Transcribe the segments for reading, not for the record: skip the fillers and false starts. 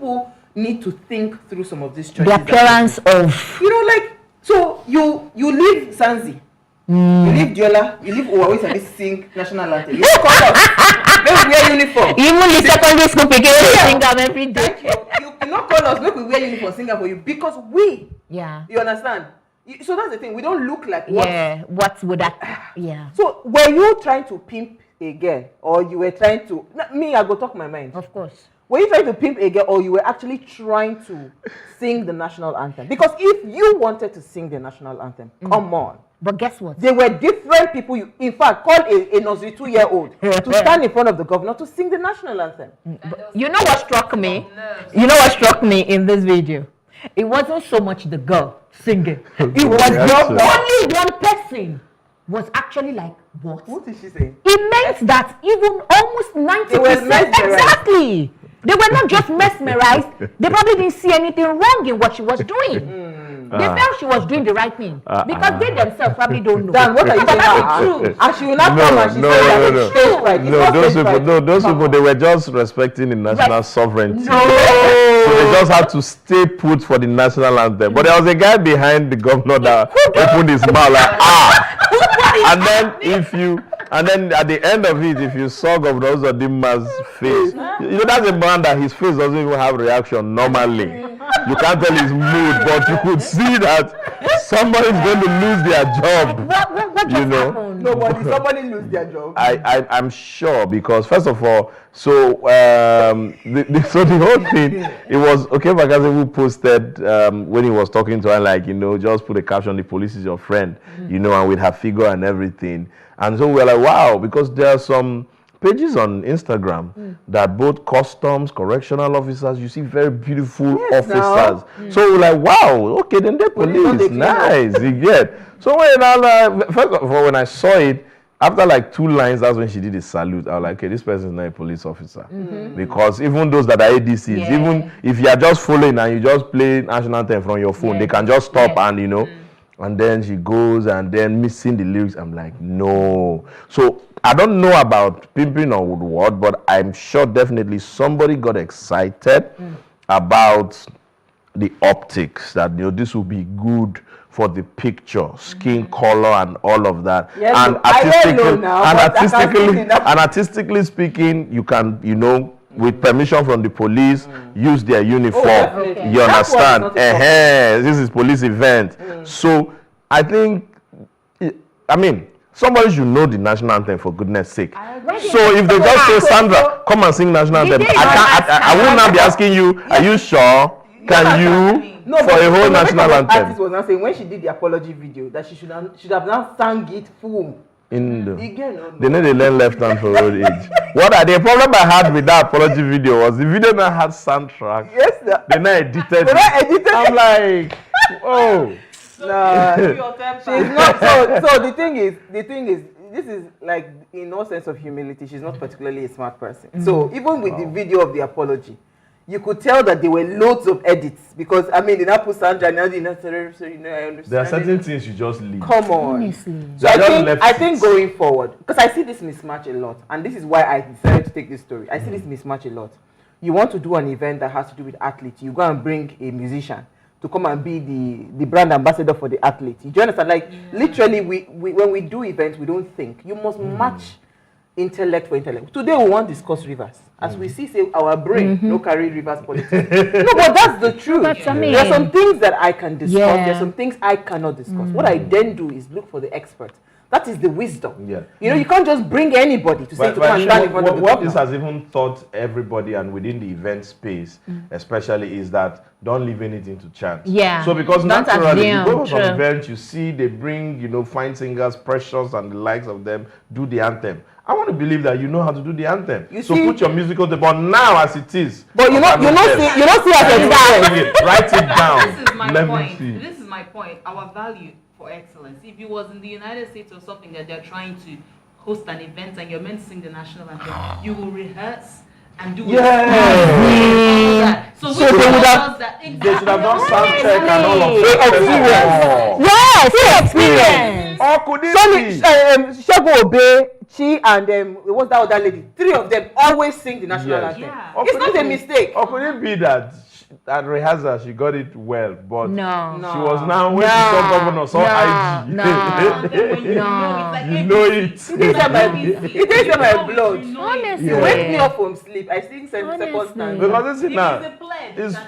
people need to think through some of these choices. The appearance of, so you leave Sanzi, you leave Diola, you leave Uwawis and sing national anthem. You call us, make we wear uniform. even the secondary school people sing them every day. You cannot call us, make we wear uniform, sing for you because we. Yeah. You understand? So that's the thing. We don't look like what. Yeah. What would that? Yeah. So were you trying to pimp a girl, or you were trying to? Me, I go talk my mind. Of course. Were you trying to pimp a girl, or you were actually trying to sing the national anthem? Because if you wanted to sing the national anthem, come on. But guess what? They were different people. You, in fact, called a nursery 2-year-old to stand in front of the governor to sing the national anthem. You know what struck me? You know what struck me in this video? It wasn't so much the girl singing. It was only one person was actually like, what? What did she say? It meant that even almost 90%, exactly. They were not just mesmerized. They probably didn't see anything wrong in what she was doing. They felt she was doing the right thing because they themselves probably don't know. Dan, what are you saying? And she will not come and she said that stage fright. Those people, they were just respecting the national sovereignty. So they just had to stay put for the national anthem. But there was a guy behind the governor that opened his mouth like, and then at the end of it, if you saw Governor Uzodimma's face, you know that's a man that his face doesn't even have reaction normally. You can't tell his mood, but you could see that somebody's going to lose their job. What just happened? Somebody lose their job. I'm sure, because first of all, so the whole thing, it was Okebagase who posted when he was talking to her, like, just put a caption, the police is your friend, and with her figure and everything. And so we're like, wow, because there are some pages on Instagram that both customs, correctional officers, you see very beautiful officers. So we're like, wow, okay, then the police, nice, you get. So first of all, when I saw it, after like 2 lines, that's when she did the salute. I was like, okay, this person is not a police officer. Because even those that are ADCs, even if you are just following and you just play national anthem from your phone, they can just stop and, and then she goes and then missing the lyrics. I'm like, no. So I don't know about pimping or what, but I'm sure definitely somebody got excited about the optics, that this will be good for the picture, skin color and all of that. Yes, and artistically speaking, you can, with permission from the police, use their uniform. You understand? This is police event. So I think, somebody should know the national anthem, for goodness sake. So if they just say, Sandra, come and sing national anthem, I will not be asking you, are you sure? Can you? No, for a whole national anthem. Artist was not saying when she did the apology video that she should have now sang it full. They know they learn left hand for old age. The problem I had with that apology video was the video now had soundtrack. Yes, sir. They now edited it. I'm like, oh. No, she's not. So the thing is, this is like, in all sense of humility, she's not particularly a smart person. So even with the video of the apology, you could tell that there were loads of edits because they now put Sandra and now the necessary, so I understand. There are certain things you just leave. Come on. Honestly. So I think going forward, because I see this mismatch a lot, and this is why I decided to take this story. I see this mismatch a lot. You want to do an event that has to do with athletes, you go and bring a musician to come and be the brand ambassador for the athlete. Do you understand? Like, literally, we when we do events, we don't think. You must match intellect for intellect. Today we want to discuss rivers. As we see, say our brain no carry rivers politics. No, but that's the truth. There are some things that I can discuss. There are some things I cannot discuss. What I then do is look for the expert. That is the wisdom. You can't just bring anybody to say to come and stand in front of the What this has even taught everybody, and within the event space especially, is that don't leave anything to chance. So because naturally you go to some events, you see they bring fine singers, Precious and the likes of them, do the anthem. I want to believe that you know how to do the anthem. So put your musical but now as it is. But you don't see as write it down. This is my point. This is my point. Our value for excellence. If it was in the United States or something that they're trying to host an event and you're meant to sing the national anthem, you will reherse and do it. So they should have done sound check and all of that. Yes, experience. Or could it be? Shegun Obe, she and what's that other lady? 3 of them always sing the national anthem. Yeah. It's not a mistake. Or could it be that at rehearsal she got it well, but No. she was now when she saw governor, saw IG. You know it. It is in my blood. Honestly. You wake me up from sleep. I sing second stand. Because this is now,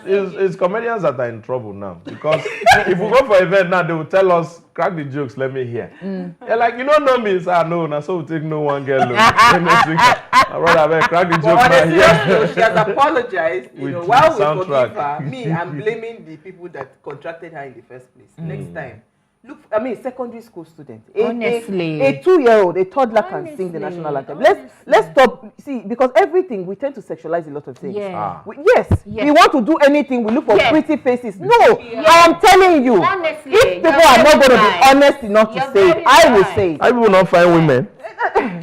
it's comedians that are in trouble now. Because if we go for an event now, they will tell us, crack the jokes, let me hear. They're like, you don't know me, sir. No, now so we take no one girl. I rather crack the joke But now here. She has apologized. With the while we soundtrack. forgive her, me, I'm blaming the people that contracted her in the first place. Next time. Look, I mean, secondary school student. Honestly. A 2-year-old, a toddler can sing the national anthem. Let's stop. See, because everything, we tend to sexualize a lot of things. Yeah. Yes. We want to do anything, we look for pretty faces. No, Yeah. I am telling you. Honestly, If people are not going to be honest enough to say it, I will say it. I will not find women.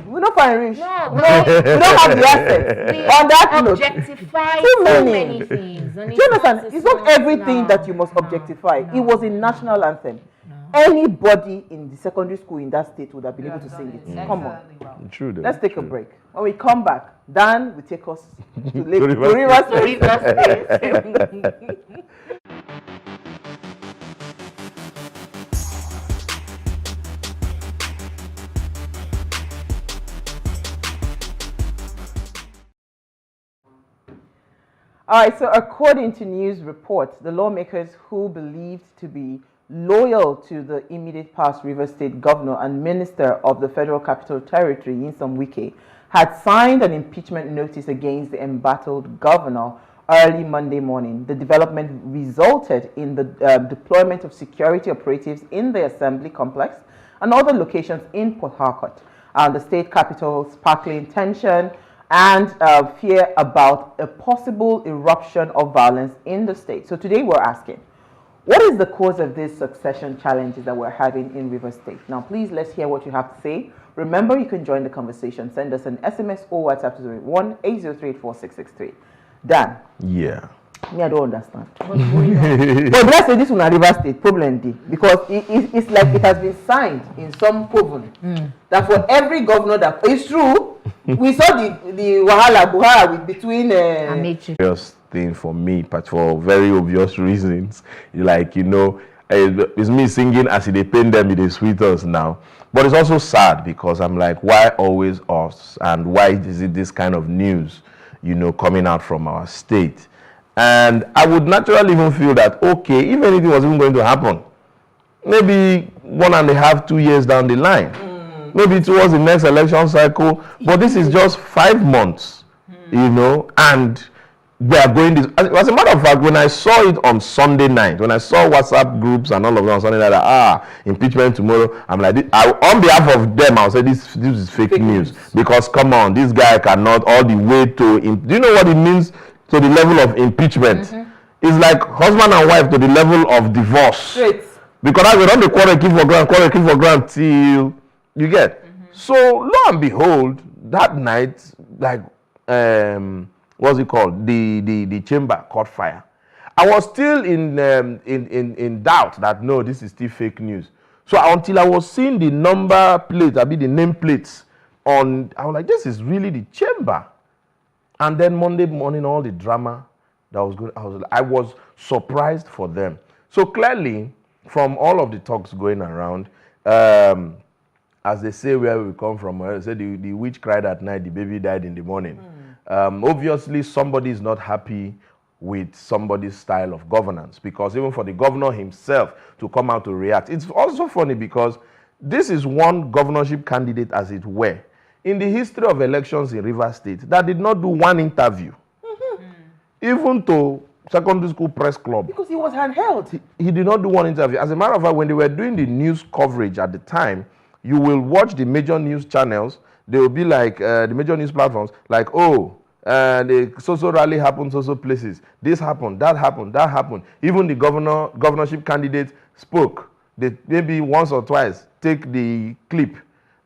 We don't find rich. No, we don't have the assets. On that note, objectify too so many. many things. do you understand? It's not everything that you must objectify. It was a national anthem. Anybody in the secondary school in that state would have been able to sing it. Come on. True. Though. Let's take a break. When we come back, Dan will take us to Rivers State. All right, so according to news reports, the lawmakers who believed to be loyal to the immediate past Rivers State governor and minister of the Federal Capital Territory, Nyesom Wike, had signed an impeachment notice against the embattled governor early Monday morning. The development resulted in the deployment of security operatives in the assembly complex and other locations in Port Harcourt, the state capital, sparkling tension and fear about a possible eruption of violence in the state. So today we're asking, what is the cause of these succession challenges that we're having in Rivers State? Now, please, let's hear what you have to say. Remember, you can join the conversation. Send us an SMS or WhatsApp to 1-803-84663. Dan. Yeah. Me, I don't understand. But let's say this one a Rivers State problem day, because it's like it has been signed in some coven that for every governor that it's true. We saw the Wahala Buhari between obvious thing for me, but for very obvious reasons. Like, you know, it's me singing as they paint them, it is sweet us now. But it's also sad because I'm like, why always us? And why is it this kind of news, you know, coming out from our state? And I would naturally even feel that, okay, if anything was even going to happen, maybe 1.5, 2 years down the line, maybe towards the next election cycle, but this is just 5 months, you know, and we are going this. As a matter of fact, when I saw it on Sunday night, when I saw WhatsApp groups and all of them on Sunday night, impeachment tomorrow, I'm like, on behalf of them, I'll say this is fake news. Because come on, this guy cannot all the way to, do you know what it means to the level of impeachment? It's like husband and wife to the level of divorce. Straight. Because I don't the quarrel keep for grant till you get. So lo and behold, that night, like what's it called? The chamber caught fire. I was still in doubt that no, this is still fake news. So until I was seeing the number plates, the name plates on, I was like, this is really the chamber. And then Monday morning, all the drama that was going, I was surprised for them. So clearly, from all of the talks going around, as they say where we come from, they say the witch cried at night, the baby died in the morning. Obviously, somebody is not happy with somebody's style of governance, because even for the governor himself to come out to react. It's also funny because this is one governorship candidate, as it were, in the history of elections in Rivers State that did not do one interview, even to secondary school press club. Because he was handheld. He did not do one interview. As a matter of fact, when they were doing the news coverage at the time, you will watch the major news channels. They will be like, the major news platforms, like, the so-so rally happened, so-so places. This happened, that happened, that happened. Even the governorship candidate spoke. They maybe once or twice take the clip.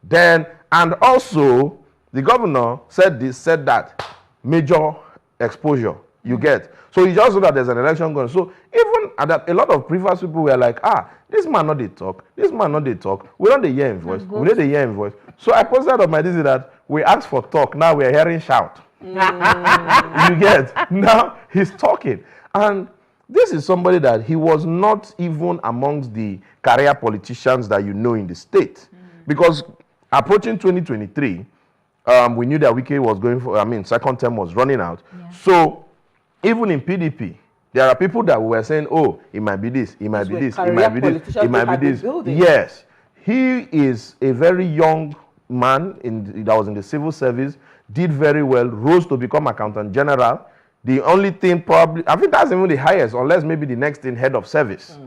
Then, and also, the governor said this, said that, major exposure. You get? So you just know that there's an election going. So even at that, a lot of previous people were like, this man not they talk, this man not they talk. We don't hear him voice. We don't hear him voice. So I posted on my this that we asked for talk. Now we are hearing shout. You get? Now he's talking. And this is somebody that he was not even amongst the career politicians that you know in the state. Because approaching 2023, we knew that Wike was going for, second term was running out. Yeah. So even in PDP, there are people that were saying, oh, it might be this, it might be this, it might be this, it might be this. Yes. He is a very young man that was in the civil service, did very well, rose to become accountant general. The only thing probably, I think that's even the highest, unless maybe the next thing, head of service.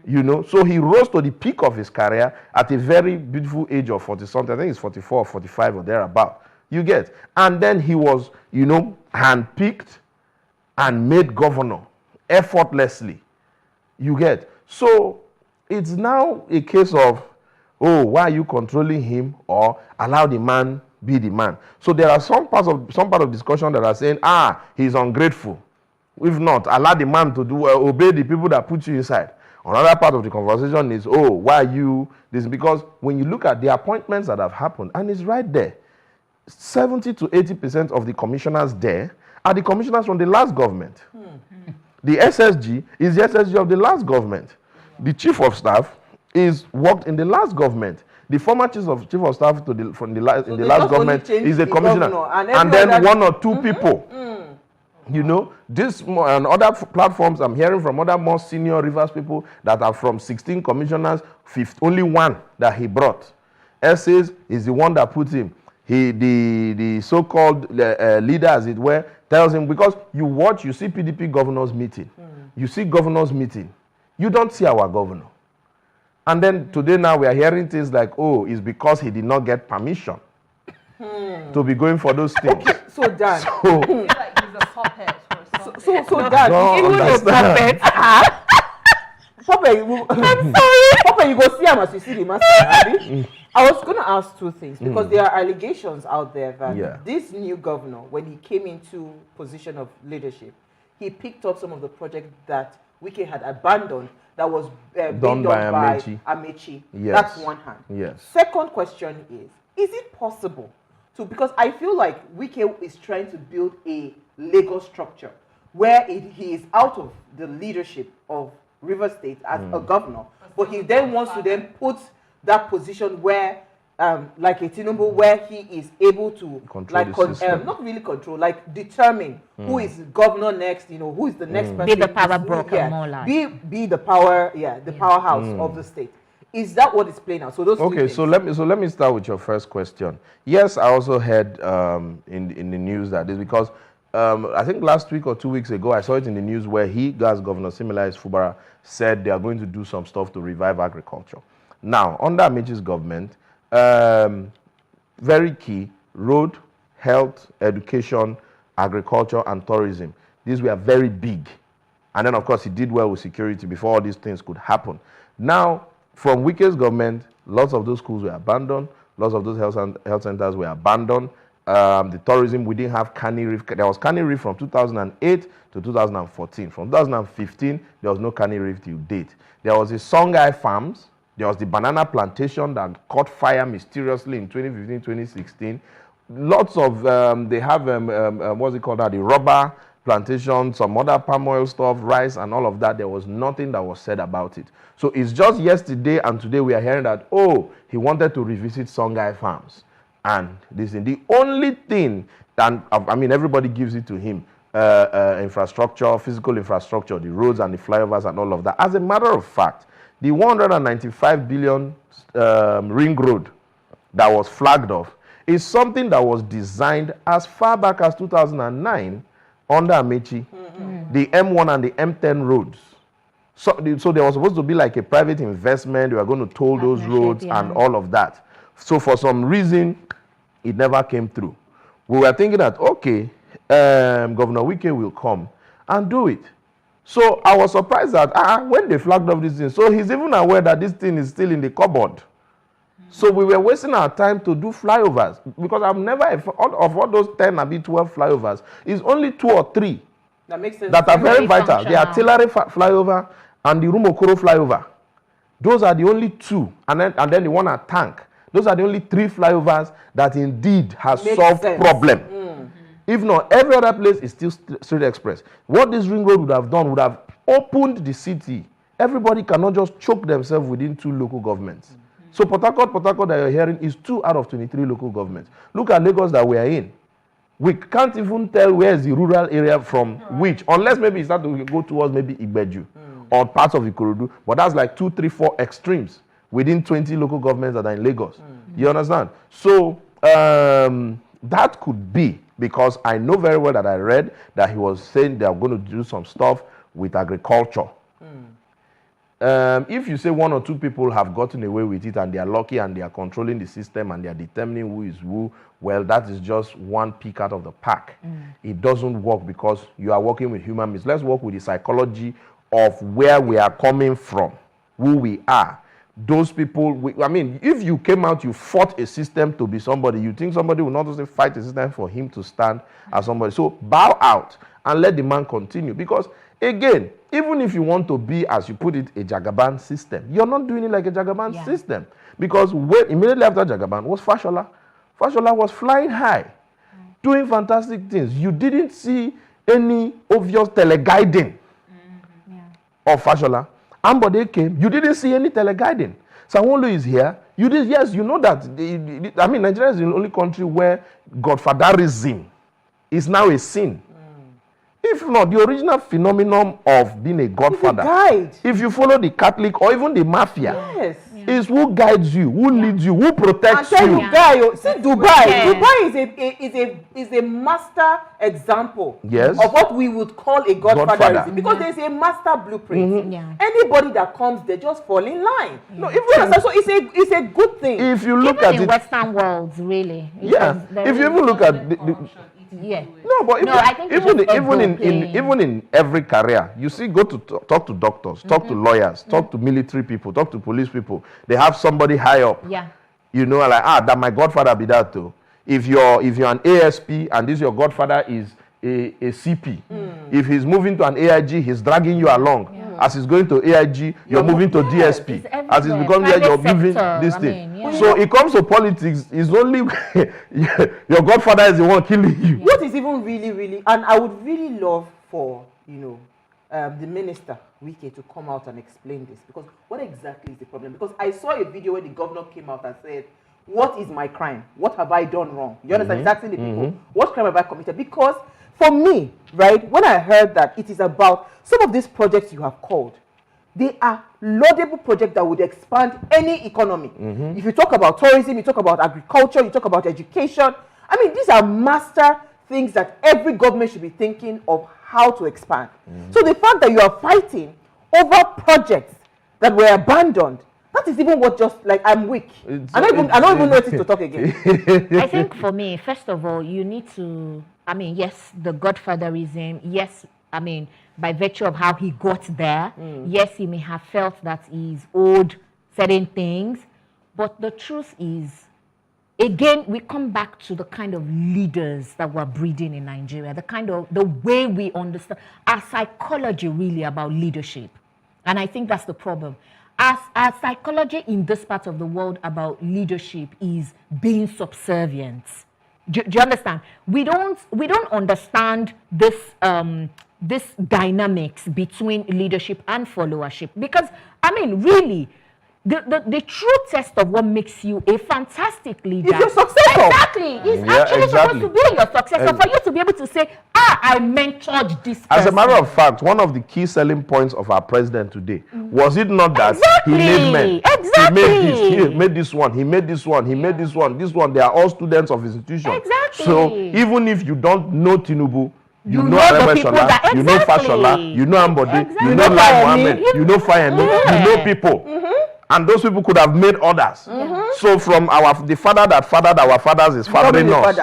You know, so he rose to the peak of his career at a very beautiful age of 40 something. I think it's 44 or 45 or thereabout. You get? And then he was, handpicked and made governor effortlessly. You get? So it's now a case of, why are you controlling him, or allow the man be the man? So there are some part of discussion that are saying, he's ungrateful. If not, allow the man to do obey the people that put you inside. Another part of the conversation is, why are you this? Because when you look at the appointments that have happened, and it's right there, 70 to 80% of the commissioners there are the commissioners from the last government. The SSG is the SSG of the last government. The chief of staff is worked in the last government. The former chief of staff in the last government is a commissioner, and then one or two people. You know, this and other platforms, I'm hearing from other more senior Rivers people that are from 16 commissioners, only one that he brought. Essays is the one that put him. The so-called leader, as it were, tells him, because you see PDP governors meeting. You see governors meeting. You don't see our governor. And then today now we are hearing things like, it's because he did not get permission to be going for those things. Okay, so Dan. Puppet or something. So Dan, even a puppet. Puppet, I'm sorry. Puppet, you go see him as you see the master. I was going to ask two things, because there are allegations out there that this new governor, when he came into position of leadership, he picked up some of the projects that Wike had abandoned that was being done by Amechi. Yes. That's one hand. Yes. Second question is it possible to, because I feel like Wike is trying to build a Lagos structure where he is out of the leadership of River State as a governor, but he then wants to then put that position where, like a Tinubu, where he is able to not really control, like determine who is governor next, who is the next person. Be the power broker, more like. Be the power, the powerhouse of the state. Is that what is playing out? So those. Okay, so let me start with your first question. Yes, I also heard in the news that this, because I think last week or 2 weeks ago, I saw it in the news where Governor Similaris Fubara said they are going to do some stuff to revive agriculture. Now, under Amechi's government, very key, road, health, education, agriculture, and tourism. These were very big. And then, of course, he did well with security before all these things could happen. Now, from Wike's government, lots of those schools were abandoned. Lots of those health centers were abandoned. The tourism, we didn't have Canny Reef. There was Canny Reef from 2008 to 2014. From 2015, there was no Canny Reef till date. There was the Songhai Farms. There was the banana plantation that caught fire mysteriously in 2015, 2016. Lots of, they have, what's it called now, the rubber plantation, some other palm oil stuff, rice and all of that. There was nothing that was said about it. So it's just yesterday and today we are hearing that, he wanted to revisit Songhai Farms. And this is the only thing, that, everybody gives it to him, infrastructure, physical infrastructure, the roads and the flyovers and all of that. As a matter of fact, the 195 billion ring road that was flagged off is something that was designed as far back as 2009 under Amechi, the M1 and the M10 roads. So there was supposed to be like a private investment. They were going to toll those roads and all of that. So for some reason, it never came through. We were thinking that, Governor Wike will come and do it. So I was surprised that when they flagged off this thing, so he's even aware that this thing is still in the cupboard. So we were wasting our time to do flyovers, because I've never, of all those 10 or 12 flyovers, it's only 2 or 3 That makes sense. That are very vital. The functional. artillery flyover and the Rumokoro flyover. Those are the only two. And then the one at Tank. Those are the only 3 flyovers that indeed has Makes solved sense. problem. If not, every other place is still straight express. What this ring road would have done would have opened the city. Everybody cannot just choke themselves within 2 local governments. So Port Harcourt that you're hearing is 2 out of 23 local governments. Look at Lagos that we are in. We can't even tell where is the rural area from which, unless maybe it start to go towards maybe Igbeju or parts of Ikorodu. But that's like 2, 3, 4 extremes within 20 local governments that are in Lagos. You understand? So that could be, because I know very well that I read that he was saying they are going to do some stuff with agriculture. If you say 1 or 2 people have gotten away with it and they are lucky and they are controlling the system and they are determining who is who, well, that is just one peak out of the pack. It doesn't work because you are working with human beings. Let's work with the psychology of where we are coming from, who we are. Those people, I mean, if you came out, you fought a system to be somebody, you think somebody will not just fight a system for him to stand as somebody. So bow out and let the man continue. Because again, even if you want to be, as you put it, a Jagaban system, you're not doing it like a Jagaban system. Because immediately after Jagaban was Fashola. Fashola was flying high, doing fantastic things. You didn't see any obvious teleguiding of Fashola. Ambode came, you didn't see any teleguiding. Sanwo-Olu is here. You did, yes, you know that. I mean, Nigeria is the only country where godfatherism is now a sin. If not, the original phenomenon of being a godfather, if you follow the Catholic or even the mafia, is who guides you, who leads you, who protects you. See, Dubai is a master example of what we would call a godfather. Because there's a master blueprint. Anybody that comes there just fall in line. No, so it's a good thing. If you look even at in it, Western worlds, really. if you even look at no, but even in every career, you see, go to talk to doctors, talk to lawyers, talk to military people, talk to police people. They have somebody high up. You know, like that my godfather be that too. If you're an ASP and this your godfather is a CP, if he's moving to an AIG, he's dragging you along. As he's going to AIG, you're moving to DSP. As he's becoming there, you're moving this thing. So it comes to politics, it's only your godfather is the one killing you. What is even really, and I would really love for, the minister, Wike, to come out and explain this. Because what exactly is the problem? Because I saw a video where the governor came out and said, what is my crime? What have I done wrong? You understand? He's asking the people, what crime have I committed? Because for me, right, when I heard that it is about some of these projects you have called, they are laudable projects that would expand any economy. If you talk about tourism, you talk about agriculture, you talk about education. I mean, these are master things that every government should be thinking of how to expand. So the fact that you are fighting over projects that were abandoned, that is even what just, like, I'm weak. I don't even know it to talk again. I think for me, first of all, you need to, I mean, yes, the godfatherism, yes, I mean, by virtue of how he got there, yes, he may have felt that he's owed certain things, but the truth is, again, we come back to the kind of leaders that we're breeding in Nigeria, the way we understand our psychology really about leadership. And I think that's the problem. Our psychology in this part of the world about leadership is being subservient. Do you understand? We don't understand this this dynamics between leadership and followership, because I mean, really, the true test of what makes you a fantastic leader is your successor. Exactly. It's actually supposed to be your successor, for you to be able to say, I mentored this person. As a matter of fact, one of the key selling points of our president today, was it not that he made men? He made this one, he made this one, he made this one, they are all students of his institution. Exactly. So even if you don't know Tinubu, you know the people Arabeshola, you know Fashola, you know Ambode, you know Lai Mohammed, you know Fayemi, you know people. And those people could have made others. So from the father that fathered our fathers is fathering us.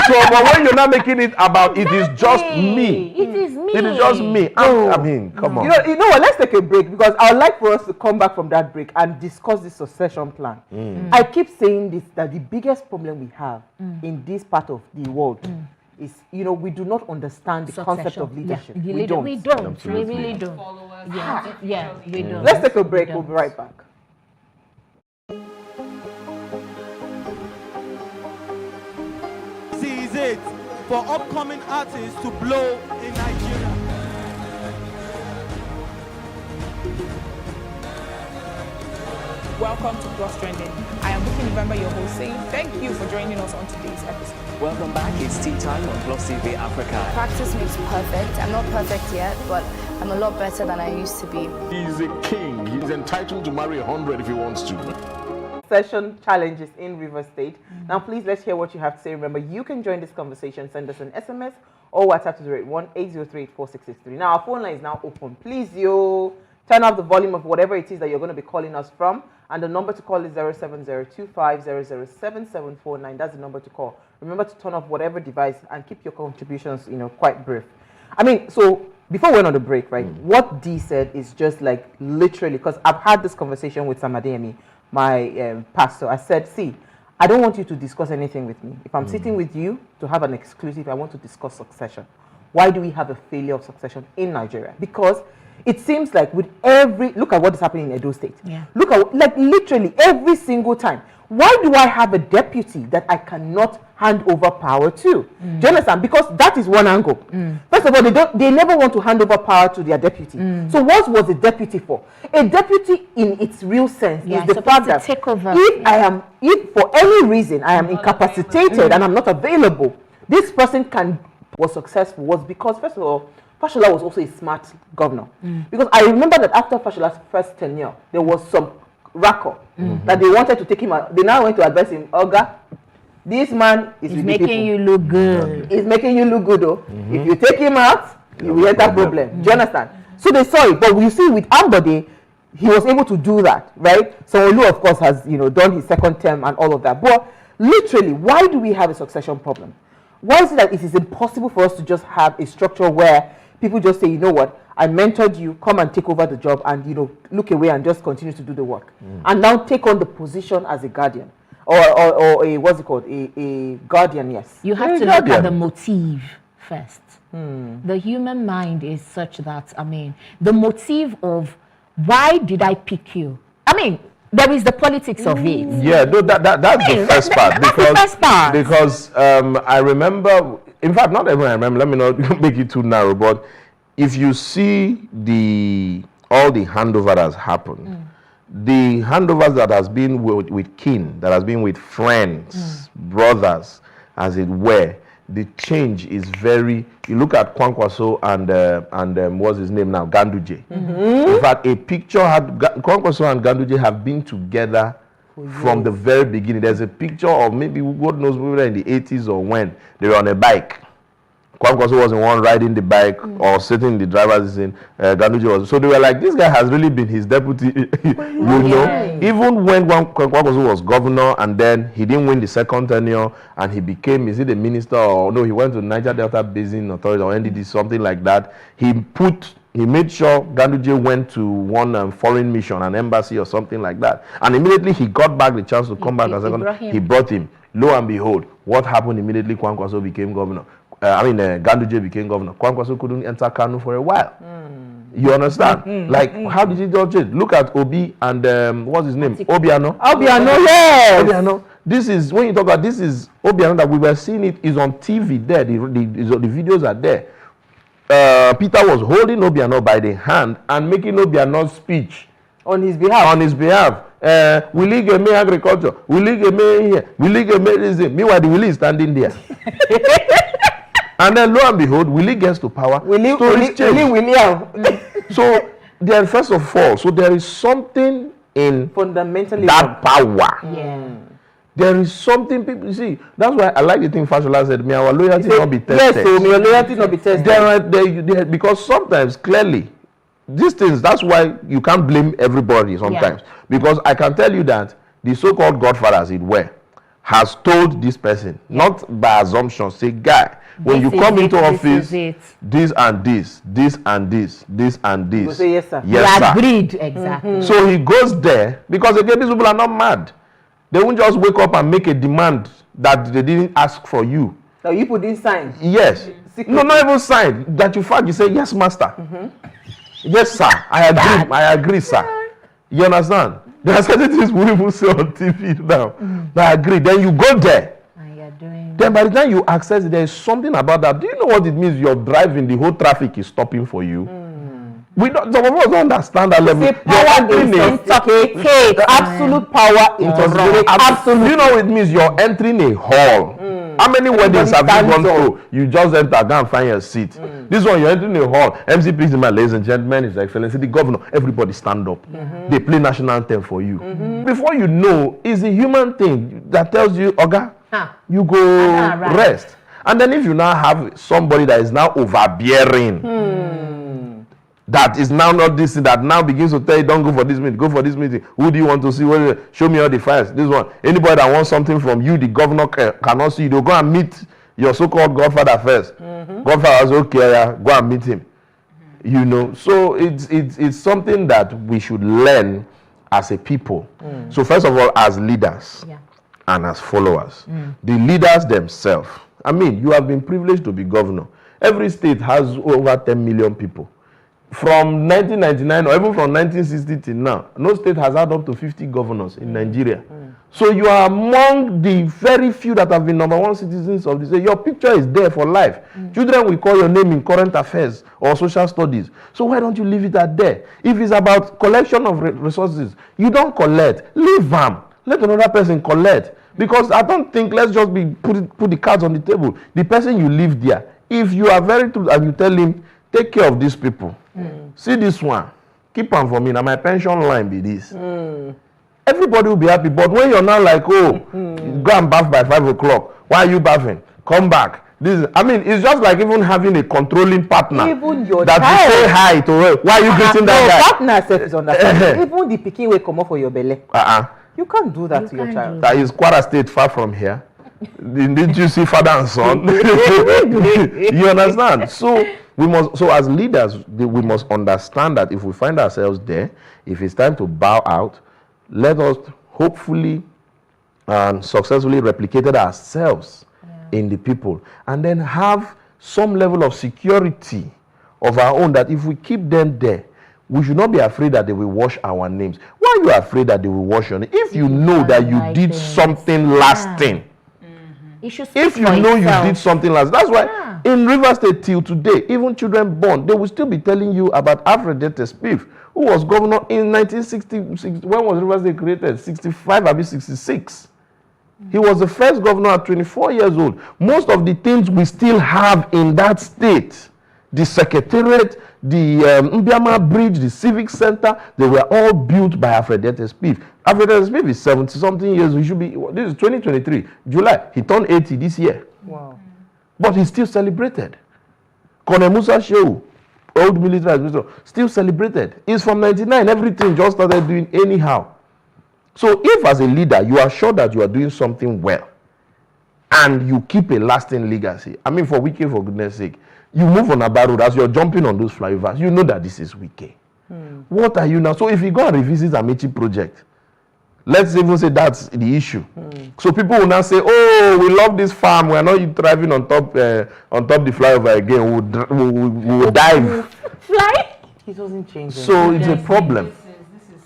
So, but when you're not making it about it is just me. It is me. It is just me. I mean, come on. You know what? Let's take a break, because I would like for us to come back from that break and discuss this succession plan. I keep saying this, that the biggest problem we have in this part of the world is, you know, we do not understand the concept of leadership. Yeah. We don't. We don't. Absolutely. We really don't. Followers. Yeah, we don't. Let's take a break. We'll be right back. This is it for upcoming artists to blow in Nigeria. Welcome to Plus Trending. I am Bookie November, your host, saying thank you for joining us on today's episode. Welcome back. It's tea time on Plus TV Africa. Practice makes perfect. I'm not perfect yet, but I'm a lot better than I used to be. He's a king. He's entitled to marry 100 if he wants to. Session challenges in River State. Now, please let's hear what you have to say. Remember, you can join this conversation. Send us an SMS or WhatsApp to 081-803-4663. Now, our phone line is now open. Please, you turn up the volume of whatever it is that you're going to be calling us from. And the number to call is 07025007749. That's the number to call. Remember to turn off whatever device and keep your contributions, you know, quite brief. I mean, so before we went on the break, right, what Dee said is just like literally, because I've had this conversation with Sam Adeyemi, my pastor. I said, see, I don't want you to discuss anything with me. If I'm sitting with you to have an exclusive, I want to discuss succession. Why do we have a failure of succession in Nigeria? Because it seems like with every, look at what is happening in Edo State. Yeah. Look at, like literally every single time. Why do I have a deputy that I cannot hand over power to? Do you understand? Because that is one angle. First of all, they never want to hand over power to their deputy. So what was a deputy for? A deputy in its real sense is the fact that take over. if for any reason I am incapacitated and I'm not available, this person was successful was because, first of all, Fashola was also a smart governor. Because I remember that after Fashola's first tenure, there was some racket that they wanted to take him out. They now went to advise him, Oga, this man is making you look good. He's making you look good, though. If you take him out, you will enter problem. Do you understand? So they saw it. But we see with Ambode, he was able to do that, right? So Olu, of course, has, you know, done his second term and all of that. But literally, why do we have a succession problem? Why is it that it is impossible for us to just have a structure where people just say, you know what, I mentored you, come and take over the job and, you know, look away and just continue to do the work. And now take on the position as a guardian or a, what's it called? A guardian, yes. You have to look at the motive first. The human mind is such that, I mean, the motive of why did I pick you? I mean, there is the politics of it. Yeah, no, that's the first part. That's the first part. Because I remember, in fact, not everyone I remember, let me not make it too narrow, but if you see all the handover that has happened, the handovers that has been with kin, that has been with friends, brothers, as it were, the change is very. You look at Kwankwaso and what's his name now, Ganduje. In fact, a picture had Kwankwaso and Ganduje have been together from the very beginning. There's a picture of maybe God knows whether in the 80s or when they were on a bike. Kwankwaso was the one riding the bike or sitting in the driver's seat. Ganduje was. So they were like, this guy has really been his deputy, you know. Even when Kwankwaso was governor and then he didn't win the second tenure and he became, is it a minister or no, he went to Niger Delta Basin Authority or NDD, something like that. He made sure Ganduje went to one foreign mission, an embassy or something like that. And immediately he got back the chance to come back as second. He brought him. Lo and behold, what happened immediately? Kwankwaso became governor. Ganduje became governor. Kwankwaso couldn't enter Kanu for a while. You understand? Like, how did he do it? Look at Obi and what's his name? Obiano. Obiano, yes. Obiano. This is, when you talk about this is Obiano that we were seeing it is on TV there. The videos are there. Peter was holding Obiano by the hand and making Obiano's speech on his behalf. Willie Game agriculture. Willie Game here. Willie Game this. Meanwhile, the Willie is standing there. And then lo and behold, Willie gets to power. William. So there, first of all, so there is something in fundamentally that power. Yeah. There is something people see. That's why I like the thing Fashola said. May our loyalty not be tested. Yes, so may your loyalty not be tested. Because sometimes clearly these things. That's why you can't blame everybody sometimes. Yeah. Because I can tell you that the so-called godfather, as it were, has told this person, not by assumption, say, guy, when you come into office, this and this, this and this, this and this. You say yes, sir. Yes, sir. Agreed, exactly. So he goes there because again, these people are not mad. They won't just wake up and make a demand that they didn't ask for you. So you put in sign. Yes. No, not even sign. That you fact, you say, yes, master. Yes, sir. I agree, sir. You understand? There are certain things we even say on TV now. I agree. Then you go there. And you're doing. Then by the time you access it, there is something about that. Do you know what it means? You're driving, the whole traffic is stopping for you. We don't, some of us don't understand that level. The power is intoxicated. Absolute power intoxicated. Absolute. You know what it means? You're entering a hall. How many weddings have you gone through? You just enter, go and find your seat. This one, you're entering a hall. MC, please, my ladies and gentlemen, His Excellency, the governor, everybody stand up. They play national anthem for you. Before you know, it's a human thing that tells you, Oga, you go rest. And then if you now have somebody that is now overbearing, that is now not this thing, that now begins to tell you, don't go for this meeting, go for this meeting. Who do you want to see? Show me all the files. This one. Anybody that wants something from you, the governor cannot see you. They'll go and meet your so-called godfather first. Godfather says, okay, yeah, go and meet him. You know, so it's something that we should learn as a people. So first of all, as leaders and as followers, the leaders themselves. I mean, you have been privileged to be governor. Every state has over 10 million people. From 1999 or even from 1960 till now, no state has had up to 50 governors in Nigeria. So you are among the very few that have been #1 citizens of the state. Your picture is there for life. Children will call your name in current affairs or social studies. So why don't you leave it at there? If it's about collection of resources, you don't collect. Leave them. Let another person collect. Because I don't think, let's just put the cards on the table. The person you leave there, if you are very true and you tell him, take care of these people. See this one. Keep on for me. Now my pension line be this. Everybody will be happy. But when you're now like, oh, go and bath by 5 o'clock. Why are you bathing? Come back. It's just like even having a controlling partner. Even your that child. you say hi to her. Why are you greeting that guy? Partner self is understanding. Even the pikin will come up for your belly. You can't do that to your child. That is Kwara State, far from here. Did you see father and son? You understand? So as leaders, we must understand that if we find ourselves there, if it's time to bow out, let us hopefully and successfully replicate ourselves in the people, and then have some level of security of our own, that if we keep them there, we should not be afraid that they will wash our names. Why are you afraid that they will wash your name? If you know that you did something lasting, if you know you did something lasting, that's why in Rivers State till today, even children born, they will still be telling you about Alfred Spiff, who was governor in 1960. When was Rivers State created? 65, maybe 66. He was the first governor at 24 years old. Most of the things we still have in that state, the secretariat, the Mbiama Bridge, the Civic Center, they were all built by Alfred Spiff. Alfred Spiff is 70-something years. He should be. This is 2023, July. He turned 80 this year. Wow! But he's still celebrated. Colonel Musa Shehu, old military administrator, still celebrated. He's from 99. Everything just started doing anyhow. So if as a leader you are sure that you are doing something well, and you keep a lasting legacy, I mean, for Wike, for goodness sake, you move on a bad road as you're jumping on those flyovers, you know that this is Wike. What are you now? So if you go and revisit Amici project, let's even say that's the issue. So people will now say, oh, we love this farm, we're not driving on top the flyover again, we'll dive. Fly? It doesn't change. So it's a problem.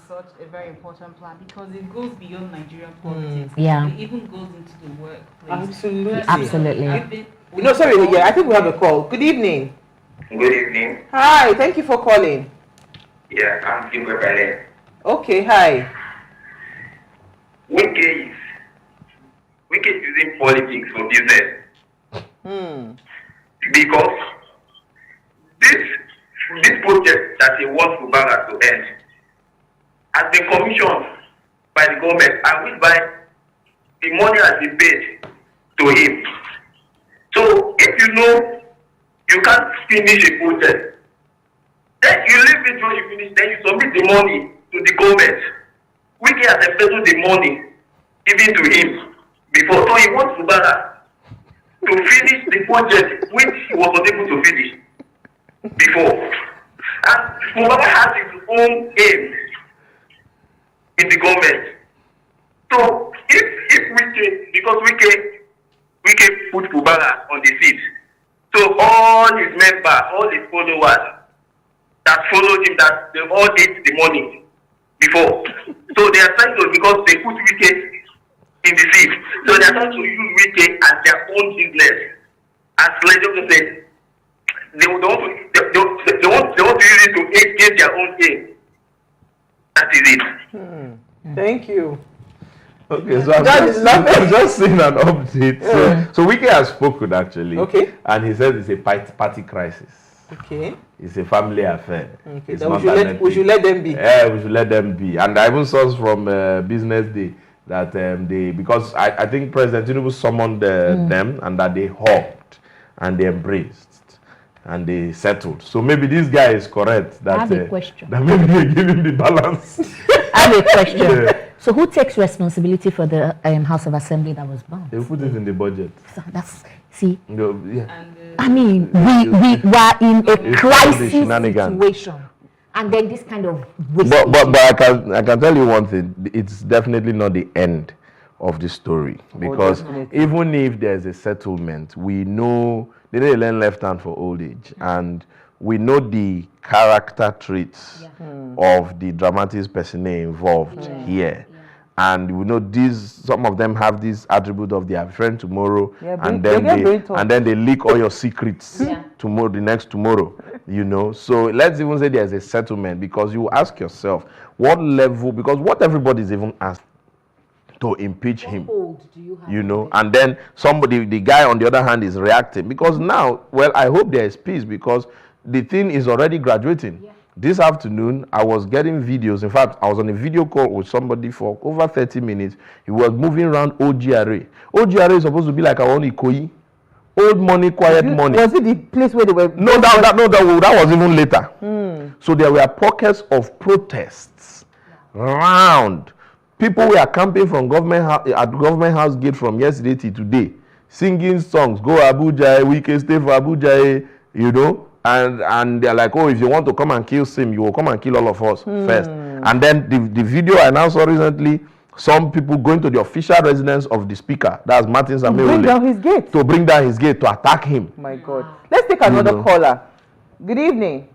Such a very important plan because it goes beyond Nigerian politics. Yeah. It even goes into the workplace. Absolutely. No, sorry, I think we have a call. Good evening. Good evening. Hi, thank you for calling. Yeah, I'm Timber Ballet. Okay, hi. Wike is using politics for business. Because this project that he wants Mubarak to end has been commissioned by the government, and which by the money has been paid to him. So if you know you can't finish a project, then you leave it when you finish, then you submit the money to the government. Wike has embezzled the money given to him before. So he wants Mubarak to finish the project which he was unable to finish before. And Mubarak has his own aim in the government. So if Wike, because Wike put Fubara on the seat. So all his members, all his followers that followed him, that they all did the money before. So they are trying to, because they put Wike in the seat. So they are trying to use Wike as their own business. As Legend said, they want to use it to aid their own aim. That is it. Thank you. Okay, so I'm just seeing an update. So Wike has spoken actually. Okay. And he says it's a party crisis. Okay. It's a family affair. Okay. It's Then not we should let them be. Yeah, we should let them be. And I even saw from Business Day that because I think President Tinubu summoned them and that they hugged and they embraced and they settled. So maybe this guy is correct. That, I have a question. That maybe they give him the balance. I have a question. Yeah. So who takes responsibility for the House of Assembly that was bombed? They put it in the budget. So that's, see, No, yeah. I mean, we were in a crisis situation. And then this kind of but I can tell you one thing. It's definitely not the end of the story, because even if there's a settlement, we know they didn't learn left hand for old age, and we know the character traits of the dramatist person involved here. And we know some of them have this attribute of they are friend tomorrow, and then they leak all your secrets tomorrow, the next tomorrow, you know. So let's even say there's a settlement, because you ask yourself what level, because what everybody's even asked to impeach him, you know, and then the guy on the other hand is reacting, because now, well, I hope there is peace, because the thing is already graduating. This afternoon, I was getting videos. In fact, I was on a video call with somebody for over 30 minutes. He was moving around OGRA. OGRA is supposed to be like our own Ikoyi. Old money, quiet money. Was it the place where they were? No, that was even later. So there were pockets of protests around. People were camping from at government house gate from yesterday till today, singing songs. Go Abuja, we can stay for Abuja, you know. And they're like, oh, if you want to come and kill Sim, you will come and kill all of us first. And then the video I now saw recently, some people going to the official residence of the speaker, that's Martin Samuel, to bring down his gate. To bring down his gate, to attack him. My God. Let's take another caller. Good evening.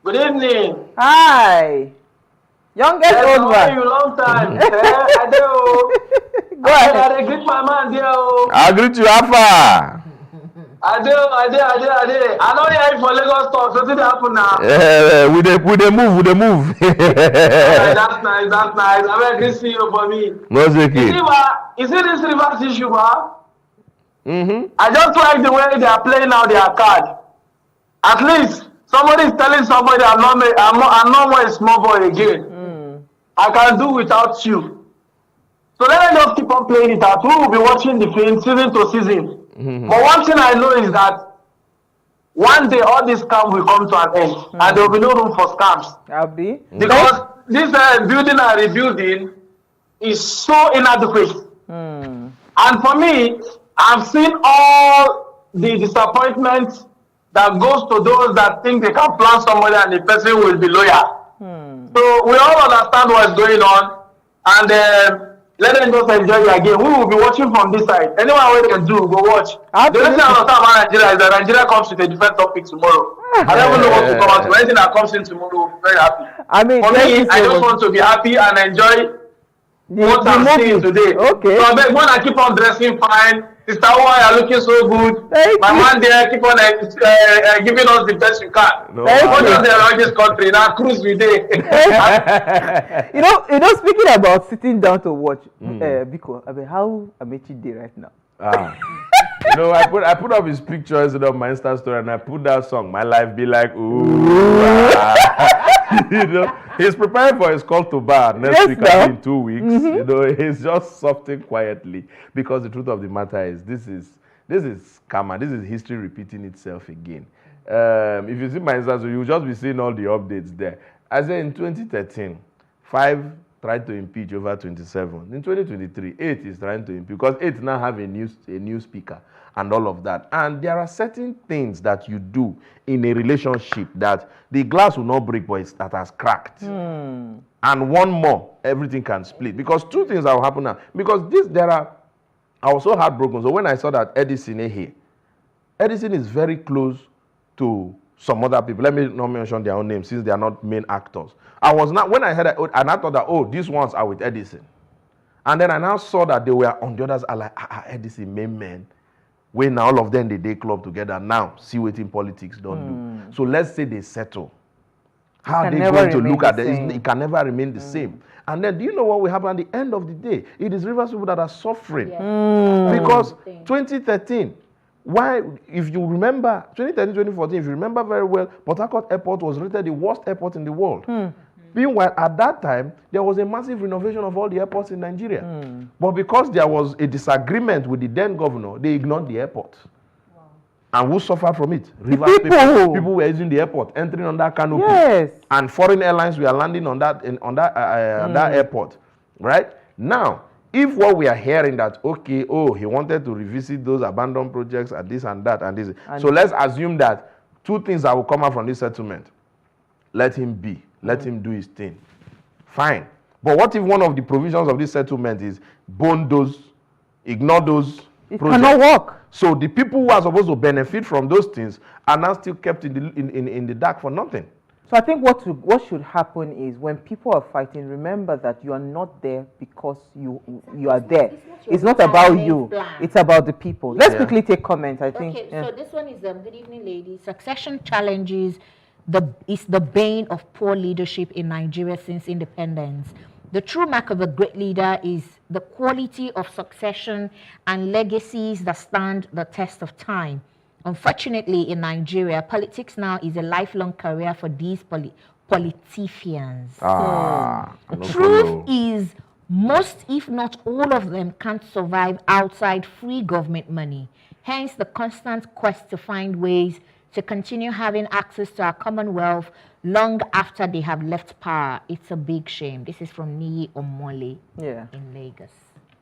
Good evening. Hi. Youngest old one. How are you? Long time. I do. Go ahead. I greet my man there. I greet you, Alpha. I do. I know you're for Lagos talk. So what happen now? We dey move. That's nice. I'm very see you for me. No, okay. You see this reverse issue, ma? I just like the way they are playing now their card. At least somebody is telling somebody I'm not more a small boy again. I can do without you. So let us just keep on playing it out. We will be watching the film season to season. But one thing I know is that one day all this scam will come to an end, and there will be no room for scams. Because this building and rebuilding is so inadequate. And for me, I've seen all the disappointment that goes to those that think they can plan somebody and the person will be loyal. So we all understand what's going on, and let them just enjoy their game. We will be watching from this side. Anyone we can do, go watch. The only thing I understand about Nigeria is that Nigeria comes with a different topic tomorrow. I don't know what to come out with. Anything that comes in tomorrow, I'm very happy. I mean, for me, I just want to be happy and enjoy what I'm seeing today. Okay. So I beg, when I keep on dressing fine, Sister Owa, you're looking so good. My man there keep on giving us the best you can. What does they around this country? Now cruise we day. you know, speaking about sitting down to watch, Biko, I mean, how Amechi did right now? You know, I put up his pictures on my Insta story, and I put that song, My Life Be Like Ooh. You know, he's preparing for his call to bar next week in 2 weeks. You know, he's just softening quietly, because the truth of the matter is this is karma. This is history repeating itself again. If you see my Insta story, you'll just be seeing all the updates there. I said in 2013, 5 tried to impeach over 27. In 2023, 8 is trying to impeach, because 8 now have a new speaker and all of that. And there are certain things that you do in a relationship that the glass will not break, but that has cracked. And one more, everything can split. Because 2 things that will happen now. Because there are I was so heartbroken. So when I saw that Edison is very close to some other people. Let me not mention their own names since they are not main actors. When I heard that, and I thought that, oh, these ones are with Edison. And then I now saw that they were on the others, are like, Edison, main men. When all of them, they club together. Now, see what in politics don't do. So let's say they settle. How are they going to look at this? It can never remain the same. And then, do you know what will happen at the end of the day? It is Rivers people that are suffering. Because 2013, if you remember, 2013, 2014, if you remember very well, Port Harcourt Airport was rated the worst airport in the world. Meanwhile, at that time, there was a massive renovation of all the airports in Nigeria. But because there was a disagreement with the then governor, they ignored the airport. Wow. And who suffered from it? Rivers people were using the airport, entering on that canopy. Yes. And foreign airlines were landing on that airport. Right? Now, if what we are hearing that, okay, he wanted to revisit those abandoned projects and this and that and this. So let's assume that two things that will come out from this settlement. Let him be. Let him do his thing. Fine. But what if one of the provisions of this settlement is bone those, ignore those projects? It cannot work. So the people who are supposed to benefit from those things are now still kept in the dark for nothing. So I think what should happen is when people are fighting, remember that you are not there because you are there. It's not about you. It's about the people. Let's quickly take comments, I think. Okay, so this one is, good evening, ladies. Succession challenges is the bane of poor leadership in Nigeria since independence. The true mark of a great leader is the quality of succession and legacies that stand the test of time. Unfortunately, in Nigeria, politics now is a lifelong career for these politicians. The truth is, most, if not all of them, can't survive outside free government money. Hence, the constant quest to find ways to continue having access to our commonwealth long after they have left power. It's a big shame. This is from Niyi Omole in Lagos.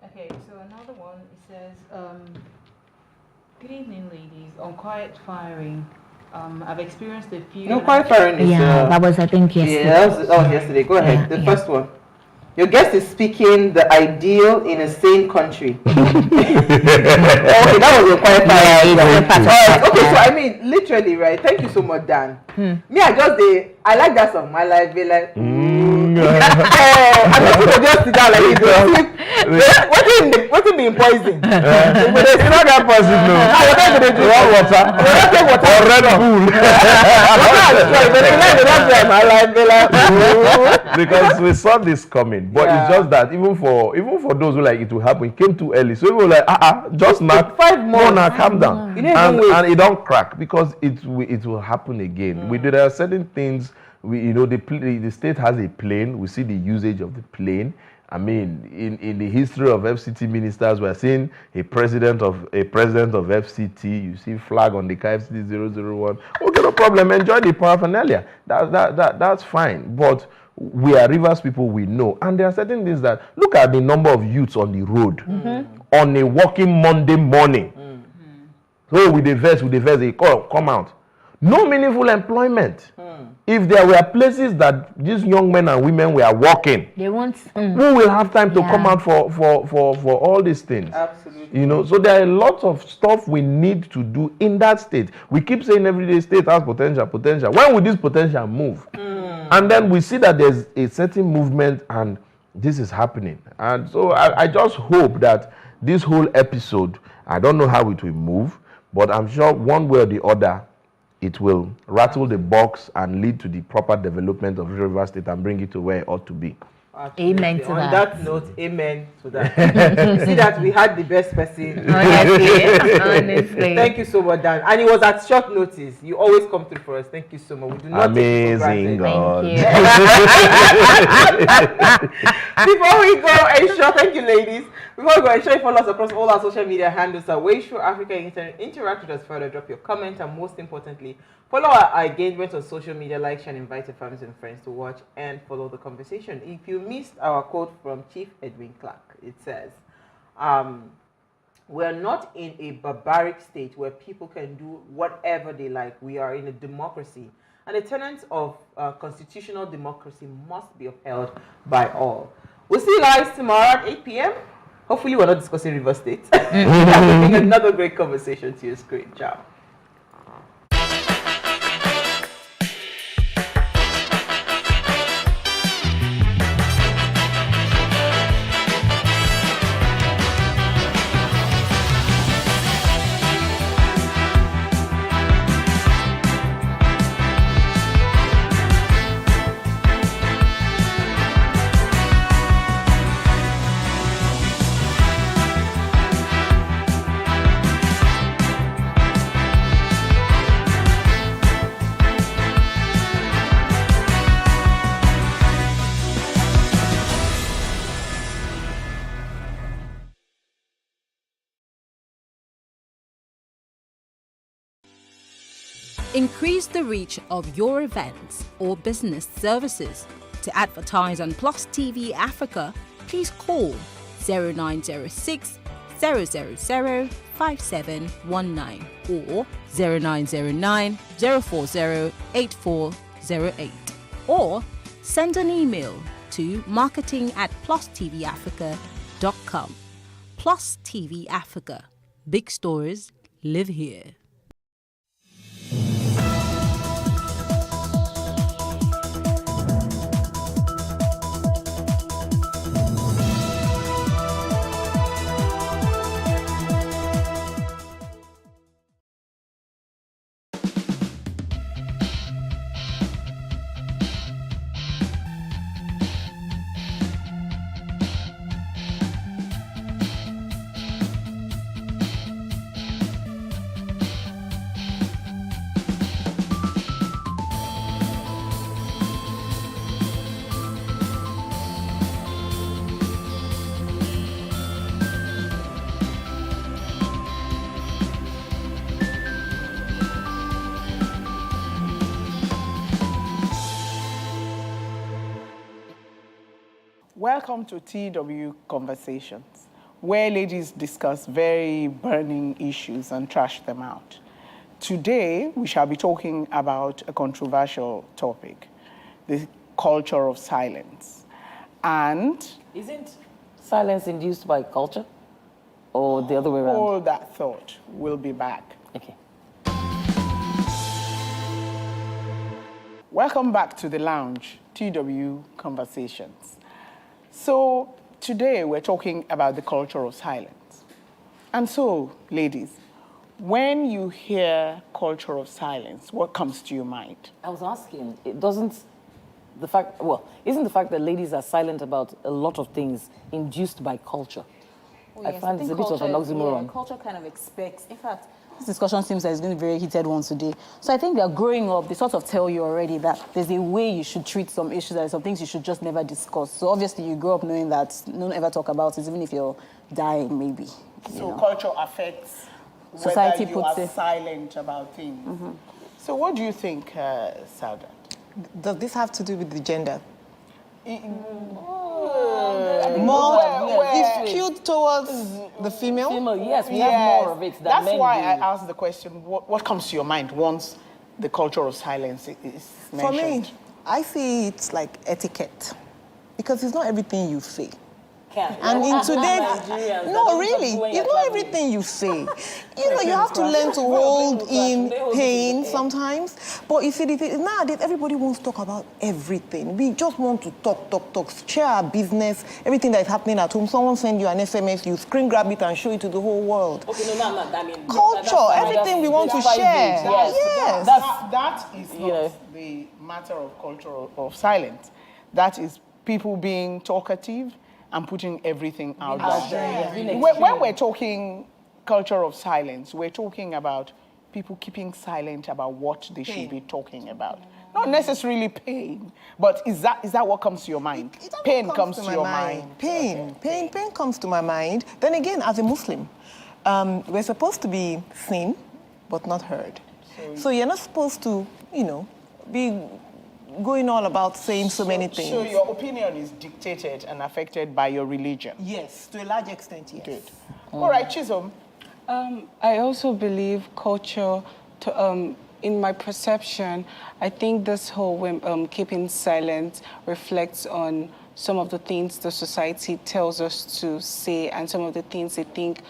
Okay, so another one, it says, good evening, ladies. On quiet firing, I've experienced a few... No, quiet firing is... that was, I think, yesterday. Yeah, that was yesterday. Go ahead. The first one. Your guest is speaking the ideal in a sane country. Okay, that was a quiet fire. Okay, so I mean, literally, right? Thank you so much, Dan. Me, I like that song. My life be like, I'm not just sit down like this. What's it being poison? It's not that poison, no. What do they do? Water. Or Red Bull. My life be like, because we saw this coming. But it's just that even for those who like it will happen, it came too early. So we were like, just not 5 more now, calm down. And it don't crack because it will happen again. There are certain things the state has a plane. We see the usage of the plane. I mean, in the history of FCT ministers, we're seeing a president of FCT. You see flag on the KFC 001. Okay, no problem. Enjoy the paraphernalia. That's fine. But we are Rivers people, we know. And there are certain things that, look at the number of youths on the road on a working Monday morning. So with the vest, they come out. No meaningful employment. If there were places that these young men and women were working, they won't. Who will have time to come out for all these things? Absolutely. So there are a lot of stuff we need to do in that state. We keep saying every day state has potential. When will this potential move? And then we see that there's a certain movement and this is happening. And so I just hope that this whole episode, I don't know how it will move, but I'm sure one way or the other, it will rattle the box and lead to the proper development of Rivers State and bring it to where it ought to be. Absolutely. Amen to that. On that note, amen to that. You see that we had the best person. Honestly. Thank you so much, Dan. And it was at short notice. You always come through for us. Thank you so much. We do not take it for granted. God. Before we go, ensure, thank you, ladies. Before we go, ensure you follow us across all our social media handles at Wayshow Africa Internet. Interact with us further, drop your comment, and most importantly, follow our engagement on social media, like, share, and invite your families and friends to watch and follow the conversation. If you missed our quote from Chief Edwin Clark, it says, we're not in a barbaric state where people can do whatever they like. We are in a democracy. And the tenets of constitutional democracy must be upheld by all. We'll see you guys tomorrow at 8 p.m. Hopefully, we're not discussing River State. Another great conversation to your screen. Ciao. Increase the reach of your events or business services. To advertise on Plus TV Africa, please call 0906 000 5719 or 0909 040 8408 or send an email to marketing@plustvafrica.com. Plus TV Africa. Big stories live here. Welcome to TW Conversations, where ladies discuss very burning issues and trash them out. Today, we shall be talking about a controversial topic, the culture of silence. And isn't silence induced by culture or the other way around? Hold that thought. We'll be back. Okay. Welcome back to the lounge, TW Conversations. So today we're talking about the culture of silence. And so, ladies, when you hear culture of silence, what comes to your mind? I was asking, isn't the fact that ladies are silent about a lot of things induced by culture? Oh, I yes, find it's a bit of an oxymoron. Yeah, culture kind of expects, in fact, this discussion seems like it's going to be a very heated one today. So I think that growing up, they sort of tell you already that there's a way you should treat some issues, there are some things you should just never discuss. So obviously you grow up knowing that don't ever talk about it, even if you're dying, maybe. So culture affects society, whether you are silent about things. Mm-hmm. So what do you think, Saudat? Does this have to do with the gender? More is skewed towards the female? Yes, we have more of it than That's men why do. I asked the question, what comes to your mind once the culture of silence is mentioned? For me, I see it's like etiquette. Because it's not everything you say. And in today, no, really, it's not everything you say. You know, you have to learn to hold in pain sometimes. But you see, nowadays, everybody wants to talk about everything. We just want to talk, share our business, everything that is happening at home. Someone send you an SMS, you screen grab it and show it to the whole world. Okay, no, I mean, culture, everything we want to share. Yes. That is not the matter of culture of silence. That is people being talkative and putting everything out there. When we're talking culture of silence, we're talking about people keeping silent about what they should be talking about. Not necessarily pain, but is that what comes to your mind? Pain comes to your mind. Pain comes to my mind. Then again, as a Muslim, we're supposed to be seen, but not heard. So you're not supposed to, be going all about saying so many things. So your opinion is dictated and affected by your religion? Yes, to a large extent, yes. Good. All right, Chisom. I also believe culture, in my perception, I think this whole keeping silent reflects on some of the things the society tells us to say and some of the things they think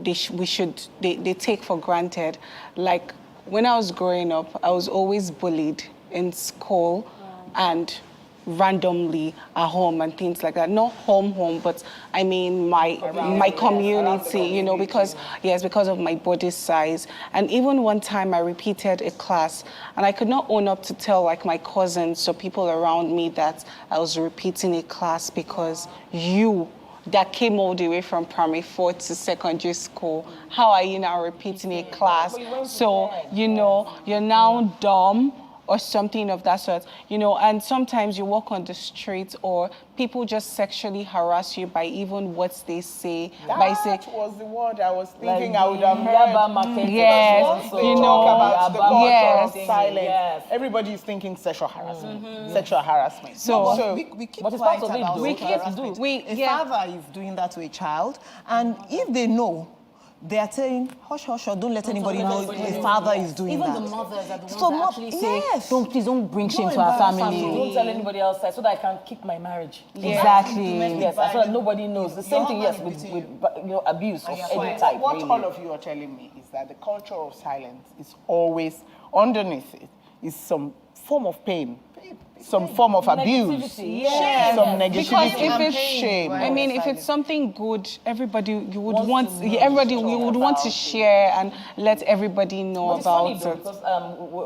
they take for granted. Like when I was growing up, I was always bullied in school and randomly at home and things like that. Not home, but I mean my community, you know, because of my body size. And even one time I repeated a class and I could not own up to tell like my cousins or people around me that I was repeating a class because that came all the way from primary 4 to secondary school. How are you now repeating a class? So, you know, you're now dumb or something of that sort, you know, and sometimes you walk on the street or people just sexually harass you by even what they say. That was the word I was thinking I would have heard. Yes, you know, about the culture of silence. Everybody is thinking sexual harassment. Sexual harassment. So we keep quiet about harassment. A father is doing that to a child, and if they know, they are saying, hush, hush, or don't let anybody know the father is doing that. Even the mothers are the ones that actually say, please don't bring shame to our family. Don't tell anybody else so that I can keep my marriage. Exactly. Yes, so that nobody knows. The same thing, yes, with you know, abuse of any type. What all of you are telling me is that the culture of silence is always underneath it is some form of pain, some form of abuse, some negativity, because if it's shame. I mean, if it's something good, everybody would want to share and let everybody know about it. Because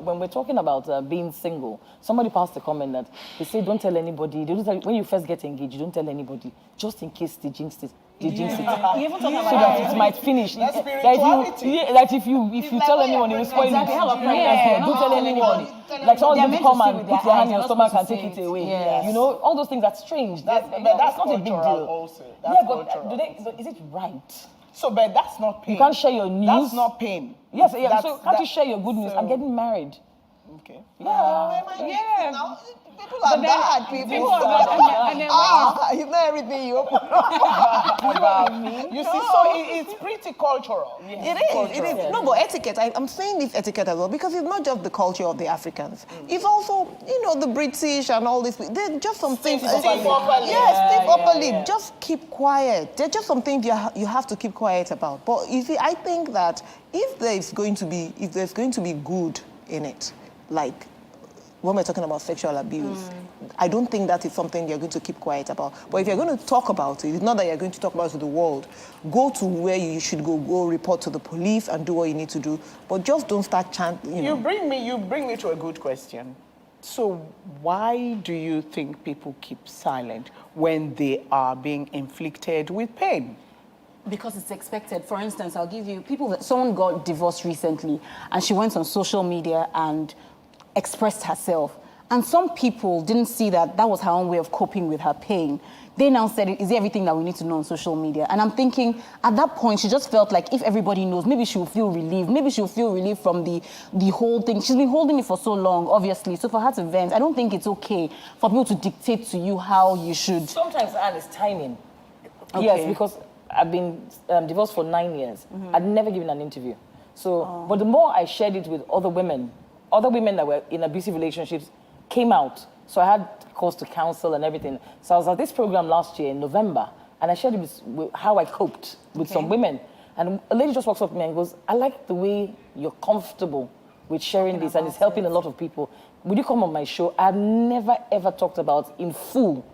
when we're talking about being single, somebody passed a comment that they say don't tell anybody. They don't tell, when you first get engaged, you don't tell anybody, just in case they jinx it. So that it might finish. That's spirituality. Like if you tell anyone, it will spoil it. Don't tell anybody. Like someone will come and put their hand in your stomach and take it away. You know, all those things are strange. That's not a big deal. Also. But is it right? So, but that's not pain. You can't share your news. That's not pain. Yes, so can't you share your good news? I'm getting married. Okay. Yeah. People are bad people. It's not everything you open. You see, so it's pretty cultural. It is. No, but etiquette, I'm saying this etiquette as well, because it's not just the culture of the Africans. It's also, you know, the British and all this. There's just some things. Stiff upper lip. Yes, stiff upper lip. Just keep quiet. There's just some things you have to keep quiet about. But you see, I think that if there's going to be good in it, like when we're talking about sexual abuse, I don't think that is something you're going to keep quiet about. But if you're going to talk about it, it's not that you're going to talk about it to the world. Go to where you should go report to the police and do what you need to do. But just don't start chanting, you know. You bring me to a good question. So why do you think people keep silent when they are being inflicted with pain? Because it's expected. For instance, I'll give you someone got divorced recently and she went on social media and expressed herself. And some people didn't see that was her own way of coping with her pain. They now said, is there everything that we need to know on social media? And I'm thinking, at that point, she just felt like if everybody knows, maybe she'll feel relieved. Maybe she'll feel relieved from the whole thing. She's been holding it for so long, obviously. So for her to vent, I don't think it's okay for people to dictate to you how you should. Sometimes, Anne, it's timing. Okay. Yes, because I've been divorced for 9 years. I'd never given an interview. So, but the more I shared it with other women that were in abusive relationships came out. So I had calls to counsel and everything. So I was at this program last year in November, and I shared it with how I coped with some women. And a lady just walks up to me and goes, I like the way you're comfortable with sharing this, and it's helping a lot of people. Would you come on my show? I've never, ever talked about in full.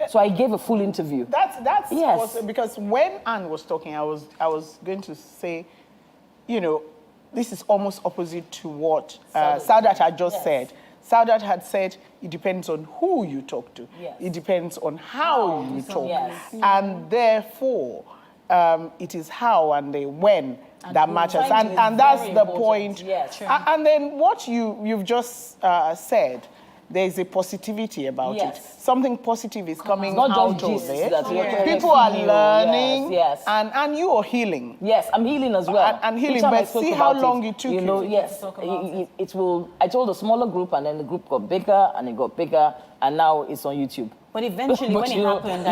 So I gave a full interview. That's yes. Because when Anne was talking, I was going to say, you know, this is almost opposite to what Saudat had just said. Saudat had said it depends on who you talk to. Yes. It depends on how you talk. Yes. And therefore, it is how and the when that matters. And that's the point. Yes. And then what you've just said, there's a positivity about it. Something positive is coming out of it. People are learning, and you are healing. Yes, I'm healing as well. And healing, but see how long it took you. You know, yes, it will. I told a smaller group, and then the group got bigger, and it got bigger, and now it's on YouTube. But eventually, when it happened,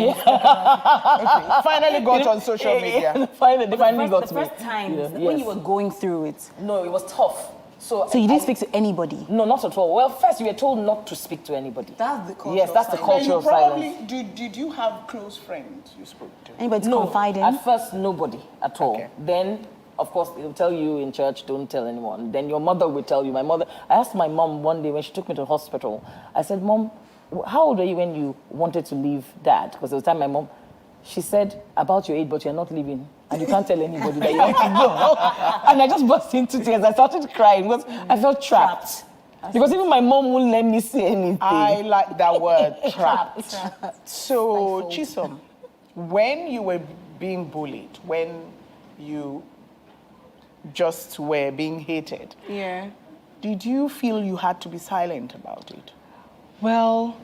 finally got on social media. Finally got the first time when you were going through it. No, it was tough. So you didn't speak to anybody? No, not at all. Well, first, you were told not to speak to anybody. That's the culture. Yes, that's the culture of silence. Did you have close friends you spoke to? Anybody to No, confide in? at first, nobody at all. Then, of course, they'll tell you in church, don't tell anyone. Then your mother will tell you. My mother, I asked my mom one day when she took me to the hospital, I said, Mom, how old were you when you wanted to leave Dad? Because there was a time my mom, she said, about your age, but you're not leaving. And you can't tell anybody that you want to go. And I just burst into tears. I started crying because I felt trapped. Because even my mom wouldn't let me say anything. I like that word, trapped. So, Chisom, when you were being bullied, when you just were being hated, Yeah. did you feel you had to be silent about it? Well,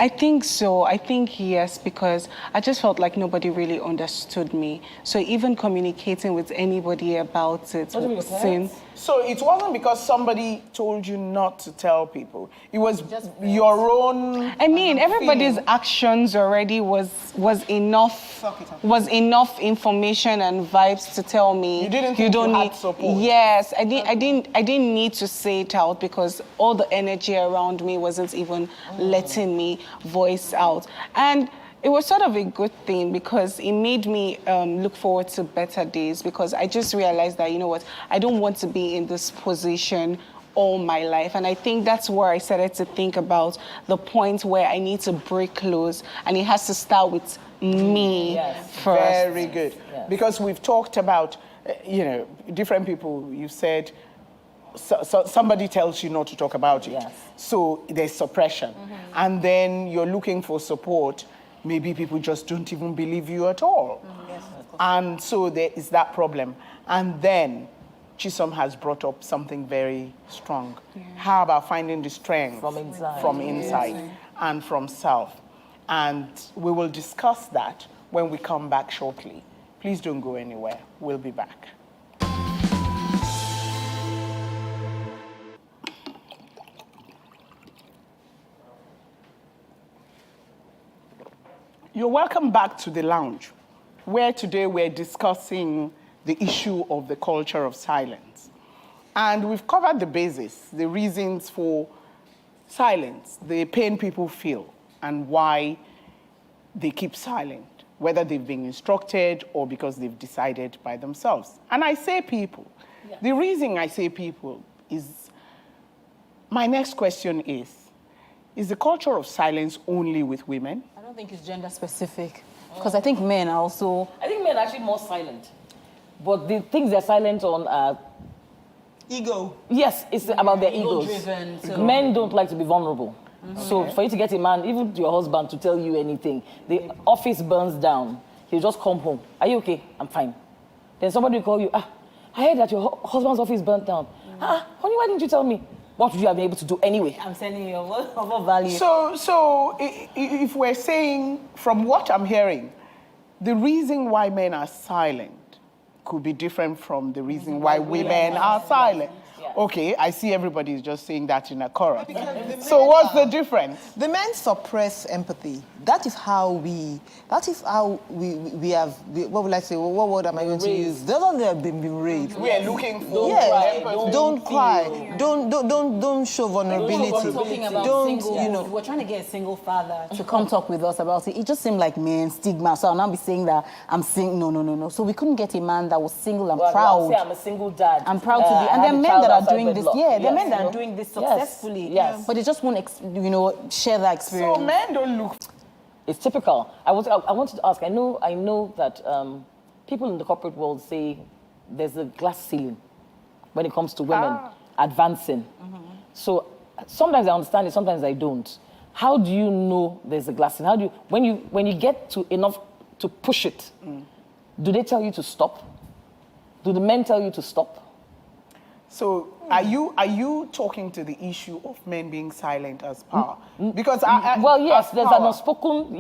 I think so. I think yes, because I just felt like nobody really understood me. So even communicating with anybody about it would seem... So it wasn't because somebody told you not to tell people. It was your own... I mean, everybody's actions already was enough information and vibes to tell me You didn't think you had support? Yes, I didn't need to say it out because all the energy around me wasn't even letting me voice out. And it was sort of a good thing because it made me look forward to better days because I just realized that, you know what, I don't want to be in this position all my life. And I think that's where I started to think about the point where I need to break close and it has to start with me first. Very good. Yes. Because we've talked about, different people, you said, so somebody tells you not to talk about it. So there's suppression. And then you're looking for support. Maybe people just don't even believe you at all. And so there is that problem. And then Chisom has brought up something very strong. How about finding the strength from inside and from self? And we will discuss that when we come back shortly. Please don't go anywhere. We'll be back. You're welcome back to the lounge, where today we're discussing the issue of the culture of silence. And we've covered the basis, the reasons for silence, the pain people feel, and why they keep silent, whether they've been instructed or because they've decided by themselves. And I say people. The reason I say people is, my next question is the culture of silence only with women? I don't think it's gender specific because I think men are also... I think men are actually more silent. But the things they're silent on are... Ego. Yes, it's about their egos. Ego-driven, so- Men don't like to be vulnerable. So for you to get a man, even your husband, to tell you anything, the office burns down, he'll just come home. Are you okay? I'm fine. Then somebody will call you, I heard that your husband's office burnt down. Honey, why didn't you tell me? What would you have been able to do anyway? I'm sending you what value. So if we're saying, from what I'm hearing, the reason why men are silent could be different from the reason why women are silent. Okay, I see everybody's just saying that in a chorus. So what's the difference? The men suppress empathy. That is how we have, what will I say, what word am I going to use? Those are have been raised. We are looking for Don't cry. Don't show vulnerability. We're talking about single, we're trying to get a single father to come talk with us about it. It just seemed like men stigma. So I'll now be saying that I'm single. No. So we couldn't get a man that was single and proud. I'll say I'm a single dad. I'm proud to be. And there are men that are doing this. Yeah, there are men that are doing this Yes. successfully. Yes. But they just won't, share that experience. So men don't look. It's typical. I wanted to ask, I know that people in the corporate world say there's a glass ceiling when it comes to women advancing. So sometimes I understand it, sometimes I don't. How do you know there's a glass ceiling? How do you, when you get to enough to push it, do they tell you to stop? Do the men tell you to stop? So are you talking to the issue of men being silent as power? Because well, yes, there's an unspoken.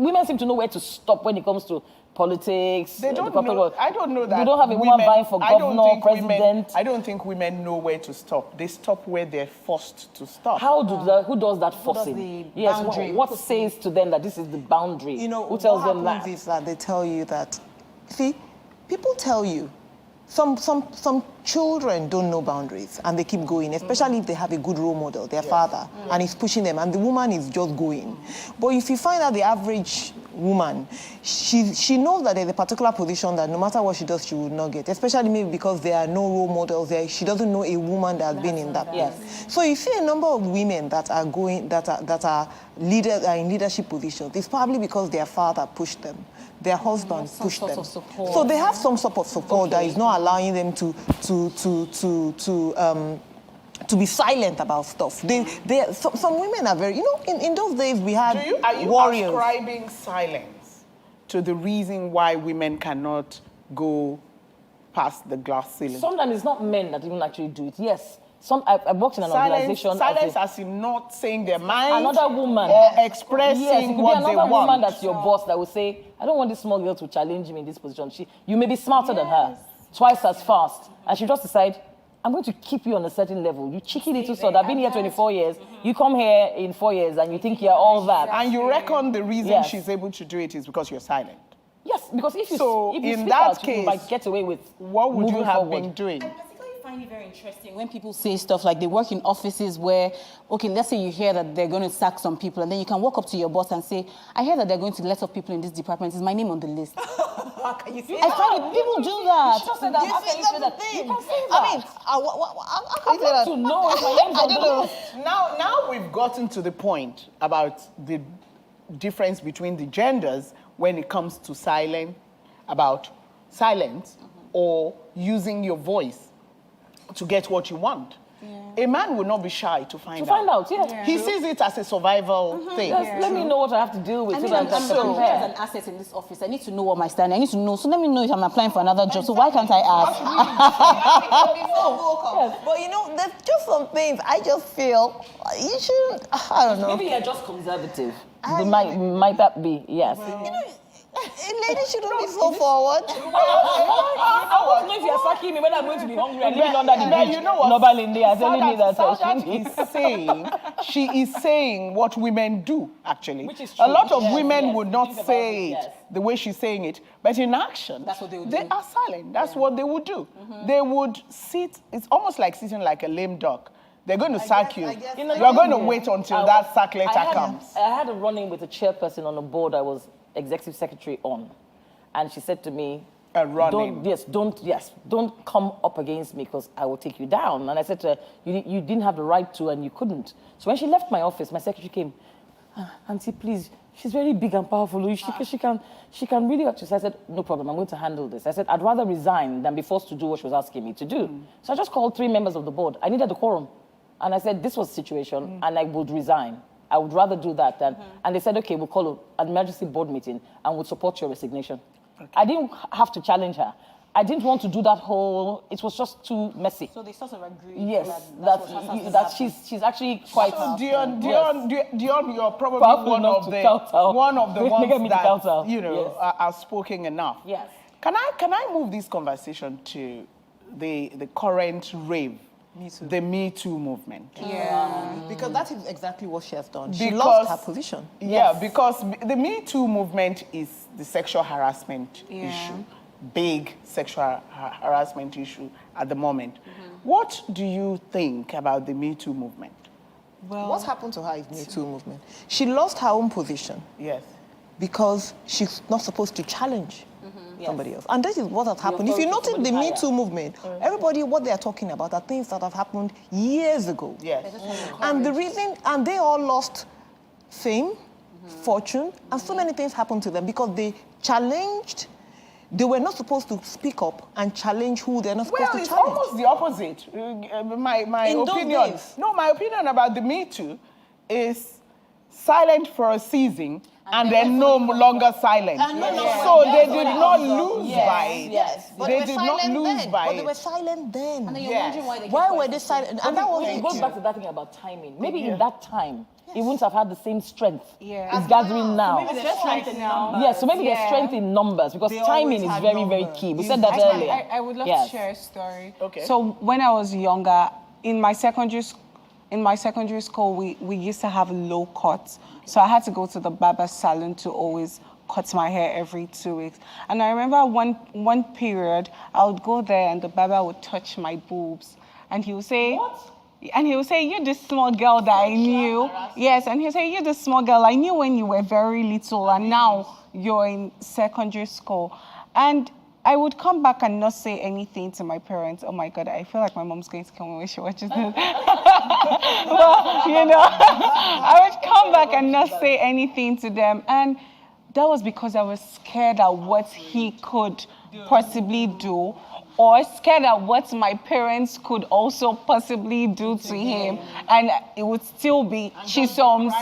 Women seem to know where to stop when it comes to politics. They don't know. I don't know that. We don't have a woman vying for governor, president. I don't think women know where to stop. They stop where they're forced to stop. Who does that forcing? Yes, what says to them that this is the boundary? Who tells them that? What happens is that they tell you that. See, people tell you some children don't know boundaries and they keep going, especially if they have a good role model, their father, and he's pushing them, and the woman is just going. But if you find out the average woman, she knows that there's a particular position that no matter what she does, she will not get, especially maybe because there are no role models there. She doesn't know a woman that has been in that place. So you see a number of women that are going, that are leaders, are in leadership positions. It's probably because their father pushed them. Their husband pushed them. So they have some sort of support that is not allowing them to be silent about stuff. Some women are very, in those days we had warriors. Are you ascribing silence to the reason why women cannot go past the glass ceiling? Sometimes it's not men that even actually do it. Yes. I worked in an organization. Silence as in not saying their mind. Another woman. Or expressing yes, it could what be they another want. woman that's your boss that will say, I don't want this small girl to challenge me in this position. You may be smarter than her, twice as fast. And she just decide, I'm going to keep you on a certain level. You cheeky little sort. I've been here 24 years. You come here in 4 years and you think you're all that. And you reckon the reason she's able to do it is because you're silent? Yes, because if you in speak that out, case, you might get away with what would you have forward. been doing? I find it very interesting when people say stuff like they work in offices where, okay, let's say you hear that they're going to sack some people, and then you can walk up to your boss and say, I hear that they're going to let off people in this department. Is my name on the list? How can you say I find it, people do that. You just said that. You How can you say that? You can say that. I mean, I want to know if my name's on the list. Now we've gotten to the point about the difference between the genders when it comes to silence or using your voice to get what you want. A man will not be shy to find out. He sees it as a survival thing. Yes, let me know what I have to deal with. I mean, I'm as an asset in this office. I need to know what my standing. I need to know. So let me know if I'm applying for another job. So why can't I ask? But there's just some things I just feel you shouldn't. I don't know. Maybe you're just conservative. Might that be? Yes. A lady shouldn't be so forward. I don't know if you're sacking me when I'm going to be hungry and living under the bridge. You know what? She is saying what women do, actually. Which is true. A lot of women would not say it the way she's saying it, but in action, that's what they would do. They are silent. That's what they would do. They would sit, it's almost like sitting like a lame duck. They're going to sack you. You're going to wait until that sack letter comes. I had a run-in with a chairperson on a board I was executive secretary on, and she said to me, don't come up against me because I will take you down. And I said to her, you didn't have the right to and you couldn't. So when she left my office, my secretary came, Auntie, please, she's very big and powerful. She can really actually. So I said, no problem, I'm going to handle this. I said, I'd rather resign than be forced to do what she was asking me to do. So I just called 3 members of the board. I needed a quorum. And I said, this was the situation, and I would resign. I would rather do that than, and they said, okay, we'll call an emergency board meeting and we'll support your resignation. Okay. I didn't have to challenge her. I didn't want to do that whole, it was just too messy. So they sort of agreed. Yes, that she's actually quite... So Dion, you're probably one of the ones that, are spoken enough. Yes. Can I move this conversation to the current rave? The Me Too movement. Yeah, because that is exactly what she has done. She lost her position. Yeah, because the Me Too movement is the sexual harassment issue, big sexual harassment issue at the moment. What do you think about the Me Too movement? Well, what happened to her is Me Too movement. She lost her own position. Yes. Because she's not supposed to challenge somebody else. And that is what has happened. If you notice the Me Too movement, everybody, what they are talking about are things that have happened years ago. Yes. And the reason, and they all lost fame, fortune, and so many things happened to them because they challenged. They were not supposed to speak up and challenge who they're not supposed to challenge. Well, it's almost the opposite. My opinion. No, my opinion about the Me Too is silent for a season and then no longer silent. So they did not lose by it. Yes. They did not lose by it. But they were silent then. And then you're wondering why were they silent? And that was it goes back to that thing about timing. Maybe in that time, it wouldn't have had the same strength it's gathering now. So maybe there's strength in numbers. Yes, so maybe there's strength in numbers because timing is very, very key. We said that earlier. I would love to share a story. Okay. So when I was younger, in my secondary school, we used to have low cuts. So I had to go to the barber salon to always cut my hair every 2 weeks. And I remember one period, I would go there and the barber would touch my boobs. And he would say, what? And he would say, you're this small girl that I knew. Yes, and he would say, you're this small girl I knew when you were very little and now you're in secondary school. And I would come back and not say anything to my parents. Oh my God, I feel like my mom's going to kill me when she watches this. Well, you know, I would come back and not say anything to them. And that was because I was scared at what he could possibly do, or scared at what my parents could also possibly do to him. And it would still be chisoms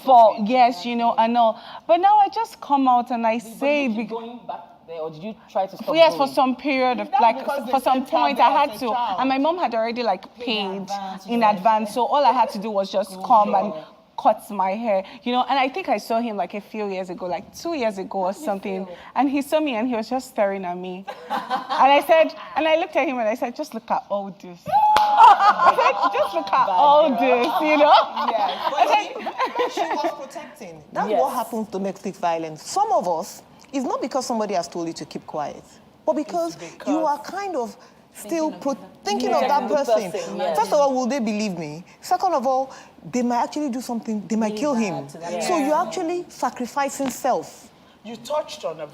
for, yes, you know, and all. But now I just come out and I say... Going back there, or did you try to stop Yes, going? for some period of, like, for some point I had to. And my mom had already, like, paid in advance. So all I had to do was just come and cut my hair, you know. And I think I saw him like a few years ago, like 2 years ago or something. And he saw me and he was just staring at me. And I said, and I looked at him and I said, just look at all this. I said, just look at all this, you know? Yes. But she was protecting. That's what happens to domestic violence. Some of us, it's not because somebody has told you to keep quiet, but because you are kind of still thinking of that person. First of all, will they believe me? Second of all, they might actually do something, they might kill him. So you're actually sacrificing self. You touched on a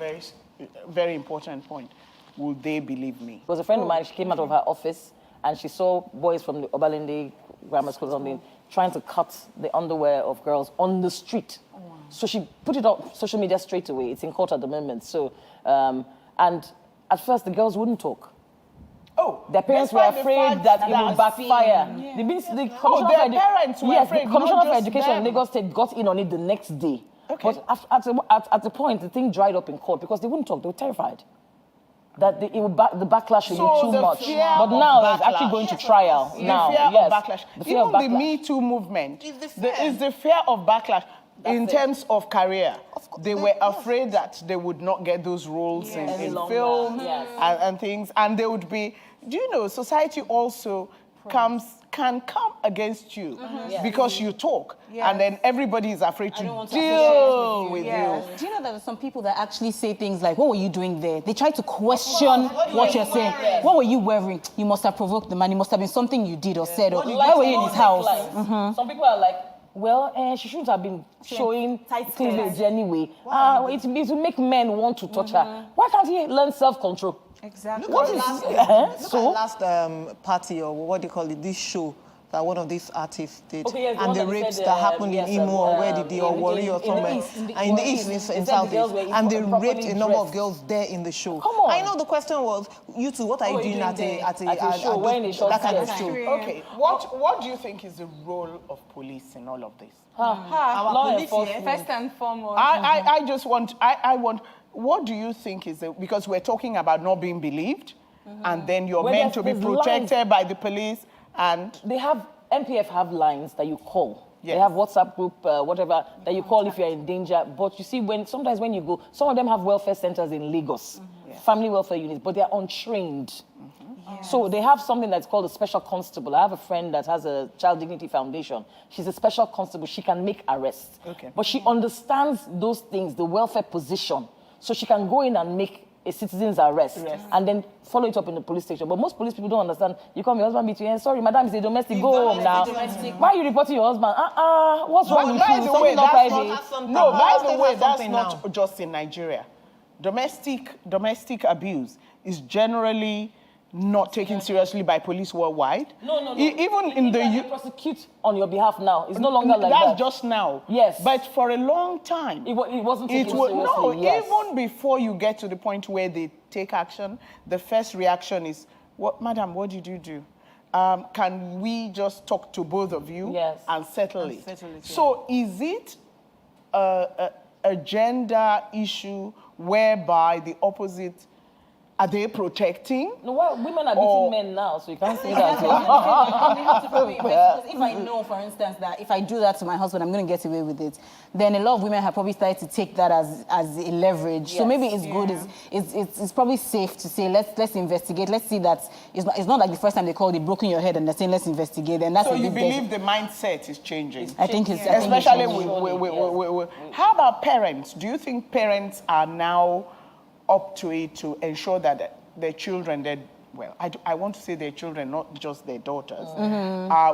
very important point. Will they believe me? There was a friend of mine, she came out of her office and she saw boys from the Obalende Grammar School or something trying to cut the underwear of girls on the street. So she put it on social media straight away. It's in court at the moment. So, and at first the girls wouldn't talk. Oh, their parents were afraid that it would backfire. Yeah. The Commissioner their parents were afraid, the Commissioner not for just Education in them. Lagos State got in on it the next day. Okay. But at the point, the thing dried up in court because they wouldn't talk. They were terrified that the backlash would be too much. But now it's actually going to trial. The now, fear yes. of backlash. The fear Even of backlash. the Me Too movement is the fear of backlash. In terms of career, they were afraid that they would not get those roles in films and things, and they would be. Do you know, society also can come against you because you talk, and then everybody is afraid to deal with you. Do you know there are some people that actually say things like, what were you doing there? They try to question what you're saying. What were you wearing? You must have provoked the man. It must have been something you did or said. Or why were you in his house? Some people are like, well, she shouldn't have been showing cleavage anyway. It will make men want to touch her. Why can't he learn self-control? Exactly. Look at last party, or what do you call it, this show that one of these artists did. And the rapes that happened in Imo, or where did they, or Warri or somewhere. In the East, in Southeast. And they raped a number of girls there in the show. Come on. I know the question was, you two, what are you doing at a show, that kind of show? Okay, what do you think is the role of police in all of this? Law enforcement. First and foremost. I want, what do you think is it? Because we're talking about not being believed, and then you're meant to be protected by the police, and... MPF have lines that you call. Yes. They have WhatsApp group, whatever, that you call if you're in danger. But you see, sometimes when you go, some of them have welfare centers in Lagos, family welfare units, but they're untrained. So they have something that's called a special constable. I have a friend that has a Child Dignity Foundation. She's a special constable. She can make arrests. But she understands those things, the welfare position. So she can go in and make a citizen's arrest and then follow it up in the police station. But most police people don't understand. You call your husband between, sorry, madam, it's a domestic, go home now. Why are you reporting your husband? What's wrong with you? Something not private. No, by the way, that's not just in Nigeria. Domestic abuse is generally not taken seriously by police worldwide. No. Even in the prosecute on your behalf now. It's no longer like that. That's just now. Yes. But for a long time, it wasn't taken seriously. No, even before you get to the point where they take action, the first reaction is, "Madam, what did you do? Can we just talk to both of you and settle it?" So is it a gender issue whereby the opposite Are they protecting? No, well, women are beating men now, so you can't say that. If I know, for instance, that if I do that to my husband, I'm going to get away with it, then a lot of women have probably started to take that as a leverage. Yes. So maybe it's good. It's probably safe to say, let's investigate. Let's see that it's not like the first time they called it, broken your head, and they're saying, let's investigate. And that's so you believe the mindset is changing? I think it's especially with how about parents? Do you think parents are now up to it to ensure that their children, I want to say their children, not just their daughters,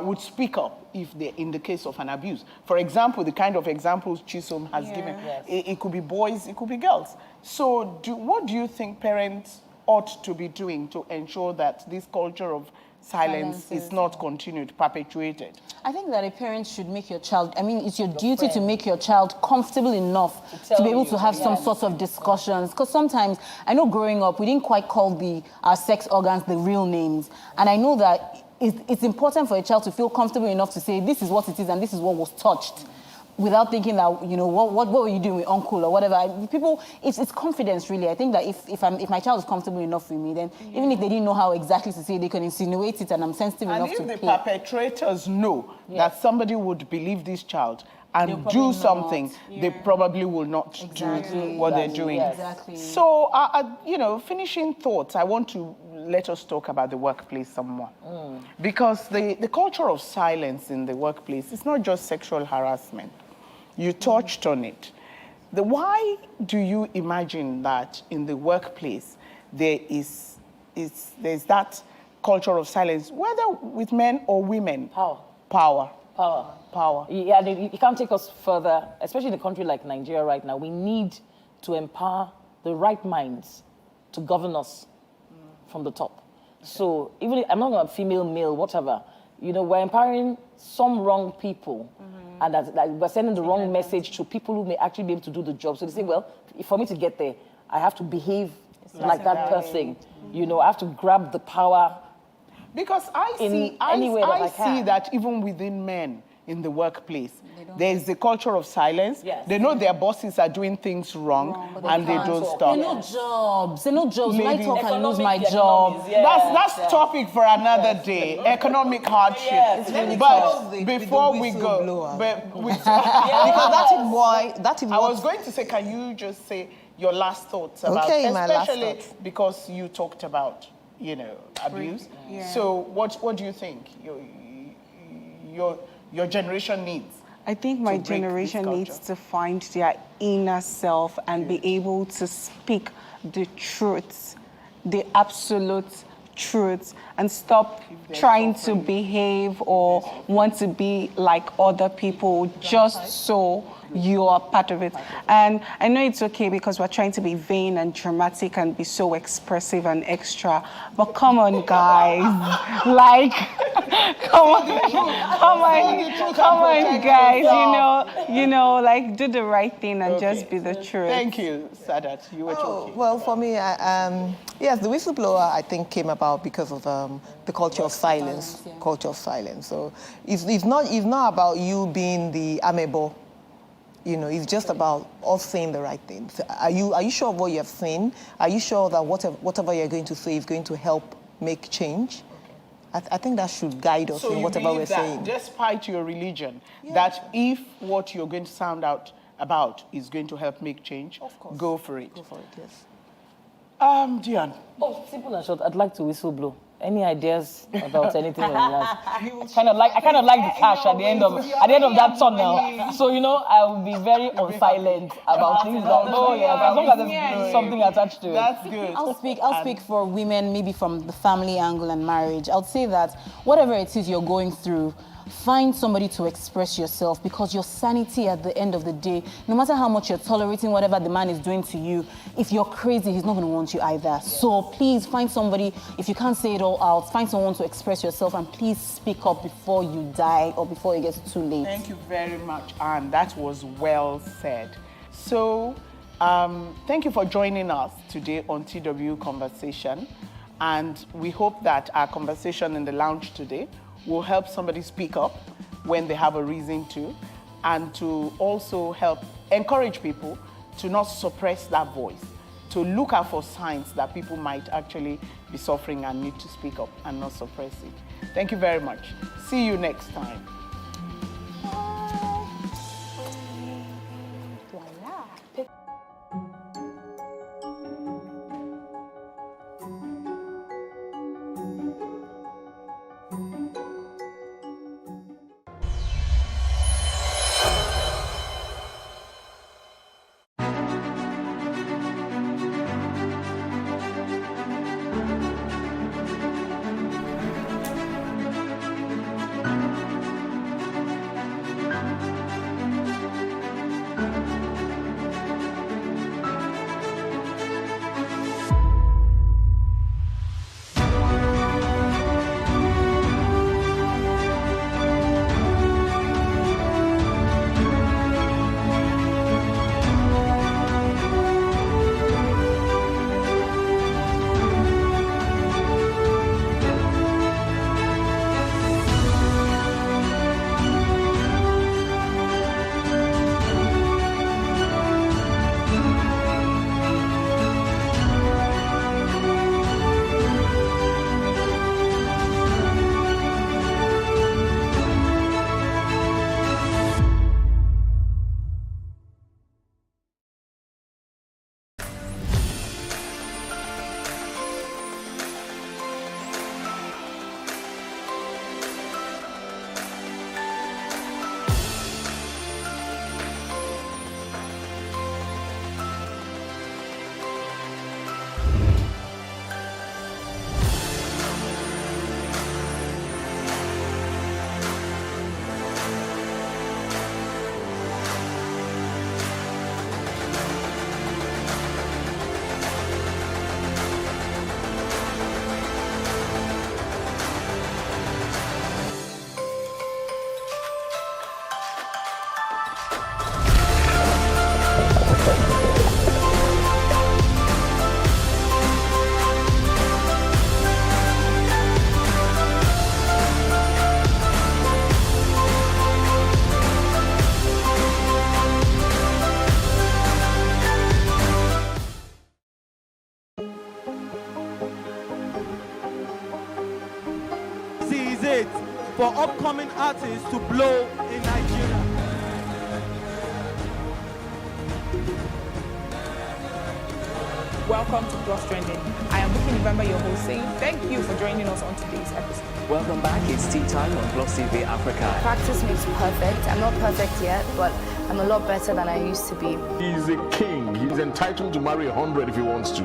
would speak up if they're in the case of an abuse? For example, the kind of examples Chisom has given, it could be boys, it could be girls. So what do you think parents ought to be doing to ensure that this culture of silence is not continued, perpetuated? I think that a parent should make your child, it's your duty to make your child comfortable enough to be able to have some sort of discussions. Because sometimes, I know growing up, we didn't quite call our sex organs the real names. And I know that it's important for a child to feel comfortable enough to say, this is what it is and this is what was touched, without thinking that, what were you doing with uncle or whatever. People, it's confidence, really. I think that if my child is comfortable enough with me, then even if they didn't know how exactly to say, they can insinuate it, and I'm sensitive enough to And if the perpetrators know that somebody would believe this child and do something, they probably will not do what they're doing. Exactly. So, finishing thoughts, I want to let us talk about the workplace somewhat. Because the culture of silence in the workplace is not just sexual harassment. You touched on it. Why do you imagine that in the workplace there's that culture of silence, whether with men or women? Power. Yeah, you can't take us further, especially in a country like Nigeria right now. We need to empower the right minds to govern us from the top. So even I'm not going to female, male, whatever. We're empowering some wrong people, and that we're sending the wrong message to people who may actually be able to do the job. So they say, well, for me to get there, I have to behave like that person. I have to grab the power. Because I see that even within men in the workplace, there is a culture of silence. Yes. They know their bosses are doing things wrong and they don't stop. They know jobs. I talk and lose my job. That's topic for another day. Economic hardship. Yes. But before we go, because that is I was going to say, can you just say your last thoughts about, especially because you talked about abuse. Yeah. So what do you think your generation needs? I think my generation needs to find their inner self and be able to speak the truths, the absolute truths, and stop trying to behave or want to be like other people just so you are part of it. And I know it's okay because we're trying to be vain and dramatic and be so expressive and extra, but come on, guys. Come on, guys. Do the right thing and just be the truth. Thank you, Sadat. You were talking. Well, for me, yes, the whistleblower, I think, came about because of the culture of silence. Culture of silence. So it's not about you being the amebo. It's just about us saying the right things. Are you sure of what you have seen? Are you sure that whatever you're going to say is going to help make change? I think that should guide us in whatever we're saying. Despite your religion, that if what you're going to sound out about is going to help make change, of course, go for it. Go for it, yes. Dion. Oh, simple and short. I'd like to whistleblow. Any ideas about anything like that? I kind of like the cash at the end of that tunnel. So I will be very silent about things that as long as there's something attached to it. That's good. I'll speak for women, maybe from the family angle and marriage. I'll say that whatever it is you're going through, find somebody to express yourself, because your sanity at the end of the day, no matter how much you're tolerating whatever the man is doing to you, if you're crazy, he's not going to want you either. So please find somebody, if you can't say it all out, find someone to express yourself, and please speak up before you die or before it gets too late. Thank you very much, Anne. That was well said. So thank you for joining us today on TW Conversation. And we hope that our conversation in the lounge today will help somebody speak up when they have a reason to, and to also help encourage people to not suppress that voice. to look out for signs that people might actually be suffering and need to speak up and not suppress it. Thank you very much. See you next time. for upcoming artists to blow in Nigeria. Welcome to Plus Trending. I am Bookie November, your host, saying thank you for joining us on today's episode. Welcome back. It's tea time on Plus TV Africa. Practice makes perfect. I'm not perfect yet, but I'm a lot better than I used to be. He's a king. He's entitled to marry 100 if he wants to.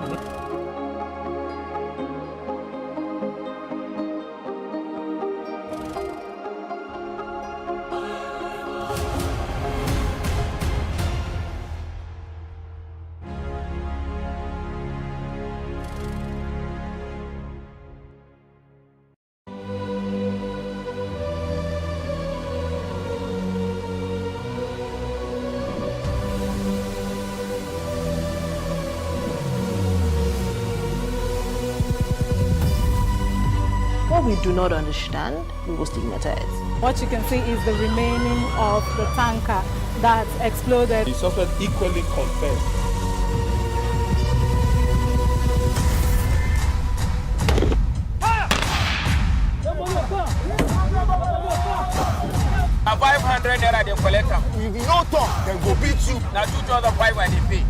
What we do not understand, we will stigmatize. What you can see is the remaining of the tanker that exploded. The suspect equally confessed. A 500 naira they collect them. If you no talk, then go beat you. Now 2,500 when they pay.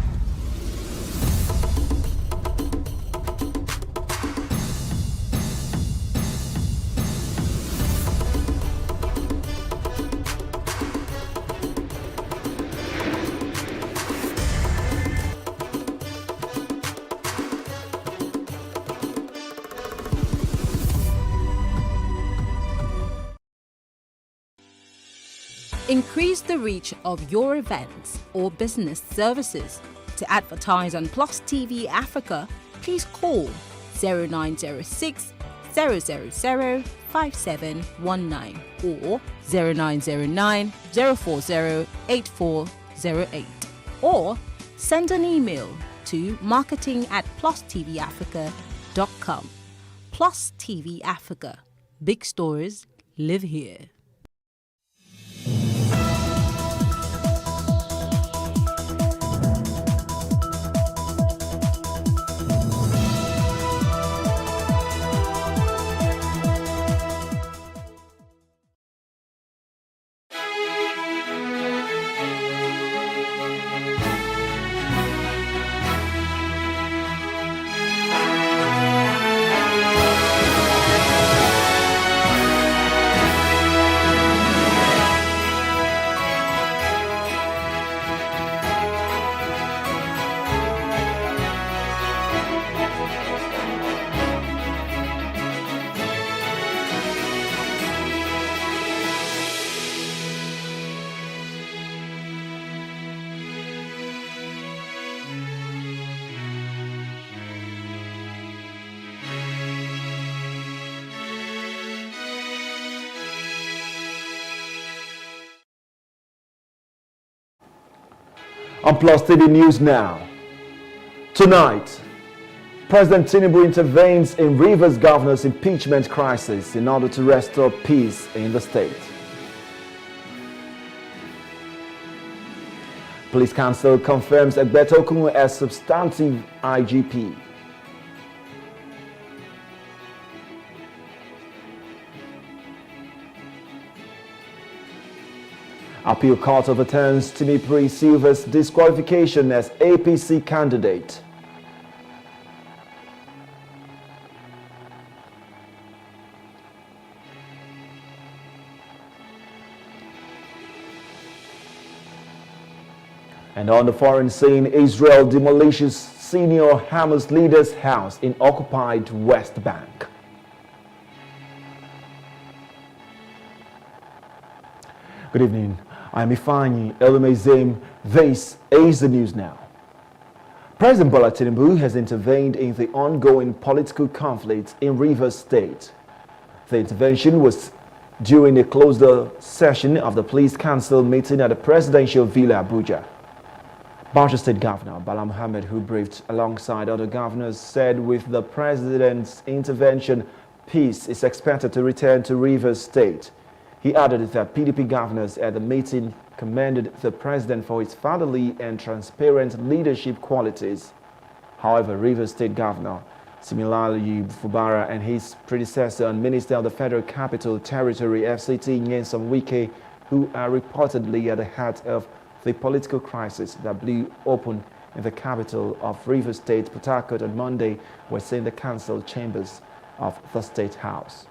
Increase the reach of your events or business services. To advertise on Plus TV Africa, please call 0906 000 5719 or 0909 040 8408 or send an email to marketing@plustvafrica.com. Plus TV Africa. Big stories live here. On Plus TV News Now. Tonight, President Tinubu intervenes in Rivers governor's impeachment crisis in order to restore peace in the state. Police Council confirms Egbeto Okumu as substantive IGP. Appeal Court overturns Timipri Silva's disqualification as APC candidate. And on the foreign scene, Israel demolishes senior Hamas leader's house in occupied West Bank. Good evening. I'm Ifeanyi Elumezim. This is the news now. President Bola Tinubu has intervened in the ongoing political conflict in Rivers State. The intervention was during a closed-door session of the Police Council meeting at the Presidential Villa, Abuja. Bauchi State Governor Bala Mohammed, who briefed alongside other governors, said with the president's intervention, peace is expected to return to Rivers State. He added that PDP governors at the meeting commended the president for his fatherly and transparent leadership qualities. However, Rivers State Governor Siminalayi Fubara and his predecessor and Minister of the Federal Capital Territory FCT Nyesom Wike, who are reportedly at the heart of the political crisis that blew open in the capital of Rivers State, Port Harcourt, on Monday, were seen in the council chambers of the State House.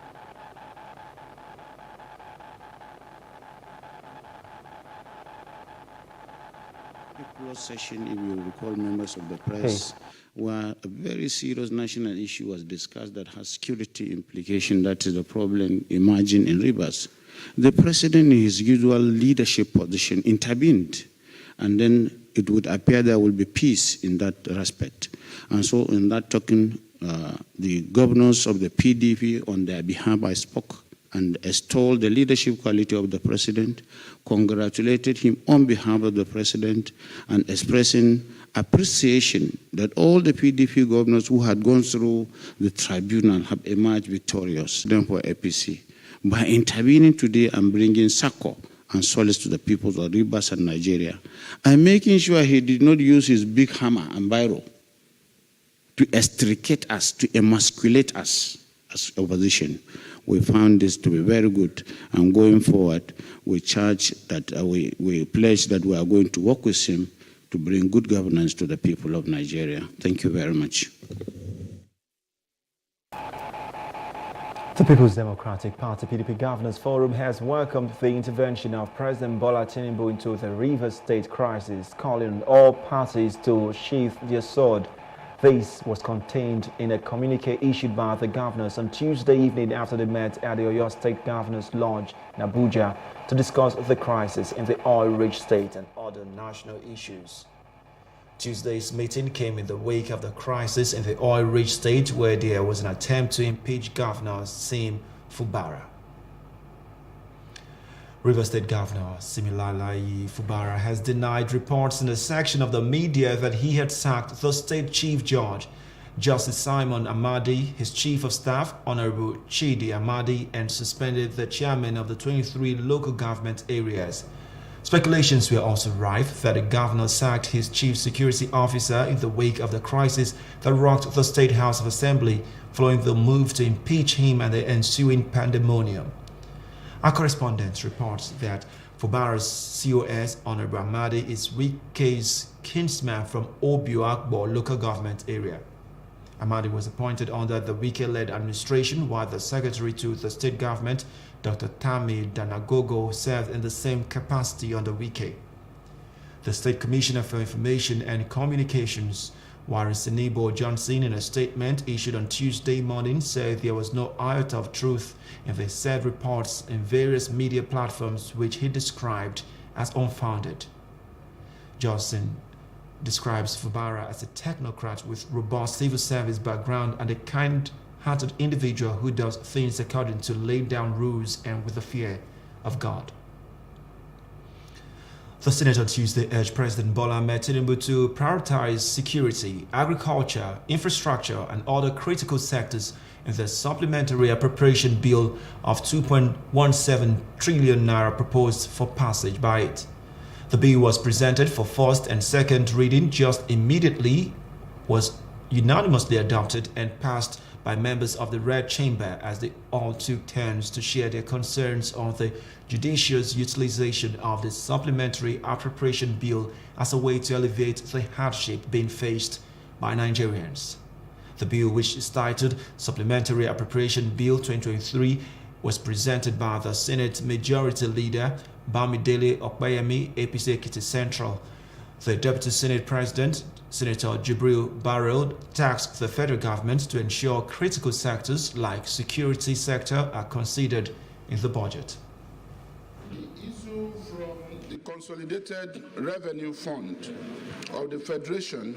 Closed session, if you recall, members of the press, where a very serious national issue was discussed that has security implication. That is the problem emerging in Rivers. The president, in his usual leadership position, intervened, and then it would appear there will be peace in that respect. And so in that token, the governors of the PDP, on their behalf, I spoke and extolled the leadership quality of the president, congratulated him on behalf of the president, and expressing appreciation that all the PDP governors who had gone through the tribunal have emerged victorious then for APC. By intervening today and bringing succor and solace to the people of Rivers and Nigeria, and making sure he did not use his big hammer and biro to extricate us, to emasculate us as opposition. We found this to be very good, and going forward, we charge that we pledge that we are going to work with him to bring good governance to the people of Nigeria. Thank you very much. The People's Democratic Party PDP Governors Forum has welcomed the intervention of President Bola Tinubu into the Rivers State crisis, calling on all parties to sheath their sword. This was contained in a communique issued by the governors on Tuesday evening after they met at the Oyo State Governors Lodge in Abuja to discuss the crisis in the oil-rich state and other national issues. Tuesday's meeting came in the wake of the crisis in the oil-rich state, where there was an attempt to impeach Governor Sim Fubara. Rivers State Governor Siminalayi Fubara has denied reports in a section of the media that he had sacked the state chief judge, Justice Simon Amadi, his chief of staff, Honorable Chidi Amadi, and suspended the chairman of the 23 local government areas. Speculations were also rife that the governor sacked his chief security officer in the wake of the crisis that rocked the State House of Assembly following the move to impeach him and the ensuing pandemonium. Our correspondent reports that Fubara's COS, Honorable Amadi, is Wike's kinsman from Obio Akbo local government area. Amadi was appointed under the Wike-led administration, while the secretary to the state government, Dr. Tami Danagogo, served in the same capacity under Wike. The State Commissioner for Information and Communications, Warren Sinibo Johnson, in a statement issued on Tuesday morning, said there was no iota of truth in the said reports in various media platforms, which he described as unfounded. Johnson describes Fubara as a technocrat with robust civil service background and a kind-hearted individual who does things according to laid down rules and with the fear of God. The Senate on Tuesday urged President Bola Ahmed Tinubu to prioritize security, agriculture, infrastructure, and other critical sectors in the supplementary appropriation bill of 2.17 trillion naira proposed for passage by it. The bill was presented for first and second reading just immediately, was unanimously adopted and passed by members of the Red Chamber as they all took turns to share their concerns on the judicious utilization of the supplementary appropriation bill as a way to alleviate the hardship being faced by Nigerians. The bill, which is titled Supplementary Appropriation Bill 2023, was presented by the Senate Majority Leader Bamidele Okpeyemi, APC Ekiti Central. The Deputy Senate President, Senator Jibril Barrow, tasked the federal government to ensure critical sectors like security sector are considered in the budget. The issue from the Consolidated Revenue Fund of the Federation,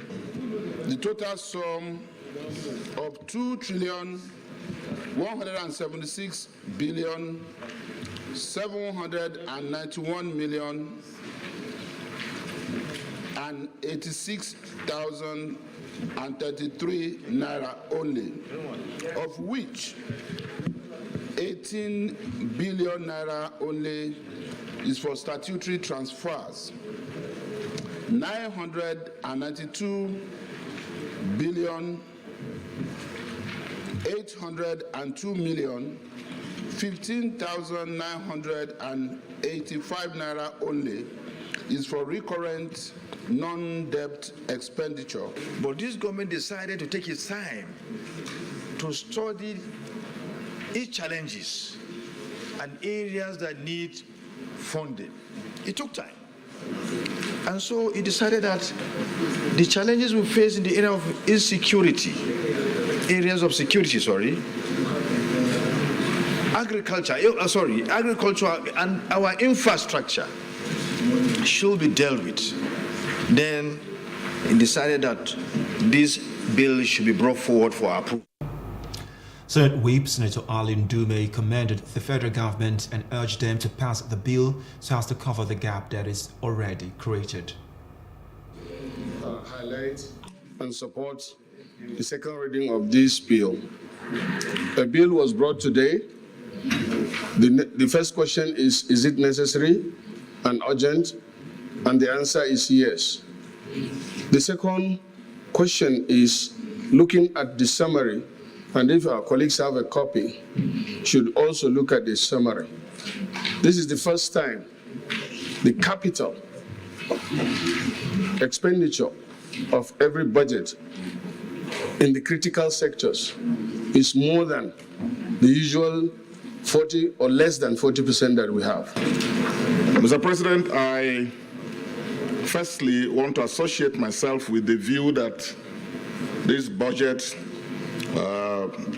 the total sum of 2,176,791,086,033 naira only, of which 18 billion naira only is for statutory transfers, 992 billion 802 million 15,985 naira only is for recurrent non-debt expenditure. But this government decided to take its time to study its challenges and areas that need funding. It took time. And so it decided that the challenges we face in the area of insecurity, agriculture and our infrastructure should be dealt with. Then it decided that this bill should be brought forward for approval. Senate Whip Senator Arlene Dume commended the federal government and urged them to pass the bill so as to cover the gap that is already created. Highlight and support the second reading of this bill. A bill was brought today. The first question is it necessary and urgent? And the answer is yes. The second question is looking at the summary, and if our colleagues have a copy, should also look at the summary. This is the first time the capital expenditure of every budget in the critical sectors is more than the usual 40 or less than 40% that we have. Mr. President, I firstly want to associate myself with the view that this budget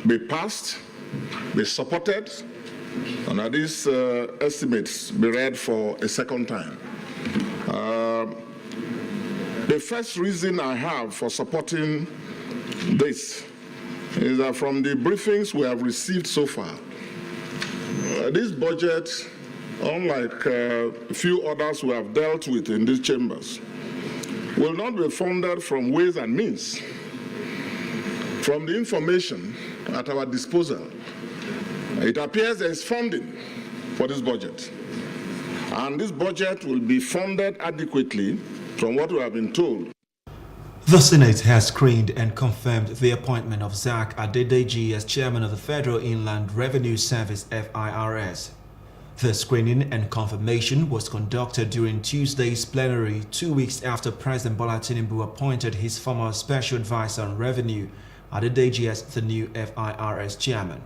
be passed, be supported, and that these estimates be read for a second time. The first reason I have for supporting this is that from the briefings we have received so far, this budget, unlike a few others we have dealt with in these chambers, will not be funded from ways and means. From the information at our disposal, it appears there is funding for this budget. And this budget will be funded adequately from what we have been told. The Senate has screened and confirmed the appointment of Zach Adedeji as chairman of the Federal Inland Revenue Service, FIRS. The screening and confirmation was conducted during Tuesday's plenary, 2 weeks after President Bola Tinubu appointed his former special advisor on revenue, Adedeji, as the new FIRS chairman.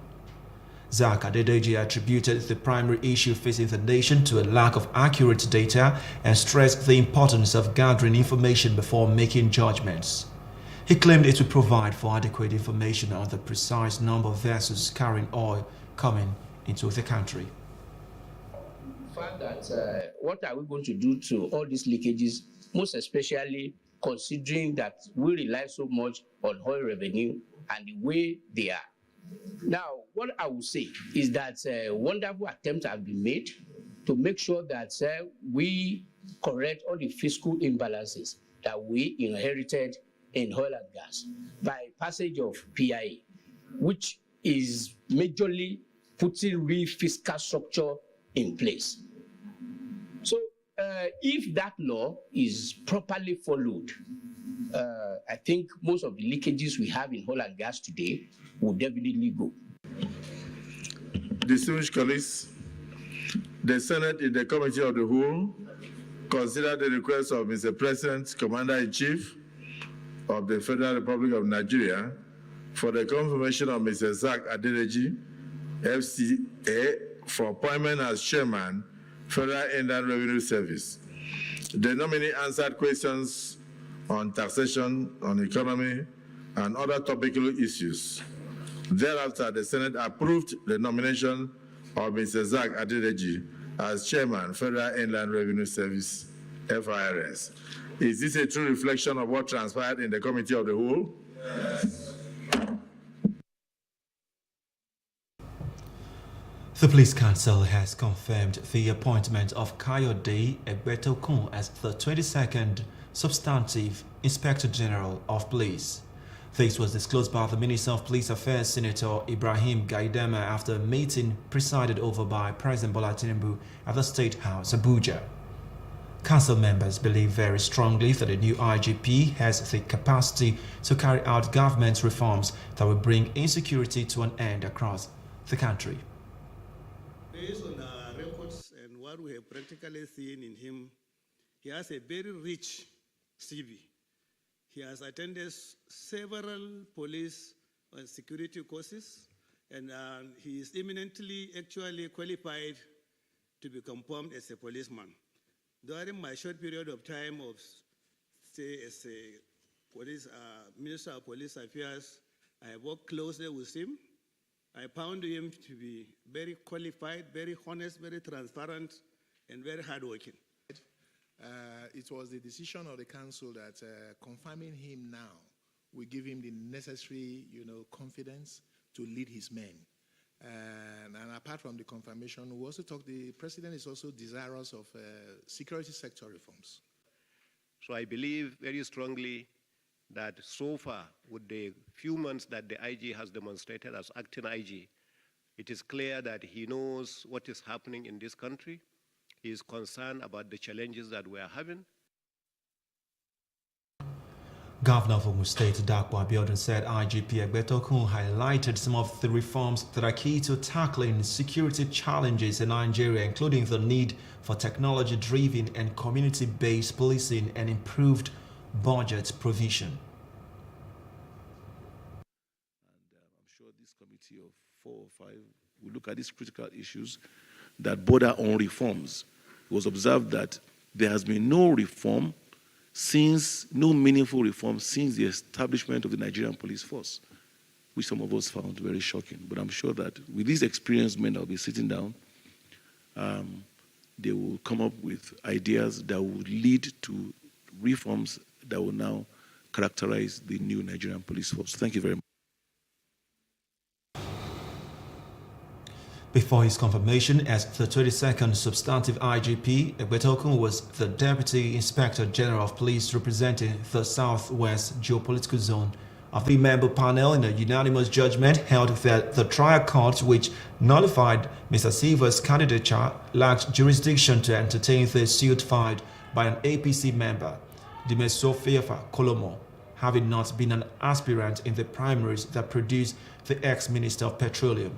Zach Adedeji attributed the primary issue facing the nation to a lack of accurate data and stressed the importance of gathering information before making judgments. He claimed it would provide for adequate information on the precise number of vessels carrying oil coming into the country. Fact that what are we going to do to all these leakages, most especially considering that we rely so much on oil revenue and the way they are. Now, what I will say is that wonderful attempts have been made to make sure that we correct all the fiscal imbalances that we inherited in oil and gas by passage of PIA, which is majorly putting real fiscal structure in place. So if that law is properly followed, I think most of the leakages we have in oil and gas today will definitely go. Distinguished colleagues, the Senate in the Committee of the Whole considered the request of Mr. President, Commander-in-Chief of the Federal Republic of Nigeria for the confirmation of Mr. Zach Adedeji, FCA, for appointment as Chairman, Federal Inland Revenue Service. The nominee answered questions on taxation, on economy, and other topical issues. Thereafter, the Senate approved the nomination of Mr. Zach Adedeji as Chairman, Federal Inland Revenue Service, FIRS. Is this a true reflection of what transpired in the Committee of the Whole? Yes. The Police Council has confirmed the appointment of Kayode Egbetokun as the 22nd Substantive Inspector General of Police. This was disclosed by the Minister of Police Affairs, Senator Ibrahim Gaidama, after a meeting presided over by President Bola Tinubu at the State House, Abuja. Council members believe very strongly that the new IGP has the capacity to carry out government reforms that will bring insecurity to an end across the country. Based on our records and what we have practically seen in him, he has a very rich CV. He has attended several police and security courses, and he is eminently actually qualified to be confirmed as a policeman. During my short period of time of stay as a police, Minister of Police Affairs, I worked closely with him. I found him to be very qualified, very honest, very transparent, and very hardworking. It was the decision of the council that confirming him now will give him the necessary, confidence to lead his men. And apart from the confirmation, we also talked, the president is also desirous of security sector reforms. So I believe very strongly that so far, with the few months that the IG has demonstrated as acting IG, it is clear that he knows what is happening in this country. He is concerned about the challenges that we are having. Governor of Ogun State, Dapo Abiodun, said IGP Egbetokun highlighted some of the reforms that are key to tackling security challenges in Nigeria, including the need for technology-driven and community-based policing and improved budget provision. And I'm sure this committee of 4 or 5 will look at these critical issues that border on reforms. It was observed that there has been no reform no meaningful reform since the establishment of the Nigerian police force, which some of us found very shocking. But I'm sure that with these experienced men that will be sitting down, they will come up with ideas that will lead to reforms that will now characterize the new Nigerian police force. Thank you very much. Before his confirmation as the 22nd Substantive IGP, Egbetokun was the Deputy Inspector General of Police representing the Southwest Geopolitical Zone. A three-member panel in a unanimous judgment held that the trial court, which nullified Mr. Silva's candidature, lacked jurisdiction to entertain the suit filed by an APC member, Dimeso Feafa Kolomo, having not been an aspirant in the primaries that produced the ex-Minister of Petroleum.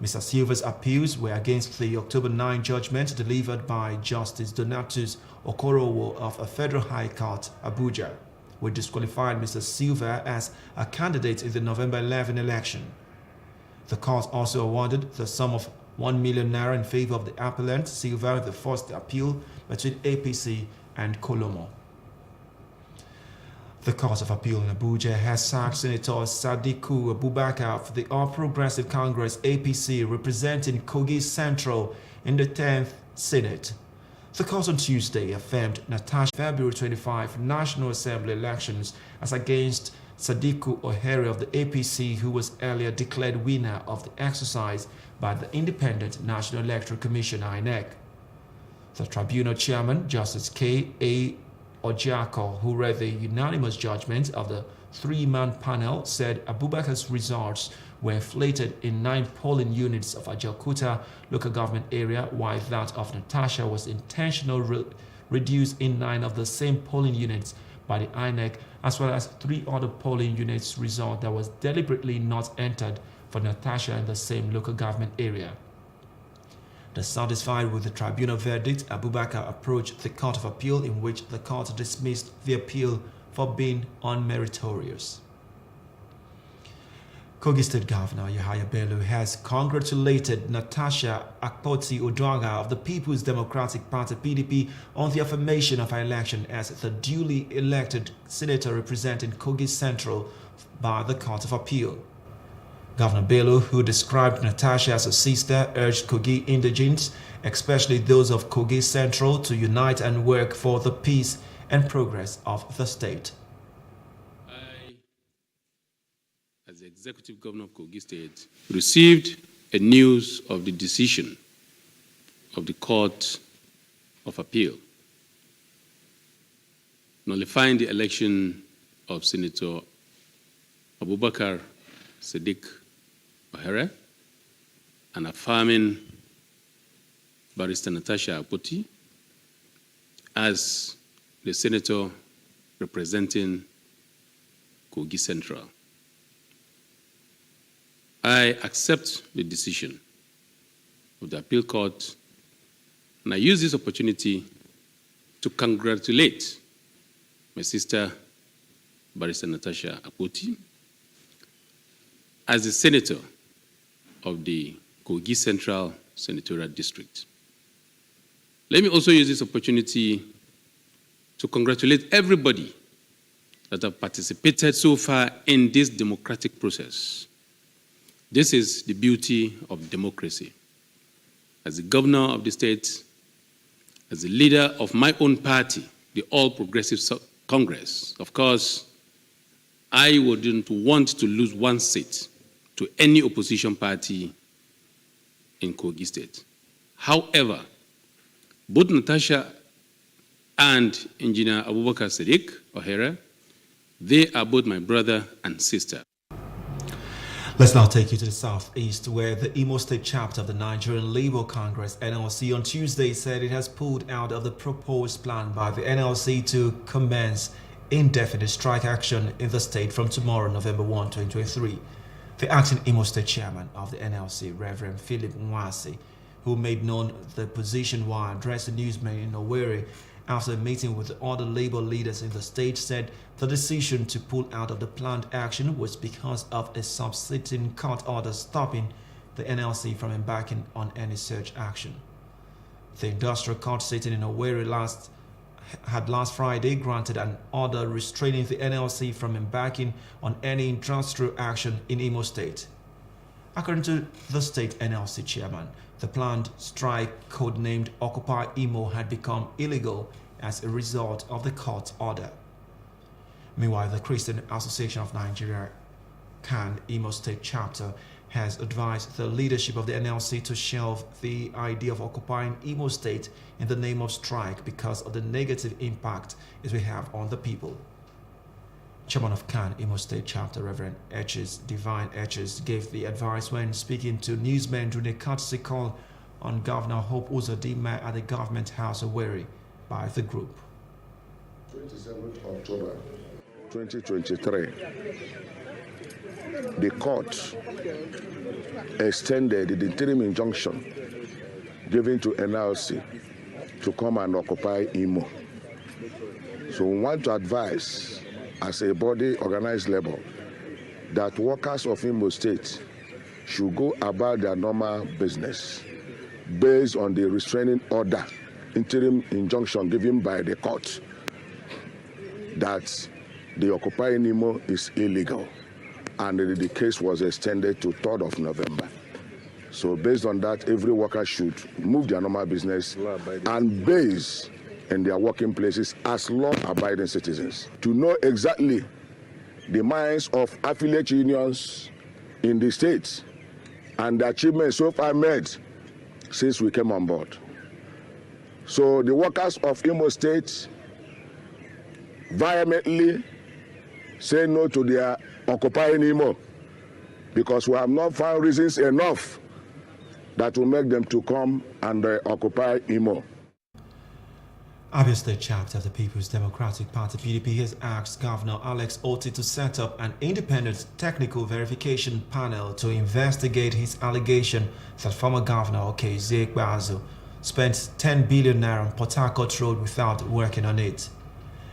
Mr. Silva's appeals were against the October 9 judgment delivered by Justice Donatus Okorowo of a Federal High Court, Abuja, which disqualified Mr. Silva as a candidate in the November 11 election. The court also awarded the sum of 1 million naira in favor of the appellant Silva in the first appeal between APC and Kolomo. The Court of Appeal in Abuja has sacked Senator Sadiku Abubakar of the All Progressive Congress APC representing Kogi Central in the 10th Senate. The court on Tuesday affirmed Natasha February 25 National Assembly elections as against Sadiku Ohere of the APC, who was earlier declared winner of the exercise by the Independent National Electoral Commission (INEC). The tribunal chairman, Justice K.A. Ojako, who read the unanimous judgment of the three-man panel, said Abubakar's results were inflated in 9 polling units of Ajaokuta local government area, while that of Natasha was intentionally reduced in 9 of the same polling units by the INEC, as well as 3 other polling units result that was deliberately not entered for Natasha in the same local government area. Dissatisfied with the tribunal verdict, Abubakar approached the Court of Appeal, in which the court dismissed the appeal for being unmeritorious. Kogi State Governor Yahaya Bello has congratulated Natasha Akpoti-Oduaghan of the People's Democratic Party (PDP) on the affirmation of her election as the duly elected senator representing Kogi Central by the Court of Appeal. Governor Bello, who described Natasha as a sister, urged Kogi indigents, especially those of Kogi Central, to unite and work for the peace and progress of the state. As the Executive Governor of Kogi State, received a news of the decision of the Court of Appeal nullifying the election of Senator Abubakar Sadiq Ohere and affirming Barrister Natasha Akpoti as the senator representing Kogi Central. I accept the decision of the appeal court, and I use this opportunity to congratulate my sister, Barrister Natasha Akpoti, as the senator of the Kogi Central Senatorial District. Let me also use this opportunity to congratulate everybody that have participated so far in this democratic process. This is the beauty of democracy. As the governor of the state, as the leader of my own party, the All Progressive Congress, of course, I wouldn't want to lose one seat to any opposition party in Kogi State. However, both Natasha and Engineer Abubakar Sadiq Ohere, they are both my brother and sister. Let's now take you to the southeast, where the Imo State chapter of the Nigerian Labour Congress, NLC, on Tuesday said it has pulled out of the proposed plan by the NLC to commence indefinite strike action in the state from tomorrow, November 1, 2023. The acting Imo State chairman of the NLC, Reverend Philip Nwasi, who made known the position while addressing newsmen in Owerri after a meeting with the other labor leaders in the state, said the decision to pull out of the planned action was because of a subsisting court order stopping the NLC from embarking on any such action. The industrial court sitting in Owerri had last Friday granted an order restraining the NLC from embarking on any industrial action in Imo State. According to the state NLC chairman, the planned strike, codenamed Occupy Imo, had become illegal as a result of the court order. Meanwhile, the Christian Association of Nigeria, CAN, Imo State chapter, has advised the leadership of the NLC to shelve the idea of occupying Imo State in the name of strike because of the negative impact it will have on the people. Chairman of CAN, Imo State chapter, Reverend Divine Etches, gave the advice when speaking to newsmen during a courtesy call on Governor Hope Uzodinma at the Government House of Owerri by the group. 27th October 2023, the court extended the interim injunction given to NLC to come and occupy Imo. So we want to advise, as a body organized labor, that workers of Imo State should go about their normal business based on the restraining order, interim injunction given by the court, that the occupying Imo is illegal, and the case was extended to 3rd of November. So based on that, every worker should move their normal business and base in their working places as law-abiding citizens. To know exactly the minds of affiliate unions in the states and the achievements so far made since we came on board. So the workers of Imo State vehemently say no to their occupying Imo, because we have not found reasons enough that will make them to come and occupy Imo. Abia State chapter of the People's Democratic Party (PDP) has asked Governor Alex Otti to set up an independent technical verification panel to investigate his allegation that former Governor Okezie Ikpeazu spent 10 billion naira on Port Harcourt Road without working on it.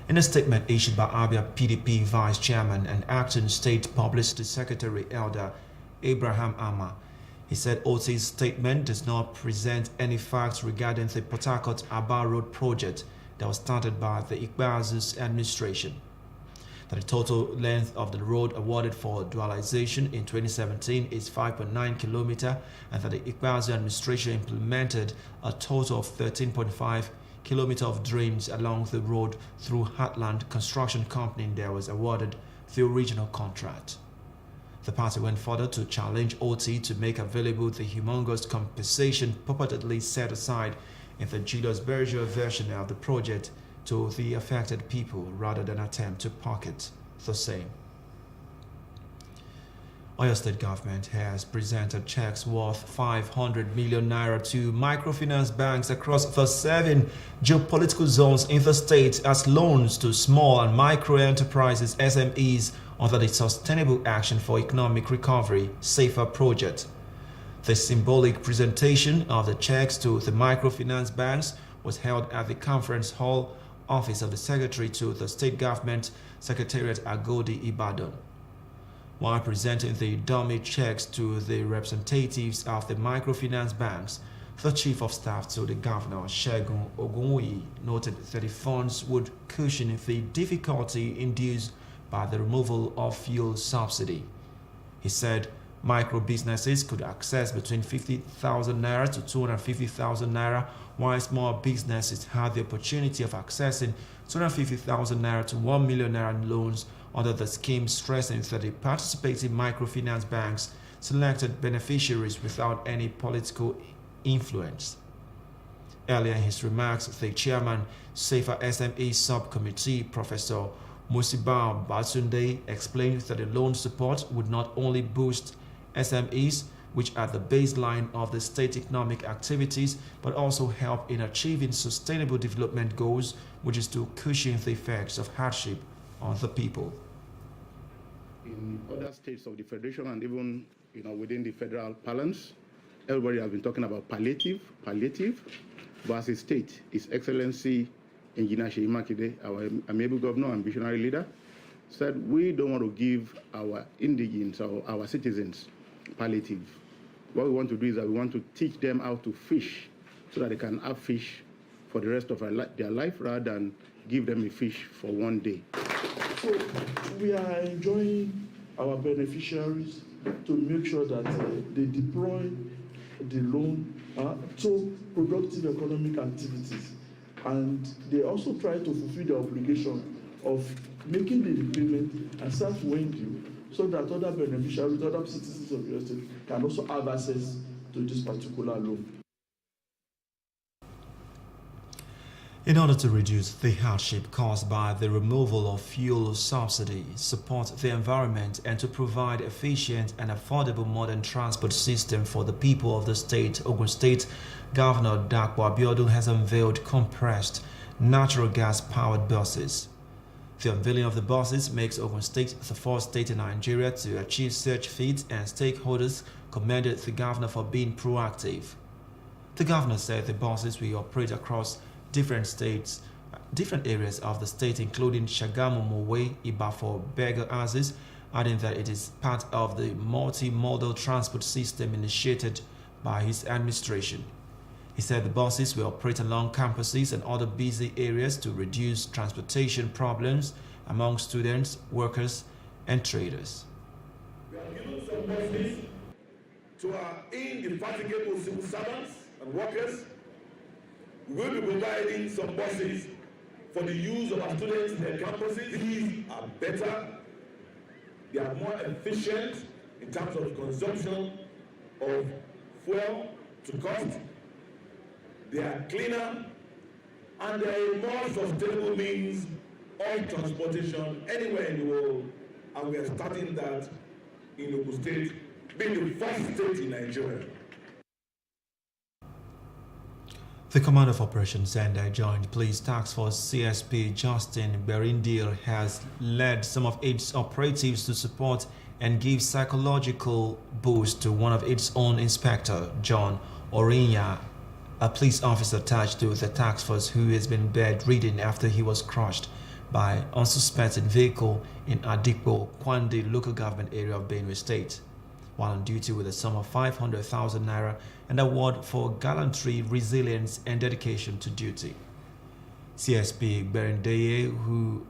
In a statement issued by Abia PDP Vice Chairman and Acting State Publicity Secretary Elder Abraham Ama, he said Otti's statement does not present any facts regarding the Port Harcourt-Aba Road project that was started by the Ikpeazu's administration. That the total length of the road awarded for dualization in 2017 is 5.9 kilometers, and that the Ikpeazu administration implemented a total of 13.5 kilometers of drains along the road through Heartland Construction Company that was awarded the original contract. The party went further to challenge Otti to make available the humongous compensation purportedly set aside in the Julius Berger version of the project to the affected people rather than attempt to pocket the same. Oyo State government has presented checks worth 500 million naira to microfinance banks across the 7 geopolitical zones in the state as loans to small and micro enterprises (SMEs) under the Sustainable Action for Economic Recovery (SAFER) project. The symbolic presentation of the checks to the microfinance banks was held at the Conference Hall office of the Secretary to the State Government Secretariat Agodi, Ibadan. While presenting the dummy checks to the representatives of the microfinance banks, the Chief of Staff to the Governor, Segun Ogunwuyi, noted that the funds would cushion the difficulty induced by the removal of fuel subsidy. He said micro businesses could access between 50,000 naira to 250,000 naira, while small businesses had the opportunity of accessing 250,000 naira to 1 million naira in loans under the scheme, stressing that the participating microfinance banks selected beneficiaries without any political influence. Earlier in his remarks, the chairman, SAFER SME Subcommittee, Professor Musibao Batunde, explained that the loan support would not only boost SMEs, which are the baseline of the state economic activities, but also help in achieving sustainable development goals, which is to cushion the effects of hardship on the people. In other states of the Federation and even within the federal parlance, everybody has been talking about palliative, but as a state, His Excellency Engineer Seyi Makinde, our amiable governor and visionary leader, said we don't want to give our indigents or our citizens palliative. What we want to do is that we want to teach them how to fish so that they can have fish for the rest of their life rather than give them a fish for one day. So we are enjoying our beneficiaries to make sure that they deploy the loan to productive economic activities. And they also try to fulfill the obligation of making the repayment and start when due, so that other beneficiaries, other citizens of your state can also have access to this particular loan. In order to reduce the hardship caused by the removal of fuel subsidy, support the environment, and to provide efficient and affordable modern transport system for the people of the state, Ogun State Governor Dapo Abiodun has unveiled compressed natural gas-powered buses. The unveiling of the buses makes Ogun State the first state in Nigeria to achieve such feat, and stakeholders commended the governor for being proactive. The governor said the buses will operate across different areas of the state, including Shagamu, Mowe, Ibafo, Berger Aziz, adding that it is part of the multi-modal transport system initiated by his administration. He said the buses will operate along campuses and other busy areas to reduce transportation problems among students, workers, and traders. We are giving some buses to our indefatigable civil servants and workers. We will be providing some buses for the use of our students in their campuses. These are better, they are more efficient in terms of consumption of fuel to cost. They are cleaner and they are a more sustainable means of transportation anywhere in the world, and we are starting that in Ogun State, being the first state in Nigeria. The Commander of Operations and Joint Police Task Force CSP Justin Berindil has led some of its operatives to support and give psychological boost to one of its own inspector, John Orinya, a police officer attached to the task force who has been bedridden after he was crushed by an unsuspected vehicle in Adipo, Kwande local government area of Benue State. While on duty with a sum of 500,000 naira and award for gallantry, resilience and dedication to duty. CSP Berindeye, who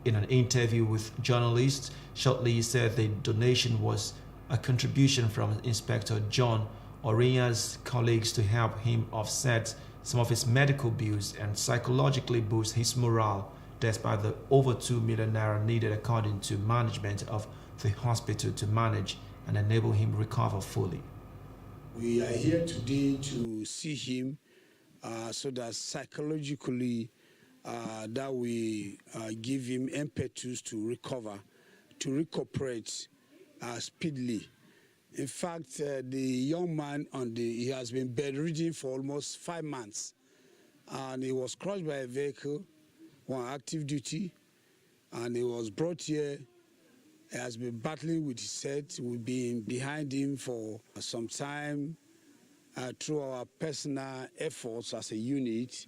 in an interview with journalists shortly said the donation was a contribution from Inspector John Orinya's colleagues to help him offset some of his medical bills and psychologically boost his morale despite the over 2 million naira needed according to management of the hospital to manage and enable him recover fully. We are here today to see him so that psychologically that we give him impetus to recover, to recuperate speedily. In fact, the young man he has been bedridden for almost 5 months, and he was crushed by a vehicle on active duty, and he was brought here. He has been battling with his head. We've been behind him for some time through our personal efforts as a unit.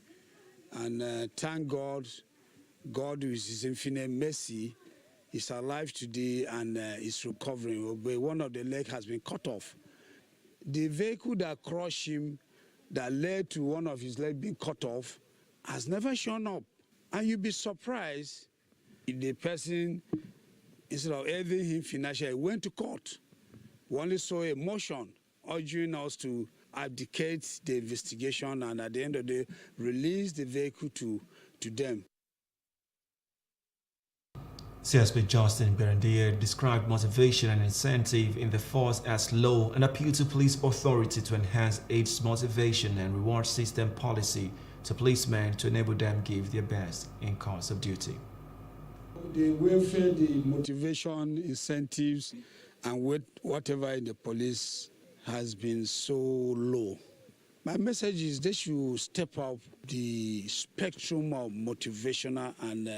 And thank God, God with his infinite mercy is alive today and is recovering. But one of the legs has been cut off. The vehicle that crushed him, that led to one of his legs being cut off, has never shown up. And you'll be surprised if the person, instead of aiding him financially, went to court. We only saw a motion urging us to abdicate the investigation and at the end of the day, release the vehicle to them. CSP Justin Berindeye described motivation and incentive in the force as low and appealed to police authority to enhance its motivation and reward system policy to policemen to enable them give their best in course of duty. The welfare, the motivation, incentives, and whatever in the police has been so low. My message is they should step up the spectrum of motivational and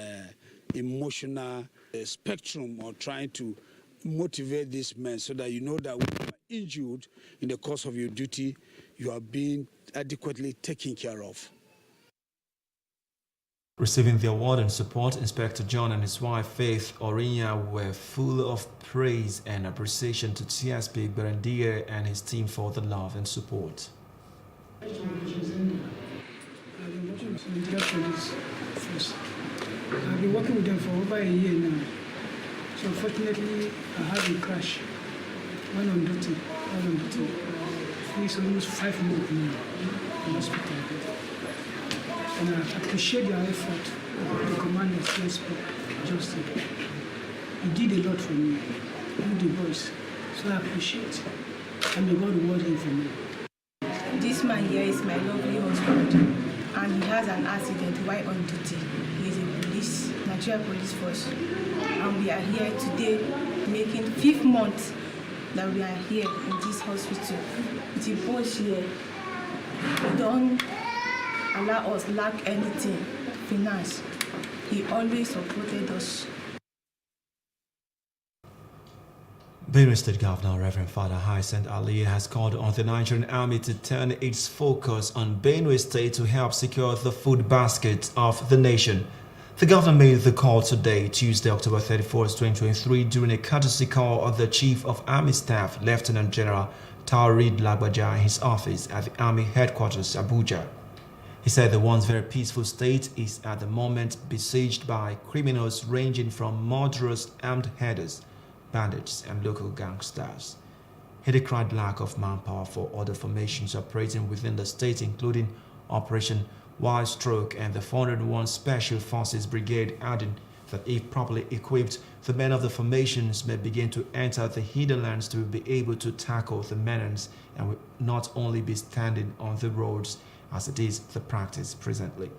emotional spectrum of trying to motivate these men so that you know that when you are injured in the course of your duty, you are being adequately taken care of. Receiving the award and support, Inspector John and his wife Faith Orinya were full of praise and appreciation to CSP Berindeye and his team for the love and support. I've been working with them for over a year now. So unfortunately, I had a crash. One on duty. It's almost 5 months now in hospital. And I appreciate their effort, the commander, CSP, Justin. He did a lot for me, with the boys. So I appreciate, and may God reward him for me. This man here is my lovely husband, and he has an accident while on duty. He is a police, Nigeria Police Force, and we are here today making 5th month that we are here in this hospital. The boss here, he don't allow us lack anything, finance. He always supported us. Benue State Governor Reverend Father Hyacinth Ali has called on the Nigerian Army to turn its focus on Benue State to help secure the food basket of the nation. The governor made the call today, Tuesday, October 31st, 2023, during a courtesy call of the Chief of Army Staff, Lieutenant General Taoreed Lagbaja, in his office at the Army Headquarters, Abuja. He said the once very peaceful state is at the moment besieged by criminals ranging from murderous armed headers, bandits, and local gangsters. He decried lack of manpower for other formations operating within the state, including Operation Wild Stroke and the 401 Special Forces Brigade, adding that if properly equipped, the men of the formations may begin to enter the hidden lands to be able to tackle the menace and will not only be standing on the roads as it is the practice presently.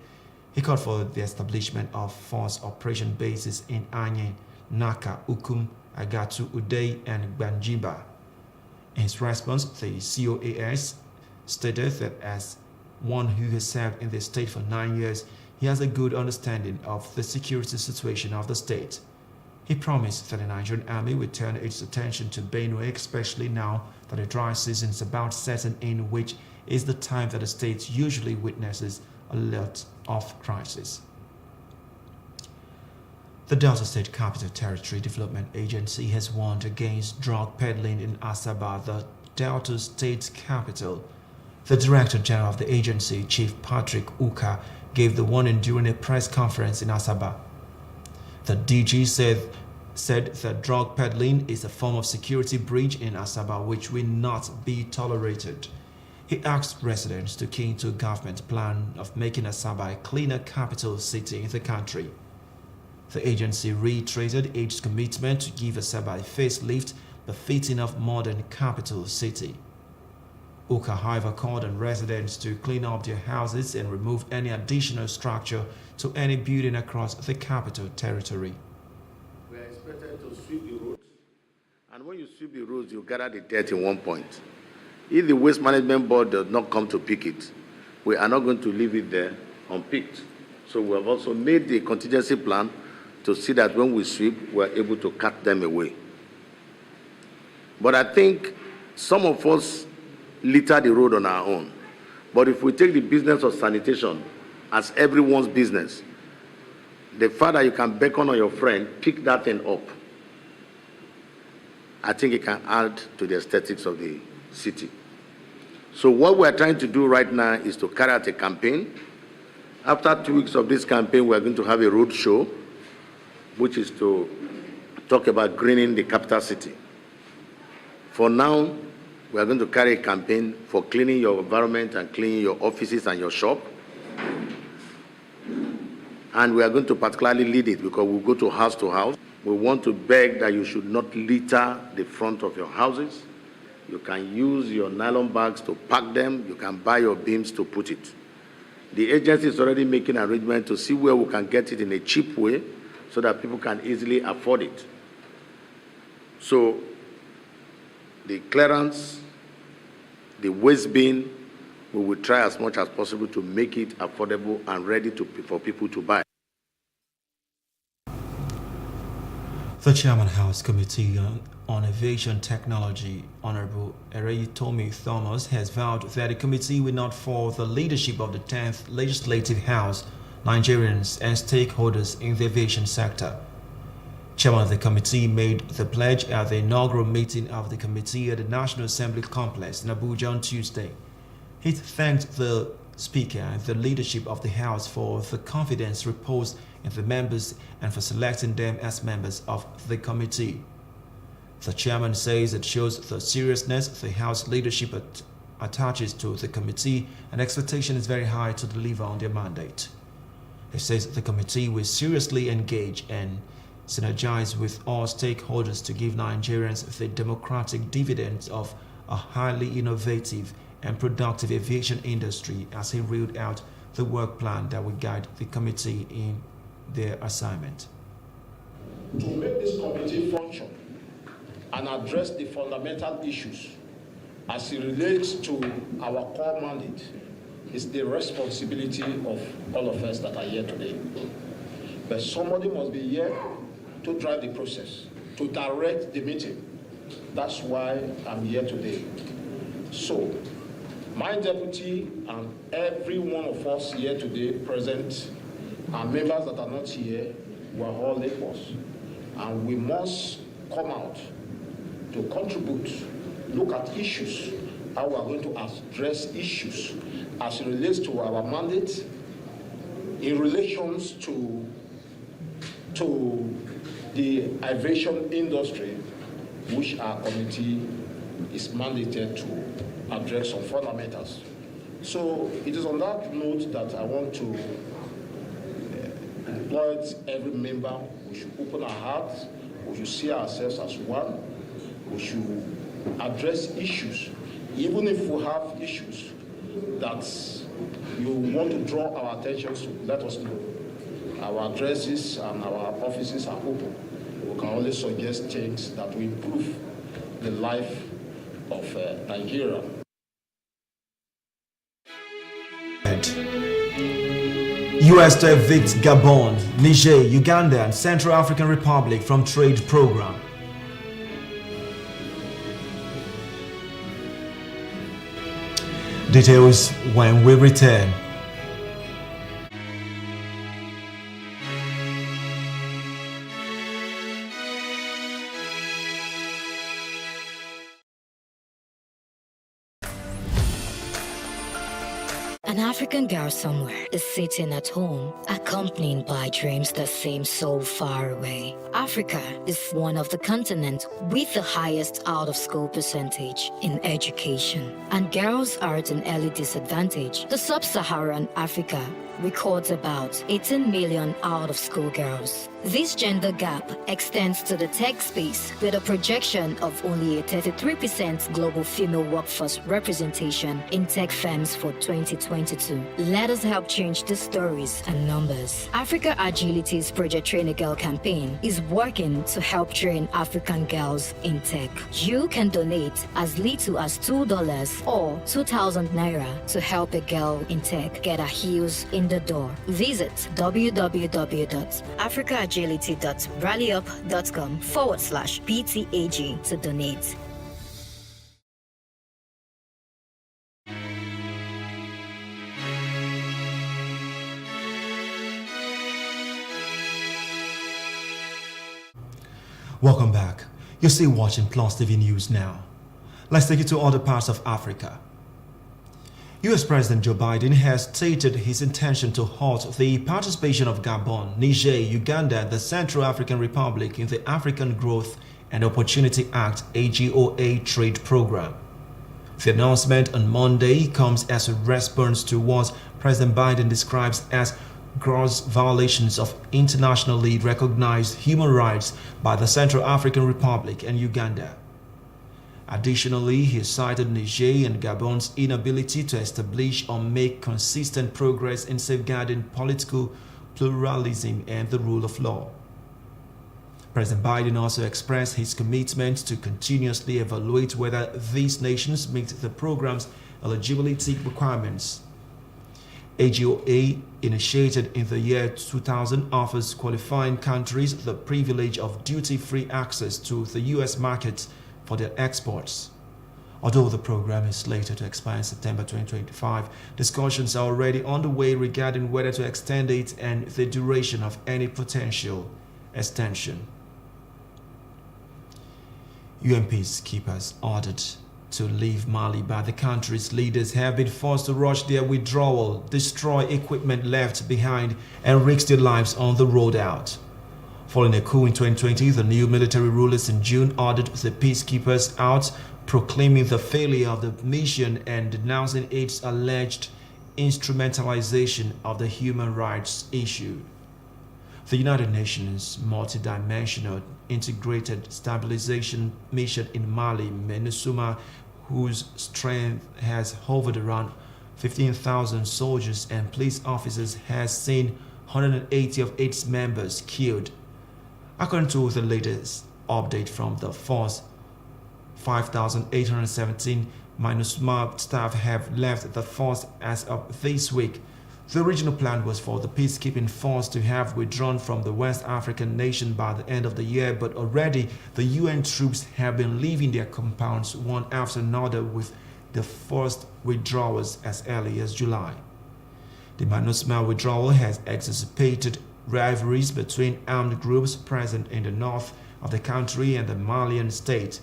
He called for the establishment of force operation bases in Anye, Naka, Ukum, Agatu, Uday, and Banjiba. In his response, the COAS stated that as one who has served in the state for 9 years, he has a good understanding of the security situation of the state. He promised that the Nigerian army will turn its attention to Benue, especially now that the dry season is about setting in, which is the time that the state usually witnesses a lot of crisis. The Delta State Capital Territory Development Agency has warned against drug peddling in Asaba, the Delta State capital. The Director General of the agency, Chief Patrick Uka, gave the warning during a press conference in Asaba. The DG said that drug peddling is a form of security breach in Asaba which will not be tolerated. He asked residents to key into government plan of making Asaba a cleaner capital city in the country. The agency reiterated its commitment to give Asaba a facelift befitting of modern capital city. Uka, however, called on residents to clean up their houses and remove any additional structure to any building across the capital territory. We are expected to sweep the roads, and when you sweep the roads, you gather the dirt in one point. If the Waste Management Board does not come to pick it, we are not going to leave it there unpicked. So we have also made the contingency plan to see that when we sweep, we are able to cut them away. But I think some of us litter the road on our own. But if we take the business of sanitation as everyone's business, the fact that you can beckon on your friend, pick that thing up, I think it can add to the aesthetics of the city. So what we're trying to do right now is to carry out a campaign. After 2 weeks of this campaign, we're going to have a road show, which is to talk about greening the capital city. For now, we are going to carry a campaign for cleaning your environment and cleaning your offices and your shop. And we are going to particularly lead it because we'll go to house. We want to beg that you should not litter the front of your houses. You can use your nylon bags to pack them. You can buy your bins to put it. The agency is already making arrangements to see where we can get it in a cheap way so that people can easily afford it. So the clearance, the waste bin, we will try as much as possible to make it affordable and ready for people to buy. The Chairman House Committee on Aviation Technology, Honorable Ereyitomi Thomas, has vowed that the committee will not fall the leadership of the 10th Legislative House, Nigerians and stakeholders in the aviation sector. Chairman of the committee made the pledge at the inaugural meeting of the committee at the National Assembly Complex in Abuja on Tuesday. He thanked the Speaker and the leadership of the House for the confidence reposed in the members and for selecting them as members of the committee. The chairman says it shows the seriousness the House leadership attaches to the committee, and expectation is very high to deliver on their mandate. He says the committee will seriously engage and synergize with all stakeholders to give Nigerians the democratic dividends of a highly innovative and productive aviation industry, as he reeled out the work plan that will guide the committee in their assignment. To make this committee function and address the fundamental issues as it relates to our core mandate is the responsibility of all of us that are here today. But somebody must be here to drive the process, to direct the meeting. That's why I'm here today. So, my deputy and every one of us here today present, and members that are not here, we are all equals. And we must come out to contribute, look at issues, how we are going to address issues as it relates to our mandate, in relations to the aviation industry, which our committee is mandated to address some fundamentals. So it is on that note that I want to employ every member. We should open our hearts, we should see ourselves as one, we should address issues, even if we have issues that you want to draw our attention to, let us know. Our addresses and our offices are open. We can only suggest things that will improve the life of Nigeria. U.S. to evict Gabon, Niger, Uganda, and Central African Republic from trade program. Details when we return. An African girl somewhere is sitting at home, accompanied by dreams that seem so far away. Africa is one of the continents with the highest out-of-school percentage in education, and girls are at an early disadvantage. The sub-Saharan Africa records about 18 million out-of-school girls. This gender gap extends to the tech space with a projection of only a 33% global female workforce representation in tech firms for 2022. Let us help change the stories and numbers. Africa Agility's Project Train a Girl campaign is working to help train African girls in tech. You can donate as little as $2 or 2,000 naira to help a girl in tech get her heels in the door. Visit www.africaagility.rallyup.com/PTAG to donate. Welcome back. You're still watching Plus TV News now. Let's take you to other parts of Africa. U.S. President Joe Biden has stated his intention to halt the participation of Gabon, Niger, Uganda, and the Central African Republic in the African Growth and Opportunity Act AGOA trade program. The announcement on Monday comes as a response to what President Biden describes as gross violations of internationally recognized human rights by the Central African Republic and Uganda. Additionally, he cited Niger and Gabon's inability to establish or make consistent progress in safeguarding political pluralism and the rule of law. President Biden also expressed his commitment to continuously evaluate whether these nations meet the program's eligibility requirements. AGOA, initiated in the year 2000, offers qualifying countries the privilege of duty-free access to the U.S. market for their exports. Although the program is slated to expire in September 2025, discussions are already underway regarding whether to extend it and the duration of any potential extension. UN peacekeepers ordered to leave Mali by the country's leaders have been forced to rush their withdrawal, destroy equipment left behind, and risk their lives on the road out. Following a coup in 2020, the new military rulers in June ordered the peacekeepers out, proclaiming the failure of the mission and denouncing its alleged instrumentalization of the human rights issue. The United Nations multidimensional integrated stabilization mission in Mali, MINUSMA, whose strength has hovered around 15,000 soldiers and police officers, has seen 180 of its members killed. According to the latest update from the force, 5,817 MINUSMA staff have left the force as of this week. The original plan was for the peacekeeping force to have withdrawn from the West African nation by the end of the year, but already the UN troops have been leaving their compounds one after another, with the first withdrawals as early as July. The MINUSMA withdrawal has exacerbated rivalries between armed groups present in the north of the country and the Malian state.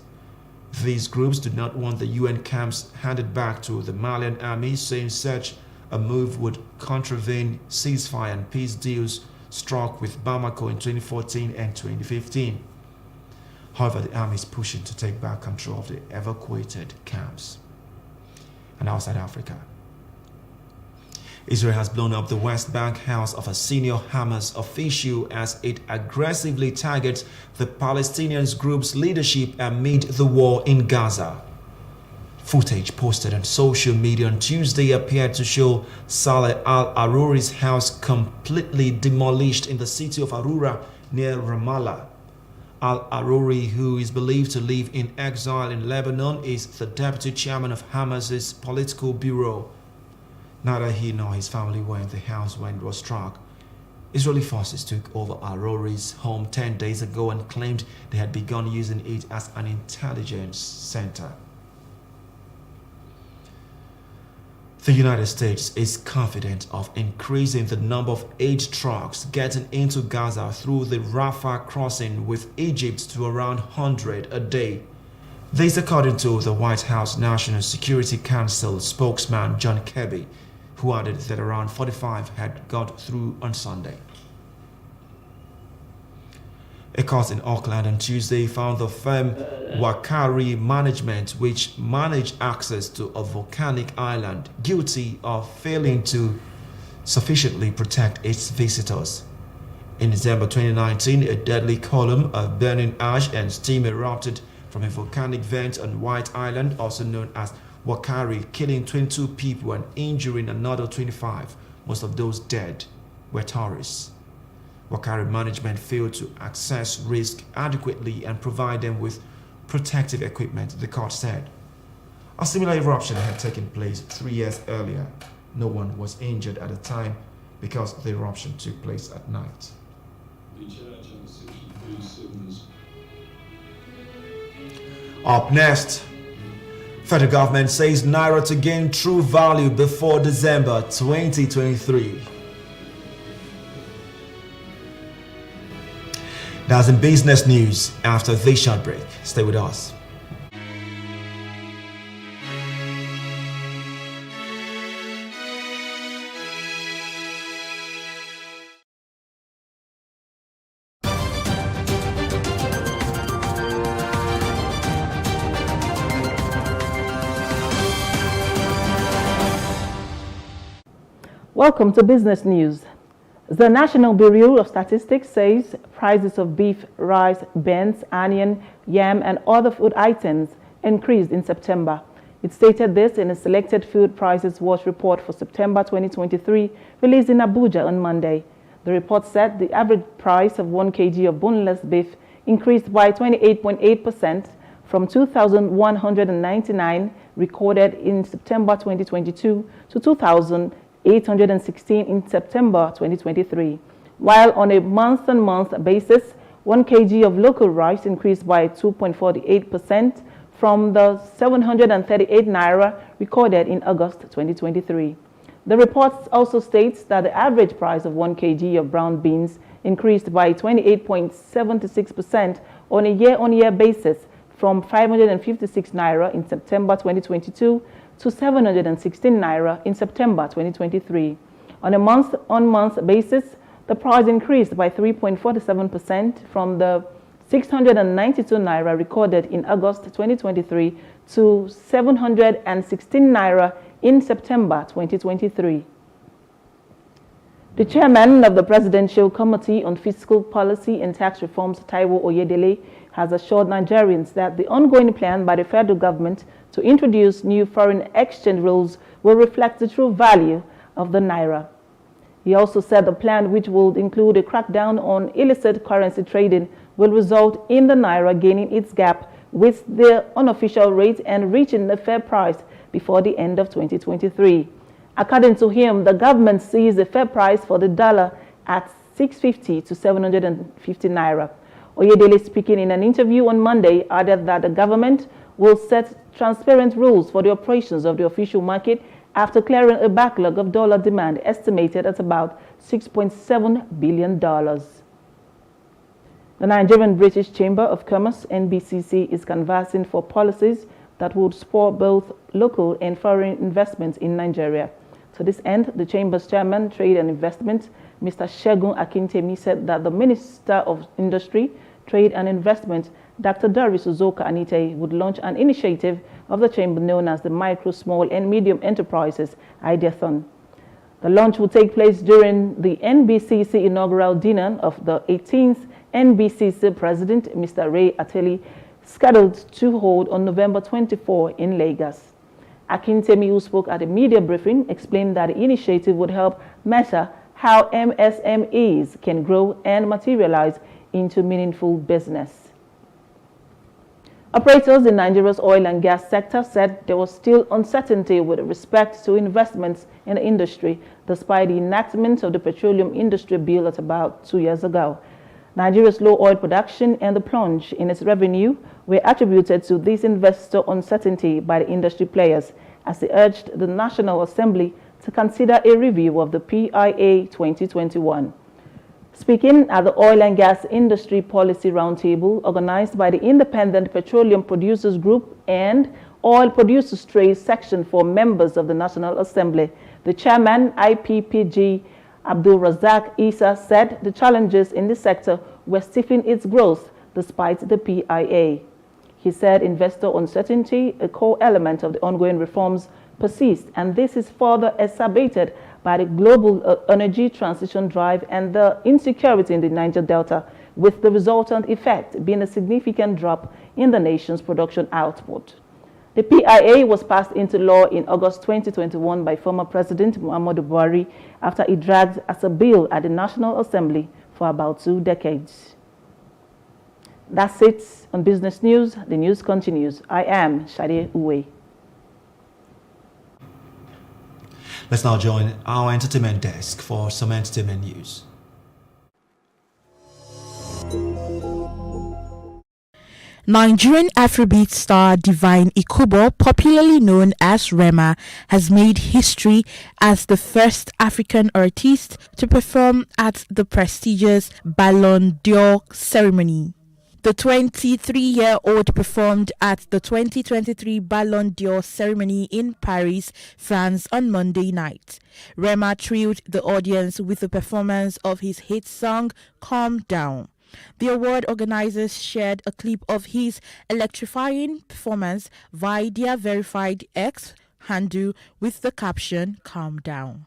These groups do not want the UN camps handed back to the Malian army, saying such a move would contravene ceasefire and peace deals struck with Bamako in 2014 and 2015. However, the army is pushing to take back control of the evacuated camps. And outside Africa, Israel has blown up the West Bank house of a senior Hamas official as it aggressively targets the Palestinian group's leadership amid the war in Gaza. Footage posted on social media on Tuesday appeared to show Saleh Al-Aruri's house completely demolished in the city of Arura near Ramallah. Al-Aruri, who is believed to live in exile in Lebanon, is the deputy chairman of Hamas's political bureau. Neither he nor his family were in the house when it was struck. Israeli forces took over Aruri's home 10 days ago and claimed they had begun using it as an intelligence center. The United States is confident of increasing the number of aid trucks getting into Gaza through the Rafah crossing with Egypt to around 100 a day. This according to the White House National Security Council spokesman John Kirby, who added that around 45 had got through on Sunday. A court in Auckland on Tuesday found the firm Wakari Management, which managed access to a volcanic island, guilty of failing to sufficiently protect its visitors. In December 2019, a deadly column of burning ash and steam erupted from a volcanic vent on White Island, also known as Wakari, killing 22 people and injuring another 25. Most of those dead were tourists. Wakari Management failed to assess risk adequately and provide them with protective equipment, the court said. A similar eruption had taken place 3 years earlier. No one was injured at the time because the eruption took place at night. Up next, federal government says Naira to gain true value before December 2023. That's in business news after this short break. Stay with us. Welcome to Business News. The National Bureau of Statistics says prices of beef, rice, beans, onion, yam, and other food items increased in September. It stated this in a selected food prices watch report for September 2023 released in Abuja on Monday. The report said the average price of 1 kg of boneless beef increased by 28.8% from 2,199 recorded in September 2022 to 2,816 in September 2023, while on a month-on-month basis, 1 kg of local rice increased by 2.48% from the 738 naira recorded in August 2023. The report also states that the average price of 1 kg of brown beans increased by 28.76% on a year-on-year basis from 556 naira in September 2022 to 716 naira in September 2023. On a month-on-month basis, the price increased by 3.47% from the 692 naira recorded in August 2023 to 716 naira in September 2023. The chairman of the Presidential Committee on Fiscal Policy and Tax Reforms, Taiwo Oyedele, has assured Nigerians that the ongoing plan by the federal government to introduce new foreign exchange rules will reflect the true value of the naira. He also said the plan, which will include a crackdown on illicit currency trading, will result in the naira gaining its gap with the unofficial rate and reaching a fair price before the end of 2023. According to him, the government sees a fair price for the dollar at 650 to 750 naira. Oyedele, speaking in an interview on Monday, added that the government will set transparent rules for the operations of the official market after clearing a backlog of dollar demand estimated at about $6.7 billion. The Nigerian British Chamber of Commerce, NBCC, is canvassing for policies that would spur both local and foreign investments in Nigeria. To this end, the Chamber's chairman, Trade and Investment, Mr. Segun Akintemi, said that the Minister of Industry, Trade and Investment, Dr. Doris Uzoka Anite, would launch an initiative of the Chamber known as the Micro, Small and Medium Enterprises Ideathon. The launch will take place during the NBCC inaugural dinner of the 18th NBCC President, Mr. Ray Ateli, scheduled to hold on November 24 in Lagos. Akintemi, who spoke at a media briefing, explained that the initiative would help measure how MSMEs can grow and materialize into meaningful business. Operators in Nigeria's oil and gas sector said there was still uncertainty with respect to investments in the industry, despite the enactment of the Petroleum Industry Bill at about 2 years ago. Nigeria's low oil production and the plunge in its revenue were attributed to this investor uncertainty by the industry players, as they urged the National Assembly to consider a review of the PIA 2021. Speaking at the Oil and Gas Industry Policy Roundtable organized by the Independent Petroleum Producers Group and Oil Producers Trade Section for members of the National Assembly, the chairman, IPPG, Abdul Razak Isa, said the challenges in the sector were stifling its growth despite the PIA. He said investor uncertainty, a core element of the ongoing reforms, persists, and this is further exacerbated by the global energy transition drive and the insecurity in the Niger Delta, with the resultant effect being a significant drop in the nation's production output. The PIA was passed into law in August 2021 by former President Muhammadu Buhari after it dragged as a bill at the National Assembly for about 2 decades. That's it on Business News. The news continues. I am Shade Uwe. Let's now join our entertainment desk for some entertainment news. Nigerian Afrobeat star Divine Ikubo, popularly known as Rema, has made history as the first African artist to perform at the prestigious Ballon d'Or ceremony. The 23-year-old performed at the 2023 Ballon d'Or ceremony in Paris, France on Monday night. Rema thrilled the audience with the performance of his hit song, Calm Down. The award organizers shared a clip of his electrifying performance via their verified X handle with the caption, Calm Down.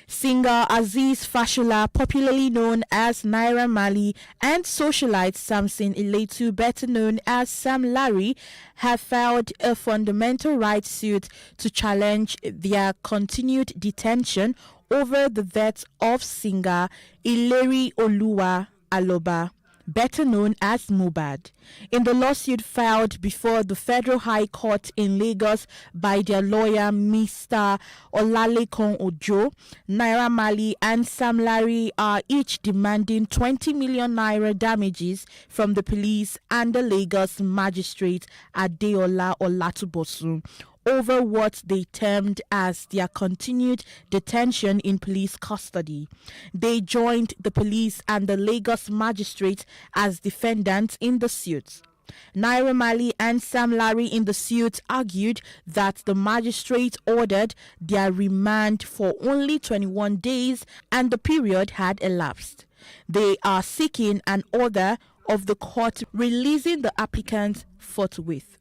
Singer Aziz Fashola, popularly known as Naira Marley, and socialite Samson Iletu, better known as Sam Larry, have filed a fundamental rights suit to challenge their continued detention over the death of singer Ileri Oluwa Aloba, better known as Mohbad. In the lawsuit filed before the Federal High Court in Lagos by their lawyer Mr. Olalekan Ojo, Naira Marley and Sam Larry are each demanding 20 million naira damages from the police and the Lagos magistrate Adeola Olatubosun over what they termed as their continued detention in police custody. They joined the police and the Lagos magistrate as defendants in the suit. Naira Marley and Sam Larry in the suit argued that the magistrate ordered their remand for only 21 days and the period had elapsed. They are seeking an order of the court releasing the applicants forthwith.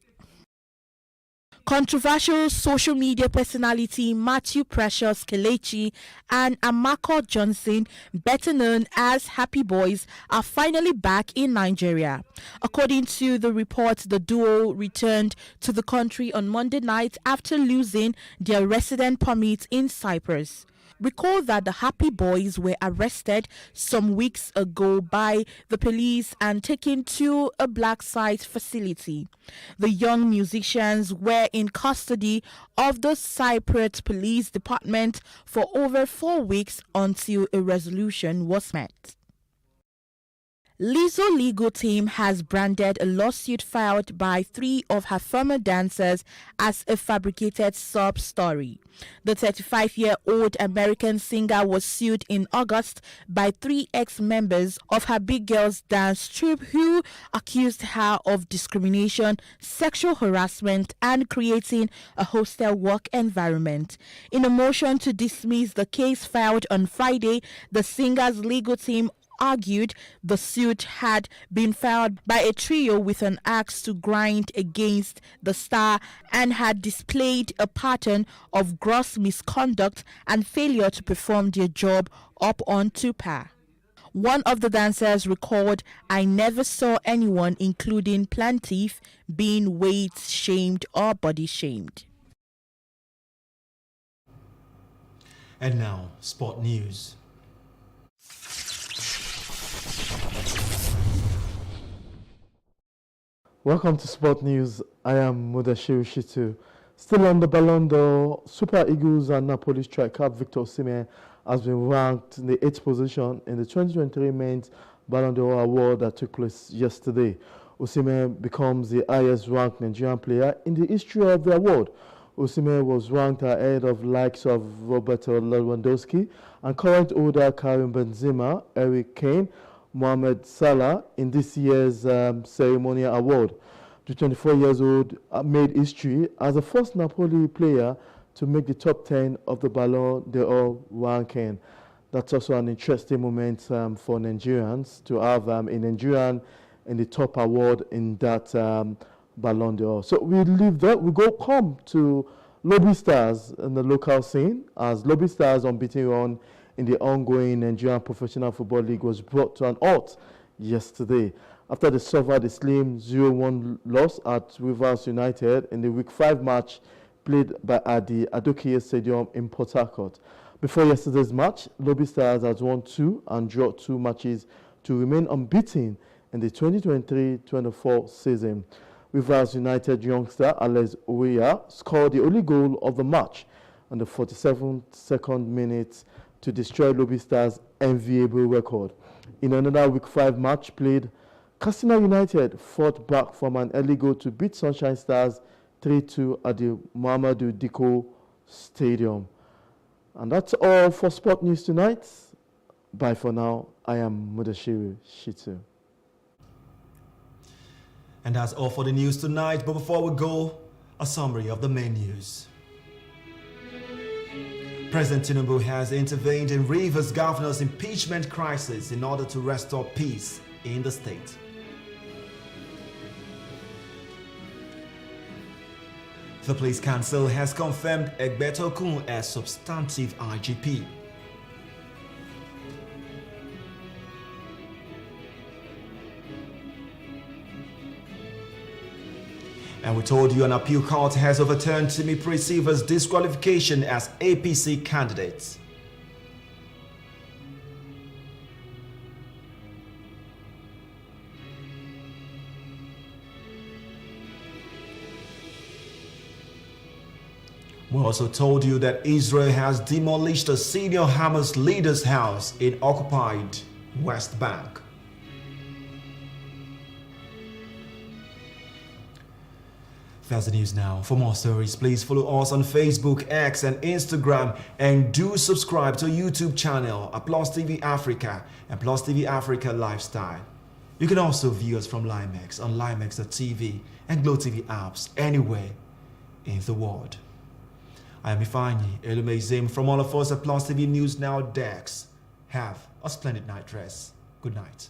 Controversial social media personality Matthew Precious Kelechi and Amako Johnson, better known as Happy Boys, are finally back in Nigeria. According to the report, the duo returned to the country on Monday night after losing their resident permit in Cyprus. Recall that the Happy Boys were arrested some weeks ago by the police and taken to a black site facility. The young musicians were in custody of the Cyprus Police Department for over 4 weeks until a resolution was met. Lizzo legal team has branded a lawsuit filed by 3 of her former dancers as a fabricated sob story. The 35-year-old American singer was sued in August by 3 ex-members of her Big Girls dance troupe who accused her of discrimination, sexual harassment, and creating a hostile work environment. In a motion to dismiss the case filed on Friday, the singer's legal team argued the suit had been filed by a trio with an axe to grind against the star and had displayed a pattern of gross misconduct and failure to perform their job up onto par. One of the dancers recalled, "I never saw anyone, including Plantif, being weight shamed or body shamed." And now, sport news. Welcome to Sport News. I am Mudashiru Shitu. Still on the Ballon d'Or, Super Eagles and Napoli striker Victor Osimhen has been ranked in the 8th position in the 2023 Men's Ballon d'Or award that took place yesterday. Osimhen becomes the highest ranked Nigerian player in the history of the award. Osimhen was ranked ahead of likes of Roberto Lewandowski and current holder Karim Benzema, Eric Kane, Mohamed Salah in this year's ceremonial award. The 24-year-old made history as the first Napoli player to make the top 10 of the Ballon d'Or ranking. That's also an interesting moment for Nigerians to have a Nigerian in the top award in that Ballon d'Or. So we leave that. We come to Lobby Stars in the local scene, as Lobby Stars' unbeaten run in the ongoing Nigerian Professional Football League was brought to an halt yesterday after they suffered a slim 0-1 loss at Rivers United in the Week 5 match played at the Adokiye Stadium in Port Harcourt. Before yesterday's match, Lobby Stars has won 2 and drawn 2 matches to remain unbeaten in the 2023-24 season. Rivers United youngster Alex Oweya scored the only goal of the match in the 47nd minute to destroy Lobby Stars' enviable record. In another Week 5 match played, Katsina United fought back from an early goal to beat Sunshine Stars 3-2 at the Muhammadu Dikko Stadium. And that's all for Sport News tonight. Bye for now. I am Mudashiru Shitu. And that's all for the news tonight. But before we go, a summary of the main news. President Tinubu has intervened in Rivers Governor's impeachment crisis in order to restore peace in the state. The Police Council has confirmed Egbeto Okun as substantive IGP. And we told you an appeal court has overturned Timi Presiva's disqualification as APC candidate. We also told you that Israel has demolished a senior Hamas leader's house in occupied West Bank. That's the news now. For more stories, please follow us on Facebook, X, and Instagram, and do subscribe to our YouTube channel at Plus TV Africa and Plus TV Africa Lifestyle. You can also view us from Limex on limex.tv and Glow TV apps anywhere in the world. I am Ifeanyi Elumezim from all of us at Plus TV News Now Dex. Have a splendid night rest. Good night.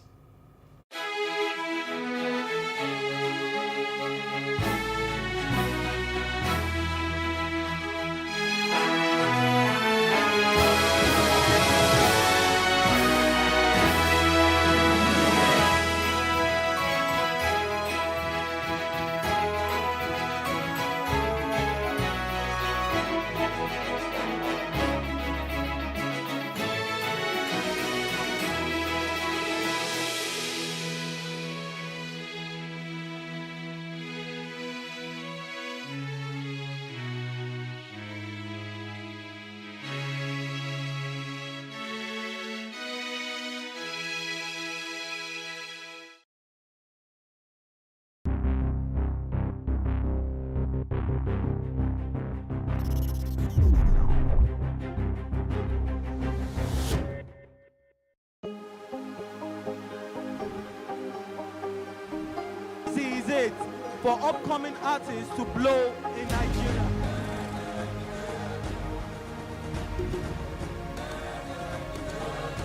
It for upcoming artists to blow in Nigeria.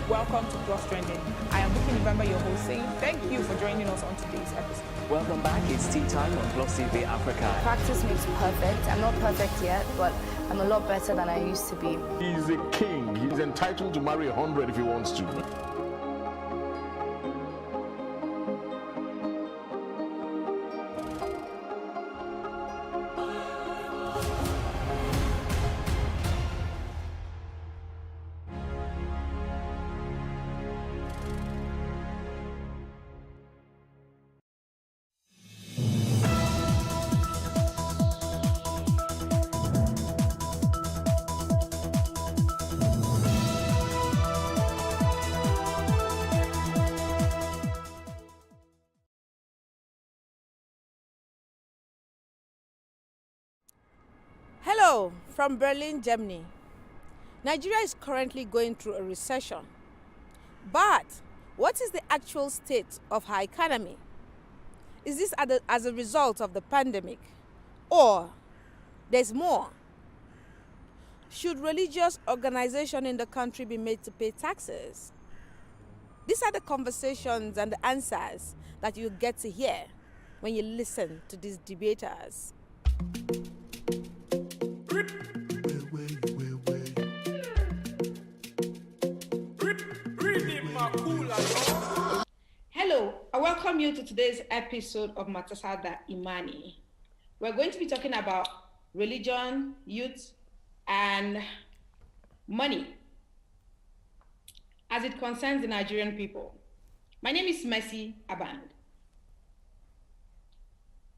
Welcome to Plus Trending. I am Buki November, your host, saying thank you for joining us on today's episode. Welcome back. It's tea time on Plus TV Africa. Practice makes perfect. I'm not perfect yet, but I'm a lot better than I used to be. He's a king. He's entitled to marry 100 if he wants to. Hello from Berlin, Germany. Nigeria is currently going through a recession. But what is the actual state of our economy? Is this as a result of the pandemic? Or there's more? Should religious organizations in the country be made to pay taxes? These are the conversations and the answers that you get to hear when you listen to these debaters. Hello, I welcome you to today's episode of Matasada Imani. We're going to be talking about religion, youth, and money as it concerns the Nigerian people. My name is Mercy Aband.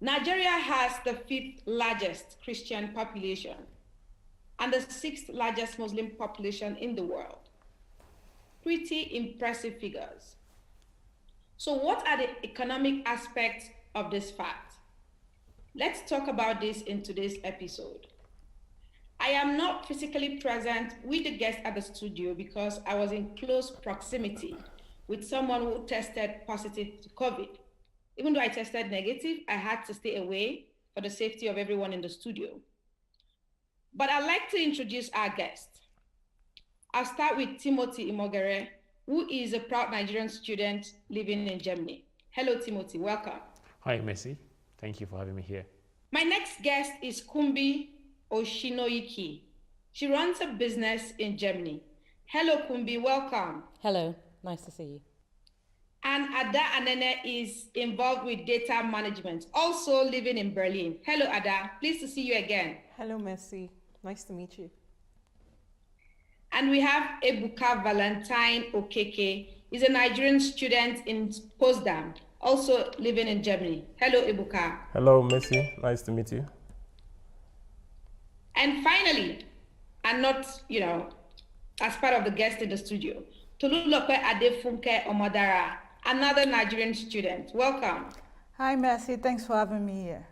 Nigeria has the 5th largest Christian population and the 6th largest Muslim population in the world. Pretty impressive figures. So what are the economic aspects of this fact? Let's talk about this in today's episode. I am not physically present with the guests at the studio because I was in close proximity with someone who tested positive to COVID. Even though I tested negative, I had to stay away for the safety of everyone in the studio. But I'd like to introduce our guest. I'll start with Timothy Imogere, who is a proud Nigerian student living in Germany. Hello, Timothy, welcome. Hi, Mercy. Thank you for having me here. My next guest is Kumbi Oshinoiki. She runs a business in Germany. Hello, Kumbi, welcome. Hello, nice to see you. And Ada Anene is involved with data management, also living in Berlin. Hello, Ada, pleased to see you again. Hello, Mercy. Nice to meet you. And we have Ebuka Valentine Okeke. He's a Nigerian student in Potsdam, also living in Germany. Hello, Ebuka. Hello, Mercy. Nice to meet you. And finally, and not, as part of the guest in the studio, Tolulope Adefunke Omadara, another Nigerian student. Welcome. Hi, Mercy. Thanks for having me here.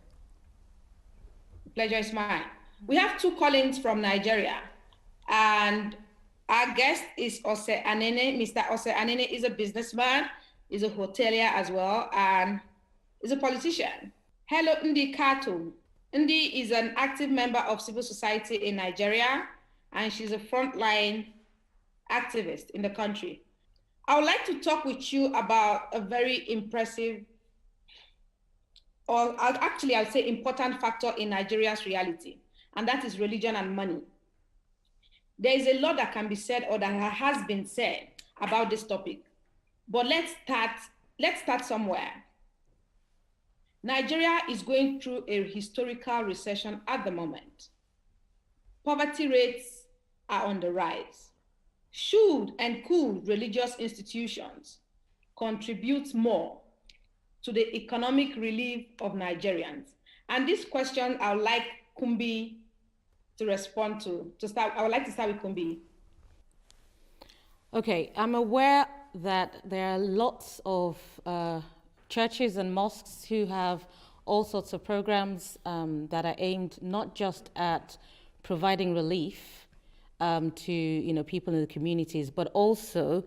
Pleasure is mine. We have 2 callings from Nigeria, and our guest is Ose Anene. Mr. Ose Anene is a businessman, is a hotelier as well, and is a politician. Hello, Ndi Kato. Ndi is an active member of civil society in Nigeria, and she's a frontline activist in the country. I would like to talk with you about a very impressive, or actually I'd say important factor in Nigeria's reality, and that is religion and money. There is a lot that can be said or that has been said about this topic, but let's start somewhere. Nigeria is going through a historical recession at the moment. Poverty rates are on the rise. Should and could religious institutions contribute more to the economic relief of Nigerians? And this question I would like Kumbi to respond to. I would like to start with Kumbi. Okay, I'm aware that there are lots of churches and mosques who have all sorts of programs that are aimed not just at providing relief to people in the communities, but also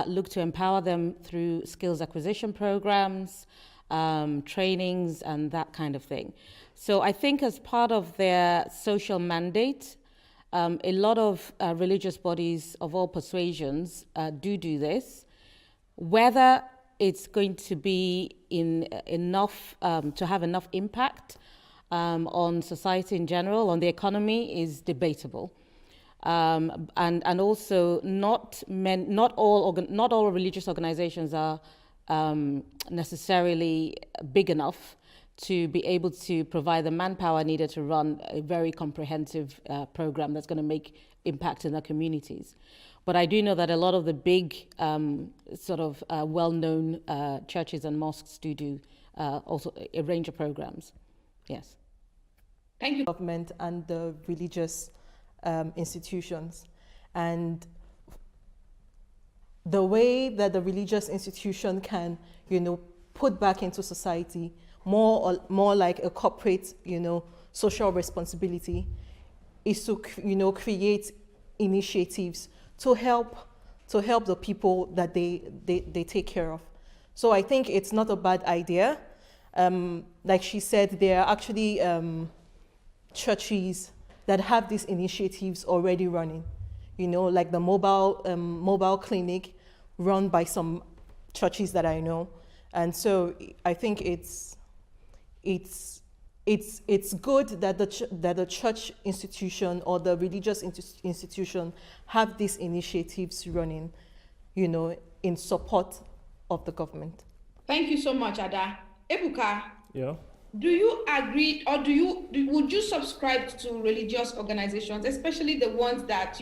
look to empower them through skills acquisition programs, trainings, and that kind of thing. So I think as part of their social mandate, a lot of religious bodies of all persuasions do this. Whether it's going to be enough to have enough impact on society in general, on the economy, is debatable. And also not all religious organizations are necessarily big enough to be able to provide the manpower needed to run a very comprehensive program that's going to make impact in their communities. But I do know that a lot of the big well-known churches and mosques do also a range of programs. Yes. Thank you. Government and the religious institutions. And the way that the religious institution can, put back into society more like a corporate, social responsibility, is to, create initiatives to help the people that they take care of. So I think it's not a bad idea. Like she said, there are actually churches that have these initiatives already running, like the mobile clinic run by some churches that I know. And so I think it's good that the church institution or the religious institution have these initiatives running, in support of the government. Thank you so much, Ada. Ebuka, Yeah. do you agree, or would you subscribe to religious organizations, especially the ones that,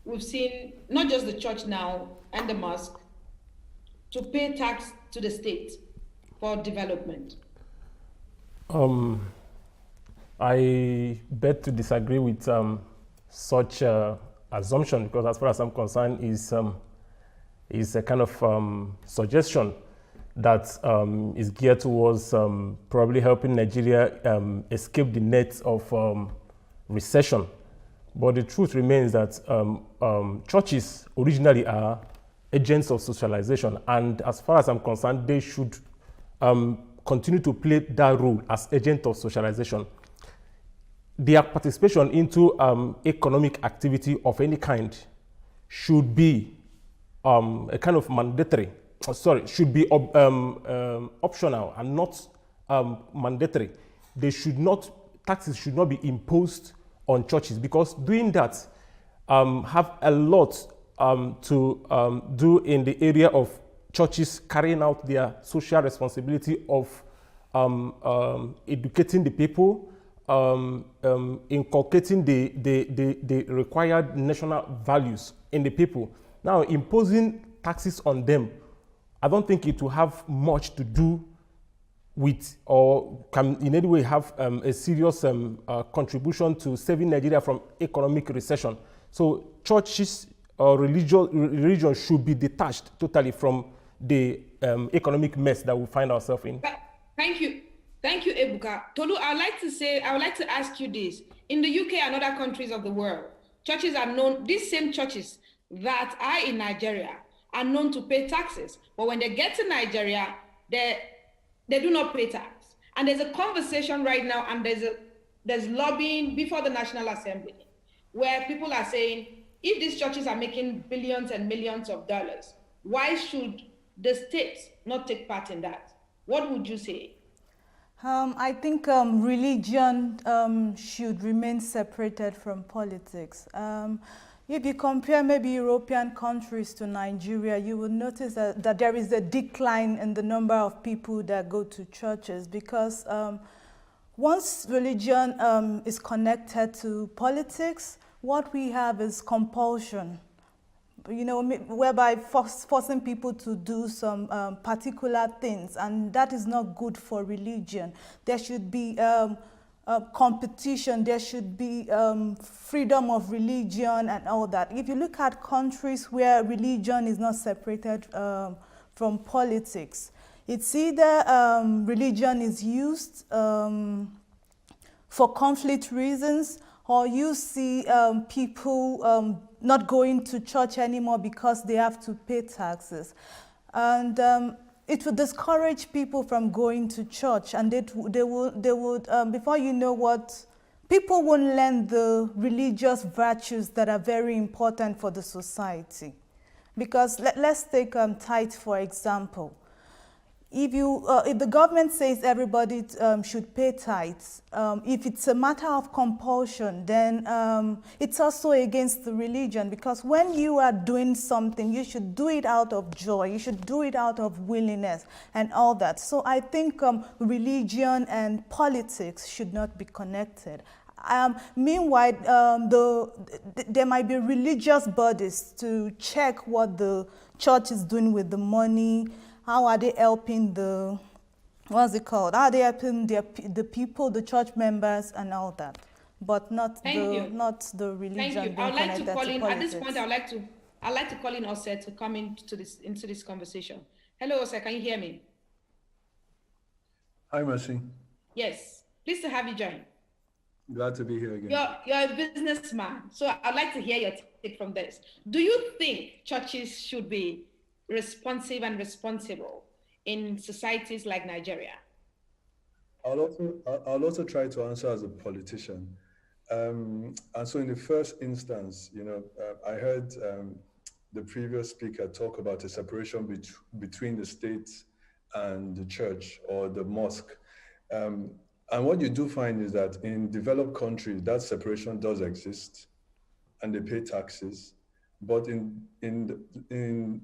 we've seen, not just the church now and the mosque, to pay tax to the state for development? I beg to disagree with such assumption, because as far as I'm concerned, is a kind of suggestion that is geared towards probably helping Nigeria escape the net of recession. But the truth remains that churches originally are agents of socialization, and as far as I'm concerned, they should continue to play that role as agent of socialization. Their participation into economic activity of any kind should be a kind of mandatory, should be optional and not mandatory. Taxes should not be imposed on churches, because doing that have a lot to do in the area of churches carrying out their social responsibility of educating the people, inculcating the required national values in the people. Now, imposing taxes on them, I don't think it will have much to do with, or can in any way have a serious contribution to saving Nigeria from economic recession. So churches or religion should be detached totally from the economic mess that we find ourselves in. Thank you, Ebuka. Tolu, I would like to ask you this. In the UK and other countries of the world, churches are known, these same churches that are in Nigeria are known to pay taxes. But when they get to Nigeria, they do not pay tax. And there's a conversation right now, and there's lobbying before the National Assembly, where people are saying, if these churches are making billions and millions of dollars, why should the state not take part in that? What would you say? I think religion should remain separated from politics. If you compare maybe European countries to Nigeria, you will notice that there is a decline in the number of people that go to churches, because once religion is connected to politics, what we have is compulsion, whereby forcing people to do some particular things, and that is not good for religion. There should be competition, there should be freedom of religion and all that. If you look at countries where religion is not separated from politics, it's either religion is used for conflict reasons, or you see people not going to church anymore because they have to pay taxes. And it would discourage people from going to church, and they would before you know what, people won't learn the religious virtues that are very important for the society. Because let's take tithe, for example. If the government says everybody should pay tithes, if it's a matter of compulsion, then it's also against the religion, because when you are doing something, you should do it out of joy, you should do it out of willingness and all that. So I think religion and politics should not be connected. Meanwhile, there might be religious bodies to check what the church is doing with the money. How are they helping How are they helping the people, the church members, and all that? But not the religion. Thank you. I would like to call in at this point. I'd like to call in Ose to come into this conversation. Hello, Ose. Can you hear me? Hi, Mercy. Yes. Pleased to have you join. Glad to be here again. You're a businessman, so I'd like to hear your take from this. Do you think churches should be responsive and responsible in societies like Nigeria? I'll also try to answer as a politician. And so in the first instance, I heard the previous speaker talk about a separation between the state and the church or the mosque. And what you do find is that in developed countries, that separation does exist and they pay taxes. But in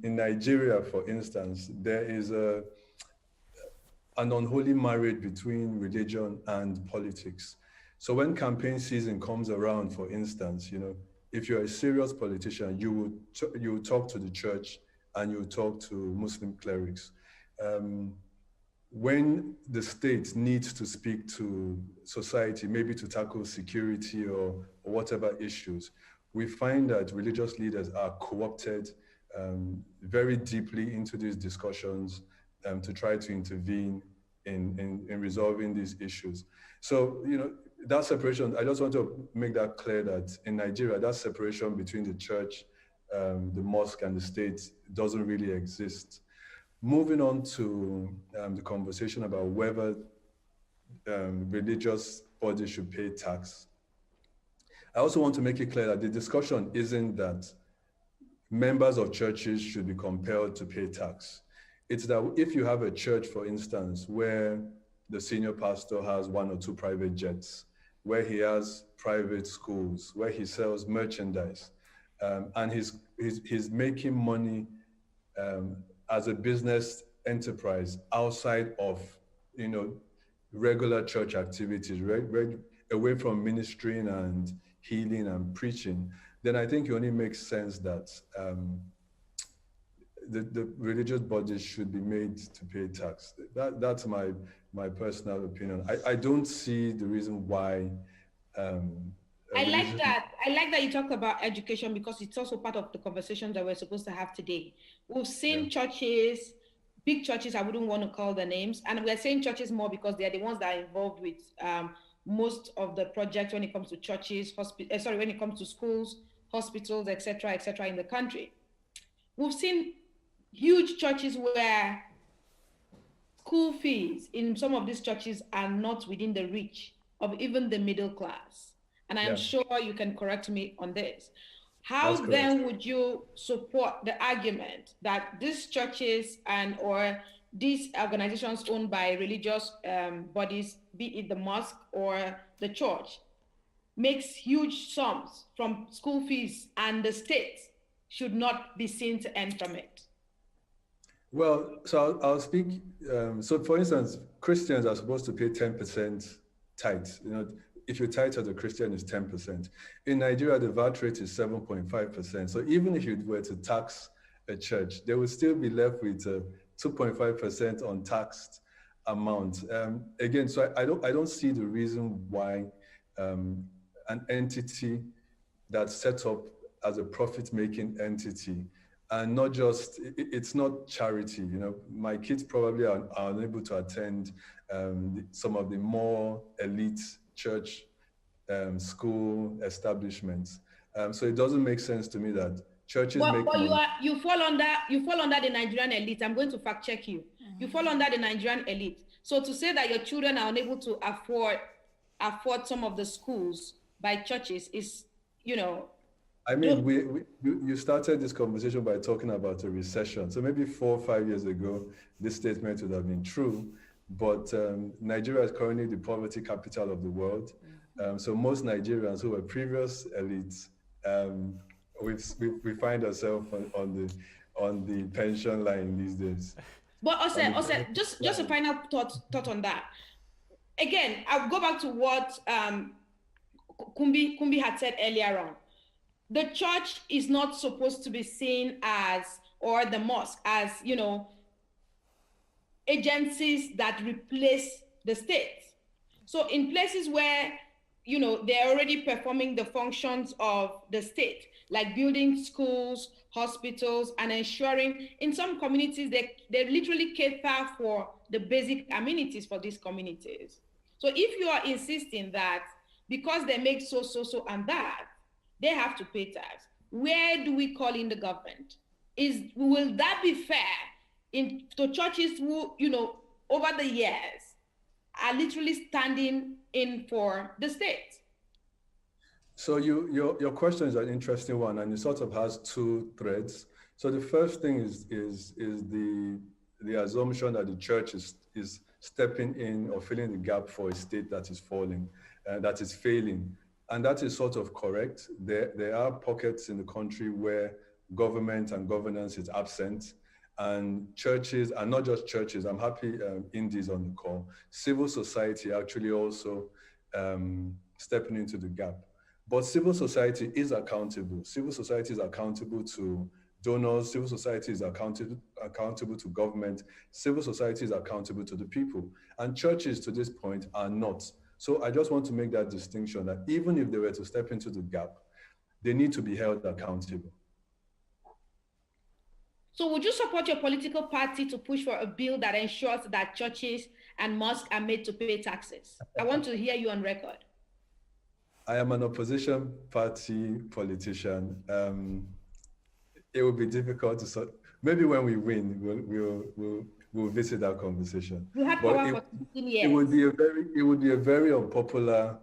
Nigeria, for instance, there is an unholy marriage between religion and politics. So when campaign season comes around, for instance, if you're a serious politician, you will talk to the church and you will talk to Muslim clerics. When the state needs to speak to society, maybe to tackle security or whatever issues, we find that religious leaders are co-opted very deeply into these discussions to try to intervene in resolving these issues. So, that separation, I just want to make that clear that in Nigeria, that separation between the church, the mosque and the state doesn't really exist. Moving on to the conversation about whether religious bodies should pay tax. I also want to make it clear that the discussion isn't that members of churches should be compelled to pay tax. It's that if you have a church, for instance, where the senior pastor has 1 or 2 private jets, where he has private schools, where he sells merchandise, and he's making money as a business enterprise outside of, regular church activities, right? Away from ministering and healing and preaching, then I think it only makes sense that the religious bodies should be made to pay tax. That's my personal opinion. I don't see the reason why. I like that you talked about education, because it's also part of the conversation that we're supposed to have today. We've seen churches, big churches, I wouldn't want to call the names, and we're saying churches more because they're the ones that are involved with most of the projects when it comes to churches, when it comes to schools, hospitals, etc., in the country. We've seen huge churches where school fees in some of these churches are not within the reach of even the middle class. And I'm sure you can correct me on this. How then would you support the argument that these churches or these organizations owned by religious bodies, be it the mosque or the church, makes huge sums from school fees and the state should not be seen to earn from it? Well, so I'll speak. So for instance, Christians are supposed to pay 10% tithe. If you tithe as a Christian, it's 10%. In Nigeria, the VAT rate is 7.5%. So even if you were to tax a church, they would still be left with 2.5% untaxed amount. Again, so I don't see the reason why an entity that's set up as a profit-making entity, and not just, it's not charity. My kids probably are unable to attend some of the more elite church school establishments. So it doesn't make sense to me that churches make money. You fall under the Nigerian elite. I'm going to fact check you. You fall under the Nigerian elite. So to say that your children are unable to afford some of the schools by churches is, I mean, you started this conversation by talking about a recession. So maybe 4 or 5 years ago, this statement would have been true. But Nigeria is currently the poverty capital of the world. So most Nigerians who were previous elites, we find ourselves on the pension line these days. But also, just a final thought on that. Again, I'll go back to what Kumbi had said earlier on. The church is not supposed to be seen as, or the mosque as, agencies that replace the state. So in places where, they're already performing the functions of the state, like building schools, hospitals, and ensuring in some communities, they literally cater for the basic amenities for these communities. So if you are insisting that because they make so, and that, they have to pay tax. Where do we call in the government? Will that be fair to churches who, over the years are literally standing in for the state? So your question is an interesting one, and it sort of has two threads. So the first thing is the assumption that the church is stepping in or filling the gap for a state that is falling, that is failing. And that is sort of correct. There are pockets in the country where government and governance is absent, and churches, and not just churches, I'm happy Indy's on the call, civil society actually also stepping into the gap. But civil society is accountable. Civil society is accountable to donors. Civil society is accountable to government. Civil society is accountable to the people. And churches to this point are not. So I just want to make that distinction that even if they were to step into the gap, they need to be held accountable. So would you support your political party to push for a bill that ensures that churches and mosques are made to pay taxes? I want to hear you on record. I am an opposition party politician. It will be difficult to sort. Maybe when we win, we'll visit that conversation. You had power for 15 years. It would be a very unpopular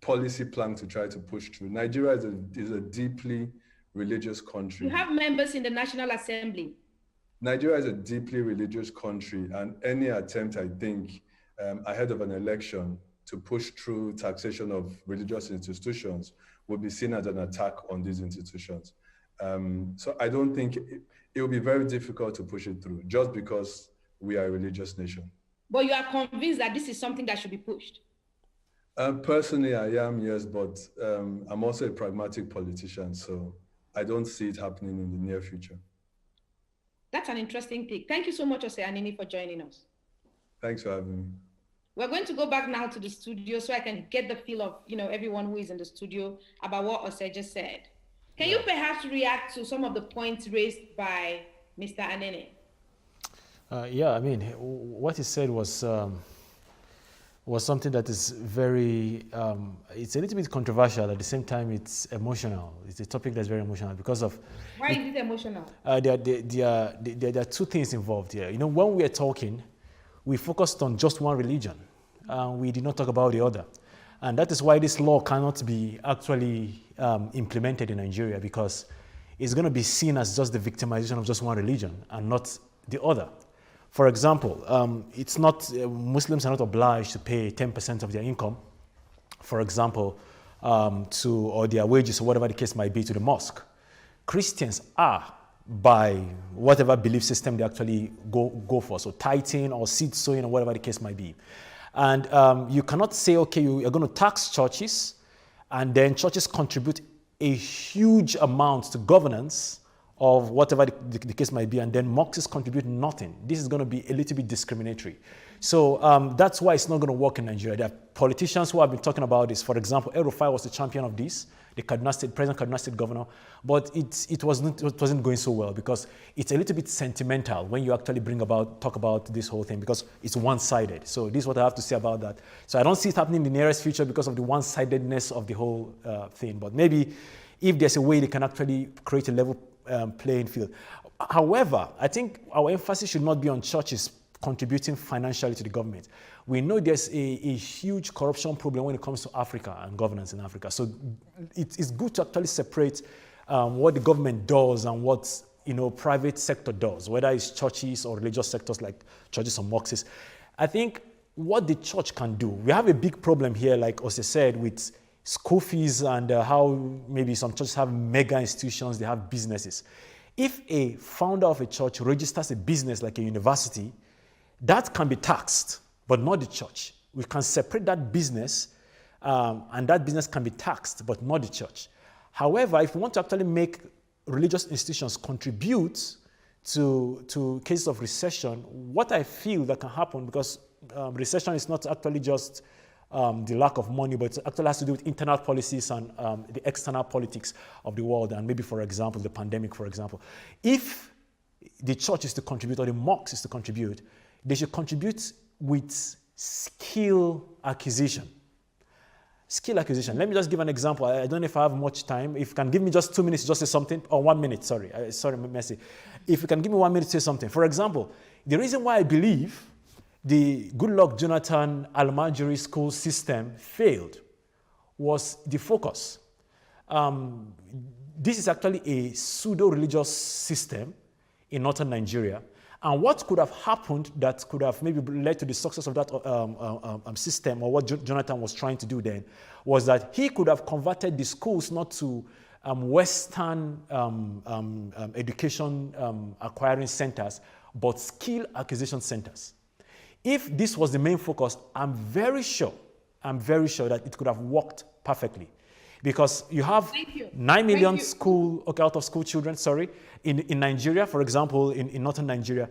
policy plan to try to push through. Nigeria is a deeply religious country. You have members in the National Assembly. Nigeria is a deeply religious country, and any attempt, I think, ahead of an election to push through taxation of religious institutions would be seen as an attack on these institutions. So I don't think it will be very difficult to push it through just because we are a religious nation. But you are convinced that this is something that should be pushed? Personally, I am, yes, but I'm also a pragmatic politician, so I don't see it happening in the near future. That's an interesting thing. Thank you so much, Ose Anini, for joining us. Thanks for having me. We're going to go back now to the studio so I can get the feel of, everyone who is in the studio about what Ose just said. Can you perhaps react to some of the points raised by Mr. Anene? Yeah, I mean, what he said was something that is very, it's a little bit controversial. At the same time, it's emotional. It's a topic that's very emotional because of... Why is it emotional? There are two things involved here. When we are talking, we focused on just one religion. We did not talk about the other. And that is why this law cannot be actually implemented in Nigeria, because it's going to be seen as just the victimization of just one religion and not the other. For example, it's not, Muslims are not obliged to pay 10% of their income, for example, or their wages or whatever the case might be to the mosque. Christians are, by whatever belief system they actually go for, so tithing or seed sowing or whatever the case might be. And you cannot say, okay, you're going to tax churches, and then churches contribute a huge amount to governance of whatever the case might be, and then mosques contribute nothing. This is going to be a little bit discriminatory. So that's why it's not going to work in Nigeria. There are politicians who have been talking about this. For example, El-Rufai was the champion of this, the present Kaduna State governor, but it wasn't going so well because it's a little bit sentimental when you actually talk about this whole thing, because it's one-sided. So this is what I have to say about that. So I don't see it happening in the nearest future because of the one-sidedness of the whole thing. But maybe if there's a way they can actually create a level playing field. However, I think our emphasis should not be on churches contributing financially to the government. We know there's a huge corruption problem when it comes to Africa and governance in Africa. So it's good to actually separate what the government does and what private sector does, whether it's churches or religious sectors like churches or mosques. I think what the church can do, we have a big problem here, like Ose said, with school fees and how maybe some churches have mega institutions, they have businesses. If a founder of a church registers a business like a university, that can be taxed, but not the church. We can separate that business, and that business can be taxed, but not the church. However, if we want to actually make religious institutions contribute to cases of recession, what I feel that can happen, because recession is not actually just the lack of money, but it actually has to do with internal policies and the external politics of the world, and maybe, for example, the pandemic, for example. If the church is to contribute or the mosque is to contribute, they should contribute with skill acquisition. Skill acquisition. Let me just give an example. I don't know if I have much time. If you can give me just 2 minutes, just say something, or 1 minute, sorry. Sorry, Messi. If you can give me 1 minute to say something. For example, the reason why I believe the Goodluck Jonathan Almajiri school system failed was the focus. This is actually a pseudo-religious system in northern Nigeria. And what could have happened that could have maybe led to the success of that system, or what Jonathan was trying to do then, was that he could have converted the schools not to Western education acquiring centers, but skill acquisition centers. If this was the main focus, I'm very sure that it could have worked perfectly. Because you have 9 million out of school children, in Nigeria, for example, in northern Nigeria.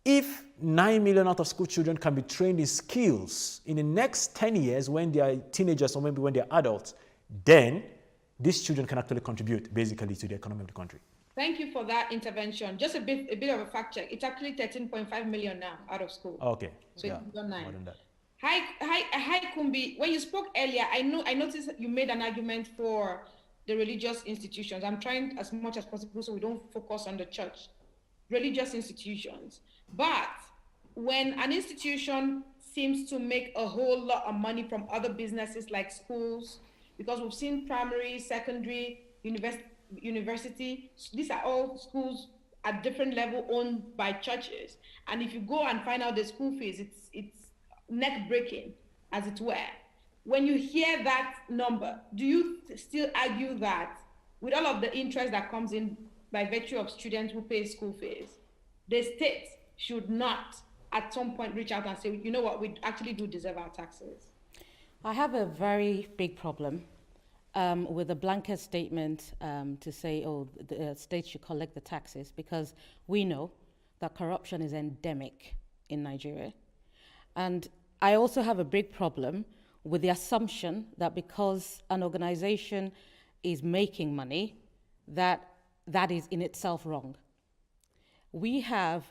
If 9 million out of school children can be trained in skills in the next 10 years when they are teenagers or maybe when they are adults, then these children can actually contribute basically to the economy of the country. Thank you for that intervention. Just a bit of a fact check. It's actually 13.5 million now out of school. Okay. So yeah, it's done 9. More than that. Hi, Kumbi. When you spoke earlier, I noticed you made an argument for the religious institutions. I'm trying as much as possible so we don't focus on the church. Religious institutions. But when an institution seems to make a whole lot of money from other businesses like schools, because we've seen primary, secondary, university, these are all schools at different level owned by churches. And if you go and find out the school fees, it's neck-breaking, as it were. When you hear that number, do you still argue that with all of the interest that comes in by virtue of students who pay school fees, the state should not at some point reach out and say, you know what, we actually do deserve our taxes? I have a very big problem with a blanket statement to say, oh, the state should collect the taxes, because we know that corruption is endemic in Nigeria. And I also have a big problem with the assumption that because an organization is making money, that is in itself wrong. We have,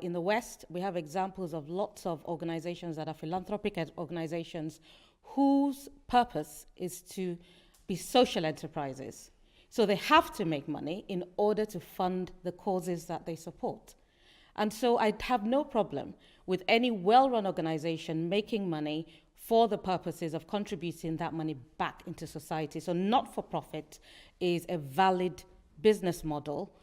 in the West, we have examples of lots of organizations that are philanthropic organizations whose purpose is to be social enterprises. So they have to make money in order to fund the causes that they support. And so I have no problem with any well-run organization making money for the purposes of contributing that money back into society. So not-for-profit is a valid business model,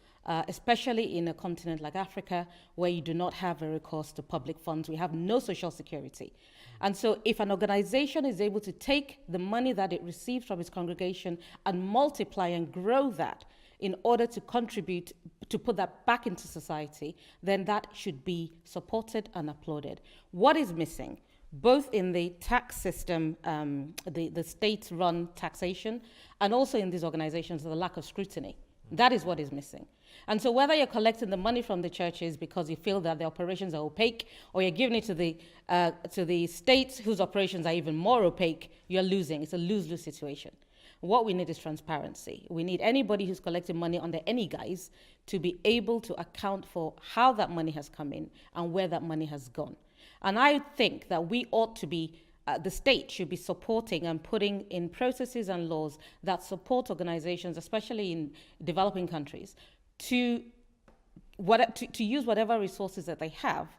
especially in a continent like Africa, where you do not have a recourse to public funds. We have no social security. And so if an organization is able to take the money that it receives from its congregation and multiply and grow that in order to contribute, to put that back into society, then that should be supported and applauded. What is missing, both in the tax system, the state-run taxation, and also in these organizations, the lack of scrutiny. That is what is missing. And so whether you're collecting the money from the churches because you feel that the operations are opaque, or you're giving it to the states whose operations are even more opaque, you're losing. It's a lose-lose situation. What we need is transparency. We need anybody who's collecting money under any guise to be able to account for how that money has come in and where that money has gone. And I think that we ought to be, the state should be supporting and putting in processes and laws that support organizations, especially in developing countries, to use whatever resources that they have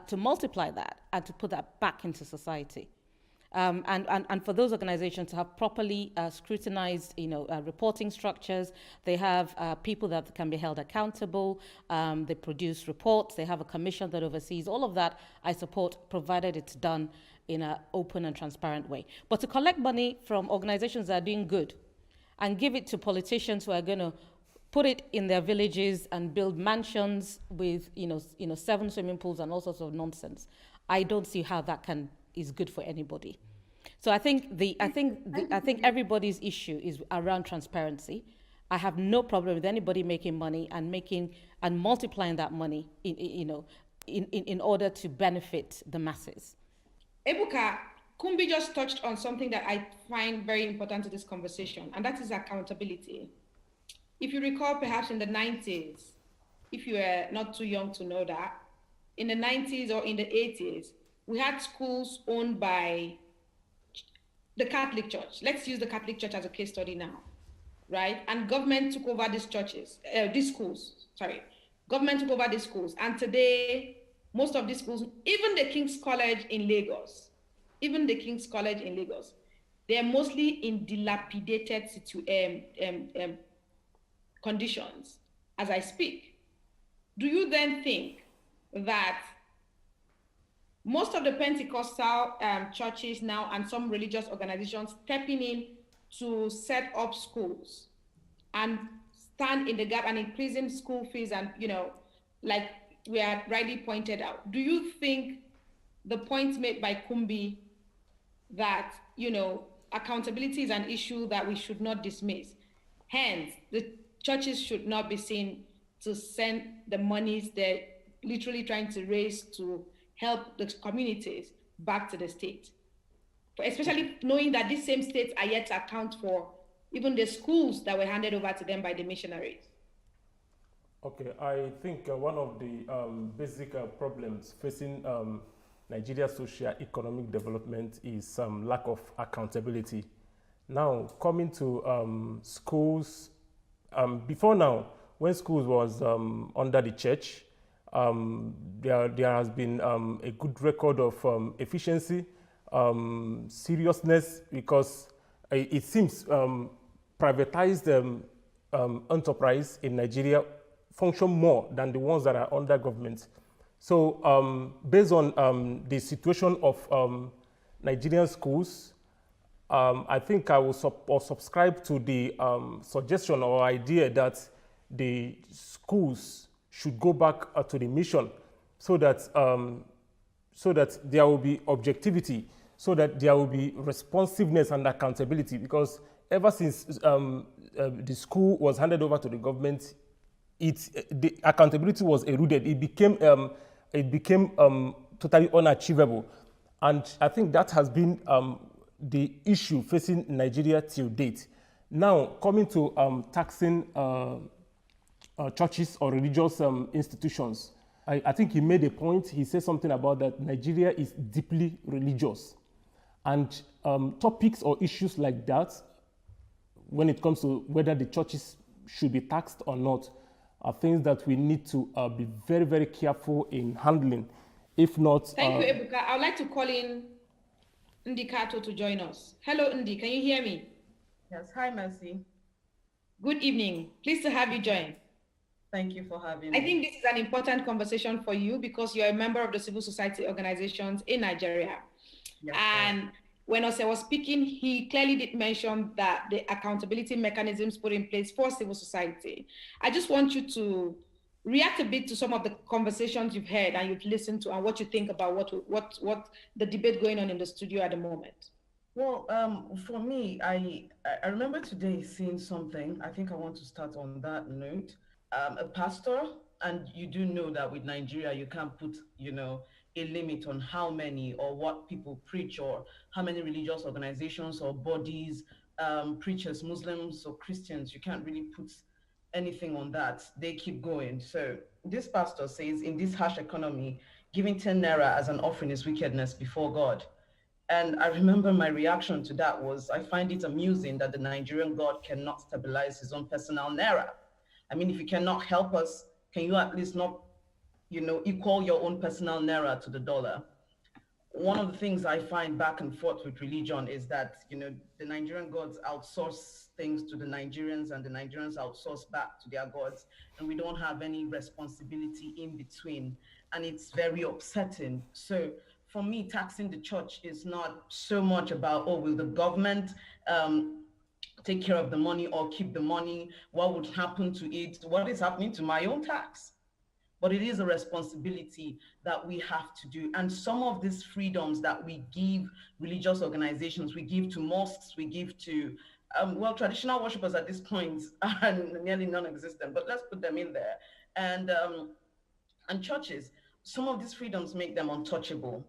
to multiply that and to put that back into society. And for those organizations to have properly scrutinized, reporting structures. They have people that can be held accountable. They produce reports. They have a commission that oversees all of that. I support, provided it's done in an open and transparent way. But to collect money from organizations that are doing good and give it to politicians who are going to put it in their villages and build mansions with 7 swimming pools and all sorts of nonsense, I don't see how that is good for anybody. So I think everybody's issue is around transparency. I have no problem with anybody making money and multiplying that money in order to benefit the masses. Ebuka, Kumbi just touched on something that I find very important to this conversation, and that is accountability. If you recall, perhaps in the 90s, if you were not too young to know that, in the 90s or in the 80s, we had schools owned by the Catholic Church. Let's use the Catholic Church as a case study now, right? And government took over these schools. Government took over these schools. And today, most of these schools, even the King's College in Lagos, they're mostly in dilapidated conditions as I speak. Do you then think that most of the Pentecostal churches now and some religious organizations stepping in to set up schools and stand in the gap and increasing school fees and, like we had rightly pointed out, do you think the point made by Kumbi that, accountability is an issue that we should not dismiss? Hence, the churches should not be seen to send the monies they're literally trying to raise to help the communities back to the state, especially knowing that these same states are yet to account for even the schools that were handed over to them by the missionaries. Okay, I think one of the basic problems facing Nigeria's socio-economic development is lack of accountability. Now, coming to schools, before now, when schools was under the church, there has been a good record of efficiency, seriousness, because it seems privatized enterprise in Nigeria function more than the ones that are under government. So based on the situation of Nigerian schools, I think I will subscribe to the suggestion or idea that the schools should go back to the mission so that there will be objectivity, so that there will be responsiveness and accountability, because ever since the school was handed over to the government, the accountability was eroded. It became totally unachievable. And I think that has been the issue facing Nigeria till date. Now, coming to taxing churches or religious institutions, I think he made a point. He said something about that Nigeria is deeply religious. And topics or issues like that, when it comes to whether the churches should be taxed or not, are things that we need to be very, very careful in handling. If not... Thank you, Ebuka. I would like to call in Ndi Kato to join us. Hello, Ndi. Can you hear me? Yes. Hi, Mercy. Good evening. Pleased to have you join. Thank you for having me. I think this is an important conversation for you because you're a member of the civil society organizations in Nigeria. Yes, and when Ose was speaking, he clearly did mention that the accountability mechanisms put in place for civil society. I just want you to react a bit to some of the conversations you've heard and you've listened to and what you think about what the debate going on in the studio at the moment. Well, for me, I remember today seeing something. I think I want to start on that note. A pastor, and you do know that with Nigeria, you can't put, a limit on how many or what people preach or how many religious organizations or bodies, preachers, Muslims or Christians, you can't really put anything on that. They keep going. So this pastor says, in this harsh economy, giving 10 naira as an offering is wickedness before God. And I remember my reaction to that was, I find it amusing that the Nigerian God cannot stabilize his own personal naira. I mean, if you cannot help us, can you at least not, equal your own personal naira to the dollar? One of the things I find back and forth with religion is that, the Nigerian gods outsource things to the Nigerians and the Nigerians outsource back to their gods. And we don't have any responsibility in between. And it's very upsetting. So for me, taxing the church is not so much about, will the government take care of the money or keep the money? What would happen to it? What is happening to my own tax? But it is a responsibility that we have to do. And some of these freedoms that we give religious organizations, we give to mosques, we give to, traditional worshippers at this point are nearly non-existent, but let's put them in there. And churches, some of these freedoms make them untouchable.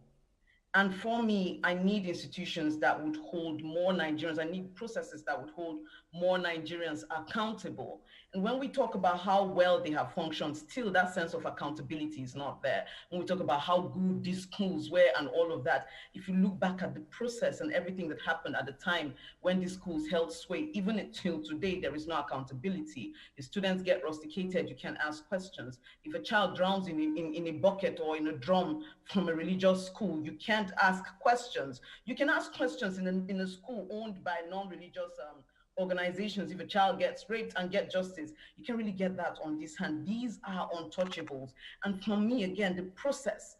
And for me, I need institutions that would hold more Nigerians. I need processes that would hold more Nigerians accountable. And when we talk about how well they have functioned, still that sense of accountability is not there. When we talk about how good these schools were and all of that, if you look back at the process and everything that happened at the time when these schools held sway, even until today, there is no accountability. If students get rusticated, you can ask questions. If a child drowns in a bucket or in a drum from a religious school, you can't ask questions. You can ask questions in a school owned by non-religious organizations. If a child gets raped and get justice, you can really get that on this hand. These are untouchables. And for me, again, the process,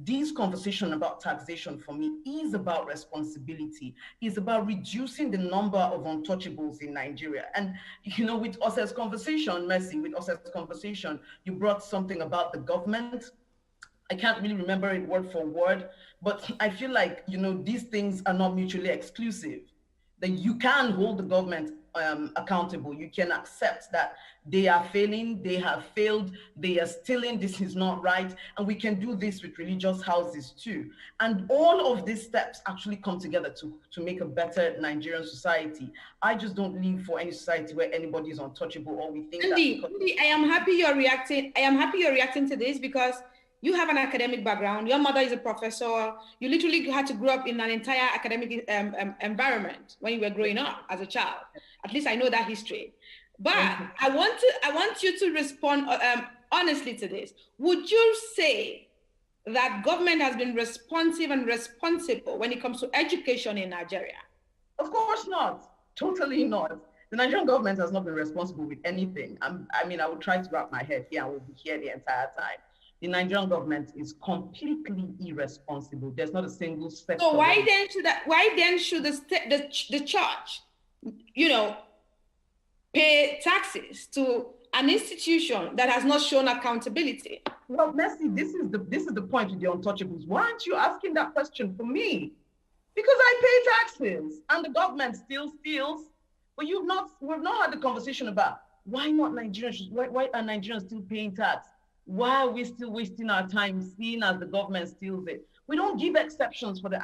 this conversation about taxation for me is about responsibility, is about reducing the number of untouchables in Nigeria. And, you know, with Ose's conversation, Mercy, with Ose's conversation, you brought something about the government. I can't really remember it word for word, but I feel like, you know, these things are not mutually exclusive. That you can hold the government accountable. You can accept that they are failing, they have failed, they are stealing, this is not right. And we can do this with religious houses too. And all of these steps actually come together to make a better Nigerian society. I just don't live for any society where anybody is untouchable or we think Ndidi, I am happy you're reacting to this because you have an academic background. Your mother is a professor. You literally had to grow up in an entire academic environment when you were growing up as a child. At least I know that history. But I want you to respond honestly to this. Would you say that government has been responsive and responsible when it comes to education in Nigeria? Of course not. Totally not. The Nigerian government has not been responsible with anything. I mean, I would try to wrap my head here. I will be here the entire time. The Nigerian government is completely irresponsible. There's not a single sector. So why then should the church, you know, pay taxes to an institution that has not shown accountability? Well, Mercy, this is the point with the untouchables. Why aren't you asking that question for me? Because I pay taxes and the government still steals. But we've not had the conversation about why not Nigerians? Why are Nigerians still paying tax? Why are we still wasting our time seeing as the government steals it? We don't give exceptions for the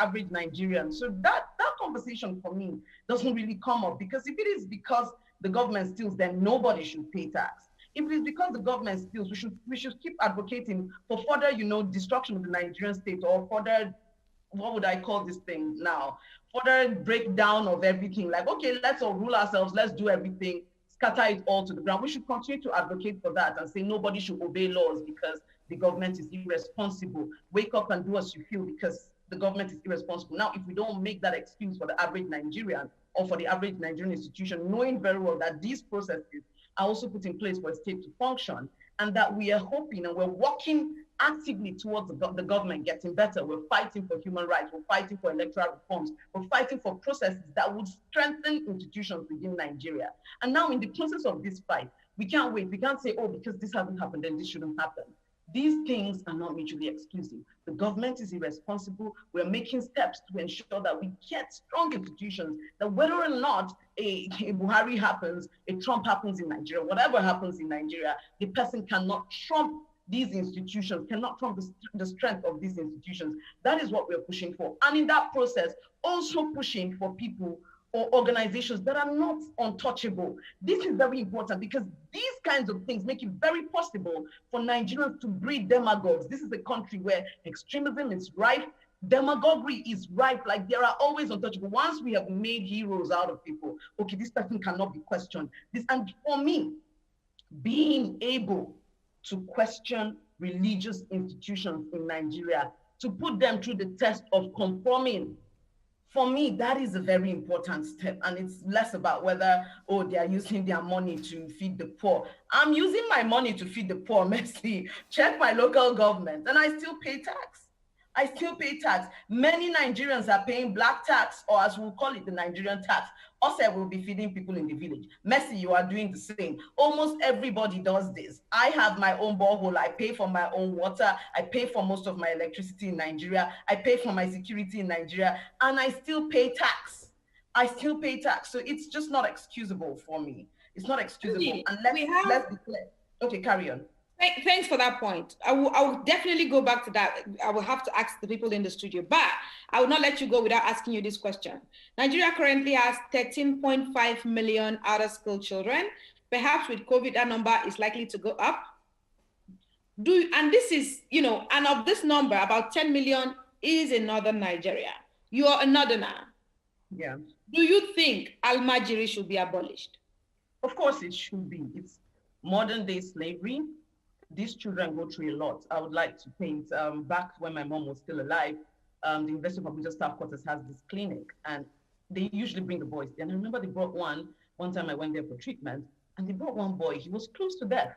average Nigerian. So that conversation for me doesn't really come up, because if it is because the government steals, then nobody should pay tax. If it is because the government steals, we should keep advocating for further, you know, destruction of the Nigerian state, or further, what would I call this thing now? Further breakdown of everything. Like, okay, let's all rule ourselves, let's do everything, scatter it all to the ground. We should continue to advocate for that and say nobody should obey laws because the government is irresponsible. Wake up and do as you feel because the government is irresponsible. Now, if we don't make that excuse for the average Nigerian or for the average Nigerian institution, knowing very well that these processes are also put in place for a state to function, and that we are hoping and we're working actively towards the government getting better. We're fighting for human rights. We're fighting for electoral reforms. We're fighting for processes that would strengthen institutions within Nigeria. And now in the process of this fight, we can't wait. We can't say, oh, because this hasn't happened, then this shouldn't happen. These things are not mutually exclusive. The government is irresponsible. We're making steps to ensure that we get strong institutions, that whether or not a Buhari happens, a Trump happens in Nigeria, whatever happens in Nigeria, the person cannot trump these institutions, cannot trump the strength of these institutions. That is what we're pushing for. And in that process, also pushing for people or organizations that are not untouchable. This is very important because these kinds of things make it very possible for Nigerians to breed demagogues. This is a country where extremism is rife, demagoguery is rife, like there are always untouchable. Once we have made heroes out of people, okay, this person cannot be questioned. And for me, being able to question religious institutions in Nigeria, to put them through the test of conforming, for me, that is a very important step. And it's less about whether, oh, they are using their money to feed the poor. I'm using my money to feed the poor, Mercy. Check my local government, and I still pay tax. I still pay tax. Many Nigerians are paying black tax, or as we'll call it, the Nigerian tax. Also, will be feeding people in the village. Mercy, you are doing the same. Almost everybody does this. I have my own borehole. I pay for my own water. I pay for most of my electricity in Nigeria. I pay for my security in Nigeria, and I still pay tax. I still pay tax. So it's just not excusable for me. It's not excusable. And let's be clear. Okay, carry on. Thanks for that point. I will definitely go back to that. I will have to ask the people in the studio, but I will not let you go without asking you this question. Nigeria currently has 13.5 million out-of-school children. Perhaps with COVID, that number is likely to go up. And this is, and of this number, about 10 million is in northern Nigeria. You are a northerner. Yeah. Do you think Almajiri should be abolished? Of course it should be. It's modern day slavery. These children go through a lot. I would like to paint, back when my mom was still alive, the University of Abuja Staff Quarters has this clinic, and they usually bring the boys. And I remember they brought one time I went there for treatment, and they brought one boy, he was close to death.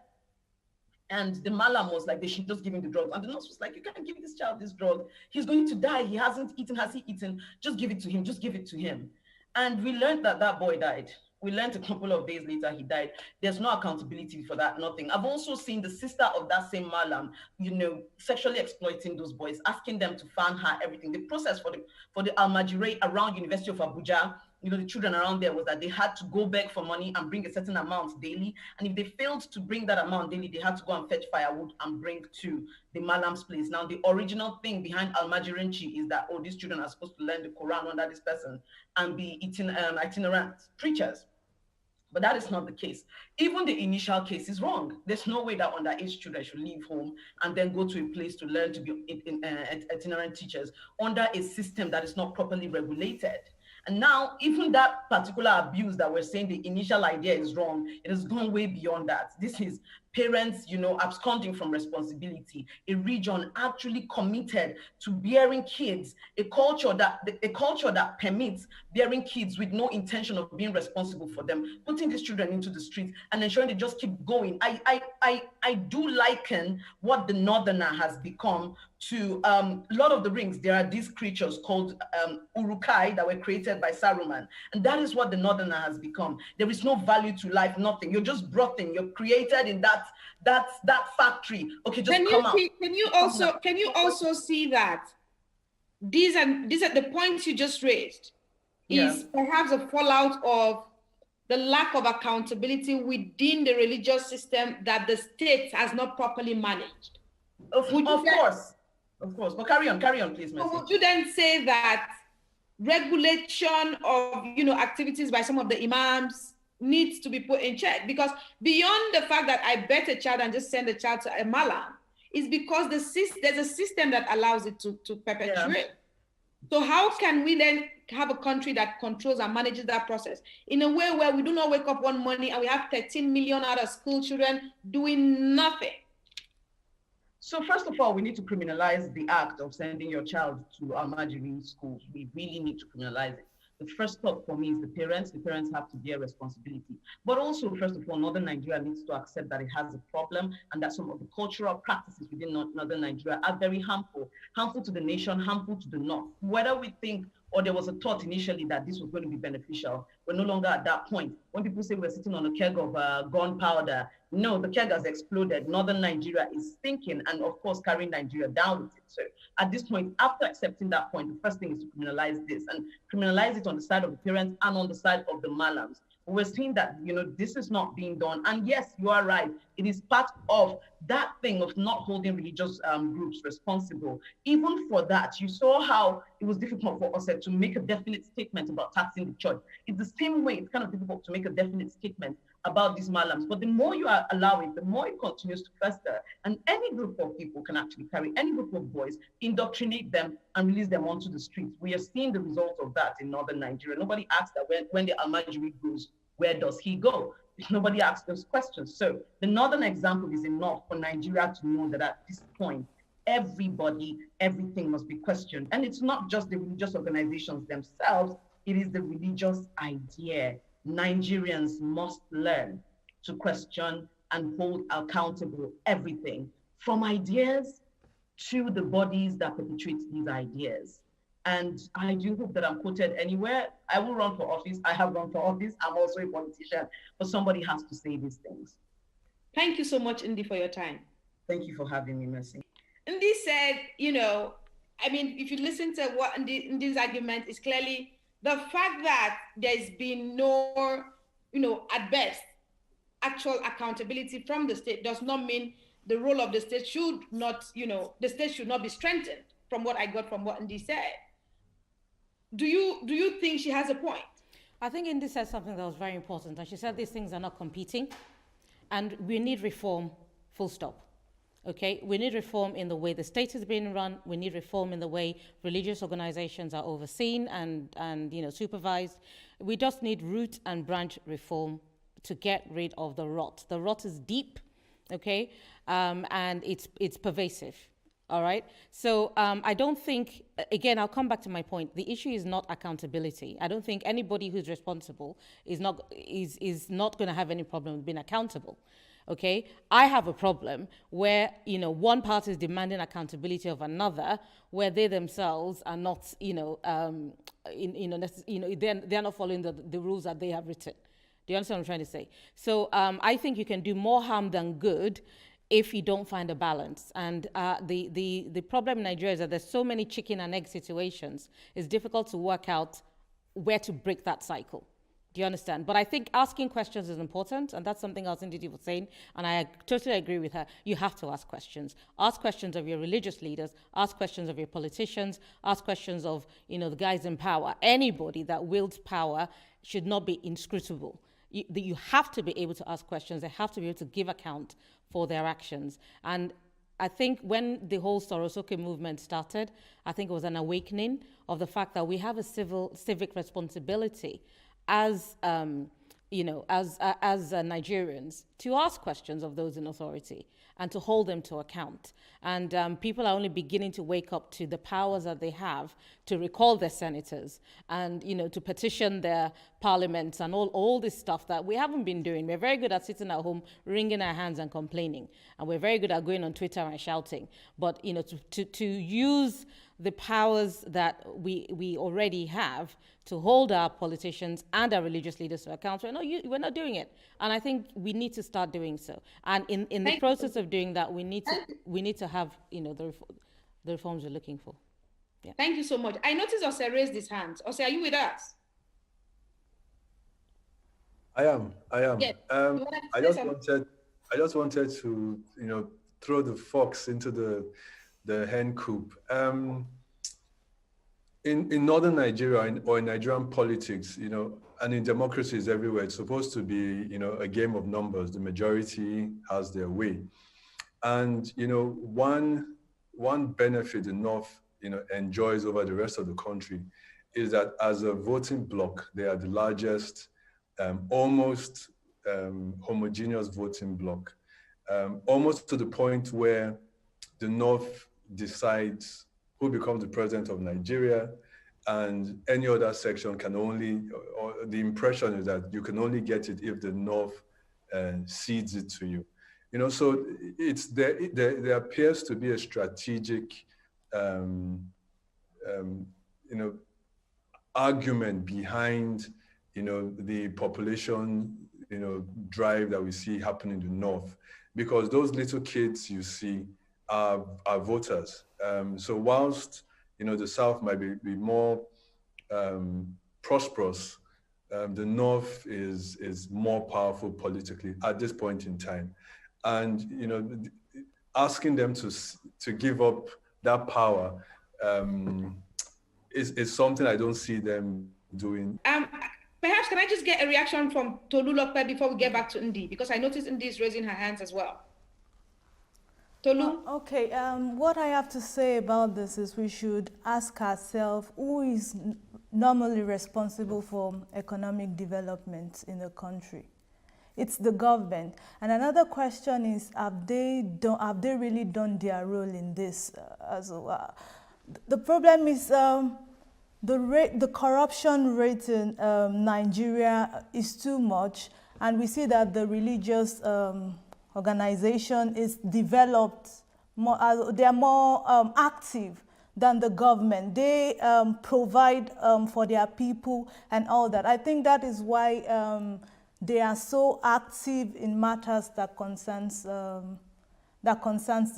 And the malam was like, they should just give him the drug. And the nurse was like, you can't give this child this drug. He's going to die. He hasn't eaten. Has he eaten? Just give it to him. Just give it to him. And we learned that boy died. We learned a couple of days later he died. There's no accountability for that, nothing. I've also seen the sister of that same malam, sexually exploiting those boys, asking them to fan her, everything. The process for the Almajiri around University of Abuja, the children around there, was that they had to go beg for money and bring a certain amount daily. And if they failed to bring that amount daily, they had to go and fetch firewood and bring to the malam's place. Now, the original thing behind Almajirinchi is that, these children are supposed to learn the Quran under this person and be itinerant preachers. But that is not the case. Even the initial case is wrong. There's no way that underage children should leave home and then go to a place to learn to be itinerant teachers under a system that is not properly regulated. And now, even that particular abuse that we're saying the initial idea is wrong, it has gone way beyond that. This is parents, absconding from responsibility, a region actually committed to bearing kids, a culture that permits bearing kids with no intention of being responsible for them, putting these children into the streets and ensuring they just keep going. I do liken what the Northerner has become to Lord of the Rings. There are these creatures called Urukai that were created by Saruman. And that is what the Northerner has become. There is no value to life, nothing. You're just brought in, you're created in that factory. Okay, just come out. Can you also see that these are the points you just raised is perhaps a fallout of the lack of accountability within the religious system that the state has not properly managed. Of course. But carry on, please, Mercy. Would you then say that regulation of activities by some of the imams needs to be put in check? Because beyond the fact that I bet a child and just send a child to a malam, is because there's a system that allows it to perpetuate. Yeah. So how can we then have a country that controls and manages that process in a way where we do not wake up one morning and we have 13 million out of school children doing nothing? So first of all, we need to criminalize the act of sending your child to Almajiri schools. We really need to criminalize it. The first step for me is the parents. The parents have to bear responsibility. But also, first of all, Northern Nigeria needs to accept that it has a problem and that some of the cultural practices within Northern Nigeria are very harmful to the nation, harmful to the North. Whether we think or there was a thought initially that this was going to be beneficial, we're no longer at that point. When people say we're sitting on a keg of gunpowder, no, the keg has exploded. Northern Nigeria is thinking and, of course, carrying Nigeria down with it. So at this point, after accepting that point, the first thing is to criminalize this and criminalize it on the side of the parents and on the side of the malams. We're seeing that, this is not being done. And yes, you are right. It is part of that thing of not holding religious groups responsible. Even for that, you saw how it was difficult for us to make a definite statement about taxing the church. It's the same way it's kind of difficult to make a definite statement about these malams. But the more you are allowing, the more it continues to fester. And any group of people can actually carry any group of boys, indoctrinate them, and release them onto the streets. We are seeing the results of that in Northern Nigeria. Nobody asks that when the Almajiri goes, where does he go? Nobody asks those questions. So the Northern example is enough for Nigeria to know that at this point, everything must be questioned. And it's not just the religious organizations themselves, it is the religious idea. Nigerians must learn to question and hold accountable everything, from ideas to the bodies that perpetrate these ideas. And I do hope that I'm quoted anywhere. I will run for office. I have run for office. I'm also a politician, but somebody has to say these things. Thank you so much, Ndi, for your time. Thank you for having me, Mercy. Ndi said, if you listen to what Ndi's argument is clearly the fact that there's been no, at best, actual accountability from the state does not mean the role of the state should not, the state should not be strengthened, from what I got from what Ndi said. Do you think she has a point? I think Indi said something that was very important, and she said these things are not competing, and we need reform, full stop. Okay, we need reform in the way the state is being run. We need reform in the way religious organizations are overseen and supervised. We just need root and branch reform to get rid of the rot. The rot is deep, okay, and it's pervasive. All right. So I don't think, again, I'll come back to my point. The issue is not accountability. I don't think anybody who's responsible is not going to have any problem with being accountable. Okay. I have a problem where, one party is demanding accountability of another, where they themselves are not, they're not following the rules that they have written. Do you understand what I'm trying to say? So I think you can do more harm than good if you don't find a balance. And the problem in Nigeria is that there's so many chicken and egg situations. It's difficult to work out where to break that cycle. Do you understand? But I think asking questions is important, and that's something else Ndidi was saying, and I totally agree with her. You have to ask questions. Ask questions of your religious leaders, ask questions of your politicians, ask questions of, the guys in power. Anybody that wields power should not be inscrutable. You have to be able to ask questions. They have to be able to give account for their actions. And I think when the whole Sorosoke movement started, I think it was an awakening of the fact that we have a civic responsibility as Nigerians to ask questions of those in authority and to hold them to account. And people are only beginning to wake up to the powers that they have to recall their senators and, to petition their parliaments and all this stuff that we haven't been doing. We're very good at sitting at home, wringing our hands and complaining. And we're very good at going on Twitter and shouting. But, to use the powers that we already have to hold our politicians and our religious leaders to account. We're not doing it. And I think we need to start doing so. And in the process of doing that, we need to have, the reforms we're looking for. Yeah. Thank you so much. I noticed Ose raised his hand. Ose, are you with us? I am. Yes. I just wanted to, throw the fox into the hen coop. In northern Nigeria or in Nigerian politics, and in democracies everywhere, it's supposed to be, a game of numbers. The majority has their way. And, one benefit the North, enjoys over the rest of the country is that as a voting bloc, they are the largest, almost homogeneous voting bloc, almost to the point where the North decides who becomes the president of Nigeria, and any other section can only, or the impression is that you can only get it if the North cedes it to you. So there appears to be a strategic, argument behind, the population, drive that we see happening in the North, because those little kids you see are voters. So whilst, the South might be more prosperous, the North is more powerful politically at this point in time. And, asking them to give up that power is something I don't see them doing. Perhaps can I just get a reaction from Tolulope before we get back to Ndi? Because I noticed Ndi is raising her hands as well. Tolu? Okay, what I have to say about this is we should ask ourselves who is normally responsible for economic development in the country. It's the government. And another question is, have they really done their role in this as well? The problem is the corruption rate in Nigeria is too much, and we see that the religious organization is developed more, they are more active than the government. They provide for their people and all that. I think that is why they are so active in matters that concerns the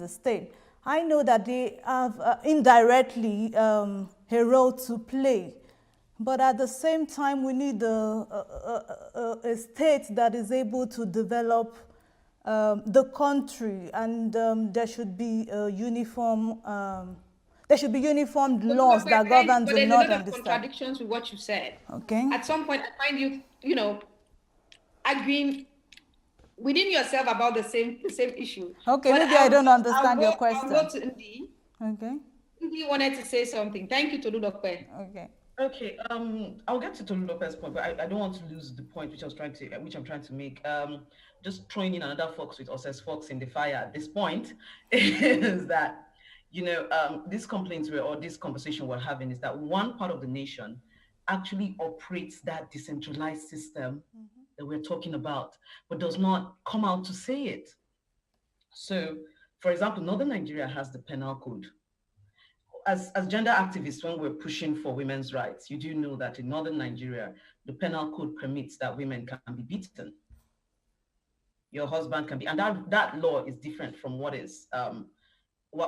state. I know that they have indirectly a role to play, but at the same time, we need a state that is able to develop the country, and there should be uniform. There should be uniform laws that govern the the north and the south. But there's a north lot and of the south. contradictions with what you said. Okay. At some point, I find you know, arguing within yourself about the same issue. Okay, But maybe I don't understand your I'll question. go to Ndi. Okay. Ndi wanted to say something. Thank you, Tolulope. Okay. Okay, I'll get to Tolu Lopez's point, but I don't want to lose the point which I'm trying to make. Just throwing in another fox with Oses Fox in the fire at this point is that, you know, these complaints or this conversation we're having is that one part of the nation actually operates that decentralized system that we're talking about, but does not come out to say it. So, for example, Northern Nigeria has the penal code. As gender activists, when we're pushing for women's rights, you do know that in Northern Nigeria, the penal code permits that women can be beaten. Your husband can be, and that law is different from what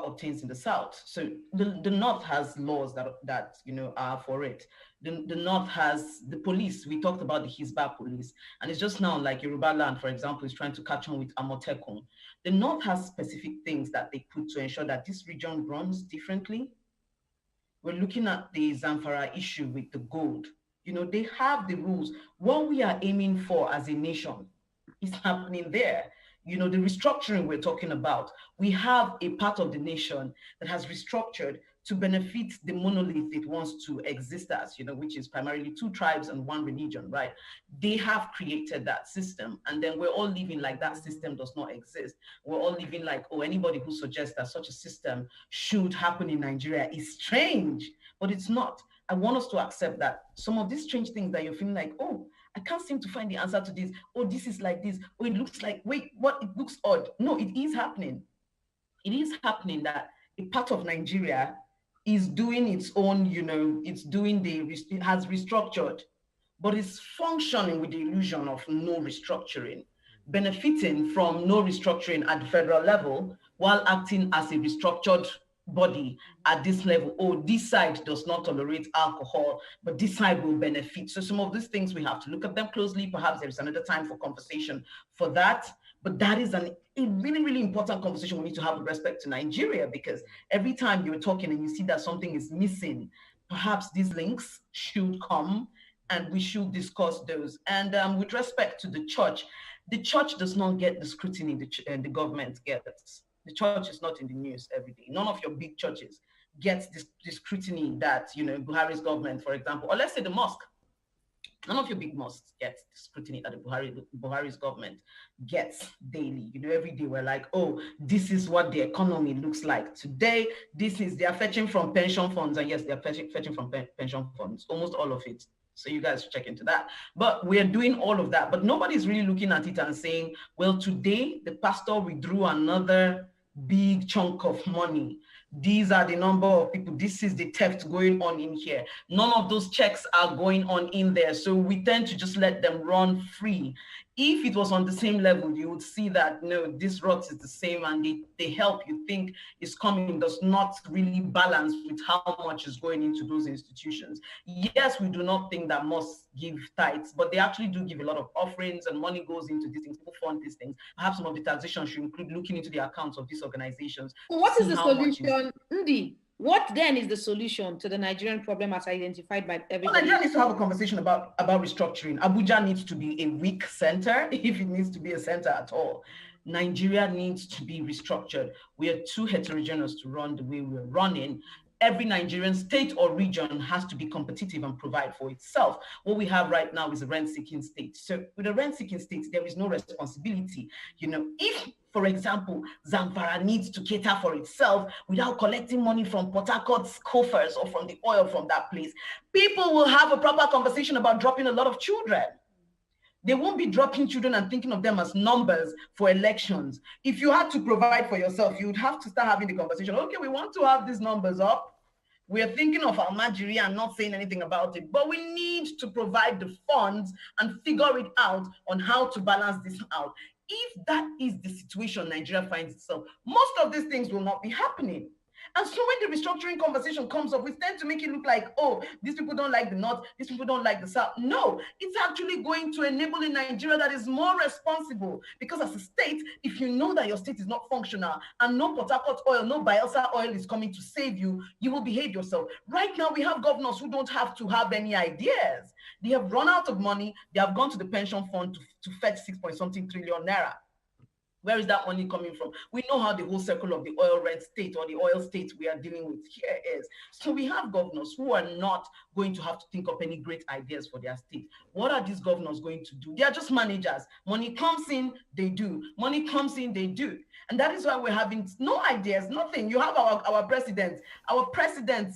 obtains in the South. So the North has laws that you know are for it. The North has the police. We talked about the Hisba police, and it's just now like Yoruba land, for example, is trying to catch on with Amotekun. The North has specific things that they put to ensure that this region runs differently. We're looking at the Zamfara issue with the gold. You know, they have the rules. What we are aiming for as a nation is happening there. You know, the restructuring we're talking about, we have a part of the nation that has restructured to benefit the monolith it wants to exist as, you know, which is primarily 2 tribes and 1 religion, right? They have created that system, and then we're all living like that system does not exist. We're all living like, oh, anybody who suggests that such a system should happen in Nigeria is strange, but it's not. I want us to accept that some of these strange things that you're feeling like, oh, I can't seem to find the answer to this. Oh, this is like this. Oh, it looks like, wait, what? It looks odd. No, it is happening. It is happening that a part of Nigeria is doing its own, you know, it has restructured, but it's functioning with the illusion of no restructuring, benefiting from no restructuring at the federal level while acting as a restructured body at this level. Oh, this side does not tolerate alcohol, but this side will benefit. So some of these things, we have to look at them closely. Perhaps there is another time for conversation for that. But that is a really, really important conversation we need to have with respect to Nigeria, because every time you're talking and you see that something is missing, perhaps these links should come and we should discuss those. And with respect to the church does not get the scrutiny the government gets. The church is not in the news every day. None of your big churches get the scrutiny that, you know, Buhari's government, for example, or let's say the mosque. None of your big mosques get the scrutiny that Buhari's government gets daily. You know, every day we're like, oh, this is what the economy looks like today. They are fetching from pension funds. And yes, they are fetching from pension funds, almost all of it. So you guys check into that. But we're doing all of that. But nobody's really looking at it and saying, well, today the pastor withdrew another big chunk of money. These are the number of people. This is the theft going on in here. None of those checks are going on in there. So we tend to just let them run free. If it was on the same level, you would see that, no, this rot is the same, and they help you think is coming does not really balance with how much is going into those institutions. Yes, we do not think that mosques give tithes, but they actually do give a lot of offerings, and money goes into these things, people fund these things. Perhaps some of the taxation should include looking into the accounts of these organizations. So what is the solution, Ndi? What then is the solution to the Nigerian problem as identified by everybody? Well, Nigeria needs to have a conversation about restructuring. Abuja needs to be a weak center, if it needs to be a center at all. Nigeria needs to be restructured. We are too heterogeneous to run the way we're running. Every Nigerian state or region has to be competitive and provide for itself. What we have right now is a rent-seeking state. So with a rent-seeking state, there is no responsibility. You know, if, for example, Zamfara needs to cater for itself without collecting money from Port Harcourt's coffers or from the oil from that place, people will have a proper conversation about dropping a lot of children. They won't be dropping children and thinking of them as numbers for elections. If you had to provide for yourself, you would have to start having the conversation. Okay, we want to have these numbers up. We're thinking of Almajiri and not saying anything about it, but we need to provide the funds and figure it out on how to balance this out. If that is the situation Nigeria finds itself, most of these things will not be happening. And so when the restructuring conversation comes up, we tend to make it look like, oh, these people don't like the North, these people don't like the South. No, it's actually going to enable a Nigeria that is more responsible. Because as a state, if you know that your state is not functional and no Port Harcourt oil, no Bielsa oil is coming to save you, you will behave yourself. Right now, we have governors who don't have to have any ideas. They have run out of money. They have gone to the pension fund to fetch 6-point-something trillion naira. Where is that money coming from? We know how the whole circle of the oil rent state or the oil state we are dealing with here is. So we have governors who are not going to have to think up any great ideas for their state. What are these governors going to do? They are just managers. Money comes in, they do. Money comes in, they do. And that is why we're having no ideas, nothing. You have our president. Our president,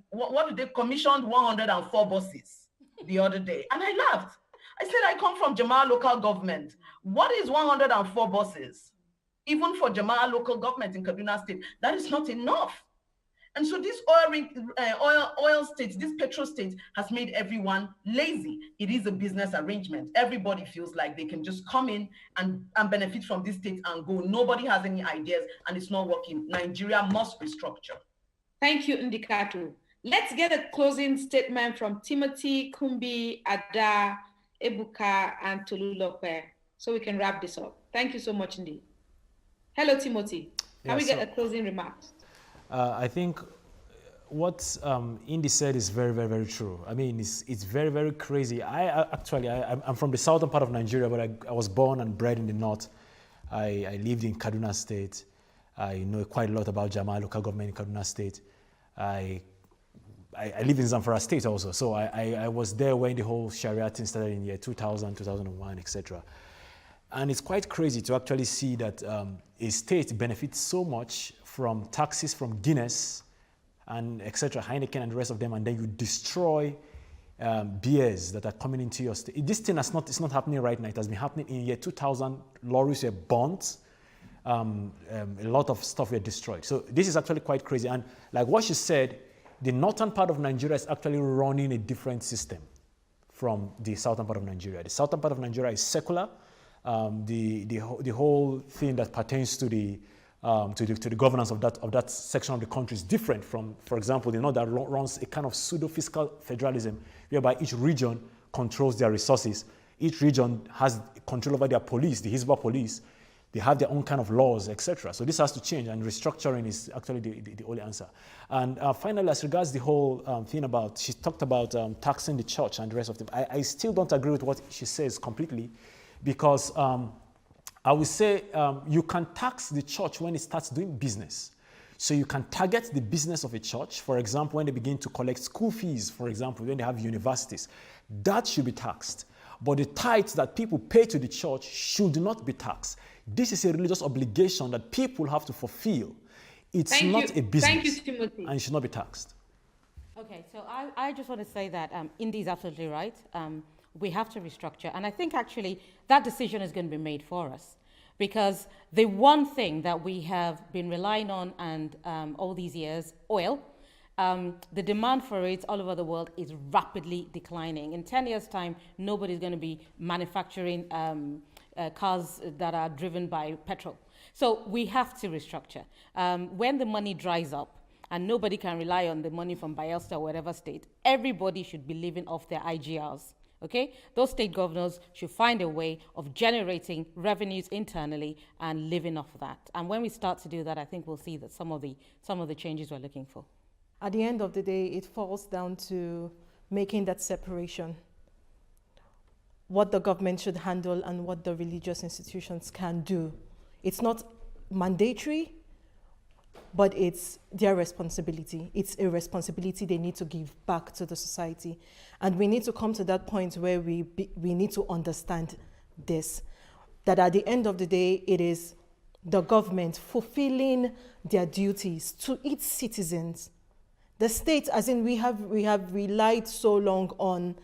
what did they commissioned 104 buses the other day. And I laughed. I said, I come from Jamaa local government. What is 104 buses? Even for Jamaa local government in Kaduna State, that is not enough. And so this oil state, this petrol state has made everyone lazy. It is a business arrangement. Everybody feels like they can just come in and benefit from this state and go. Nobody has any ideas and it's not working. Nigeria must restructure. Thank you, Ndikatu. Let's get a closing statement from Timothy, Kumbi, Ada, Ebuka, and Tolulope, so we can wrap this up. Thank you so much indeed. Hello, Timothy. Can we get a closing remark? I think what Indy said is very, very, very true. I mean, it's very, very crazy. I'm from the southern part of Nigeria, but I was born and bred in the north. I lived in Kaduna State. I know quite a lot about Jamaa local government in Kaduna State. I live in Zamfara State also, so I was there when the whole Sharia thing started in year 2000, 2001, etc. And it's quite crazy to actually see that a state benefits so much from taxes from Guinness and etc., Heineken and the rest of them, and then you destroy beers that are coming into your state. This thing it's not happening right now. It has been happening in year 2000. Lorries were burnt. A lot of stuff were destroyed. So this is actually quite crazy. And like what she said, the northern part of Nigeria is actually running a different system from the southern part of Nigeria. The southern part of Nigeria is secular. The whole thing that pertains to the governance of that section of the country is different from, for example, the north that runs a kind of pseudo-fiscal federalism, whereby each region controls their resources. Each region has control over their police, the Hizbah police. They have their own kind of laws, etc. So this has to change, and restructuring is actually the only answer. And finally, as regards the whole thing about, she talked about taxing the church and the rest of them. I still don't agree with what she says completely, because I would say you can tax the church when it starts doing business. So you can target the business of a church, for example, when they begin to collect school fees, for example, when they have universities. That should be taxed. But the tithes that people pay to the church should not be taxed. This is a religious obligation that people have to fulfill. It's not a business. Thank you, Timothy. And it should not be taxed. Okay, so I just want to say that Indy is absolutely right. We have to restructure. And I think actually that decision is going to be made for us. Because the one thing that we have been relying on and all these years, oil, the demand for it all over the world is rapidly declining. In 10 years' time, nobody's going to be manufacturing cars that are driven by petrol. So we have to restructure. When the money dries up and nobody can rely on the money from Bielsa or whatever state, everybody should be living off their IGRs. Okay? Those state governors should find a way of generating revenues internally and living off that. And when we start to do that, I think we'll see that some of the changes we're looking for. At the end of the day, it falls down to making that separation. What the government should handle and what the religious institutions can do. It's not mandatory, but it's their responsibility. It's a responsibility they need to give back to the society. And we need to come to that point where we need to understand this, that at the end of the day, it is the government fulfilling their duties to its citizens. The state, as in we have relied so long on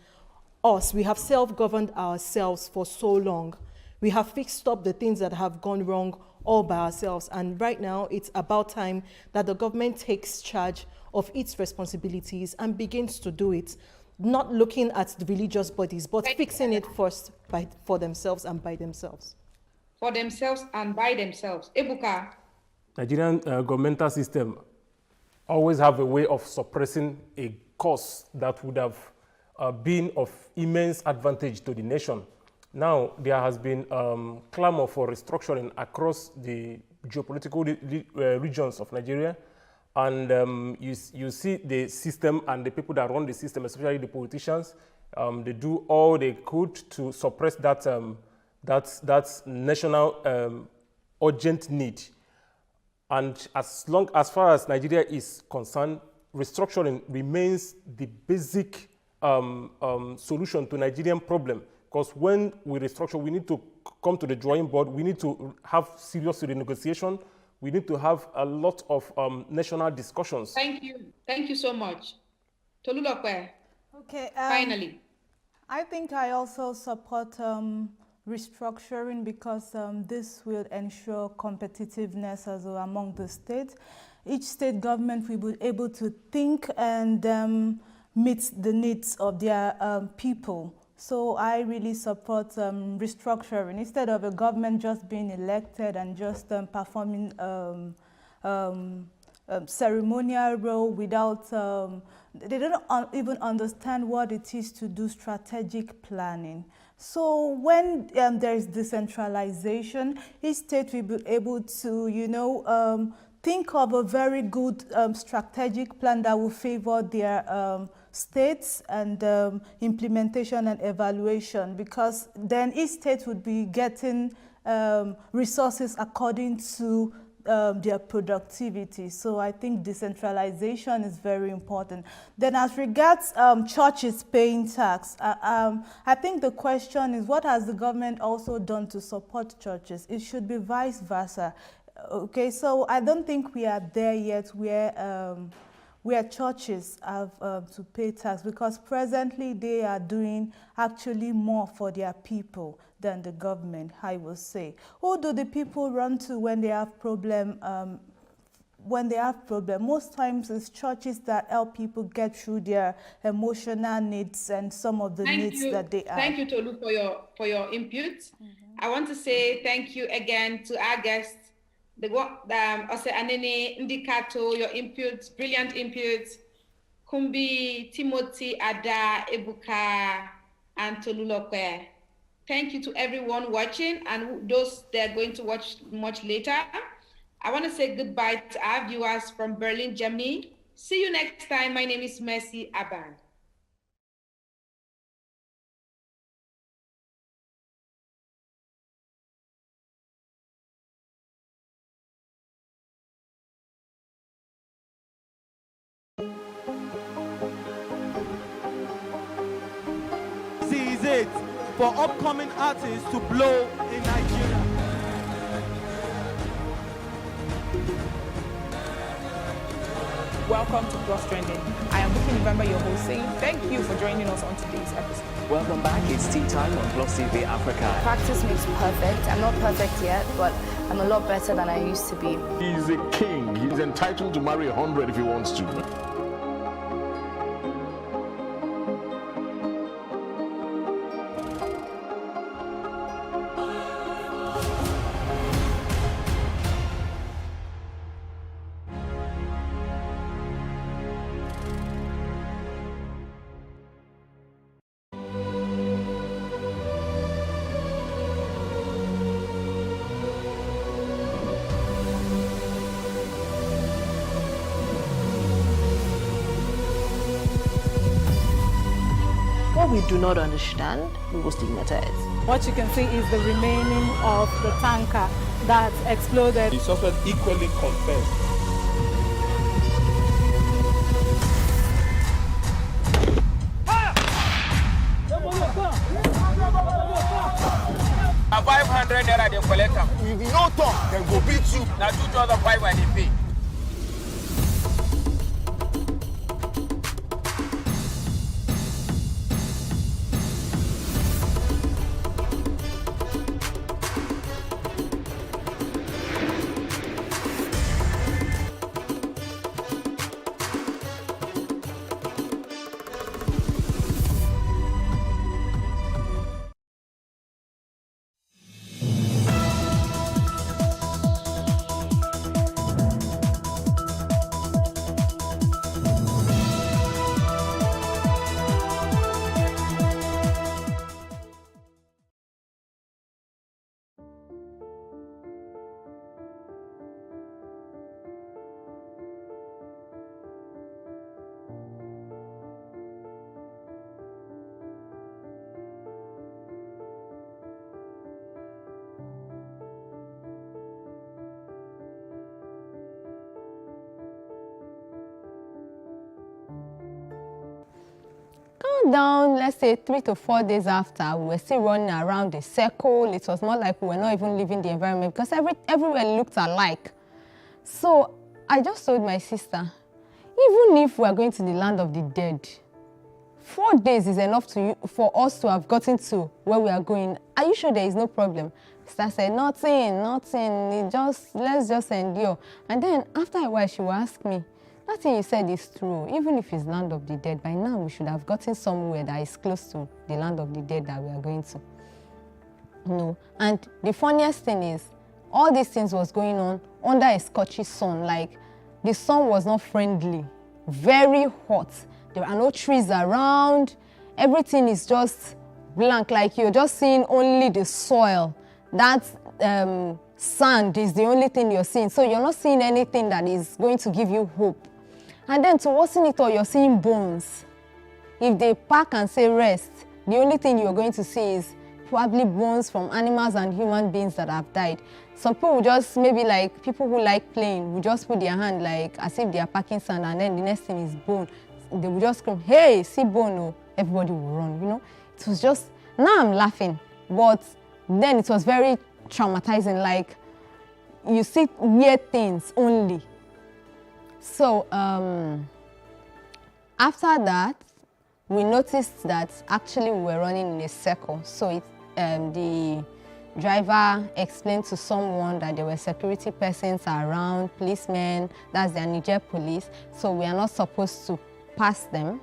us, we have self-governed ourselves for so long. We have fixed up the things that have gone wrong all by ourselves. And right now, it's about time that the government takes charge of its responsibilities and begins to do it, not looking at the religious bodies, but fixing it first for themselves and by themselves. For themselves and by themselves. Ebuka. Nigerian governmental system always have a way of suppressing a cause that would have been of immense advantage to the nation. Now, there has been clamor for restructuring across the geopolitical regions of Nigeria. And you see the system and the people that run the system, especially the politicians, they do all they could to suppress that, that national urgent need. And as far as Nigeria is concerned, restructuring remains the basic solution to Nigerian problem. Because when we restructure, we need to come to the drawing board. We need to have serious renegotiation. We need to have a lot of national discussions. Thank you so much. Tolulope. Okay. Finally. I think I also support restructuring because this will ensure competitiveness as well among the states. Each state government will be able to think and meet the needs of their people. So I really support restructuring instead of a government just being elected and just performing ceremonial role without, they don't even understand what it is to do strategic planning. So when there is decentralization, each state will be able to, think of a very good strategic plan that will favor their states and implementation and evaluation, because then each state would be getting resources according to their productivity. So I think decentralization is very important. Then as regards churches paying tax, I think the question is, what has the government also done to support churches? It should be vice versa. Okay, so I don't think we are there yet where churches have to pay tax, because presently they are doing actually more for their people than the government, I will say. Who do the people run to when they have problem? Most times it's churches that help people get through their emotional needs and some of the needs that they have. Thank you, Tolu, for your input. I want to say thank you again to our guests. Ose Anene Ndikato, your input, brilliant input. Kumbi, Timothy, Ada, Ebuka, and Tolulope. Thank you to everyone watching and those that are going to watch much later. I want to say goodbye to our viewers from Berlin, Germany. See you next time. My name is Mercy Aban. This is it for upcoming artists to blow in Nigeria. Welcome to Cross Trending. I am Buki November, your host, saying thank you for joining us on today's episode. Welcome back. It's tea time on Plus TV Africa. Practice makes perfect. I'm not perfect yet, but I'm a lot better than I used to be. He's a king. He's entitled to marry 100 if he wants to. What we do not understand, we will stigmatize. What you can see is the remaining of the tanker that exploded. The suspect equally confessed. Now 500 naira they collect them. If you don't talk, then go beat you. Now 2,500 they pay. Countdown, let's say 3 to 4 days after, we were still running around the circle. It was more like we were not even leaving the environment because everywhere looked alike. So I just told my sister, even if we are going to the land of the dead, 4 days is enough for us to have gotten to where we are going. Are you sure there is no problem? Sister said, nothing, let's just endure. And then after a while, she will ask me, that thing you said is true. Even if it's land of the dead, by now we should have gotten somewhere that is close to the land of the dead that we are going to. No. And the funniest thing is, all these things was going on under a scorchy sun. Like, the sun was not friendly, very hot. There are no trees around. Everything is just blank, like you're just seeing only the soil. That sand is the only thing you're seeing. So you're not seeing anything that is going to give you hope. And then to worsen it all, you're seeing bones. If they park and say rest, the only thing you're going to see is probably bones from animals and human beings that have died. Some people will just, maybe like people who like playing, will just put their hand like as if they are packing sand, and then the next thing is bone. They will just scream, hey, see bone, oh. Everybody will run, you know. It was just, now I'm laughing, but then it was very traumatizing, like you see weird things only. So after that, we noticed that actually we were running in a circle. So the driver explained to someone that there were security persons around, policemen, that's the Niger police. So we are not supposed to pass them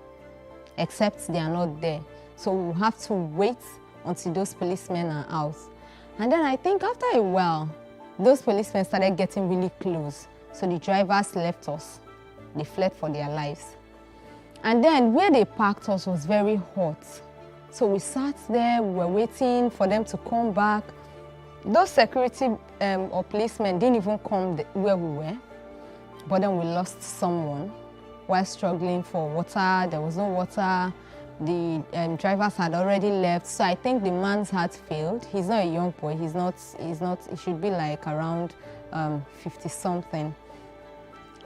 except they are not there. So we'll have to wait until those policemen are out. And then I think after a while, those policemen started getting really close. So the drivers left us. They fled for their lives. And then where they parked us was very hot. So we sat there, we were waiting for them to come back. Those security or policemen didn't even come where we were. But then we lost someone while struggling for water. There was no water. The drivers had already left. So I think the man's heart failed. He's not a young boy. He should be like around 50-something.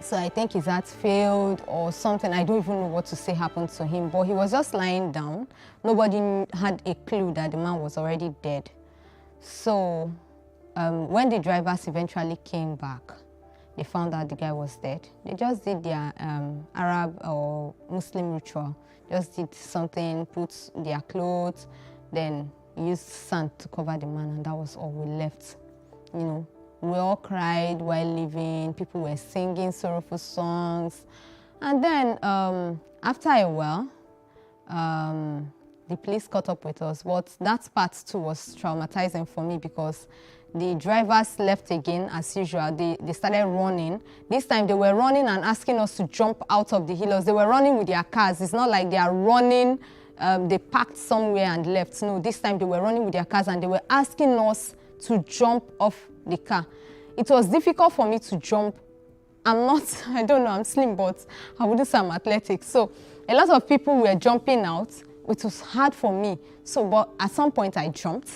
So I think his heart failed or something. I don't even know what to say happened to him, but he was just lying down. Nobody had a clue that the man was already dead. So when the drivers eventually came back, they found out the guy was dead. They just did their Arab or Muslim ritual. Just did something, put their clothes, then used sand to cover the man, and that was all. We left, you know. We all cried while leaving. People were singing sorrowful songs. And then after a while, the police caught up with us. But that part too was traumatizing for me because the drivers left again as usual. They started running. This time they were running and asking us to jump out of the hills. They were running with their cars. It's not like they are running, they parked somewhere and left. No, this time they were running with their cars and they were asking us to jump off the car. It was difficult for me to jump. I don't know, I'm slim, but I wouldn't say I'm athletic. So a lot of people were jumping out. It was hard for me. So, but at some point I jumped.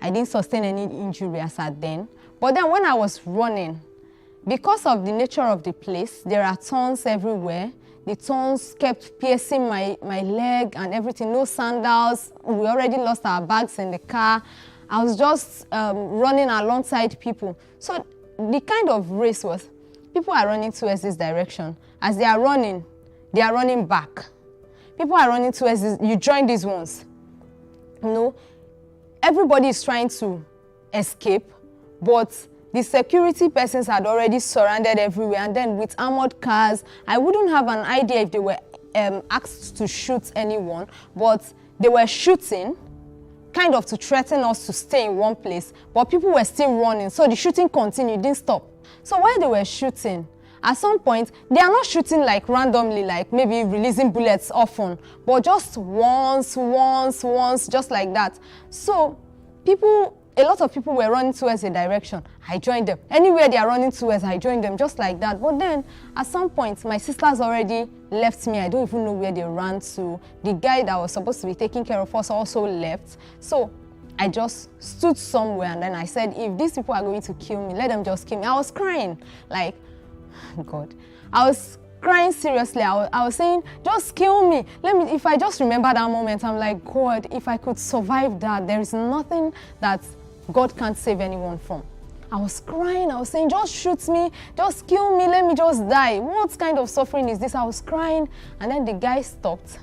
I didn't sustain any injury as at then. But then when I was running, because of the nature of the place, there are thorns everywhere. The thorns kept piercing my leg and everything. No sandals. We already lost our bags in the car. I was just running alongside people. So the kind of race was, people are running towards this direction. As they are running back. People are running towards this, you join these ones. You know, everybody is trying to escape, but the security persons had already surrounded everywhere, and then with armored cars, I wouldn't have an idea if they were asked to shoot anyone, but they were shooting, kind of to threaten us to stay in one place, but people were still running, so the shooting continued, didn't stop. So while they were shooting, at some point, they are not shooting like randomly, like maybe releasing bullets often, but just once, just like that. So a lot of people were running towards a direction. I joined them. Anywhere they are running towards, I joined them, just like that. But then, at some point, my sisters already left me. I don't even know where they ran to. The guy that was supposed to be taking care of us also left. So I just stood somewhere, and then I said, if these people are going to kill me, let them just kill me. I was crying, like, God. I was crying seriously. I was saying, just kill me. If I just remember that moment, I'm like, God, if I could survive that, there is nothing that God can't save anyone from. I was crying, I was saying, just shoot me, just kill me, let me just die. What kind of suffering is this? I was crying, and then the guy stopped.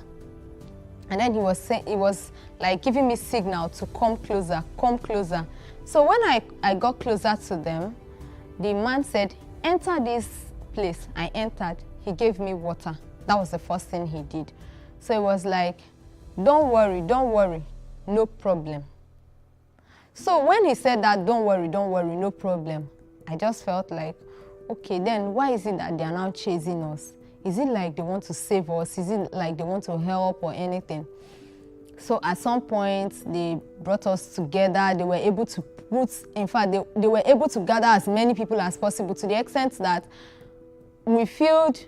And then he was like giving me signal to come closer, come closer. So when I got closer to them, the man said, enter this place. I entered, he gave me water. That was the first thing he did. So it was like, don't worry, no problem. So when he said that, don't worry, no problem, I just felt like, okay, then why is it that they are now chasing us? Is it like they want to save us? Is it like they want to help or anything? So at some point, they brought us together. They were able to they were able to gather as many people as possible, to the extent that we filled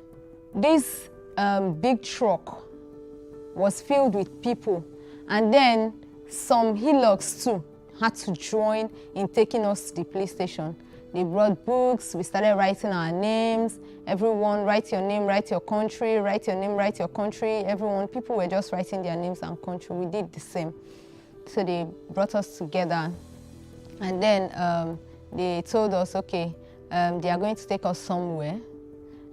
this big truck was filled with people. And then some Hilux too had to join in taking us to the police station. They brought books, we started writing our names. Everyone, write your name, write your country, write your name, write your country. Everyone, people were just writing their names and country. We did the same. So they brought us together. And then they told us, okay, they are going to take us somewhere.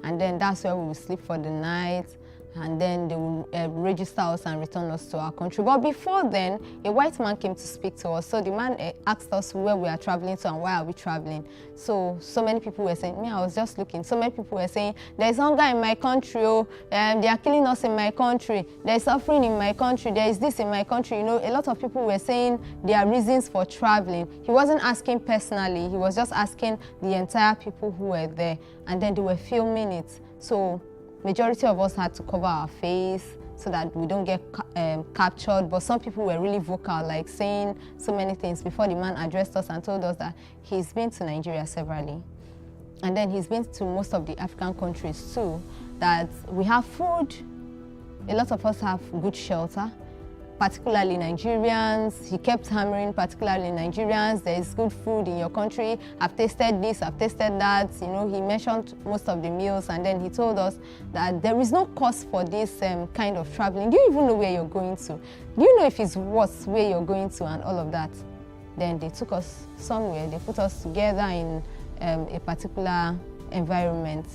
And then that's where we will sleep for the night. And then they will register us and return us to our country. But before then, a white man came to speak to us. So the man asked us where we are traveling to and why are we traveling. So many people were saying, I was just looking. So many people were saying, there's hunger in my country, they are killing us in my country, there's suffering in my country, there is this in my country. You know, a lot of people were saying their reasons for traveling. He wasn't asking personally, he was just asking the entire people who were there. And then they were filming it. So majority of us had to cover our face so that we don't get captured, but some people were really vocal, like saying so many things before the man addressed us and told us that he's been to Nigeria severally. And then he's been to most of the African countries too, that we have food, a lot of us have good shelter, particularly Nigerians. He kept hammering, particularly Nigerians, there is good food in your country. I've tasted this, I've tasted that. You know, he mentioned most of the meals, and then he told us that there is no cost for this kind of traveling. Do you even know where you're going to? Do you know if it's worth where you're going to and all of that? Then they took us somewhere, they put us together in a particular environment.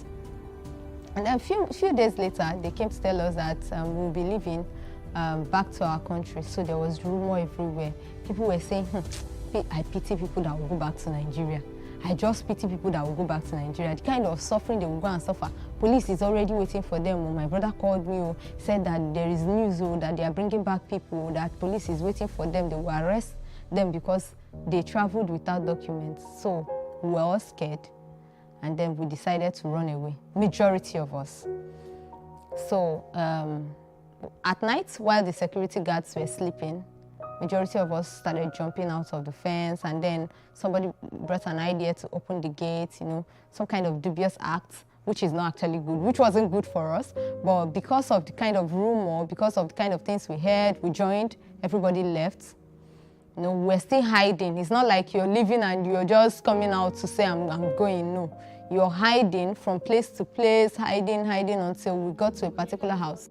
And then a few days later, they came to tell us that we'll be leaving back to our country. So there was rumor everywhere. People were saying, I pity people that will go back to Nigeria. I just pity people that will go back to Nigeria. The kind of suffering they will go and suffer. Police is already waiting for them. My brother called me, said that there is news that they are bringing back people, that police is waiting for them. They will arrest them because they traveled without documents. So we were all scared. And then we decided to run away, majority of us. So at night, while the security guards were sleeping, majority of us started jumping out of the fence, and then somebody brought an idea to open the gate, you know, some kind of dubious act, which is not actually good, which wasn't good for us. But because of the kind of rumor, because of the kind of things we heard, we joined, everybody left. You know, we're still hiding. It's not like you're leaving and you're just coming out to say, I'm going. No, you're hiding from place to place, hiding until we got to a particular house.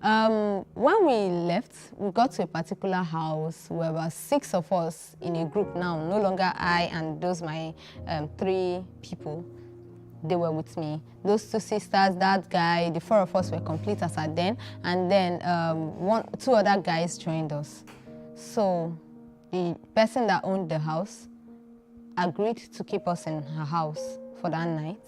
When we left, we got to a particular house. There were 6 of us in a group now, no longer I and those my 3 people. They were with me. Those 2 sisters, that guy, the 4 of us were complete as at then. And then 2 other guys joined us. So the person that owned the house agreed to keep us in her house for that night.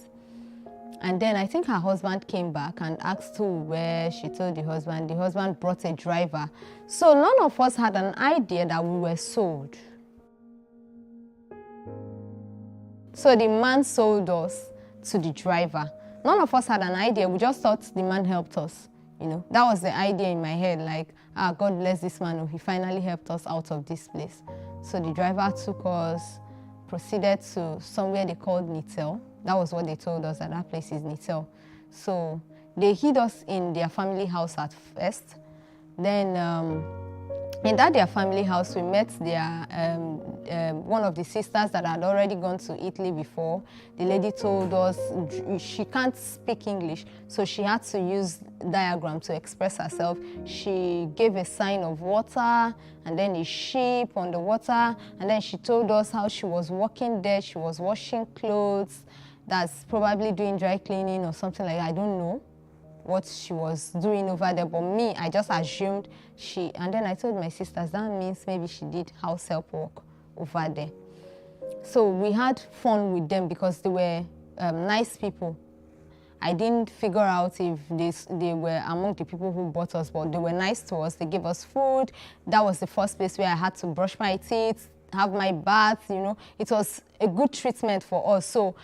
And then I think her husband came back and asked who where. She told the husband brought a driver. So none of us had an idea that we were sold. So the man sold us to the driver. None of us had an idea. We just thought the man helped us. You know, that was the idea in my head, like, God bless this man, he finally helped us out of this place. So the driver took us, proceeded to somewhere they called Nitel. That was what they told us, that place is Nitel. So they hid us in their family house at first. Then in their family house, we met their one of the sisters that had already gone to Italy before. The lady told us she can't speak English, so she had to use diagram to express herself. She gave a sign of water and then a sheep on the water, and then she told us how she was working there. She was washing clothes, that's probably doing dry cleaning or something like that. I don't know what she was doing over there, but me, I just assumed and then I told my sisters, that means maybe she did house help work over there. So we had fun with them because they were nice people. I didn't figure out if they were among the people who bought us, but they were nice to us. They gave us food. That was the first place where I had to brush my teeth, have my bath, you know. It was a good treatment for us. So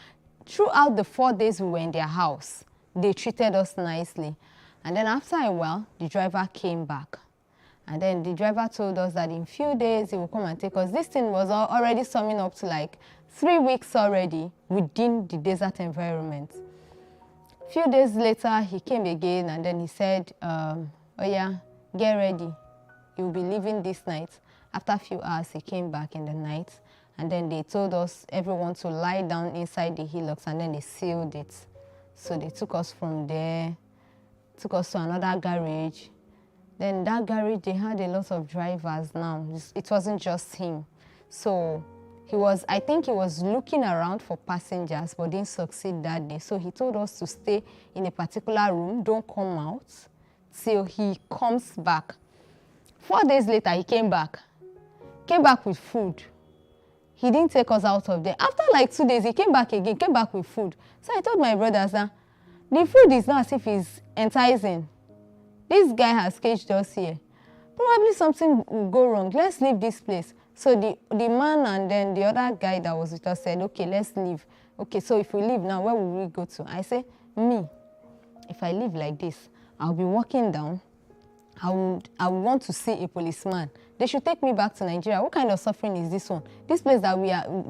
throughout the 4 days we were in their house, they treated us nicely. And then after a while, the driver came back. And then the driver told us that in a few days he will come and take us. This thing was already summing up to like 3 weeks already within the desert environment. A few days later, he came again and then he said, oh yeah, get ready. You'll be leaving this night. After a few hours, he came back in the night. And then they told us, everyone to lie down inside the hillocks, and then they sealed it. So they took us from there, took us to another garage. Then that garage, they had a lot of drivers now. It wasn't just him. So I think he was looking around for passengers, but didn't succeed that day. So he told us to stay in a particular room, don't come out till he comes back. 4 days later, he came back with food. He didn't take us out of there. After like 2 days, he came back again, came back with food. So I told my brothers that the food is not as if it's enticing. This guy has caged us here. Probably something will go wrong. Let's leave this place. So the man and then the other guy that was with us said, okay, let's leave. Okay, so if we leave now, where will we go to? I say, me, if I leave like this, I'll be walking down. I would want to see a policeman. They should take me back to Nigeria. What kind of suffering is this one? This place that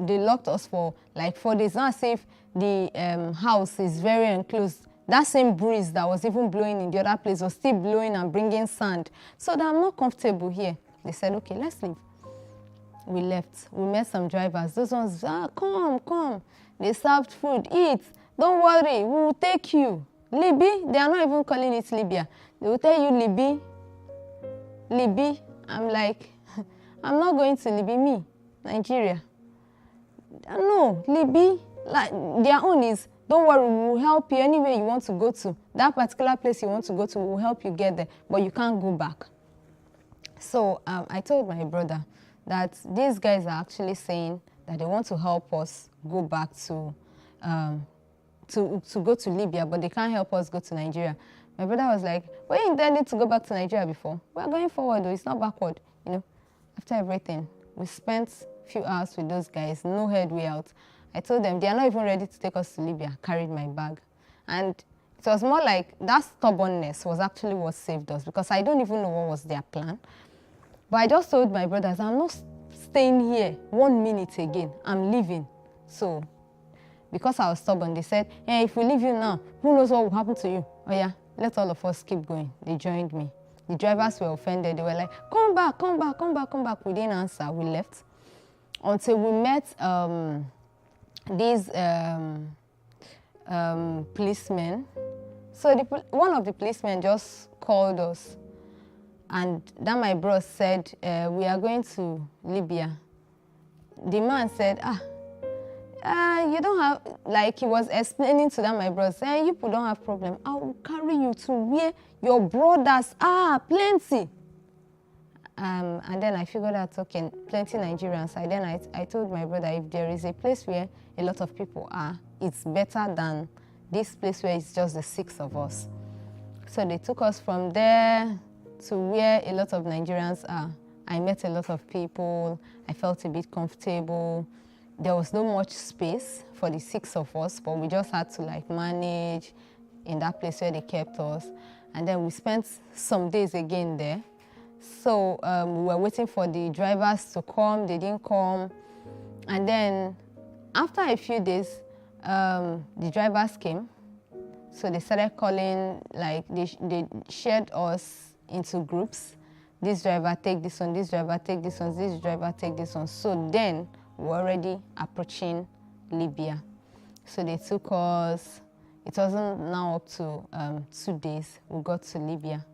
they locked us for like 4 days. Not as if the house is very enclosed. That same breeze that was even blowing in the other place was still blowing and bringing sand. So that I'm not comfortable here. They said, okay, let's leave. We left. We met some drivers. Those ones, come. They served food, eat. Don't worry, we will take you. Libya, they are not even calling it Libya. They will tell you Libya. I'm like, I'm not going to Libya, me, Nigeria. No, Libya, like their own is, don't worry, we will help you anywhere you want to go to. That particular place you want to go to, we will help you get there, but you can't go back. So I told my brother that these guys are actually saying that they want to help us go back to go to Libya, but they can't help us go to Nigeria. My brother was like, were you intending to go back to Nigeria before? We're going forward though, it's not backward. You know, after everything, we spent a few hours with those guys, no headway out. I told them they are not even ready to take us to Libya. I carried my bag. And it was more like that stubbornness was actually what saved us, because I don't even know what was their plan. But I just told my brothers, I'm not staying here 1 minute again. I'm leaving. So because I was stubborn, they said, hey, if we leave you now, who knows what will happen to you? Oh yeah, let all of us keep going. They joined me. The drivers were offended. They were like, come back. We didn't answer. We left until we met these policemen. So one of the policemen just called us, and then my bro said, we are going to Libya. The man said, you don't have, like he was explaining to them, my bro, saying, you people don't have problem. I will carry you to where your brothers are, plenty. And then I figured out, okay, plenty Nigerians. And then I told my brother, if there is a place where a lot of people are, it's better than this place where it's just the 6 of us. So they took us from there to where a lot of Nigerians are. I met a lot of people. I felt a bit comfortable. There was not much space for the 6 of us, but we just had to like manage in that place where they kept us. And then we spent some days again there. So we were waiting for the drivers to come. They didn't come. And then after a few days, the drivers came. So they started calling, like they shared us into groups. this driver take this one, this driver take this one, this driver take this one. So then we're already approaching Libya. So they took us, it wasn't now up to 2 days, we got to Libya.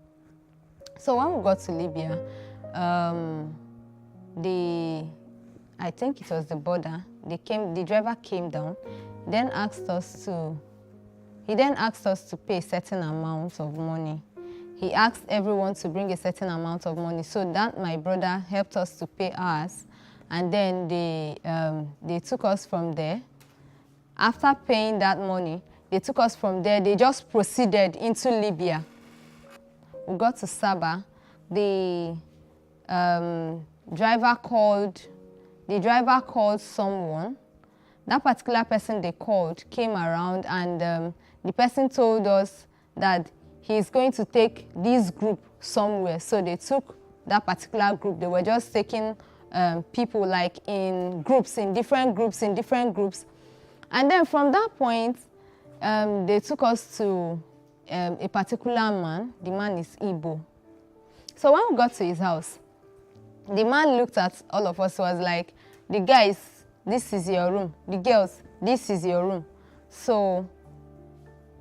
So when we got to Libya, I think it was the border, the driver came down, he then asked us to pay a certain amount of money. He asked everyone to bring a certain amount of money, so that my brother helped us to pay ours, and then they took us from there. After paying that money, they took us from there, they just proceeded into Libya. We got to Saba. The driver called someone. That particular person they called came around, and the person told us that he's going to take this group somewhere. So they took that particular group. They were just taking people like in groups, in different groups. And then from that point, they took us to a particular man. The man is Igbo. So when we got to his house, the man looked at all of us, was like, the guys, this is your room. The girls, this is your room. So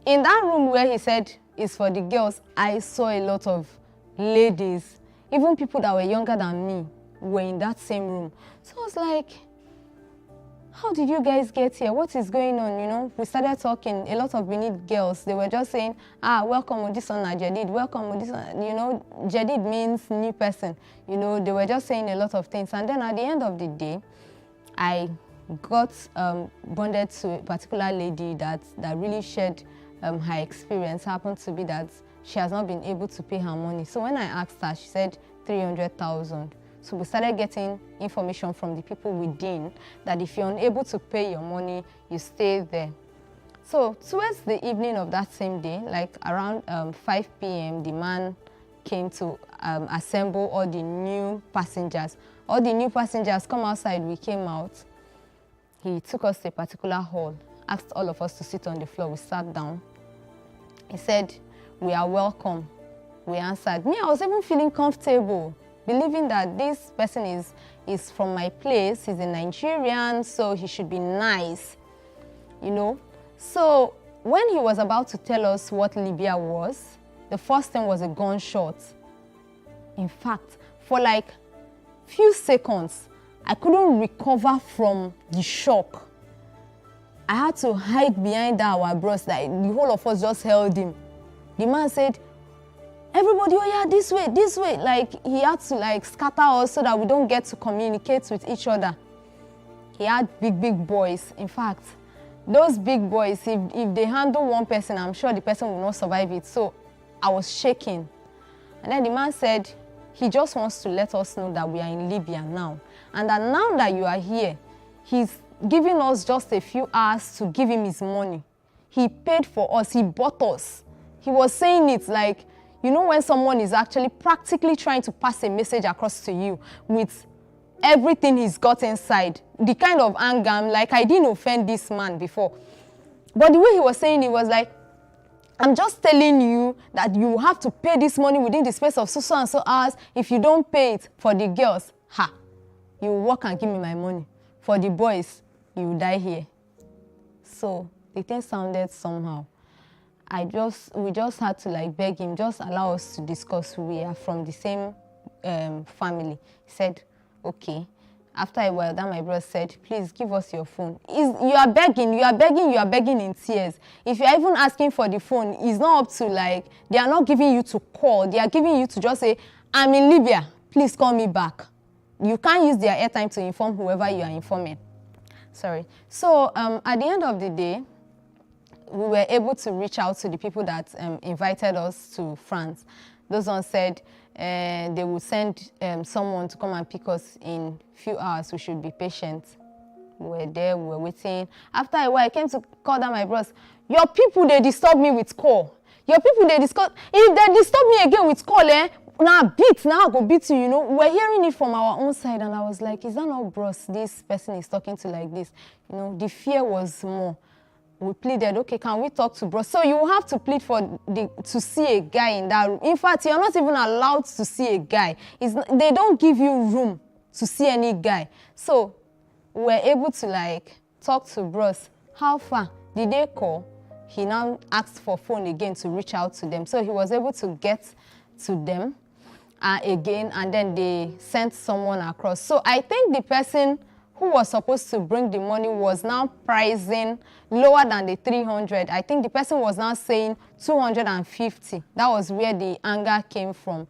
in that room where he said is for the girls, I saw a lot of ladies, even people that were younger than me were in that same room. So I was like, how did you guys get here? What is going on, you know? We started talking, a lot of Benin girls, they were just saying, welcome with this one, Jadid, welcome with this one. You know, Jadid means new person. You know, they were just saying a lot of things. And then at the end of the day, I got bonded to a particular lady that really shared her experience. Happened to be that she has not been able to pay her money. So when I asked her, she said 300,000. So we started getting information from the people within that if you're unable to pay your money, you stay there. So towards the evening of that same day, like around 5 p.m., the man came to assemble all the new passengers. All the new passengers come outside, we came out. He took us to a particular hall, asked all of us to sit on the floor. We sat down. He said, we are welcome. We answered. Me, I was even feeling comfortable, believing that this person is from my place, he's a Nigerian, so he should be nice, you know. So when he was about to tell us what Libya was, the first thing was a gunshot. In fact, for like few seconds, I couldn't recover from the shock. I had to hide behind our bros, like the whole of us just held him. The man said, everybody, oh yeah, this way. Like he had to like scatter us so that we don't get to communicate with each other. He had big boys. In fact, those big boys, if they handle one person, I'm sure the person will not survive it. So I was shaking. And then the man said, he just wants to let us know that we are in Libya now. And that now that you are here, he's giving us just a few hours to give him his money. He paid for us, he bought us. He was saying it like, you know, when someone is actually practically trying to pass a message across to you with everything he's got inside, the kind of anger, I'm like, I didn't offend this man before. But the way he was saying it was like, I'm just telling you that you have to pay this money within the space of so and so hours. If you don't pay it for the girls, you walk and give me my money. For the boys, you die here. So the thing sounded somehow. We just had to like beg him, just allow us to discuss. We are from the same family. He said, okay. After a while, then my brother said, please give us your phone. You are begging in tears. If you are even asking for the phone, it's not up to like, they are not giving you to call. They are giving you to just say, I'm in Libya, please call me back. You can't use their airtime to inform whoever you are informing. Sorry. So at the end of the day, we were able to reach out to the people that invited us to France. Those ones said they would send someone to come and pick us in a few hours. We should be patient. We were there, we were waiting. After a while, I came to call down my bros. Your people, they disturb me with call. Your people, they disturb. If they disturb me again with call, now I go beat you, you know. We're hearing it from our own side, and I was like, is that not bros this person is talking to like this? You know, the fear was more. we pleaded, okay, can we talk to bros? So you have to plead to see a guy in that room. In fact, you're not even allowed to see a guy. They don't give you room to see any guy. So we're able to like talk to bros. How far? Did they call? He now asked for phone again to reach out to them. So he was able to get to them again, and then they sent someone across. So I think the person who was supposed to bring the money was now pricing lower than the 300. I think the person was now saying 250. That was where the anger came from.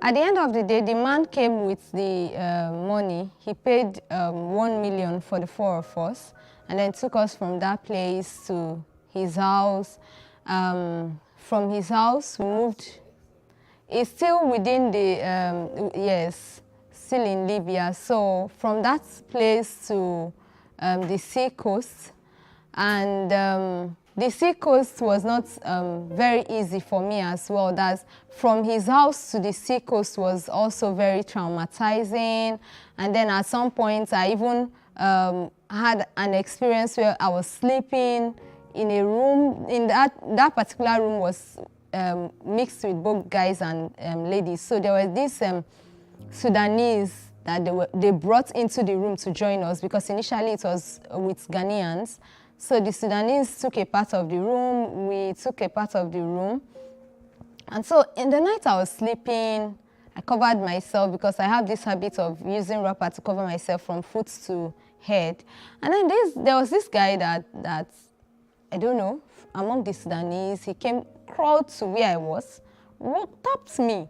At the end of the day, the man came with the money. He paid 1 million for the 4 of us, and then took us from that place to his house. From his house, we moved. It's still within the, yes, still in Libya. So from that place to the sea coast, and the sea coast was not very easy for me as well. That's from his house to the sea coast was also very traumatizing. And then at some point, I even had an experience where I was sleeping in a room. In that particular room was mixed with both guys and ladies. So there was this Sudanese that they brought into the room to join us, because initially it was with Ghanaians. So the Sudanese took a part of the room, we took a part of the room. And so in the night I was sleeping, I covered myself because I have this habit of using wrapper to cover myself from foot to head. And then there was this guy that I don't know, among the Sudanese, he crawled to where I was, tapped me.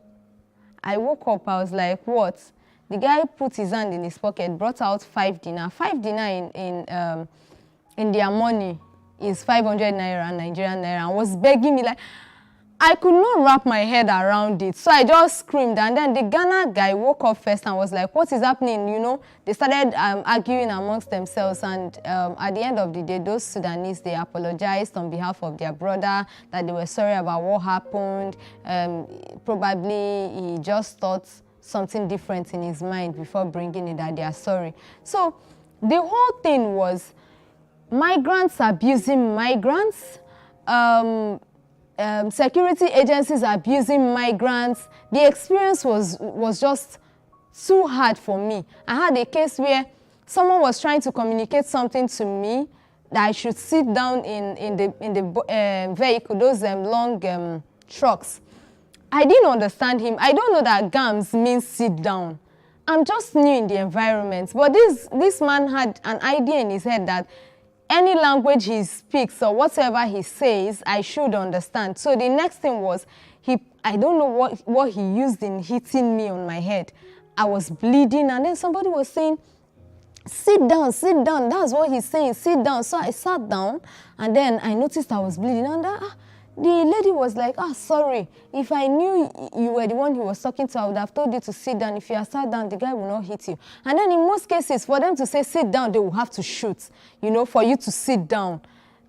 I woke up, I was like, what? The guy put his hand in his pocket, brought out 5 dinar. 5 dinar in their money is 500 naira, Nigerian naira, and was begging me like, I could not wrap my head around it. So I just screamed, and then the Ghana guy woke up first and was like, what is happening? You know, they started arguing amongst themselves, and at the end of the day, those Sudanese, they apologized on behalf of their brother, that they were sorry about what happened. Probably he just thought something different in his mind before bringing it, that they are sorry. So the whole thing was migrants abusing migrants, security agencies abusing migrants. The experience was just too hard for me. I had a case where someone was trying to communicate something to me that I should sit down in the vehicle, those long trucks. I didn't understand him. I don't know that GAMS means sit down. I'm just new in the environment. But this man had an idea in his head that any language he speaks or whatever he says, I should understand. So the next thing was, I don't know what he used in hitting me on my head. I was bleeding, and then somebody was saying, sit down, sit down. That's what he's saying, sit down. So I sat down, and then I noticed I was bleeding, and the lady was like, sorry, if I knew you were the one he was talking to, I would have told you to sit down. If you had sat down, the guy will not hit you. And then in most cases, for them to say sit down, they will have to shoot, you know, for you to sit down.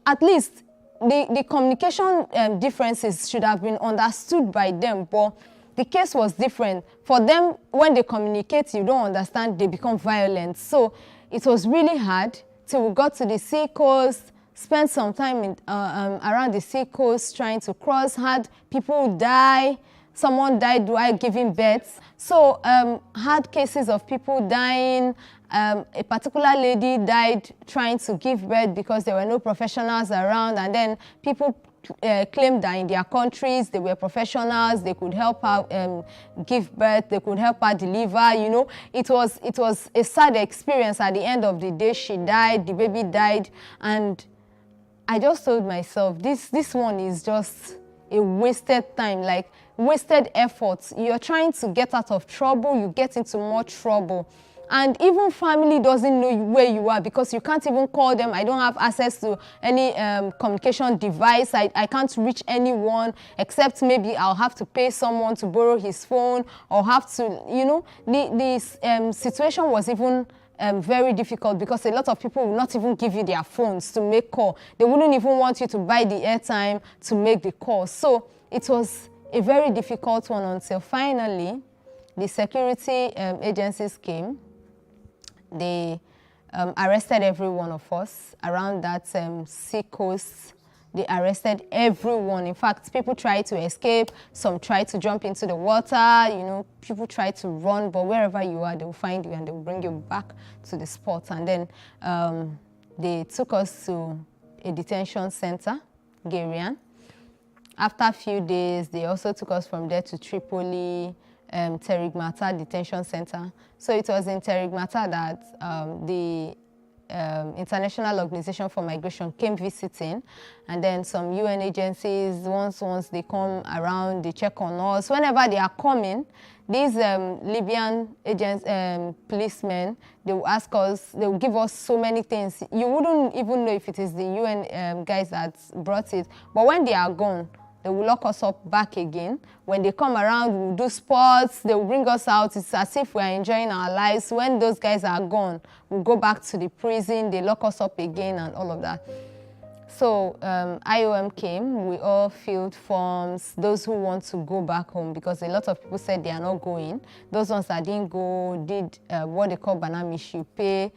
At least the communication differences should have been understood by them, but the case was different. For them, when they communicate, you don't understand, they become violent. So it was really hard till we got to the sea coast, spent some time around the sea coast trying to cross, had people die. Someone died while giving birth. So had cases of people dying. A particular lady died trying to give birth because there were no professionals around, and then people claimed that in their countries they were professionals, they could help her give birth, they could help her deliver, you know. It was a sad experience. At the end of the day, she died, the baby died, and I just told myself, this one is just a wasted time, like wasted efforts. You're trying to get out of trouble, you get into more trouble. And even family doesn't know where you are because you can't even call them. I don't have access to any communication device. I can't reach anyone except maybe I'll have to pay someone to borrow his phone or have to, you know, the situation was even very difficult because a lot of people will not even give you their phones to make call. They wouldn't even want you to buy the airtime to make the call. So it was a very difficult one until finally the security agencies came. They arrested every one of us around that sea coast. They arrested everyone. In fact, people tried to escape. Some tried to jump into the water. You know, people tried to run, but wherever you are, they will find you and they will bring you back to the spot. And then they took us to a detention center, Garian. After a few days, they also took us from there to Tripoli, Terigmata Detention Center. So it was in Terigmata that the International Organization for Migration came visiting, and then some UN agencies, once they come around, they check on us. Whenever they are coming, these Libyan agents, policemen, they will ask us, they will give us so many things. You wouldn't even know if it is the UN guys that brought it, but when they are gone, they will lock us up back again. When they come around, we'll do sports, they will bring us out. It's as if we are enjoying our lives. When those guys are gone, we'll go back to the prison, they lock us up again and all of that. So IOM came, we all filled forms, those who want to go back home, because a lot of people said they are not going. Those ones that didn't go did what they call banamish. You pay,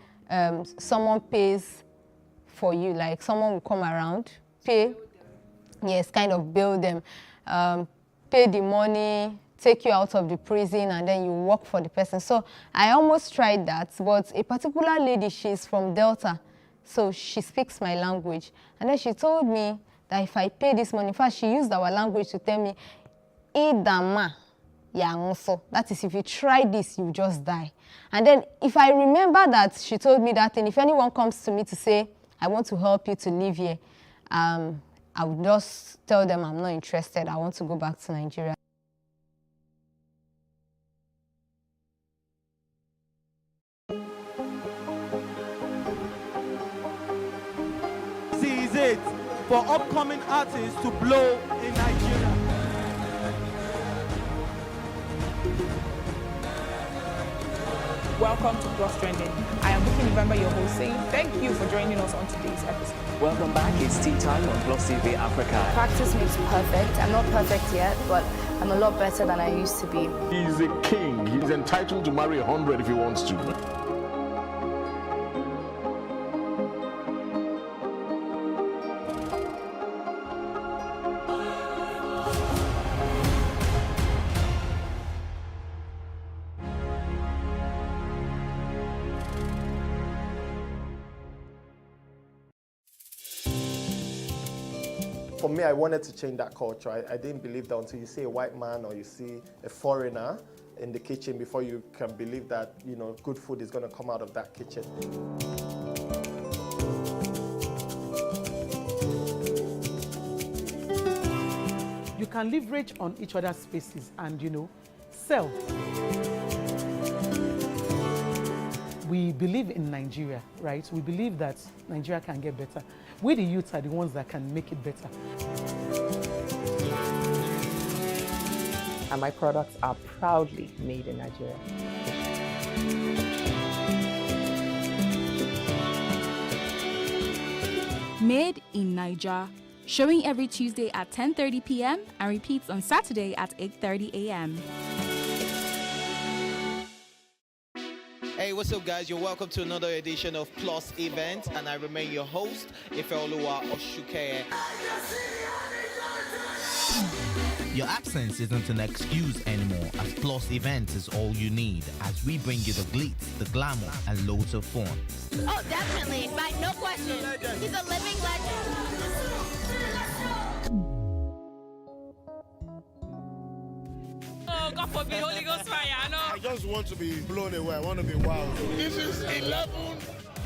someone pays for you, like someone will come around, pay, yes, kind of bill them, pay the money, take you out of the prison, and then you work for the person. So I almost tried that, but a particular lady, she's from Delta, so she speaks my language. And then she told me that if I pay this money, in fact, she used our language to tell me, Idama, Yangoso. That is, if you try this, you just die. And then if I remember that she told me that thing, if anyone comes to me to say, I want to help you to live here, I would just tell them I'm not interested. I want to go back to Nigeria. Seize it for upcoming artists to blow in Nigeria. Welcome to Plus Trending. I am Buki November, your host, saying thank you for joining us on today's episode. Welcome back. It's tea time on Plus TV Africa. Practice makes perfect. I'm not perfect yet, but I'm a lot better than I used to be. He's a king. He's entitled to marry 100 if he wants to. For me, I wanted to change that culture. I didn't believe that until you see a white man or you see a foreigner in the kitchen before you can believe that, you know, good food is going to come out of that kitchen. You can leverage on each other's spaces and, you know, sell. We believe in Nigeria, right? We believe that Nigeria can get better. We, the youth, are the ones that can make it better. And my products are proudly made in Nigeria. Made in Nigeria, showing every Tuesday at 10:30 p.m. and repeats on Saturday at 8:30 a.m. Hey, what's up, guys? You're welcome to another edition of Plus Event, and I remain your host, Ifeoluwa Oshukeye. Your absence isn't an excuse anymore, as Plus Events is all you need, as we bring you the glitz, the glamour, and loads of fun. Oh, definitely, right? No question. He's a living legend. Oh, God forbid, Holy Ghost fire, I know. I just want to be blown away. I want to be wild. This is 11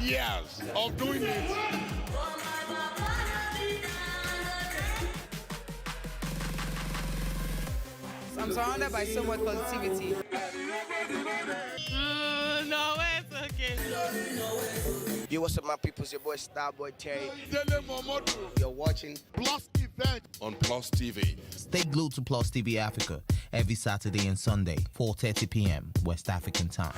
years of doing it. I'm surrounded by so much positivity. No, it's okay. Yo, what's up, my people? It's your boy Starboy Terry. You're watching Plus Event on Plus TV. Stay glued to Plus TV Africa every Saturday and Sunday, 4:30 p.m. West African time.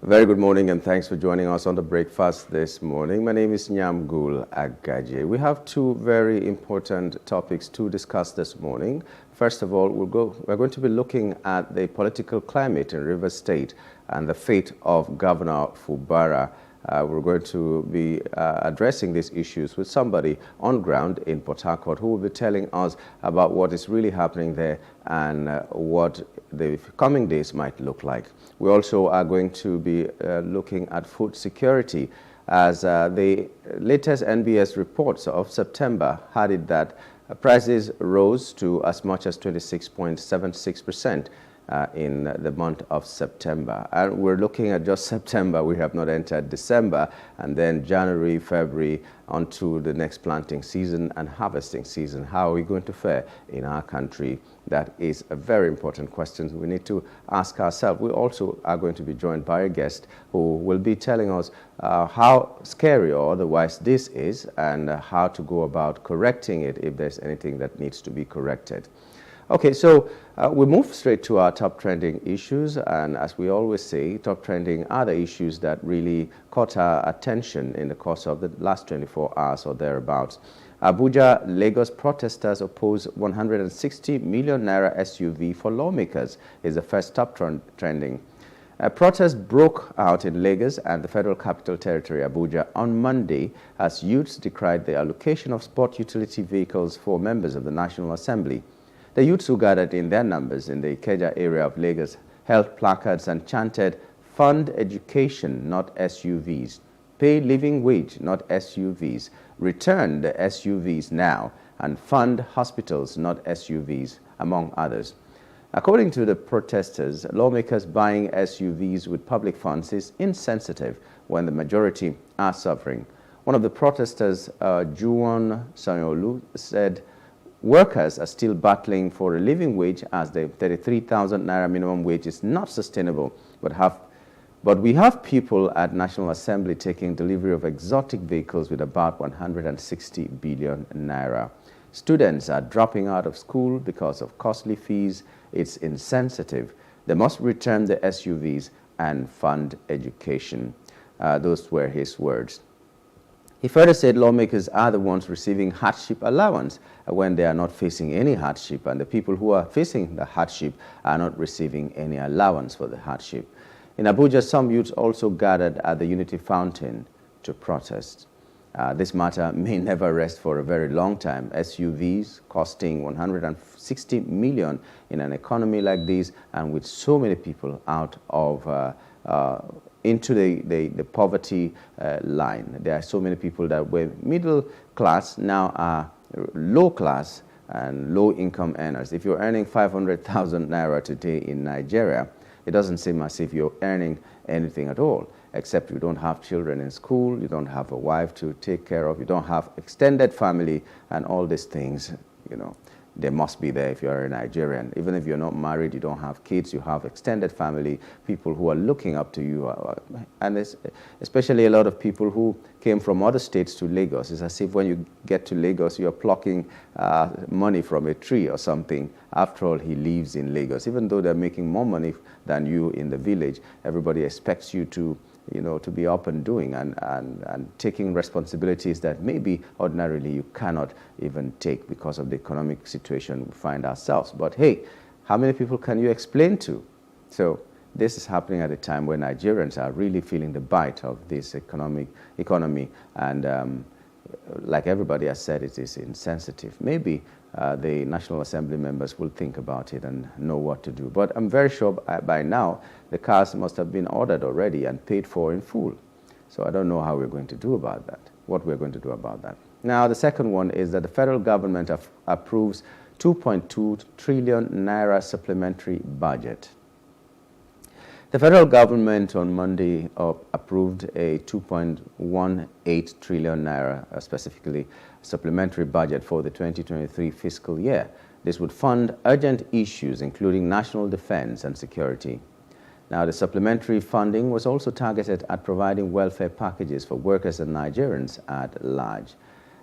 Very good morning and thanks for joining us on the breakfast this morning. My name is Nyamgul Agaje. We have two very important topics to discuss this morning. First of all, we're going to be looking at the political climate in Rivers State and the fate of Governor Fubara. We're going to be addressing these issues with somebody on ground in Port Harcourt who will be telling us about what is really happening there and what the coming days might look like. We also are going to be looking at food security as the latest NBS reports of September had it that prices rose to as much as 26.76%. In the month of September. And we're looking at just September. We have not entered December, and then January, February, onto the next planting season and harvesting season. How are we going to fare in our country? That is a very important question we need to ask ourselves. We also are going to be joined by a guest who will be telling us how scary or otherwise this is and how to go about correcting it if there's anything that needs to be corrected. Okay, so we move straight to our top trending issues, and as we always say, top trending are the issues that really caught our attention in the course of the last 24 hours or thereabouts. Abuja, Lagos protesters oppose 160 million naira SUV for lawmakers is the first top trending. A protest broke out in Lagos and the Federal Capital Territory, Abuja, on Monday as youths decried the allocation of sport utility vehicles for members of the National Assembly. The youths who gathered in their numbers in the Ikeja area of Lagos held placards and chanted, "Fund education, not SUVs. Pay living wage, not SUVs. Return the SUVs now and fund hospitals, not SUVs," among others. According to the protesters, lawmakers buying SUVs with public funds is insensitive when the majority are suffering. One of the protesters, Juwon Sanyolu, said, "Workers are still battling for a living wage as the 33,000 naira minimum wage is not sustainable, but we have people at National Assembly taking delivery of exotic vehicles with about 160 billion naira. Students are dropping out of school because of costly fees. It's insensitive. They must return the SUVs and fund education." Those were his words. He further said lawmakers are the ones receiving hardship allowance when they are not facing any hardship, and the people who are facing the hardship are not receiving any allowance for the hardship. In Abuja, some youths also gathered at the Unity Fountain to protest. This matter may never rest for a very long time. SUVs costing 160 million in an economy like this and with so many people out of into the poverty line. There are so many people that were middle class now are low class and low income earners. If you're earning 500,000 naira today in Nigeria, it doesn't seem as if you're earning anything at all, except you don't have children in school, you don't have a wife to take care of, you don't have extended family, and all these things, you know, they must be there if you're a Nigerian. Even if you're not married, you don't have kids, you have extended family, people who are looking up to you. And especially a lot of people who came from other states to Lagos. It's as if when you get to Lagos, you're plucking money from a tree or something. After all, he lives in Lagos. Even though they're making more money than you in the village, everybody expects you to, you know, to be up and doing and taking responsibilities that maybe ordinarily you cannot even take because of the economic situation we find ourselves. But hey, how many people can you explain to? So this is happening at a time when Nigerians are really feeling the bite of this economy, and like everybody has said, it is insensitive. Maybe the National Assembly members will think about it and know what to do. But I'm very sure by now the cars must have been ordered already and paid for in full. So I don't know how we're going to do about that, what we're going to do about that. Now, the second one is that the federal government approves 2.2 trillion naira supplementary budget. The federal government on Monday approved a 2.18 trillion naira, specifically supplementary budget for the 2023 fiscal year. This would fund urgent issues including national defense and security. Now, the supplementary funding was also targeted at providing welfare packages for workers and Nigerians at large.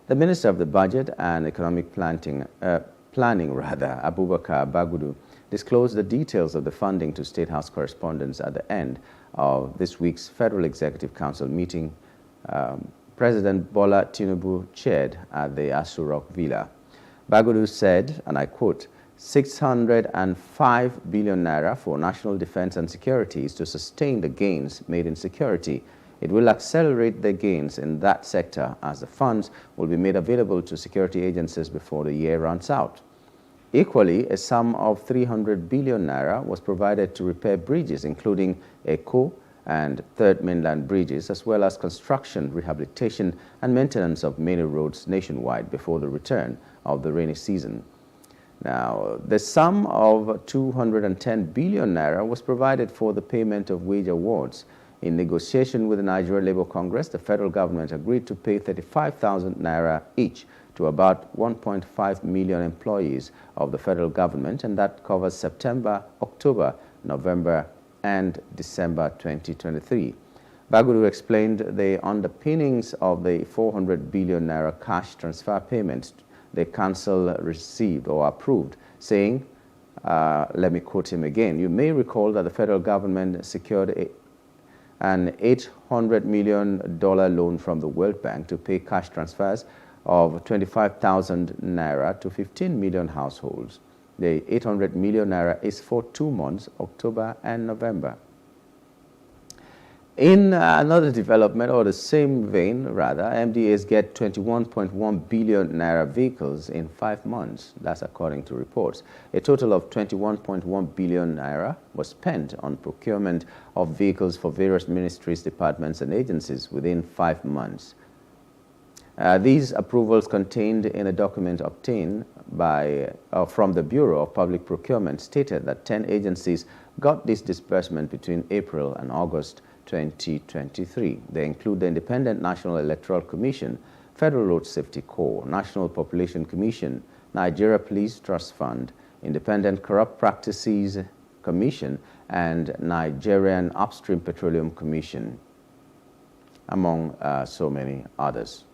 The Minister of the Budget and Economic Planning, Abubakar Bagudu, disclosed the details of the funding to State House correspondents at the end of this week's Federal Executive Council meeting President Bola Tinubu chaired at the Aso Rock Villa. Bagudu said, and I quote, 605 billion naira for national defense and security is to sustain the gains made in security. It will accelerate the gains in that sector as the funds will be made available to security agencies before the year runs out. Equally, a sum of 300 billion naira was provided to repair bridges, including Eko and Third Mainland bridges, as well as construction, rehabilitation, and maintenance of many roads nationwide before the return of the rainy season. Now, the sum of 210 billion naira was provided for the payment of wage awards. In negotiation with the Nigeria Labour Congress, the federal government agreed to pay 35,000 naira each to about 1.5 million employees of the federal government, and that covers September, October, November, and December 2023. Bagudu explained the underpinnings of the 400 billion naira cash transfer payments the council received or approved, saying, let me quote him again, "You may recall that the federal government secured an $800 million loan from the World Bank to pay cash transfers of 25,000 naira to 15 million households. The 800 million naira is for 2 months, October and November." In another development, or the same vein rather, MDAs get 21.1 billion naira vehicles in 5 months. That's according to reports. A total of 21.1 billion naira was spent on procurement of vehicles for various ministries, departments, and agencies within 5 months. These approvals contained in a document obtained from the Bureau of Public Procurement stated that 10 agencies got this disbursement between April and August 2023. They include the Independent National Electoral Commission, Federal Road Safety Corps, National Population Commission, Nigeria Police Trust Fund, Independent Corrupt Practices Commission, and Nigerian Upstream Petroleum Commission, among so many others.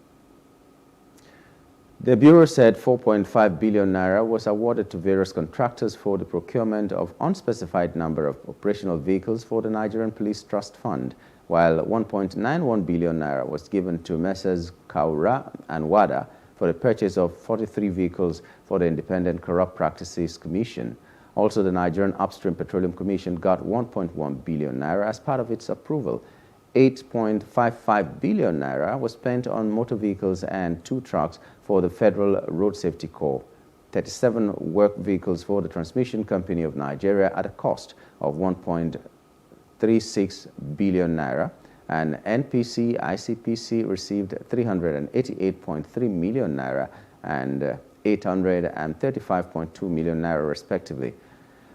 The Bureau said 4.5 billion naira was awarded to various contractors for the procurement of unspecified number of operational vehicles for the Nigerian Police Trust Fund, while 1.91 billion naira was given to Messrs. Kaura and Wada for the purchase of 43 vehicles for the Independent Corrupt Practices Commission. Also, the Nigerian Upstream Petroleum Commission got 1.1 billion naira as part of its approval. 8.55 billion naira was spent on motor vehicles and 2 trucks for the Federal Road Safety Corps, 37 work vehicles for the Transmission Company of Nigeria at a cost of 1.36 billion naira, and NPC, ICPC received 388.3 million naira and 835.2 million naira respectively.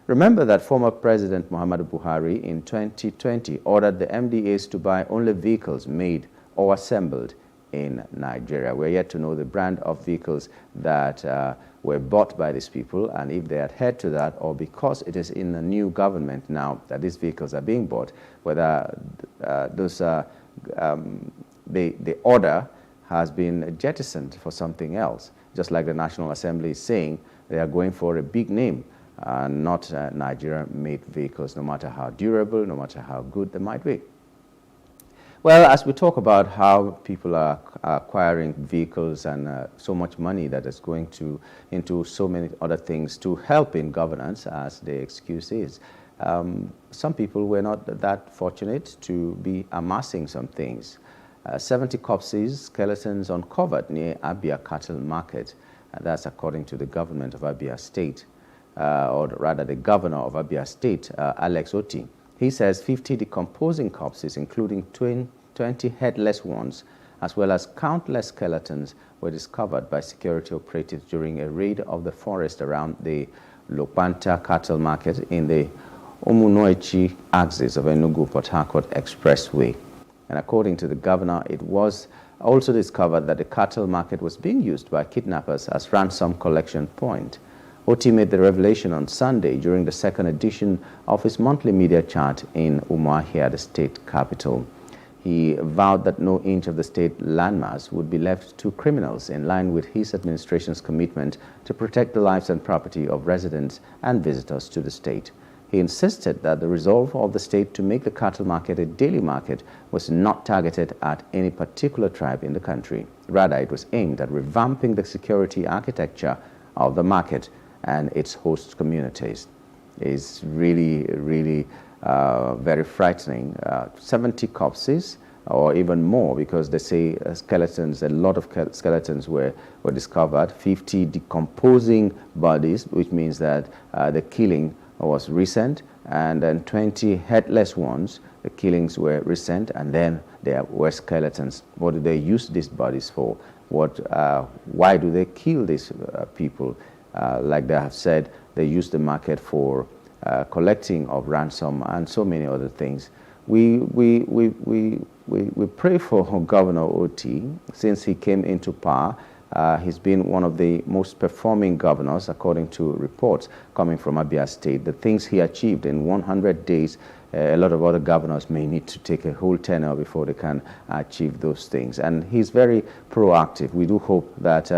Remember that former President Muhammadu Buhari in 2020 ordered the MDAs to buy only vehicles made or assembled in Nigeria. We're yet to know the brand of vehicles that were bought by these people, and if they adhere to that, or because it is in the new government now that these vehicles are being bought, whether the order has been jettisoned for something else, just like the National Assembly is saying they are going for a big name, not Nigerian-made vehicles, no matter how durable, no matter how good they might be. Well, as we talk about how people are acquiring vehicles and so much money that is going into so many other things to help in governance, as the excuse is, some people were not that fortunate to be amassing some things. 70 corpses, skeletons uncovered near Abia Cattle Market. That's according to the government of Abia State, or rather the governor of Abia State, Alex Oti. He says 50 decomposing corpses, including 20 headless ones, as well as countless skeletons, were discovered by security operatives during a raid of the forest around the Lopanta Cattle Market in the Omunoichi axis of Enugu-Port Harcourt Expressway. And according to the governor, it was also discovered that the cattle market was being used by kidnappers as ransom collection point. Oti made the revelation on Sunday during the second edition of his monthly media chat in Umuahia, the state capital. He vowed that no inch of the state landmass would be left to criminals, in line with his administration's commitment to protect the lives and property of residents and visitors to the state. He insisted that the resolve of the state to make the cattle market a daily market was not targeted at any particular tribe in the country. Rather, it was aimed at revamping the security architecture of the market and its host communities. It's really, really very frightening. 70 corpses, or even more, because they say skeletons, a lot of skeletons were discovered, 50 decomposing bodies, which means that the killing was recent, and then 20 headless ones. The killings were recent, and then there were skeletons. What do they use these bodies for? Why do they kill these people? Like they have said, they use the market for collecting of ransom and so many other things. We pray for Governor Oti. Since he came into power, he's been one of the most performing governors, according to reports coming from Abia State. The things he achieved in 100 days, a lot of other governors may need to take a whole tenure before they can achieve those things. And he's very proactive. We do hope that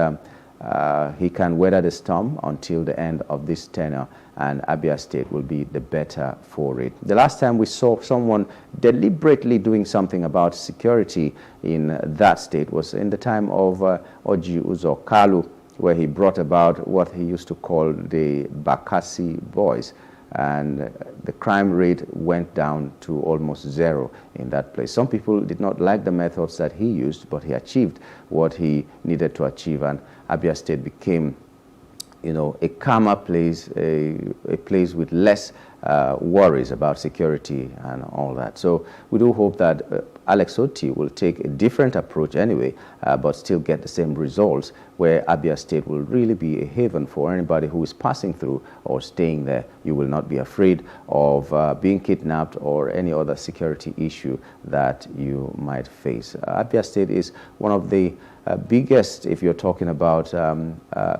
he can weather the storm until the end of this tenure, and Abia State will be the better for it. The last time we saw someone deliberately doing something about security in that state was in the time of Orji Uzor Kalu, where he brought about what he used to call the Bakassi boys, and the crime rate went down to almost zero in that place. Some people did not like the methods that he used, but he achieved what he needed to achieve, and Abia State became, you know, a calmer place, a place with less worries about security and all that. So we do hope that Alex Oti will take a different approach anyway, but still get the same results, where Abia State will really be a haven for anybody who is passing through or staying there. You will not be afraid of being kidnapped or any other security issue that you might face. Abia State is one of the biggest, if you're talking about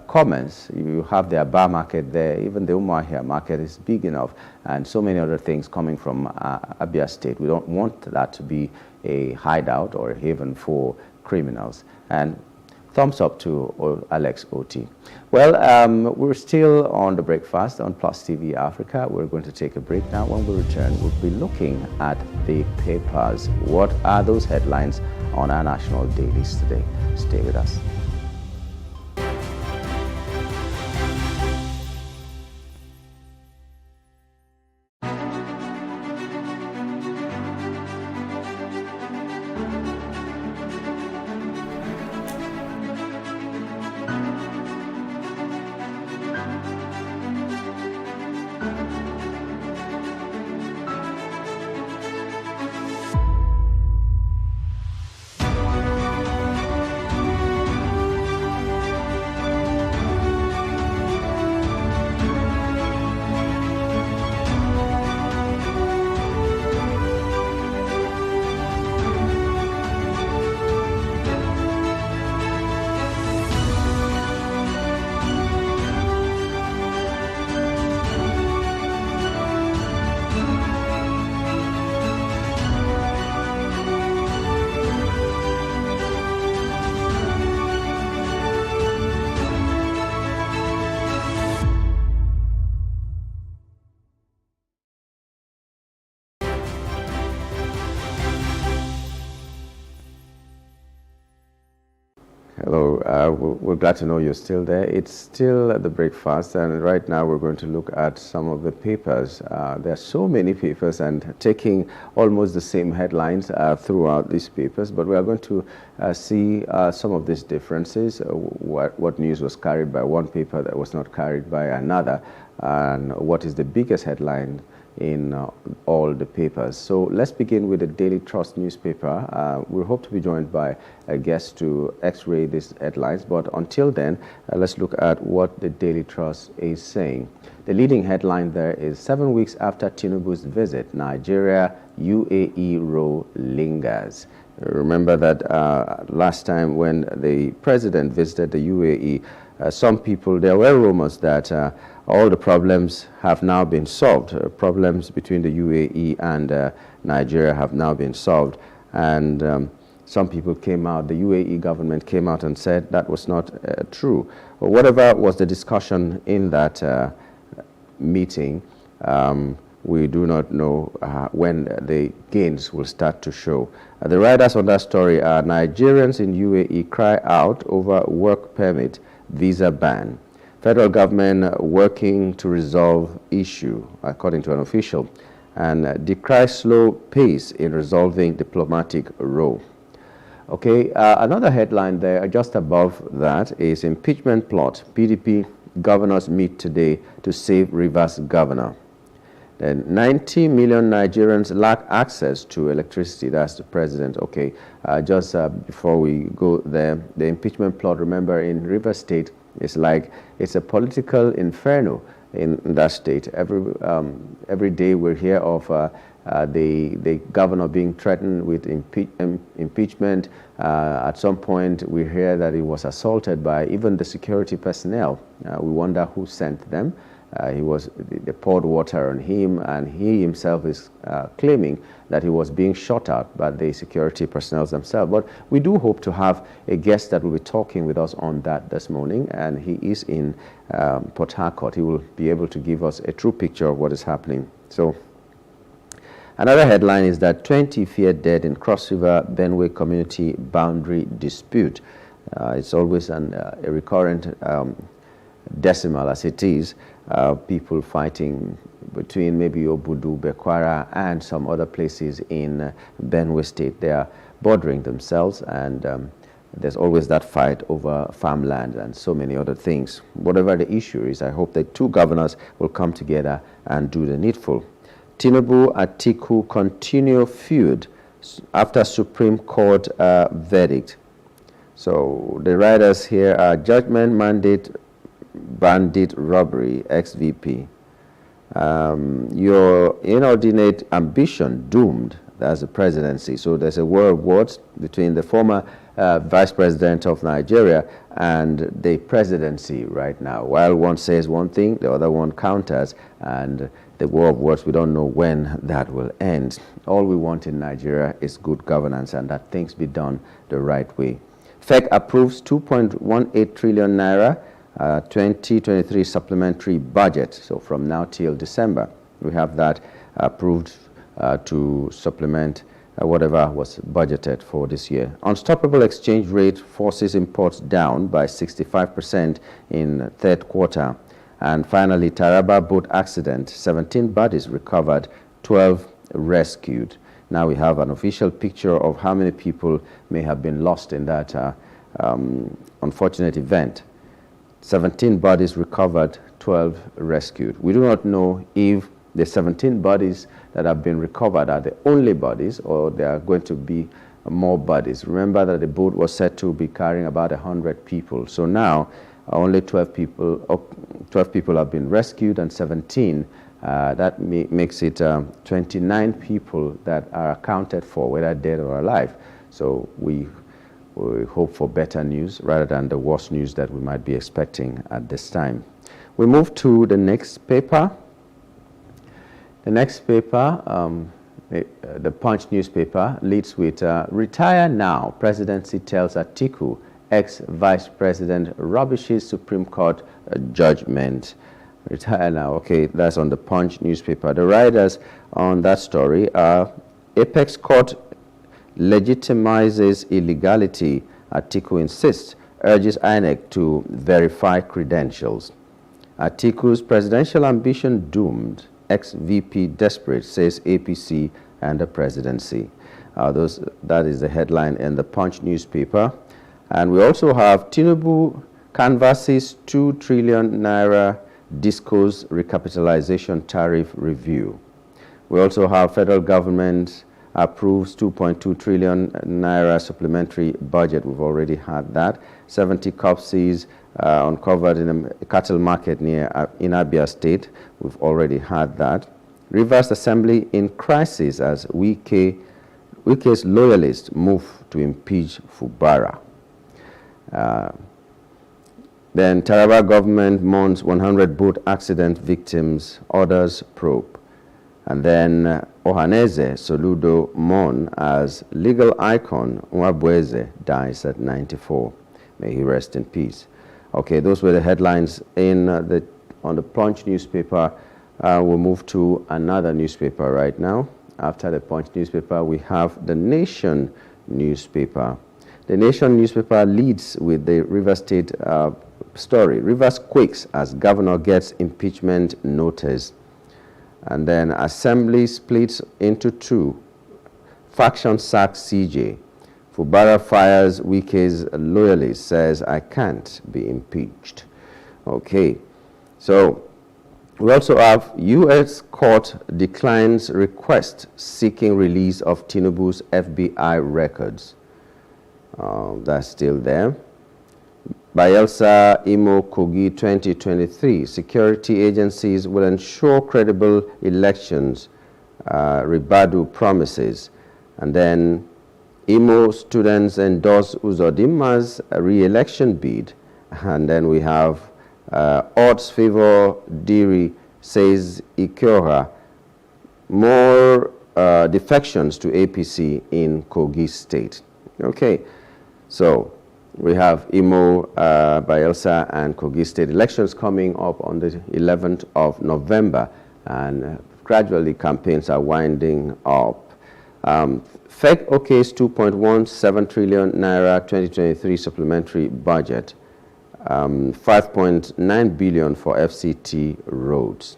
commerce. You have the Aba market there, even the Umuahia market is big enough, and so many other things coming from Abia State. We don't want that to be a hideout or a haven for criminals. And thumbs up to Alex Oti. Well, we're still on the breakfast on Plus TV Africa. We're going to take a break now. When we return, we'll be looking at the papers. What are those headlines on our national dailies today? Stay with us. Hello, we're glad to know you're still there. It's still the breakfast, and right now we're going to look at some of the papers. There are so many papers and taking almost the same headlines throughout these papers, but we are going to see some of these differences, what news was carried by one paper that was not carried by another, and what is the biggest headline in all the papers. So let's begin with the Daily Trust newspaper. We hope to be joined by a guest to x-ray these headlines, but until then, let's look at what the Daily Trust is saying. The leading headline there is 7 weeks after Tinubu's visit, Nigeria UAE row lingers. Remember that last time when the president visited the UAE, some people, there were rumors that all the problems have now been solved. Problems between the UAE and Nigeria have now been solved. And some people came out, the UAE government came out and said that was not true. But whatever was the discussion in that meeting, we do not know when the gains will start to show. The writers on that story are Nigerians in UAE cry out over work permit visa ban. Federal government working to resolve issue, according to an official, and decry slow pace in resolving diplomatic row. Okay, another headline there, just above that, is impeachment plot. PDP governors meet today to save Rivers governor. Then 90 million Nigerians lack access to electricity. That's the president. Okay, just before we go there, the impeachment plot, remember, in Rivers State, it's like it's a political inferno in that state. Every day we hear of the governor being threatened with impeachment. At some point, we hear that he was assaulted by even the security personnel. We wonder who sent them. They poured water on him, and he himself is claiming that he was being shot at by the security personnel themselves. But we do hope to have a guest that will be talking with us on that this morning, and he is in Port Harcourt. He will be able to give us a true picture of what is happening. So, another headline is that 20 feared dead in Cross River Benue community boundary dispute. It's always a recurrent decimal, as it is. People fighting between maybe Obudu, Bekwara, and some other places in Benue State. They are bordering themselves, and there's always that fight over farmland and so many other things. Whatever the issue is, I hope the two governors will come together and do the needful. Tinubu Atiku continue feud after Supreme Court verdict. So the writers here are judgment mandate bandit robbery, ex-VP. Your inordinate ambition doomed. That's the presidency. So there's a war of words between the former vice president of Nigeria and the presidency right now. While one says one thing, the other one counters, and the war of words, we don't know when that will end. All we want in Nigeria is good governance, and that things be done the right way. FEC approves 2.18 trillion naira 2023 supplementary budget. So from now till December, we have that approved to supplement whatever was budgeted for this year. Unstoppable exchange rate forces imports down by 65% in third quarter. And finally, Taraba boat accident, 17 bodies recovered, 12 rescued. Now we have an official picture of how many people may have been lost in that unfortunate event. 17 bodies recovered, 12 rescued. We do not know if the 17 bodies that have been recovered are the only bodies, or there are going to be more bodies. Remember that the boat was said to be carrying about 100 people. So now only 12 people have been rescued, and 17. That makes it 29 people that are accounted for, whether dead or alive. So we hope for better news rather than the worst news that we might be expecting at this time. We move to the next paper. The next paper, the Punch newspaper, leads with retire now. Presidency tells Atiku, ex-vice president rubbishes Supreme Court judgment. Retire now. Okay, that's on the Punch newspaper. The writers on that story are Apex Court legitimizes illegality, Atiku insists, urges INEC to verify credentials. Atiku's presidential ambition doomed, ex-VP desperate, says APC and the presidency. That is the headline in the Punch newspaper. And we also have Tinubu canvasses 2 trillion naira discos recapitalization tariff review. We also have federal government approves 2.2 trillion naira supplementary budget. We've already had that. 70 corpses uncovered in a cattle market in Abia State. We've already had that. Rivers Assembly in crisis as Wike's loyalists move to impeach Fubara. Then Taraba government mourns 100 boat accident victims, orders probe. And then Ohaneze Soludo Mon as legal icon Nwabweze dies at 94. May he rest in peace. Okay, those were the headlines on the Punch newspaper. We'll move to another newspaper right now. After the Punch newspaper, we have the Nation newspaper. The Nation newspaper leads with the Rivers State story. Rivers quakes as governor gets impeachment notice. And then Assembly splits into two. Faction sacks CJ. Fubara fires Wike's loyalist, says, I can't be impeached. Okay, so we also have U.S. court declines request seeking release of Tinubu's FBI records. That's still there. Bayelsa Imo Kogi 2023. Security agencies will ensure credible elections. Ribadu promises. And then Imo students endorse Uzodimma's re-election bid. And then we have odds favor Diri, says Ikiora. More defections to APC in Kogi State. Okay, so we have Imo, Bayelsa, and Kogi State elections coming up on the 11th of November, and gradually campaigns are winding up. FEC okays 2.17 trillion naira 2023 supplementary budget, 5.9 billion for FCT roads.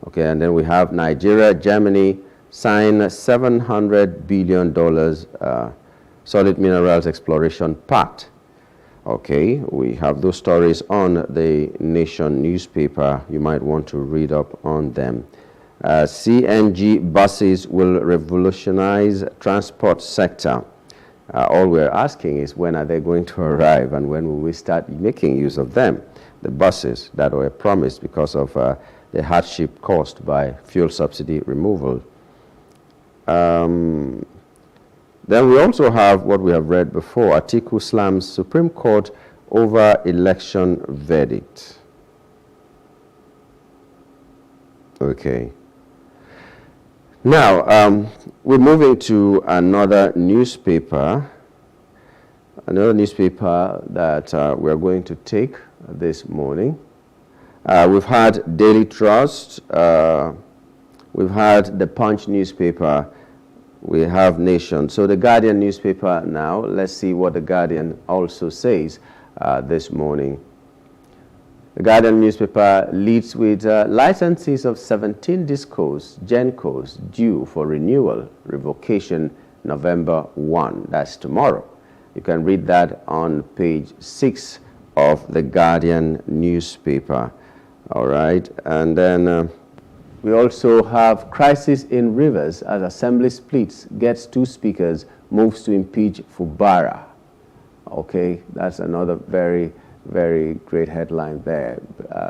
Okay, and then we have Nigeria, Germany sign $700 billion solid minerals exploration pact. Okay, we have those stories on the Nation newspaper. You might want to read up on them. CNG buses will revolutionize transport sector. All we're asking is when are they going to arrive and when will we start making use of them, the buses that were promised because of the hardship caused by fuel subsidy removal. Then we also have what we have read before, Atiku slams Supreme Court over election verdict. Okay. Now, we're moving to another newspaper that we're going to take this morning. We've had Daily Trust, we've had the Punch newspaper, we have Nation. So the Guardian newspaper now, let's see what the Guardian also says this morning. The Guardian newspaper leads with licenses of 17 discos, GENCOs due for renewal, revocation November 1. That's tomorrow. You can read that on page 6 of the Guardian newspaper. All right, and then we also have crisis in Rivers as Assembly splits, gets 2 speakers, moves to impeach Fubara. Okay, that's another very, very great headline there.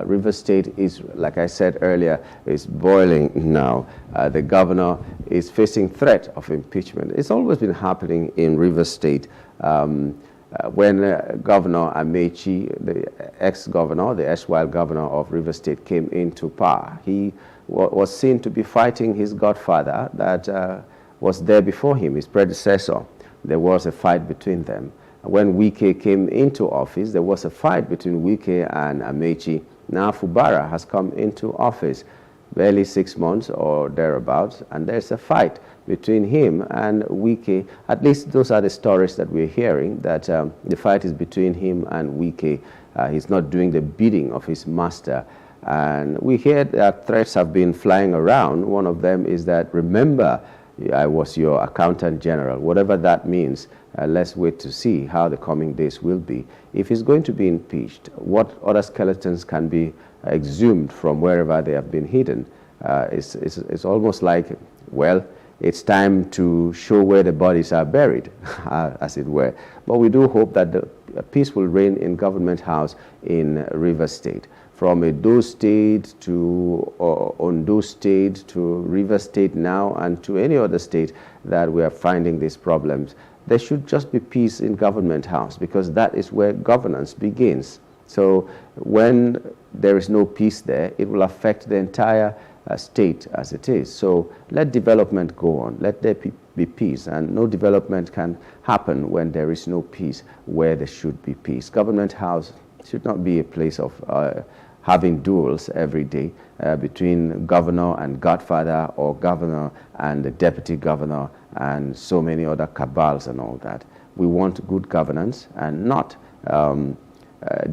Rivers State is, like I said earlier, is boiling now. The governor is facing threat of impeachment. It's always been happening in Rivers State. When Governor Amechi, the ex-governor, the erstwhile governor of Rivers State, came into power, he was seen to be fighting his godfather that was there before him, his predecessor. There was a fight between them. When Wike came into office, there was a fight between Wike and Amechi. Now Fubara has come into office, barely 6 months or thereabouts, and there's a fight between him and Wike. At least those are the stories that we're hearing, that the fight is between him and Wike. He's not doing the bidding of his master. And we hear that threats have been flying around. One of them is that, remember, I was your accountant general. Whatever that means, let's wait to see how the coming days will be. If he's going to be impeached, what other skeletons can be exhumed from wherever they have been hidden? It's almost like, well, it's time to show where the bodies are buried, as it were. But we do hope that the peace will reign in Government House in Rivers State. From Edo State to Ondo State to Rivers State now and to any other state that we are finding these problems, there should just be peace in Government House, because that is where governance begins. So when there is no peace there, it will affect the entire state as it is. So let development go on. Let there be peace. And no development can happen when there is no peace where there should be peace. Government House should not be a place of having duels every day between governor and godfather, or governor and the deputy governor, and so many other cabals and all that. We want good governance and not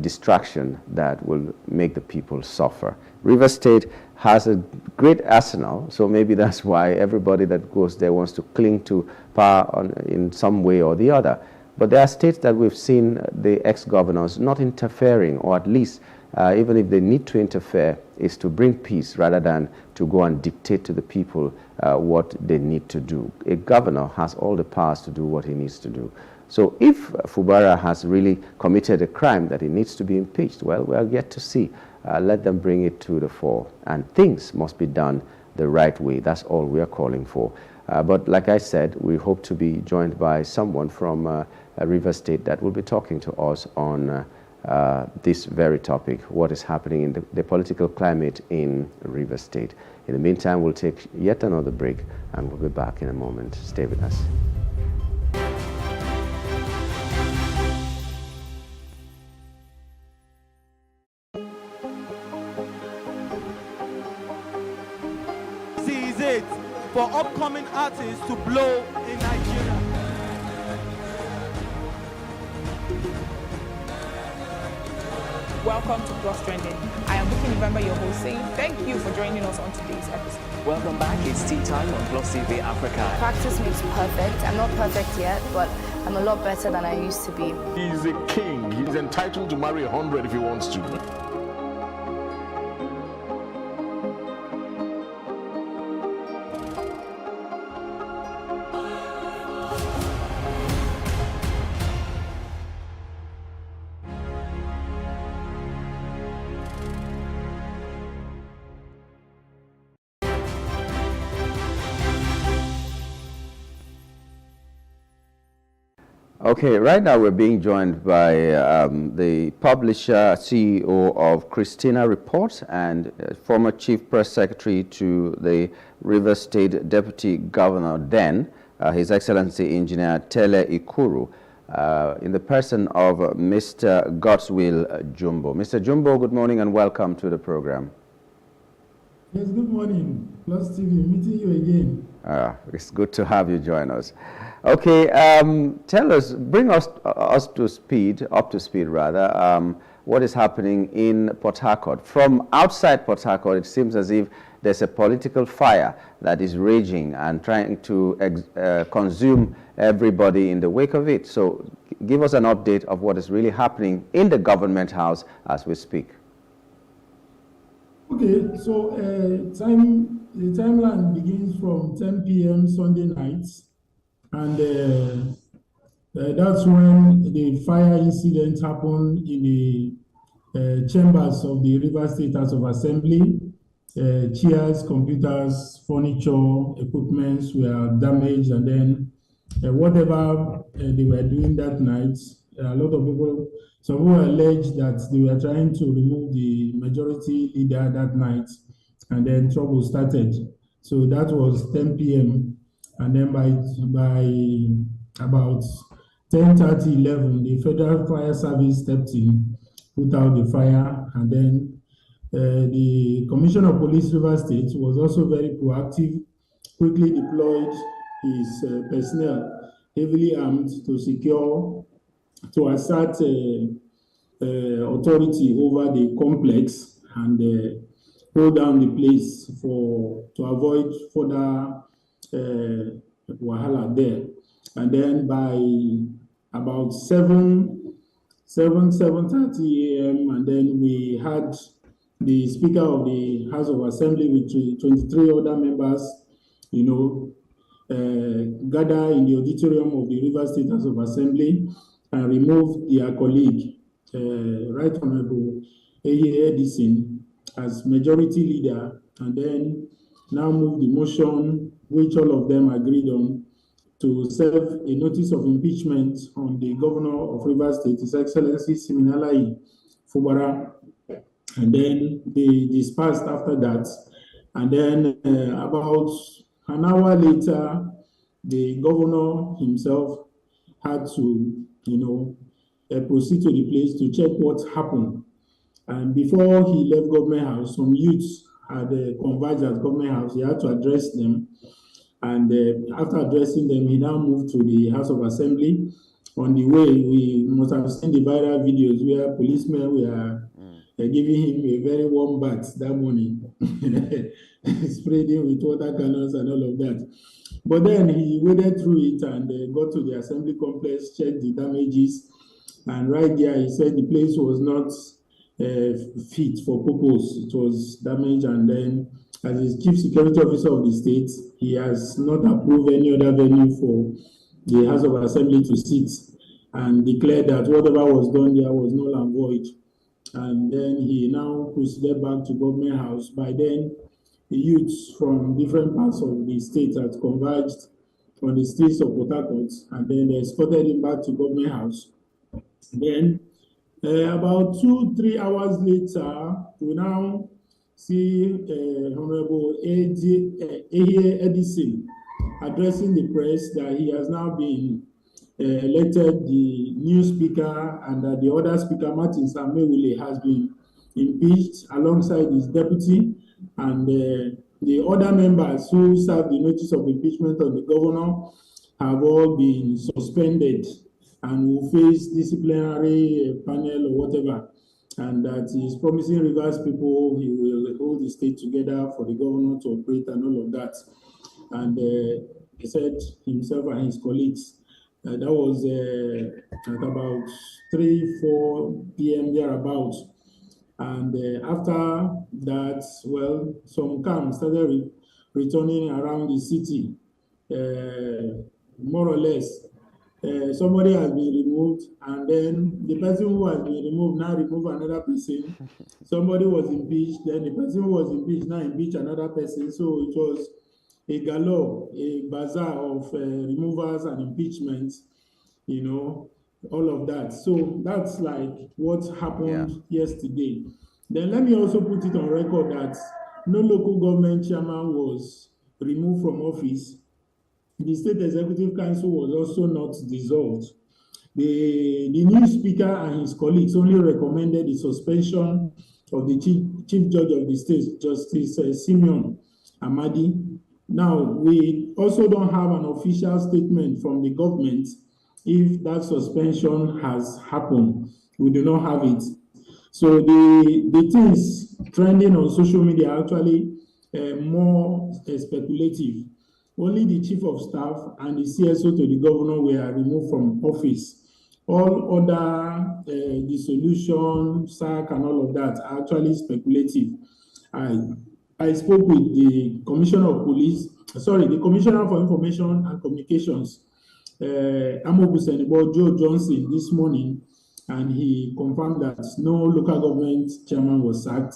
distraction that will make the people suffer. Rivers State has a great arsenal, so maybe that's why everybody that goes there wants to cling to power in some way or the other. But there are states that we've seen the ex-governors not interfering, or at least even if they need to interfere, is to bring peace rather than to go and dictate to the people what they need to do. A governor has all the powers to do what he needs to do. So if Fubara has really committed a crime that he needs to be impeached, well, we'll yet to see. Let them bring it to the fore. And things must be done the right way. That's all we are calling for. But like I said, we hope to be joined by someone from Rivers State that will be talking to us on this very topic, what is happening in the political climate in Rivers State. In the meantime, we'll take yet another break, and we'll be back in a moment. Stay with us. Seize it for upcoming artists to blow in Nigeria. Welcome to Plus Trending. I am Buki November, your host, saying thank you for joining us on today's episode. Welcome back. It's tea time on Plus TV Africa. Practice makes perfect. I'm not perfect yet, but I'm a lot better than I used to be. He's a king. He's entitled to marry 100 if he wants to. Okay, right now we're being joined by the publisher, CEO of Christina Reports, and former Chief Press Secretary to the Rivers State Deputy Governor then, His Excellency Engineer Tele Ikuru, in the person of Mr. Godswill Jumbo. Mr. Jumbo, good morning and welcome to the program. Yes, good morning. Plus TV, meeting you again. It's good to have you join us. Okay, tell us, bring us up to speed, what is happening in Port Harcourt. From outside Port Harcourt, it seems as if there's a political fire that is raging and trying to consume everybody in the wake of it. So give us an update of what is really happening in the government house as we speak. Okay, so the timeline begins from 10 p.m. Sunday night. And that's when the fire incident happened in the chambers of the Rivers State House of Assembly. Chairs, computers, furniture, equipments were damaged, and then whatever they were doing that night, a lot of people, some people alleged that they were trying to remove the majority leader that night, and then trouble started. So that was 10 p.m. And then by about 10:30, 11, the Federal Fire Service stepped in, put out the fire, and then the Commissioner of Police Rivers State was also very proactive, quickly deployed his personnel, heavily armed, to assert authority over the complex and hold down the place to avoid further wahala there. And then by about 7:30 a.m. and then we had the Speaker of the House of Assembly with 23 other members, gather in the auditorium of the Rivers State House of Assembly and remove their colleague, Right Honorable A.E. Edison, as majority leader, and then now move the motion, which all of them agreed on, to serve a notice of impeachment on the Governor of Rivers State, His Excellency Siminalayi Fubara, and then they dispersed after that. And then about an hour later, the governor himself had to, proceed to the place to check what happened. And before he left Government House, some youths had converged at Government House. He had to address them. And after addressing them, he now moved to the House of Assembly. On the way, we must have seen the viral videos where policemen were giving him a very warm bath that morning, sprayed him with water cannons and all of that. But then he waded through it and got to the Assembly complex, checked the damages, and right there he said the place was not fit for purpose. It was damaged, and then as the Chief Security Officer of the state, he has not approved any other venue for the House of Assembly to sit, and declared that whatever was done there was null and void. And then he now proceeded back to Government House. By then, the youths from different parts of the state had converged on the streets of Port Harcourt, and then they escorted him back to Government House. Then, about 2-3 hours later, we now see Honorable Ehie Edison addressing the press that he has now been elected the new speaker, and that the other speaker, Martin Samewule, has been impeached alongside his deputy, and the other members who served the notice of impeachment on the governor have all been suspended and will face disciplinary panel or whatever, and that he is promising Rivers people he will hold the state together for the governor to operate and all of that. And he said himself and his colleagues, that was at about 3-4 p.m. thereabouts. And after that, well, some calm started returning around the city, more or less. Somebody has been removed, and then the person who has been removed now remove another person. Somebody was impeached, then the person who was impeached now impeached another person. So it was a galore, a bazaar of removals and impeachments, all of that. So that's like what happened yesterday. Then let me also put it on record that no local government chairman was removed from office. The State Executive Council was also not dissolved. The new speaker and his colleagues only recommended the suspension of the Chief Judge of the State, Justice Simeon Amadi. Now, we also don't have an official statement from the government if that suspension has happened. We do not have it. So the things trending on social media are actually more speculative. Only the Chief of Staff and the CSO to the governor were removed from office. All other dissolution, sack, and all of that are actually speculative. I spoke with the Commissioner of Police, the Commissioner for Information and Communications, Amobu Senebo Joe Johnson, this morning, and he confirmed that no local government chairman was sacked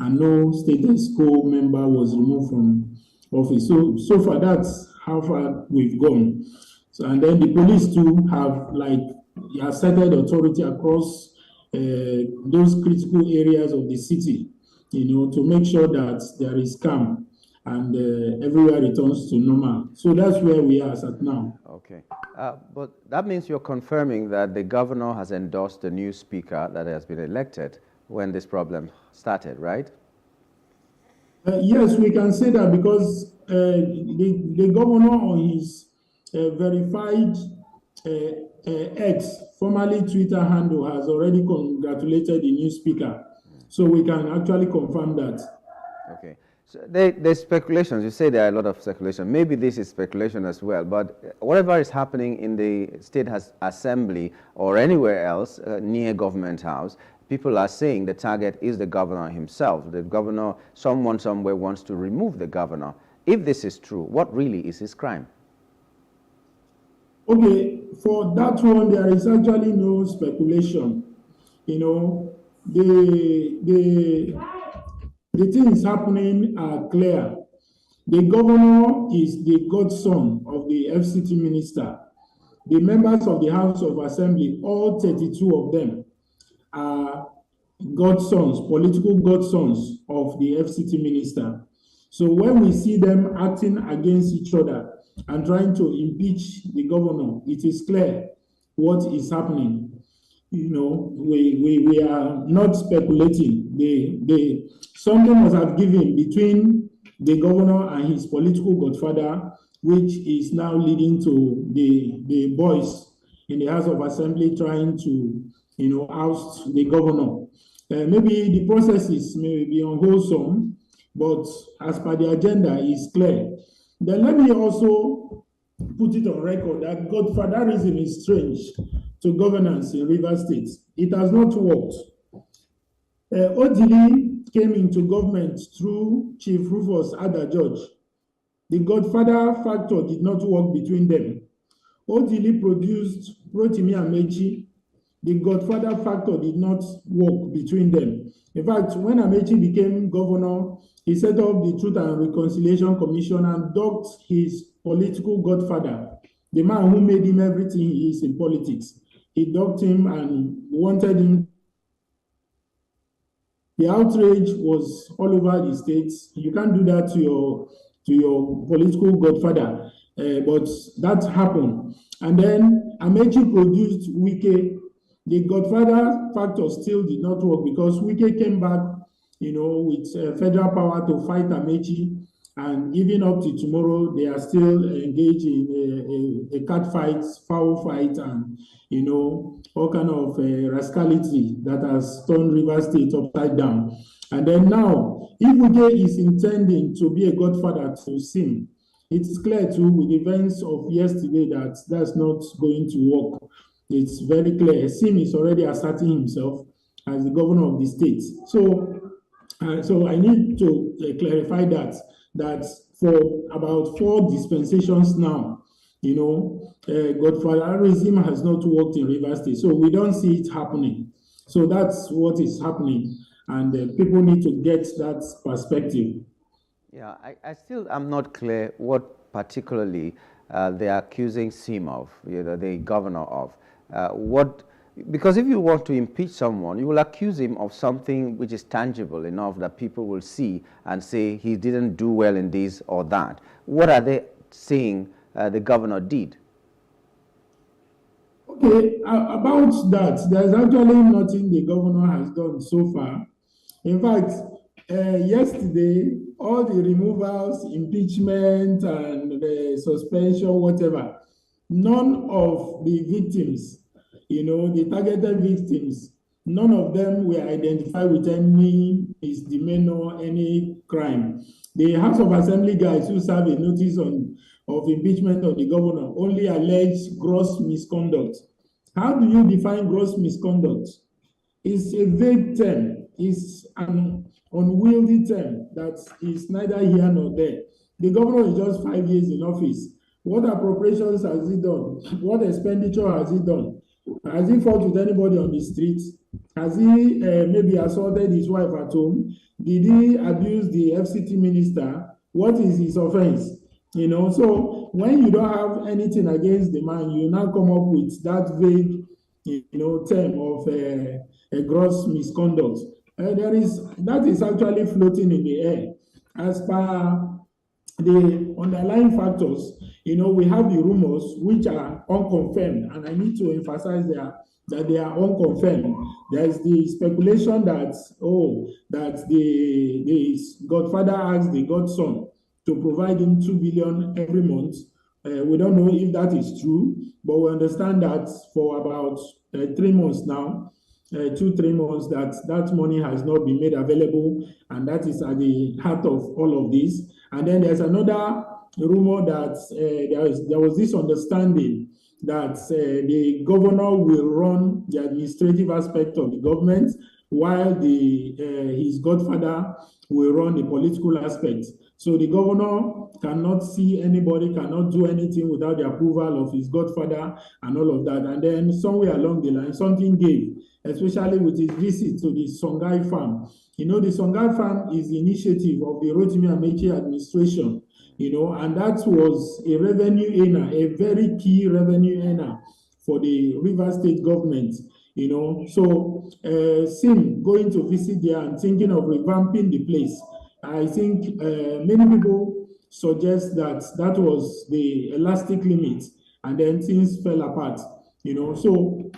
and no state ESCO member was removed from office. So far, that's how far we've gone. So, and then the police too have asserted authority across those critical areas of the city, to make sure that there is calm and everywhere returns to normal. So that's where we are at now. Okay. But that means you're confirming that the governor has endorsed the new speaker that has been elected when this problem started, right? Yes, we can say that because the governor on his verified X, formerly Twitter handle, has already congratulated the new speaker. So we can actually confirm that. Okay. So there's speculations. You say there are a lot of speculation. Maybe this is speculation as well. But whatever is happening in the State Assembly or anywhere else near Government House, people are saying the target is the governor himself. The governor, someone somewhere wants to remove the governor. If this is true, what really is his crime? Okay, for that one, there is actually no speculation. The things happening are clear. The governor is the godson of the FCT minister. The members of the House of Assembly, all 32 of them, are godsons, political godsons of the FCT minister. So when we see them acting against each other and trying to impeach the governor, it is clear what is happening. You know, we are not speculating. Something must have given between the governor and his political godfather, which is now leading to the boys in the House of Assembly trying to, you know, oust the governor. Maybe the processes may be unwholesome, but as per the agenda is clear. Then let me also put it on record that godfatherism is strange to governance in Rivers State. It has not worked. Odili came into government through Chief Rufus Ada George. The godfather factor did not work between them. Odili produced Rotimi Amechi. The godfather factor did not work between them. In fact, when Amechi became governor, he set up the Truth and Reconciliation Commission and docked his political godfather, the man who made him everything he is in politics. He docked him and wanted him. The outrage was all over the states. You can't do that to your political godfather, but that happened. And then Amechi produced Wike. The godfather factor still did not work because Wike came back, you know, with federal power to fight Amechi, and even up to tomorrow, they are still engaged in a cat fight, foul fight, and, you know, all kind of rascality that has turned Rivers State upside down. And then now, if Wike is intending to be a godfather to Sim, it's clear too with the events of yesterday that that's not going to work. It's very clear. Sim is already asserting himself as the governor of the state. So I need to clarify that for about 4 dispensations now, you know, godfatherism has not worked in Rivers State. So we don't see it happening. So that's what is happening. And people need to get that perspective. Yeah, I still am not clear what particularly they're accusing Sim of, you know, the governor of. Because if you want to impeach someone, you will accuse him of something which is tangible enough that people will see and say he didn't do well in this or that. What are they saying the governor did? Okay, about that, there's actually nothing the governor has done so far. In fact, yesterday, all the removals, impeachment, and the suspension, whatever, none of the victims, you know, the targeted victims, none of them were identified with any misdemeanor, any crime. The House of Assembly guys who serve a notice of impeachment of the governor only alleged gross misconduct. How do you define gross misconduct? It's a vague term. It's an unwieldy term that is neither here nor there. The governor is just 5 years in office. What appropriations has he done? What expenditure has he done? Has he fought with anybody on the streets? Has he maybe assaulted his wife at home? Did he abuse the FCT minister? What is his offense? You know, so when you don't have anything against the man, you now come up with that vague, you know, term of a gross misconduct. That is actually floating in the air. As per the underlying factors, you know, we have the rumors which are unconfirmed, and I need to emphasize that they are unconfirmed. There is the speculation that the godfather asked the godson to provide him 2 billion every month. We don't know if that is true, but we understand that for about 3 months now, 2-3 months, that money has not been made available, and that is at the heart of all of this. And then there's another rumor that there was this understanding that the governor will run the administrative aspect of the government, while his godfather will run the political aspect. So the governor cannot see anybody, cannot do anything without the approval of his godfather and all of that. And then somewhere along the line, something gave, especially with his visit to the Songhai farm. You know, the Songhai farm is the initiative of the Rotimi Amechi administration, you know, and that was a revenue earner, a very key revenue earner for the Rivers State government, you know. So Sim going to visit there and thinking of revamping the place, I think many people suggest that that was the elastic limit, and then things fell apart. So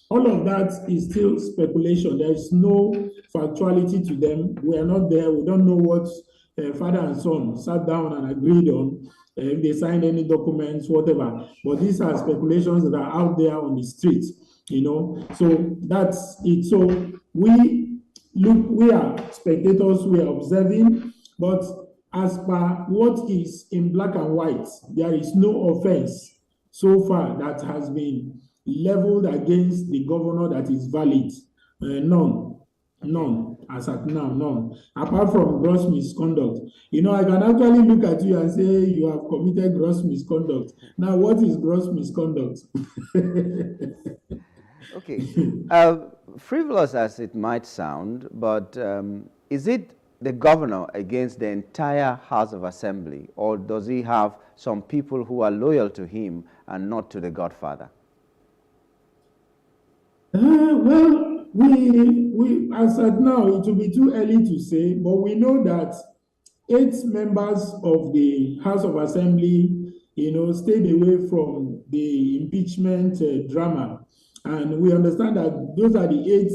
all of that is still speculation. There is no factuality to them. We are not there. We don't know what father and son sat down and agreed on, if they signed any documents, whatever. But these are speculations that are out there on the street, So that's it. So we are spectators, we are observing, but as per what is in black and white, there is no offense so far that has been leveled against the governor that is valid. None, as at now, none. Apart from gross misconduct. I can actually look at you and say you have committed gross misconduct. Now, what is gross misconduct? Okay. Frivolous as it might sound, but is it the governor against the entire House of Assembly, or does he have some people who are loyal to him and not to the Godfather? Well, we as at now, it will be too early to say, but we know that 8 members of the House of Assembly, stayed away from the impeachment drama. And we understand that those are the 8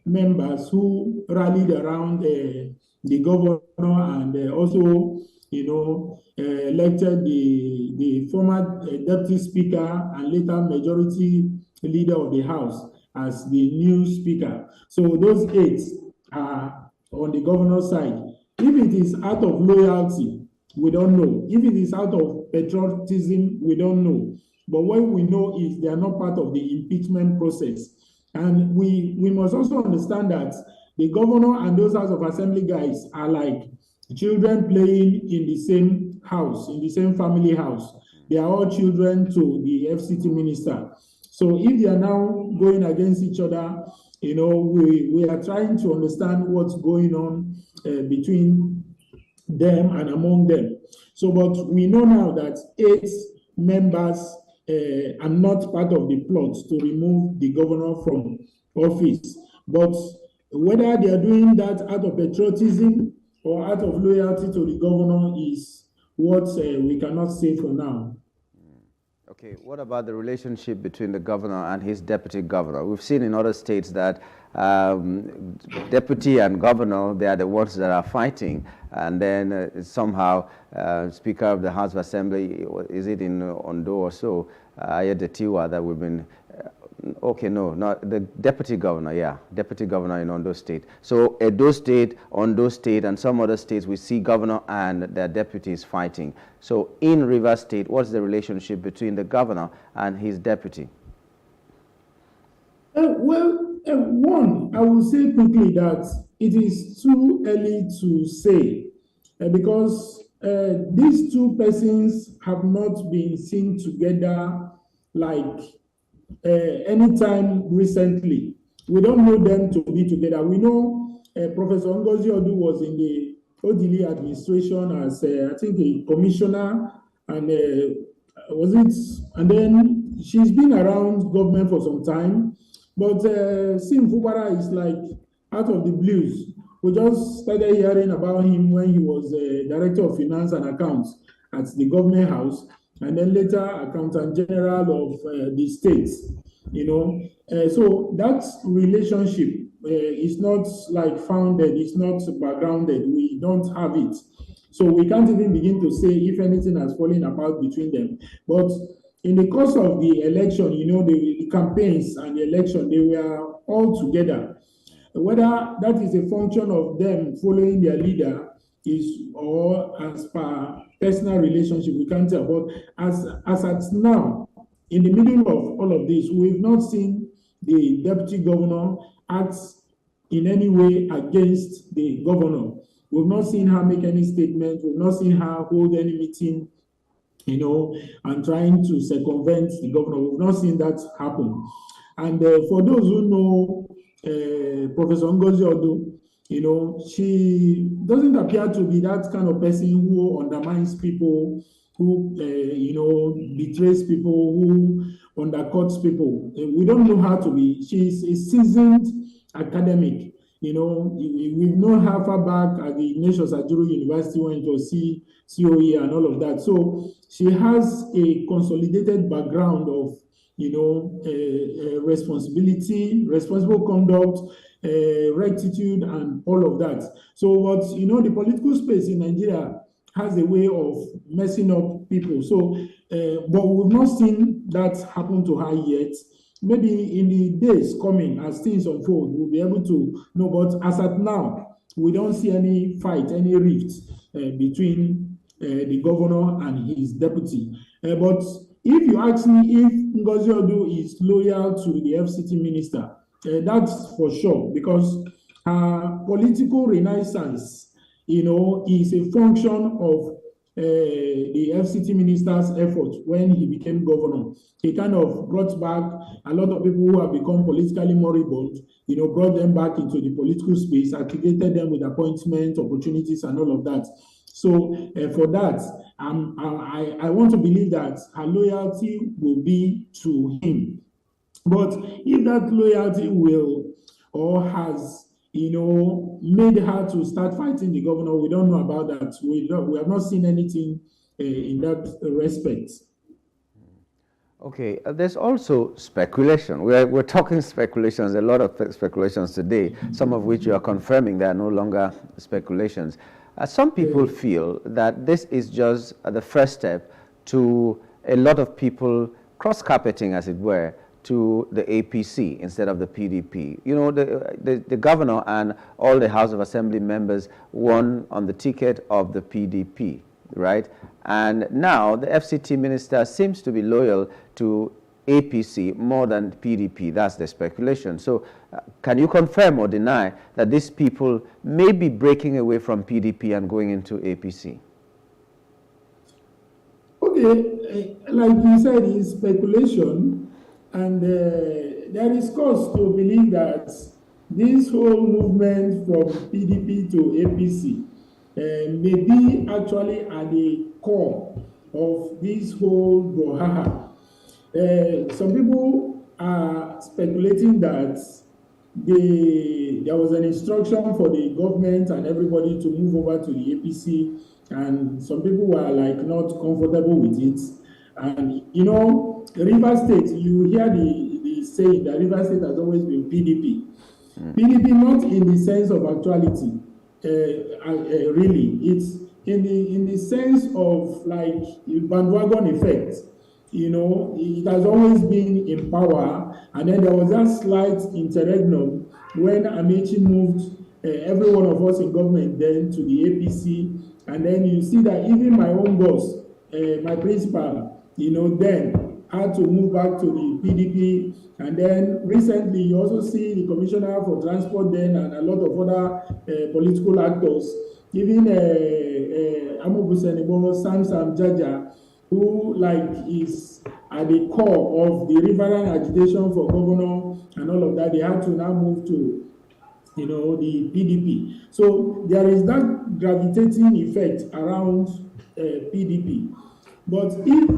members who rallied around the governor and also, elected the former deputy speaker and later majority leader of the House as the new speaker. So those 8 are on the governor's side. If it is out of loyalty, we don't know. If it is out of patriotism, we don't know. But what we know is they are not part of the impeachment process. And we must also understand that the governor and those House of Assembly guys are like children playing in the same house, in the same family house. They are all children to the FCT minister. So if they are now going against each other, we are trying to understand what's going on between them and among them. So, but we know now that 8 members are not part of the plot to remove the governor from office. But whether they are doing that out of patriotism or out of loyalty to the governor is what we cannot say for now. Okay, what about the relationship between the governor and his deputy governor? We've seen in other states that deputy and governor, they are the ones that are fighting, and then somehow Speaker of the House of Assembly, is it in Ondo or so, Ayedatiwa, that we've been, not the deputy governor, deputy governor in Ondo State. So Edo State, Ondo State, and some other states, we see governor and their deputies fighting. So in Rivers State, what's the relationship between the governor and his deputy? One, I will say quickly that it is too early to say because these 2 persons have not been seen together like anytime recently. We don't know them to be together. We know Professor Ngozi Odu was in the Odili administration as I think a commissioner, and and then she's been around government for some time. But Sim Fubara is like out of the blues. We just started hearing about him when he was Director of Finance and Accounts at the government house, and then later Accountant General of the states. So that relationship is not like founded, it's not backgrounded. We don't have it. So we can't even begin to say if anything has fallen apart between them. But in the course of the election, the campaigns and the election, they were all together. Whether that is a function of them following their leader or as per personal relationship, we can't tell. But as at now, in the middle of all of this, we've not seen the deputy governor act in any way against the governor. We've not seen her make any statement. We've not seen her hold any meeting, and trying to circumvent the governor. We've not seen that happen. And for those who know Professor Ngozi Odu, she doesn't appear to be that kind of person who undermines people, who, betrays people, who undercuts people. We don't know her to be. She's a seasoned academic. You know, we've known her far back at the Ignatius Ajuru University when it was COE and all of that. So she has a consolidated background of, you know, responsibility, responsible conduct, rectitude, and all of that. So, but you know, the political space in Nigeria has a way of messing up people. So, but we've not seen that happen to her yet. Maybe in the days coming, as things unfold, we'll be able to know. But as at now, we don't see any fight, any rift between the governor and his deputy. But if you ask me if Ngozi Odu is loyal to the FCT minister, that's for sure, because her political renaissance, you know, is a function of the FCT minister's effort when he became governor. He kind of brought back a lot of people who have become politically moribund, you know, brought them back into the political space, activated them with appointment opportunities and all of that. So for that, I want to believe that her loyalty will be to him. But if that loyalty will or has, you know, made her to start fighting the governor, we don't know about that. We have not seen anything in that respect. Okay, there's also speculation. We're talking speculations, a lot of speculations today, some of which you are confirming they are no longer speculations. Some people feel that this is just the first step to a lot of people cross-carpeting, as it were, to the APC instead of the PDP. You know, the governor and all the House of Assembly members won on the ticket of the PDP, right? And now the FCT minister seems to be loyal to APC more than PDP. That's the speculation. So can you confirm or deny that these people may be breaking away from PDP and going into APC? Okay, like you said, it's speculation. And there is cause to believe that this whole movement from PDP to APC may be actually at the core of this whole brouhaha. Some people are speculating that there was an instruction for the government and everybody to move over to the APC, and some people were like not comfortable with it. And you know, River State, you hear the saying that River State has always been PDP. PDP not in the sense of actuality, really. It's in the sense of like bandwagon effect. You know, it has always been in power, and then there was that slight interregnum when Amaechi moved every one of us in government then to the APC, and then you see that even my own boss, my principal, you know, then had to move back to the PDP. And then recently, you also see the Commissioner for Transport then and a lot of other political actors, even Amobu Senebo, Sam Jaja, who like is at the core of the riverine agitation for governor and all of that. They had to now move to, you know, the PDP. So there is that gravitating effect around PDP. But if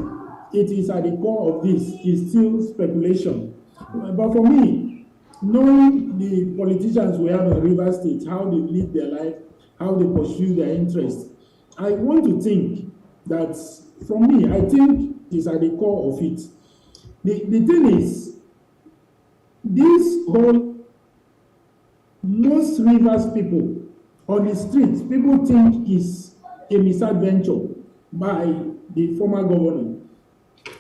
it is at the core of this, is still speculation. But for me, knowing the politicians we have in River State, how they live their life, how they pursue their interests, I want to think that, for me, I think it's at the core of it. The thing is, this whole, most Rivers people on the streets, people think is a misadventure by the former governor.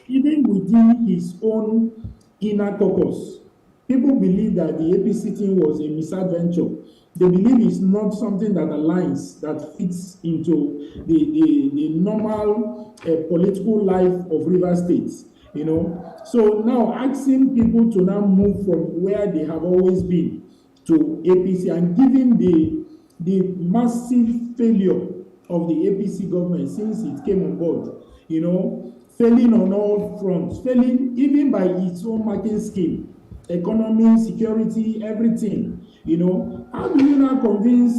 Even within his own inner caucus, people believe that the APC thing was a misadventure. They believe it's not something that aligns, that fits into the normal political life of River State, you know. So now asking people to now move from where they have always been to APC and giving the massive failure of the APC government since it came on board, you know, failing on all fronts, failing even by its own market scheme, economy, security, everything, you know. How do you now convince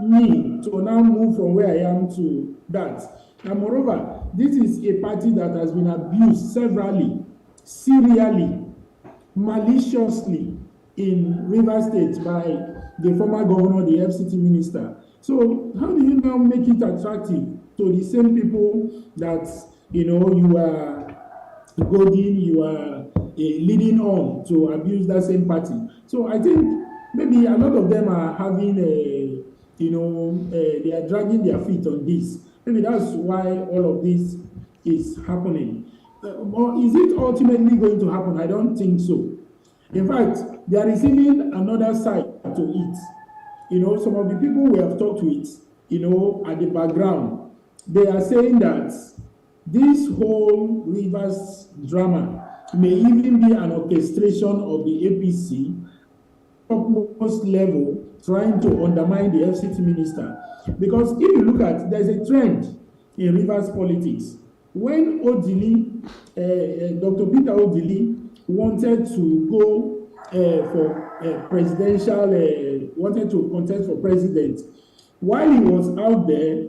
me to now move from where I am to that? And moreover, this is a party that has been abused severally, serially, maliciously in River State by the former governor, the FCT minister. So how do you now make it attractive to the same people that, you are goading, you are leading on to abuse that same party? So I think maybe a lot of them are having they are dragging their feet on this. Maybe that's why all of this is happening. Or is it ultimately going to happen? I don't think so. In fact, they are receiving another side to it. Some of the people we have talked with, at the background, they are saying that this whole Rivers drama may even be an orchestration of the APC topmost level trying to undermine the FCT minister. Because if you look at, there's a trend in Rivers politics. When Odili, Dr. Peter Odili wanted to go for presidential, wanted to contest for president, while he was out there,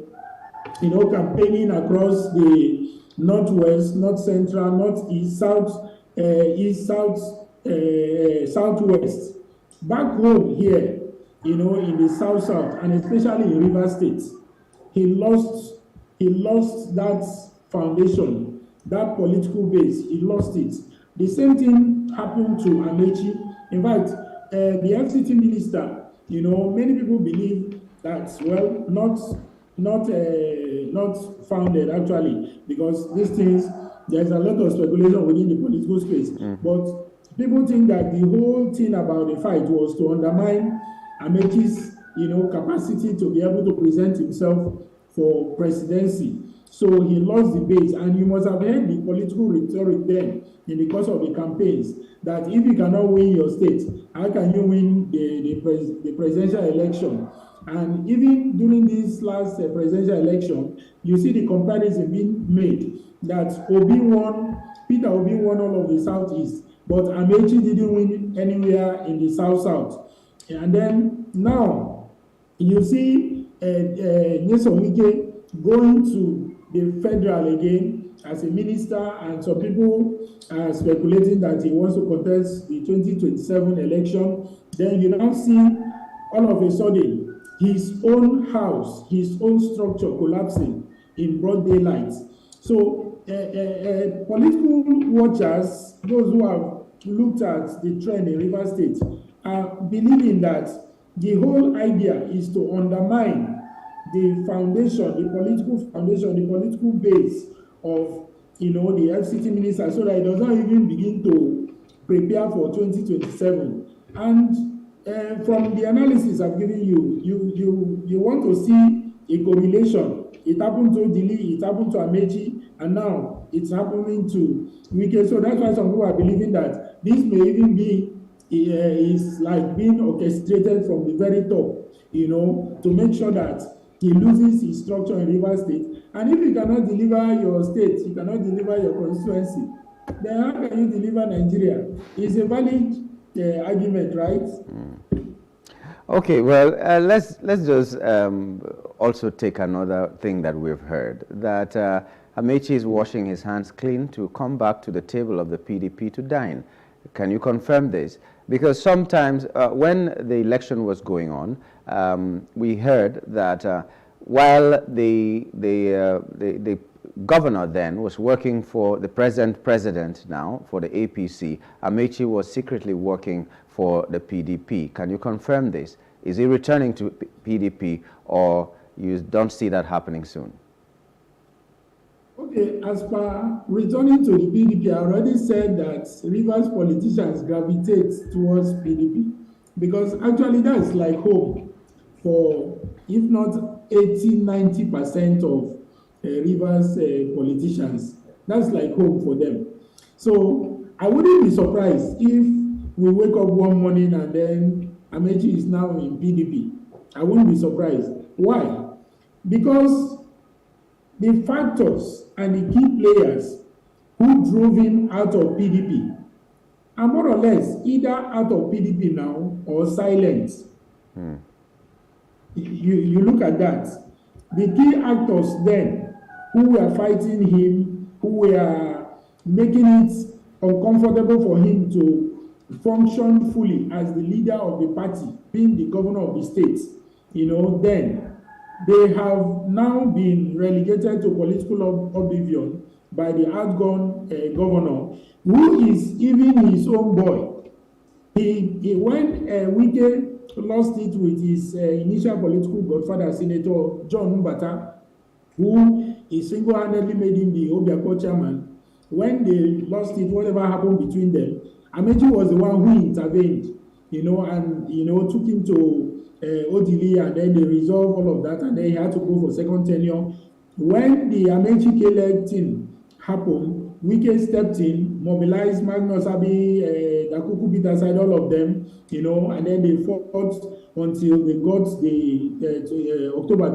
campaigning across the northwest, north central, northeast, southwest, back home here, in the south, and especially in Rivers State, he lost that foundation, that political base. He lost it. The same thing happened to Amaechi. In fact, the FCT minister, many people believe that's, well, not founded actually, because these things, there's a lot of speculation within the political space. But people think that the whole thing about the fight was to undermine Amaechi's, capacity to be able to present himself for presidency. So he lost the base, and you must have heard the political rhetoric then in the course of the campaigns that if you cannot win your state, how can you win the presidential election? And even during this last presidential election, you see the comparison being made that Peter Obi won all of the southeast, but Amaechi didn't win anywhere in the south. And then now you see Nyesom Wike going to the federal again as a minister, and some people are speculating that he wants to contest the 2027 election. Then you now see all of a sudden his own house, his own structure collapsing in broad daylight. So political watchers, those who have looked at the trend in Rivers State, are believing that the whole idea is to undermine the foundation, the political foundation, the political base of, the FCT minister, so that it does not even begin to prepare for 2027. And from the analysis I've given you, you want to see a correlation. It happened to Dili, it happened to Amaechi, and now it's happening to Wike. So that's why some people are believing that this may even be is like being orchestrated from the very top, to make sure that he loses his structure in Rivers State. And if you cannot deliver your state, you cannot deliver your constituency, then how can you deliver Nigeria? It's a valid argument, right? Okay, well, let's just also take another thing that we've heard, that Amaechi is washing his hands clean to come back to the table of the PDP to dine. Can you confirm this? Because sometimes when the election was going on, we heard that while the governor then was working for the present president now, for the APC, Amaechi was secretly working for the PDP. Can you confirm this? Is he returning to PDP, or you don't see that happening soon? Okay, as per returning to the PDP, I already said that Rivers politicians gravitate towards PDP, because actually that's like home for, if not 80–90% of Rivers politicians. That's like home for them. So I wouldn't be surprised if we wake up one morning and then Amaechi is now in PDP. I wouldn't be surprised. Why? Because the factors and the key players who drove him out of PDP are more or less either out of PDP now or silent. You look at that. The key actors then who were fighting him, who were making it uncomfortable for him to function fully as the leader of the party, being the governor of the state, then they have now been relegated to political oblivion by the outgone governor, who is even his own boy. When Wike lost it with his initial political godfather, Senator John Mbata, who he single-handedly made him the Obiako chairman, when they lost it, whatever happened between them, Amechi was the one who intervened, and took him to Odili, and then they resolved all of that, and then he had to go for second tenure. When the Amechi Kele thing happened, Wike stepped in, mobilized Magnus Abi, Dakuku beat aside all of them, and then they fought until they got the October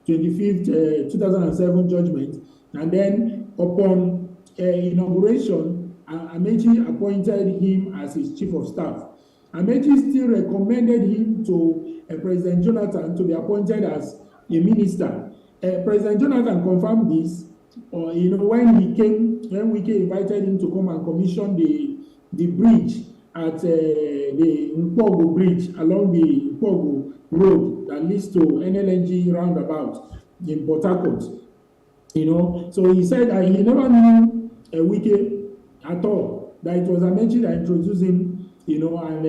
25th, 2007 judgment. And then upon inauguration, Amechi appointed him as his chief of staff. Amechi still recommended him to President Jonathan to be appointed as a minister. President Jonathan confirmed this. When Wike invited him to come and commission the bridge at the Nkpogu Bridge along the Nkpogu Road that leads to NLNG roundabout in Port Harcourt. So he said that he never knew Wike at all, that it was Amechi that introduced him, and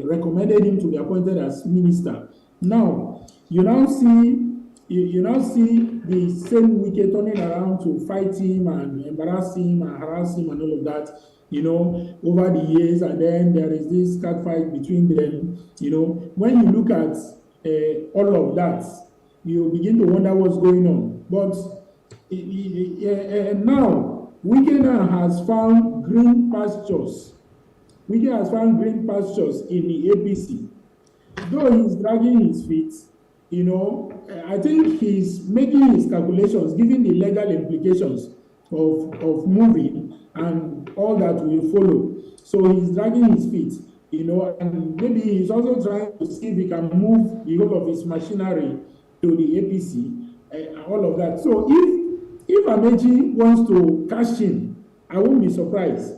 recommended him to be appointed as minister. Now, you now see the same Wike turning around to fight him and embarrass him and harass him and all of that, over the years, and then there is this cat fight between them. When you look at all of that, you begin to wonder what's going on. But now, Wike now has found green pastures. Wike has found green pastures in the APC. Though he's dragging his feet, I think he's making his calculations, given the legal implications of moving and all that will follow. So he's dragging his feet, and maybe he's also trying to see if he can move the whole of his machinery to the APC, all of that. So if Amechi wants to cash in, I won't be surprised,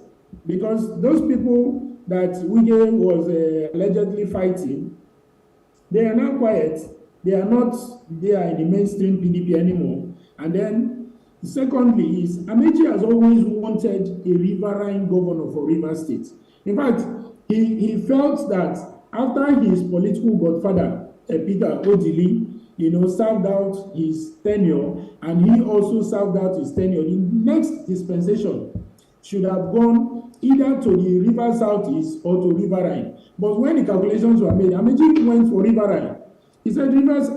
because those people that Wike was allegedly fighting, they are now quiet. They are not there in the mainstream PDP anymore. And then, secondly, is Amechi has always wanted a riverine governor for Rivers State. In fact, he felt that after his political godfather, Peter Odili, served out his tenure, and he also served out his tenure, the next dispensation should have gone either to the River Southeast or to Riverine. But when the calculations were made, Amechi went for Riverine. He said, Rivers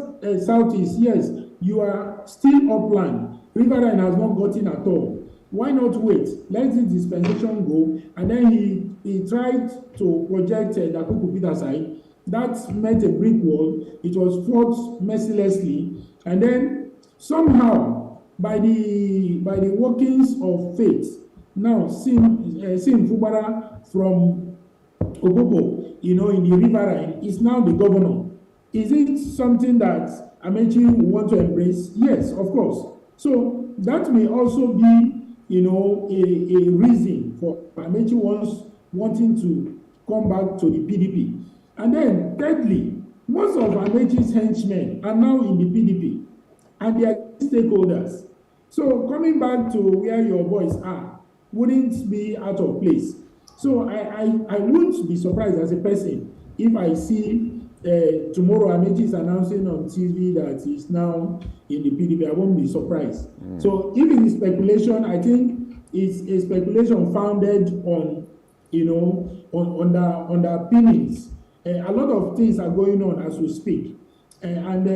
Southeast, yes, you are still upland. Riverine has not gotten at all. Why not wait? Let the dispensation go. And then he tried to project Dakuku Peter side. That met a brick wall. It was fought mercilessly. And then somehow, by the workings of fate, now Sim Fubara from Ogogo, in the Riverine, is now the governor. Is it something that Amechi will want to embrace? Yes, of course. So that may also be, a reason for Amechi wanting to come back to the PDP. And then, thirdly, most of Amechi's henchmen are now in the PDP, and they are stakeholders. So coming back to where your boys are wouldn't be out of place. So I wouldn't be surprised as a person if I see tomorrow Amechi is announcing on TV that he's now in the PDP. I won't be surprised. So if it is speculation, I think it's a speculation founded on, on the underpinnings. A lot of things are going on as we speak. And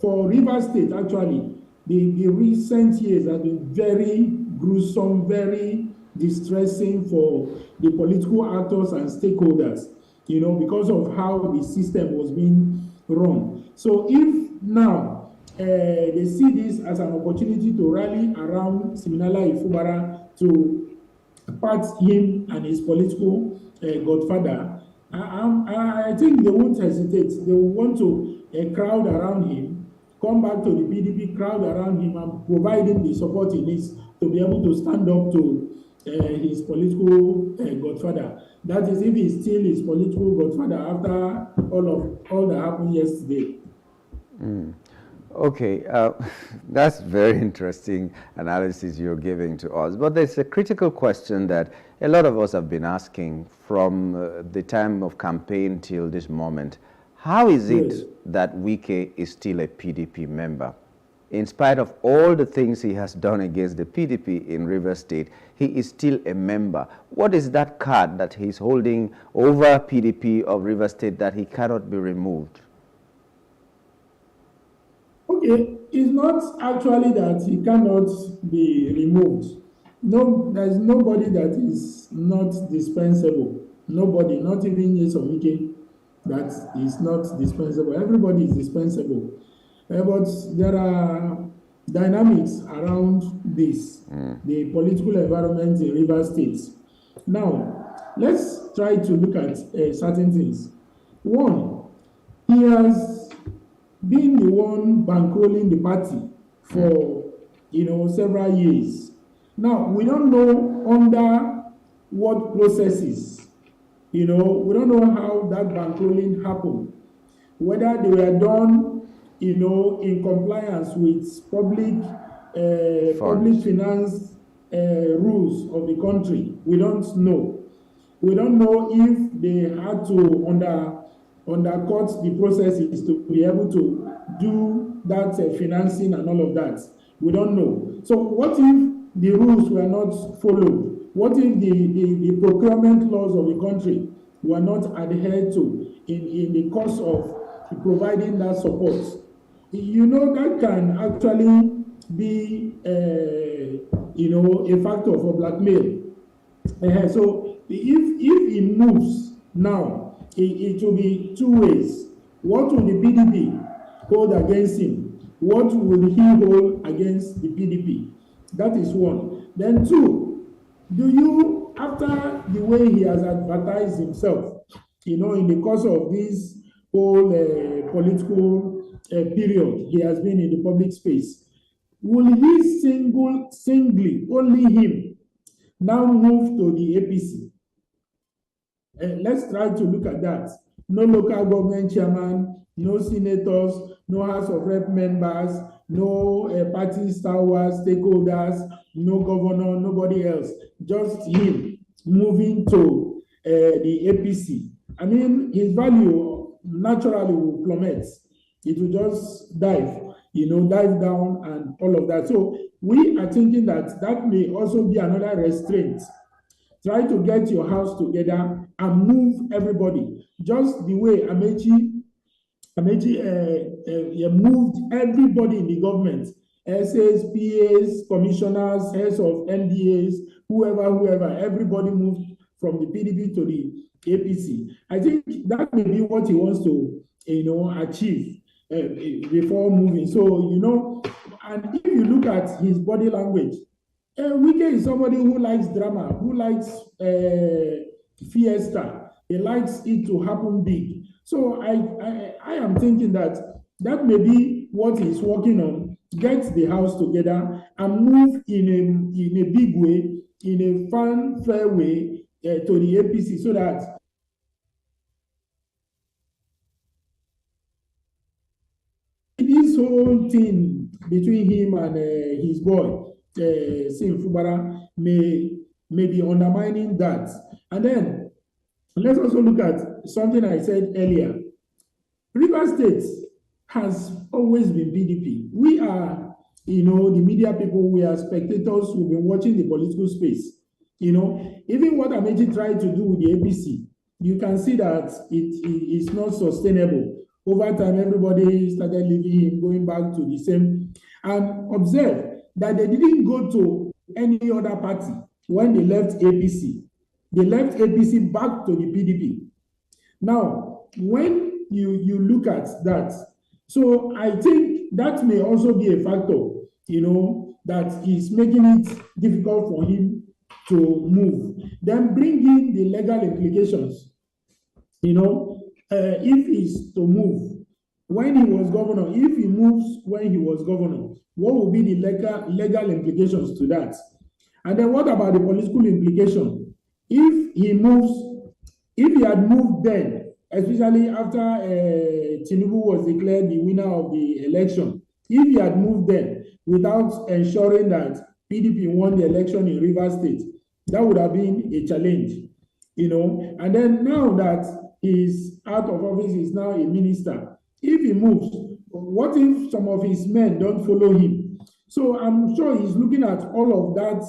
for Rivers State, actually, the recent years have been very gruesome, very distressing for the political actors and stakeholders, because of how the system was being run. So if now they see this as an opportunity to rally around Siminala Ifubara to part him and his political godfather, I think they won't hesitate. They will want to crowd around him, come back to the PDP, crowd around him, and provide him the support he needs to be able to stand up to his political godfather. That is, if he's still his political godfather after all that happened yesterday. Okay, that's very interesting analysis you're giving to us. But there's a critical question that a lot of us have been asking from the time of campaign till this moment. How is it that Wike is still a PDP member? In spite of all the things he has done against the PDP in Rivers State, he is still a member. What is that card that he's holding over PDP of Rivers State that he cannot be removed? Okay, it's not actually that he cannot be removed. No, there's nobody that is not dispensable. Nobody, not even Nyesom Wike, that is not dispensable. Everybody is dispensable. But there are dynamics around this, the political environment in Rivers State. Now, let's try to look at certain things. One, he has been the one bankrolling the party for, several years. Now, we don't know under what processes, we don't know how that bankrolling happened, whether they were done, in compliance with public finance rules of the country. We don't know. We don't know if they had to undercut the processes to be able to do that financing and all of that. We don't know. So what if the rules were not followed? What if the procurement laws of the country were not adhered to in the course of providing that support? That can actually be, a factor for blackmail. So if he moves now, it will be two ways. What will the PDP hold against him? What will he hold against the PDP? That is one. Then two, after the way he has advertised himself, in the course of this whole political period he has been in the public space, will he singly, only him, now move to the APC? Let's try to look at that. No local government chairman, no senators, no House of Rep members, no party stalwarts, stakeholders, no governor, nobody else. Just him moving to the APC. I mean, his value naturally will plummet. It will just dive down and all of that. So we are thinking that may also be another restraint. Try to get your house together and move everybody. Just the way Amechi moved everybody in the government, SAs, PAs, commissioners, heads of NDAs, whoever, everybody moved from the PDP to the APC. I think that may be what he wants to, achieve before moving. So, and if you look at his body language, Wike is somebody who likes drama, who likes fiesta. He likes it to happen big. So I am thinking that may be what he's working on. Get the house together and move in a big way, in a fun, fair way to the APC, so that this whole thing between him and his boy, Sim Fubara, may be undermining that. And then let's also look at something I said earlier. Rivers State has always been PDP. We are, the media people, we are spectators who've been watching the political space. Even what Amechi tried to do with the APC, you can see that it is not sustainable. Over time, everybody started leaving him, going back to the same. And observe that they didn't go to any other party when they left APC. They left APC back to the PDP. Now, when you look at that, so I think that may also be a factor, that is making it difficult for him to move. Then bring in the legal implications. If he's to move when he was governor, if he moves when he was governor, what will be the legal implications to that? And then what about the political implication? If he had moved then, especially after Tinubu was declared the winner of the election, if he had moved then without ensuring that PDP won the election in Rivers State, that would have been a challenge, you know. And then now that he's out of office, he's now a minister. If he moves, what if some of his men don't follow him? So I'm sure he's looking at all of that,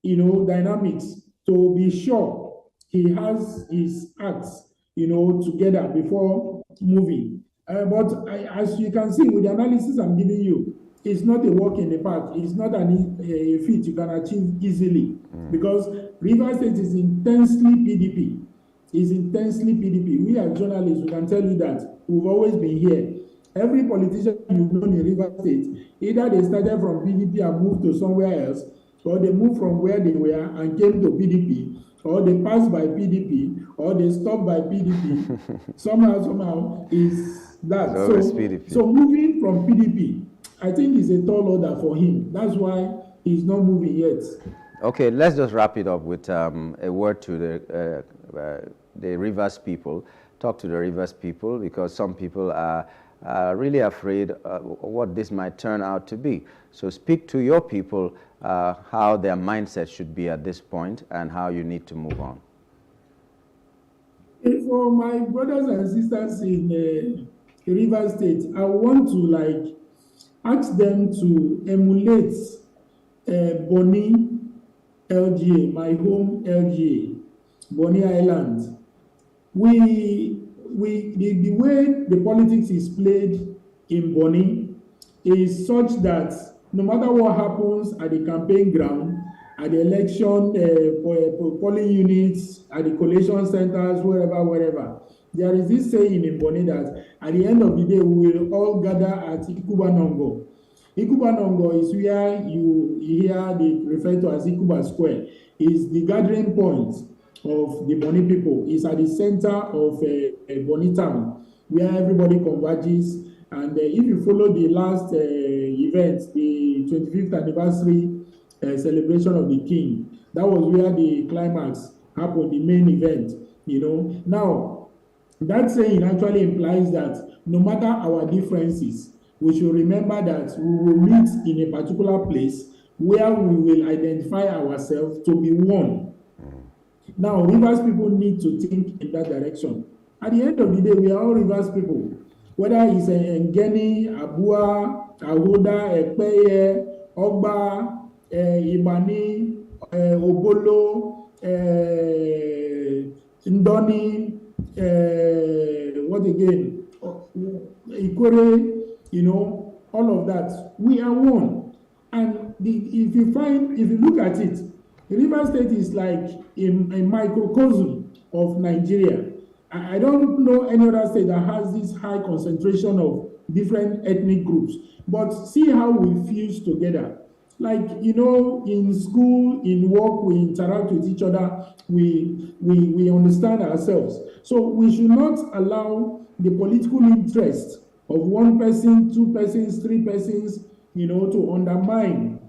you know, dynamics to be sure he has his acts, you know, together before moving. But as you can see with the analysis I'm giving you, it's not a walk in the park. It's not a feat you can achieve easily because Rivers State is intensely PDP. It's intensely PDP. We as journalists, we can tell you that we've always been here. Every politician you've known in Rivers State, either they started from PDP and moved to somewhere else, or they moved from where they were and came to PDP, or they passed by PDP, or they stopped by PDP. somehow is that. So moving from PDP, I think it's a tall order for him. That's why he's not moving yet. Okay, let's just wrap it up with a word to the Rivers people. Talk to the Rivers people, because some people are really afraid what this might turn out to be. So speak to your people how their mindset should be at this point and how you need to move on. For my brothers and sisters in Rivers State, I want to ask them to emulate Bonny LGA, my home LGA, Bonny Island. The way the politics is played in Bonny is such that no matter what happens at the campaign ground, at the election polling units, at the collation centers, wherever, there is this saying in Bonny that at the end of the day, we will all gather at Ikuba Nongo. Ikuba Nongo is where you hear they refer to as Ikuba Square. It's the gathering point of the Bonny people. It's at the center of Bonny town, where everybody converges. And if you follow the last event, the 25th anniversary celebration of the King, that was where the climax happened, the main event, you know. Now, that saying actually implies that no matter our differences, we should remember that we will meet in a particular place where we will identify ourselves to be one. Now, Rivers people need to think in that direction. At the end of the day, we are all Rivers people. Whether it's Ngeni, Abua, Ahoda, Ekpeye, Ogba, Ibani, Obolo, Ndoni, what again? Ikwere, you know, all of that. We are one. And if you look at it, Rivers State is like a microcosm of Nigeria. I don't know any other state that has this high concentration of different ethnic groups. But see how we fuse together. Like, you know, in school, in work, we interact with each other. We understand ourselves. So we should not allow the political interest of one person, two persons, three persons, you know, to undermine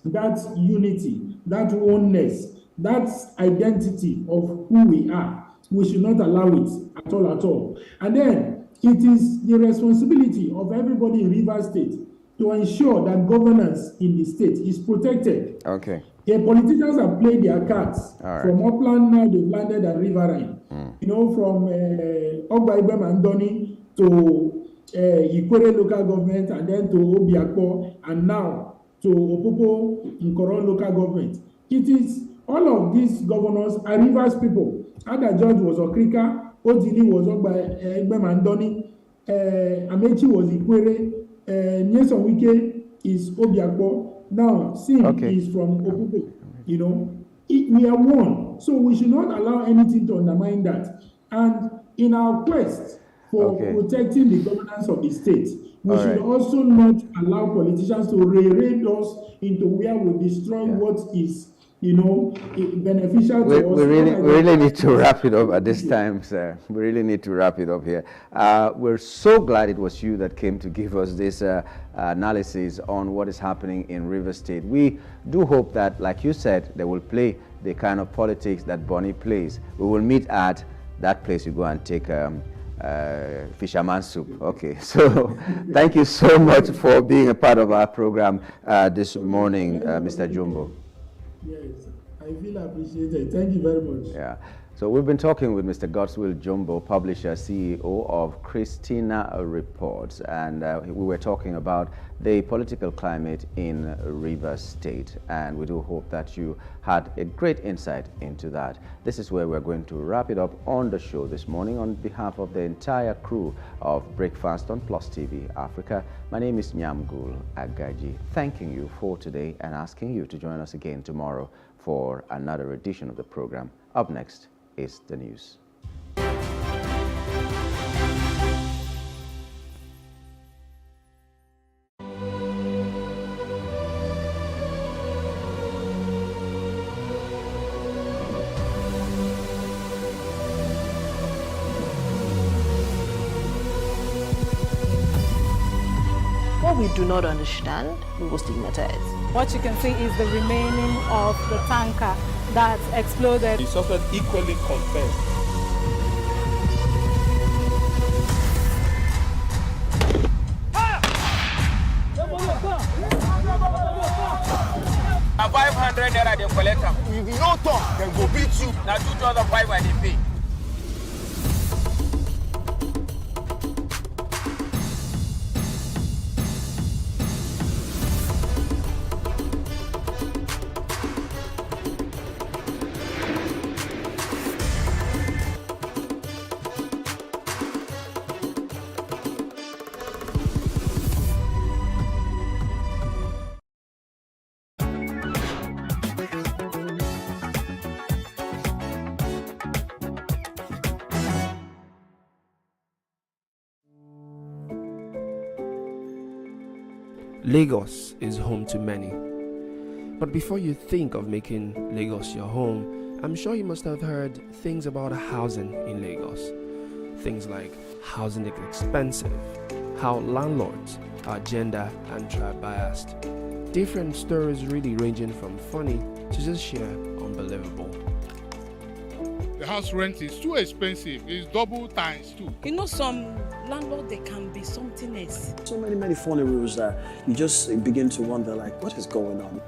that unity, that oneness, that identity of who we are. We should not allow it at all. And then it is the responsibility of everybody in Rivers State to ensure that governance in the state is protected. Okay. The politicians have played their cards. All right. From Upland, now they've landed at Riverine. You know, from Ogba Ibem and Ndoni to Ikwere local government, and then to Obiakpo, and now to Opopo Nkoro local government. It is all of these governors are Rivers people. Ada George was Okrika, Odili was Ogba Ibem and Ndoni, Amechi was Ikwere, Nyesom Wike is Obiakpo. Now, Sim is from Opopo. You know, we are one. So we should not allow anything to undermine that. And in our quest for protecting the governance of the state, we should also not allow politicians to raid us into where we destroy what is, beneficial to us. We really need to wrap it up at this time, sir. We really need to wrap it up here. We're so glad it was you that came to give us this analysis on what is happening in Rivers State. We do hope that, like you said, they will play the kind of politics that Bonny plays. We will meet at that place you go and take fisherman soup. Okay, so thank you so much for being a part of our program this morning, Mr. Jumbo. Yes, I feel appreciated. Thank you very much. Yeah. So we've been talking with Mr. Godswill Jumbo, publisher, CEO of Christina Reports, and we were talking about the political climate in Rivers State, and we do hope that you had a great insight into that. This is where we're going to wrap it up on the show this morning. On behalf of the entire crew of Breakfast on Plus TV Africa, my name is Nyamgul Agaji, thanking you for today and asking you to join us again tomorrow for another edition of the program. Up next is the news. What we do not understand, we will stigmatize. What you can see is the remaining of the tanker that exploded. He suffered equally confessed. Now 500 naira they collect them. If you don't talk, then go beat you. Now 2,500 they pay. Lagos is home to many. But before you think of making Lagos your home, I'm sure you must have heard things about housing in Lagos. Things like housing is expensive, how landlords are gender and tribe biased. Different stories really ranging from funny to just sheer unbelievable. The house rent is too expensive. It's double times two. You know, some landlord, they can be something else. So many funny rules that you just begin to wonder, like, what is going on?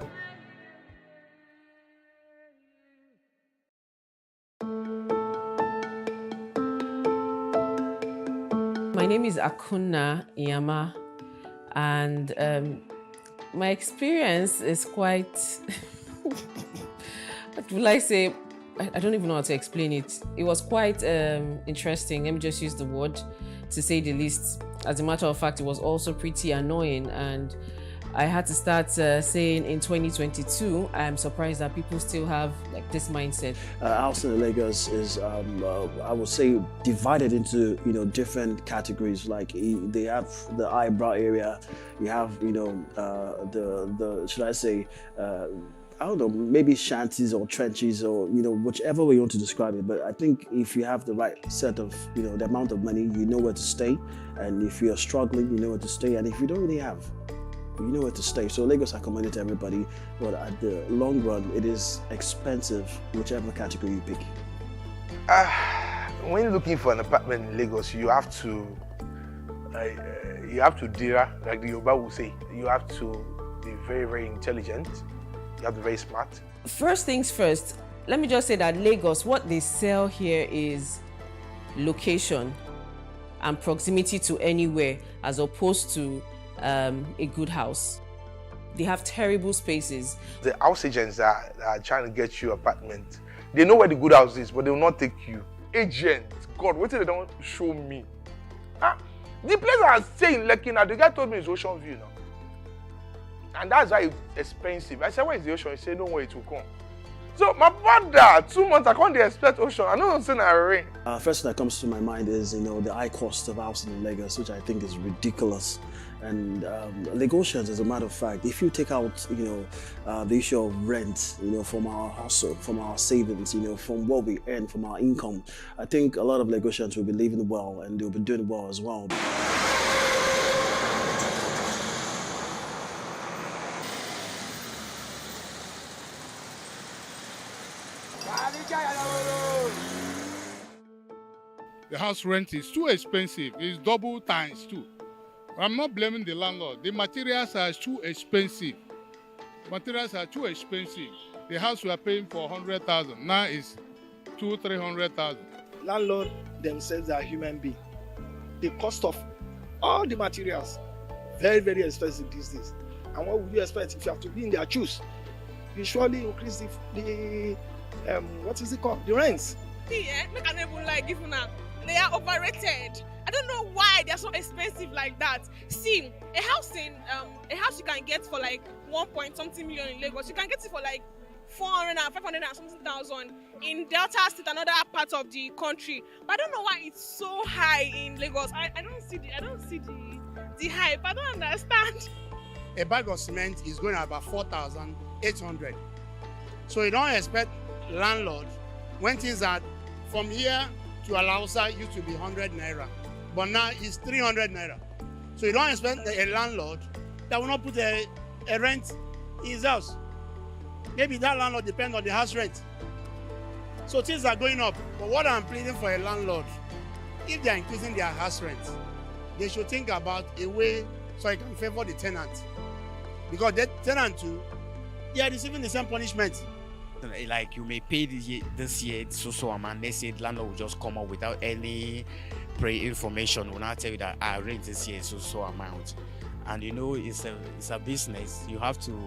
My name is Akunna Iyama, and my experience is quite, what will I say? I don't even know how to explain it. It was quite interesting. Let me just use the word, to say the least. As a matter of fact, it was also pretty annoying, and I had to start saying in 2022, I'm surprised that people still have like this mindset. Housing in Lagos is, I would say, divided into different categories. Like they have the eyebrow area, you have the should I say. I don't know, maybe shanties or trenches or, whichever way you want to describe it. But I think if you have the right set of, the amount of money, you know where to stay. And if you're struggling, you know where to stay. And if you don't really have, you know where to stay. So Lagos, I commend it to everybody. But at the long run, it is expensive, whichever category you pick. When looking for an apartment in Lagos, you have to dira, like the Yoruba will say. You have to be very, very intelligent. You have to be very smart. First things first, let me just say that Lagos, what they sell here is location and proximity to anywhere, as opposed to a good house. They have terrible spaces. The house agents that are trying to get you an apartment, they know where the good house is, but they will not take you. Agent, God, what did they don't show me? The place I stay in Lekki now, the guy told me it's Ocean View now. And that's why it's expensive. I said, where is the ocean? He said, no way it will come. So my brother, 2 months, I can't expect ocean. I know I'm saying I rain. First thing that comes to my mind is, the high cost of housing in Lagos, which I think is ridiculous. And Lagosians, as a matter of fact, if you take out, the issue of rent, from our hustle, from our savings, from what we earn, from our income, I think a lot of Lagosians will be living well and they'll be doing well as well. The house rent is too expensive. It's double times two. I'm not blaming the landlord. The materials are too expensive. Materials are too expensive. The house we are paying for 100,000 now is 200,000-300,000. Landlord themselves are human beings. The cost of all the materials very, very expensive these days. And what would you expect if you have to be in their shoes? You surely increase the what is it called? The rents. See, make an even like give now. They are overrated. I don't know why they're so expensive like that. See, a house you can get for like 1.something million in Lagos. You can get it for like 400 and 500 and something thousand in Delta State, another part of the country. But I don't know why it's so high in Lagos. I don't see the hype. I don't understand. A bag of cement is going at about 4,800. So you don't expect landlord when things are from here to Alausa used to be 100 naira, but now it's 300 naira. So you don't expect a landlord that will not put a rent in his house. Maybe that landlord depends on the house rent. So things are going up. But what I'm pleading for a landlord, if they are increasing their house rent, they should think about a way so it can favor the tenant. Because the tenant too, they are receiving the same punishment. Like you may pay this year so amount. Next year, landlord will just come up without any pre-information. Will not tell you that I rent this year so amount. And it's a business. You have to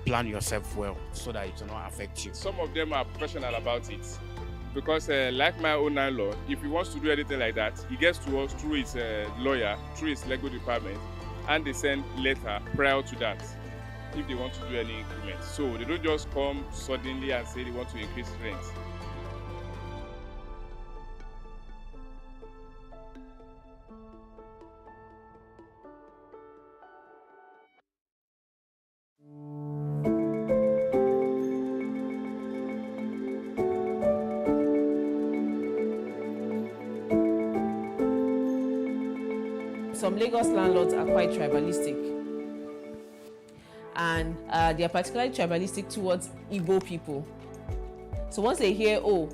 plan yourself well so that it will not affect you. Some of them are professional about it because, like my own landlord, if he wants to do anything like that, he gets to us through his lawyer, through his legal department, and they send letter prior to that if they want to do any increment. So they don't just come suddenly and say they want to increase rent. Some Lagos landlords are quite tribalistic. And they are particularly tribalistic towards Igbo people. So once they hear, oh,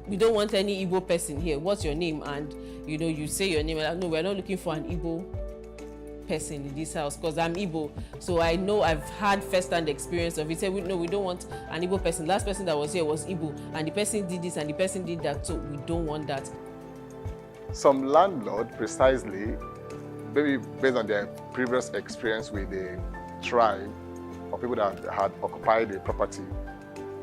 we don't want any Igbo person here, what's your name? And you say your name, no, we're not looking for an Igbo person in this house because I'm Igbo. So I know I've had first-hand experience of it. Say, no, we don't want an Igbo person. Last person that was here was Igbo, and the person did this and the person did that, so we don't want that. Some landlord, precisely, maybe based on their previous experience with the tribe or people that had occupied the property,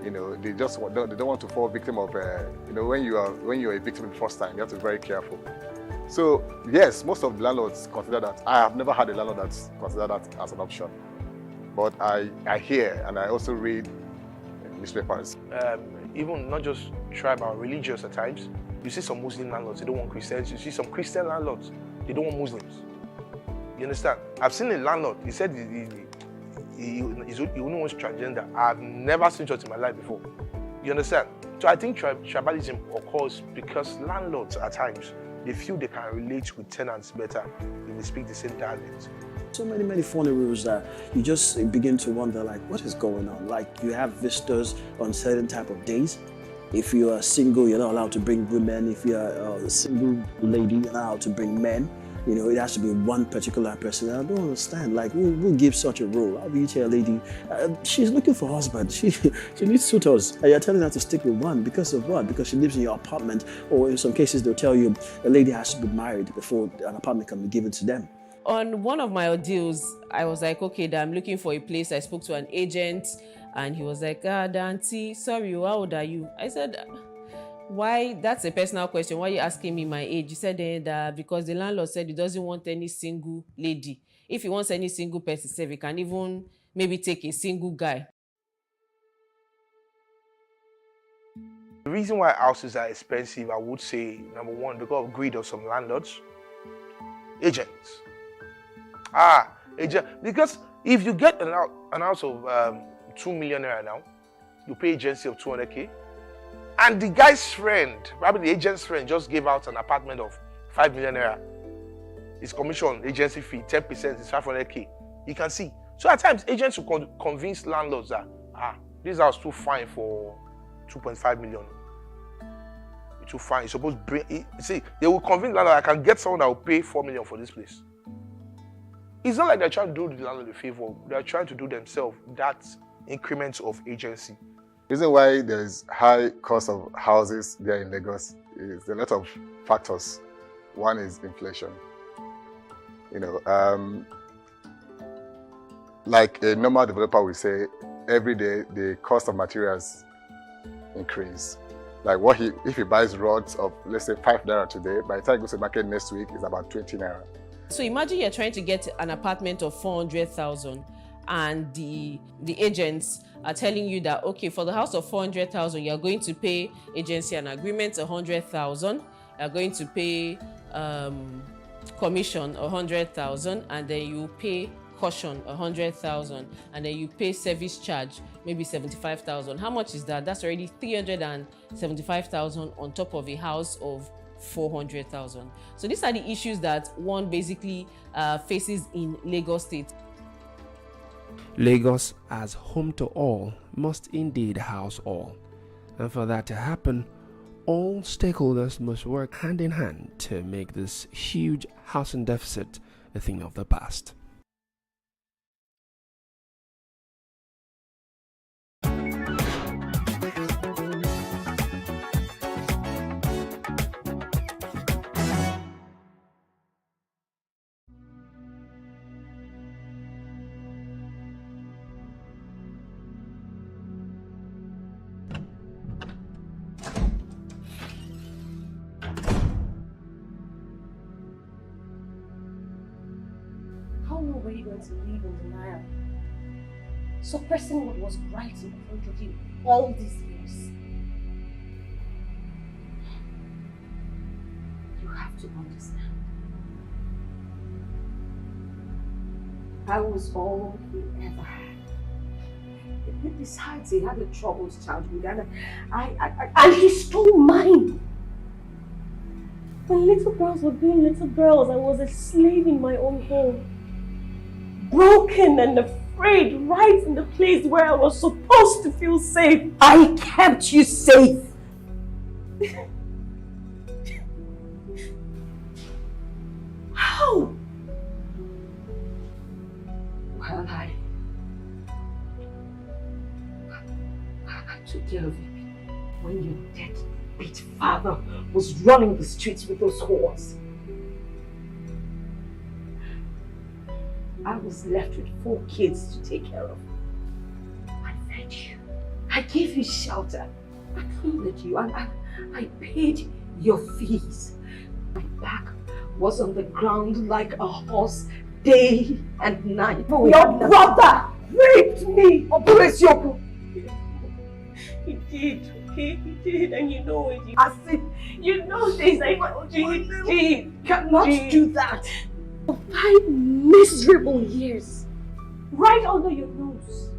they don't want to fall victim of when you're a victim the first time, you have to be very careful. So yes, most of the landlords consider that. I have never had a landlord that's considered that as an option, but I hear and I also read newspapers. Even not just tribal, religious at times. You see some Muslim landlords, they don't want Christians. You see some Christian landlords, they don't want Muslims. You understand? I've seen a landlord, he said he only wants transgender. I've never seen church in my life before. You understand? So I think tribalism occurs because landlords at times, they feel they can relate with tenants better if they speak the same dialect. So many funny rules that you just begin to wonder, like, what is going on? Like, you have visitors on certain type of days. If you are single, you're not allowed to bring women. If you're a single lady, you're not allowed to bring men. It has to be one particular person. I don't understand. Like, who gives such a rule? How do you tell a lady, she's looking for a husband. She needs suitors. And you're telling her to stick with one because of what? Because she lives in your apartment. Or in some cases, they'll tell you a lady has to be married before an apartment can be given to them. On one of my ordeals, I was like, okay, I'm looking for a place. I spoke to an agent and he was like, Dante, sorry, how old are you? I said, why? That's a personal question. Why are you asking me my age? He said that because the landlord said he doesn't want any single lady. If he wants any single person, he can even maybe take a single guy. The reason why houses are expensive, I would say, number one, because of greed of some landlords, agents. Because if you get an house of 2 million naira now, you pay agency of 200k, and the guy's friend, probably the agent's friend, just gave out an apartment of 5 million naira. His commission, agency fee, 10% is 500k. You can see. So at times, agents will convince landlords that, this house is too fine for 2.5 million. It's too fine. You're supposed to bring it. See, they will convince landlord, I can get someone that will pay 4 million for this place. It's not like they're trying to do the landlord a favor. They're trying to do themselves that increment of agency. The reason why there's high cost of houses there in Lagos is a lot of factors. One is inflation. Like a normal developer will say, every day the cost of materials increase. Like if he buys rods of, let's say, 5 naira today, by the time he goes to market next week, it's about 20 naira. So imagine you're trying to get an apartment of 400,000 and the agents are telling you that, okay, for the house of 400,000, you're going to pay agency and agreement 100,000, you're going to pay commission 100,000, and then you pay caution 100,000, and then you pay service charge maybe 75,000. How much is that? That's already 375,000 on top of a house of 400,000. So these are the issues that one basically faces in Lagos State. Lagos, as home to all, must indeed house all. And for that to happen, all stakeholders must work hand in hand to make this huge housing deficit a thing of the past. How long were you going to live in denial? Suppressing what was right in front of you all these years. You have to understand. I was all he ever had. Besides, he had a troubled childhood, and he stole mine. When little girls were being little girls, I was a slave in my own home. Broken and afraid, right in the place where I was supposed to feel safe. I kept you safe. How? Well, I took care of you when your deadbeat father was running the streets with those whores. I was left with 4 kids to take care of. I fed you. I gave you shelter. I clothed you, and I paid your fees. My back was on the ground like a horse day and night. Your brother raped me! Operation! He did, okay? He did, and you know it. You know this. He cannot do that. For 5 miserable years, right under your nose.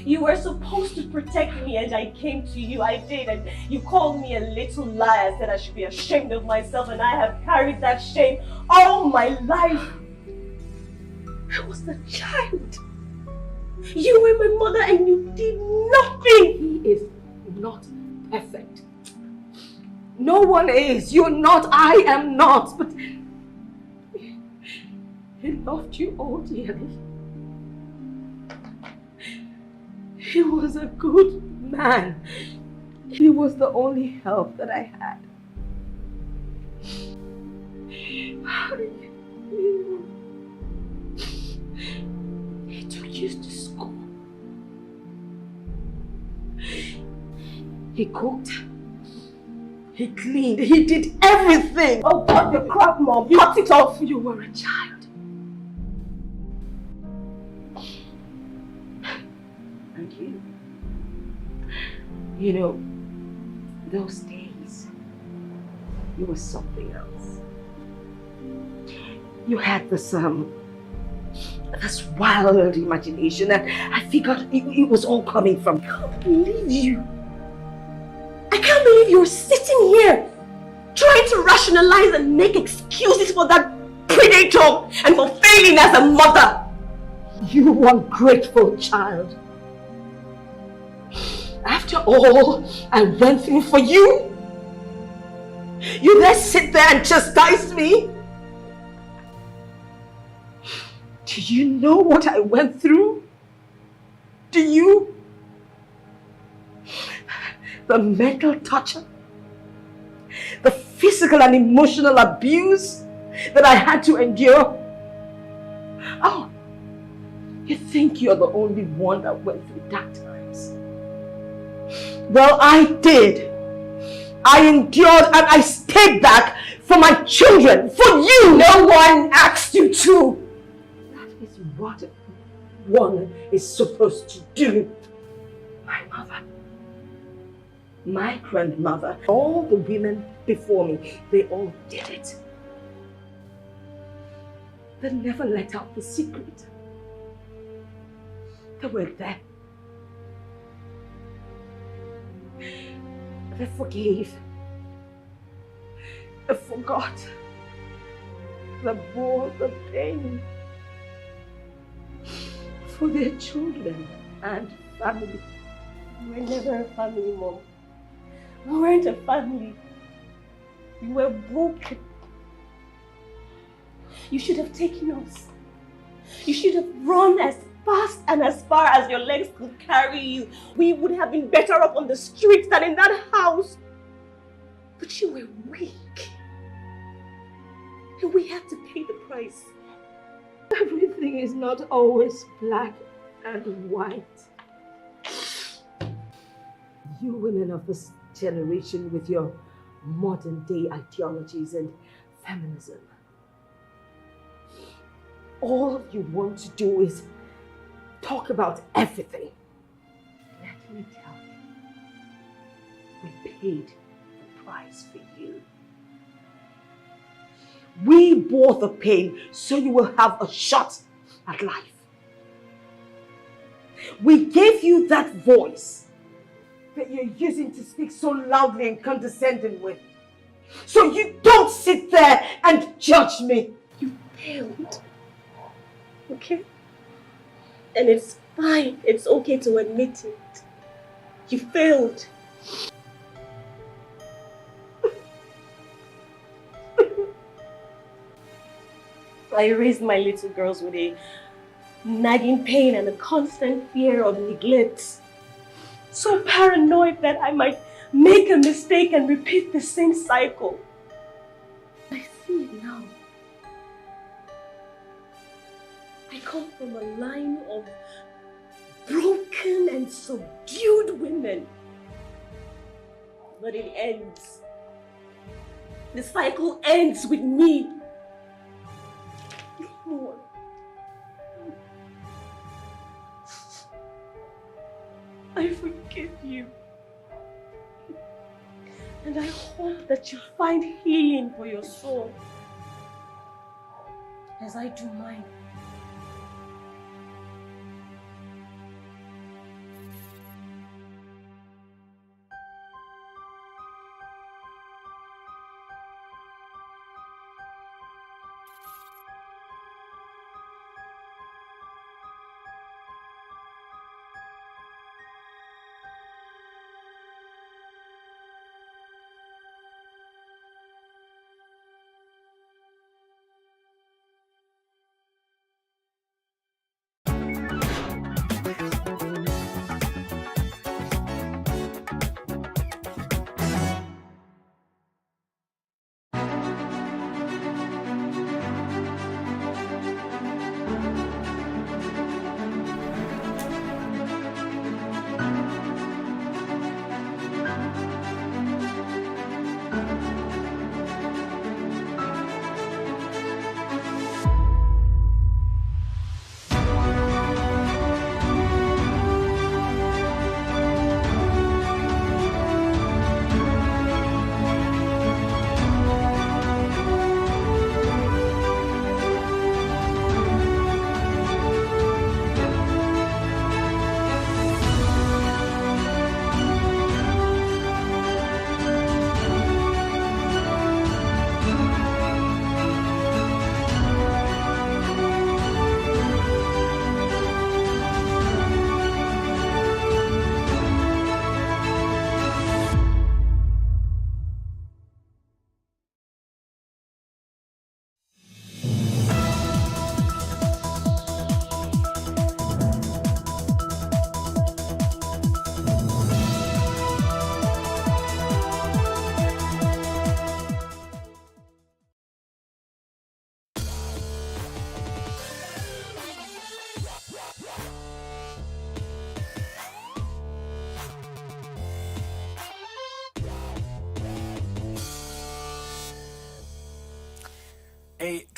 You were supposed to protect me, and I came to you. I did, and you called me a little liar, said I should be ashamed of myself, and I have carried that shame all my life. I was the child. You were my mother, and you did nothing. He is not perfect. No one is. You're not. I am not. But he loved you all dearly. He was a good man. He was the only help that I had. He took you to school. He cooked. He cleaned. He did everything. Oh, cut the crap, Mom. Cut it off. You were a child. You know, those days, you were something else. you had this wild imagination, and I figured it was all coming from. I can't believe you. I can't believe you're sitting here trying to rationalize and make excuses for that predator and for failing as a mother. You ungrateful child. After all I went through for you, you then sit there and chastise me? Do you know what I went through? Do you? The mental torture, the physical and emotional abuse that I had to endure. Oh, you think you're the only one that went through dark times? Well, I did. I endured and I stayed back for my children, for you. No one asked you to. That is what one is supposed to do. My mother, my grandmother, all the women before me, they all did it. They never let out the secret. They were there. They forgave. They forgot. They bore the pain for their children and family. We were never a family, Mom. We weren't a family. We were broken. You should have taken us. You should have run as fast and as far as your legs could carry you. We would have been better off on the streets than in that house. But you were weak. And we had to pay the price. Everything is not always black and white. You women of this generation with your modern day ideologies and feminism. All you want to do is talk about everything. Let me tell you, we paid the price for you. We bore the pain so you will have a shot at life. We gave you that voice that you're using to speak so loudly and condescending with. So you don't sit there and judge me. You failed. Okay? And it's fine. It's okay to admit it. You failed. I raised my little girls with a nagging pain and a constant fear of neglect. So paranoid that I might make a mistake and repeat the same cycle. I see it now. I come from a line of broken and subdued women. But it ends. The cycle ends with me. No more. I forgive you. And I hope that you find healing for your soul as I do mine.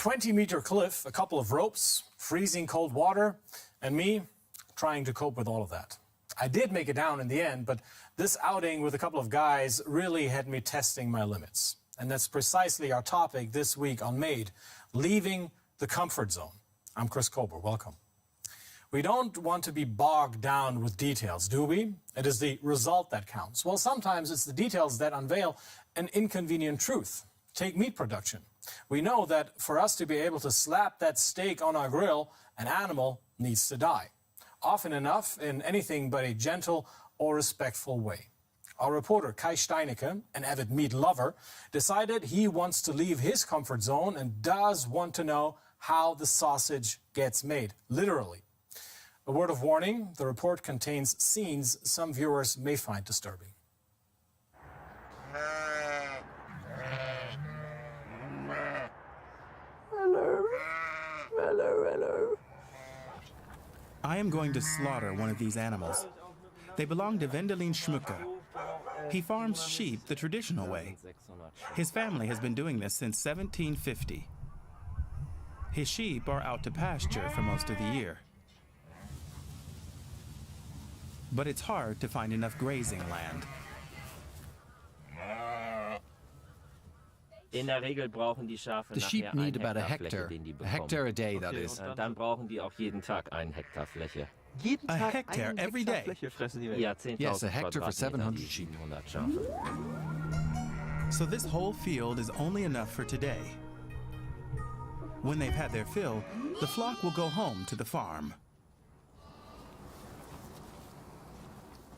20-meter cliff, a couple of ropes, freezing cold water, and me trying to cope with all of that. I did make it down in the end, but this outing with a couple of guys really had me testing my limits. And that's precisely our topic this week on Made, leaving the comfort zone. I'm Chris Kober, welcome. We don't want to be bogged down with details, do we? It is the result that counts. Well, sometimes it's the details that unveil an inconvenient truth. Take meat production. We know that for us to be able to slap that steak on our grill, an animal needs to die. Often enough in anything but a gentle or respectful way. Our reporter Kai Steinecke, an avid meat lover, decided he wants to leave his comfort zone and does want to know how the sausage gets made, literally. A word of warning, the report contains scenes some viewers may find disturbing. Hello. Hello, hello. I am going to slaughter one of these animals. They belong to Wendelin Schmucke. He farms sheep the traditional way. His family has been doing this since 1750. His sheep are out to pasture for most of the year. But it's hard to find enough grazing land. In der Regel brauchen die Schafe The sheep need about a hectare a day, that is. Und dann brauchen die auch jeden Tag 1 Hektar Fläche. A hectare every day? Ja, 10.000 Yes, a hectare for 700 sheep. 700 Schafe. So this whole field is only enough for today. When they've had their fill, the flock will go home to the farm.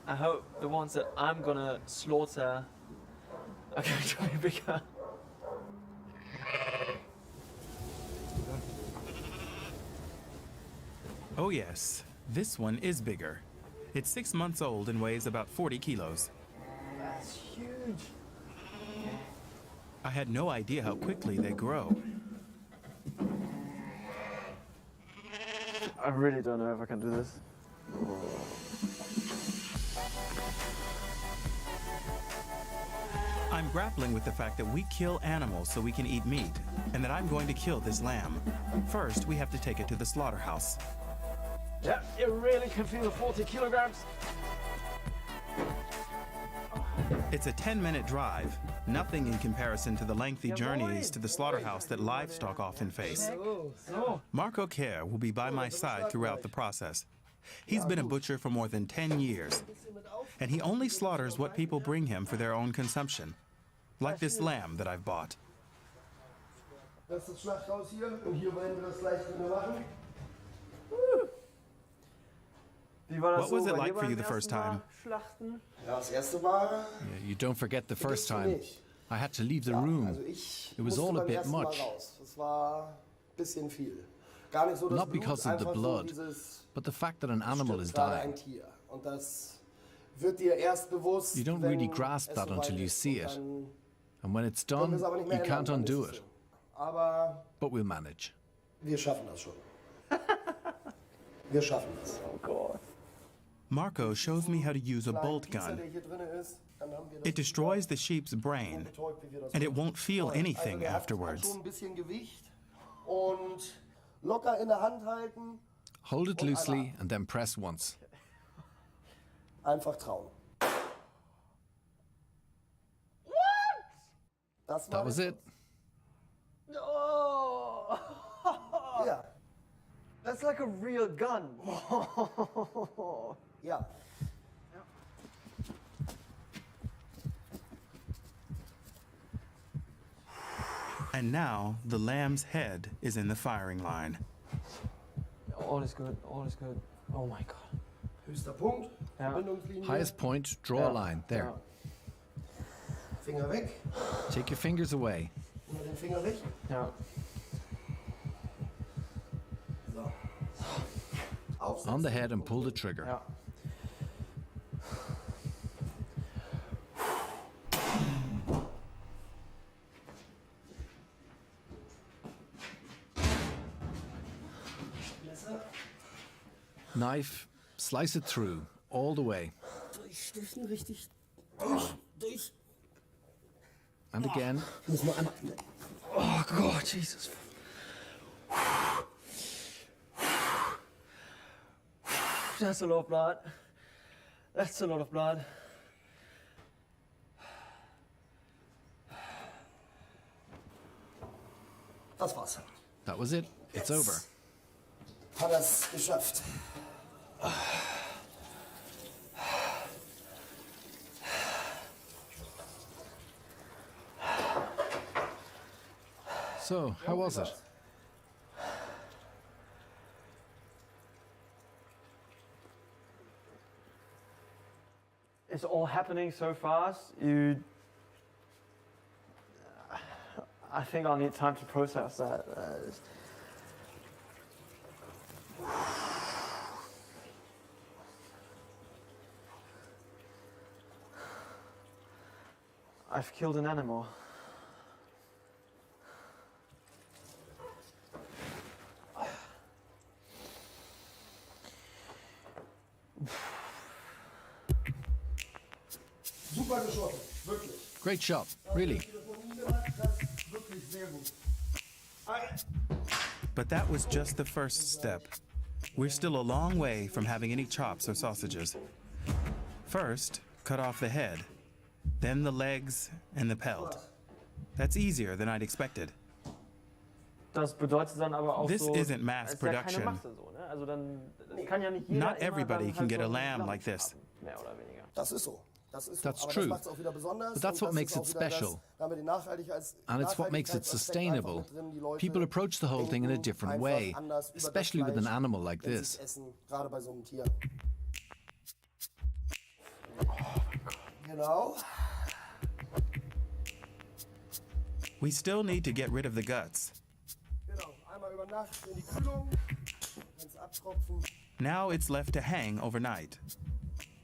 I hope the ones that I'm gonna slaughter are going to be bigger. Oh yes, this one is bigger. It's 6 months old and weighs about 40 kilos. That's huge. I had no idea how quickly they grow. I really don't know if I can do this. I'm grappling with the fact that we kill animals so we can eat meat, and that I'm going to kill this lamb. First, we have to take it to the slaughterhouse. Yeah, you really can feel the 40 kilograms. It's a 10-minute drive, nothing in comparison to the lengthy journeys to the slaughterhouse that livestock often face. Marco Kerr will be by my side throughout the process. He's been a butcher for more than 10 years, and he only slaughters what people bring him for their own consumption, like this lamb that I've bought. Das ist Schlachthaus hier und hier wollen wir das gleich drin machen. What was it like for you the first time? Ja, das erste war. You don't forget the first time. I had to leave the room. It was all a bit much. Das war ein bisschen viel. Gar nicht so das Not because of the blood, but the fact that an animal is dying. Und das wird dir erst bewusst, You don't really grasp that until you see it. And when it's done, you can't undo it. Aber But we'll manage. wir schaffen das schon. Wir schaffen das. Oh Gott. Marco shows me how to use a bolt gun. It destroys the sheep's brain, and it won't feel anything afterwards. Und locker in der Hand halten. Hold it loosely and then press once. Einfach trauen. That was it. Oh! Yeah. That's like a real gun. Yeah. And now the lamb's head is in the firing line. All is good, all is good. Oh my God. Höchster Punkt. Ja. Verbindungslinie. Highest point, draw a line. There. Finger weg. Take your fingers away. Immer den Finger weg. Ja. So. On the head and pull the trigger. Ja. Knife, slice it through, all the way. Durchstechen, richtig. Durch. And again. Muss man einmal. Oh Gott, Jesus. That's a lot of blood. That's a lot of blood. Das war's. That was it. It's over. Hat er's geschafft. So, how was it? It's all happening so fast. I think I'll need time to process that. I've killed an animal. Super geschossen, wirklich. Great shot, really. Wirklich sehr gut. But that was just the first step. We're still a long way from having any chops or sausages. First, cut off the head, then the legs and the pelt. That's easier than I'd expected. Das bedeutet dann aber auch This so, isn't mass es ist ja keine production. Masse so, ne? Also dann kann ja nicht jeder Not immer everybody dann can halt get so a einen lamb Lamm like this. haben, mehr oder weniger. Das ist so. Das ist That's so. Aber true. das macht's auch wieder besonders. But that's Und what das makes ist it auch wieder special. Das, da haben wir den And it's what makes it Nachhaltigkeitsaspekt einfach sustainable. mit drin. Die Leute People approach the whole thing in a different denken way, einfach anders über das especially with an Fleisch, animal like wenn sie es this. essen, gerade bei so einem Tier. Genau. We still need to get rid of the guts. Genau. Einmal über Nacht in die Kühlung, wenn's abtropfen. Now it's left to hang overnight.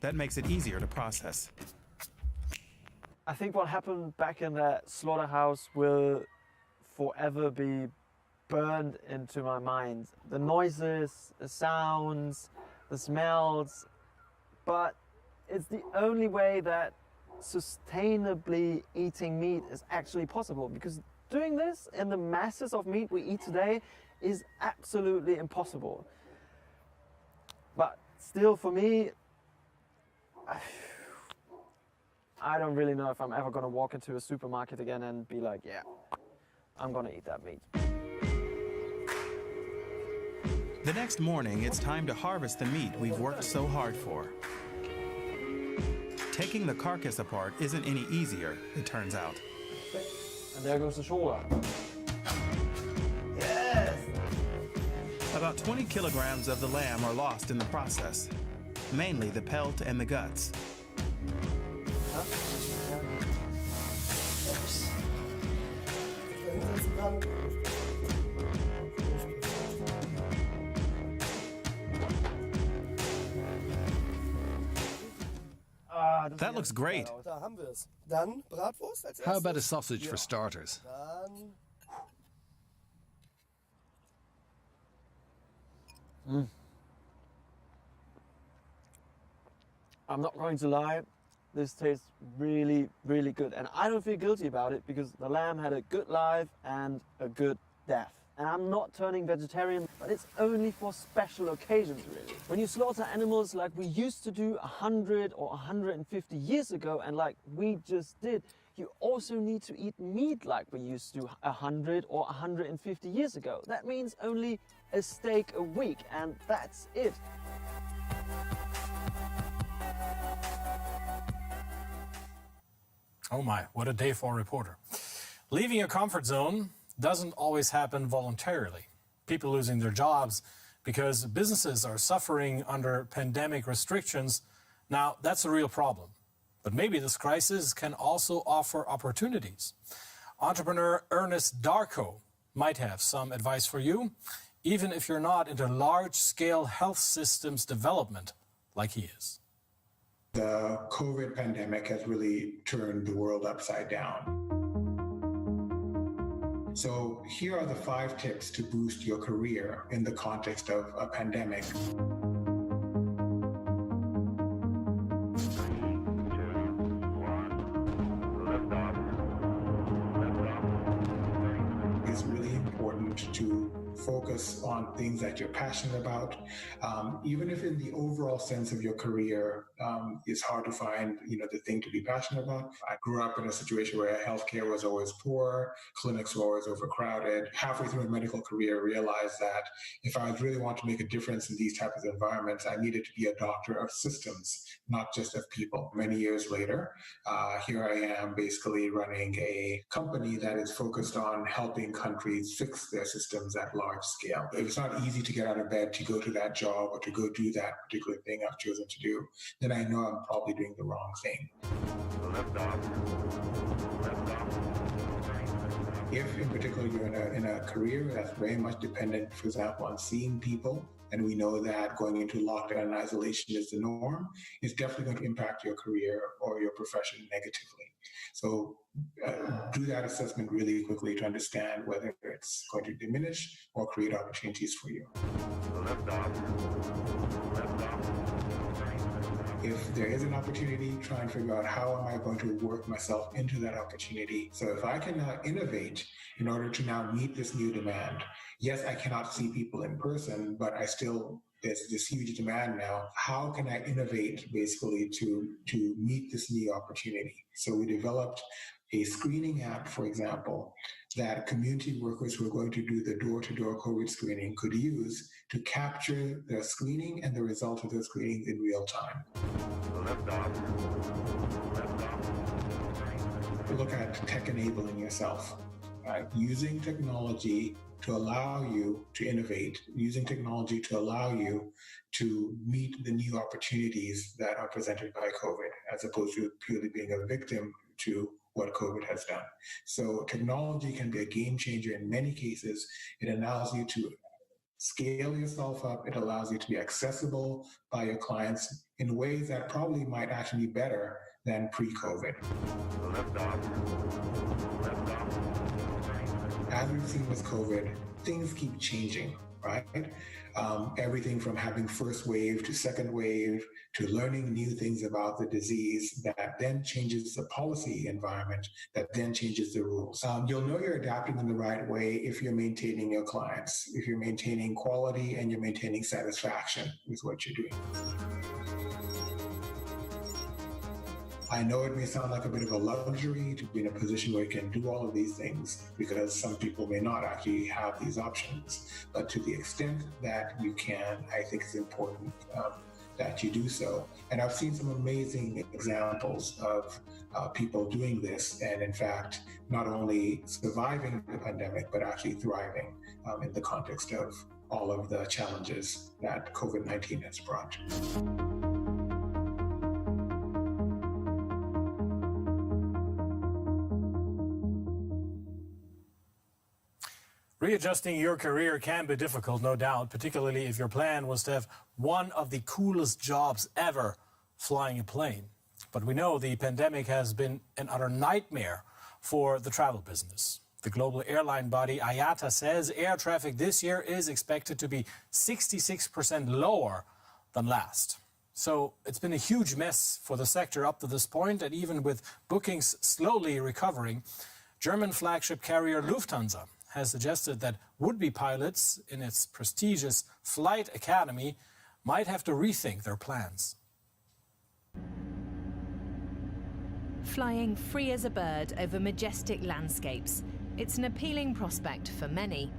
That makes it easier to process. I think what happened back in that slaughterhouse will forever be burned into my mind. The noises, the sounds, the smells, but it's the only way that sustainably eating meat is actually possible, because doing this in the masses of meat we eat today is absolutely impossible. But still, for me, I don't really know if I'm ever going to walk into a supermarket again and be like, yeah, I'm going to eat that meat. The next morning, it's time to harvest the meat we've worked so hard for. Taking the carcass apart isn't any easier, it turns out. And there goes the shoulder. Yes! About 20 kilograms of the lamb are lost in the process, mainly the pelt and the guts. That looks great. Da haben wir es. Dann Bratwurst als erstes. How about a sausage for starters? Dann I'm not going to lie, this tastes really, really good. And I don't feel guilty about it because the lamb had a good life and a good death. And I'm not turning vegetarian, but it's only for special occasions, really. When you slaughter animals like we used to do 100 or 150 years ago, and like we just did, you also need to eat meat like we used to 100 or 150 years ago. That means only a steak a week, and that's it. Oh my, what a day for a reporter. Leaving your comfort zone doesn't always happen voluntarily. People losing their jobs because businesses are suffering under pandemic restrictions. Now, that's a real problem. But maybe this crisis can also offer opportunities. Entrepreneur Ernest Darko might have some advice for you, even if you're not into large-scale health systems development like he is. The COVID pandemic has really turned the world upside down. So here are the 5 tips to boost your career in the context of a pandemic. It's really important to focus on things that you're passionate about. Even if in the overall sense of your career, it's hard to find, the thing to be passionate about. I grew up in a situation where healthcare was always poor, clinics were always overcrowded. Halfway through my medical career, I realized that if I really want to make a difference in these types of environments, I needed to be a doctor of systems, not just of people. Many years later, here I am basically running a company that is focused on helping countries fix their systems at large scale. If it's not easy to get out of bed to go to that job or to go do that particular thing I've chosen to do, then I know I'm probably doing the wrong thing. If in particular you're in a career that's very much dependent, for example, on seeing people, and we know that going into lockdown and isolation is the norm, it's definitely going to impact your career or your profession negatively. So do that assessment really quickly to understand whether it's going to diminish or create opportunities for you. If there is an opportunity, try and figure out how am I going to work myself into that opportunity. So if I can now innovate in order to now meet this new demand, yes, I cannot see people in person, but there's this huge demand now. How can I innovate basically to meet this new opportunity? So we developed a screening app, for example, that community workers who are going to do the door-to-door COVID screening could use to capture the screening and the result of the screening in real time. Look at tech enabling yourself, right? Using technology to allow you to innovate, using technology to allow you to meet the new opportunities that are presented by COVID, as opposed to purely being a victim to what COVID has done. So technology can be a game changer in many cases. It allows you to scale yourself up. It allows you to be accessible by your clients in ways that probably might actually be better than pre-COVID. As we've seen with COVID, things keep changing, right? Everything from having first wave to second wave to learning new things about the disease that then changes the policy environment, that then changes the rules. You'll know you're adapting in the right way if you're maintaining your clients, if you're maintaining quality and you're maintaining satisfaction with what you're doing. I know it may sound like a bit of a luxury to be in a position where you can do all of these things because some people may not actually have these options. But to the extent that you can, I think it's important that you do so. And I've seen some amazing examples of people doing this and in fact, not only surviving the pandemic, but actually thriving in the context of all of the challenges that COVID-19 has brought. Readjusting your career can be difficult, no doubt, particularly if your plan was to have one of the coolest jobs ever, flying a plane. But we know the pandemic has been an utter nightmare for the travel business. The global airline body IATA says air traffic this year is expected to be 66% lower than last. So it's been a huge mess for the sector up to this point, and even with bookings slowly recovering, German flagship carrier Lufthansa has suggested that would-be pilots in its prestigious Flight Academy might have to rethink their plans. Flying free as a bird over majestic landscapes, it's an appealing prospect for many.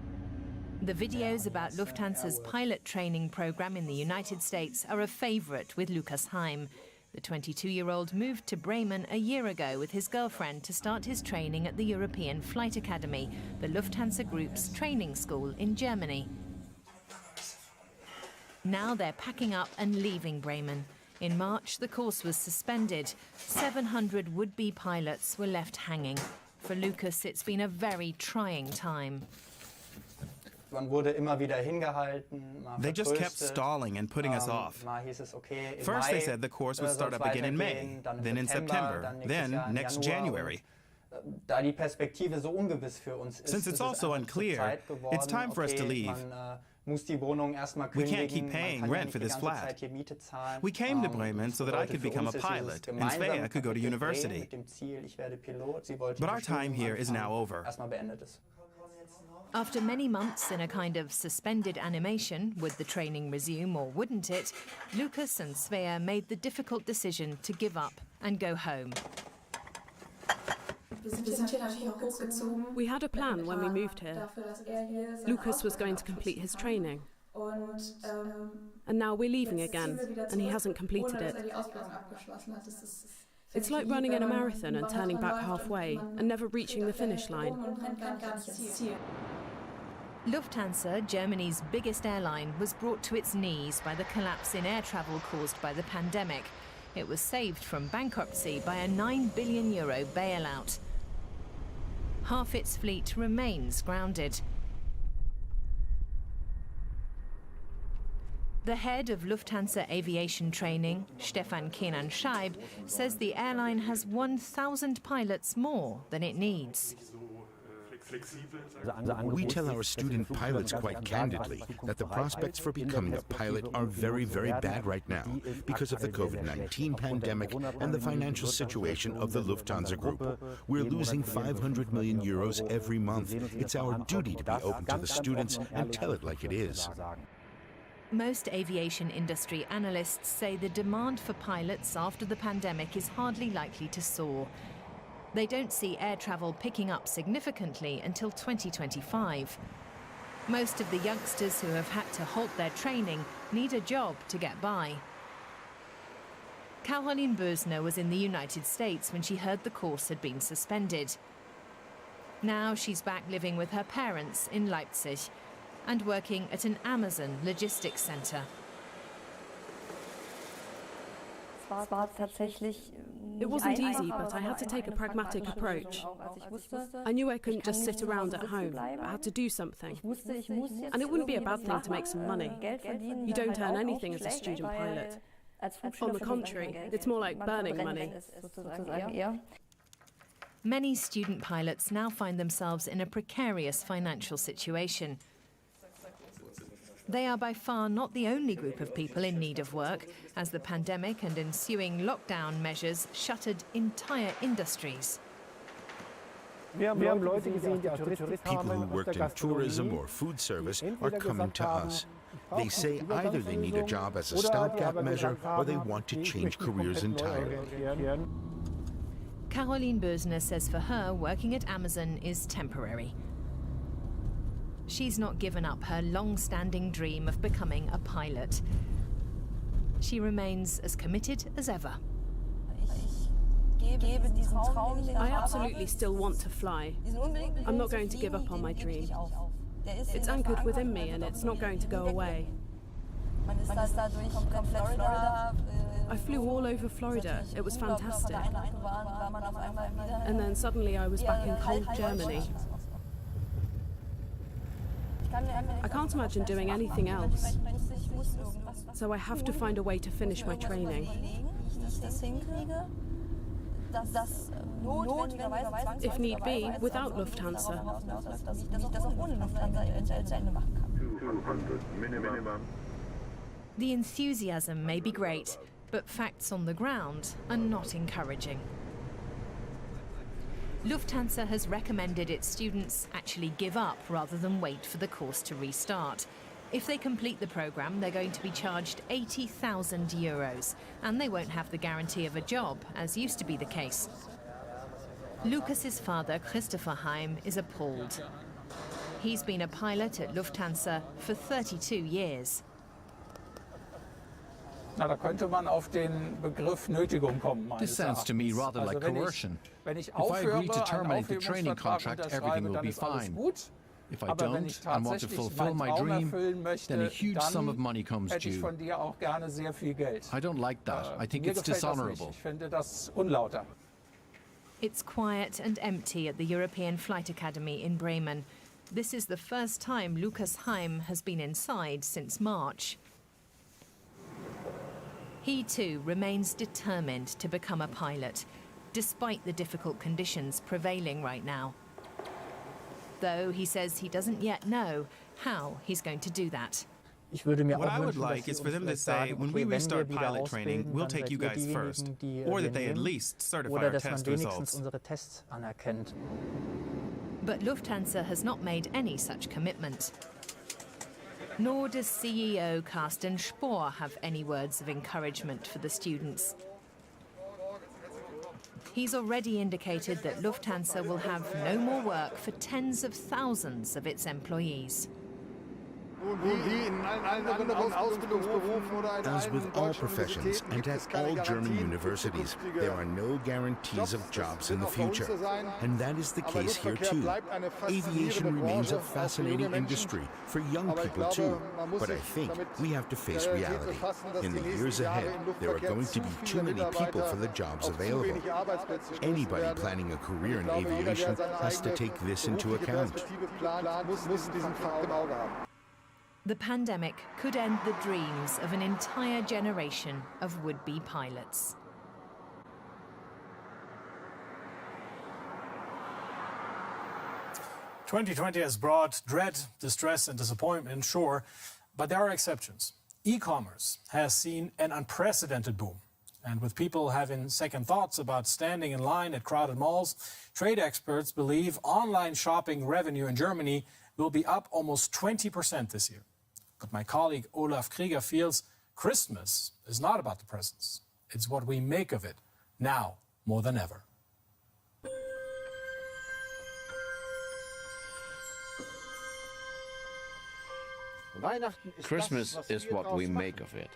The videos about Lufthansa's pilot training program in the United States are a favorite with Lukas Heim. The 22-year-old moved to Bremen a year ago with his girlfriend to start his training at the European Flight Academy, the Lufthansa Group's training school in Germany. Now they're packing up and leaving Bremen. In March, the course was suspended. 700 would-be pilots were left hanging. For Lukas, it's been a very trying time. They just kept stalling and putting us off. First they said the course would start up again in May, then in September, then next January. Since it's all so unclear, it's time for us to leave. We can't keep paying rent for this flat. We came to Bremen so that I could become a pilot and Svea could go to university. But our time here is now over. After many months in a kind of suspended animation, would the training resume or wouldn't it, Lukas and Svea made the difficult decision to give up and go home. We had a plan when we moved here. Lukas was going to complete his training. And now we're leaving again, and he hasn't completed it. It's like running in a marathon and turning back halfway and never reaching the finish line. Lufthansa, Germany's biggest airline, was brought to its knees by the collapse in air travel caused by the pandemic. It was saved from bankruptcy by a €9 billion bailout. Half its fleet remains grounded. The head of Lufthansa Aviation Training, Stefan Kenan-Scheib, says the airline has 1,000 pilots more than it needs. We tell our student pilots quite candidly that the prospects for becoming a pilot are very, very bad right now because of the COVID-19 pandemic and the financial situation of the Lufthansa Group. We're losing €500 million every month. It's our duty to be open to the students and tell it like it is. Most aviation industry analysts say the demand for pilots after the pandemic is hardly likely to soar. They don't see air travel picking up significantly until 2025. Most of the youngsters who have had to halt their training need a job to get by. Caroline Bösner was in the United States when she heard the course had been suspended. Now she's back living with her parents in Leipzig and working at an Amazon logistics center. It wasn't easy, but I had to take a pragmatic approach. I knew I couldn't just sit around at home. I had to do something. And it wouldn't be a bad thing to make some money. You don't earn anything as a student pilot. On the contrary, it's more like burning money. Many student pilots now find themselves in a precarious financial situation. They are by far not the only group of people in need of work, as the pandemic and ensuing lockdown measures shuttered entire industries. People who worked in tourism or food service are coming to us. They say either they need a job as a stopgap measure or they want to change careers entirely. Caroline Bösner says for her, working at Amazon is temporary. She's not given up her long-standing dream of becoming a pilot. She remains as committed as ever. I absolutely still want to fly. I'm not going to give up on my dream. It's anchored within me and it's not going to go away. I flew all over Florida. It was fantastic. And then suddenly I was back in cold Germany. I can't imagine doing anything else. So I have to find a way to finish my training. If need be, without Lufthansa. 200 minimum. The enthusiasm may be great, but facts on the ground are not encouraging. Lufthansa has recommended its students actually give up rather than wait for the course to restart. If they complete the programme, they're going to be charged €80,000, and they won't have the guarantee of a job, as used to be the case. Lukas's father, Christopher Heim, is appalled. He's been a pilot at Lufthansa for 32 years. This sounds to me rather like coercion. If I agree to terminate the training contract, everything will be fine. If I don't and want to fulfill my dream, then a huge sum of money comes due. I don't like that. I think it's dishonorable. It's quiet and empty at the European Flight Academy in Bremen. This is the first time Lukas Heim has been inside since March. He too remains determined to become a pilot, despite the difficult conditions prevailing right now. Though he says he doesn't yet know how he's going to do that. What I would like is for them to say, when we restart pilot training, we'll take you guys first, or that they at least certify our test results. But Lufthansa has not made any such commitment. Nor does CEO Carsten Spohr have any words of encouragement for the students. He's already indicated that Lufthansa will have no more work for tens of thousands of its employees. As with all professions and at all German universities, there are no guarantees of jobs in the future. And that is the case here too. Aviation remains a fascinating industry for young people too. But I think we have to face reality. In the years ahead, there are going to be too many people for the jobs available. Anybody planning a career in aviation has to take this into account. The pandemic could end the dreams of an entire generation of would-be pilots. "2020 has brought dread, distress, and disappointment, sure, but there are exceptions. E-commerce has seen an unprecedented boom. And with people having second thoughts about standing in line at crowded malls, trade experts believe online shopping revenue in Germany will be up almost 20% this year. But my colleague Olaf Krieger feels Christmas is not about the presents. It's what we make of it, now more than ever. Christmas is what we make of it.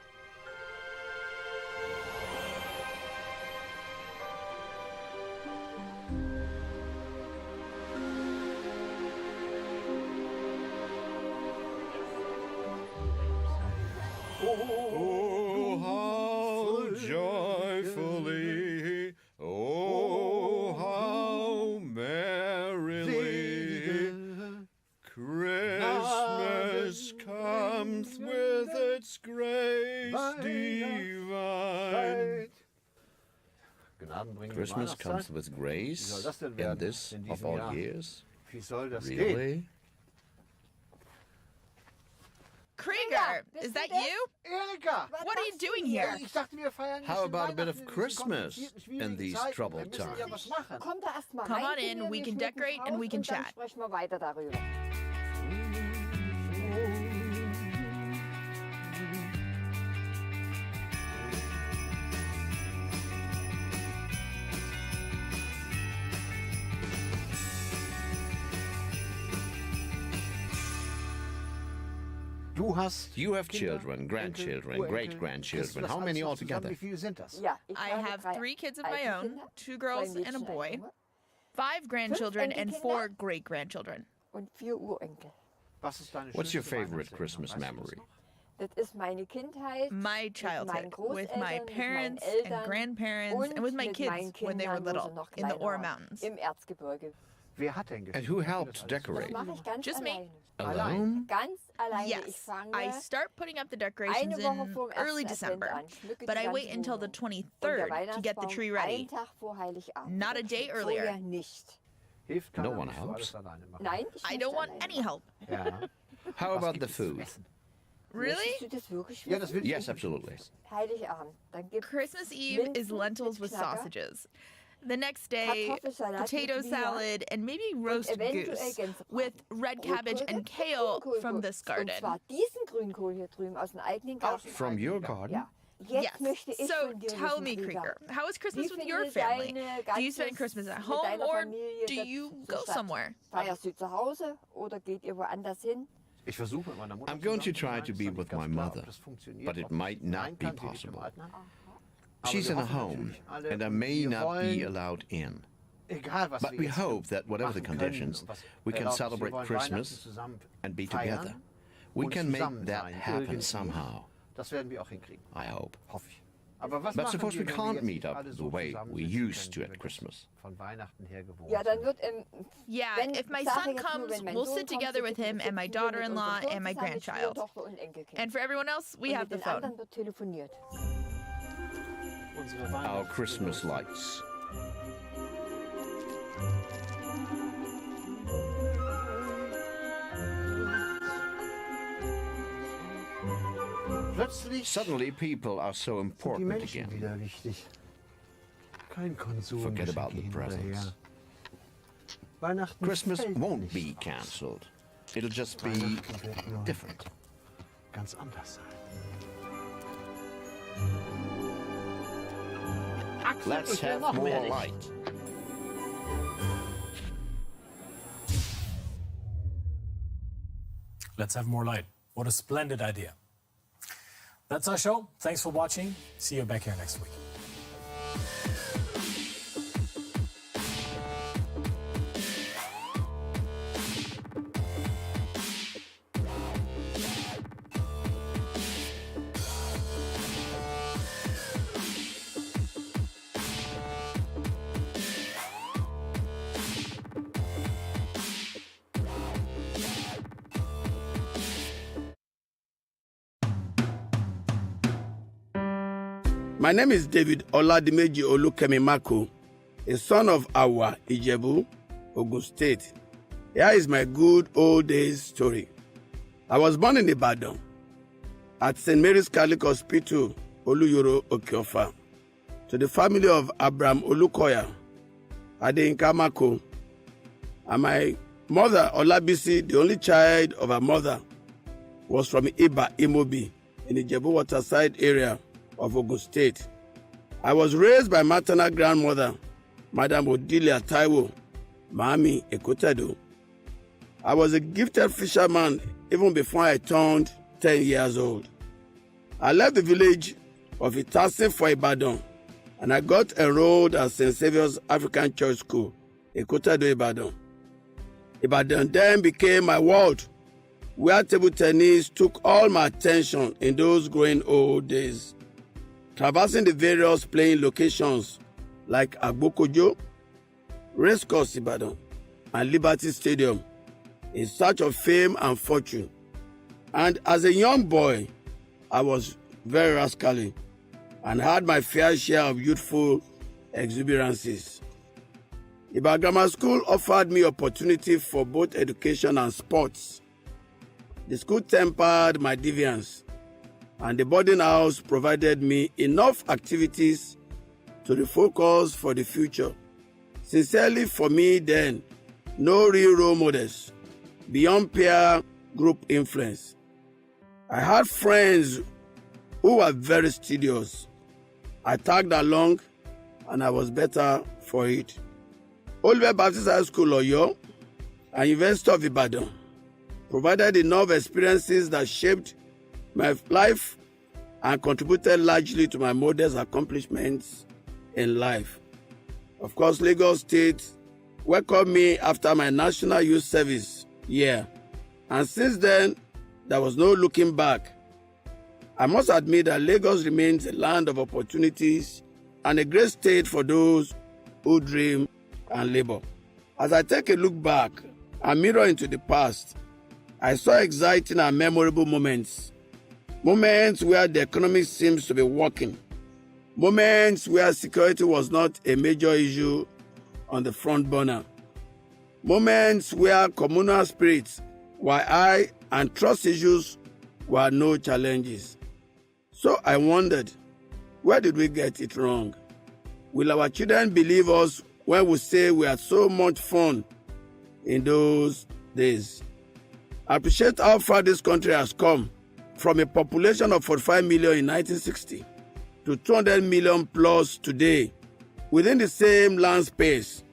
Oh, how joyfully, oh, how merrily, Christmas comes with its grace divine. Christmas comes with grace in this of all years? Really? Krieger, is that you? Erika! What are you doing here? How about a bit of Christmas in these troubled times? Come on in, we can decorate and we can chat. You have children, grandchildren, great-grandchildren. How many altogether? I have 3 kids of my own, 2 girls and a boy, 5 grandchildren and 4 great-grandchildren. What's your favorite Christmas memory? My childhood, with my parents and grandparents and with my kids when they were little, in the Ore Mountains. And who helped decorate? Just me. Alone? Yes. I start putting up the decorations in early December, but I wait until the 23rd to get the tree ready. Not a day earlier. No one helps? I don't want any help. How about the food? Really? Yes, absolutely. Christmas Eve is lentils with sausages. The next day, potato salad and maybe roast goose with red cabbage and kale from this garden. From your garden? Yes. So tell me, Krieger, how is Christmas with your family? Do you spend Christmas at home or do you go somewhere? I'm going to try to be with my mother, but it might not be possible. She's in a home, and I may not be allowed in. But we hope that whatever the conditions, we can celebrate Christmas and be together. We can make that happen somehow. I hope. But suppose we can't meet up the way we used to at Christmas. Yeah, if my son comes, we'll sit together with him and my daughter-in-law and my grandchild. And for everyone else, we have the phone. Our Christmas lights. Suddenly people are so important again. Forget about the presents. Christmas won't be cancelled. It'll just be different. Ganz anders sein. Let's have more light. Let's have more light. What a splendid idea. That's our show. Thanks for watching. See you back here next week. My name is David Oladimeji Olukemi-Mako, a son of Awa, Ijebu, Ogun State. Here is my good old days story. I was born in Ibadan at St. Mary's Catholic Hospital, Oluyoro, Okiofa, to the family of Abraham Olukoya, Adeyinka Mako, and my mother, Olabisi, the only child of her mother, was from Iba, Imobi, in the Ijebu Waterside area of Ogun State. I was raised by maternal grandmother, Madam Odilia Taiwo, Mami Ekotado. I was a gifted fisherman even before I turned 10 years old. I left the village of Itase for Ibadan, and I got enrolled at St. Saviour's African Church School, Ekotado, Ibadan. Ibadan then became my world, where table tennis took all my attention in those growing old days. Traversing the various playing locations like Agbokojo, Racecourse Ibadan, and Liberty Stadium in search of fame and fortune. And as a young boy, I was very rascally and had my fair share of youthful exuberances. Ibadan Grammar School offered me opportunity for both education and sports. The school tempered my deviance, and the boarding house provided me enough activities to refocus for the future. Sincerely, for me then, no real role models beyond peer group influence. I had friends who were very studious. I tagged along, and I was better for it. Oliver Baptist High School, Oyo, and University of Ibadan provided enough experiences that shaped my life and contributed largely to my modest accomplishments in life. Of course, Lagos State welcomed me after my National Youth Service year, and since then, there was no looking back. I must admit that Lagos remains a land of opportunities and a great state for those who dream and labor. As I take a look back and mirror into the past, I saw exciting and memorable moments. Moments where the economy seems to be working. Moments where security was not a major issue on the front burner. Moments where communal spirits were high and trust issues were no challenges. So I wondered, where did we get it wrong? Will our children believe us when we say we had so much fun in those days? I appreciate how far this country has come from a population of 45 million in 1960 to 200 million plus today. Within the same land space,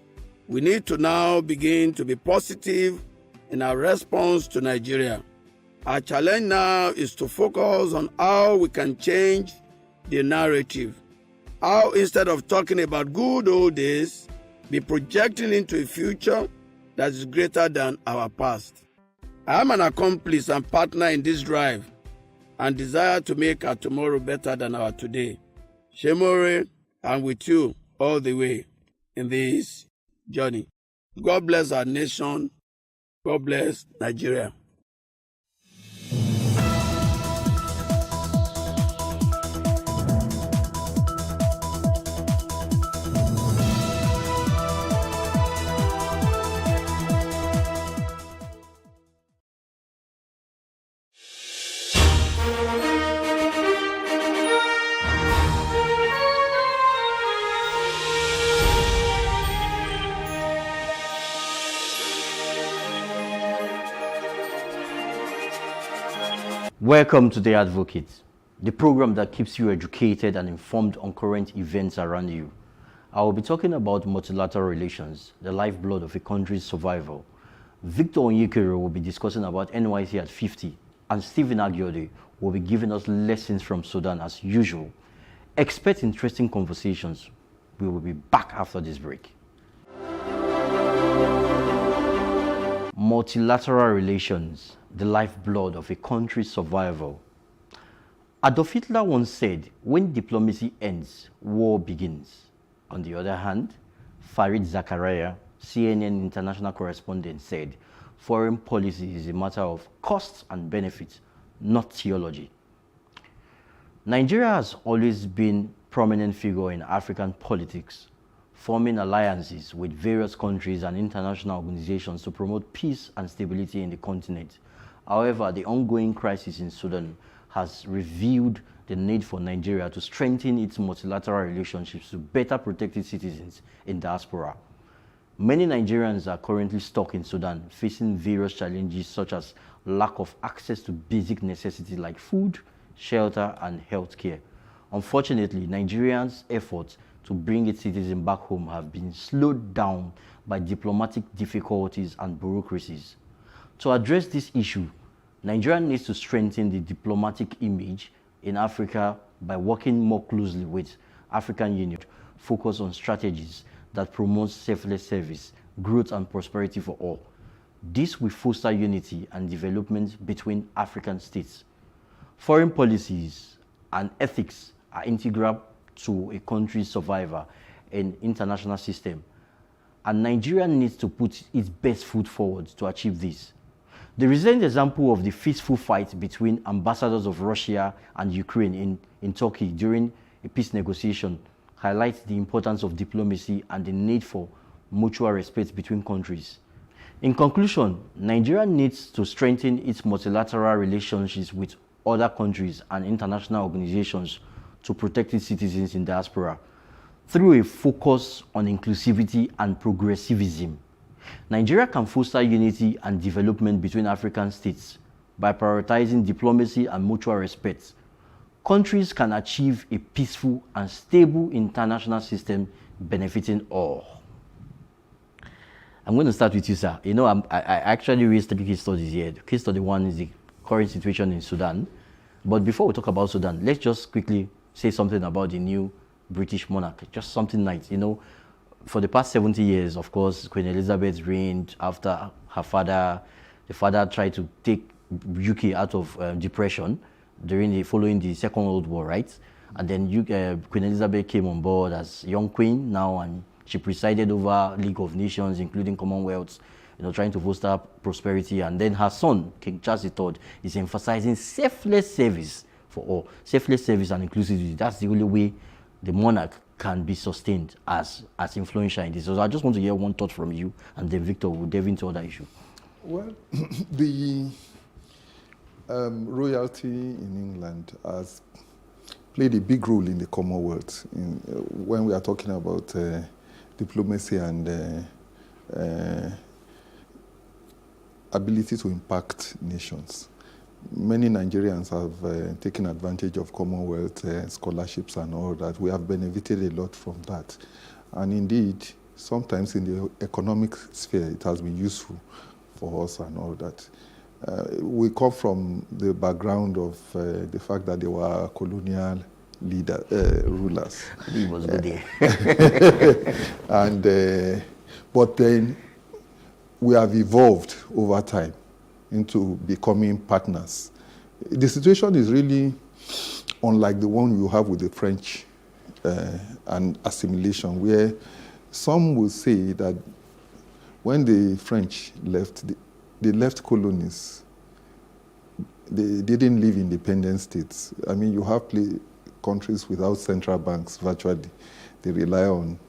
we need to now begin to be positive in our response to Nigeria. Our challenge now is to focus on how we can change the narrative. How, instead of talking about good old days, be projecting into a future that is greater than our past. I am an accomplice and partner in this drive and desire to make our tomorrow better than our today. Shemore, I'm with you all the way in this journey. God bless our nation. God bless Nigeria. Welcome to The Advocate, the program that keeps you educated and informed on current events around you. I will be talking about multilateral relations, the lifeblood of a country's survival. Victor Onyekere will be discussing about NYC at 50, and Stephen Agiode will be giving us lessons from Sudan as usual. Expect interesting conversations. We will be back after this break. Multilateral relations, the lifeblood of a country's survival. Adolf Hitler once said, when diplomacy ends, war begins. On the other hand, Fareed Zakaria, CNN international correspondent, said, foreign policy is a matter of costs and benefits, not theology. Nigeria has always been a prominent figure in African politics, forming alliances with various countries and international organizations to promote peace and stability in the continent. However, the ongoing crisis in Sudan has revealed the need for Nigeria to strengthen its multilateral relationships to better protect its citizens in diaspora. Many Nigerians are currently stuck in Sudan, facing various challenges such as lack of access to basic necessities like food, shelter, and healthcare. Unfortunately, Nigerians' efforts to bring its citizens back home have been slowed down by diplomatic difficulties and bureaucracies. To address this issue, Nigeria needs to strengthen the diplomatic image in Africa by working more closely with African Union, focus on strategies that promote selfless service, growth and prosperity for all. This will foster unity and development between African states. Foreign policies and ethics are integral to a country's survival in international system, and Nigeria needs to put its best foot forward to achieve this. The recent example of the peaceful fight between ambassadors of Russia and Ukraine in Turkey during a peace negotiation highlights the importance of diplomacy and the need for mutual respect between countries. In conclusion, Nigeria needs to strengthen its multilateral relationships with other countries and international organizations to protect its citizens in diaspora through a focus on inclusivity and progressivism. Nigeria can foster unity and development between African states by prioritizing diplomacy and mutual respect. Countries can achieve a peaceful and stable international system benefiting all. I'm going to start with you, sir. You know, I actually raised 3 case studies here. Case study 1 is the current situation in Sudan. But before we talk about Sudan, let's just quickly say something about the new British monarch. Just something nice, you know. For the past 70 years, of course, Queen Elizabeth reigned after her father. The father tried to take UK out of depression following the Second World War, right? And then Queen Elizabeth came on board as young queen now, and she presided over League of Nations, including Commonwealth, you know, trying to foster prosperity. And then her son, King Charles III, is emphasizing selfless service for all. Selfless service and inclusivity. That's the only way the monarch can be sustained as influential in this. So I just want to hear one thought from you, and then Victor will delve into other issues. Well, the royalty in England has played a big role in the Commonwealth when we are talking about diplomacy and ability to impact nations. Many Nigerians have taken advantage of Commonwealth scholarships and all that. We have benefited a lot from that. And indeed, sometimes in the economic sphere, it has been useful for us and all that. We come from the background of the fact that they were colonial rulers. He was good there. But then we have evolved over time into becoming partners. The situation is really unlike the one you have with the French and assimilation, where some will say that when the French left, they left colonies. They didn't live independent states. I mean, you have countries without central banks virtually. They rely on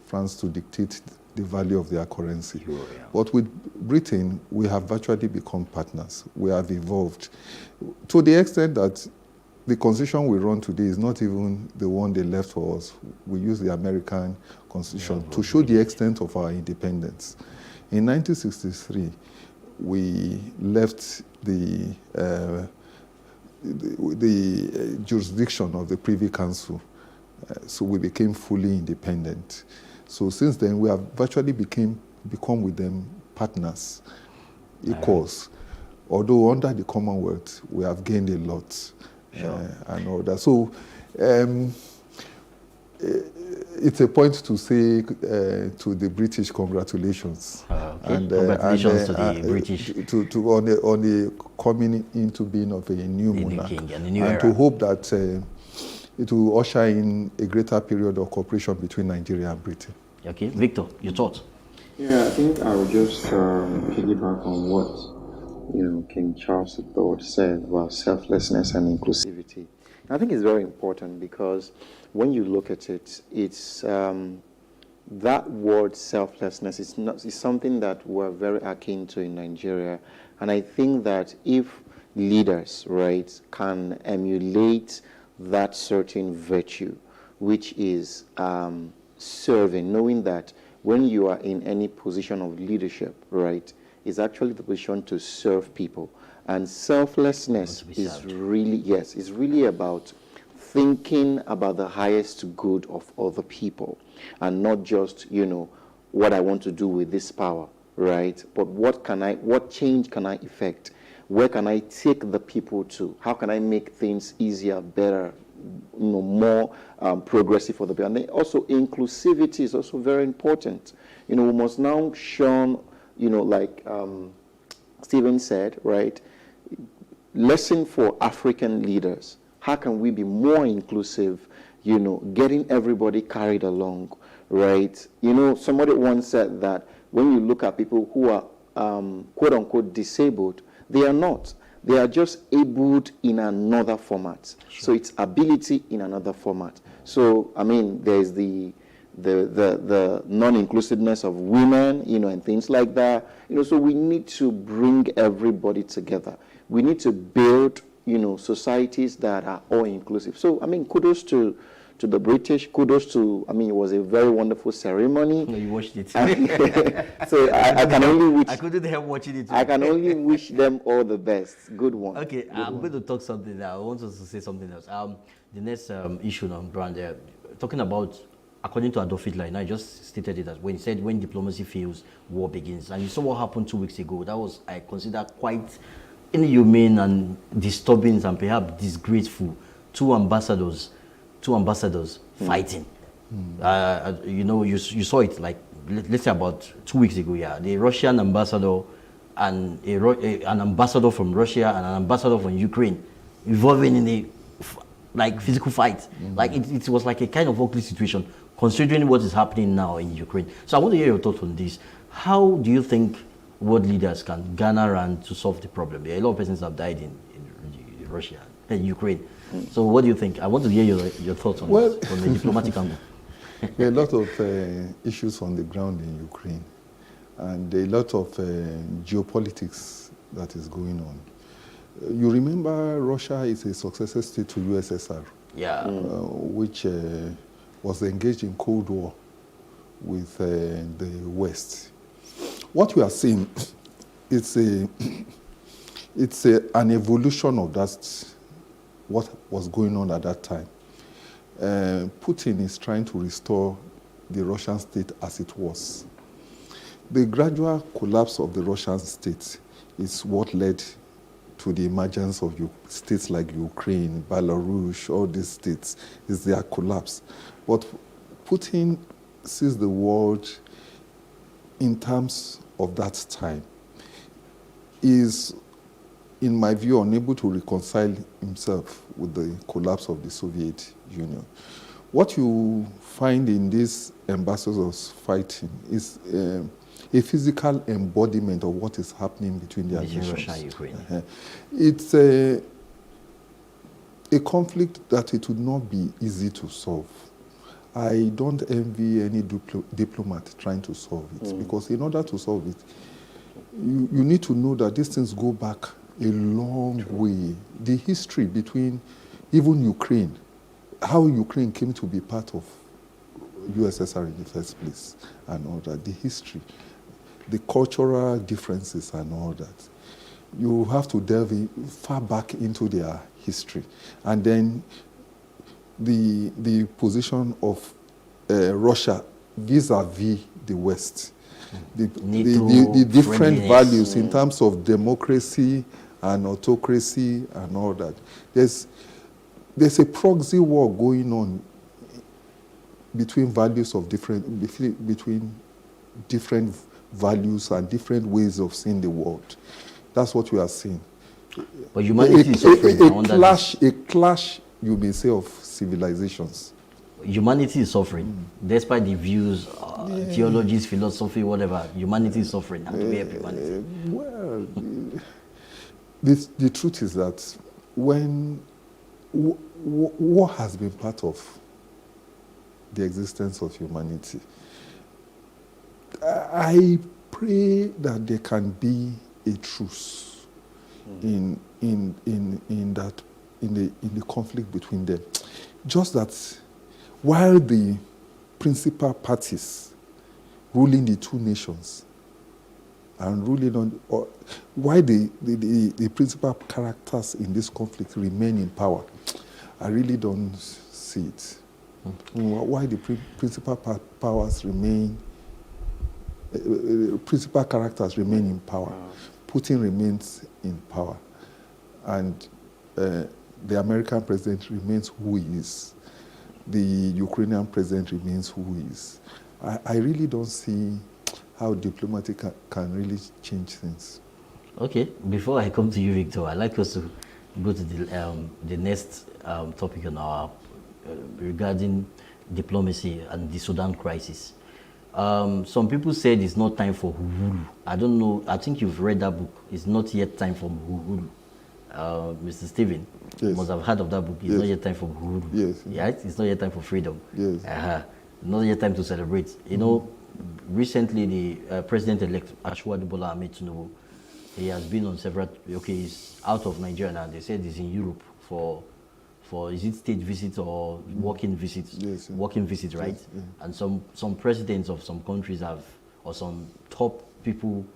France to dictate the value of their currency. Sure, yeah. But with Britain, we have virtually become partners. We have evolved to the extent that the constitution we run today is not even the one they left for us. We use the American constitution to show the extent of our independence. In 1963, we left the the jurisdiction of the Privy Council. So we became fully independent. So since then, we have virtually become with them partners, equals. Although under the Commonwealth, we have gained a lot and all that. So it's a point to say to the British, congratulations. And congratulations to the British. On the coming into being of a new monarch. And a new era. To hope that it will usher in a greater period of cooperation between Nigeria and Britain. Okay, Victor, your thoughts? Yeah, I think I would just piggyback on what King Charles III said about selflessness and inclusivity. I think it's very important because when you look at it, it's that word selflessness is something that we're very akin to in Nigeria, and I think that if leaders, right, can emulate that certain virtue, which is serving, knowing that when you are in any position of leadership, right, is actually the position to serve people. And selflessness is really, is really about thinking about the highest good of other people and not just, what I want to do with this power, right? But what change can I effect? Where can I take the people to? How can I make things easier, better, more progressive for the people? And then also inclusivity is also very important. We must now shun, like Stephen said, right? Lesson for African leaders. How can we be more inclusive, getting everybody carried along, right? Somebody once said that when you look at people who are quote unquote disabled, they are not. They are just abled in another format. Sure. So it's ability in another format. So, there's the non-inclusiveness of women, and things like that. So we need to bring everybody together. We need to build, societies that are all inclusive. So, kudos to the British, kudos to, it was a very wonderful ceremony. No, you watched it. So I can only wish... I couldn't help watching it too. I can only wish them all the best. Good one. Okay, I'm going to talk something now. I want us to say something else. The next issue on ground there, talking about, according to Adolf Hitler, and I just stated it as when he said, when diplomacy fails, war begins. And you saw what happened 2 weeks ago. That was, I consider, quite inhumane and disturbing and perhaps disgraceful. Two ambassadors fighting. You saw it like, let's say about 2 weeks ago, the Russian ambassador and an ambassador from Russia and an ambassador from Ukraine involving in a physical fight. Like it was like a kind of ugly situation considering what is happening now in Ukraine. So I want to hear your thoughts on this. How do you think world leaders can garner around to solve the problem? There are a lot of persons have died in Russia and Ukraine. So what do you think? I want to hear your thoughts on this, on the diplomatic angle. There are a lot of issues on the ground in Ukraine, and a lot of geopolitics that is going on. You remember Russia is a successor state to USSR, which was engaged in Cold War with the West. What we are seeing, it's an evolution of that. What was going on at that time. Putin is trying to restore the Russian state as it was. The gradual collapse of the Russian state is what led to the emergence of states like Ukraine, Belarus, all these states, is their collapse. But Putin sees the world in terms of that time. Is, in my view, unable to reconcile himself with the collapse of the Soviet Union. What you find in these ambassadors fighting is a physical embodiment of what is happening between their nations. Russia and Ukraine. It's a conflict that it would not be easy to solve. I don't envy any diplomat trying to solve it, because in order to solve it, you need to know that these things go back a long way. The history between even Ukraine, how Ukraine came to be part of USSR in the first place and all that, the history, the cultural differences and all that. you have to delve far back into their history. And then the position of Russia vis-a-vis the West. The different values in terms of democracy and autocracy and all that. There's a proxy war going on between values of between different values and different ways of seeing the world. That's what we are seeing. But humanity is suffering. A clash, you may say, of civilizations. Humanity is suffering, despite the views, theologies, philosophy, whatever. Humanity is suffering. And we help humanity. Well, the truth is that when war has been part of the existence of humanity, I pray that there can be a truce in the conflict between them. Just that while the principal parties ruling the two nations and ruling on, or why the principal characters in this conflict remain in power, I really don't see it. Why the principal powers remain, principal characters remain in power. Putin remains in power, and the American president remains who he is. The Ukrainian president remains who he is. I really don't see how diplomacy can really change things. Okay, before I come to you, Victor, I'd like us to go to the next topic on our regarding diplomacy and the Sudan crisis. Some people said it's not time for Uhuru. I don't know, I think you've read that book. It's not yet time for Uhuru. Mr. Stephen, you must have heard of that book. It's not yet time for Uhuru. Yes. Right? It's not yet time for freedom. Yes. Not yet time to celebrate. You know, recently the President-elect Ashwadu Bola Ahmed Tinubu, he has been on several, he's out of Nigeria now. They said he's in Europe for is it state visits or working visits? Yes, working visits, right? Yes, yeah. And some presidents of some countries have, or some top people,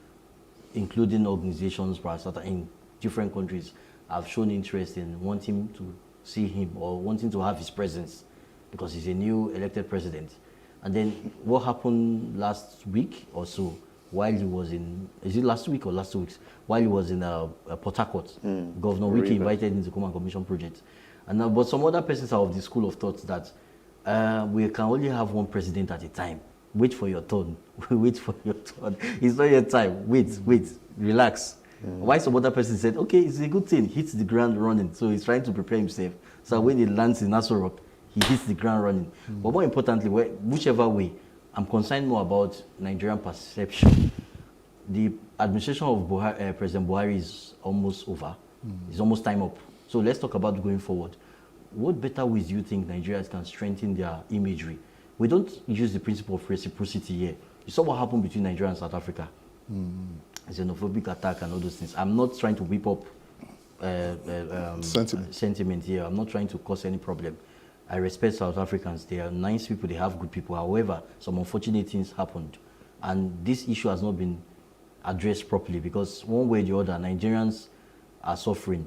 including organizations in different countries, have shown interest in wanting to see him or wanting to have his presence because he's a new elected president. And then what happened last week or so, while he was in, is it last week or last 2 weeks? While he was in Port Harcourt, Governor Wiki invited him to come and commission projects. And but some other persons are of the school of thought that we can only have one president at a time. Wait for your turn. Wait for your turn. It's not your time. Wait, relax. Why some other person said, okay, it's a good thing. Hits the ground running. So he's trying to prepare himself. So when he lands in Nassau Rock, he hits the ground running. But more importantly, whichever way, I'm concerned more about Nigerian perception. The administration of President Buhari is almost over. It's almost time up. So let's talk about going forward. What better ways do you think Nigerians can strengthen their imagery? We don't use the principle of reciprocity here. You saw what happened between Nigeria and South Africa. Xenophobic attack and all those things. I'm not trying to whip up sentiment here. I'm not trying to cause any problem. I respect South Africans. They are nice people. They have good people. However, some unfortunate things happened. And this issue has not been addressed properly because one way or the other, Nigerians are suffering.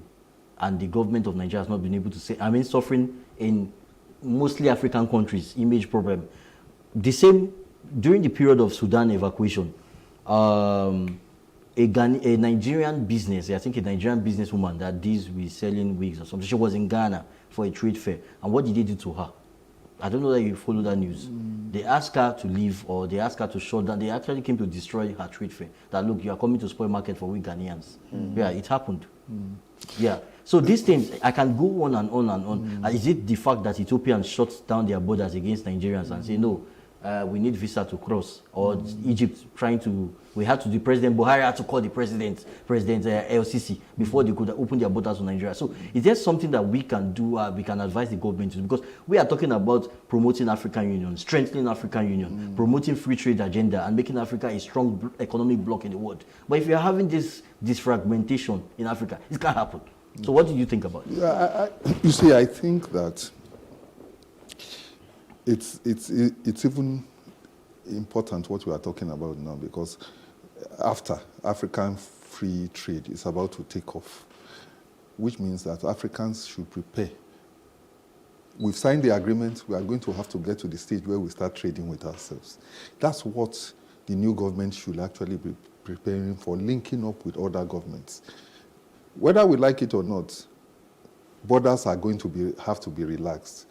And the government of Nigeria has not been able to say, suffering in mostly African countries, image problem. The same, during the period of Sudan evacuation, a Nigerian business, I think a Nigerian businesswoman that deals with selling wigs or something, she was in Ghana for a trade fair. And what did they do to her? I don't know that you follow that news. They asked her to leave or they asked her to shut down. They actually came to destroy her trade fair. That, look, you are coming to spoil market for we Ghanaians. Yeah, it happened. Yeah. So these things, I can go on and on and on. Is it the fact that Ethiopians shut down their borders against Nigerians and say, no, we need visa to cross? Or Egypt trying to, President Buhari had to call the President LCC before they could open their borders to Nigeria. So is there something that we can do, we can advise the government to do? Because we are talking about promoting African Union, strengthening African Union, promoting free trade agenda and making Africa a strong economic bloc in the world. But if you are having this fragmentation in Africa, it can't happen. So what do you think about it? You see, I think that it's even important what we are talking about now because after African free trade is about to take off, which means that Africans should prepare. We've signed the agreement. We are going to have to get to the stage where we start trading with ourselves. That's what the new government should actually be preparing for, linking up with other governments. Whether we like it or not, borders are going to have to be relaxed.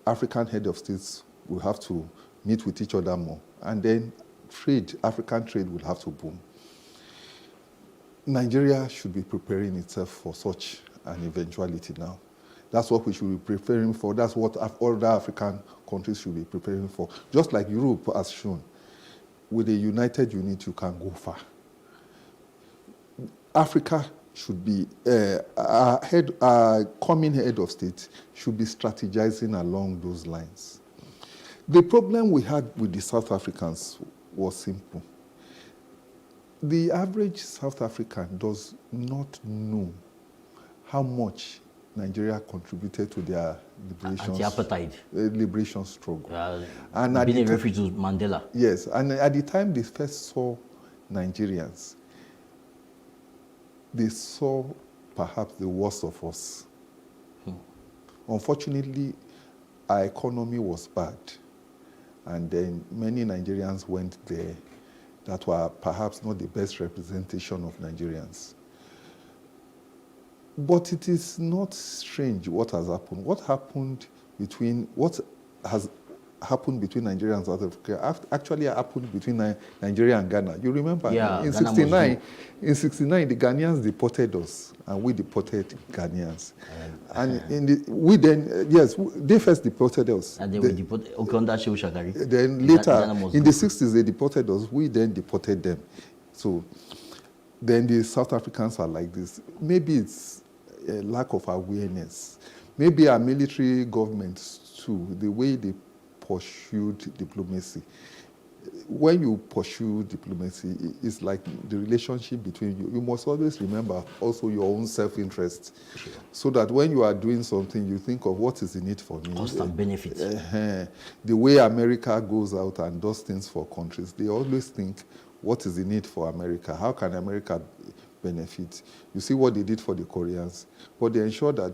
African head of states will have to meet with each other more. And then African trade will have to boom. Nigeria should be preparing itself for such an eventuality now. That's what we should be preparing for. That's what other African countries should be preparing for. Just like Europe has shown. With a united unit, you can go far. Africa should be, our coming head of state should be strategizing along those lines. The problem we had with the South Africans was simple. The average South African does not know how much Nigeria contributed to their liberation struggle. And being a refugee to Mandela. Yes, and at the time they first saw Nigerians, they saw perhaps the worst of us. Unfortunately, our economy was bad, and then many Nigerians went there that were perhaps not the best representation of Nigerians. But it is not strange what has happened. What has happened between Nigeria and South Africa actually happened between Nigeria and Ghana. You remember? Yeah, in 69, the Ghanaians deported us, and we deported Ghanaians. They first deported us. And then we deported Okonda Shehu Shagari. Then later, in the 60s, they deported us. We then deported them. So then the South Africans are like this. Maybe it's a lack of awareness. Maybe our military governments too, the way they pursued diplomacy. When you pursue diplomacy, it's like the relationship between you. You must always remember also your own self-interest, so that when you are doing something, you think of what is in it for me. Cost and benefit. The way America goes out and does things for countries, they always think, what is in it for America? How can America benefit? You see what they did for the Koreans, but they ensured that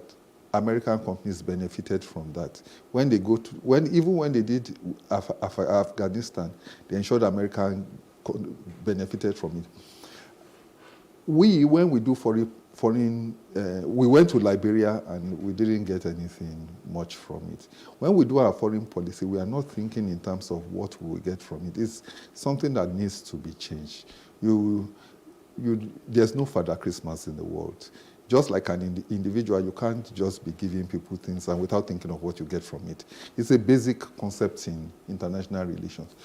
American companies benefited from that. When they even when they did Afghanistan, they ensured American benefited from it. When we do foreign, we went to Liberia and we didn't get anything much from it. When we do our foreign policy, we are not thinking in terms of what we will get from it. It's something that needs to be changed. There's no Father Christmas in the world. Just like an individual, you can't just be giving people things and without thinking of what you get from it. It's a basic concept in international relations.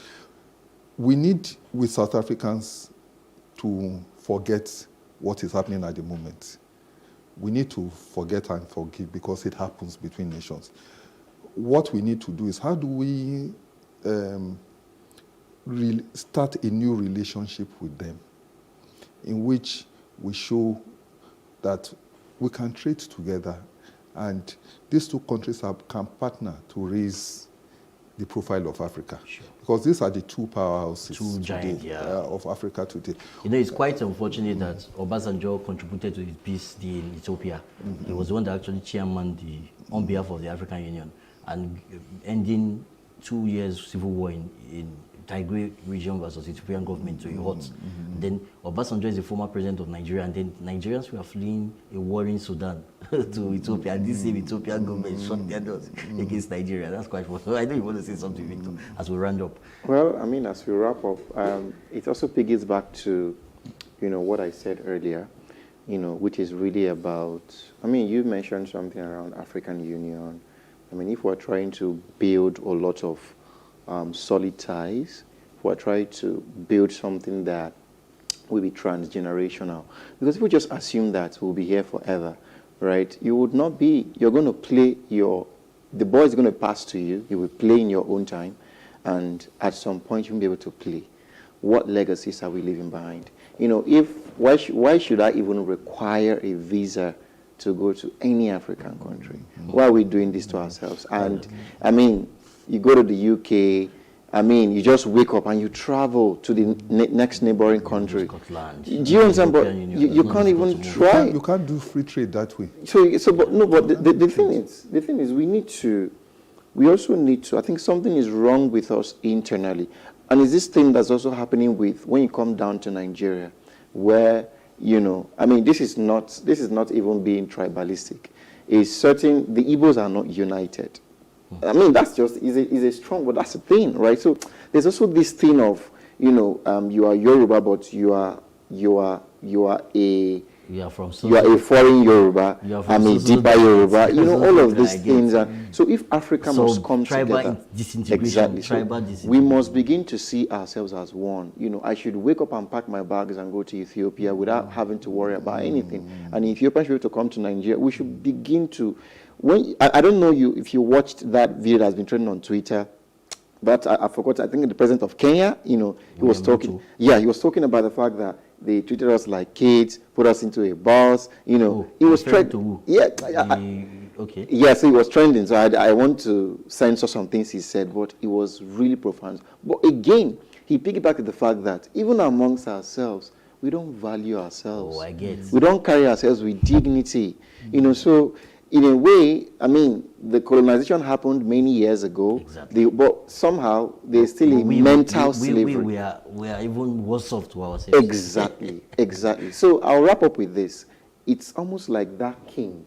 We need, with South Africans, to forget what is happening at the moment. We need to forget and forgive because it happens between nations. What we need to do is, how do we start a new relationship with them in which we show that we can trade together, and these two countries can partner to raise the profile of Africa. Sure. Because these are the two powerhouses of Africa today. You know, it's quite unfortunate that Obasanjo contributed to the peace deal in Ethiopia. Mm-hmm. He was the one that actually chairman on behalf of the African Union, and ending 2 years civil war in Tigray region versus Ethiopian government to a halt. Mm-hmm. Then Obasanjo is the former president of Nigeria, and then Nigerians were fleeing a war in Sudan to Ethiopia, and this same Ethiopian government shot their doors against Nigeria. That's quite funny. I know you want to say something, Victor, as we round up. Well, I mean, as we wrap up, it also piggybacks back to, what I said earlier, which is really about, you mentioned something around African Union. If we're trying to build a lot of solid ties, we're trying to build something that will be transgenerational. Because if we just assume that we'll be here forever, right, you would not be, you're going to play the ball is going to pass to you, you will play in your own time, and at some point you won't be able to play. What legacies are we leaving behind? Why should I even require a visa to go to any African country? Why are we doing this to ourselves? And you go to the UK, I mean, you just wake up and you travel to the next neighboring country. Scotland. Do you understand? But you can't even try. You can't do free trade that way. But the thing is, we also need to, I think something is wrong with us internally. And it's this thing that's also happening with, when you come down to Nigeria, where, I mean, this is not even being tribalistic. It's certain, the Igbos are not united. I mean, that's just, is a strong, but that's the thing, right? So there's also this thing of, you are Yoruba, but you are a foreign Yoruba, I'm a deeper Yoruba, all of these things. And so if Africa must come together, exactly, so we must begin to see ourselves as one. I should wake up and pack my bags and go to Ethiopia without having to worry about anything. And Ethiopians should be able to come to Nigeria. We should begin to, I don't know if you watched that video that's been trending on Twitter, but I forgot, I think the president of Kenya, he was talking, he was talking about the fact that they treated us like kids, put us into a bus, he was trending. Okay. Yes, he was trending, so I want to censor some things he said, but it was really profound. But again, he piggybacked the fact that even amongst ourselves, we don't value ourselves. Oh, I get. We don't carry ourselves with dignity, so in a way, I mean, the colonization happened many years ago. Exactly. But somehow there's still a mental slavery. We are even worse off to ourselves. Exactly. So I'll wrap up with this. It's almost like that king,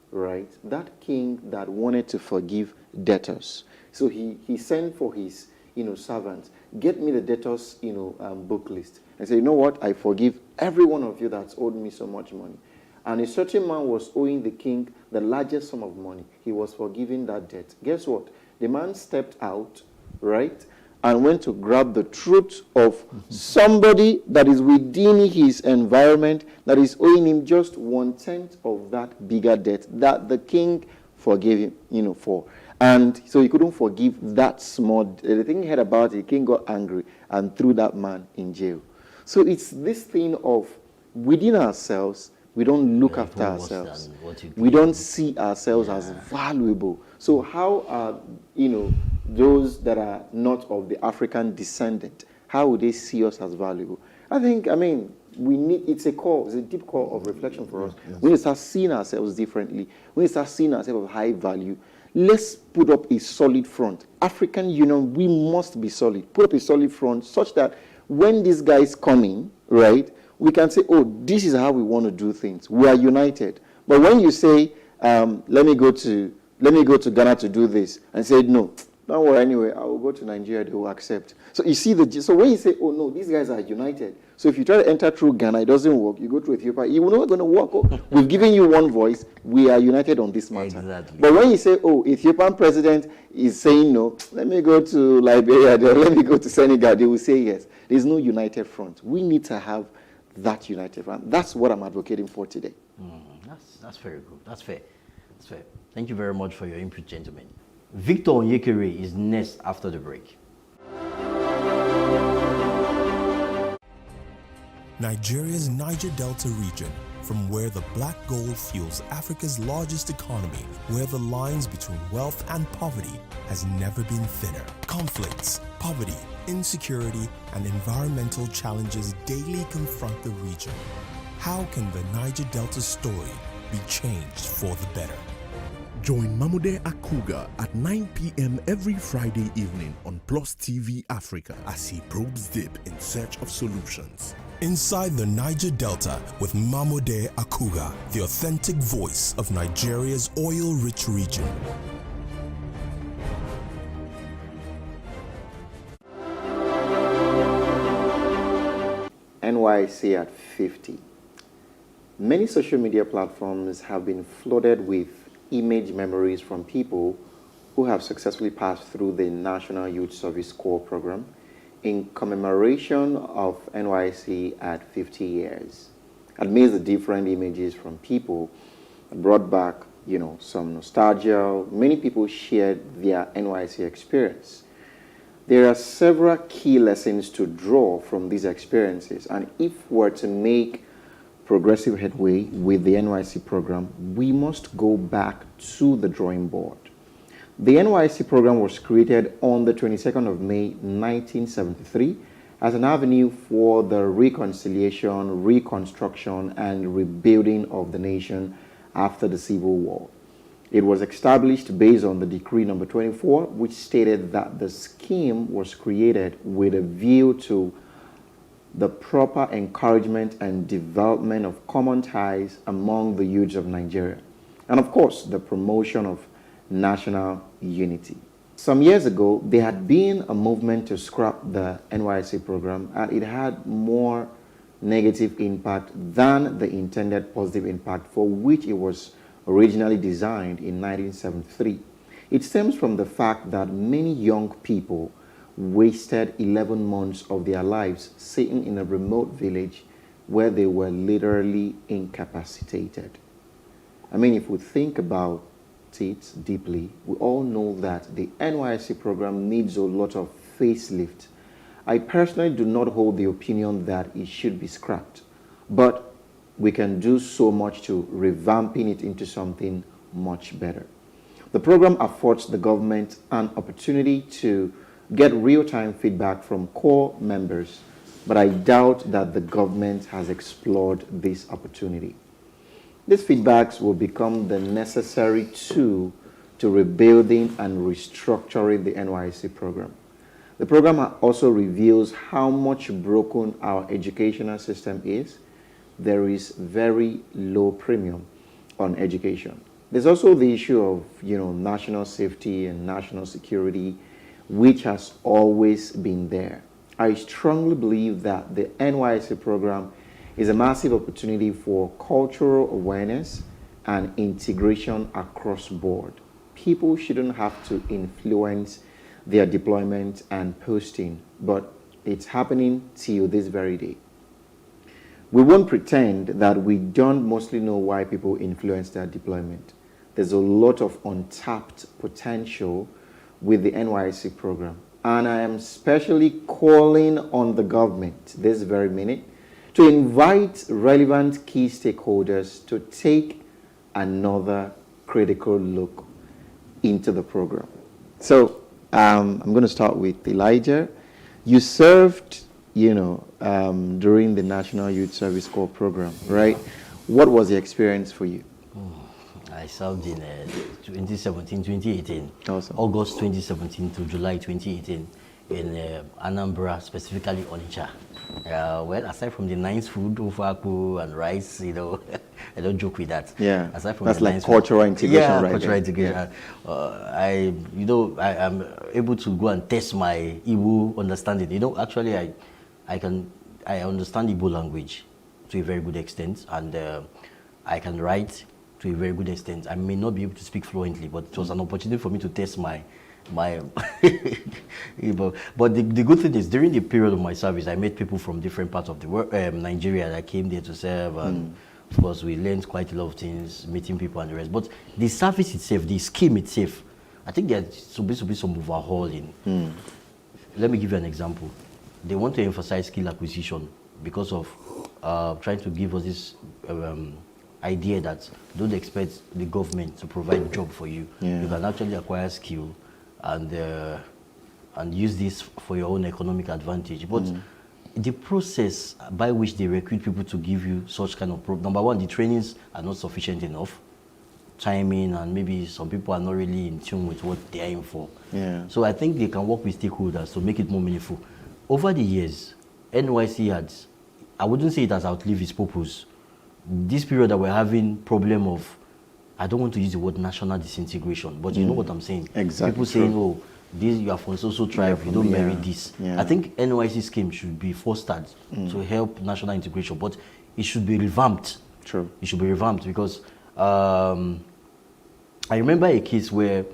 right? That king that wanted to forgive debtors. So he sent for his, servants, get me the debtors, book list, and say, you know what? I forgive every one of you that's owed me so much money. And a certain man was owing the king the largest sum of money. He was forgiving that debt. Guess what? The man stepped out, right, and went to grab the truth of somebody that is within his environment that is owing him just 1/10 of that bigger debt that the king forgave him, for. And so he couldn't forgive that small. The thing he heard about it, the king got angry and threw that man in jail. So it's this thing of within ourselves, we don't look after ourselves. We don't see ourselves as valuable. So how are, those that are not of the African descendant, how would they see us as valuable? I mean, it's a deep core of reflection for us. Yes. We need to start seeing ourselves differently. We need to start seeing ourselves of high value. Let's put up a solid front. African Union, we must be solid. Put up a solid front such that when these guys come in, right, we can say, oh, this is how we want to do things. We are united. But when you say, let me go to Ghana to do this, and say, no, don't worry anyway, I will go to Nigeria, they will accept. So you see, so when you say, oh no, these guys are united. So if you try to enter through Ghana, it doesn't work. You go to Ethiopia, you're not going to work. Oh, we've given you one voice. We are united on this matter. Exactly. But when you say, oh, Ethiopian president is saying no, let me go to Liberia, let me go to Senegal, they will say yes. There's no united front. We need to have that united front. That's what I'm advocating for today. That's very good. That's fair. Thank you very much for your input, gentlemen. Victor Onyekere is next after the break. Nigeria's Niger Delta region, from where the black gold fuels Africa's largest economy, where the lines between wealth and poverty has never been thinner. Conflicts, poverty, insecurity, and environmental challenges daily confront the region. How can the Niger Delta story be changed for the better? Join Mamude Akuga at 9 p.m. every Friday evening on Plus TV Africa as he probes deep in search of solutions. Inside the Niger Delta with Mamude Akuga, the authentic voice of Nigeria's oil-rich region. NYC at 50. Many social media platforms have been flooded with image memories from people who have successfully passed through the National Youth Service Corps program in commemoration of NYC at 50 years. Amidst the different images from people, brought back, some nostalgia. Many people shared their NYC experience. There are several key lessons to draw from these experiences, and if we're to make progressive headway with the NYC program, we must go back to the drawing board. The NYSC program was created on the 22nd of May 1973 as an avenue for the reconciliation, reconstruction, and rebuilding of the nation after the Civil War. It was established based on the Decree number 24, which stated that the scheme was created with a view to the proper encouragement and development of common ties among the youths of Nigeria, and of course, the promotion of national unity. Some years ago, there had been a movement to scrap the NYSC program, and it had more negative impact than the intended positive impact for which it was originally designed in 1973. It stems from the fact that many young people wasted 11 months of their lives sitting in a remote village where they were literally incapacitated. I mean, if we think about it deeply, we all know that the NYSC program needs a lot of facelift. I personally do not hold the opinion that it should be scrapped, but we can do so much to revamping it into something much better. The program affords the government an opportunity to get real-time feedback from core members, but I doubt that the government has explored this opportunity. These feedbacks will become the necessary tool to rebuilding and restructuring the NYSC program. The program also reveals how much broken our educational system is. There is very low premium on education. There's also the issue of, national safety and national security, which has always been there. I strongly believe that the NYSC program is a massive opportunity for cultural awareness and integration across board. People shouldn't have to influence their deployment and posting, but it's happening till this very day. We won't pretend that we don't mostly know why people influence their deployment. There's a lot of untapped potential with the NYSC program. And I am especially calling on the government this very minute to invite relevant key stakeholders to take another critical look into the program. So I'm going to start with Elijah. You served, during the National Youth Service Corps program, right? What was the experience for you? I served in 2017, 2018. Awesome. August 2017 to July 2018 in Anambra, specifically Onitsha. Well, aside from the nice food, ofaku and rice, I don't joke with that. Yeah, aside from that's the like nice cultural food, integration, right? Cultural integration. I am able to go and test my Igbo understanding. Actually, I understand Igbo language to a very good extent, and I can write to a very good extent. I may not be able to speak fluently, but it was an opportunity for me to test my but the good thing is, during the period of my service, I met people from different parts of the world, Nigeria, that came there to serve, and of course we learned quite a lot of things, meeting people and the rest. But the service itself, the scheme itself, I think there's supposed to be some overhauling. Let me give you an example. They want to emphasize skill acquisition because of trying to give us this idea that don't expect the government to provide a job for you. You can actually acquire skill and use this for your own economic advantage. But the process by which they recruit people to give you such kind of number one, the trainings are not sufficient enough. Timing, and maybe some people are not really in tune with what they're aiming for. So I think they can work with stakeholders to make it more meaningful. Over the years, NYSC had, I wouldn't say it has outlived its purpose. This period that we're having problem of, I don't want to use the word national disintegration, but you know what I'm saying. Exactly. People saying, oh, this, you are from social tribe, you don't marry this. I think NYSC scheme should be fostered to help national integration, but it should be revamped. True. It should be revamped because I remember a case where,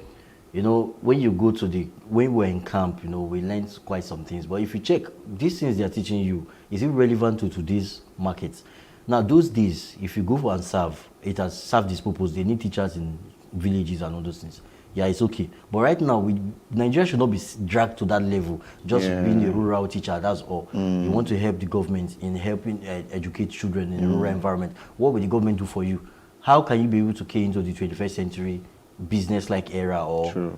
when you go to when we're in camp, we learned quite some things. But if you check, these things they're teaching you, is it relevant to today's markets? Now, those days, if you go for and serve, it has served this purpose. They need teachers in villages and all those things. Yeah, it's okay. But right now, Nigeria should not be dragged to that level. Just being a rural teacher, that's all. You want to help the government in helping educate children in a rural environment. What will the government do for you? How can you be able to get into the 21st century business-like era or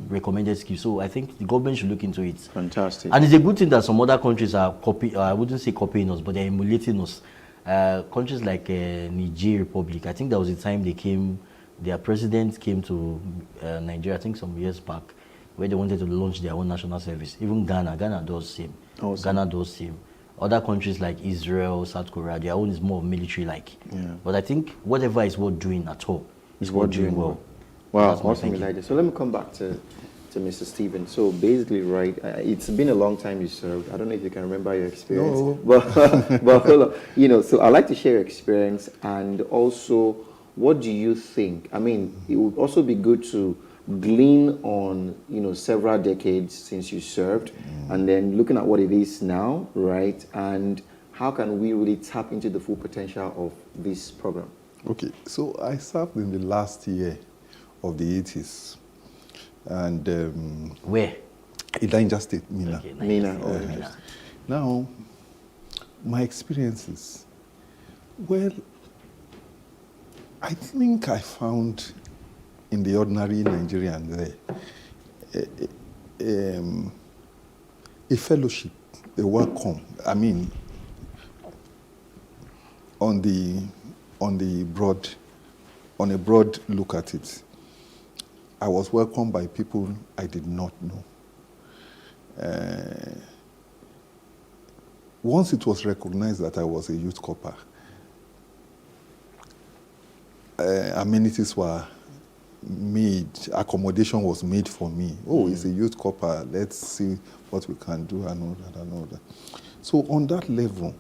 recommended skill. So I think the government should look into it. Fantastic. And it's a good thing that some other countries are copying, I wouldn't say copying us, but they're emulating us. Countries like Niger Republic, I think there was a time their president came to Nigeria, I think some years back, where they wanted to launch their own national service. Even Ghana does same. Awesome. Ghana does same. Other countries like Israel, South Korea, their own is more military-like. Yeah. But I think whatever is worth doing at all is worth doing well. Wow, awesome idea. So let me come back to Mr. Stephen. So basically, right, it's been a long time you served. I don't know if you can remember your experience. No. But hold on. You know, so I'd like to share your experience, and also, what do you think? I mean, it would also be good to glean on, you know, several decades since you served, and then looking at what it is now, right? And how can we really tap into the full potential of this program? Okay, so I served in the last year of the 80s. And where? In Niger State, Mina. Okay, Mina. Oh, Mina. Now, my experiences, well, I think I found in the ordinary Nigerian there a fellowship, a welcome. I mean, on a broad look at it, I was welcomed by people I did not know. Once it was recognized that I was a youth corper, amenities were made, accommodation was made for me. Oh, it's a youth corper, let's see what we can do and all that and all that. So on that level,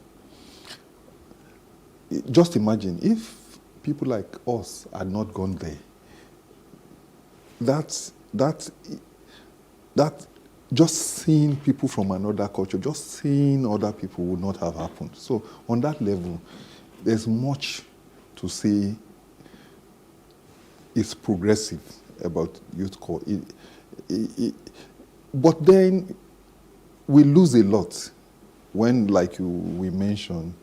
just imagine if people like us had not gone there, that just seeing people from another culture, just seeing other people would not have happened. So on that level, there's much to say is progressive about youth corps. But then we lose a lot when, like we mentioned,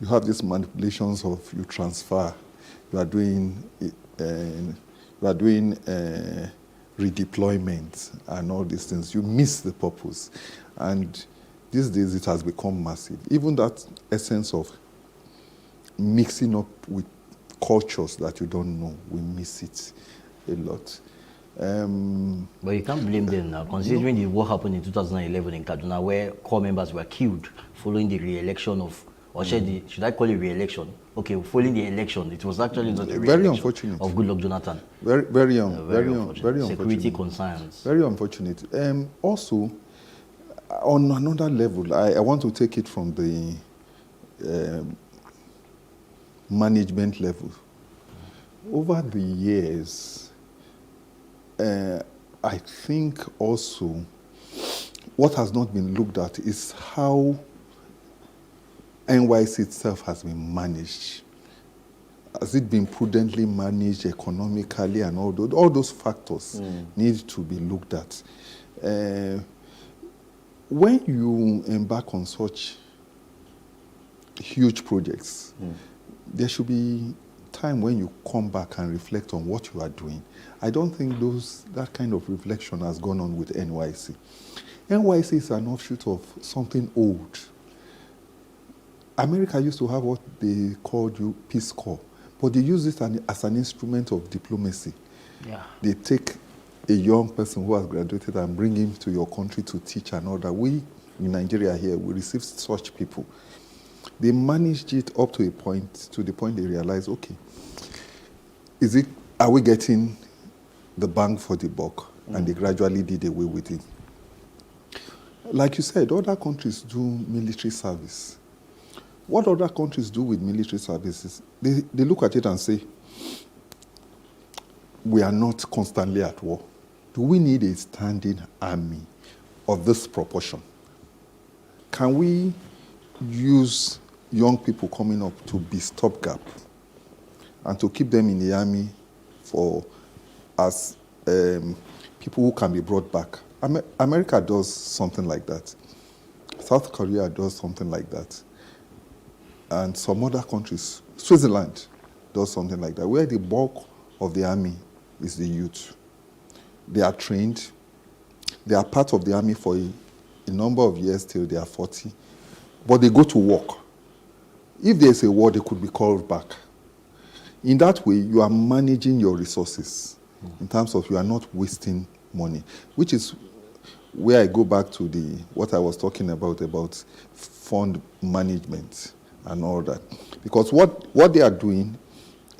you have these manipulations of you transfer, you are doing redeployment and all these things. You miss the purpose. And these days it has become massive. Even that essence of mixing up with cultures that you don't know, we miss it a lot. But you can't blame them now, considering what happened in 2011 in Kaduna, where core members were killed following the re-election of, or should I call it re-election? Okay, following the election, it was actually not a very unfortunate of Goodluck Jonathan. Very unfortunate. Security concerns. Very unfortunate. Also, on another level, I want to take it from the management level. Over the years, I think also what has not been looked at is how NYSC itself has been managed. Has it been prudently managed economically, and all those factors need to be looked at. When you embark on such huge projects, there should be time when you come back and reflect on what you are doing. I don't think that kind of reflection has gone on with NYSC. NYSC is an offshoot of something old. America used to have what they called Peace Corps, but they use it as an instrument of diplomacy. Yeah. They take a young person who has graduated and bring him to your country to teach and all that. We, in Nigeria here, we receive such people. They managed it up to the point they realized, okay, are we getting the bang for the buck? And they gradually did away with it. Like you said, other countries do military service. What other countries do with military services, they look at it and say, we are not constantly at war. Do we need a standing army of this proportion? Can we use young people coming up to be stopgap and to keep them in the army as people who can be brought back? America does something like that. South Korea does something like that. And some other countries, Switzerland does something like that, where the bulk of the army is the youth. they are trained, they are part of the army for a number of years till they are 40, but they go to work. If there's a war, they could be called back. In that way, you are managing your resources in terms of you are not wasting money, which is where I go back to what I was talking about fund management and all that. Because what they are doing,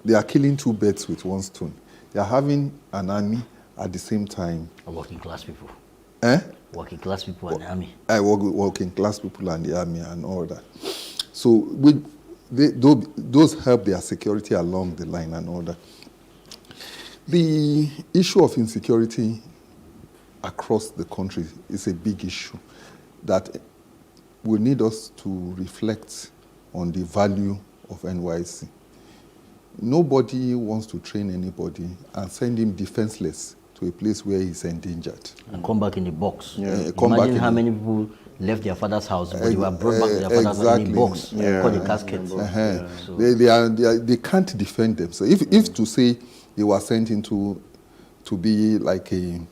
they are killing two birds with one stone. They are having an army at the same time. Working class people. Eh? Working class people and the army. Working class people and the army and all that. So those help their security along the line and all that. The issue of insecurity across the country is a big issue that will need us to reflect on the value of NYSC. Nobody wants to train anybody and send him defenseless to a place where he's endangered. And come back in the box. Yeah, imagine how many people left their father's house, but they were brought back to their father's house in a box, called a casket. So they can't defend themselves. If to say they were sent into to be like in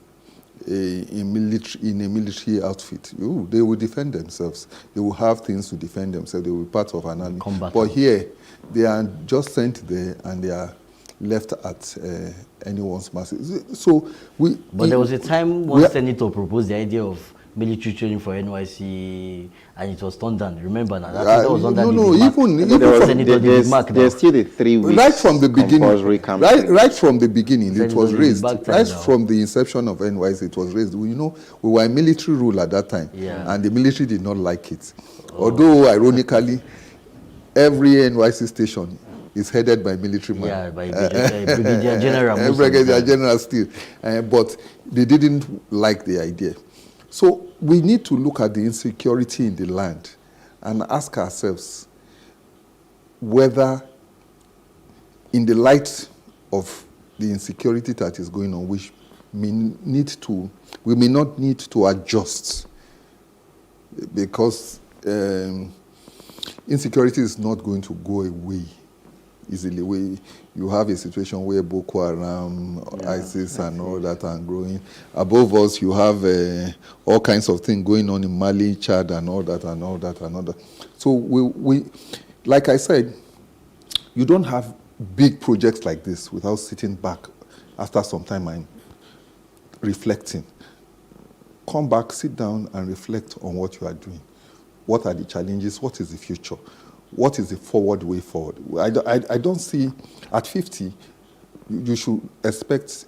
a military outfit, they will defend themselves. They will have things to defend themselves. They will be part of an army. But here, they are just sent there and they are left at anyone's mercy. So there was a time one senator proposed the idea of military training for NYSC, and it was turned down. Remember now? That was under there's still the 3 weeks. Right from the beginning, right from the beginning, it was raised. Right from the inception of NYSC, it was raised. We were a military rule at that time, and the military did not like it. Although, ironically, every NYSC station is headed by military men. Yeah, by Brigadier General. Brigadier General still. But they didn't like the idea. So we need to look at the insecurity in the land and ask ourselves whether, in the light of the insecurity that is going on, we may not need to adjust, because insecurity is not going to go away easily. You have a situation where Boko Haram, ISIS and all that are growing. Above us, you have all kinds of things going on in Mali, Chad and all that and all that and all that. So we like I said, you don't have big projects like this without sitting back after some time and reflecting. Come back, sit down and reflect on what you are doing. What are the challenges? What is the future? What is the forward way forward? I don't see, at 50, you should expect,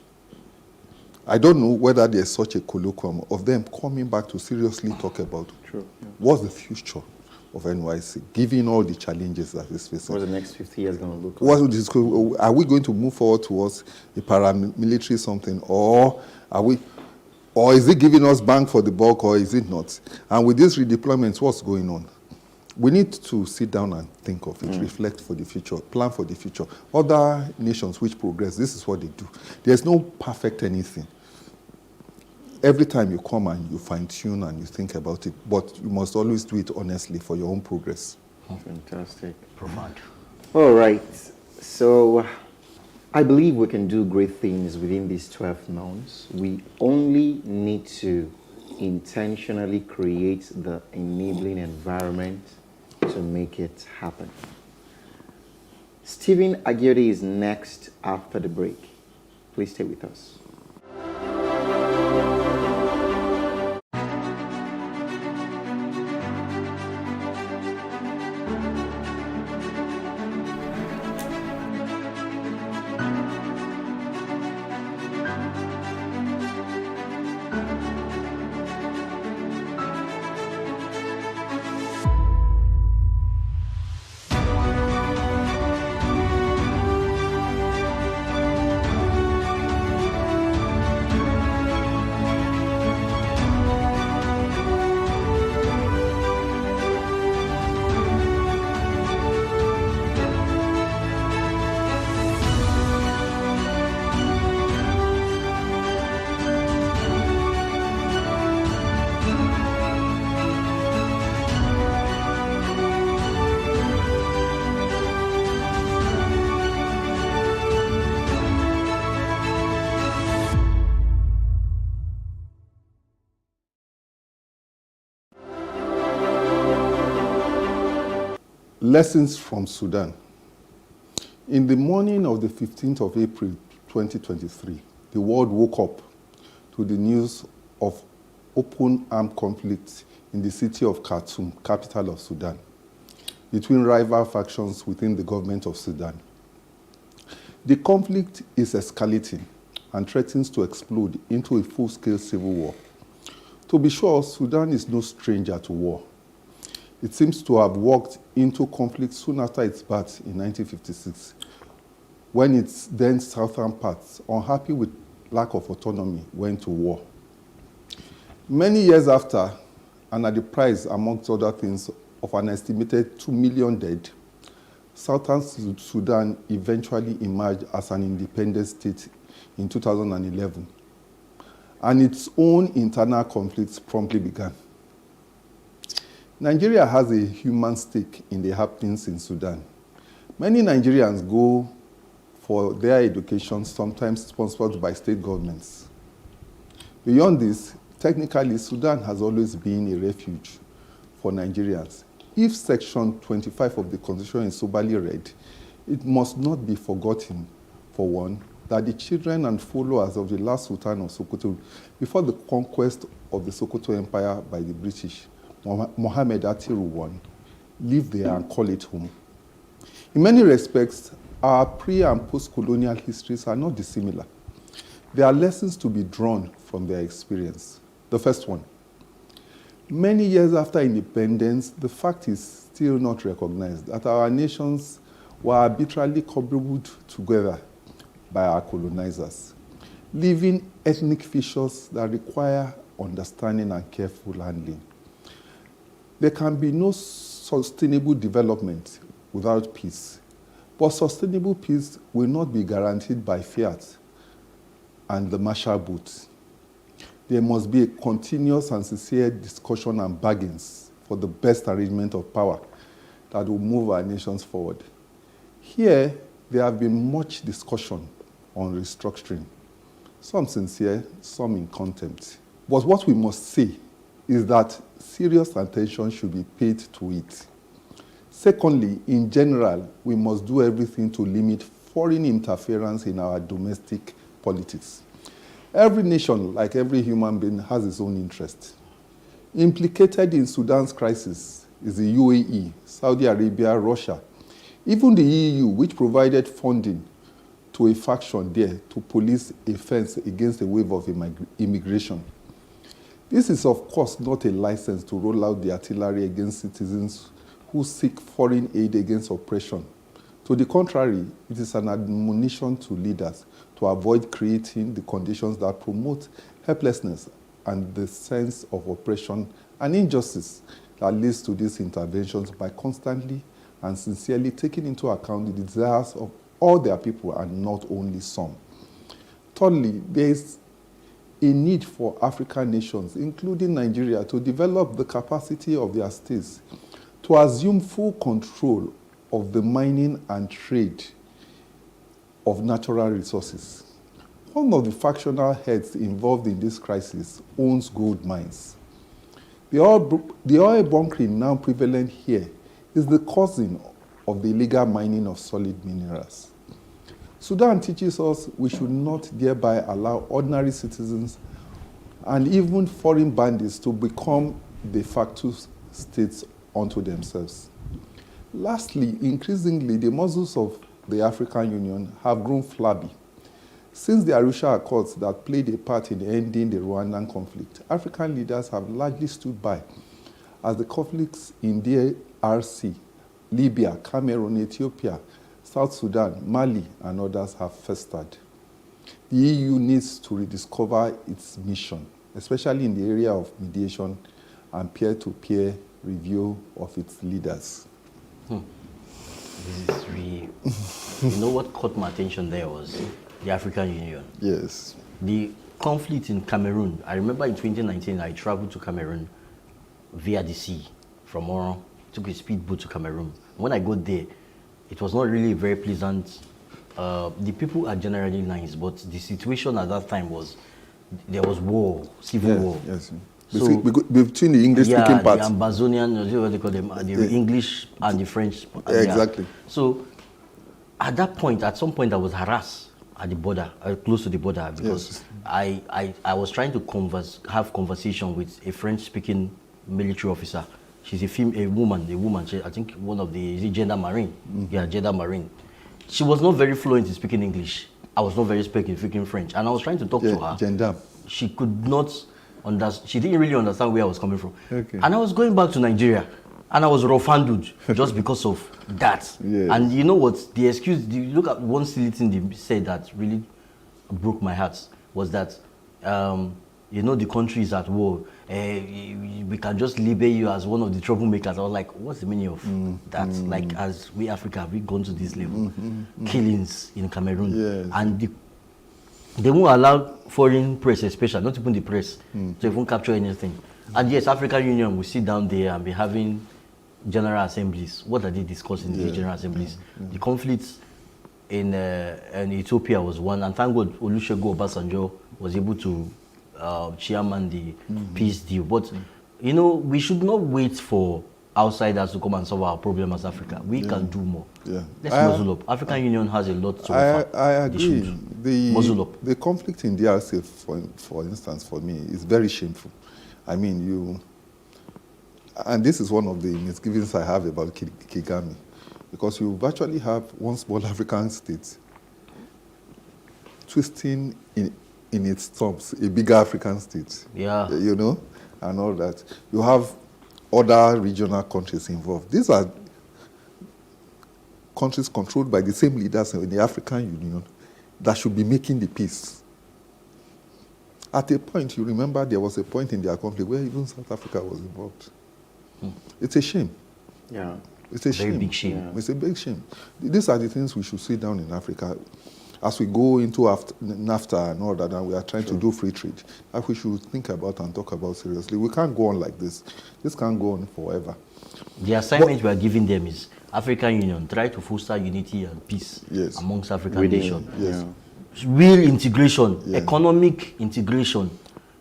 I don't know whether there's such a colloquium of them coming back to seriously talk about what's the future of NYSC, given all the challenges that is facing. What's the next 50 years going to look like? Are we going to move forward towards a paramilitary something, or is it giving us bang for the buck, or is it not? And with these redeployments, what's going on? We need to sit down and think of it, reflect for the future, plan for the future. Other nations which progress, this is what they do. There's no perfect anything. Every time you come and you fine-tune and you think about it, but you must always do it honestly for your own progress. Fantastic. Profound. All right. So I believe we can do great things within these 12 months. We only need to intentionally create the enabling environment to make it happen. Stephen Agiode is next after the break. Please stay with us. Lessons from Sudan. In the morning of the 15th of April 2023, the world woke up to the news of open armed conflict in the city of Khartoum, capital of Sudan, between rival factions within the government of Sudan. The conflict is escalating and threatens to explode into a full-scale civil war. To be sure, Sudan is no stranger to war. It seems to have walked into conflict soon after its birth in 1956, when its then southern parts, unhappy with lack of autonomy, went to war. Many years after, and at the price, amongst other things, of an estimated 2 million dead, Southern Sudan eventually emerged as an independent state in 2011, and its own internal conflicts promptly began. Nigeria has a human stake in the happenings in Sudan. Many Nigerians go for their education, sometimes sponsored by state governments. Beyond this, technically, Sudan has always been a refuge for Nigerians. If Section 25 of the Constitution is soberly read, it must not be forgotten, for one, that the children and followers of the last Sultan of Sokoto, before the conquest of the Sokoto Empire by the British, Mohammed Atiru I, lived there and called it home. In many respects, our pre- and post-colonial histories are not dissimilar. There are lessons to be drawn from their experience. The first one, many years after independence, the fact is still not recognized that our nations were arbitrarily cobbled together by our colonizers, leaving ethnic fissures that require understanding and careful handling. There can be no sustainable development without peace, but sustainable peace will not be guaranteed by fiat and the martial boots. There must be a continuous and sincere discussion and bargains for the best arrangement of power that will move our nations forward. Here, there have been much discussion on restructuring, some sincere, some in contempt. But what we must say is that serious attention should be paid to it. Secondly, in general, we must do everything to limit foreign interference in our domestic politics. Every nation, like every human being, has its own interest. Implicated in Sudan's crisis is the UAE, Saudi Arabia, Russia, even the EU, which provided funding to a faction there to police a fence against a wave of immigration. This is, of course, not a license to roll out the artillery against citizens who seek foreign aid against oppression. To the contrary, it is an admonition to leaders to avoid creating the conditions that promote helplessness and the sense of oppression and injustice that leads to these interventions by constantly and sincerely taking into account the desires of all their people and not only some. Thirdly, there is a need for African nations, including Nigeria, to develop the capacity of their states to assume full control of the mining and trade of natural resources. One of the factional heads involved in this crisis owns gold mines. The oil bunkering now prevalent here is the cousin of the illegal mining of solid minerals. Sudan teaches us we should not thereby allow ordinary citizens and even foreign bandits to become de facto states unto themselves. Lastly, increasingly, the muscles of the African Union have grown flabby. Since the Arusha Accords that played a part in ending the Rwandan conflict, African leaders have largely stood by as the conflicts in DRC, Libya, Cameroon, Ethiopia, South Sudan, Mali, and others have festered. The EU needs to rediscover its mission, especially in the area of mediation and peer-to-peer review of its leaders. This is really... You know what caught my attention there was the African Union. Yes. The conflict in Cameroon. I remember in 2019, I traveled to Cameroon via the sea from Oran, took a speedboat to Cameroon. When I got there, it was not really very pleasant. The people are generally nice, but the situation at that time was, there was war, civil war. Yes. Between the English-speaking parts. The Amazonian, what they call them, the English and the French. Exactly. So at that point, at some point, I was harassed at the border, close to the border, because I was trying to have conversation with a French-speaking military officer. She's a woman. I think one of the Gender Marine. Yeah, Gender Marine. She was not very fluent in speaking English. I was not very speaking French, and I was trying to talk to her. Gender. She could not understand. She didn't really understand where I was coming from. Okay. And I was going back to Nigeria, and I was rough-handed just because of that. Yes. And you know what? The excuse. You look at one silly thing they said that really broke my heart was that, you know, the country is at war. We can just label you as one of the troublemakers. I was like, what's the meaning of that? Like, as we Africa, have we gone to this level? Killings in Cameroon. Yes. And they won't allow foreign press, especially, not even the press, to even capture anything. And yes, African Union will sit down there and be having general assemblies. What are they discussing in the general assemblies? The conflicts in Ethiopia was one, and thank God Olusegun Obasanjo was able to chairman the peace deal. But you know, we should not wait for outsiders to come and solve our problem as Africa. We can do more. Let's muzzle up. African Union has a lot to offer. I agree. The conflict in DRC, for instance, for me, is very shameful. I mean, and this is one of the misgivings I have about Kigami, because you virtually have one small African state twisting in its terms a bigger African state. Yeah. You know, and all that. You have other regional countries involved. These are countries controlled by the same leaders in the African Union that should be making the peace. At a point, you remember there was a point in their conflict where even South Africa was involved. It's a shame. Yeah. It's a shame. Very big shame. Yeah. It's a big shame. These are the things we should sit down in Africa as we go into NAFTA and all that, and we are trying to do free trade, that we should think about and talk about seriously. We can't go on like this. This can't go on forever. The assignment we are giving them is African Union, try to foster unity and peace amongst African nations. Yes. Real integration, economic integration.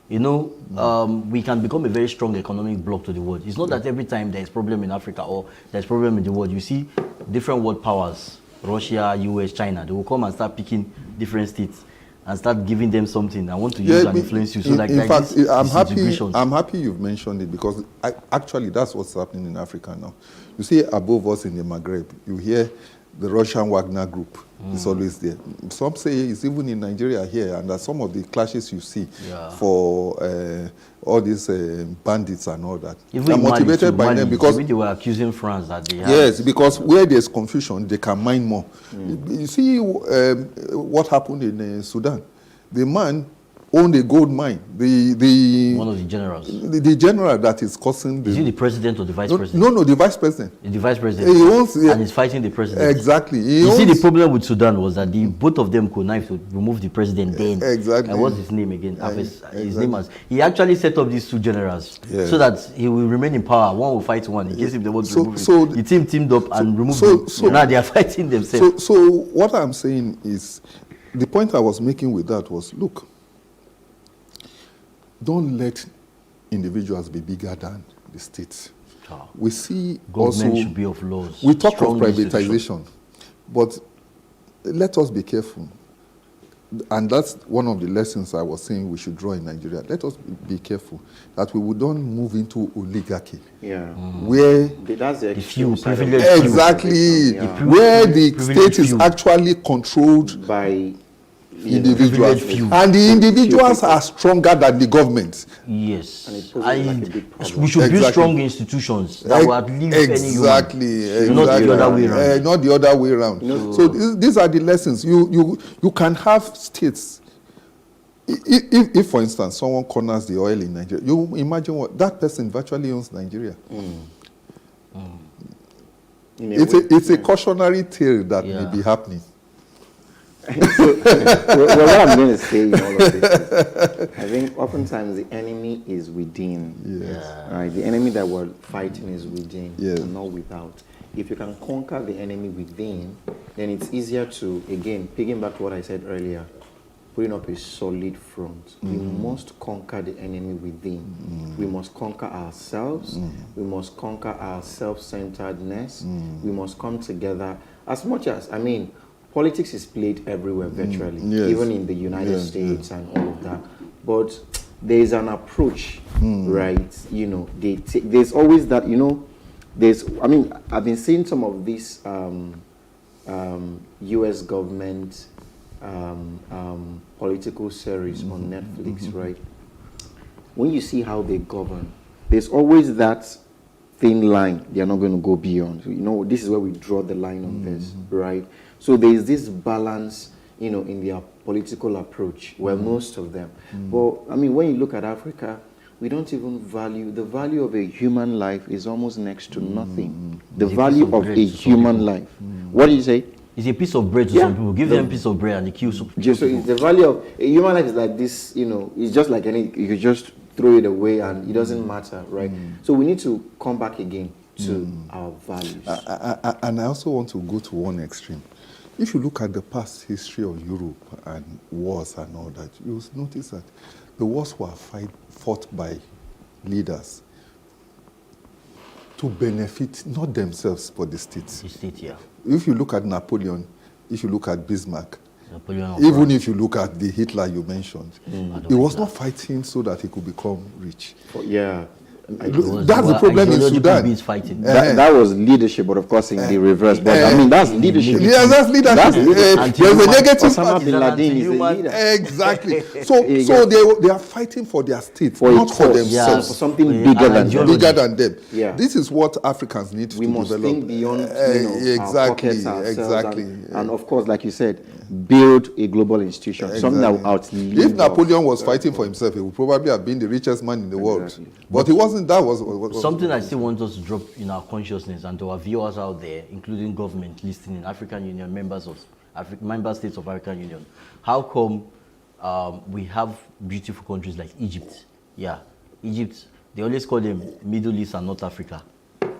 You know, we can become a very strong economic bloc to the world. It's not that every time there's problem in Africa or there's problem in the world, you see different world powers, Russia, US, China, they will come and start picking different states and start giving them something. I want to use and influence you. So in fact, I'm happy you've mentioned it, because actually that's what's happening in Africa now. You see above us in the Maghreb, you hear the Russian Wagner group is always there. Some say it's even in Nigeria here, and that some of the clashes you see for all these bandits and all that. Even are motivated by them because they were accusing France that they have. Yes, because where there's confusion, they can mine more. You see what happened in Sudan. The man owned a gold mine. One of the generals. The general that is causing the... Is he the president or the vice president? No, the vice president. The vice president. He owns, and he's fighting the president. Exactly. You see, the problem with Sudan was that both of them connived to remove the president then. Exactly. And what's his name again? His name was... He actually set up these two generals so that he will remain in power. One will fight one in case if they want to remove him. The team teamed up and removed him. Now they are fighting themselves. So what I'm saying is, the point I was making with that was, look, don't let individuals be bigger than the states. We see government also, should be of laws. We talk of privatization, but let us be careful. And that's one of the lessons I was saying we should draw in Nigeria. Let us be careful that we don't move into oligarchy. Yeah. Where that's the few privileged exactly where the state is actually controlled by individuals, and the individuals are stronger than the government. Yes, we should build strong institutions that will outlive any human. Not the other way around. Not the other way around. No. So these are the lessons. You can have states. If, for instance, someone corners the oil in Nigeria, you imagine what that person virtually owns Nigeria. It's a cautionary tale that may be happening. So, what I'm going to say in all of this is, I think oftentimes the enemy is within. Yes. Right? The enemy that we're fighting is within, yes, and not without. If you can conquer the enemy within, then it's easier to, again, picking back to what I said earlier, putting up a solid front. We must conquer the enemy within. We must conquer ourselves. We must conquer our self-centeredness. We must come together as much as, I mean, politics is played everywhere virtually, even in the United States and all of that. But there's an approach, right? You know, there's always that, you know, I mean, I've been seeing some of these US government political series on Netflix, right? When you see how they govern, there's always that thin line they're not going to go beyond. You know, this is where we draw the line on this, right? So there is this balance, you know, in their political approach, well, most of them. But, I mean, when you look at Africa, we don't even value, the value of a human life is almost next to nothing. The value of a human life. What do you say? It's a piece of bread to some people. Give them a piece of bread and they kill some people. So the value of a human life is like this, you know, it's just like any, you could just throw it away and it doesn't matter, right? So we need to come back again to our values. And I also want to go to one extreme. If you look at the past history of Europe and wars and all that, you'll notice that the wars were fought by leaders to benefit not themselves but the states. The state, yeah. If you look at Napoleon, if you look at Bismarck, even if you look at the Hitler you mentioned, he was not fighting so that he could become rich. Yeah. That's the problem in Sudan. That was leadership, but of course in the reverse. But I mean, that's leadership. Yeah, that's leadership. There's a negative Osama bin Laden is a leader. Exactly. So they are fighting for their state, not for themselves. For something bigger than them. Yeah. This is what Africans need to develop. We must think beyond our pockets, exactly. And of course, like you said, build a global institution, something that will outlive. If Napoleon was fighting for himself, he would probably have been the richest man in the world. But he wasn't. That was something I still want us to drop in our consciousness and to our viewers out there, including government listening, African Union members of member states of African Union. How come we have beautiful countries like Egypt? Yeah, Egypt. They always call them Middle East and North Africa.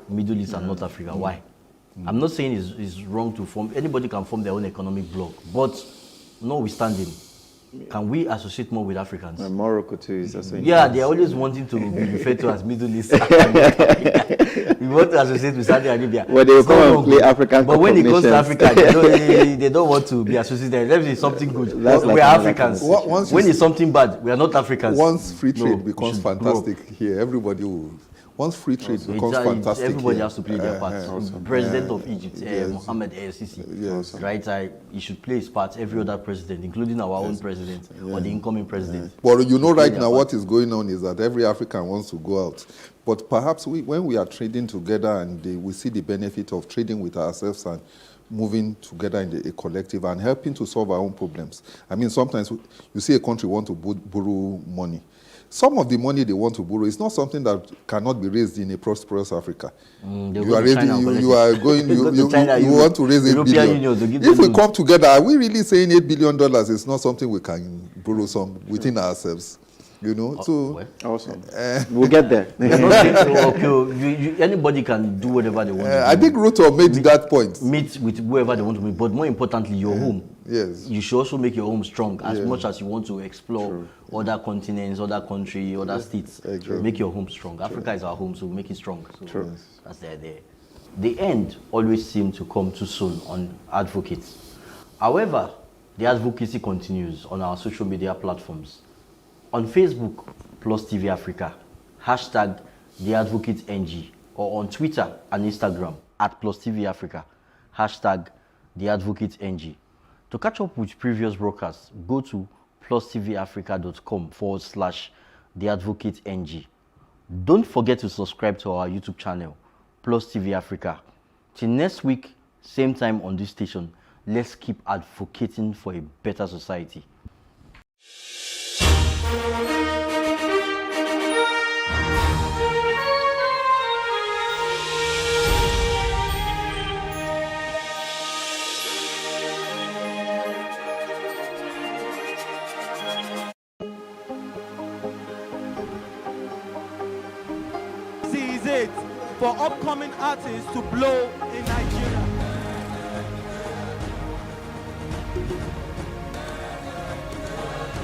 Middle East and North Africa. Why? I'm not saying it's wrong to form. Anybody can form their own economic bloc, but notwithstanding, can we associate more with Africans? And Morocco too is also. Yeah, they're always wanting to be referred to as Middle East. We want to associate with Saudi Arabia. Well, they come and play African. But when it comes to Africa, they don't want to be associated. Let me say something good. We're Africans. When it's something bad, we are not Africans. Once free trade becomes fantastic here, everybody will. Once free trade becomes fantastic, everybody has to play their part. President of Egypt, Mohammed El-Sisi, right? He should play his part. Every other president, including our own president or the incoming president. Well, you know, right now what is going on is that every African wants to go out. But perhaps when we are trading together and we see the benefit of trading with ourselves and moving together in a collective and helping to solve our own problems. I mean, sometimes you see a country want to borrow money. Some of the money they want to borrow is not something that cannot be raised in a prosperous Africa. You want to raise $8 billion. If we come together, are we really saying $8 billion is not something we can borrow within ourselves? You know, so awesome. We'll get there. Anybody can do whatever they want. I think Ruto made that point. Meet with whoever they want to meet, but more importantly, your home. Yes. You should also make your home strong as much as you want to explore other continents, other countries, other states. Make your home strong. Africa is our home, so make it strong. So that's the idea. The end always seems to come too soon on advocates. However, the advocacy continues on our social media platforms. On Facebook, Plus TV Africa, hashtag TheAdvocateNG, or on Twitter and Instagram at Plus TV Africa, hashtag TheAdvocateNG. To catch up with previous broadcasts, go to plustvafrica.com/TheAdvocateNG. Don't forget to subscribe to our YouTube channel, Plus TV Africa. Till next week, same time on this station, let's keep advocating for a better society. This is it for upcoming artists to blow in Nigeria.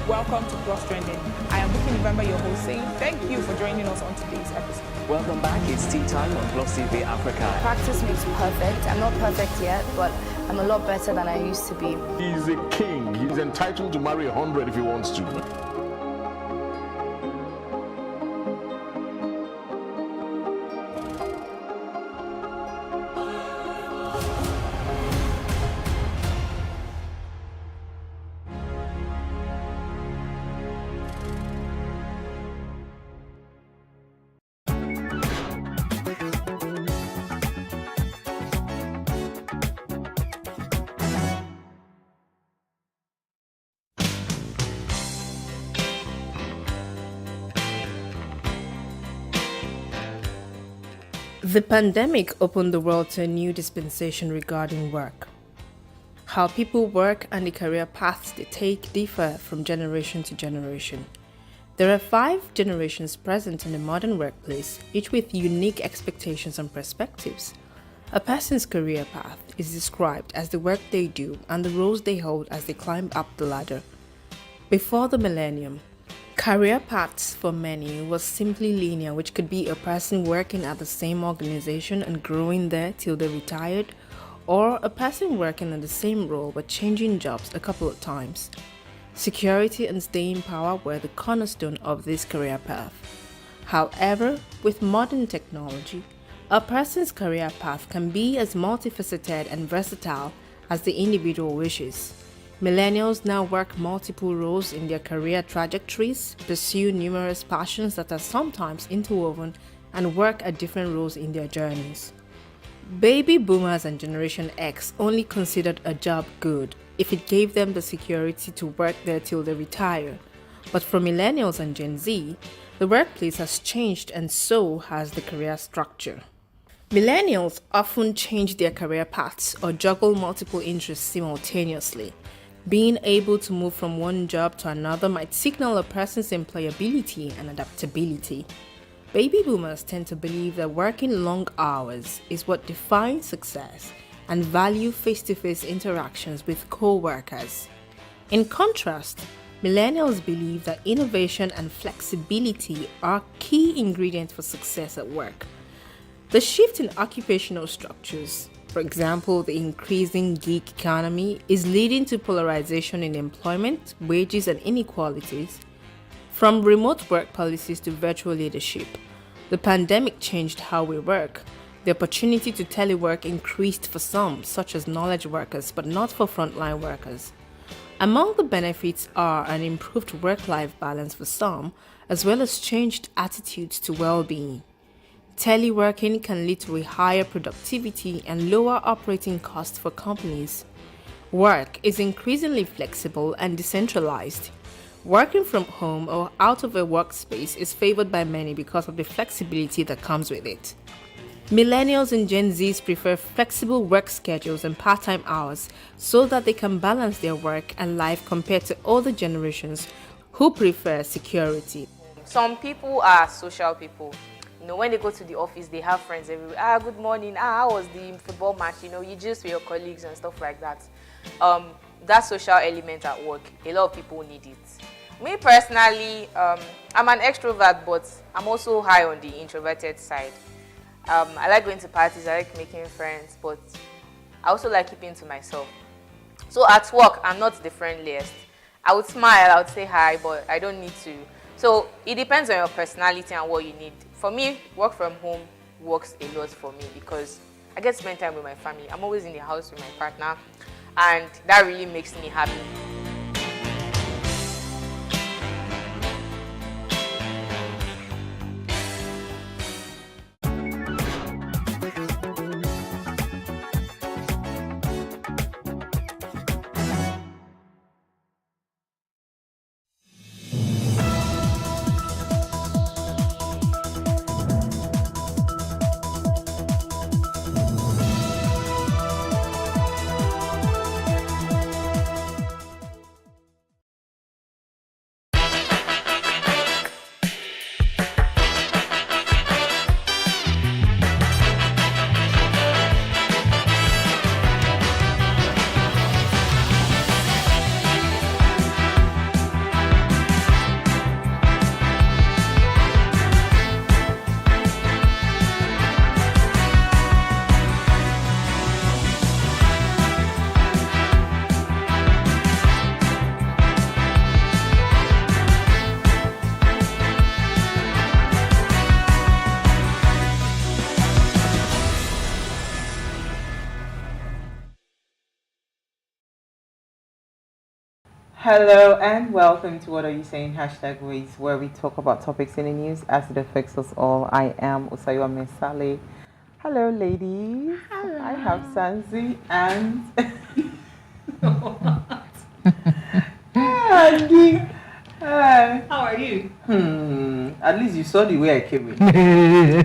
Welcome to Plus Trending. I am Bukky November, your host, saying thank you for joining us on today's episode. Welcome back. It's tea time on Plus TV Africa. Practice makes perfect. I'm not perfect yet, but I'm a lot better than I used to be. He's a king. He's entitled to marry 100 if he wants to. The pandemic opened the world to a new dispensation regarding work. How people work and the career paths they take differ from generation to generation. There are 5 generations present in the modern workplace, each with unique expectations and perspectives. A person's career path is described as the work they do and the roles they hold as they climb up the ladder. Before the millennium, career paths for many was simply linear, which could be a person working at the same organization and growing there till they retired, or a person working in the same role but changing jobs a couple of times. Security and staying power were the cornerstone of this career path. However, with modern technology, a person's career path can be as multifaceted and versatile as the individual wishes. Millennials now work multiple roles in their career trajectories, pursue numerous passions that are sometimes interwoven, and work at different roles in their journeys. Baby boomers and Generation X only considered a job good if it gave them the security to work there till they retire. But for millennials and Gen Z, the workplace has changed and so has the career structure. Millennials often change their career paths or juggle multiple interests simultaneously. Being able to move from one job to another might signal a person's employability and adaptability. Baby boomers tend to believe that working long hours is what defines success and value face-to-face interactions with co-workers. In contrast, millennials believe that innovation and flexibility are key ingredients for success at work. The shift in occupational structures, for example, the increasing gig economy, is leading to polarization in employment, wages, and inequalities. From remote work policies to virtual leadership, the pandemic changed how we work. The opportunity to telework increased for some, such as knowledge workers, but not for frontline workers. Among the benefits are an improved work-life balance for some, as well as changed attitudes to well-being. Teleworking can lead to a higher productivity and lower operating costs for companies. Work is increasingly flexible and decentralized. Working from home or out of a workspace is favored by many because of the flexibility that comes with it. Millennials and Gen Zs prefer flexible work schedules and part-time hours so that they can balance their work and life compared to older generations who prefer security. Some people are social people. When they go to the office, they have friends everywhere. Good morning. How was the football match? You just with your colleagues and stuff like that. That social element at work, a lot of people need it. Me personally, I'm an extrovert, but I'm also high on the introverted side. I like going to parties, I like making friends, but I also like keeping to myself. So at work, I'm not the friendliest. I would smile, I would say hi, but I don't need to. So it depends on your personality and what you need. For me, work from home works a lot for me because I get to spend time with my family. I'm always in the house with my partner, and that really makes me happy. Hello and welcome to What Are You Saying? #Ways, where we talk about topics in the news as it affects us all. I am Usayo Mesale. Hello, ladies. Hello. I have Sanzi and Andy. Hi. How are you? At least you saw the way I came in.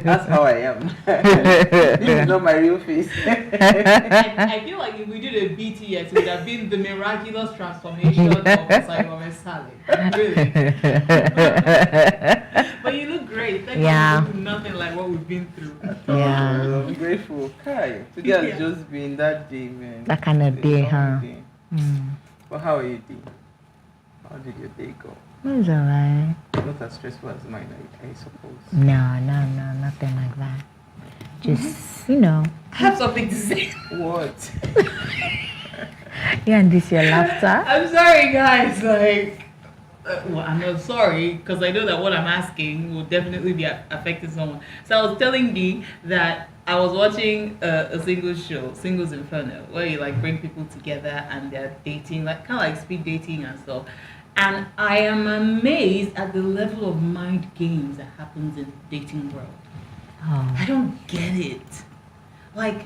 That's how I am. This is not my real face. I feel like if we did a BTS, it would have been the miraculous transformation of Simon Saleh. Really. But you look great. Thank God you look nothing like what we've been through. I'm grateful. Kai, today has just been that day, man. That kind of day, huh? But how are you doing? How did your day go? It's alright. Not as stressful as mine, I suppose. No, nothing like that. Just, I have something to say. What? Yeah, and this your laughter? I'm sorry, guys. Well, I'm not sorry because I know that what I'm asking will definitely be affecting someone. So I was telling Dee that I was watching a singles show, Singles Inferno, where you bring people together and they're dating, kind of like speed dating and stuff. And I am amazed at the level of mind games that happens in the dating world. Oh. I don't get it. Why?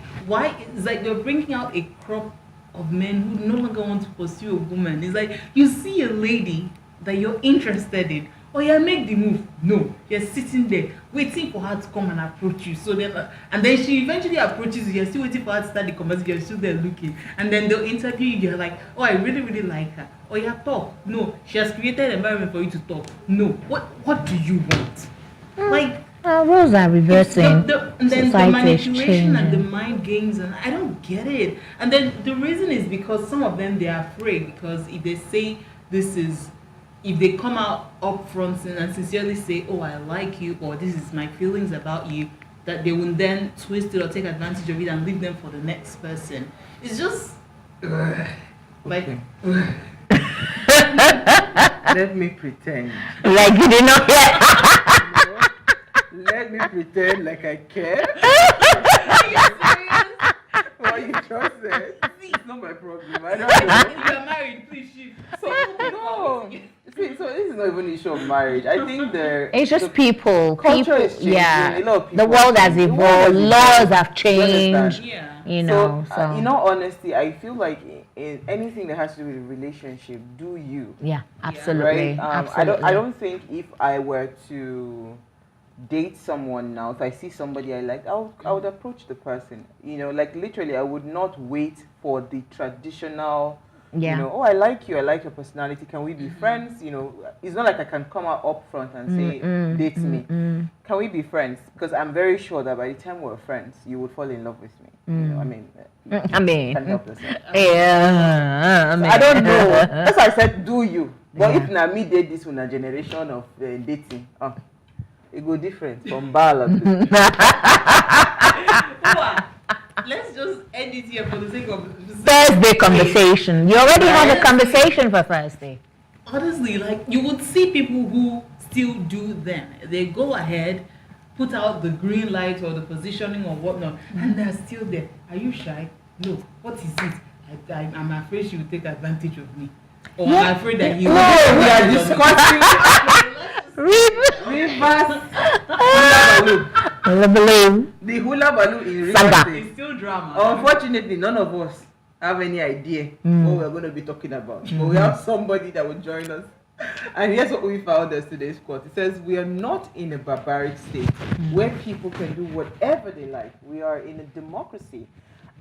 It's like they're bringing out a crop of men who no longer want to pursue a woman. It's like you see a lady that you're interested in. Oh yeah, make the move. No, you're sitting there waiting for her to come and approach you. So then, and then she eventually approaches you. You're still waiting for her to start the conversation. You're still there looking, and then they'll interview you. You're like, oh, I really, really like her. Oh yeah, talk. No, she has created an environment for you to talk. No, what do you want? Rules are reversing. And then the manipulation and the mind games, and I don't get it. And then the reason is because some of them, they're afraid because if they say if they come out up front and sincerely say, oh, I like you, or this is my feelings about you, that they will then twist it or take advantage of it and leave them for the next person. It's just Let me pretend. Like you did not Let me pretend like I care. Are you serious? What you just said? See, it's not my problem. I don't know. If you're married, please shift. No. See, so this is not even an issue of marriage. I think it's just people. Culture is changing. Yeah. A lot of people the world has evolved. Laws have changed. So. In all honesty, I feel like in anything that has to do with a relationship, do you? Yeah, absolutely. Right? Absolutely. I don't think if I were to date someone now, if I see somebody I like, I would approach the person. Literally, I would not wait for the traditional. Oh, I like you. I like your personality. Can we be friends? It's not like I can come out up front and say, date me. Can we be friends? Because I'm very sure that by the time we're friends, you would fall in love with me. Can't help yourself. I don't know. That's why I said, do you? But if now me date this one a generation of dating, it go different from Bala. Let's just end it here for the sake of Thursday conversation. You already had a conversation for Thursday. Honestly, you would see people who still do them. They go ahead, put out the green light or the positioning or whatnot, and they're still there. Are you shy? No. What is it? I'm afraid she will take advantage of me. Or I'm afraid that he will. No, we are discussing reverse hula balloon. The hula balloon in reverse is still drama. Unfortunately, none of us have any idea what we're going to be talking about. But we have somebody that will join us. And here's what we found as today's quote. It says, we are not in a barbaric state where people can do whatever they like. We are in a democracy.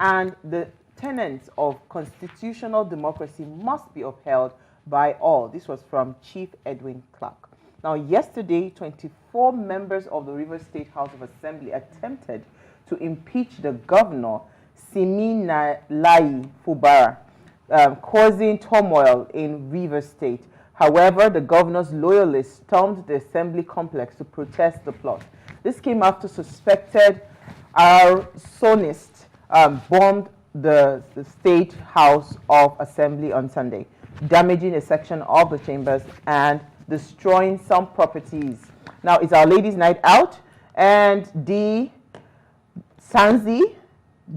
And the tenets of constitutional democracy must be upheld by all. This was from Chief Edwin Clark. Now, yesterday, 24 members of the Rivers State House of Assembly attempted to impeach the governor, Siminalayi Fubara, causing turmoil in Rivers State. However, the governor's loyalists stormed the assembly complex to protest the plot. This came after suspected arsonists bombed the State House of Assembly on Sunday, damaging a section of the chambers and destroying some properties. Now, it's our ladies' night out, and Dee, Sanzi,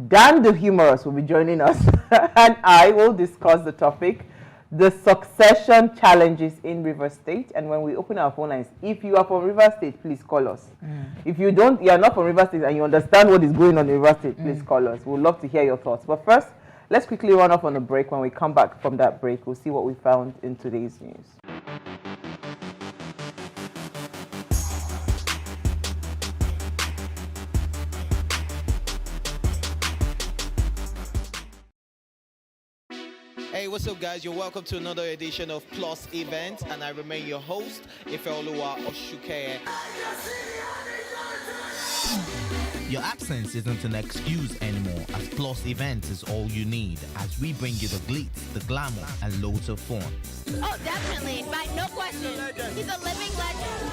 Dan the humorous will be joining us, and I will discuss the topic. the succession challenges in River State. And when we open our phone lines, if you are from River State, please call us. If you are not from River State and you understand what is going on in River State, please call us. We'd love to hear your thoughts. But first, let's quickly run off on a break. When we come back from that break, we'll see what we found in today's news. Hey, what's up, guys? You're welcome to another edition of Plus Event, and I remain your host, Ifeoluwa Oshukeye. Your absence isn't an excuse anymore, as Plus Events is all you need, as we bring you the glitz, the glamour, and loads of fun. Oh, definitely, right? No question. He's a living legend.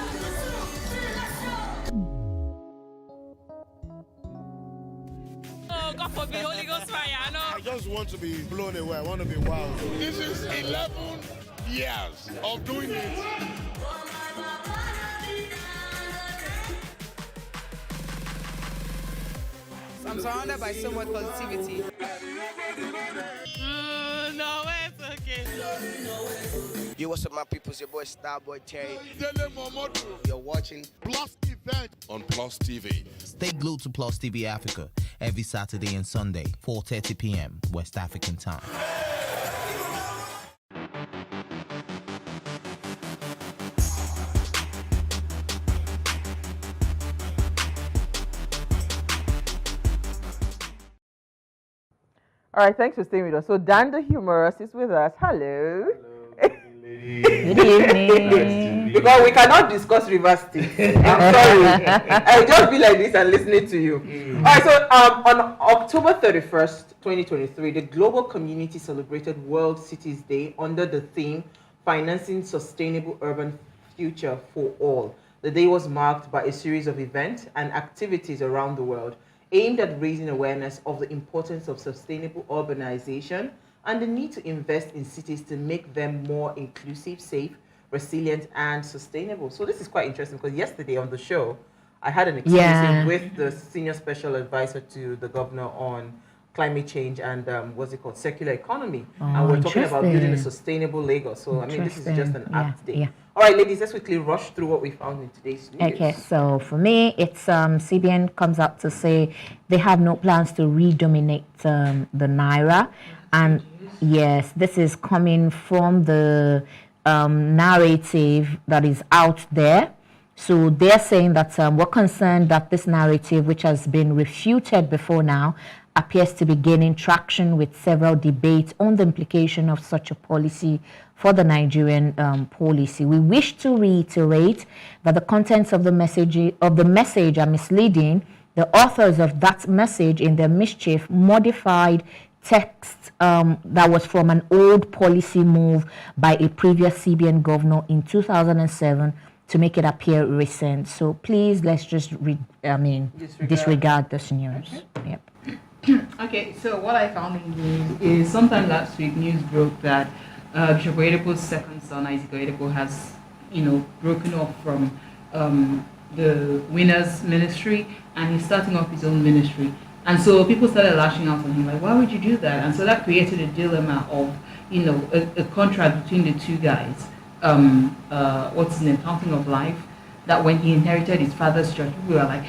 Oh, God forbid, Holy Ghost fire, I know. I just want to be blown away. I want to be wild. This is 11 years of doing it. I'm surrounded by so much positivity. No, it's okay. Yo, what's up, my people? It's your boy Starboy Terry. You're watching Plus Event on Plus TV. Stay glued to Plus TV Africa every Saturday and Sunday, 4:30 p.m. West African time. All right, thanks for staying with us. So Dan the Humorous is with us. Hello. Good evening. Because we cannot discuss River State. I'm sorry. I'll just be like this and listening to you. All right, so on October 31st, 2023, the global community celebrated World Cities Day under the theme Financing Sustainable Urban Future for All. The day was marked by a series of events and activities around the world aimed at raising awareness of the importance of sustainable urbanization and the need to invest in cities to make them more inclusive, safe, resilient, and sustainable. So this is quite interesting because yesterday on the show, I had an exclusive with the senior special advisor to the governor on climate change and what's it called, circular economy. And we're talking about building a sustainable Lagos. So I mean, this is just an apt day. All right, ladies, let's quickly rush through what we found in today's news. Okay, so for me, it's CBN comes up to say they have no plans to redominate the Naira. And yes, this is coming from the narrative that is out there. So they're saying that we're concerned that this narrative, which has been refuted before now, appears to be gaining traction with several debates on the implication of such a policy for the Nigerian policy. We wish to reiterate that the contents of the message are misleading. The authors of that message, in their mischief, modified text that was from an old policy move by a previous CBN governor in 2007 to make it appear recent. So please, let's just disregard this news. Okay. Yep. Okay, so what I found in news is sometime last week, news broke that Bishop Oyedepo's second son, Isaac Oyedepo, has, broken off from the Winners Ministry, and he's starting off his own ministry. And so people started lashing out on him, like, why would you do that? And so that created a dilemma of, a contract between the two guys. What's his name, Fountain of Life, that when he inherited his father's church, people were like,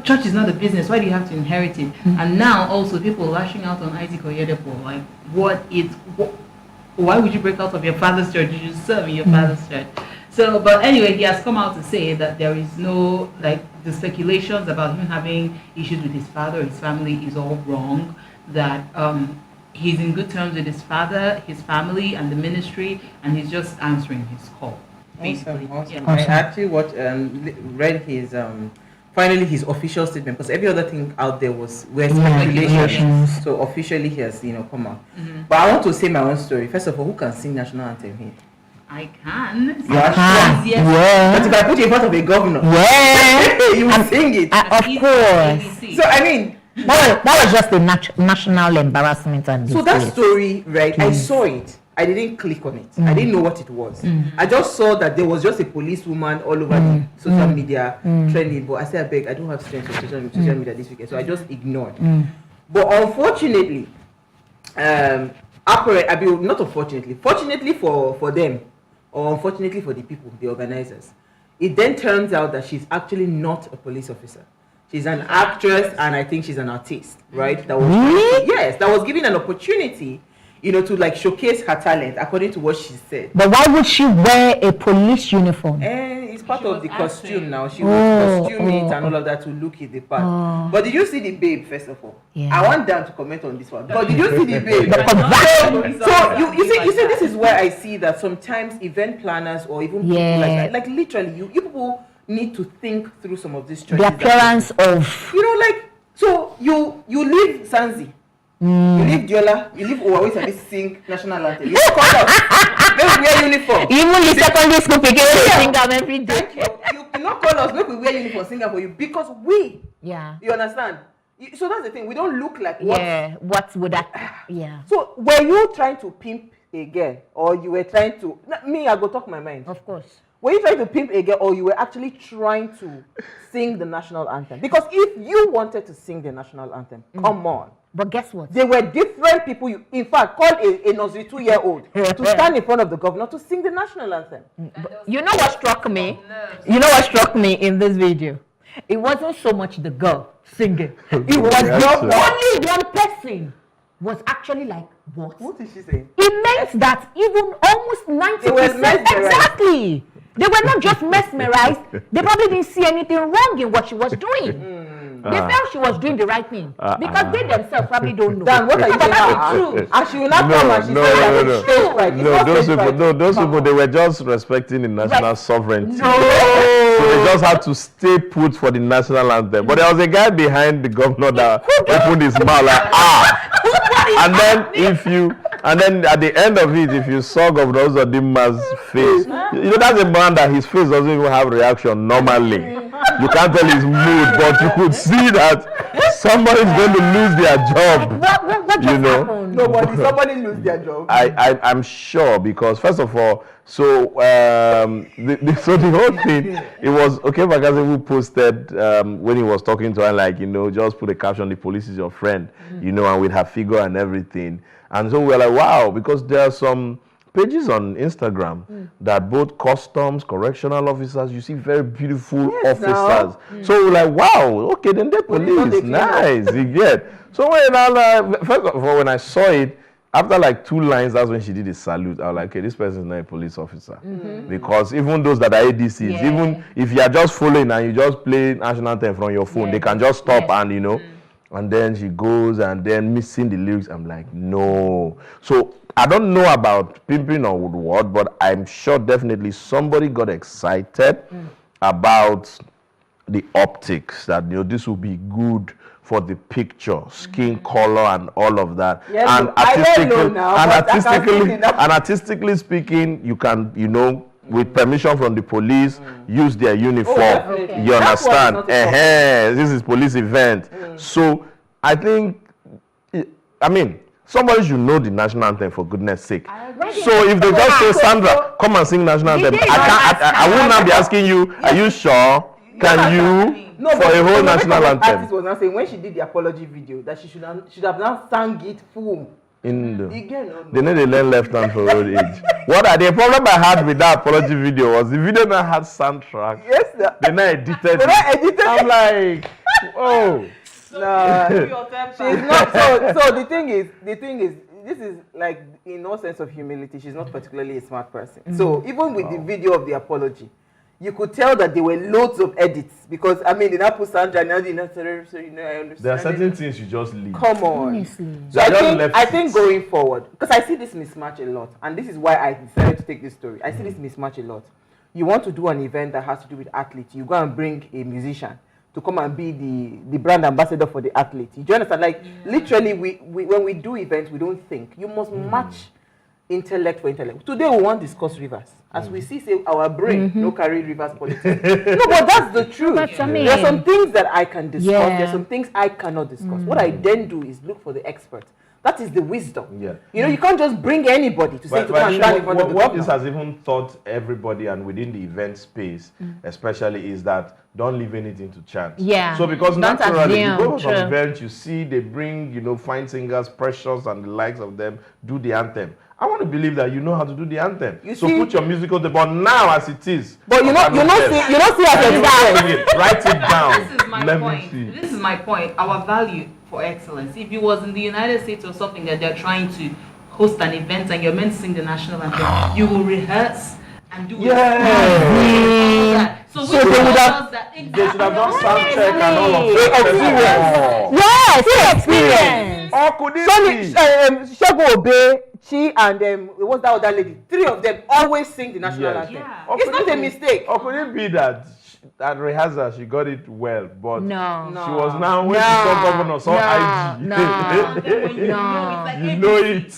church is not a business, why do you have to inherit it? And now also people lashing out on Isaac Oyedepo, like, why would you break out of your father's church? You should serve in your father's church. So, but anyway, he has come out to say that there is no, the speculations about him having issues with his father or his family is all wrong, that he's in good terms with his father, his family, and the ministry, and he's just answering his call, basically. Awesome. I actually read his finally his official statement, because every other thing out there were speculations. So officially he has come out. But I want to say my own story. First of all, who can sing national anthem here? I can. You are sure? Yeah. But if I put you in front of a governor, you will sing it. Of course. So I mean, that was just a national embarrassment and so that story, right? I saw it. I didn't click on it. I didn't know what it was. I just saw that there was just a policewoman all over the social media trending. But I said, I beg, I don't have strength for social media this weekend, so I just ignored. But unfortunately, not unfortunately, fortunately for them, or unfortunately for the people, the organizers, it then turns out that she's actually not a police officer. She's an actress, and I think she's an artist, right? That was given an opportunity, to like showcase her talent according to what she said. But why would she wear a police uniform? It's part of the costume now. She was costuming and all of that to look at the part. But did you see the babe, first of all? Yeah. I want Dan to comment on this one. But did you see the babe? So you see, this is where I see that sometimes event planners or even people like literally, you people need to think through some of these choices. The appearance of... So you leave Sanzi. You leave Diola, you leave Owawe to sing national anthem. You don't call us. Make we wear uniform. Even the secondary school people sing them every day. You cannot call us, make we wear uniform, sing them for you because we. Yeah. You understand? So that's the thing. We don't look like what. Yeah. What would that? Yeah. So were you trying to pimp a girl, or you were trying to? Me, I go talk my mind. Of course. Were you trying to pimp a girl, or you were actually trying to sing the national anthem? Because if you wanted to sing the national anthem, come on. But guess what? They were different people. You, in fact, called a nursery 2-year-old to stand in front of the governor to sing the national anthem. You know what struck me? You know what struck me in this video? It wasn't so much the girl singing. It was only one person was actually like, what? What is she saying? It meant that even almost 90%. Exactly. They were not just mesmerized. They probably didn't see anything wrong in what she was doing. They felt she was doing the right thing because they themselves probably don't know. Dan, what are you saying? And she will not come and she those people, they were just respecting the national sovereignty. So they just had to stay put for the national anthem. But there was a guy behind the governor that opened his mouth like, and then at the end of it, if you saw Governor Uzodimma's face, that's a man that his face doesn't even have reaction normally. You can't tell his mood, but you could see that somebody's going to lose their job. What just happened? Somebody lose their job. I'm sure, because first of all, so the whole thing, it was Okebagaze who posted when he was talking to her, like, just put a caption, the police is your friend, and with her figure and everything. And so we're like, wow, because there are some pages on Instagram that both customs, correctional officers, you see very beautiful officers. So we're like, wow, okay, then they're police, nice, you get. So first of all, when I saw it, after like 2 lines, that's when she did a salute. I was like, okay, this person is not a police officer. Because even those that are ADCs, even if you are just following and you just play national anthem from your phone, they can just stop and, and then she goes and then missing the lyrics. I'm like, no. So I don't know about pimping or what, but I'm sure definitely somebody got excited about the optics, that this will be good for the picture, skin color and all of that. Yeah, and artistically speaking, you can, with permission from the police, use their uniform. You understand? This is police event. So I think, somebody should know the national anthem, for goodness sake. So if they just say, Sandra, come and sing national anthem, I will not be asking you, are you sure? Can you? For a whole national anthem. Artist was not saying when she did the apology video that she should have now sang it full. They need to learn left hand for old age. The problem I had with that apology video was the video now had soundtrack. Yes, sir. They now edited it. I'm like, oh. No, she's not. So the thing is, this is like, in no sense of humility, she's not particularly a smart person. So even with the video of the apology, you could tell that there were loads of edits because they now put Sandra and the necessary. So I understand. There are certain things you just leave. Come on. So I think going forward, because I see this mismatch a lot, and this is why I decided to take this story. I see this mismatch a lot. You want to do an event that has to do with athletes, you go and bring a musician to come and be the brand ambassador for the athlete. Do you understand? Like, literally, we when we do events, we don't think. You must match intellect for intellect. Today, we want to discuss rivers. As we see, say, our brain, no carry rivers politics. No, but that's the truth. There are some things that I can discuss. There are some things I cannot discuss. What I then do is look for the expert. That is the wisdom. You can't just bring anybody to say to come and stand in front of the What this has even taught everybody and within the event space, especially, is that don't leave anything to chance. Yeah. So because Don't naturally, you assume, go to some true. event, you see they bring, you know, fine singers, Precious and the likes of them, do the anthem. I want to believe that you know how to do the anthem. So see- put your musical, but now as it is. But you don't see as a guy. Write it down. This is my Let me point. see. This is my point. Our value for excellence. If it was in the United States or something that they're trying to host an event and you're meant to sing the national anthem, you will rehearse and do Yeah. So So they would have- they should have done sound check and all of that. Yes, experience. Or could it be? Segun Obe, she and what's that other lady? 3 of them always sing the national Yes. anthem. Or It's could not it a be- mistake. Or could it be that at rehearsal she got it well, but No. she was now when she saw governor, saw IG. You know it. It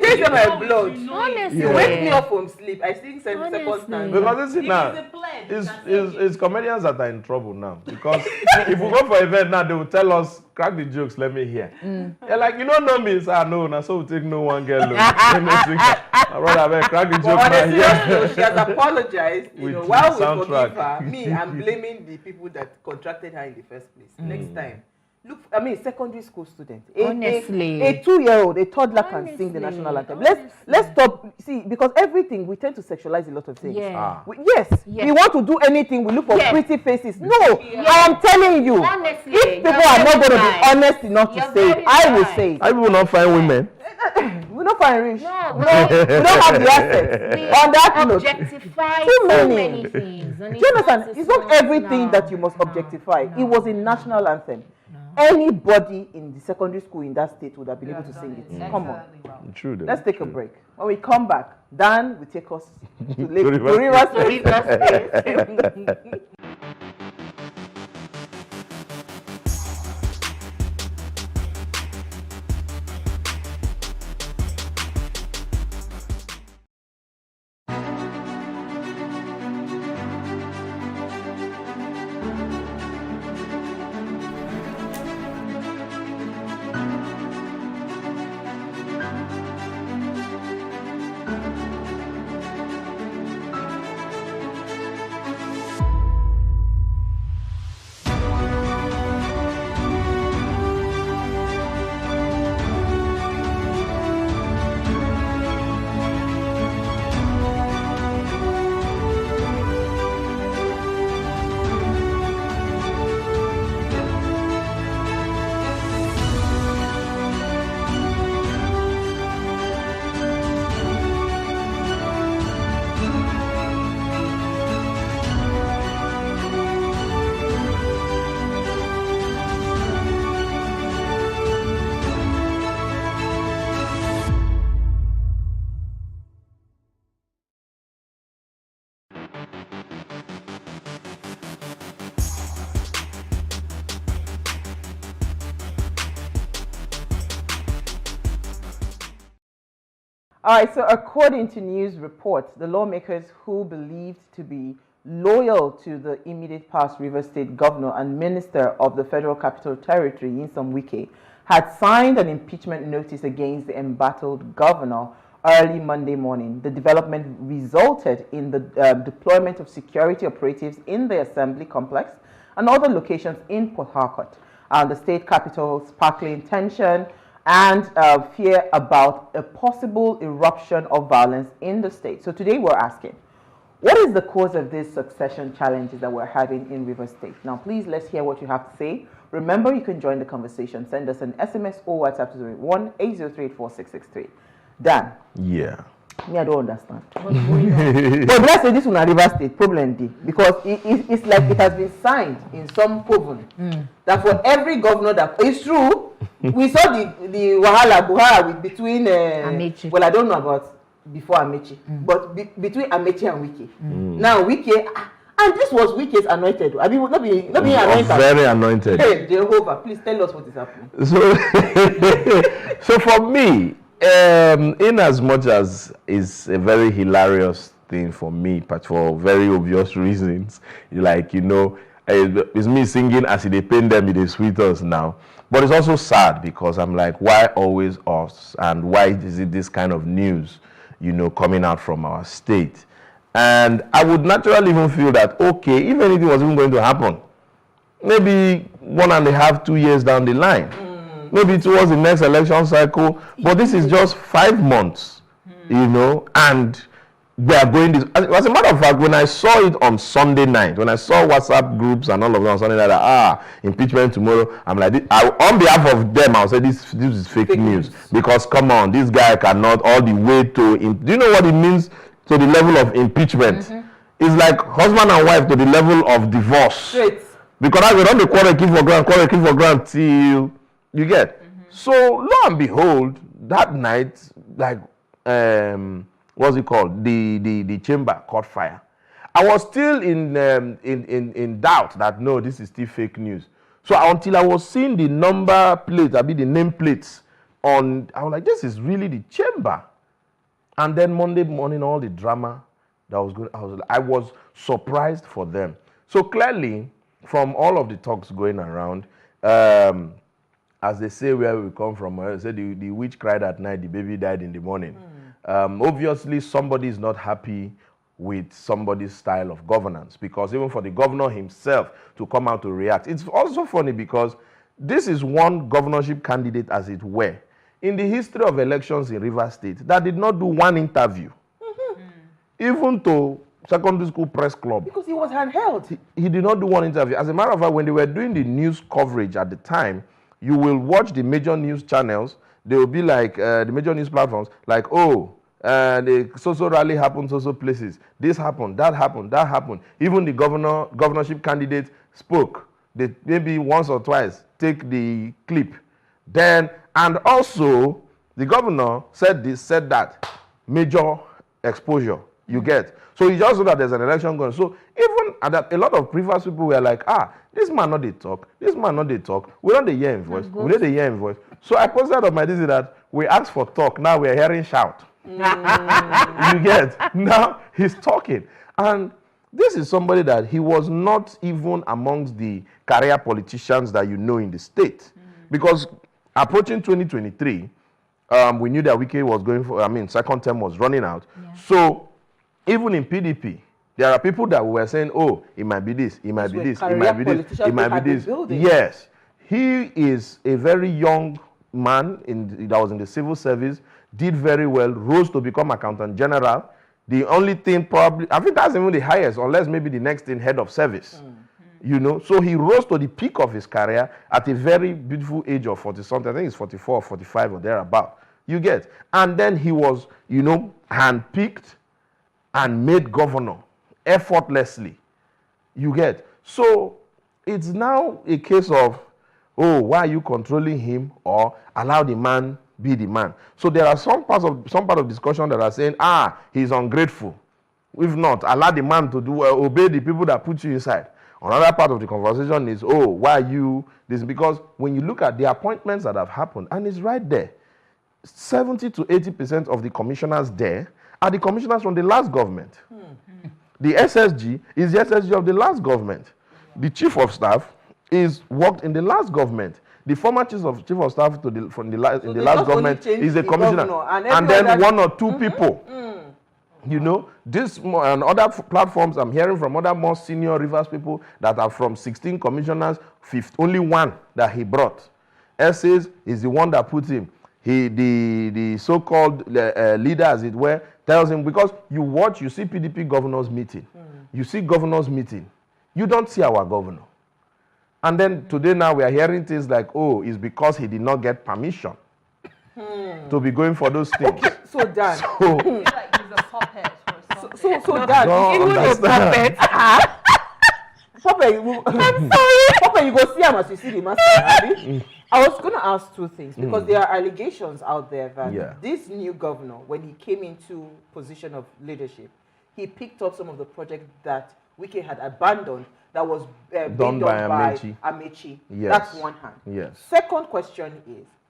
takes them my blood. Honestly. You wake me up from sleep. I sing second stand. Because this is now, it's comedians that are in trouble now. Because if we go for an event now, they will tell us, crack the jokes, let me hear. They're like, you don't know me, sir. No, now so we take no one girl. Let me sing. My brother, crack the joke But on now. a serious note, she has apologized. You With know, the while we soundtrack. forgive her, me, I'm blaming the people that contracted her in the first place. Next time. Look, I mean, secondary school student. Honestly. A 2-year-old, a toddler can sing the national anthem. Let's stop. See, because everything, we tend to sexualize a lot of things. Yeah. Ah. Yes. We want to do anything, we look for Yes. pretty faces. No, I am telling you. Honestly, If people you're are not very going to be right. honest enough to say it, I will say it. I will not find women. We're not fine rich. No, we don't have the assets. We On that note, objectify too so many. many things. And Do you understand? not It's not everything that you must objectify. It was a national anthem. Anybody in the secondary school in that state would have been able to sing it. Come on. True. though. Let's take a break. When we come back, Dan will take us to Rivers Rivers State. All right, so according to news reports, the lawmakers who believed to be loyal to the immediate past Rivers State governor and minister of the Federal Capital Territory, Nyesom Wike, had signed an impeachment notice against the embattled governor early Monday morning. The development resulted in the deployment of security operatives in the assembly complex and other locations in Port Harcourt, the state capital, sparkling tension and fear about a possible eruption of violence in the state. So today we're asking, what is the cause of these succession challenges that we're having in Rivers State? Now, please, let's hear what you have to say. Remember, you can join the conversation. Send us an SMS or WhatsApp to 1-803-84663. Dan. Yeah. Me, I don't understand. But let's say this one Rivers State problem day, because it's like it has been signed in some coven that for every governor that it's true. We saw the Wahala Buhara between Amechi. Well, I don't know about before Amechi, but between Amechi and Wike. Now Wike, and this was Wike's anointed. I mean, not being anointed. Very anointed. Hey, Jehovah, please tell us what is happening. So for me, in as much as it's a very hilarious thing for me, but for very obvious reasons, like, you know, it's me singing as they paint them, they sweet us now. But it's also sad because I'm like, why always us? And why is it this kind of news, you know, coming out from our state? And I would naturally even feel that, okay, if anything was even going to happen, maybe 1.5, 2 years down the line, maybe towards the next election cycle, but this is just 5 months, you know, and they are going this. As a matter of fact, when I saw it on Sunday night, when I saw WhatsApp groups and all of them on Sunday night, impeachment tomorrow, I'm like, on behalf of them, I'll say this is fake news. Because come on, this guy cannot all the way to, do you know what it means to the level of impeachment? It's like husband and wife to the level of divorce. Straight. Because I don't quarrel keep for grant till you get. So lo and behold, that night, like what's it called? The chamber caught fire. I was still in doubt that no, this is still fake news. So until I was seeing the number plate, the name plates on, I was like, this is really the chamber. And then Monday morning, all the drama that was going, I was surprised for them. So clearly, from all of the talks going around, as they say where we come from, they say the witch cried at night, the baby died in the morning. Obviously, somebody is not happy with somebody's style of governance, because even for the governor himself to come out to react. It's also funny because this is one governorship candidate, as it were, in the history of elections in Rivers State that did not do one interview, even to secondary school press club. Because he was handheld. He did not do one interview. As a matter of fact, when they were doing the news coverage at the time, you will watch the major news channels. They will be like, the major news platforms, like, oh, the so-so rally happened, so-so places. This happened, that happened, that happened. Even the governorship candidate spoke. They maybe once or twice take the clip. Then, and also, the governor said this, said that. Major exposure, you get. So you just know that there's an election going. So even a lot of previous people were like, this man not they talk, this man not they talk. We don't hear him voice. We don't hear him voice. So I posted on my this that we asked for talk, now we're hearing shout. You get? Now he's talking. And this is somebody that he was not even amongst the career politicians that you know in the state. Because approaching 2023, we knew that Wike was going for, second term was running out. Yeah. So even in PDP, there are people that were saying, oh, it might be this, it might be this, it might be this, it might be this. Yes. He is a very young man that was in the civil service, did very well, rose to become accountant general. The only thing probably, I think that's even the highest, unless maybe the next thing, head of service. You know, so he rose to the peak of his career at a very beautiful age of 40-something. I think it's 44 or 45 or thereabout. You get. And then he was, handpicked and made governor effortlessly. You get. So it's now a case of, oh, why are you controlling him, or allow the man be the man? So there are some part of discussion that are saying, he's ungrateful. If not, allow the man to do obey the people that put you inside. Another part of the conversation is, oh, why are you this? Because when you look at the appointments that have happened, and it's right there, 70 to 80% of the commissioners there are the commissioners from the last government. The SSG is the SSG of the last government. The chief of staff worked in the last government. The former chief of staff in the last government is a commissioner. And then one or two people. You know, this and other platforms, I'm hearing from other more senior Rivers people that are from 16 commissioners, only one that he brought. Essays is the one that put him. The so-called leader, as it were, tells him, because you see PDP governors meeting. You see governors meeting. You don't see our governor. And then today now we are hearing things like, oh, it's because he did not get permission to be going for those things. Okay, so Dan. So Dan, even a puppet. I'm sorry. Puppet, you go see him as you see the master. I was going to ask two things, because there are allegations out there that this new governor, when he came into position of leadership, he picked up some of the projects that Wike had abandoned that was being done by Amechi. Yes. That's one hand. Yes. Second question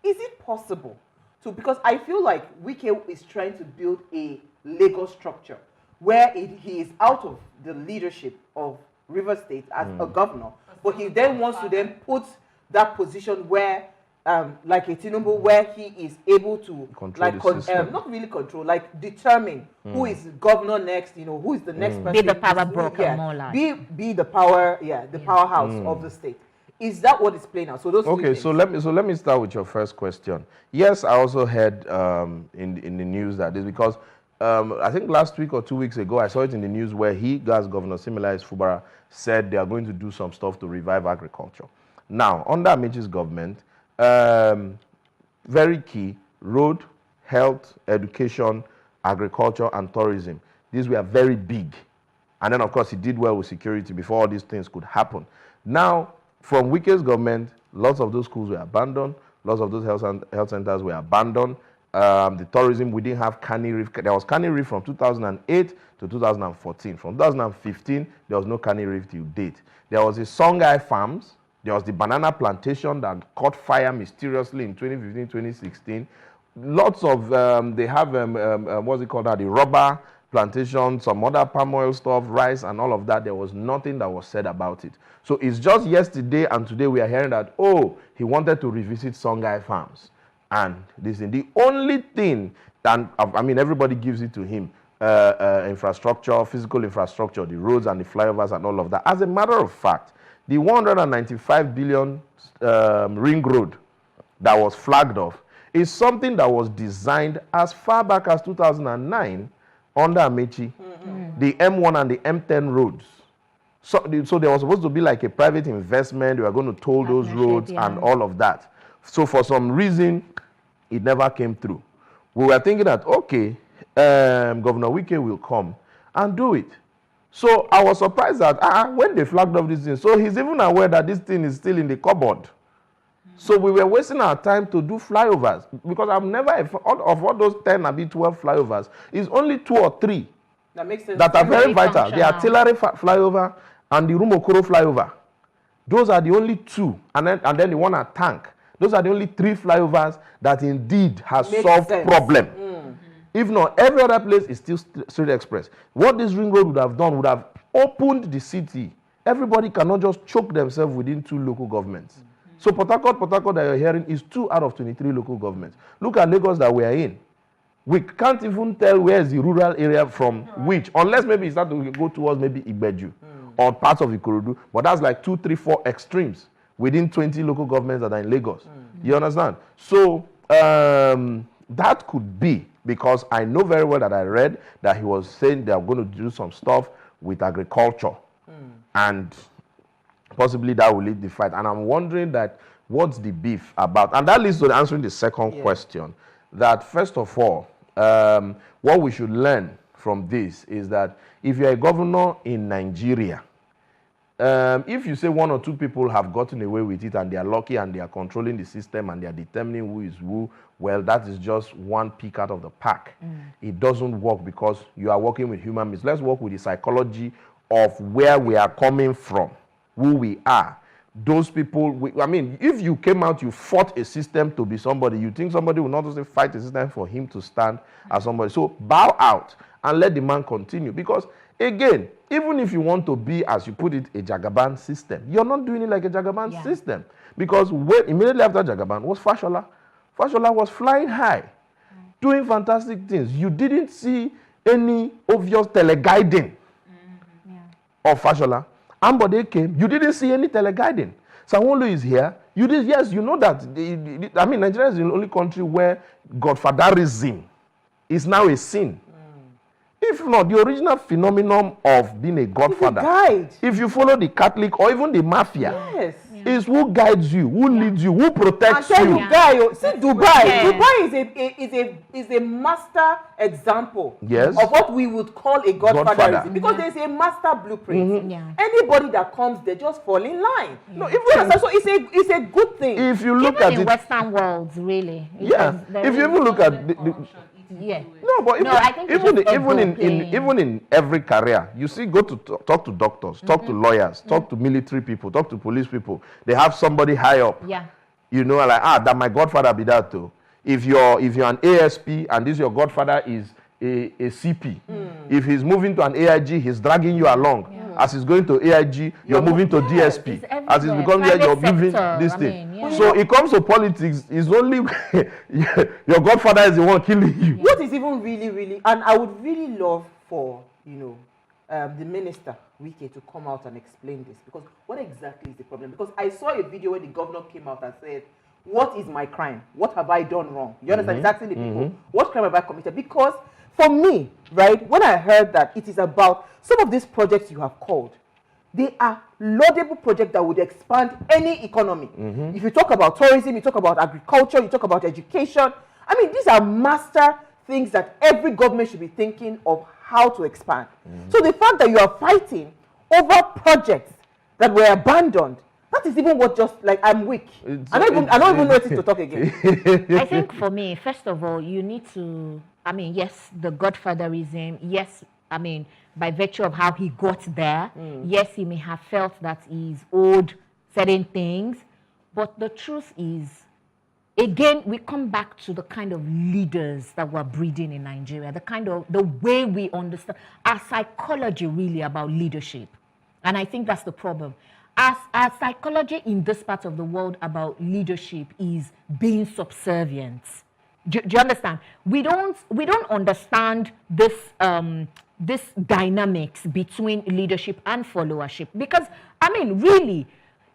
is it possible to, because I feel like Wike is trying to build a Lagos structure where he is out of the leadership of Rivers State as a governor, but he then wants to then put that position where like a Tinubu, where he is able to Control the system. not really control, like determine who is governor next, who is the next person. Be the power broker, more like. Be the power, the powerhouse of the state. Is that what is playing out? So those Okay, so let me start with your first question. Yes, I also heard in the news that this, because I think last week or 2 weeks ago, I saw it in the news where Governor Similaris Fubara said they are going to do some stuff to revive agriculture. Now, under Amichi's government, very key: road, health, education, agriculture, and tourism. These were very big. And then, of course, he did well with security before all these things could happen. Now, from Wike's government, lots of those schools were abandoned. Lots of those health centers were abandoned. The tourism, we didn't have Kani Reef. There was Kani Reef from 2008 to 2014. From 2015, there was no Kani Reef till date. There was the Songhai Farms. There was the banana plantation that caught fire mysteriously in 2015, 2016. Lots of, they have, what's it called now, the rubber plantation, some other palm oil stuff, rice and all of that. There was nothing that was said about it. So it's just yesterday and today we are hearing that, oh, he wanted to revisit Songhai Farms. And this is the only thing, and I mean, everybody gives it to him, infrastructure, physical infrastructure, the roads and the flyovers and all of that. As a matter of fact, the 195 billion ring road that was flagged off is something that was designed as far back as 2009 under Amichi, the M1 and the M10 roads. So there was supposed to be like a private investment. We were going to toll those roads and all of that. So for some reason, it never came through. We were thinking that, okay, Governor Wike will come and do it. So I was surprised that when they flagged off this thing, so he's even aware that this thing is still in the cupboard. So we were wasting our time to do flyovers, because I've never, of all those 10 or 12 flyovers, it's only 2 or 3 that makes sense. That are very vital. The artillery flyover and the Rumokoro flyover. Those are the only 2. And then the one at Tank. Those are the only 3 flyovers that indeed has solved problem. If not, every other place is still Street Express. What this ring road would have done would have opened the city. Everybody cannot just choke themselves within 2 local governments. So Port Harcourt that you're hearing is 2 out of 23 local governments. Look at Lagos that we are in. We can't even tell where is the rural area from which, unless maybe you start to go towards maybe Igbeju or parts of Ikorodu. But that's like 2, 3, 4 extremes within 20 local governments that are in Lagos. You understand? So that could be, because I know very well that I read that he was saying they are going to do some stuff with agriculture. And possibly that will lead the fight. And I'm wondering that what's the beef about? And that leads to answering the second question. That first of all, what we should learn from this is that if you're a governor in Nigeria, if you say 1 or 2 people have gotten away with it and they are lucky and they are controlling the system and they are determining who is who, well, that is just one peak out of the pack. It doesn't work, because you are working with human beings. Let's work with the psychology of where we are coming from, who we are. Those people, I mean, if you came out, you fought a system to be somebody, you think somebody will not just fight a system for him to stand as somebody. So bow out and let the man continue. Because again, even if you want to be, as you put it, a Jagaban system, you're not doing it like a Jagaban system. Because immediately after Jagaban was Fashola. Fashola was flying high, doing fantastic things. You didn't see any obvious teleguiding of Fashola. Ambode came, you didn't see any teleguiding. Sanwo-Olu is here. You did, yes, you know that. I mean, Nigeria is the only country where godfatherism is now a sin. If not, the original phenomenon of being a godfather, if you follow the Catholic or even the mafia, is who guides you, who leads you, who protects you. See, Dubai is a master example of what we would call a godfatherism, because there's a master blueprint. Anybody that comes there just fall in line. So it's a good thing. If you look even at in it, Western worlds, really. if you even look at no, but I think even in every career, you see, go to talk to doctors, talk to lawyers, talk to military people, talk to police people. They have somebody high up. You know, like that my godfather be that too. If you're an ASP and this your godfather is a CP, if he's moving to an AIG, he's dragging you along. As it's going to AIG, you're moving to DSP. As it's becoming here, you're moving this thing. So it comes to politics, it's only your godfather is the one killing you. What is even really, and I would really love for, the minister, Wike, to come out and explain this, because what exactly is the problem? Because I saw a video where the governor came out and said, what is my crime? What have I done wrong? You understand? He's asking the people, what crime have I committed? Because for me, right, when I heard that it is about some of these projects you have called, they are laudable projects that would expand any economy. If you talk about tourism, you talk about agriculture, you talk about education. I mean, these are master things that every government should be thinking of how to expand. So the fact that you are fighting over projects that were abandoned, that is even what just like I'm weak. I don't even know it to talk again. I think for me, first of all, you need to, yes, the godfatherism, yes, by virtue of how he got there, yes, he may have felt that he's owed certain things, but the truth is, again, we come back to the kind of leaders that we're breeding in Nigeria, the way we understand our psychology really about leadership. And I think that's the problem. Our psychology in this part of the world about leadership is being subservient. Do you understand? We don't understand this this dynamics between leadership and followership, because really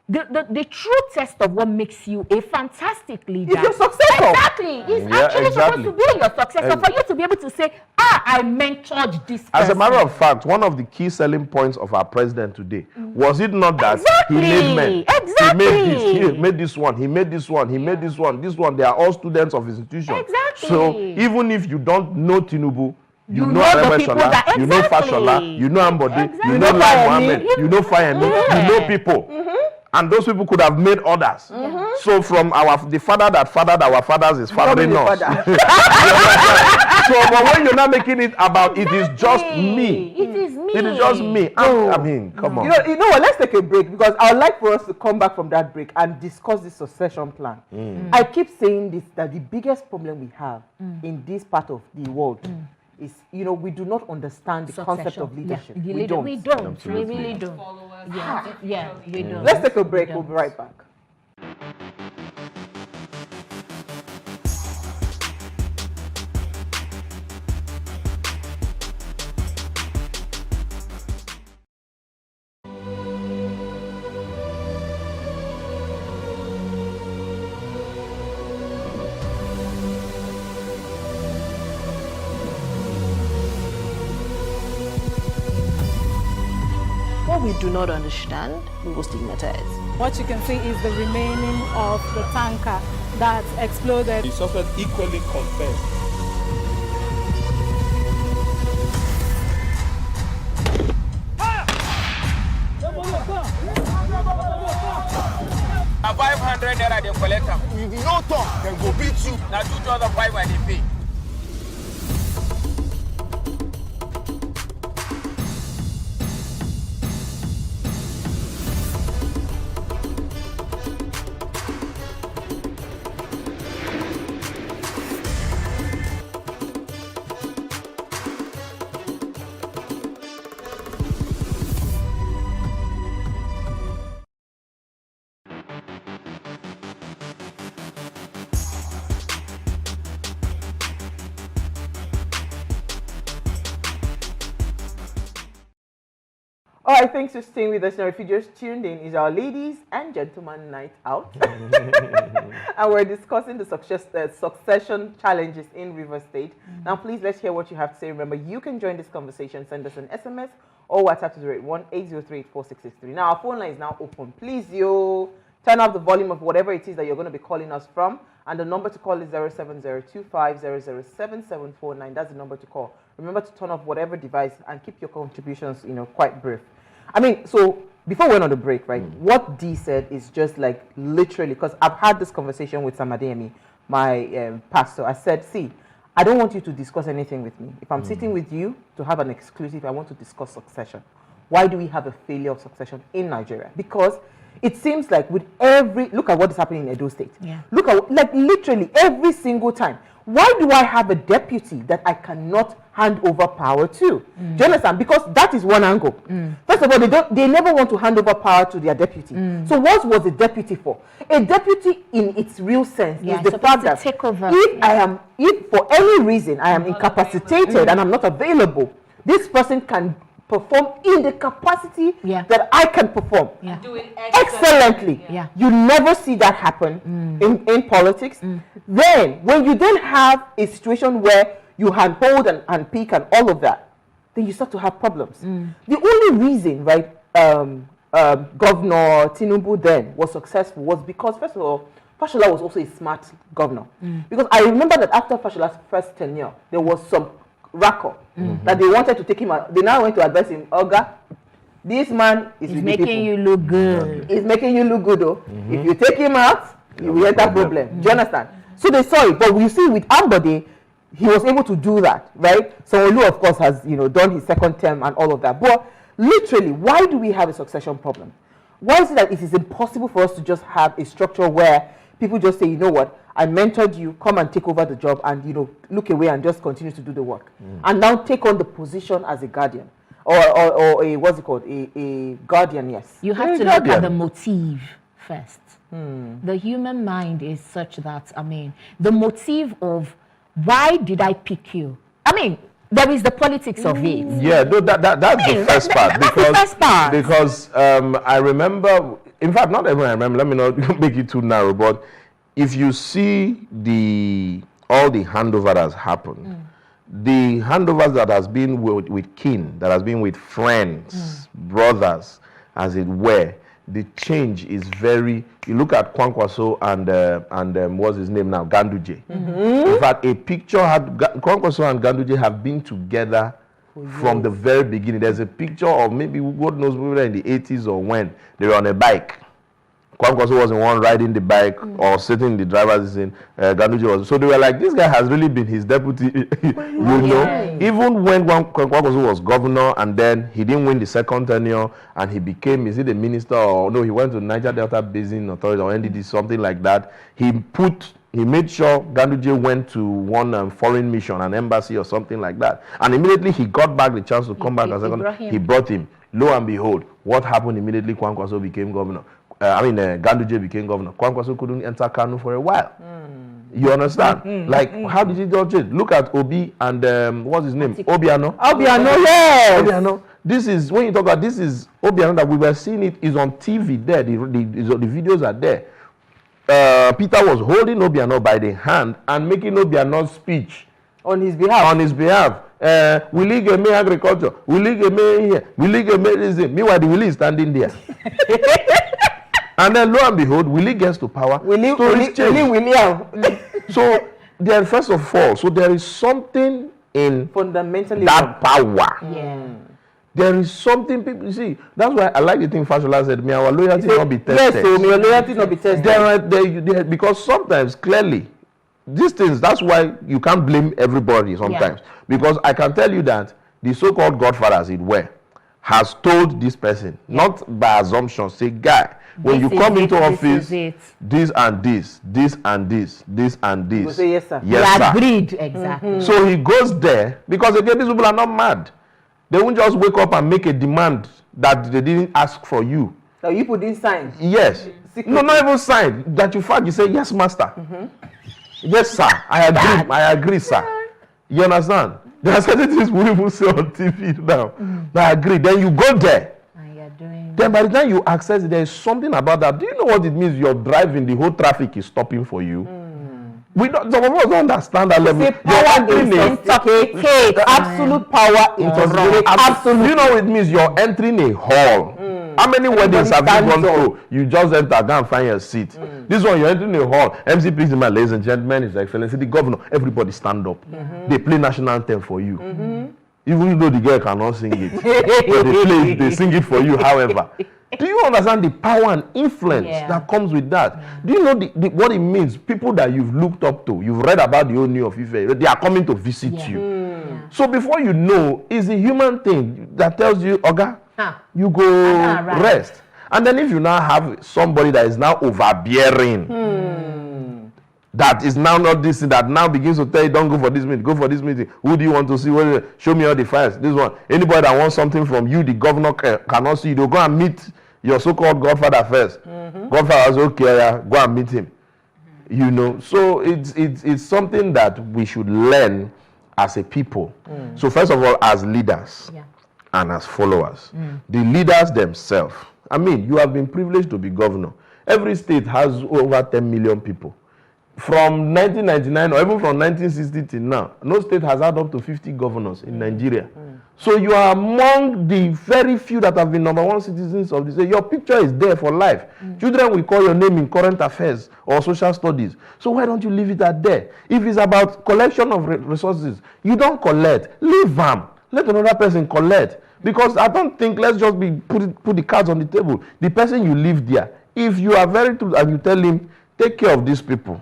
the true test of what makes you a fantastic leader is your successor. Exactly. It's actually supposed to be your successor, for you to be able to say, I mentored this person. As a matter of fact, one of the key selling points of our president today, was it not that he made men? He made this one, he made this one, he made this one, they are all students of his institution. Exactly. So even if you don't know Tinubu, you know Aremeshola, you know Fashola, you know Ambode, you know Lai Mohammed, you know Fayemi, you know people. And those people could have made others. So from the father that fathered our fathers is fathering us. So but when you're not making it about it is just me. It is me. It is just me. Come on. You know what? Let's take a break, because I would like for us to come back from that break and discuss this succession plan. I keep saying this, that the biggest problem we have in this part of the world is, we do not understand the concept of leadership. We really don't. We don't. We don't. Let's take a break. We'll be right back. What we do not understand, we will stigmatize. What you can see is the remaining of the tanker that exploded. The suspect equally confessed. A 500 naira they collect them. If you no talk, then go beat you. Now 2,500 they pay. All right, thanks for staying with us. Now, if you just tuned in, is our ladies and gentlemen night out. And we're discussing the succession challenges in River State. Now, please, let's hear what you have to say. Remember, you can join this conversation. Send us an SMS or WhatsApp to 081-803-4663. Now, our phone line is now open. Please, you turn up the volume of whatever it is that you're going to be calling us from. And the number to call is 07025007749. That's the number to call. Remember to turn off whatever device and keep your contributions, quite brief. So before we went on the break, right, what Dee said is just like literally, because I've had this conversation with Samademi, my pastor. I said, see, I don't want you to discuss anything with me. If I'm sitting with you to have an exclusive, I want to discuss succession. Why do we have a failure of succession in Nigeria? Because it seems like with look at what is happening in Edo State. Yeah. Look at, like literally every single time. why do I have a deputy that I cannot hand over power to? Do you understand? Because that is one angle. First of all, they never want to hand over power to their deputy. So what was a deputy for? A deputy in its real sense is the fact that if for any reason I am incapacitated and I'm not available, this person can perform in the capacity that I can perform. Do it excellently. You never see that happen in politics. Then, when you then have a situation where you handhold and pick and all of that, then you start to have problems. The only reason, right, Governor Tinubu then was successful was because, first of all, Fashola was also a smart governor. Because I remember that after Fashola's first tenure, there was some racket that they wanted to take him out. They now went to advise him, Oga, this man is making you look good. He's making you look good, though. If you take him out, you will enter problem. Do you understand? So they saw it, but we see with Ambode, he was able to do that, right? So Olu, of course, has done his second term and all of that. But literally, why do we have a succession problem? Why is it that it is impossible for us to just have a structure where people just say, you know what, I mentored you, come and take over the job and, look away and just continue to do the work. And now take on the position as a guardian or a, what's it called? A guardian, yes. You have to look at the motive first. The human mind is such that, the motive of why did I pick you? There is the politics of it. Yeah, no, that's the first part. Because I remember, in fact, not everyone I remember, let me not make it too narrow, but if you see all the handover that has happened, the handovers that has been with kin, that has been with friends, brothers, as it were, the change is very. You look at Kwankwaso and what's his name now, Ganduje. In fact, a picture had Kwankwaso and Ganduje have been together from the very beginning. There's a picture of maybe God knows whether in the 80s or when they were on a bike. Kwankwaso was the one riding the bike or sitting in the driver's seat. Ganduje was. So they were like, this guy has really been his deputy. Even when Kwankwaso was governor and then he didn't win the second tenure and he became, is it a minister or no, he went to Niger Delta Basin Authority or NDD, something like that. He made sure Ganduje went to one foreign mission, an embassy or something like that. And immediately he got back the chance to come back as second. He brought him. Lo and behold, what happened immediately? Kwankwaso became governor. Ganduje became governor. Kwankwaso couldn't enter Kanu for a while. You understand? Like, how did he do it? Look at Obi and what's his name? Obiano. Yes. Obiano. This is, when you talk about this, is Obiano that we were seeing it is on TV there. The videos are there. Peter was holding Obiano by the hand and making Obiano's speech on his behalf. Will he get me agriculture? Will he get me here? Will he get me this? Meanwhile, the Willie is standing there. And then lo and behold, Willie gets to power. William. So there, first of all, so there is something in fundamentally that power. Yeah. There is something people see. That's why I like the thing Fashola said. Our loyalty not be tested. Yes, so your loyalty not be tested. Because sometimes clearly these things. That's why you can't blame everybody sometimes. Yeah. Because I can tell you that the so-called godfather, as it were, has told this person, not by assumption, say, guy, when you come into office, this and this, this and this, this and this. You say yes, sir. Yes, sir. Agreed, exactly. So he goes there because again, these people are not mad. They won't just wake up and make a demand that they didn't ask for you. So you put in sign. Yes. No, not even sign. That you say yes, master. Yes, sir. I agree. I agree, sir. You understand? There are certain things we will say on TV now. I agree. Then you go there. Then by the time you access it, there is something about that. Do you know what it means? You're driving, the whole traffic is stopping for you. We don't, some of us don't understand that level. Absolute power intoxicate. Absolute. Do you know what it means? You're entering a hall. How many weddings have you gone through? You just enter, go and find your seat. This one, you're entering a hall. MC, please, my ladies and gentlemen, His Excellency, the governor, everybody stand up. They play national anthem for you. Even though the girl cannot sing it, but they sing it for you, however. Do you understand the power and influence that comes with that? Do you know what it means? People that you've looked up to, you've read about the Oni of Ife, they are coming to visit you. So before you know, it's a human thing that tells you, Oga, you go rest. And then if you now have somebody that is now overbearing, that is now not this thing, that now begins to tell you, don't go for this meeting, go for this meeting. Who do you want to see? Show me all the files. This one. Anybody that wants something from you, the governor cannot see you. They'll go and meet your so-called godfather first. Godfather says, okay, yeah, go and meet him. You know, so it's something that we should learn as a people. So first of all, as leaders and as followers, the leaders themselves. I mean, you have been privileged to be governor. Every state has over 10 million people. From 1999 or even from 1960 till now, no state has had up to 50 governors in Nigeria. So you are among the very few that have been #1 citizens of the state. Your picture is there for life. Children will call your name in current affairs or social studies. So why don't you leave it at there? If it's about collection of resources, you don't collect. Leave them. Let another person collect. Because I don't think, let's just put the cards on the table. The person you leave there, if you are very true and you tell him, take care of these people.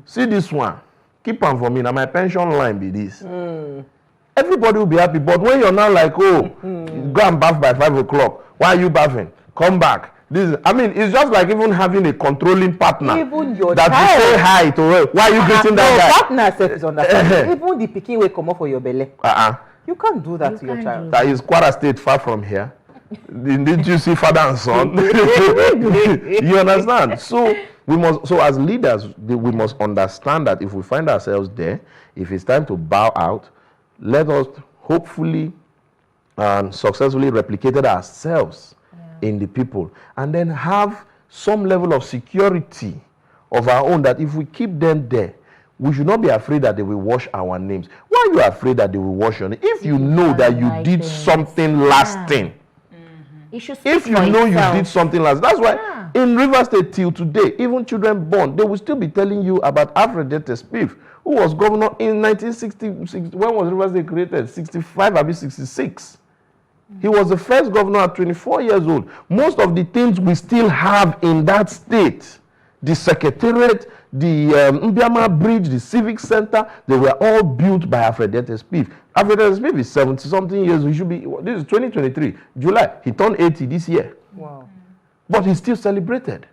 See this one. Keep on for me. Now my pension line be this. Everybody will be happy. But when you're now like, oh, go and bath by 5 o'clock. Why are you bathing? Come back. I mean, it's just like even having a controlling partner. Even your that child. you say hi to her. Why are you greeting that guy? Partner self is understanding. Even the pikin will come up for your belly. You can't do that to your child. That is Kwara State, far from here. Did you see father and son? You understand? So we must. So as leaders, we must understand that if we find ourselves there, if it's time to bow out, let us hopefully and successfully replicate ourselves in the people, and then have some level of security of our own. That if we keep them there, we should not be afraid that they will wash our names. Why are you afraid that they will wash your name? If you know that you did something lasting. If you know you did something last, that's why in Rivers State till today, even children born, they will still be telling you about Alfred Spiff, who was governor in 1960. When was Rivers State created? 65, maybe 66. He was the first governor at 24 years old. Most of the things we still have in that state, the secretariat, the Mbiama Bridge, the Civic Center, they were all built by Alfred Spiff. Alfred Spiff is 70-something years. He should be. This is 2023, July. He turned 80 this year. Wow. But he's still celebrated.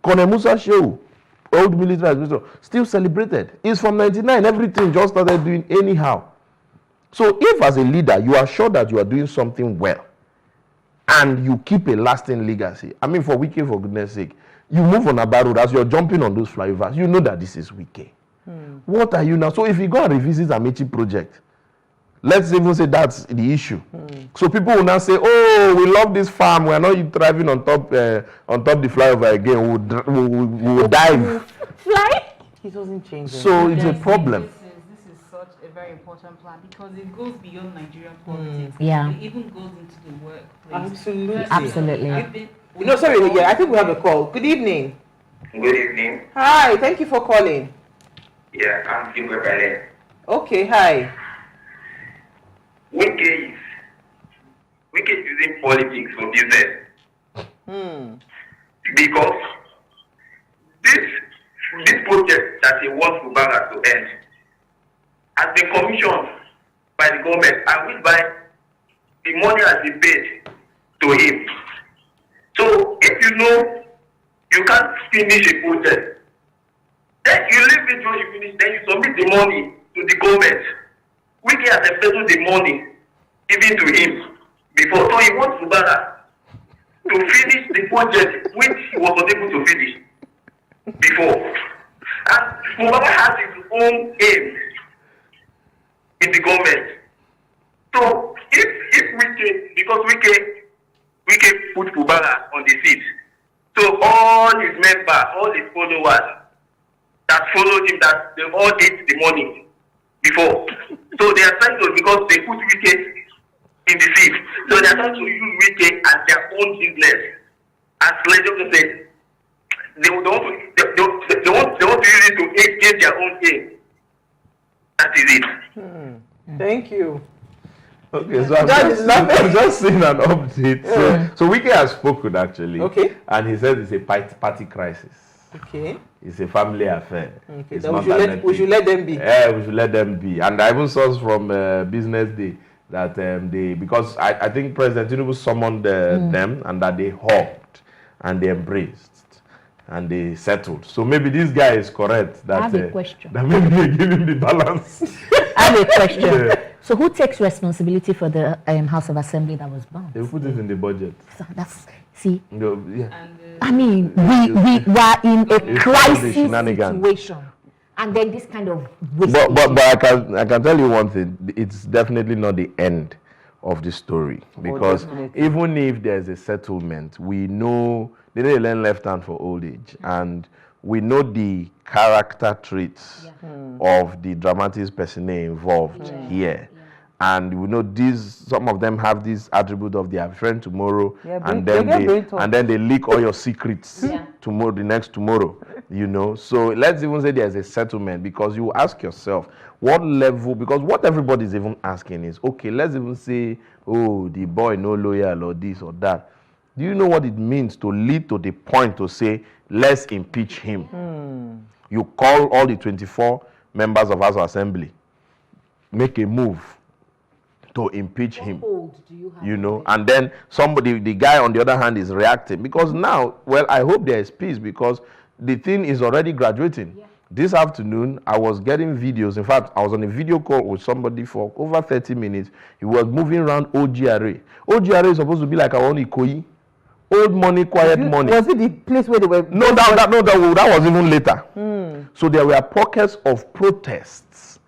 Colonel Musa Shehu, old military administrator, still celebrated. It's from 99. Everything just started doing anyhow. So if as a leader, you are sure that you are doing something well, and you keep a lasting legacy, I mean, for Wike, for goodness sake, you move on a bar road as you're jumping on those flyovers, you know that this is Wike. What are you now? So if you go and revisit Amici project, let's even say that's the issue. So people will now say, oh, we love this farm. We're not driving on top the flyover again. We'll dive. Fly? He doesn't change. So it's a problem. This is such a very important plan because it goes beyond Nigerian politics. Yeah. It even goes into the workplace. Absolutely. No, sorry, I think we have a call. Good evening. Good evening. Hi, thank you for calling. Yeah, I'm Kimber Bale. Okay, hi. Wike is using politics for business. Because this project that he wants Fubara to end has been commissioned by the government, and which by the money has been paid to him. So if you know you can't finish a project, then you leave it when you finish, then you submit the money to the government. Wike has embezzled the money given to him before. So he wants Fubara to finish the project which he was not able to finish before. And Fubara has his own aim in the government. So if Wike, because Wike put Fubara on the seat, so all his members, all his followers that followed him, that they all ate the money before. So they are trying to, because they put Wike in the seat, so they are trying to use Wike as their own business. As Legend said, they want to use it to aid their own aim. That is it. Thank you. Okay, so I'm just seeing an update. So Wike has spoken actually. Okay. And he said it's a party crisis. Okay. It's a family affair. Okay. Then we should let them be. Yeah, we should let them be. And I even saw from Business Day that because I think President Tinubu summoned them and that they hugged and they embraced. and they settled. So maybe this guy is correct. That, I have a question. That maybe they give him the balance. I have a question. Yeah. So who takes responsibility for the House of Assembly that was burned? They put it in the budget. So that's, see, Yeah. I mean, we were in a crisis shenanigans. situation. And then this kind of But I can tell you one thing. It's definitely not the end of the story, because even if there's a settlement, we know they didn't learn left hand for old age, and we know the character traits of the dramatist personnel involved here. And we know some of them have this attribute of their friend tomorrow, and then they leak all your secrets tomorrow, the next tomorrow, you know. So let's even say there's a settlement, because you ask yourself what level, because what everybody's even asking is, okay, let's even say, oh, the boy no loyal or this or that. Do you know what it means to lead to the point to say, let's impeach him? You call all the 24 members of House of Assembly, make a move to impeach him, you know, and then the guy on the other hand is reacting, because now, well, I hope there is peace, because the thing is already graduating. This afternoon, I was getting videos. In fact, I was on a video call with somebody for over 30 minutes. He was moving around OGRA. OGRA is supposed to be like our own Ikoyi. Old money, quiet money. Was it the place where they were? No, that was even later. So there were pockets of protests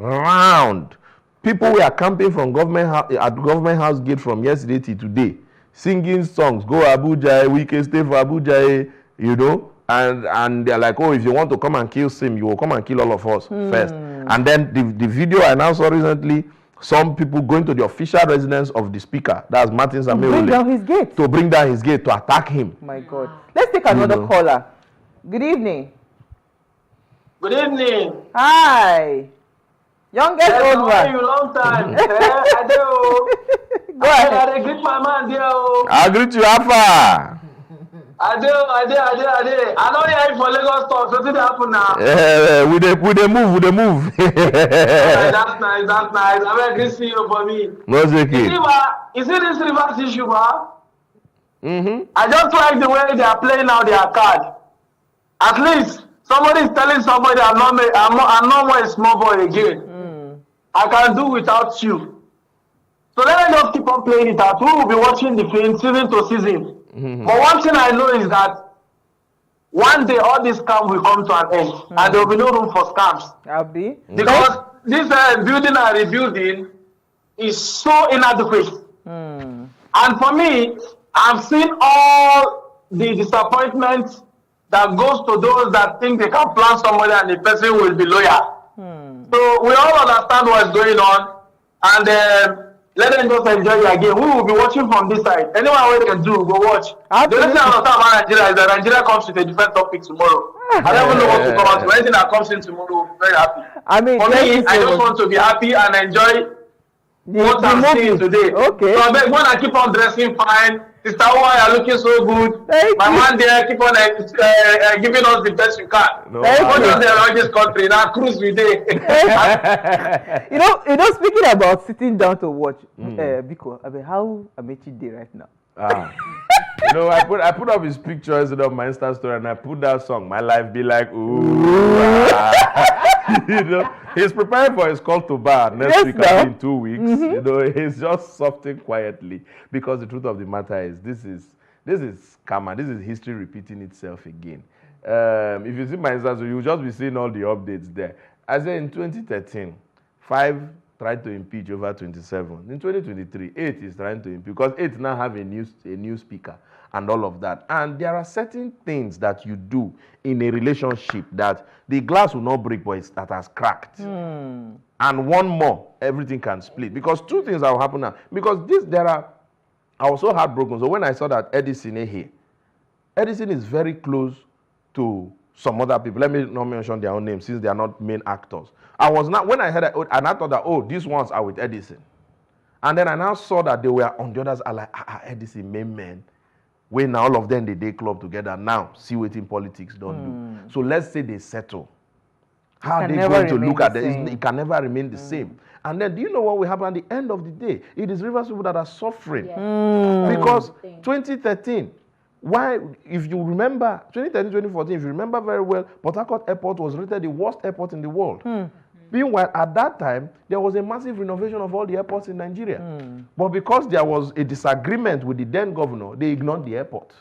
around. People were camping from at government house gate from yesterday till today, singing songs, go Abuja, we can stay for Abuja, you know, and they're like, oh, if you want to come and kill Sim, you will come and kill all of us first. And then the video I announced recently, some people going to the official residence of the speaker, that's Martin Samuel, to bring down his gate. To bring down his gate, to attack him. My God. Let's take another caller. Good evening. Good evening. Hi. Youngest old man. How are you? Long time. I do. Go ahead. I greet my man there. I greet you, Alpha. I do. I know you are for Lagos talk. So what happen now? We dey move. That's nice. I'm very good to see you for me. No, okay. You see this reverse issue, man? I just like the way they are playing out their card. At least somebody is telling somebody I'm not more a small boy again. I can do without you. So let us just keep on playing it out. We will be watching the film season to season. But one thing I know is that one day all this scam will come to an end, and there will be no room for scams. Because this building and rebuilding is so inadequate. And for me, I've seen all the disappointments that goes to those that think they can plan somebody and the person will be loyal. So we all understand what's going on, and let them just enjoy their game. We will be watching from this side. Anyone who can do, go watch. The only thing I understand about Nigeria is that Nigeria comes with a different topic tomorrow. I don't even know what to come out with. Anything that comes in tomorrow, we'll be very happy. I mean, for me, I just want to be happy and enjoy what I'm seeing today. Okay. So I beg, when I keep on dressing fine, Sister Owa, you're looking so good. My man there keep on giving us the best you can. What is there around this country? Now cruise we day. you know, speaking about sitting down to watch, Biko, I mean, how Amechi day right now? You know, I put up his pictures of my Insta story, and I put that song, My Life Be Like Ooh. You know, he's preparing for his call to bar next week in 2 weeks. You know, he's just something quietly, because the truth of the matter is this is karma. This is history repeating itself again. If you see my Insta story, you'll just be seeing all the updates there. I said in 2013, 5 tried to impeach over 27. In 2023, 8 is trying to impeach, because 8 now have a new speaker and all of that. And there are certain things that you do in a relationship that the glass will not break, but that has cracked. And one more, everything can split. Because 2 things will happen now. Because I was so heartbroken. So when I saw that Edison here, Edison is very close to some other people. Let me not mention their own names since they are not main actors. When I heard that, and I thought that, oh, these ones are with Edison. And then I now saw that they were on the others, are like, Edison, main man. When now all of them, they club together. Now, see what in politics don't do. So let's say they settle. How are they going to look at this? It can never remain the same. And then do you know what will happen at the end of the day? It is Rivers people that are suffering. Because 2013, Why, if you remember, 2013, 2014, if you remember very well, Port Harcourt Airport was rated the worst airport in the world. Meanwhile, at that time, there was a massive renovation of all the airports in Nigeria. But because there was a disagreement with the then governor, they ignored the airport.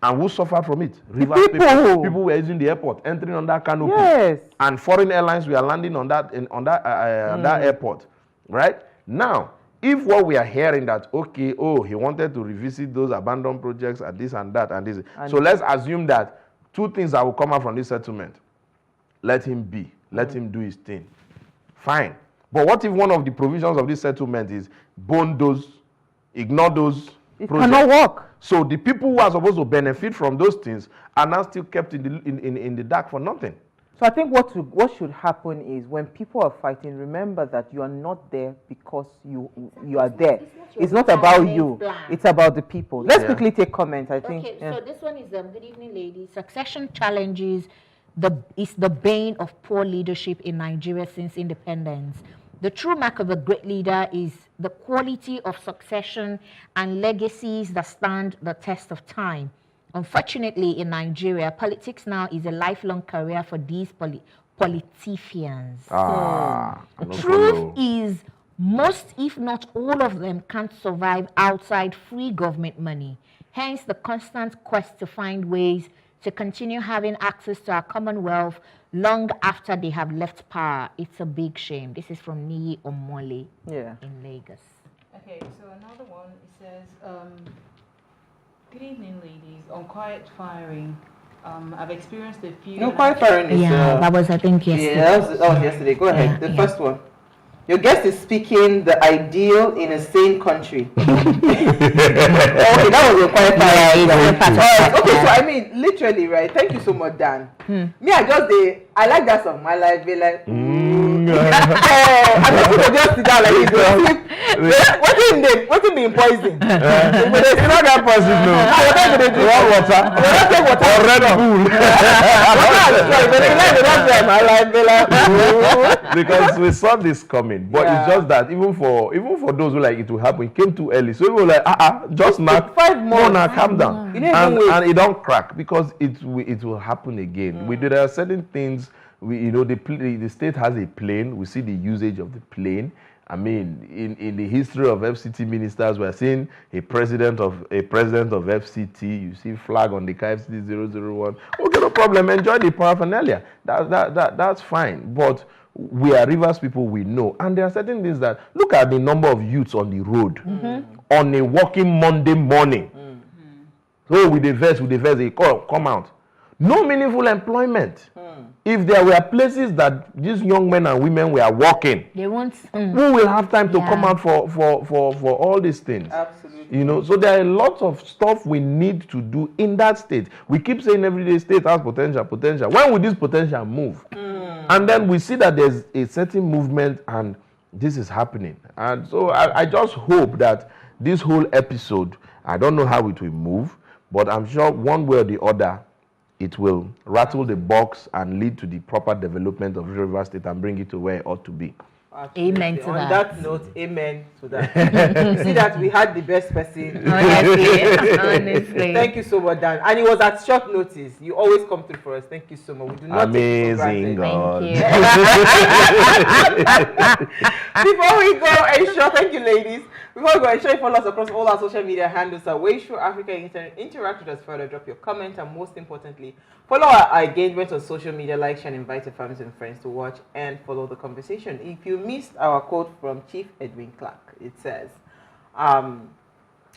And who suffered from it? Rivers people. People were using the airport, entering on that canopy. Yes. And foreign airlines were landing on that that airport. Right? Now, if what we are hearing that, okay, he wanted to revisit those abandoned projects and this and that and this. So let's assume that two things that will come out from this settlement. Let him be. Let him do his thing. Fine. But what if one of the provisions of this settlement is bone those, ignore those projects? It cannot work. So the people who are supposed to benefit from those things are now still kept in the dark for nothing. So I think what should happen is when people are fighting, remember that you are not there because you are there. It's not about you. It's about the people. Let's quickly take comments, I think. Okay, so this one is, good evening, ladies. Succession challenges is the bane of poor leadership in Nigeria since independence. The true mark of a great leader is the quality of succession and legacies that stand the test of time. Unfortunately, in Nigeria, politics now is a lifelong career for these politicians. Truth is, most, if not all of them, can't survive outside free government money. Hence, the constant quest to find ways to continue having access to our commonwealth long after they have left power. It's a big shame. This is from Niyi Omole in Lagos. Okay, so another one, it says, good evening, ladies. On quiet firing, I've experienced a few... No, quiet firing is... that was, I think, yesterday. Yeah, that was yesterday. Go ahead. The first one. Your guest is speaking the ideal in a sane country. Okay, that was a quiet firing. Okay, so I mean, literally, right? Thank you so much, Dan. Me, I like that song. My life be like... I mean, people just sit down like this. What in being poisoned? It's not that poison, no. What are they doing? Water. Or Red Bull. Because we saw this coming, but it's just that even for those who like it will happen, it came too early. So we were like, just knock 5 more, now calm down, and it don't crack because it will happen again. There are certain things. The state has a plane. We see the usage of the plane. I mean, in the history of FCT ministers, we're seeing a president of FCT. You see flag on the car, FCT 001. Okay, no problem. Enjoy the paraphernalia. That's fine. But we are Rivers people. We know, and there are certain things that look at the number of youths on the road on a working Monday morning. So with the verse, they come out. No meaningful employment. If there were places that these young men and women were working, they won't. Who will have time to come out for all these things? Absolutely. So there are lots of stuff we need to do in that state. We keep saying every day state has potential. When will this potential move? And then we see that there's a certain movement and this is happening. And so I just hope that this whole episode, I don't know how it will move, but I'm sure one way or the other, it will rattle the box and lead to the proper development of River State and bring it to where it ought to be. Absolutely. Amen to On that. Note, amen to that. You see that we had the best person. Honestly. Thank you so much, Dan. And it was at short notice. You always come through for us. Thank you so much. We do not Amazing God. Before we go, ensure, thank you, ladies. Before we go, ensure you follow us across all our social media handles at Wayshow Africa. Interact with us further, drop your comment, and most importantly, follow our engagement on social media, like, share, and invite your families and friends to watch and follow the conversation. If you missed our quote from Chief Edwin Clark, it says,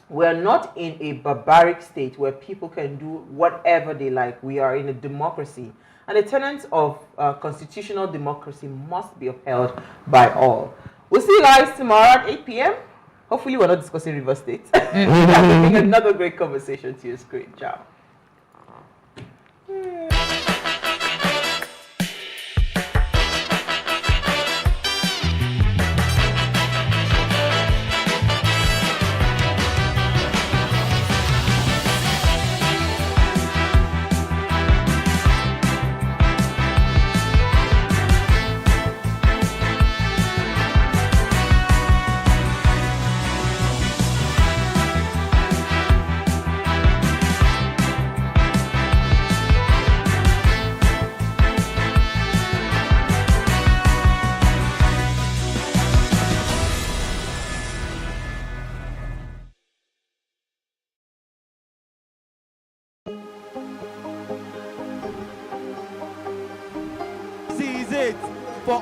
we're not in a barbaric state where people can do whatever they like. We are in a democracy. And the tenets of constitutional democracy must be upheld by all. We'll see you guys tomorrow at 8 p.m. Hopefully we're not discussing River State. Another great conversation to your screen. Ciao.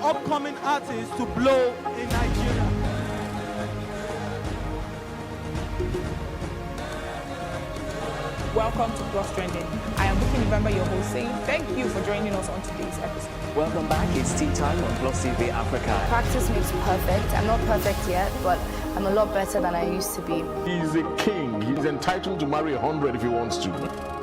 upcoming artists to blow in Nigeria. Welcome to Plus Trending. I am Bookie November, your host, saying thank you for joining us on today's episode. Welcome back. It's Tea Time on Plus TV Africa. Practice makes perfect. I'm not perfect yet, but I'm a lot better than I used to be. He's a king. He's entitled to marry 100 if he wants to.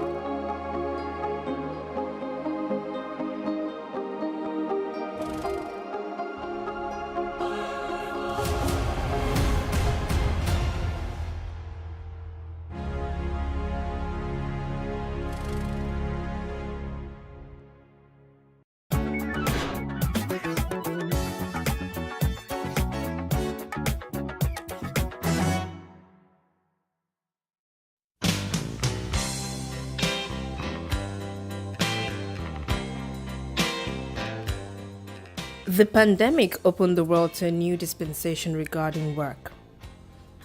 The pandemic opened the world to a new dispensation regarding work.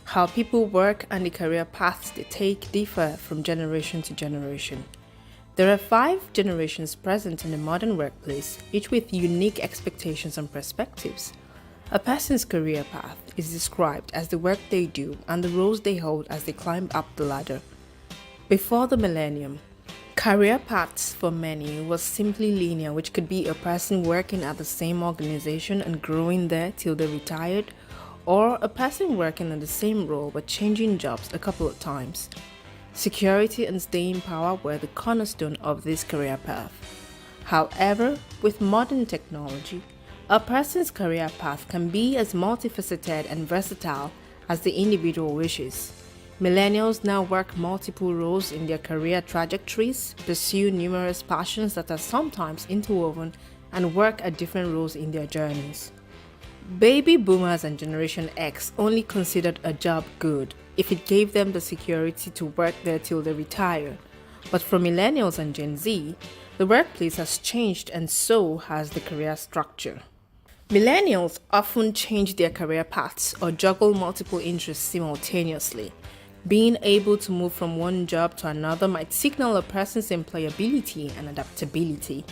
How people work and the career paths they take differ from generation to generation. There are 5 generations present in the modern workplace, each with unique expectations and perspectives. A person's career path is described as the work they do and the roles they hold as they climb up the ladder. Before the millennium, career paths for many was simply linear, which could be a person working at the same organization and growing there till they retired, or a person working in the same role but changing jobs a couple of times. Security and staying power were the cornerstone of this career path. However, with modern technology, a person's career path can be as multifaceted and versatile as the individual wishes. Millennials now work multiple roles in their career trajectories, pursue numerous passions that are sometimes interwoven, and work at different roles in their journeys. Baby boomers and Generation X only considered a job good if it gave them the security to work there till they retire. But for millennials and Gen Z, the workplace has changed and so has the career structure. Millennials often change their career paths or juggle multiple interests simultaneously. Being able to move from one job to another might signal a person's employability and adaptability.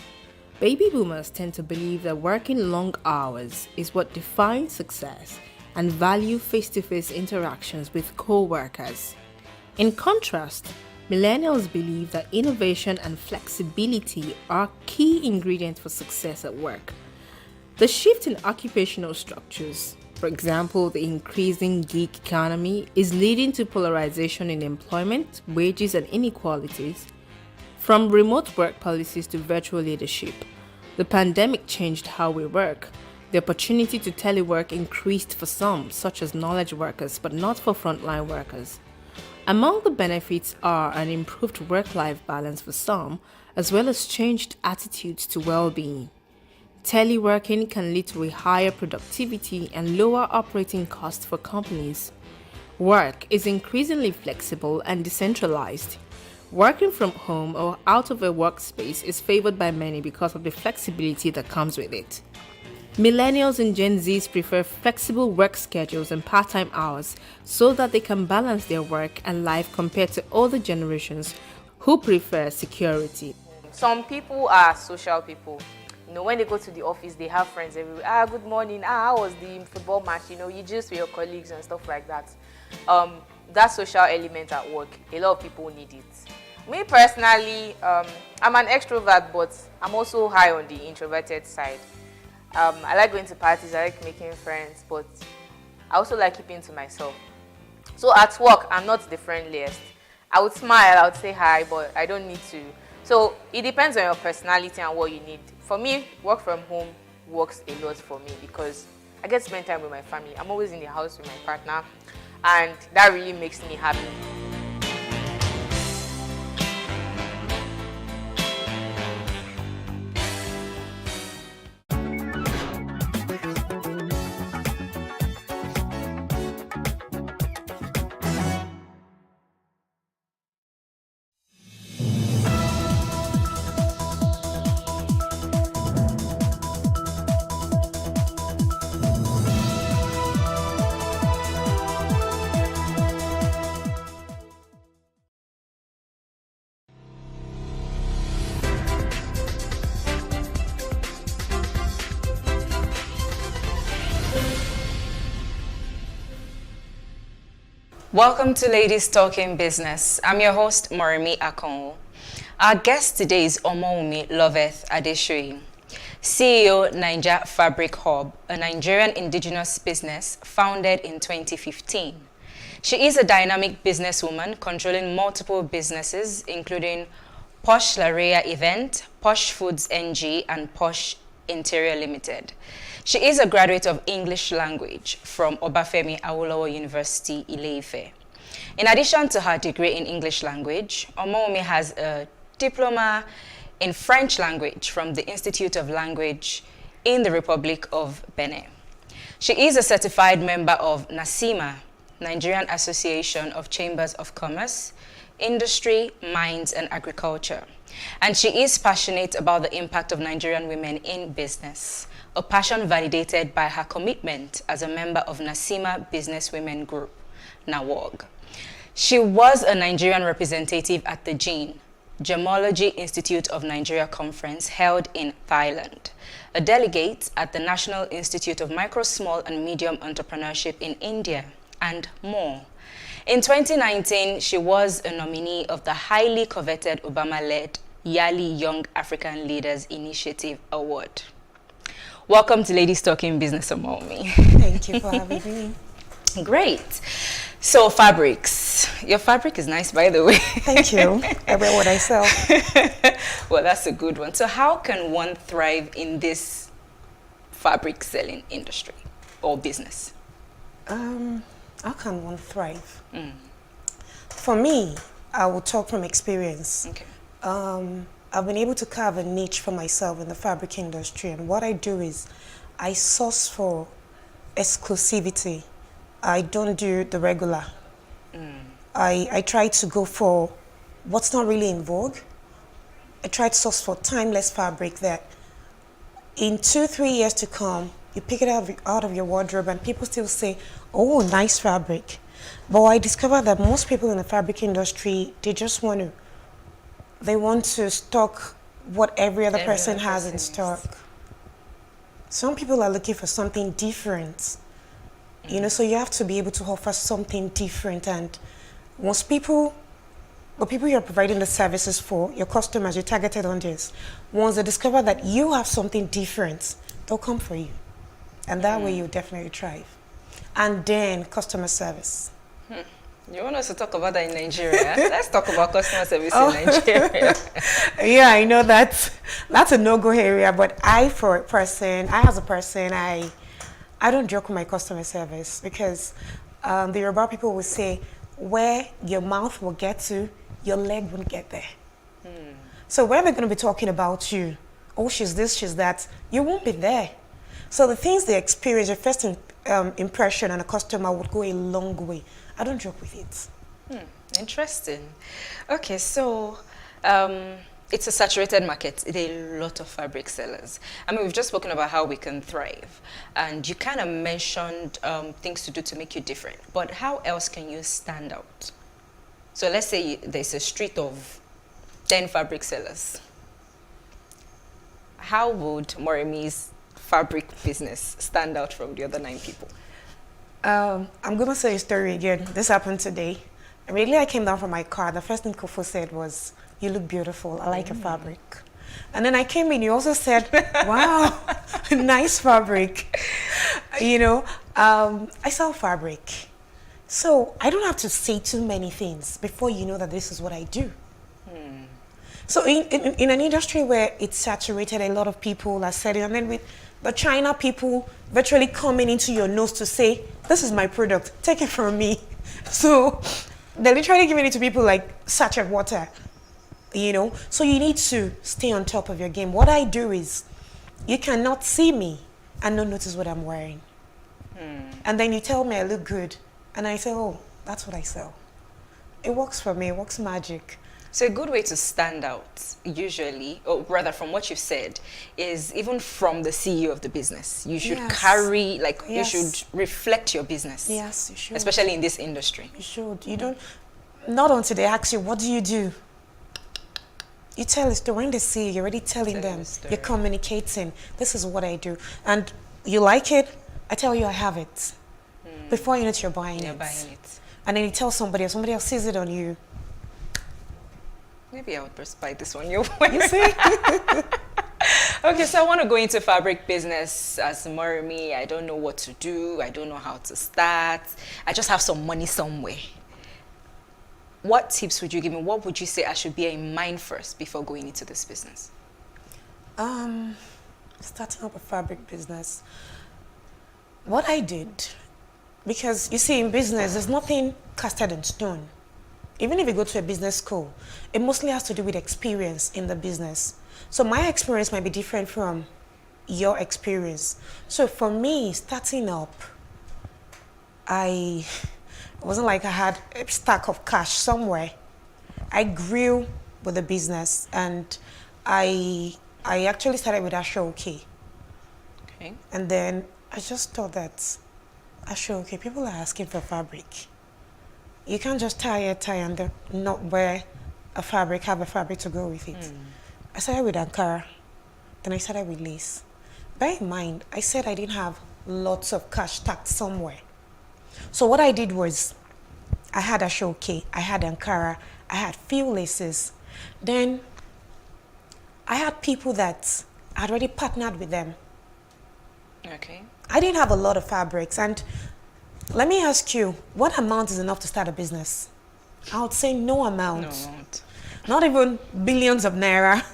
Baby boomers tend to believe that working long hours is what defines success and value face-to-face interactions with co-workers. In contrast, millennials believe that innovation and flexibility are key ingredients for success at work. The shift in occupational structures, for example, the increasing gig economy, is leading to polarization in employment, wages, and inequalities. From remote work policies to virtual leadership, the pandemic changed how we work. The opportunity to telework increased for some, such as knowledge workers, but not for frontline workers. Among the benefits are an improved work-life balance for some, as well as changed attitudes to well-being. Teleworking can lead to a higher productivity and lower operating costs for companies. Work is increasingly flexible and decentralized. Working from home or out of a workspace is favored by many because of the flexibility that comes with it. Millennials and Gen Zs prefer flexible work schedules and part-time hours so that they can balance their work and life compared to older generations who prefer security. Some people are social people. When they go to the office, they have friends everywhere. Good morning. How was the football match? You just with your colleagues and stuff like that. That social element at work, a lot of people need it. Me personally, I'm an extrovert, but I'm also high on the introverted side. I like going to parties, I like making friends, but I also like keeping to myself. So at work, I'm not the friendliest. I would smile, I would say hi, but I don't need to. So it depends on your personality and what you need. For me, work from home works a lot for me because I get to spend time with my family. I'm always in the house with my partner, and that really makes me happy. Welcome to Ladies Talking Business. I'm your host, Moremi Akon. Our guest today is Omoumi Loveth Adeshoyi, CEO, Niger Fabric Hub, a Nigerian indigenous business founded in 2015. She is a dynamic businesswoman controlling multiple businesses, including Posh Larea Event, Posh Foods NG, and Posh Interior Limited. She is a graduate of English language from Obafemi Awolowo University, Ile-Ife. In addition to her degree in English language, Omoumi has a diploma in French language from the Institute of Language in the Republic of Benin. She is a certified member of NASIMA, Nigerian Association of Chambers of Commerce, Industry, Mines, and Agriculture. And she is passionate about the impact of Nigerian women in business, a passion validated by her commitment as a member of NASIMA Business Women Group, NAWOG. She was a Nigerian representative at the GIN, Gemology Institute of Nigeria Conference held in Thailand, a delegate at the National Institute of Micro, Small and Medium Entrepreneurship in India, and more. In 2019, she was a nominee of the highly coveted Obama-led Yali Young African Leaders Initiative Award. Welcome to Ladies Talking Business, Omoumi. Thank you for having me. Great. So fabrics. Your fabric is nice, by the way. Thank you. I wear what I sell. Well, that's a good one. So how can one thrive in this fabric selling industry or business? How can one thrive? For me, I will talk from experience. Okay. I've been able to carve a niche for myself in the fabric industry, and what I do is I source for exclusivity. I don't do the regular. I try to go for what's not really in vogue. I try to source for timeless fabric that in 2-3 years to come, you pick it out of your wardrobe and people still say, oh, nice fabric. But I discovered that most people in the fabric industry, they just want to stock what every other person has in stock. Some people are looking for something different. You know, so you have to be able to offer something different. And most people, the people you're providing the services for, your customers, your targeted audience, once they discover that you have something different, they'll come for you. And that way you definitely thrive. And then customer service. You want us to talk about that in Nigeria? Let's talk about customer service in Nigeria. Yeah, I know that's a no-go area, but as a person, I don't joke with my customer service because the Yoruba people will say, where your mouth will get to, your leg won't get there. So when they're going to be talking about you, oh, she's this, she's that, you won't be there. So the things they experience, your first impression on a customer would go a long way. I don't joke with it. Interesting. Okay, so it's a saturated market. There are a lot of fabric sellers. I mean, we've just spoken about how we can thrive. And you kind of mentioned things to do to make you different. But how else can you stand out? So let's say there's a street of 10 fabric sellers. How would Moremi's fabric business stand out from the other 9 people? I'm going to say a story again. This happened today. Immediately I came down from my car. The first thing Kofo said was, you look beautiful. I like your fabric. And then I came in. You also said, wow, nice fabric. You know, I sell fabric. So I don't have to say too many things before you know that this is what I do. So in an industry where it's saturated, a lot of people are selling, and then with the China people virtually coming into your nose to say, this is my product, take it from me. So they're literally giving it to people like sachet water, you know? So you need to stay on top of your game. What I do is, you cannot see me and not notice what I'm wearing. And then you tell me I look good, and I say, oh, that's what I sell. It works for me, it works magic. So a good way to stand out, usually, or rather from what you've said, is even from the CEO of the business. You should carry, like, you should reflect your business. Yes, you should. Especially in this industry. You should. You don't, not until they ask you, what do? You tell a story. When they see you, you're already telling them. You're communicating. This is what I do. And you like it, I tell you I have it. Before you know it, you're buying it. and then you tell somebody else, somebody else sees it on you. Maybe I would just buy this one you're wearing. You see? Okay, so I want to go into fabric business as Moremi. I don't know what to do. I don't know how to start. I just have some money somewhere. What tips would you give me? What would you say I should bear in mind first before going into this business? Starting up a fabric business. What I did, because you see in business, there's nothing casted in stone. Even if you go to a business school, it mostly has to do with experience in the business. So my experience might be different from your experience. So for me, starting up, it wasn't like I had a stack of cash somewhere. I grew with the business, and I actually started with Ashoke. Okay. And then I just thought that Ashoke, people are asking for fabric. You can't just tie and then not wear a fabric, have a fabric to go with it. I started with Ankara, then I started with lace. Bear in mind, I said I didn't have lots of cash stacked somewhere. So what I did was, I had Ashoke, I had Ankara, I had few laces. Then I had people that I'd already partnered with them. Okay. I didn't have a lot of fabrics, and let me ask you, what amount is enough to start a business? I would say no amount. No amount. Not even billions of naira.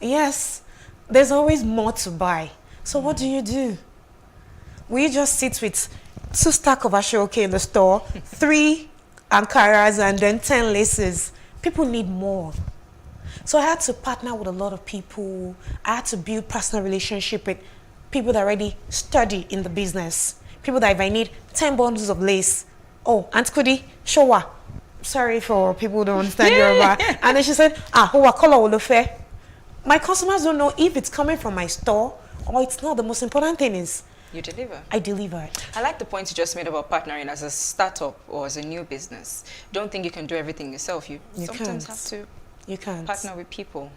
Yes, there's always more to buy. So what do? We just sit with 2 stacks of Ashoke in the store, 3 Ankaras, and then 10 laces. People need more. So I had to partner with a lot of people. I had to build personal relationship with people that already study in the business. People that if I need 10 bundles of lace, oh, Aunt Kudi, showa. Sorry for people who don't understand Yoruba. And then she said, hoa color olofe. My customers don't know if it's coming from my store or it's not. The most important thing is you deliver. I deliver. I like the point you just made about partnering as a startup or as a new business. Don't think you can do everything yourself. You sometimes have to partner with people.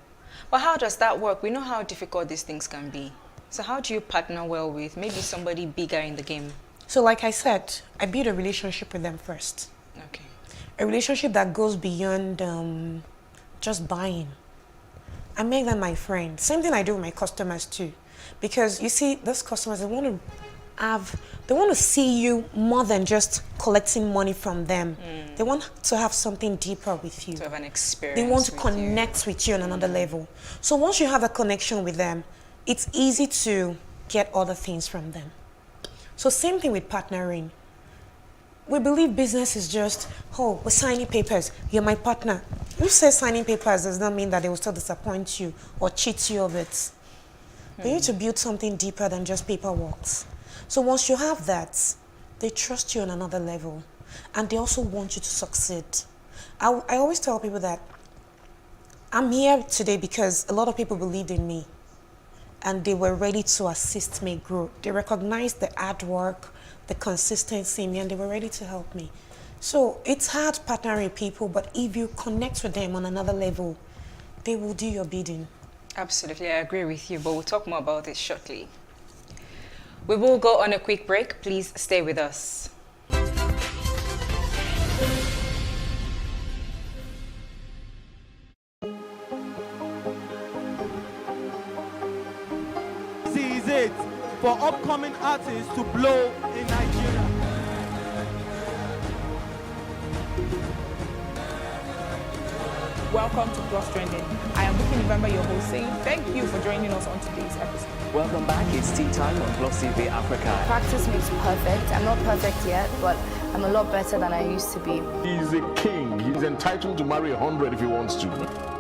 But how does that work? We know how difficult these things can be. So how do you partner well with maybe somebody bigger in the game? So like I said, I build a relationship with them first. Okay. A relationship that goes beyond just buying. I make them my friend. Same thing I do with my customers too. Because you see, those customers, they want to see you more than just collecting money from them. They want to have something deeper with you. To have an experience. They want to connect with you on another level. So once you have a connection with them, it's easy to get other things from them. So same thing with partnering. We believe business is just, oh, we're signing papers, you're my partner. Who says signing papers does not mean that they will still disappoint you or cheat you of it. You need to build something deeper than just paperwork. So once you have that, they trust you on another level, and they also want you to succeed. I always tell people that I'm here today because a lot of people believed in me, and they were ready to assist me grow. They recognized the hard work, the consistency in me, and they were ready to help me. So it's hard partnering with people, but if you connect with them on another level, they will do your bidding. Absolutely, I agree with you, but we'll talk more about this shortly. We will go on a quick break. Please stay with us. This is it for upcoming artists to blow in Nigeria. Welcome to Plus Trending. I am Bookie November, your host, saying thank you for joining us on today's episode. Welcome back. It's tea time on Plus TV Africa. Practice makes perfect. I'm not perfect yet, but I'm a lot better than I used to be. He's a king. He's entitled to marry 100 if he wants to.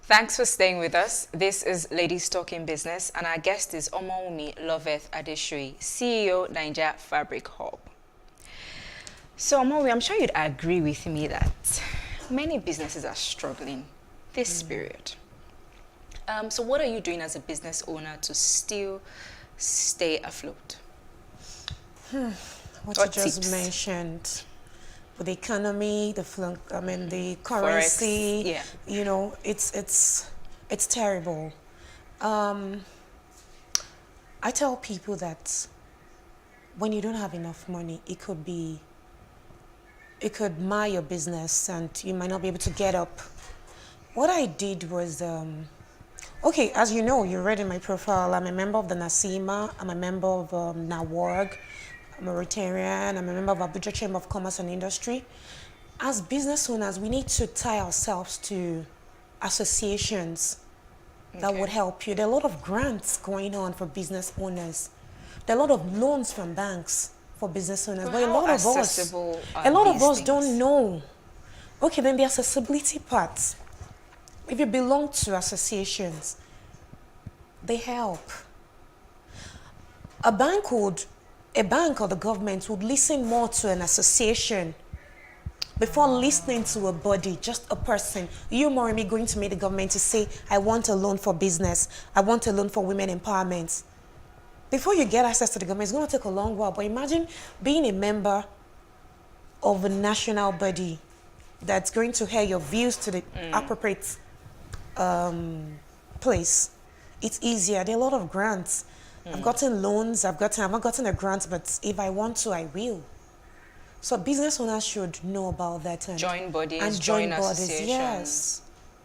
Thanks for staying with us. This is Ladies Talking Business, and our guest is Omowumi Loveth Adeshoyi, CEO, Naija Fabric Hub. So, Omowumi, I'm sure you'd agree with me that many businesses are struggling this period. So what are you doing as a business owner to still stay afloat? What Or you just tips? mentioned with the economy, the the currency, Forex, yeah. you know, it's terrible. I tell people that when you don't have enough money, it could mar your business and you might not be able to get up. What I did was, okay, as you know, you read in my profile, I'm a member of the NASIMA, I'm a member of NAWORG, I'm a Rotarian, I'm a member of Abuja Chamber of Commerce and Industry. As business owners, we need to tie ourselves to associations that would help you. There are a lot of grants going on for business owners. There are a lot of loans from banks for business owners. But a lot of us don't know. Okay, then the accessibility part. If you belong to associations, they help. A bank or the government would listen more to an association before listening to a body, just a person. You, Moremi, going to meet the government to say, I want a loan for business. I want a loan for women empowerment. Before you get access to the government, it's going to take a long while. But imagine being a member of a national body that's going to hear your views to the appropriate place. It's easier. There are a lot of grants. I've gotten loans. I've not gotten a grant, but if I want to, I will. So business owners should know about that and join bodies, and join bodies. associations.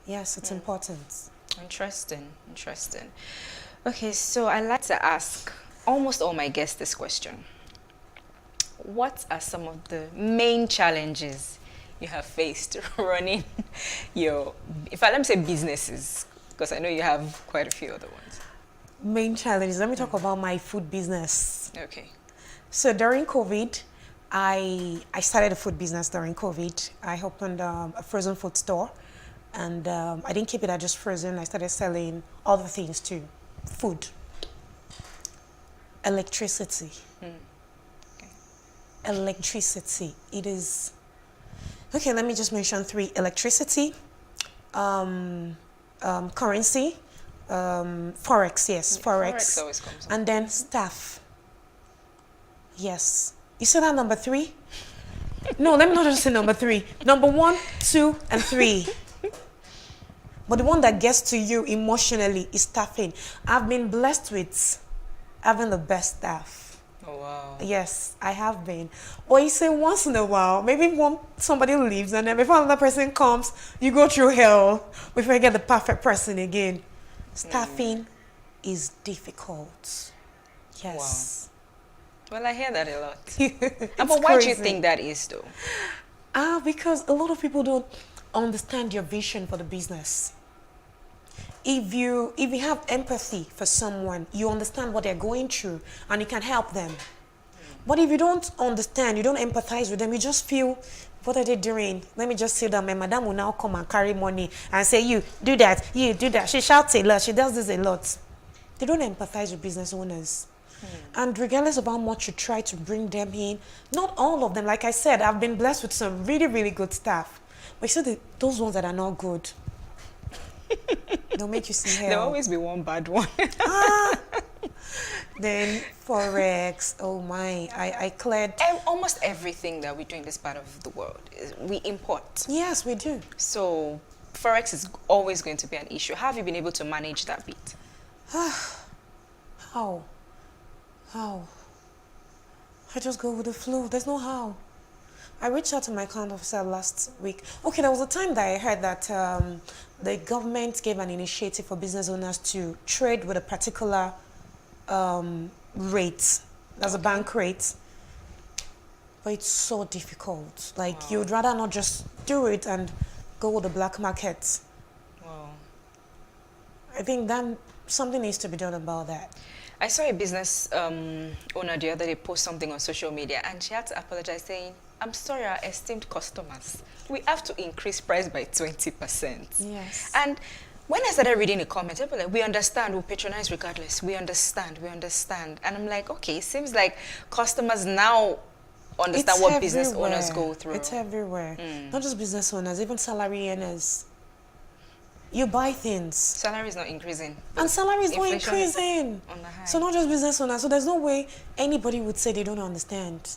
Yes, it's important. Interesting. Okay, so I like to ask almost all my guests this question. What are some of the main challenges you have faced running your, let me say businesses, because I know you have quite a few other ones. Main challenges. Let me talk about my food business. Okay. So during COVID, I started a food business during COVID. I opened a frozen food store, and I didn't keep it at just frozen. I started selling other things too. Food. Electricity. Okay. Electricity. It is... Okay, let me just mention 3. Electricity, currency, Forex, yes, Forex always comes up. And then staff. Yes. You said that number 3? No, let me not just say number 3. Number 1, 2, and 3. But the one that gets to you emotionally is staffing. I've been blessed with having the best staff. Oh, wow. Yes, I have been. Or you say once in a while, maybe somebody leaves and then before another person comes, you go through hell before you get the perfect person again. Staffing is difficult. Yes. Wow. Well, I hear that a lot. But why do you think that is though? Because a lot of people don't understand your vision for the business. If you have empathy for someone, you understand what they're going through and you can help them. But if you don't understand, you don't empathize with them, you just feel, what are they doing? Let me just sit down. My madam will now come and carry money and say, you do that, you do that. She shouts a lot, she does this a lot. They don't empathize with business owners. And regardless of how much you try to bring them in, not all of them, like I said, I've been blessed with some really, really good staff. But you see, those ones that are not good, they'll make you see hell. There'll always be one bad one. Then Forex, oh my, I cleared... Almost everything that we do in this part of the world, we import. Yes, we do. So Forex is always going to be an issue. How have you been able to manage that bit? How? I just go with the flow. There's no how. I reached out to my account officer last week. Okay, there was a time that I heard that the government gave an initiative for business owners to trade with a particular rate. That's a bank rate. But it's so difficult. Like, you'd rather not just do it and go with the black market. Wow. I think that something needs to be done about that. I saw a business owner the other day post something on social media and she had to apologize saying, I'm sorry, our esteemed customers, we have to increase price by 20%. Yes. And when I started reading the comments, people were like, we understand, we'll patronize regardless. We understand. And I'm like, okay, it seems like customers now understand what business owners go through. It's everywhere. Not just business owners, even salary earners. You buy things. Salary is not increasing. And salary is not Inflation is increasing. on the high. So not just business owners. So there's no way anybody would say they don't understand.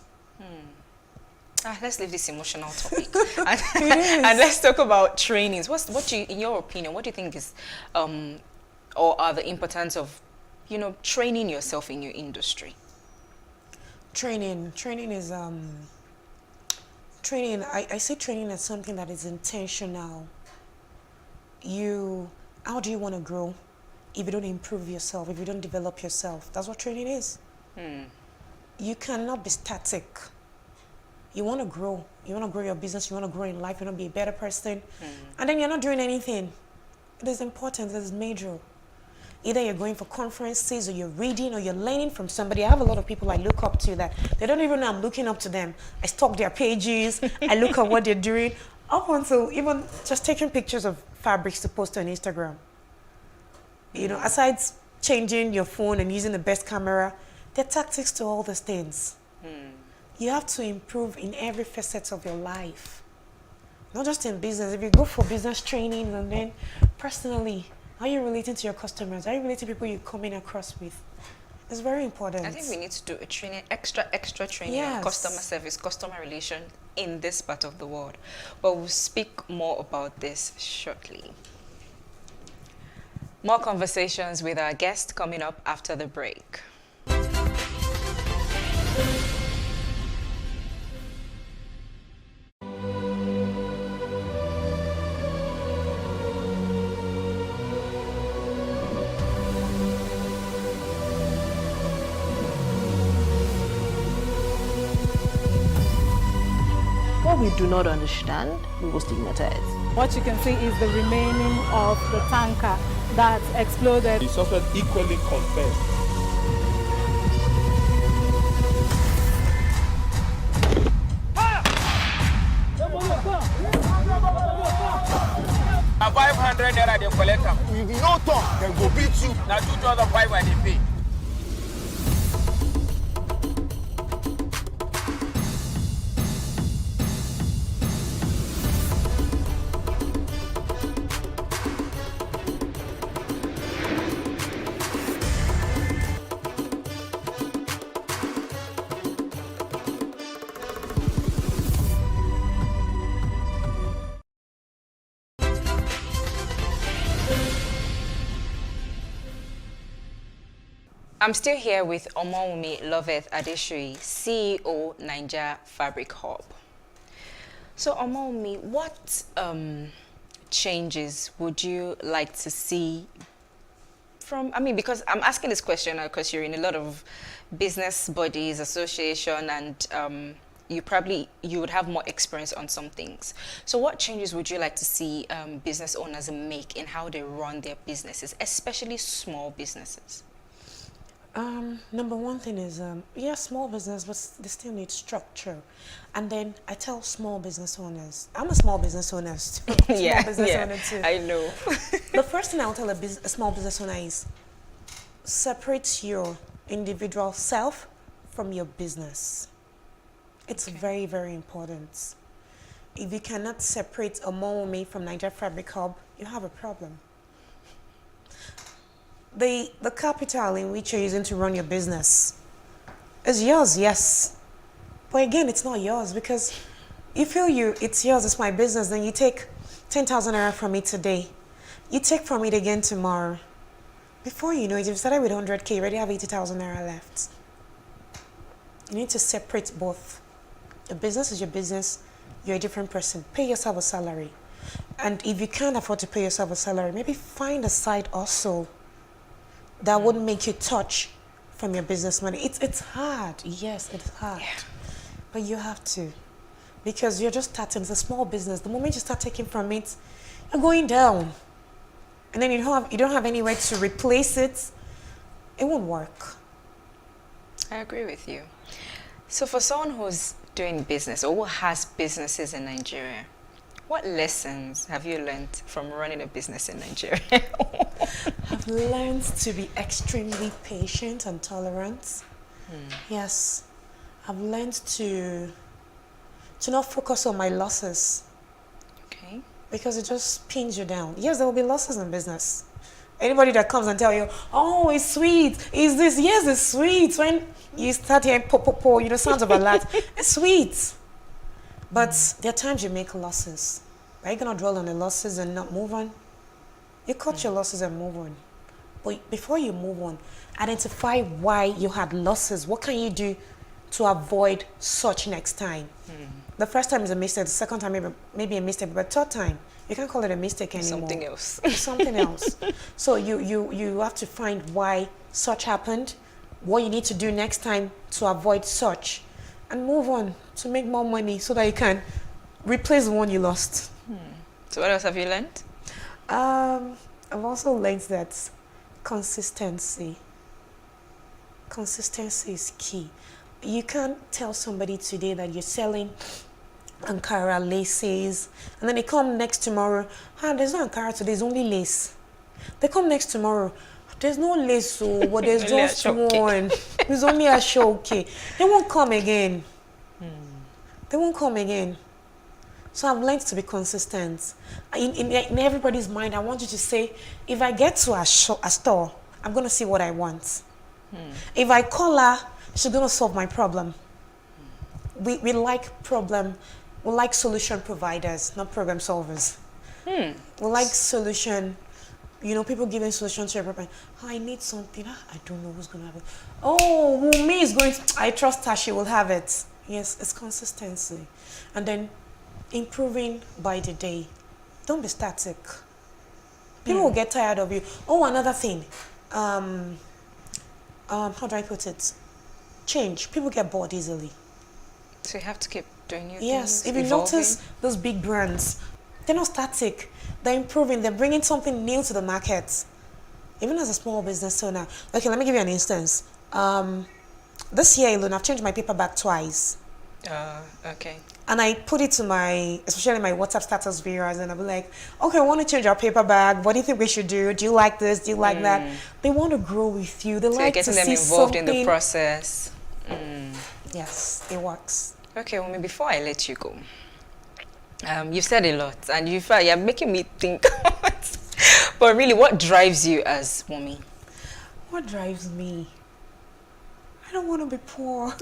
Let's leave this emotional topic and let's talk about trainings. What do you, in your opinion, what do you think is, or are the importance of, training yourself in your industry? Training is training. I see training as something that is intentional. How do you want to grow if you don't improve yourself, if you don't develop yourself? That's what training is. You cannot be static. You want to grow. You want to grow your business. You want to grow in life. You want to be a better person. And then you're not doing anything. It is important. It is major. Either you're going for conferences or you're reading or you're learning from somebody. I have a lot of people I look up to that they don't even know I'm looking up to them. I stalk their pages. I look at what they're doing. Up until even just taking pictures of fabrics to post on Instagram. Aside changing your phone and using the best camera, there are tactics to all these things. You have to improve in every facet of your life. Not just in business. If you go for business training and then personally, how are you relating to your customers? How are you relating to people you're coming across with? It's very important. I think we need to do a training, extra training on customer service, customer relation in this part of the world. But we'll speak more about this shortly. More conversations with our guest coming up after the break. What we do not understand, we will stigmatize. What you can see is the remaining of the tanker that exploded. He suffered equally confessed. Now 500 naira they collect them. If you no talk, they go beat you. Now 2,500 when they pay. I'm still here with Omowumi Loveth Adeshoyi, CEO, Naija Fabric Hub. So Omowumi, what changes would you like to see from, because I'm asking this question because you're in a lot of business bodies, association, and you would have more experience on some things. So what changes would you like to see business owners make in how they run their businesses, especially small businesses? Number one thing is, small business, but they still need structure. And then I tell small business owners, I'm a small business owner too. Owner too. I know. The first thing I'll tell a small business owner is, separate your individual self from your business. It's very, very important. If you cannot separate Omowumi from Naija Fabric Hub, you have a problem. The capital in which you're using to run your business is yours, yes. But again, it's not yours, because you feel it's yours, it's my business, then you take 10,000 naira from it today. You take from it again tomorrow. Before you know it, you've started with 100K, you already have 80,000 naira left. You need to separate both. Your business is your business, you're a different person. Pay yourself a salary. And if you can't afford to pay yourself a salary, maybe find a side also that wouldn't make you touch from your business money. It's hard. Yes, it's hard. Yeah. But you have to. Because you're just starting. It's a small business. The moment you start taking from it, you're going down. And then you don't have anywhere to replace it. It won't work. I agree with you. So for someone who's doing business or who has businesses in Nigeria, what lessons have you learned from running a business in Nigeria? I've learned to be extremely patient and tolerant. Yes. I've learned to not focus on my losses. Okay. because it just pins you down. Yes, there will be losses in business. Anybody that comes and tell you, oh, it's sweet, is this? Yes, it's sweet. When you start hearing po, sounds of a lot, it's sweet. But there are times you make losses. Are you going to dwell on the losses and not move on? You cut your losses and move on. But before you move on, identify why you had losses. What can you do to avoid such next time? The first time is a mistake. The second time maybe a mistake. But third time, you can't call it a mistake anymore. Something else. Something else. So you have to find why such happened, what you need to do next time to avoid such, and move on to make more money so that you can replace the one you lost. So what else have you learned? I've also learned that consistency is key. You can't tell somebody today that you're selling Ankara laces, and then they come next tomorrow, there's no Ankara today, there's only lace. They come next tomorrow, there's no lace, but there's just one. There's only a show, okay. They won't come again. They won't come again. So I've learned to be consistent. In everybody's mind, I want you to say, if I get to a store, I'm going to see what I want. If I call her, she's going to solve my problem. We like solution providers, not problem solvers. We like solution, people giving solutions to your problem. Oh, I need something. I don't know who's going to have it. Oh, Wumi is going to, I trust her, she will have it. Yes, it's consistency. And then improving by the day. Don't be static. People will get tired of you. Oh, another thing. How do I put it? Change. People get bored easily. So you have to keep doing your Yes, things, if you evolving. notice those big brands, they're not static. They're improving. They're bringing something new to the market. Even as a small business owner. Okay, let me give you an instance. This year alone, I've changed my paperback twice. Okay. And I put it to especially my WhatsApp status viewers, and I'll be like, okay, I want to change our paper bag. What do you think we should do? Do you like this? Do you like that? They want to grow with you. They So like you're to getting them see involved something. in the process. Yes, it works. Okay, well, before I let you go, you've said a lot, and you're making me think. But really, what drives you as Wumi? What drives me? I don't want to be poor.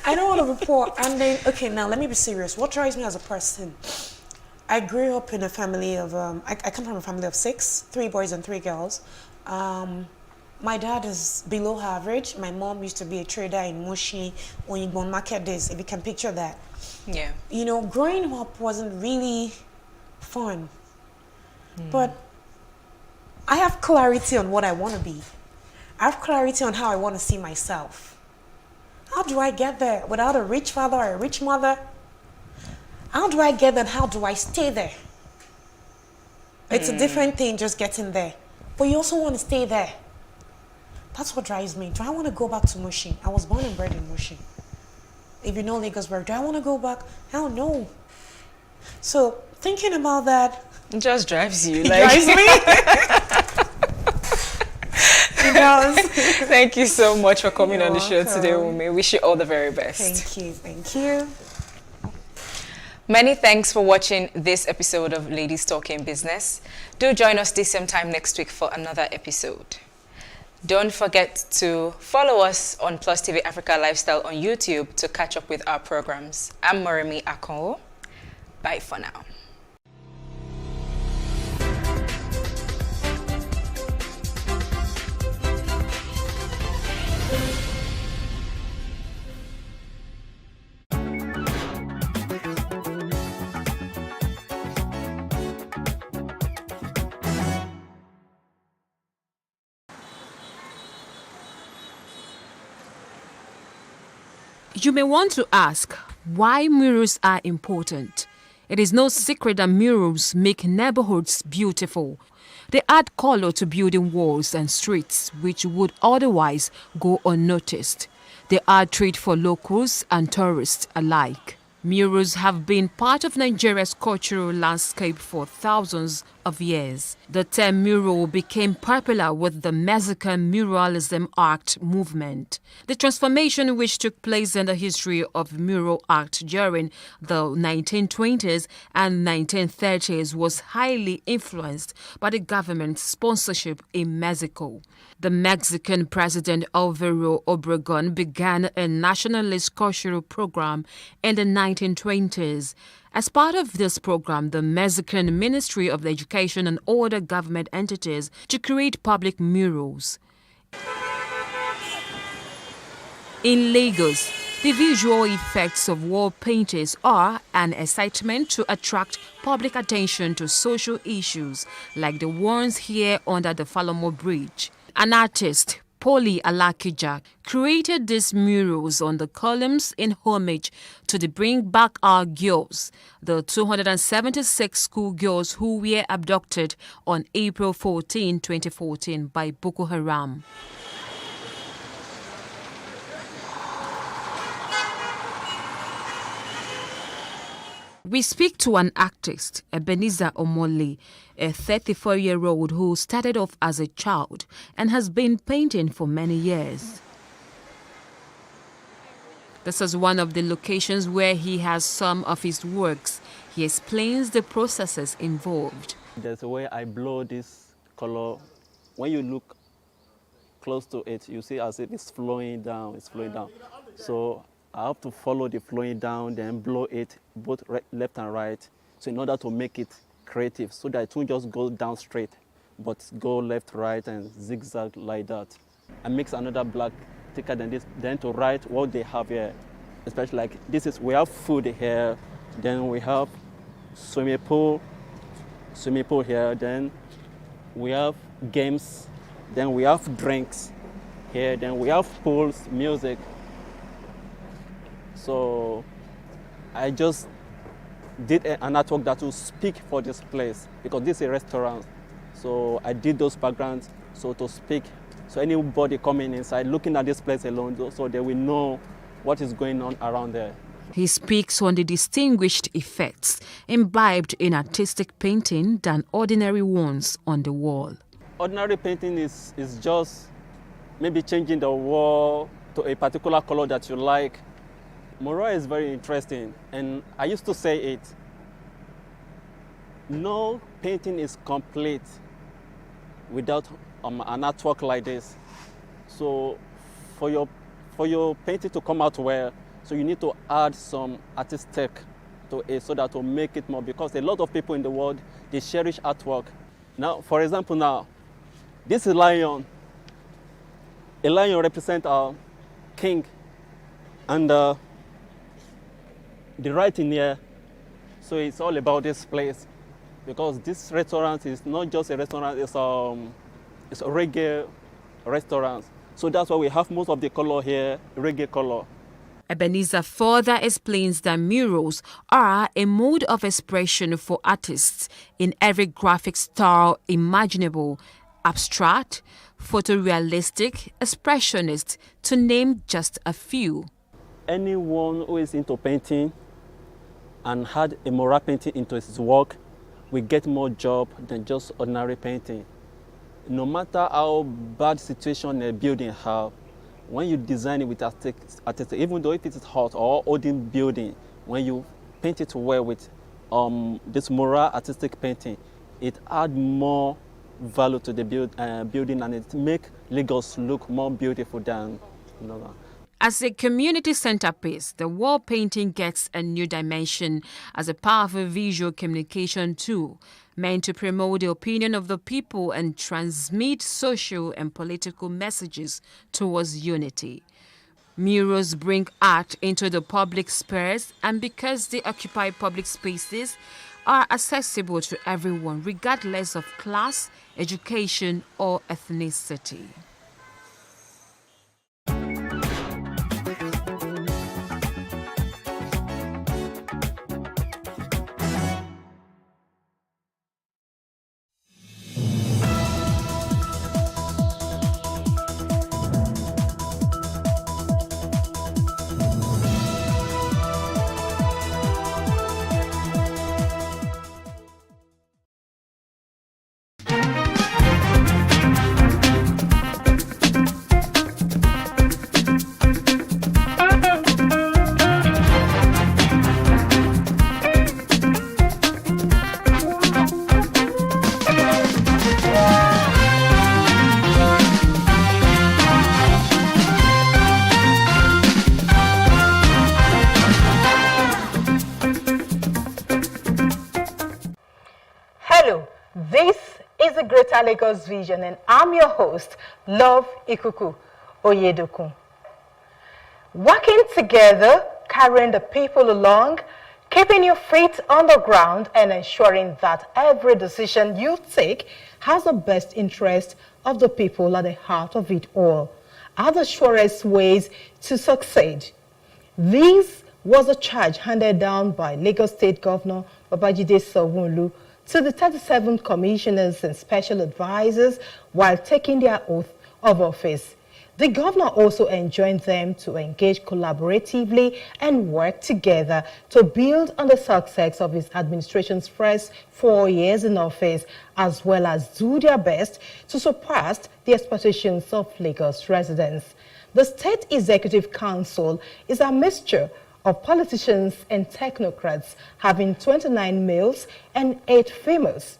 I don't want to be poor. And then, okay, now let me be serious. What drives me as a person? I grew up in a family of, I come from a family of 6, 3 boys and 3 girls. My dad is below average. My mom used to be a trader in Moshi when you go on market days, if you can picture that. Yeah. Growing up wasn't really fun. But I have clarity on what I want to be. I have clarity on how I want to see myself. How do I get there without a rich father or a rich mother? How do I get there and how do I stay there? It's a different thing just getting there. But you also want to stay there. That's what drives me. Do I want to go back to Moshi? I was born and bred in Moshi. If you know Lagos, do I want to go back? Hell no. So thinking about that. It just drives you. It drives me. It does. Thank you so much for coming You're on the show today, welcome. Wumi. Wish you all the very best. Thank you. Thank you. Many thanks for watching this episode of Ladies Talking Business. Do join us this same time next week for another episode. Don't forget to follow us on Plus TV Africa Lifestyle on YouTube to catch up with our programs. I'm Moremi Akonwo. Bye for now. You may want to ask why murals are important. It is no secret that murals make neighborhoods beautiful. They add color to building walls and streets which would otherwise go unnoticed. They are treat for locals and tourists alike. Murals have been part of Nigeria's cultural landscape for thousands of years. The term mural became popular with the Mexican muralism art movement. The transformation which took place in the history of mural art during the 1920s and 1930s was highly influenced by the government's sponsorship in Mexico. The Mexican President Alvaro Obregón began a nationalist cultural program in the 1920s. As part of this program, the Mexican Ministry of Education and other government entities to create public murals. In Lagos, the visual effects of wall paintings are an excitement to attract public attention to social issues like the ones here under the Falomo Bridge. An artist, Poli Alakija, created these murals on the columns in homage to the Bring Back Our Girls, the 276 schoolgirls who were abducted on April 14, 2014 by Boko Haram. We speak to an artist, Ebenezer Omole, a 34-year-old who started off as a child and has been painting for many years. This is one of the locations where he has some of his works. He explains the processes involved. There's a way I blow this color. When you look close to it, you see as if it's flowing down, So I have to follow the flowing down, then blow it both left and right. So in order to make it creative, so that it won't just go down straight, but go left, right, and zigzag like that. I mix another black thicker than this, then to write what they have here. Especially like this is, we have food here, then we have swimming pool here, then we have games, then we have drinks here, then we have pools, music. So I just did an artwork that will speak for this place because this is a restaurant. So I did those backgrounds so to speak. So anybody coming inside, looking at this place alone, so they will know what is going on around there. He speaks on the distinguished effects imbibed in artistic painting than ordinary ones on the wall. Ordinary painting is just maybe changing the wall to a particular color that you like. Mural is very interesting, and I used to say it. No painting is complete without an artwork like this. So for your painting to come out well, so you need to add some artistic to it so that will make it more, because a lot of people in the world, they cherish artwork. Now, for example, now, this is lion. A lion represents a king, and the writing here, so it's all about this place, because this restaurant is not just a restaurant, it's a reggae restaurant. So that's why we have most of the color here, reggae color. Ebenezer further explains that murals are a mode of expression for artists in every graphic style imaginable, abstract, photorealistic, expressionist, to name just a few. Anyone who is into painting and had a mural painting into his work will get more job than just ordinary painting. No matter how bad situation a building have, when you design it with artistic, even though if it is hot or old building, when you paint it well with this mural artistic painting, it adds more value to the building, and it makes Lagos look more beautiful than, you know. As a community centerpiece, the wall painting gets a new dimension as a powerful visual communication tool meant to promote the opinion of the people and transmit social and political messages towards unity. Murals bring art into the public space, and because they occupy public spaces, are accessible to everyone regardless of class, education, or ethnicity. Hello, this is the Greater Lagos Vision, and I'm your host, Love Ikuku Oyedokun. Working together, carrying the people along, keeping your feet on the ground, and ensuring that every decision you take has the best interest of the people at the heart of it all are the surest ways to succeed. This was a charge handed down by Lagos State Governor Babajide Sanwo-Olu to the 37 commissioners and special advisors while taking their oath of office. The governor also enjoined them to engage collaboratively and work together to build on the success of his administration's first 4 years in office, as well as do their best to surpass the expectations of Lagos residents. The State Executive Council is a mixture of politicians and technocrats, having 29 males and 8 females.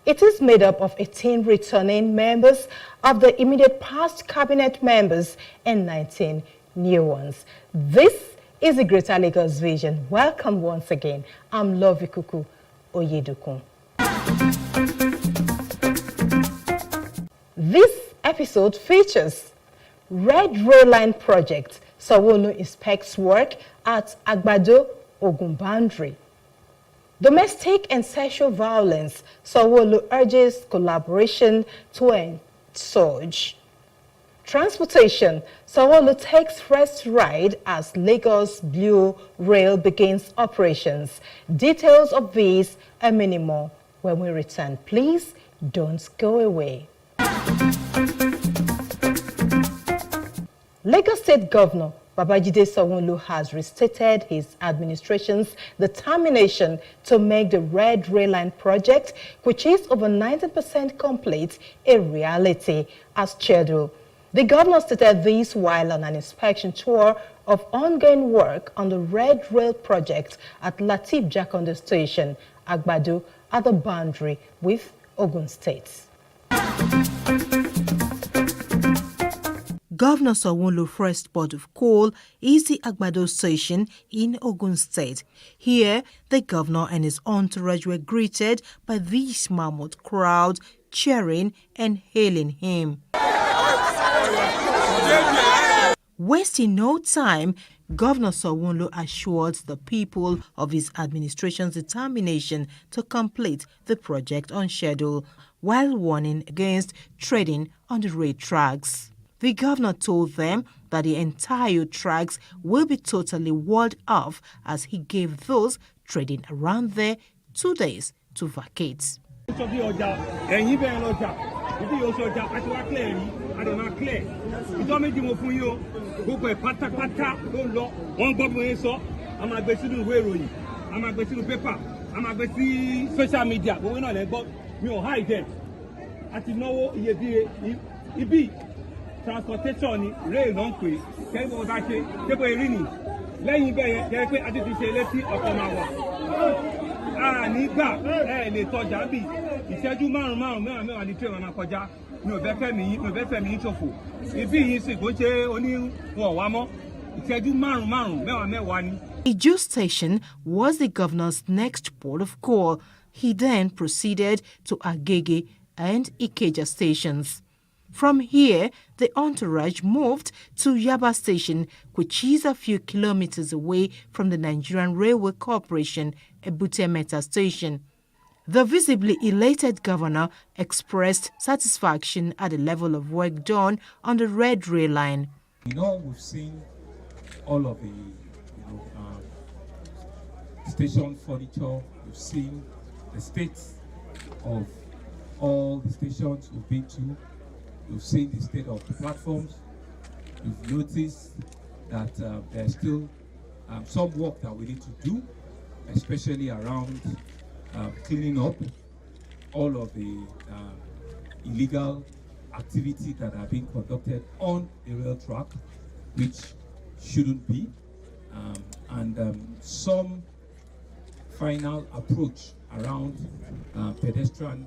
It is made up of 18 returning members of the immediate past cabinet members and 19 new ones. This is the Greater Lagos Vision. Welcome once again. I'm Love Ikuku Oyedokun. This episode features Red Rail Line Project. Sanwo-Olu inspects work at Agbado, Ogun boundary. Domestic and sexual violence. Sanwo-Olu urges collaboration to end surge. Transportation. Sanwo-Olu takes first ride as Lagos Blue Rail begins operations. Details of these and many more when we return. Please don't go away. Lagos State Governor Babajide Sanwo-Olu has restated his administration's determination to make the Red Rail Line project, which is over 90% complete, a reality as scheduled. The governor stated this while on an inspection tour of ongoing work on the Red Rail project at Lateef Jakonde Station, Agbado, at the boundary with Ogun State. Governor Sanwo-Olu's first port of call is the Agbado station in Ogun State. Here, the governor and his entourage were greeted by this mammoth crowd, cheering and hailing him. Wasting no time, Governor Sanwo-Olu assured the people of his administration's determination to complete the project on schedule, while warning against treading on the rail tracks. The governor told them that the entire tracks will be totally walled off as he gave those trading around there 2 days to vacate. Social media, but we're not let go. We don't hide them. At no be transportation rail don't pay. Tell what I say. Tell what you lẹ́yìn bẹ́ẹ̀ yẹ pé adé ti ṣe létí ọkọ̀ máa wà. Nígbà lè tọjà bí ìṣẹ́jú márùn-ún mẹ́wàá ní tírẹ̀ máa kọjá. Mi ò fẹ́ fẹ́mi yín ṣòfò. Ibi yìí sì kò ṣe oníwọ̀n wá mọ́. Ìṣẹ́jú márùn-ún mẹ́wàá ni. Iju Station was the governor's next port of call. He then proceeded to Agege and Ikeja stations. From here, the entourage moved to Yaba Station, which is a few kilometers away from the Nigerian Railway Corporation, Ebute Metta Station. The visibly elated governor expressed satisfaction at the level of work done on the Red Rail Line. We've seen all of the station furniture. We've seen the state of all the stations we've been to. We've seen the state of the platforms. We've noticed that there's still some work that we need to do, especially around cleaning up all of the illegal activity that are being conducted on the rail track, which shouldn't be, and some final approach around pedestrian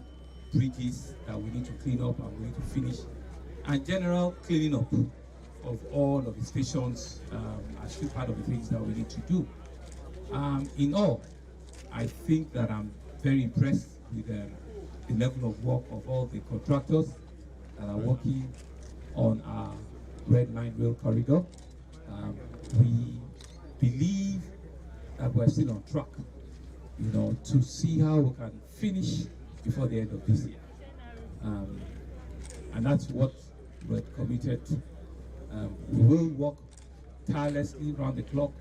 bridges that we need to clean up and we need to finish, and general cleaning up of all of the stations are still part of the things that we need to do. In all, I think that I'm very impressed with the level of work of all the contractors that are working on our Red Line Rail Corridor. We believe that we're still on track, to see how we can finish before the end of this year. And that's what we're committed to. We will work tirelessly around the clock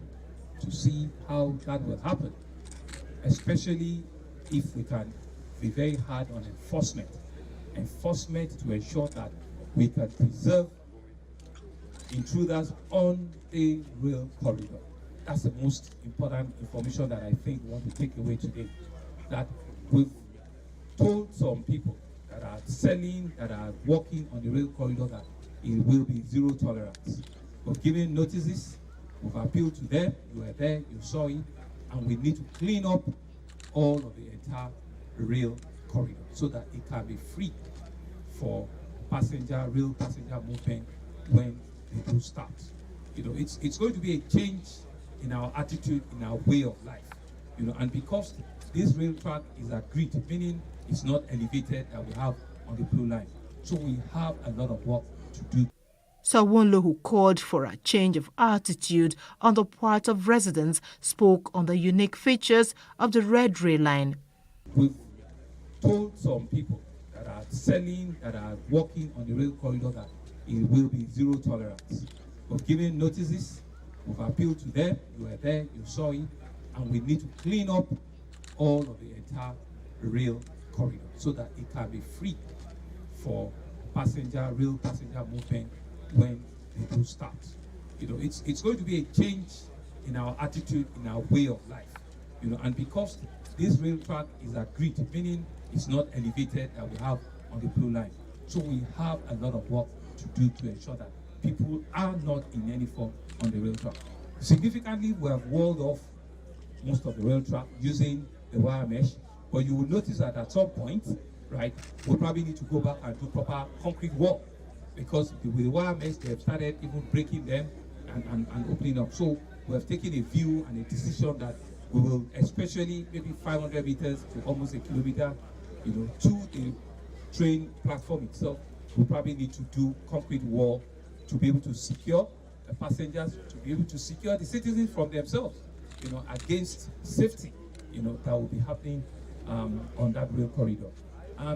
to see how that will happen, especially if we can be very hard on enforcement to ensure that we can preserve intruders on the rail corridor. That's the most important information that I think we want to take away today, that we've told some people that are selling, that are working on the rail corridor, that it will be zero tolerance. We've given notices, we've appealed to them, you were there, you saw it, and we need to clean up all of the entire rail corridor so that it can be free for rail passenger movement when they do start. It's going to be a change in our attitude, in our way of life, and because this rail track is agreed, meaning it's not elevated that we have on the blue line. So we have a lot of work to do. Sawunlo, who called for a change of attitude on the part of residents, spoke on the unique features of the Red Rail Line. We've told some people that are selling, that are working on the rail corridor, that it will be zero tolerance. We've given notices, we've appealed to them, you were there, you saw it, and we need to clean up all of the entire rail corridor so that it can be free for rail passenger movement when they do start. It's going to be a change in our attitude, in our way of life, and because this rail track is agreed, meaning it's not elevated that we have on the blue line. So we have a lot of work to do to ensure that people are not in any form on the rail track. Significantly, we have walled off most of the rail track using the wire mesh, but you will notice that at some point, right, we'll probably need to go back and do proper concrete wall, because with the wire mesh, they have started even breaking them and opening up. So we have taken a view and a decision that we will, especially maybe 500 meters to almost a kilometer, to the train platform itself, we'll probably need to do concrete wall to be able to secure the passengers, to be able to secure the citizens from themselves, against safety, that will be happening on that rail corridor.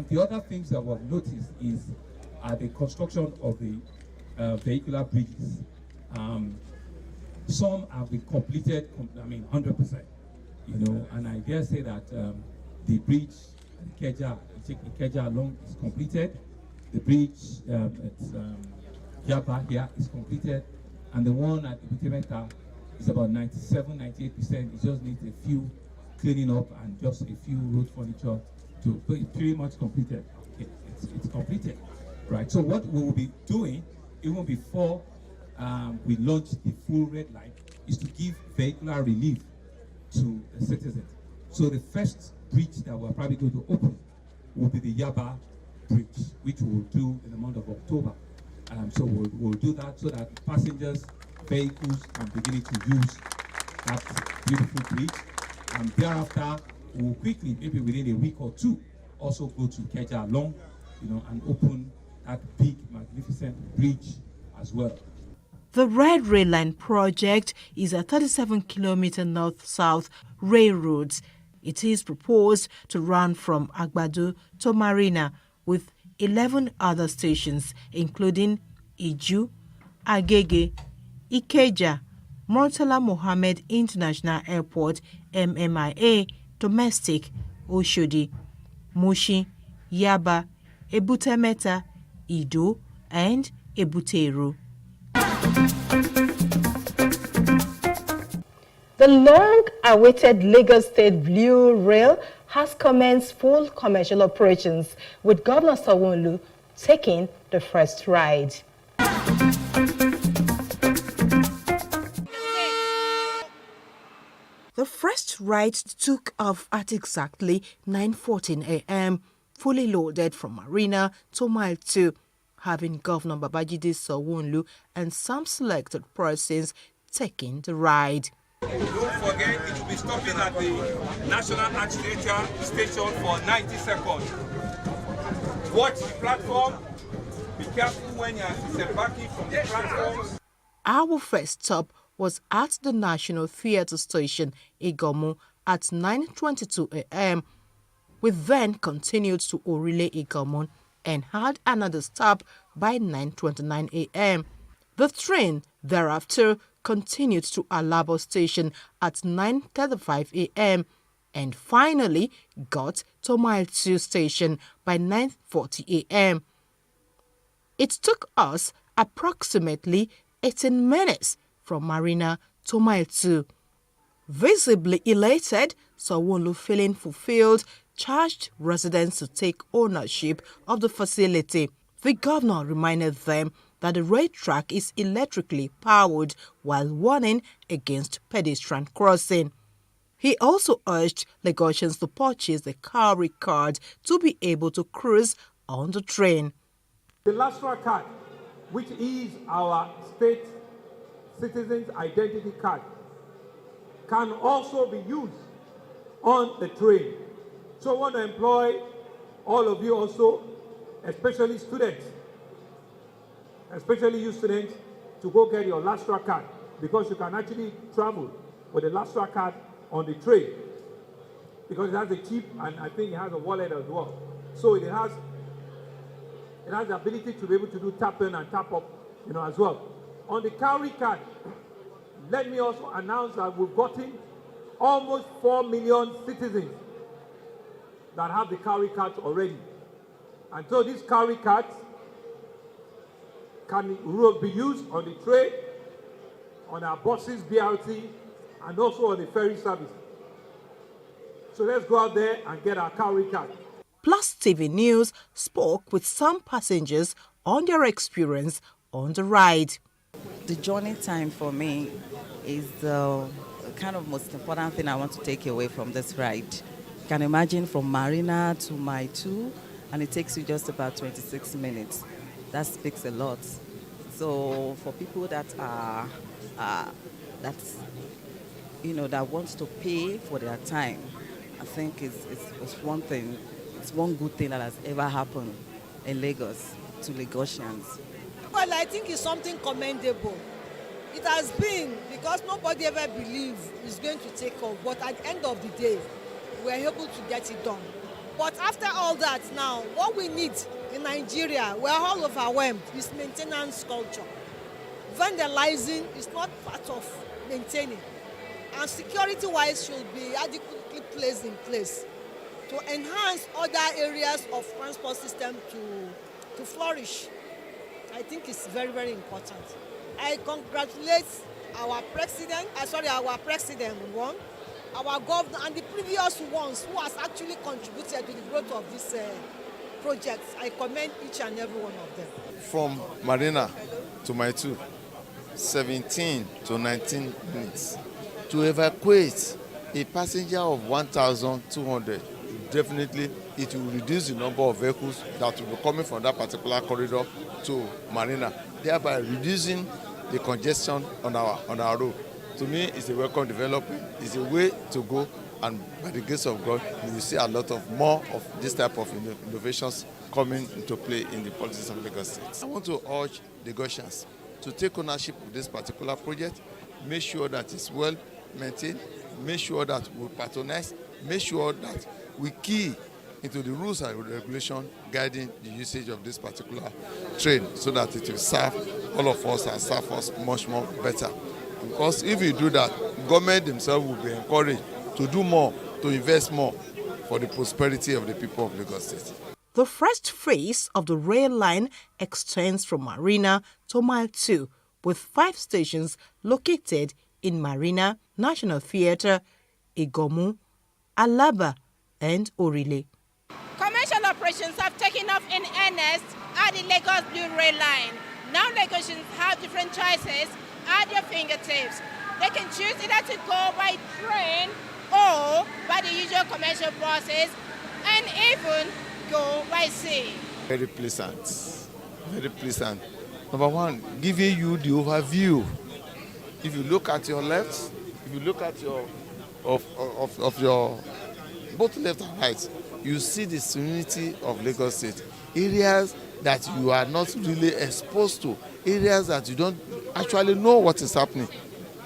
The other things that we've noticed is the construction of the vehicular bridges. Some have been completed, 100%, and I dare say that the bridge at Ikeja along is completed. The bridge at Yaba here is completed, and the one at Ibutemeta is about 97-98%. It just needs a few cleaning up and just a few road furniture to pretty much completed. It's completed, right? So what we will be doing even before we launch the full Red Line is to give vehicular relief to the citizens. So the first bridge that we're probably going to open will be the Yaba Bridge, which we will do in the month of October. So we'll do that so that passengers, vehicles can begin to use that beautiful bridge. And thereafter, we'll quickly, maybe within a week or two, also go to Ikeja along, and open that big, magnificent bridge as well. The Red Rail Line project is a 37-kilometer north-south railroad. It is proposed to run from Agbado to Marina with 11 other stations, including Iju, Agege, Ikeja, Murtala Mohammed International Airport, MMIA, Domestic, Oshodi, Mushi, Yaba, Ebutemeta, Ido, and Ebuteru. The long-awaited Lagos State Blue Rail has commenced full commercial operations, with Governor Sanwo-Olu taking the first ride. The first ride took off at exactly 9:14 a.m., fully loaded from Marina to Mile 2, having Governor Babajide Sanwo-Olu and some selected persons taking the ride. Don't forget, it will be stopping at the National Arts Theatre station for 90 seconds. Watch the platform. Be careful when you're disembarking from the platform. Our first stop was at the National Theatre Station, Igomu, at 9:22 a.m. We then continued to Orile Igomu and had another stop by 9:29 a.m. The train thereafter continued to Alabo Station at 9:35 a.m. and finally got to Mile 2 Station by 9:40 a.m. It took us approximately 18 minutes from Marina to Mile 2. Visibly elated, Sanwo-Olu, feeling fulfilled, charged residents to take ownership of the facility. The governor reminded them that the rail track is electrically powered while warning against pedestrian crossing. He also urged Lagosians to purchase the Cowry card to be able to cruise on the train. The Lastra card, which is our state citizens' identity card, can also be used on the train. So I want to employ all of you also, especially students, especially you students, to go get your Lastra card, because you can actually travel with a Lastra card on the train, because it has a chip and I think it has a wallet as well. So it has the ability to be able to do tap in and tap up, as well. On the Cowry card, let me also announce that we've gotten almost 4 million citizens that have the Cowry cards already. And so these Cowry cards can be used on the train, on our buses, BRT, and also on the ferry service. So let's go out there and get our Cowry card. Plus TV News spoke with some passengers on their experience on the ride. The journey time for me is the kind of most important thing I want to take away from this ride. You can imagine from Marina to Mile 2, and it takes you just about 26 minutes. That speaks a lot. So for people that are that wants to pay for their time, I think it's one thing. It's one good thing that has ever happened in Lagos to Lagosians. Well, I think it's something commendable. It has been, because nobody ever believed it's going to take off. But at the end of the day, we were able to get it done. But after all that now, what we need in Nigeria, we're all overwhelmed, is maintenance culture. Vandalizing is not part of maintaining. And security-wise should be adequately placed in place to enhance other areas of transport system to flourish. I think it's very, very important. I congratulate our president, one, our governor, and the previous ones who has actually contributed to the growth of this project. I commend each and every one of them. From Marina to Mile 2, 17 to 19 minutes. To evacuate a passenger of 1,200, definitely it will reduce the number of vehicles that will be coming from that particular corridor to Marina, thereby reducing the congestion on our road. To me, it's a welcome development. It's a way to go, and by the grace of God, you will see a lot of more of this type of innovations coming into play in the politics of Lagos State. I want to urge Lagosians to take ownership of this particular project, make sure that it's well maintained, make sure that we patronize, make sure that we key into the rules and regulations guiding the usage of this particular train, so that it will serve all of us and serve us much more better. Because if we do that, government themselves will be encouraged to do more, to invest more for the prosperity of the people of Lagos State. The first phase of the rail line extends from Marina to Mile 2, with 5 stations located in Marina, National Theatre, Igomu, Alaba, and Orile. Commercial operations have taken off in earnest at the Lagos Blue Rail Line. Now Lagosians have different choices at their fingertips. They can choose either to go by train or by the usual commercial buses and even go by sea. Very pleasant, very pleasant. Number one, giving you the overview. If you look at your left, if you look at your of your both left and right, you see the serenity of Lagos State. Areas that you are not really exposed to, areas that you don't actually know what is happening.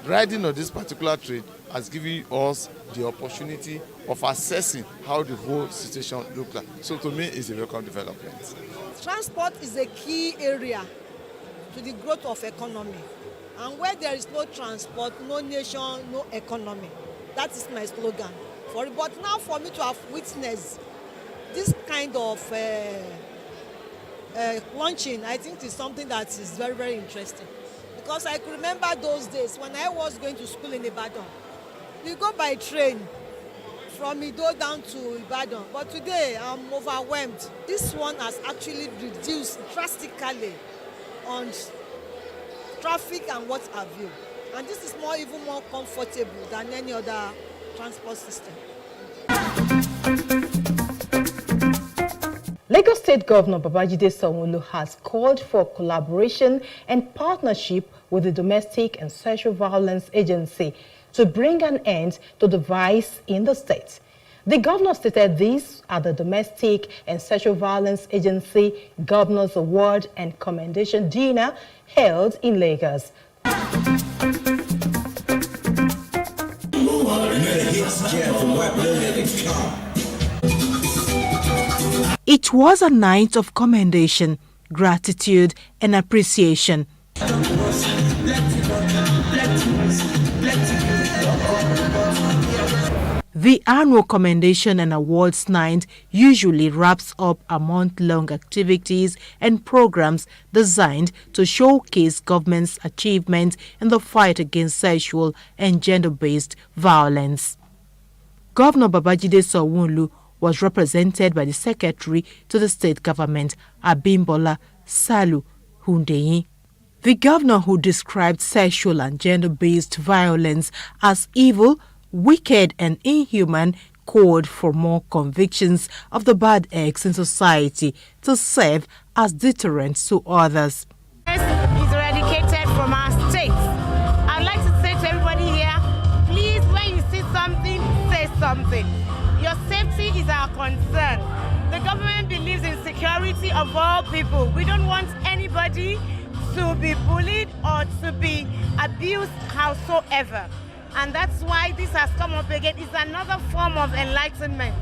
Riding on this particular train has given us the opportunity of assessing how the whole situation looks like. So to me, it's a welcome development. Transport is a key area to the growth of economy. And where there is no transport, no nation, no economy. That is my slogan. But now for me to have witnessed this kind of launching, I think is something that is very, very interesting. Because I could remember those days when I was going to school in Ibadan. We go by train from Ido down to Ibadan. But today I'm overwhelmed. This one has actually reduced drastically on traffic and what have you. And this is even more comfortable than any other transport system. Lagos State Governor Babajide Sanwo-Olu has called for collaboration and partnership with the Domestic and Sexual Violence Agency to bring an end to the vice in the state. The governor stated this at the Domestic and Sexual Violence Agency Governor's Award and Commendation Dinner held in Lagos. It was a night of commendation, gratitude, and appreciation. The annual commendation and awards night usually wraps up a month-long activities and programs designed to showcase government's achievements in the fight against sexual and gender-based violence. Governor Babajide Sanwo-Olu was represented by the Secretary to the State Government, Abimbola Salu Hundeyin. The governor, who described sexual and gender-based violence as evil, wicked and inhuman, called for more convictions of the bad eggs in society to serve as deterrents to others. Is eradicated from our state. I'd like to say to everybody here, please, when you see something, say something. Your safety is our concern. The government believes in security of all people. We don't want anybody to be bullied or to be abused howsoever. And that's why this has come up again. It's another form of enlightenment.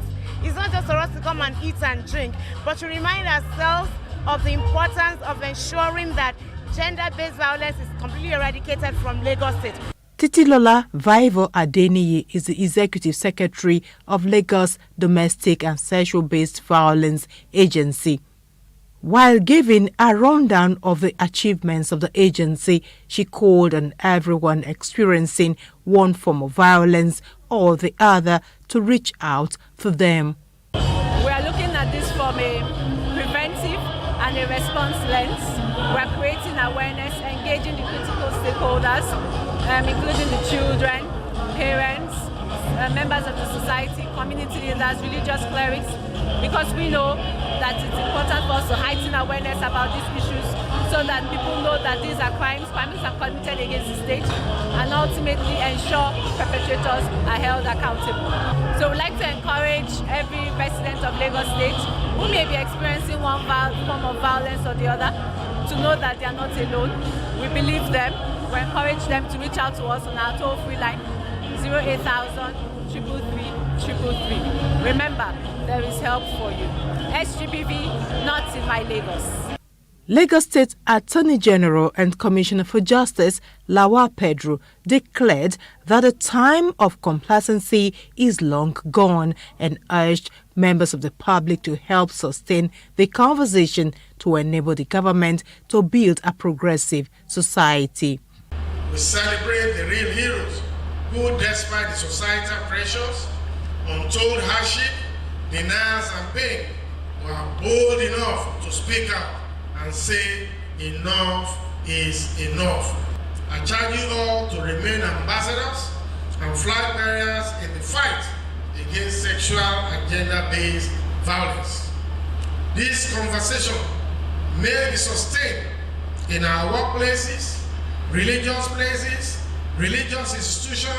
It's not just for us to come and eat and drink, but to remind ourselves of the importance of ensuring that gender-based violence is completely eradicated from Lagos State. Titilola Vaivo Adeniyi is the Executive Secretary of Lagos Domestic and Sexual-Based Violence Agency. While giving a rundown of the achievements of the agency, she called on everyone experiencing one form of violence or the other to reach out to them. We are looking at this from a preventive and a response lens. We are creating awareness, engaging the critical stakeholders, including the children, parents, members of the society, community leaders, religious clerics, because we know that it's important for us to heighten awareness about these issues so that people know that these are crimes are committed against the state, and ultimately ensure perpetrators are held accountable. So we'd like to encourage every resident of Lagos State who may be experiencing one form of violence or the other to know that they are not alone. We believe them. We encourage them to reach out to us on our toll-free line 08000 333. Remember, there is help for you. SGBV, not in my Lagos. Lagos State Attorney General and Commissioner for Justice Lawal Pedro declared that the time of complacency is long gone and urged members of the public to help sustain the conversation to enable the government to build a progressive society. We celebrate the real heroes who, despite the societal pressures, untold hardship, deniers and pain were bold enough to speak out and say enough is enough. I charge you all to remain ambassadors and flag bearers in the fight against sexual and gender-based violence. This conversation may be sustained in our workplaces, religious places, religious institutions,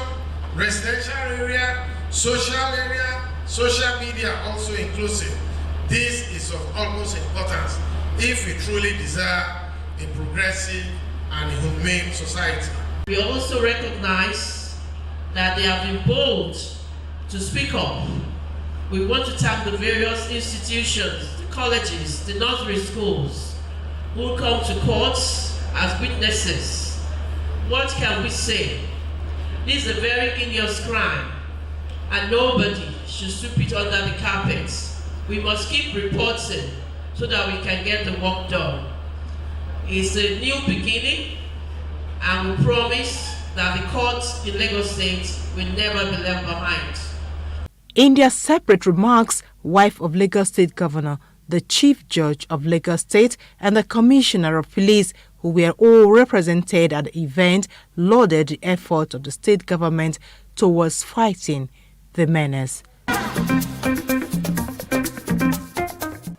residential area, social media also inclusive. This is of utmost importance if we truly desire a progressive and humane society. We also recognize that they have been bold to speak up. We want to thank the various institutions, the colleges, the nursery schools who come to courts as witnesses. What can we say? This is a very heinous crime, and nobody should sweep it under the carpet. We must keep reporting so that we can get the work done. It's a new beginning, and we promise that the courts in Lagos State will never be left behind. In their separate remarks, wife of Lagos State Governor, the Chief Judge of Lagos State, and the Commissioner of Police, who were all represented at the event, lauded the effort of the state government towards fighting the menace.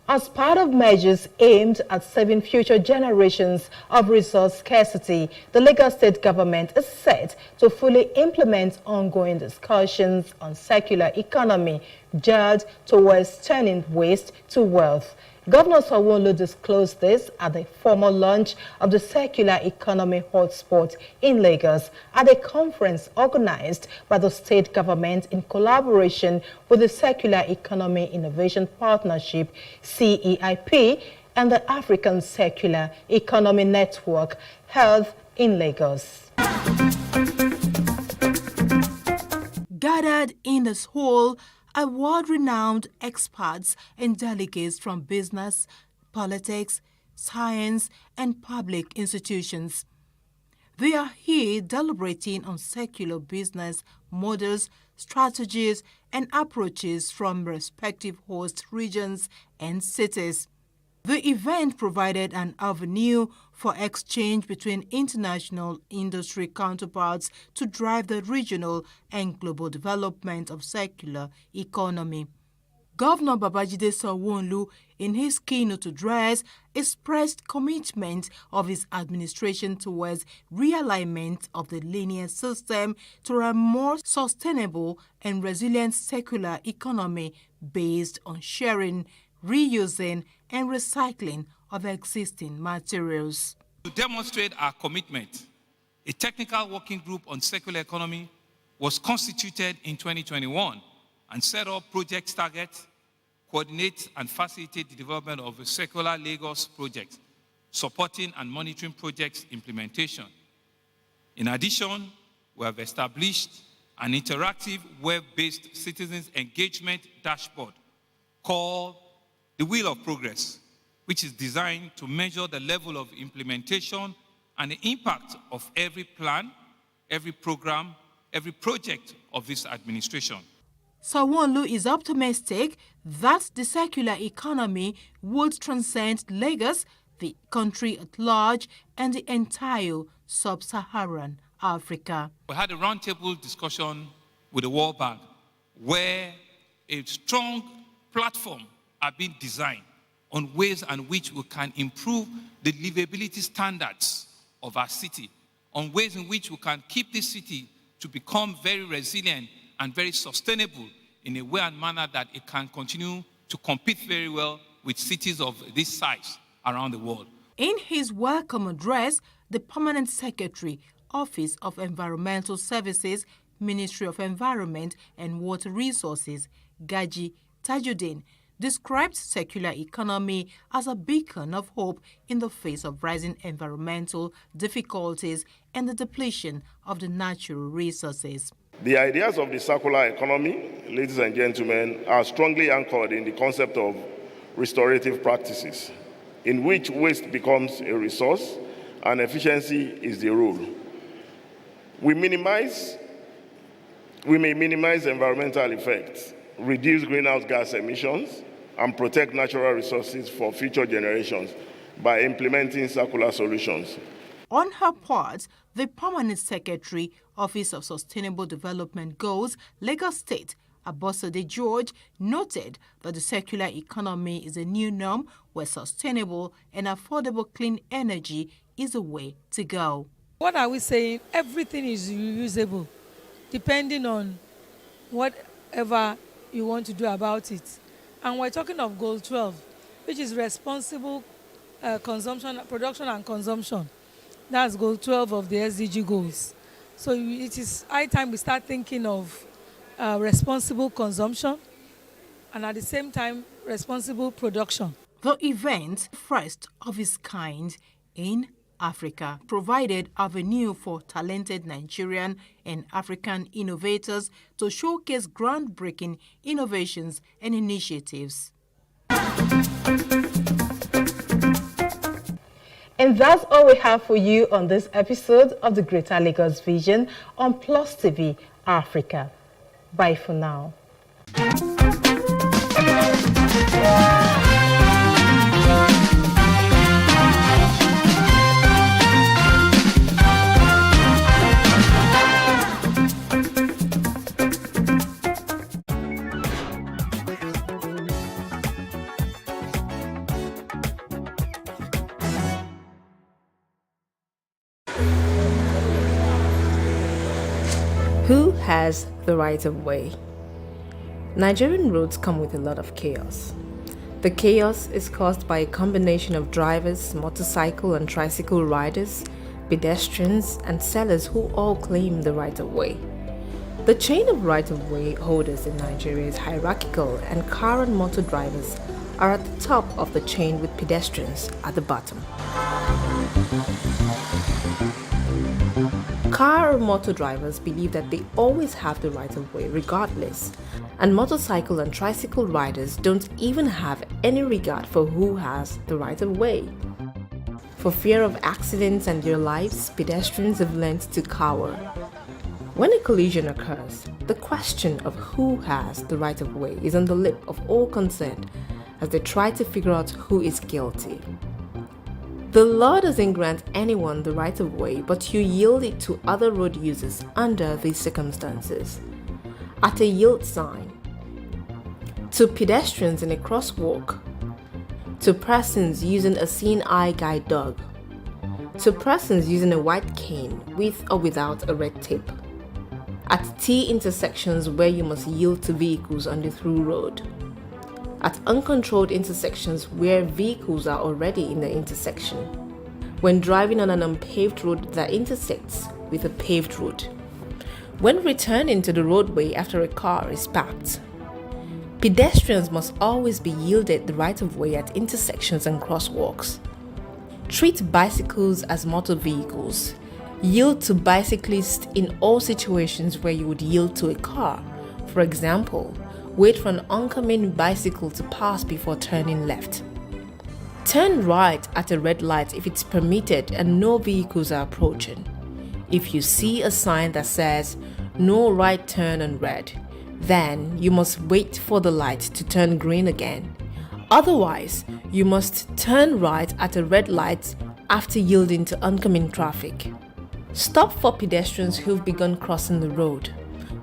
As part of measures aimed at saving future generations of resource scarcity, the Lagos State government is set to fully implement ongoing discussions on circular economy geared towards turning waste to wealth. Governor Sanwo-Olu disclosed this at the formal launch of the Circular Economy Hotspot in Lagos at a conference organized by the state government in collaboration with the Circular Economy Innovation Partnership, CEIP, and the African Circular Economy Network, held in Lagos. Gathered in this hall are world-renowned experts and delegates from business, politics, science, and public institutions. They are here deliberating on circular business models, strategies, and approaches from respective host regions and cities. The event provided an avenue for exchange between international industry counterparts to drive the regional and global development of circular economy. Governor Babajide Sanwo-Olu, in his keynote address, expressed commitment of his administration towards realignment of the linear system to a more sustainable and resilient circular economy based on sharing, reusing, and recycling of existing materials. To demonstrate our commitment, a technical working group on circular economy was constituted in 2021 and set up project targets, coordinate and facilitate the development of a circular Lagos project, supporting and monitoring projects implementation. In addition, we have established an interactive web-based citizens engagement dashboard called the Wheel of Progress, which is designed to measure the level of implementation and the impact of every plan, every program, every project of this administration. Sanwo-Olu is optimistic that the circular economy would transcend Lagos, the country at large, and the entire sub-Saharan Africa. We had a roundtable discussion with the World Bank where a strong platform are being designed on ways in which we can improve the livability standards of our city, on ways in which we can keep this city to become very resilient and very sustainable in a way and manner that it can continue to compete very well with cities of this size around the world. In his welcome address, the Permanent Secretary, Office of Environmental Services, Ministry of Environment and Water Resources, Gaji Tajuddin, described circular economy as a beacon of hope in the face of rising environmental difficulties and the depletion of the natural resources. The ideas of the circular economy, ladies and gentlemen, are strongly anchored in the concept of restorative practices, in which waste becomes a resource and efficiency is the rule. We may minimize environmental effects, reduce greenhouse gas emissions, and protect natural resources for future generations by implementing circular solutions. On her part, the Permanent Secretary, Office of Sustainable Development Goals, Lagos State, Abosede George, noted that the circular economy is a new norm where sustainable and affordable clean energy is a way to go. What are we saying? Everything is reusable, depending on whatever you want to do about it. And we're talking of Goal 12, which is responsible consumption, production and consumption. That's Goal 12 of the SDG goals. So it is high time we start thinking of responsible consumption and at the same time responsible production. The event, first of its kind in Africa, provided avenue for talented Nigerian and African innovators to showcase groundbreaking innovations and initiatives. And that's all we have for you on this episode of the Greater Lagos Vision on Plus TV Africa. Bye for now. Who has the right of way? Nigerian roads come with a lot of chaos. The chaos is caused by a combination of drivers, motorcycle and tricycle riders, pedestrians and sellers who all claim the right of way. The chain of right of way holders in Nigeria is hierarchical, and car and motor drivers are at the top of the chain with pedestrians at the bottom. Car or motor drivers believe that they always have the right of way regardless, and motorcycle and tricycle riders don't even have any regard for who has the right of way. For fear of accidents and their lives, pedestrians have learned to cower. When a collision occurs, the question of who has the right of way is on the lip of all concerned as they try to figure out who is guilty. The law doesn't grant anyone the right of way, but you yield it to other road users under these circumstances. At a yield sign, to pedestrians in a crosswalk, to persons using a seeing eye guide dog, to persons using a white cane with or without a red tip, at T intersections where you must yield to vehicles on the through road, at uncontrolled intersections where vehicles are already in the intersection, when driving on an unpaved road that intersects with a paved road, when returning to the roadway after a car is parked. Pedestrians must always be yielded the right of way at intersections and crosswalks. Treat bicycles as motor vehicles. Yield to bicyclists in all situations where you would yield to a car. For example, wait for an oncoming bicycle to pass before turning left. Turn right at a red light if it's permitted and no vehicles are approaching. If you see a sign that says "No right turn on red," then you must wait for the light to turn green again. Otherwise, you must turn right at a red light after yielding to oncoming traffic. Stop for pedestrians who've begun crossing the road.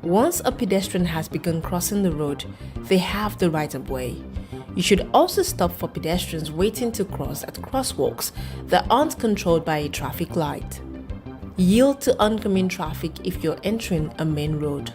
Once a pedestrian has begun crossing the road, they have the right of way. You should also stop for pedestrians waiting to cross at crosswalks that aren't controlled by a traffic light. Yield to oncoming traffic if you're entering a main road.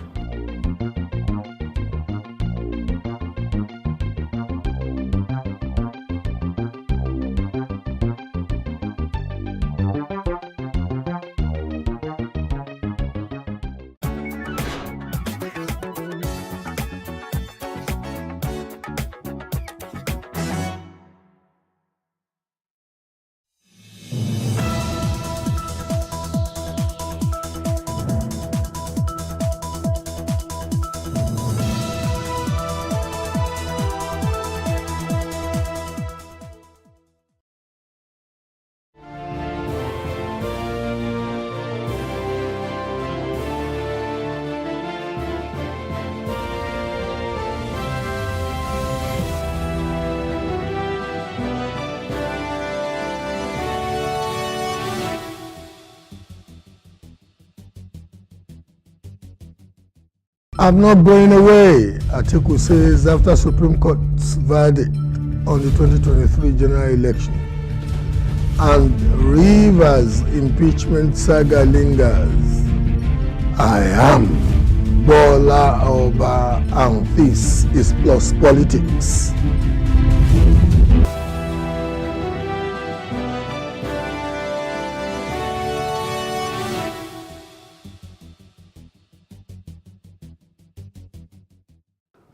I'm not going away, Atiku says after Supreme Court's verdict on the 2023 general election. And Rivers impeachment saga lingers. I am Bola Oba, and this is Plus Politics.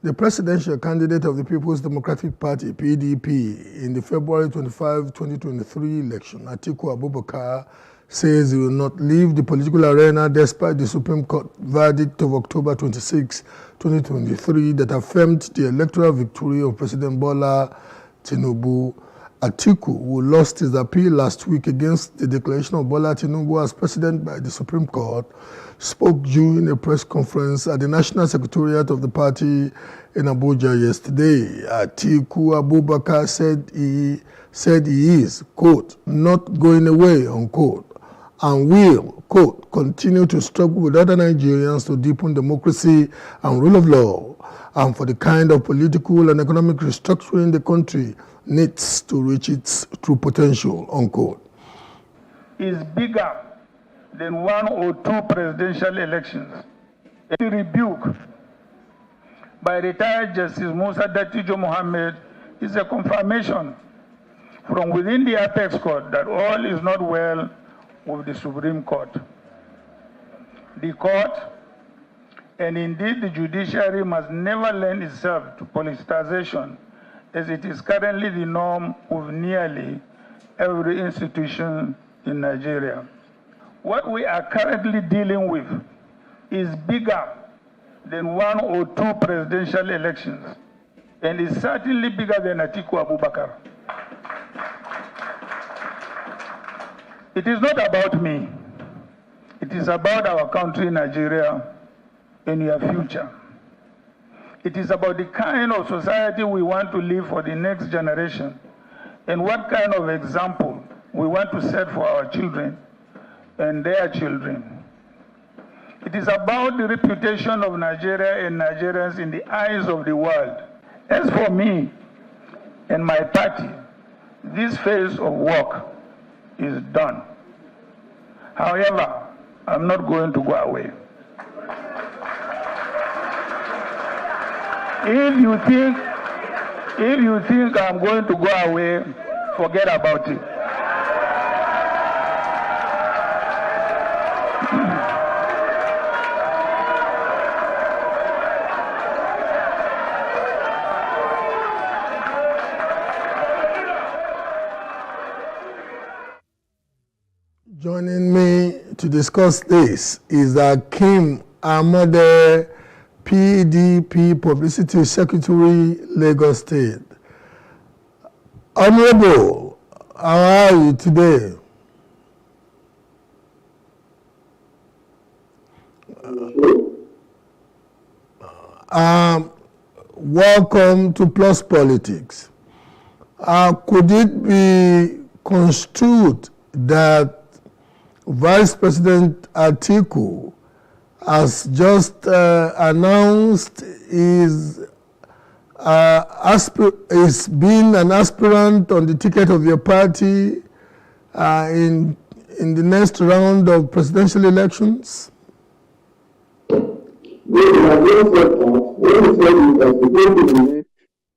The presidential candidate of the People's Democratic Party, PDP, in the February 25, 2023 election, Atiku Abubakar, says he will not leave the political arena despite the Supreme Court verdict of October 26, 2023 that affirmed the electoral victory of President Bola Tinubu. Atiku, who lost his appeal last week against the declaration of Bola Tinubu as president by the Supreme Court, spoke during a press conference at the National Secretariat of the party in Abuja yesterday. Atiku Abubakar said he is, quote, not going away, unquote, and will, quote, continue to struggle with other Nigerians to deepen democracy and rule of law, and for the kind of political and economic restructuring the country needs to reach its true potential, unquote. Is bigger than one or two presidential elections. A rebuke by retired Justice Musa Datijo Mohammed is a confirmation from within the Apex Court that all is not well with the Supreme Court. The court, and indeed the judiciary, must never lend itself to politicization, as it is currently the norm with nearly every institution in Nigeria. What we are currently dealing with is bigger than one or two presidential elections, and is certainly bigger than Atiku Abubakar. It is not about me. It is about our country, Nigeria, and your future. It is about the kind of society we want to live for the next generation, and what kind of example we want to set for our children and their children. It is about the reputation of Nigeria and Nigerians in the eyes of the world. As for me and my party, this phase of work is done. However, I'm not going to go away. If you think I'm going to go away, forget about it. Joining me to discuss this is Akim Amade, PDP Publicity Secretary, Lagos State. Honorable, how are you today? Welcome to Plus Politics. Could it be construed that Vice President Atiku has just announced is being an aspirant on the ticket of your party in the next round of presidential elections?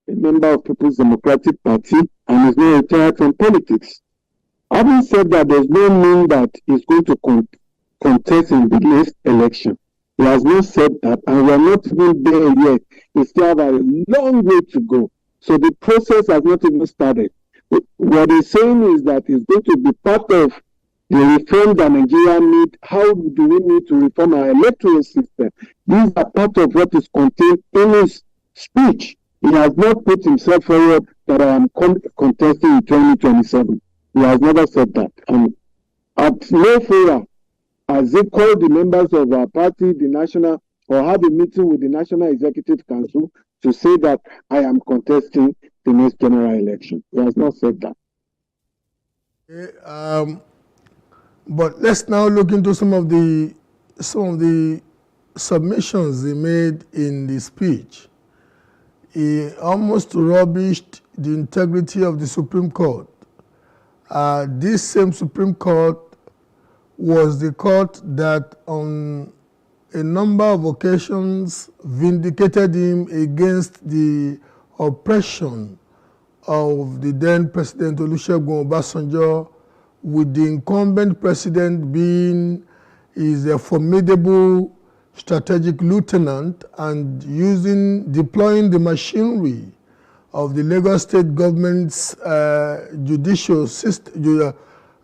A member of People's Democratic Party and is now retired from politics. Having said that, does not mean that he's going to contest in the next election. He has not said that, and we are not even there yet. We still have a long way to go. So the process has not even started. What he's saying is that it's going to be part of the reform that Nigeria needs. How do we need to reform our electoral system? These are part of what is contained in his speech. He has not put himself forward that I am contesting in 2027. He has never said that. And at no forum has he called the members of our party, the national, or had a meeting with the National Executive Council to say that I am contesting the next general election. He has not said that. But let's now look into some of the submissions he made in the speech. He almost rubbished the integrity of the Supreme Court. This same Supreme Court was the court that on a number of occasions vindicated him against the oppression of the then President Olusegun Obasanjo, with the incumbent president being a formidable strategic lieutenant and deploying the machinery of the Lagos State government's judicial system,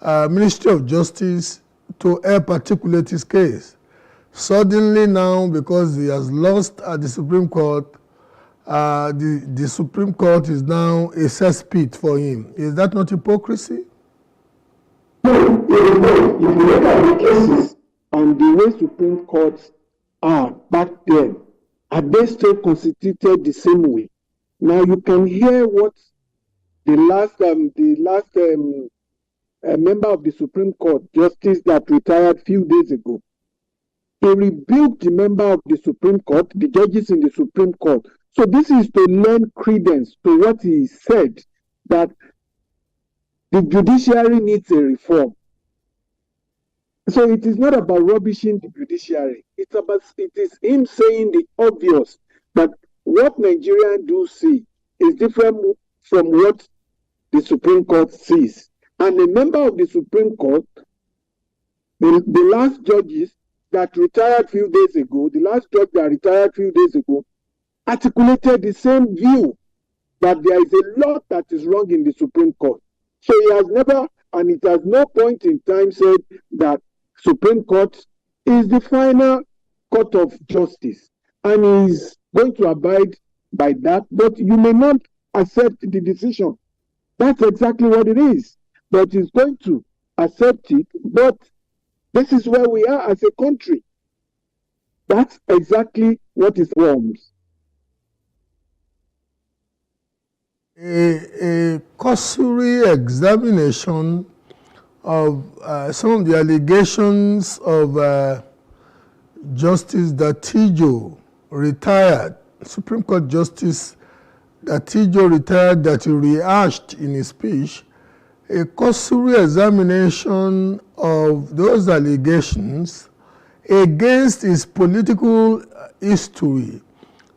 Ministry of Justice, to help articulate his case. Suddenly now, because he has lost at the Supreme Court, the Supreme Court is now a cesspit for him. Is that not hypocrisy? No, if you look at the cases and the way Supreme Courts are back then, are they still constituted the same way? Now you can hear what the last member of the Supreme Court, Justice that retired a few days ago, he rebuked the member of the Supreme Court, the judges in the Supreme Court. So this is to lend credence to what he said, that the judiciary needs a reform. So it is not about rubbishing the judiciary. It is him saying the obvious, that what Nigerians do see is different from what the Supreme Court sees. And a member of the Supreme Court, the last judges that retired a few days ago, articulated the same view, that there is a lot that is wrong in the Supreme Court. So he has never, and it has no point in time, said that Supreme Court is the final court of justice, and he is going to abide by that, but you may not accept the decision. That's exactly what it is. But he's going to accept it, but this is where we are as a country. That's exactly what is wrong. A cursory examination of some of the allegations of Justice Datijo, retired, Supreme Court Justice Datijo, retired, that he rehashed in his speech. A cursory examination of those allegations against his political history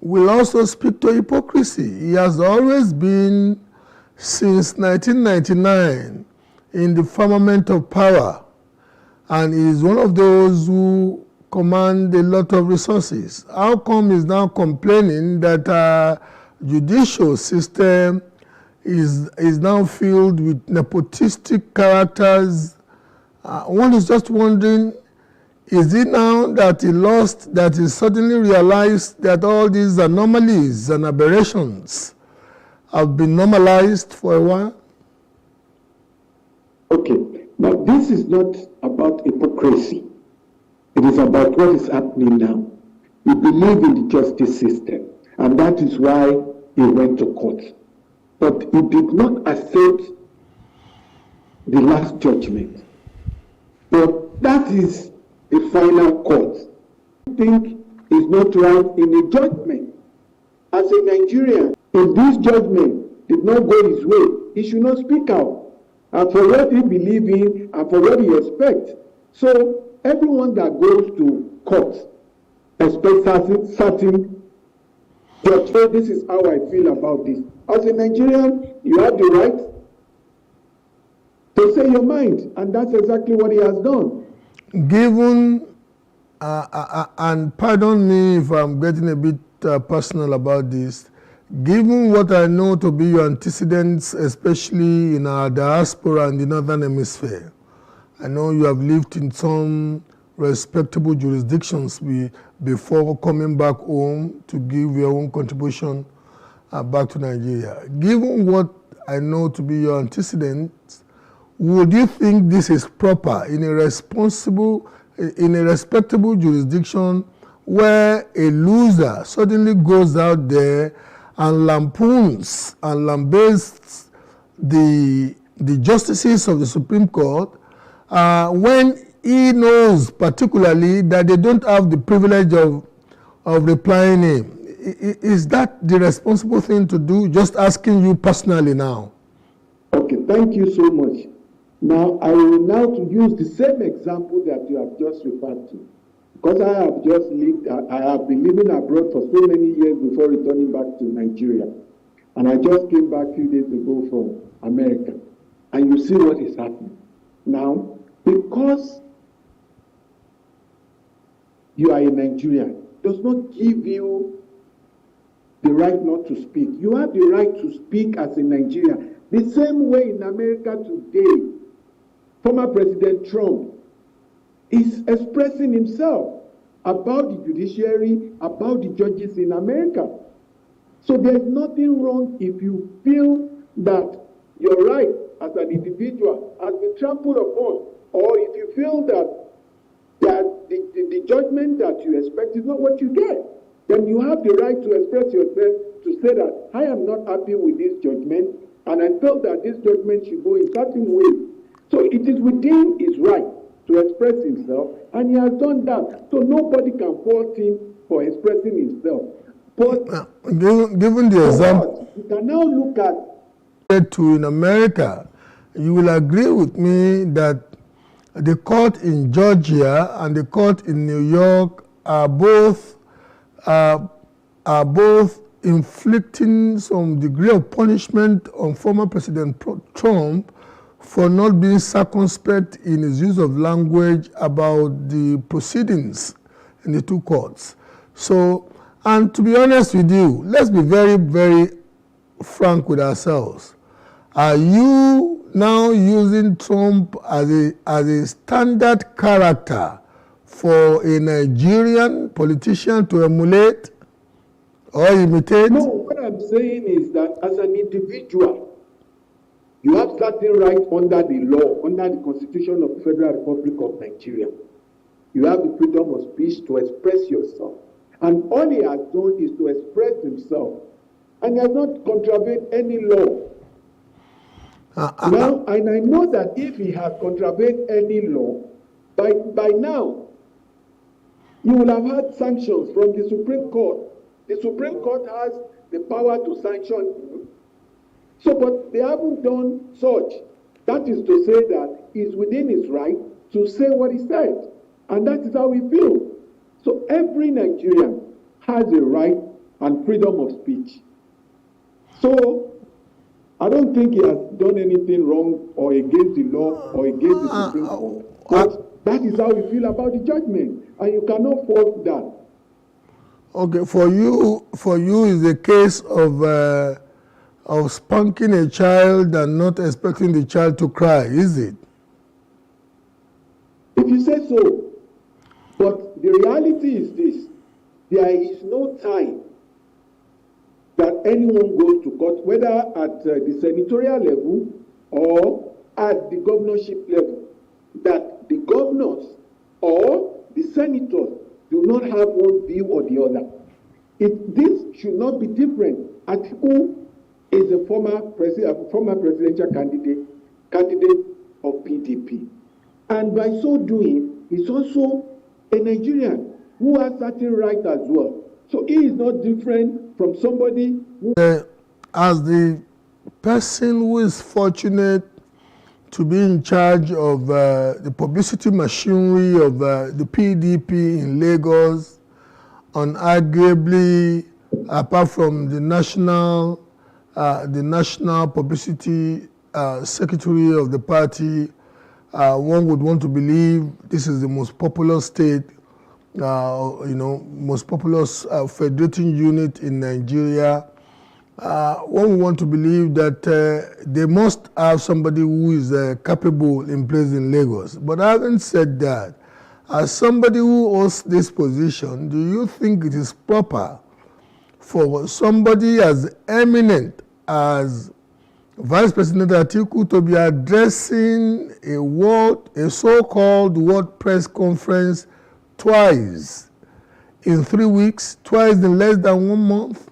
will also speak to hypocrisy. He has always been, since 1999, in the firmament of power, and he is one of those who command a lot of resources. How come he's now complaining that our judicial system is now filled with nepotistic characters? One is just wondering, is it now that he lost, that he suddenly realized that all these anomalies and aberrations have been normalized for a while? Okay, now this is not about hypocrisy. It is about what is happening now. We believe in the justice system, and that is why he went to court. But he did not accept the last judgment. But that is the final court. I think is not right in a judgment. As a Nigerian, if this judgment did not go his way, he should not speak out. And for what he believes in and for what he expects. So everyone that goes to court expects certain judgment. This is how I feel about this. As a Nigerian, you have the right to say your mind, and that's exactly what he has done. Given, and pardon me if I'm getting a bit personal about this, given what I know to be your antecedents, especially in our diaspora and the Northern Hemisphere, I know you have lived in some respectable jurisdictions before coming back home to give your own contribution back to Nigeria. Given what I know to be your antecedents, would you think this is proper in a respectable jurisdiction where a loser suddenly goes out there and lampoons and lambasts the justices of the Supreme Court when he knows particularly that they don't have the privilege of replying him. Is that the responsible thing to do? Just asking you personally now. Okay, thank you so much. Now, I will now to use the same example that you have just referred to. Because I have been living abroad for so many years before returning back to Nigeria. And I just came back a few days ago from America. And you see what is happening. Now, because you are a Nigerian, does not give you the right not to speak. You have the right to speak as a Nigerian. The same way in America today, former President Trump is expressing himself about the judiciary, about the judges in America. So there's nothing wrong if you feel that your right as an individual has been trampled upon, or if you feel that the judgment that you expect is not what you get, then you have the right to express yourself, to say that I am not happy with this judgment, and I felt that this judgment should go in certain ways. So it is within his right to express himself, and he has done that. So nobody can fault him for expressing himself. But given the example you can now look at to in America, you will agree with me that the court in Georgia and the court in New York are both inflicting some degree of punishment on former President Trump for not being circumspect in his use of language about the proceedings in the two courts. So, and to be honest with you, let's be very, very frank with ourselves. Are you now using Trump as a standard character for a Nigerian politician to emulate or imitate? No, what I'm saying is that as an individual, you have certain rights under the law, under the Constitution of the Federal Republic of Nigeria. You have the freedom of speech to express yourself. And all he has done is to express himself. And he has not contravened any law. Now, and I know that if he has contravened any law, by now, you will have had sanctions from the Supreme Court. The Supreme Court has the power to sanction. So, but they haven't done such. That is to say that it's within his right to say what he said. And that is how we feel. So every Nigerian has a right and freedom of speech. So I don't think he has done anything wrong or against the law or against the Supreme Court. But that is how we feel about the judgment. And you cannot fault that. Okay, for you is a case of spanking a child and not expecting the child to cry, is it? If you say so. But the reality is this: there is no time that anyone goes to court, whether at the senatorial level or at the governorship level, that the governors or the senators do not have one view or the other. This should not be different. Atiku is a former presidential candidate of PDP. And by so doing, he's also a Nigerian who has certain rights as well. So he is not different from somebody who... as the person who is fortunate to be in charge of the publicity machinery of the PDP in Lagos, unarguably, apart from the national publicity secretary of the party, one would want to believe this is the most populous state, most populous federating unit in Nigeria. One would want to believe that they must have somebody who is capable in place in Lagos. But having said that, as somebody who holds this position, do you think it is proper for somebody as eminent as Vice President Atiku to be addressing a so-called world press conference twice in 3 weeks, twice in less than 1 month?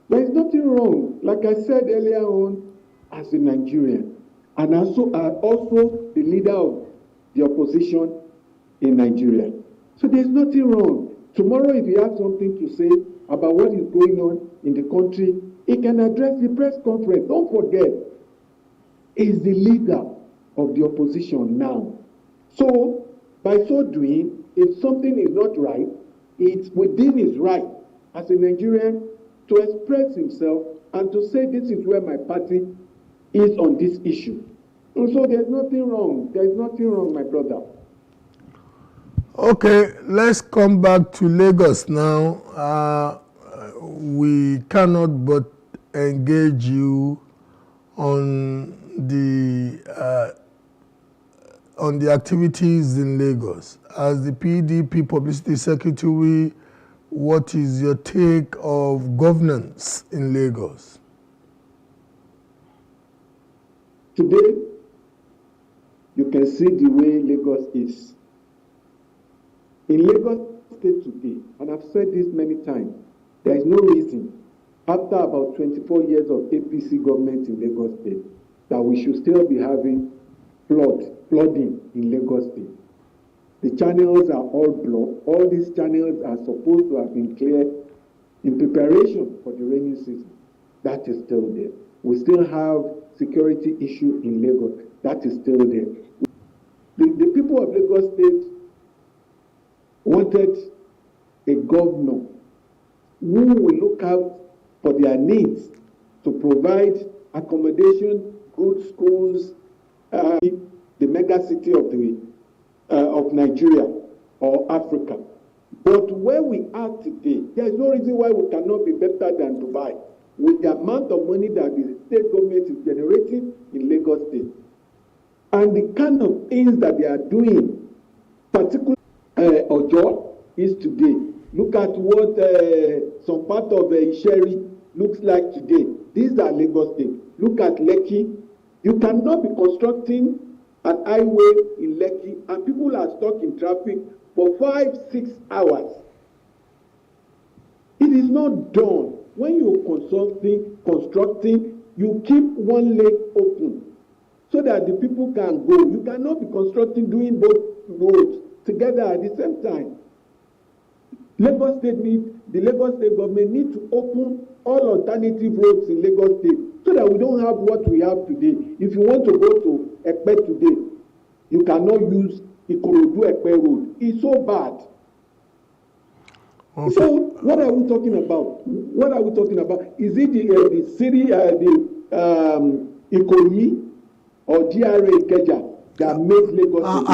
There is nothing wrong. Like I said earlier on, as a Nigerian, and also are also the leader of the opposition in Nigeria. So there's nothing wrong. Tomorrow, if you have something to say about what is going on in the country, he can address the press conference. Don't forget, he's the leader of the opposition now. So, by so doing, if something is not right, it's within his right as a Nigerian to express himself and to say this is where my party is on this issue. And so there's nothing wrong. There's nothing wrong, my brother. Okay, let's come back to Lagos now. We cannot but engage you on the activities in Lagos. As the PDP Publicity Secretary, what is your take of governance in Lagos? Today, you can see the way Lagos is. In Lagos State today, and I've said this many times, there is no reason, after about 24 years of APC government in Lagos State, that we should still be having flooding in Lagos State. The channels are all blocked. All these channels are supposed to have been cleared in preparation for the rainy season. That is still there. We still have security issue in Lagos. That is still there. The people of Lagos State wanted a governor who will look out for their needs to provide accommodation, good schools, the mega city of Nigeria or Africa. But where we are today, there is no reason why we cannot be better than Dubai with the amount of money that the state government is generating in Lagos State. And the kind of things that they are doing, particularly Ojo is today. Look at what some part of Isheri looks like today. These are Lagos State. Look at Lekki. You cannot be constructing an highway in Lekki and people are stuck in traffic for 5-6 hours. It is not done. When you're constructing, you keep one leg open so that the people can go. You cannot be constructing, doing both roads together at the same time. The Lagos State government need to open all alternative roads in Lagos State so that we don't have what we have today. If you want to go to Ekpe today, you cannot use Ikorodu Ekpe road. It's so bad. Okay. So what are we talking about? What are we talking about? Is it the city, Ikoyi or GRA Ikeja that made Lagos State?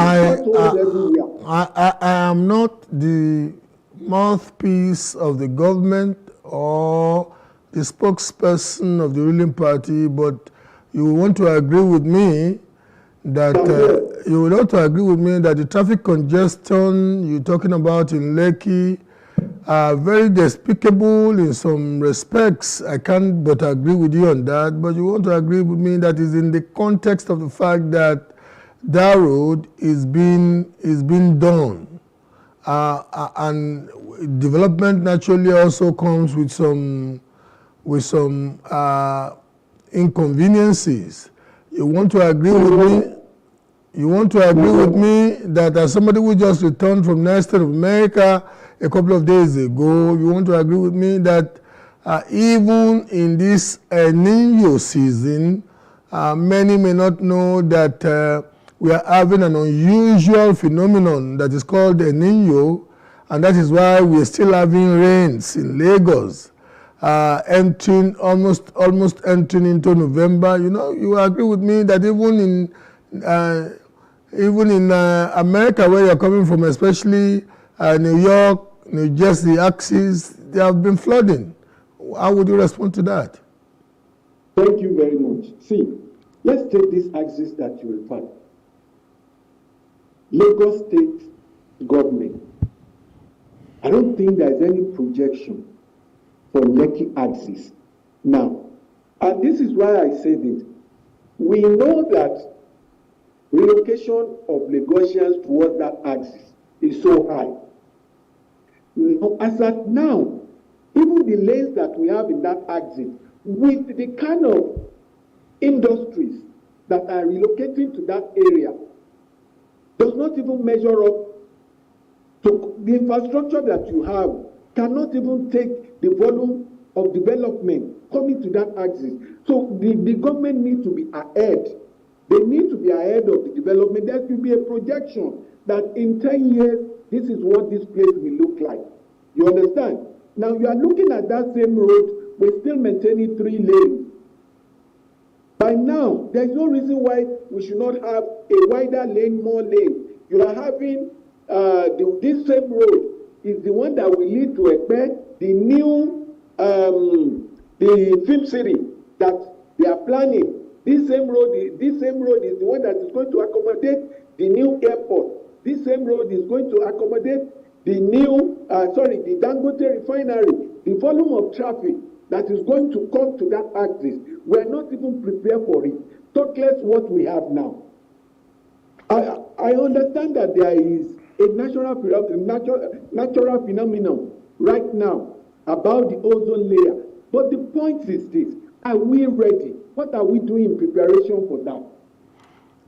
I am not the mouthpiece of the government or the spokesperson of the ruling party, but you want to agree with me that the traffic congestion you're talking about in Lekki are very despicable in some respects. I can't but agree with you on that, but you want to agree with me that is in the context of the fact that that road is being done. And development naturally also comes with some inconveniences. You want to agree with me? You want to agree with me that as somebody who just returned from the United States of America a couple of days ago, you want to agree with me that even in this El Niño season, many may not know that we are having an unusual phenomenon that is called El Niño, and that is why we are still having rains in Lagos, entering almost entering into November. You know, you agree with me that even in America, where you're coming from, especially New York, New Jersey axis, there have been flooding. How would you respond to that? Thank you very much. See, let's take this axis that you refer to. Lagos State government, I don't think there's any projection for Lekki axis now. And this is why I said it. We know that relocation of Lagosians towards that axis is so high. As at now, even the lanes that we have in that axis, with the kind of industries that are relocating to that area does not even measure up to the infrastructure that you have, cannot even take the volume of development coming to that axis. So the government needs to be ahead. They need to be ahead of the development. There should be a projection that in 10 years, this is what this place will look like. You understand? Now you are looking at that same road, we're still maintaining 3 lanes. By now, there's no reason why we should not have a wider lane, more lane. You are having this same road is the one that will lead to Ekpe, the new the film city that they are planning. This same road is the one that is going to accommodate the new airport. This same road is going to accommodate the new, the Dangote refinery. The volume of traffic that is going to come to that axis, we are not even prepared for it. Talk less what we have now. I understand that there is a natural phenomenon right now about the ozone layer. But the point is this: are we ready? What are we doing in preparation for that?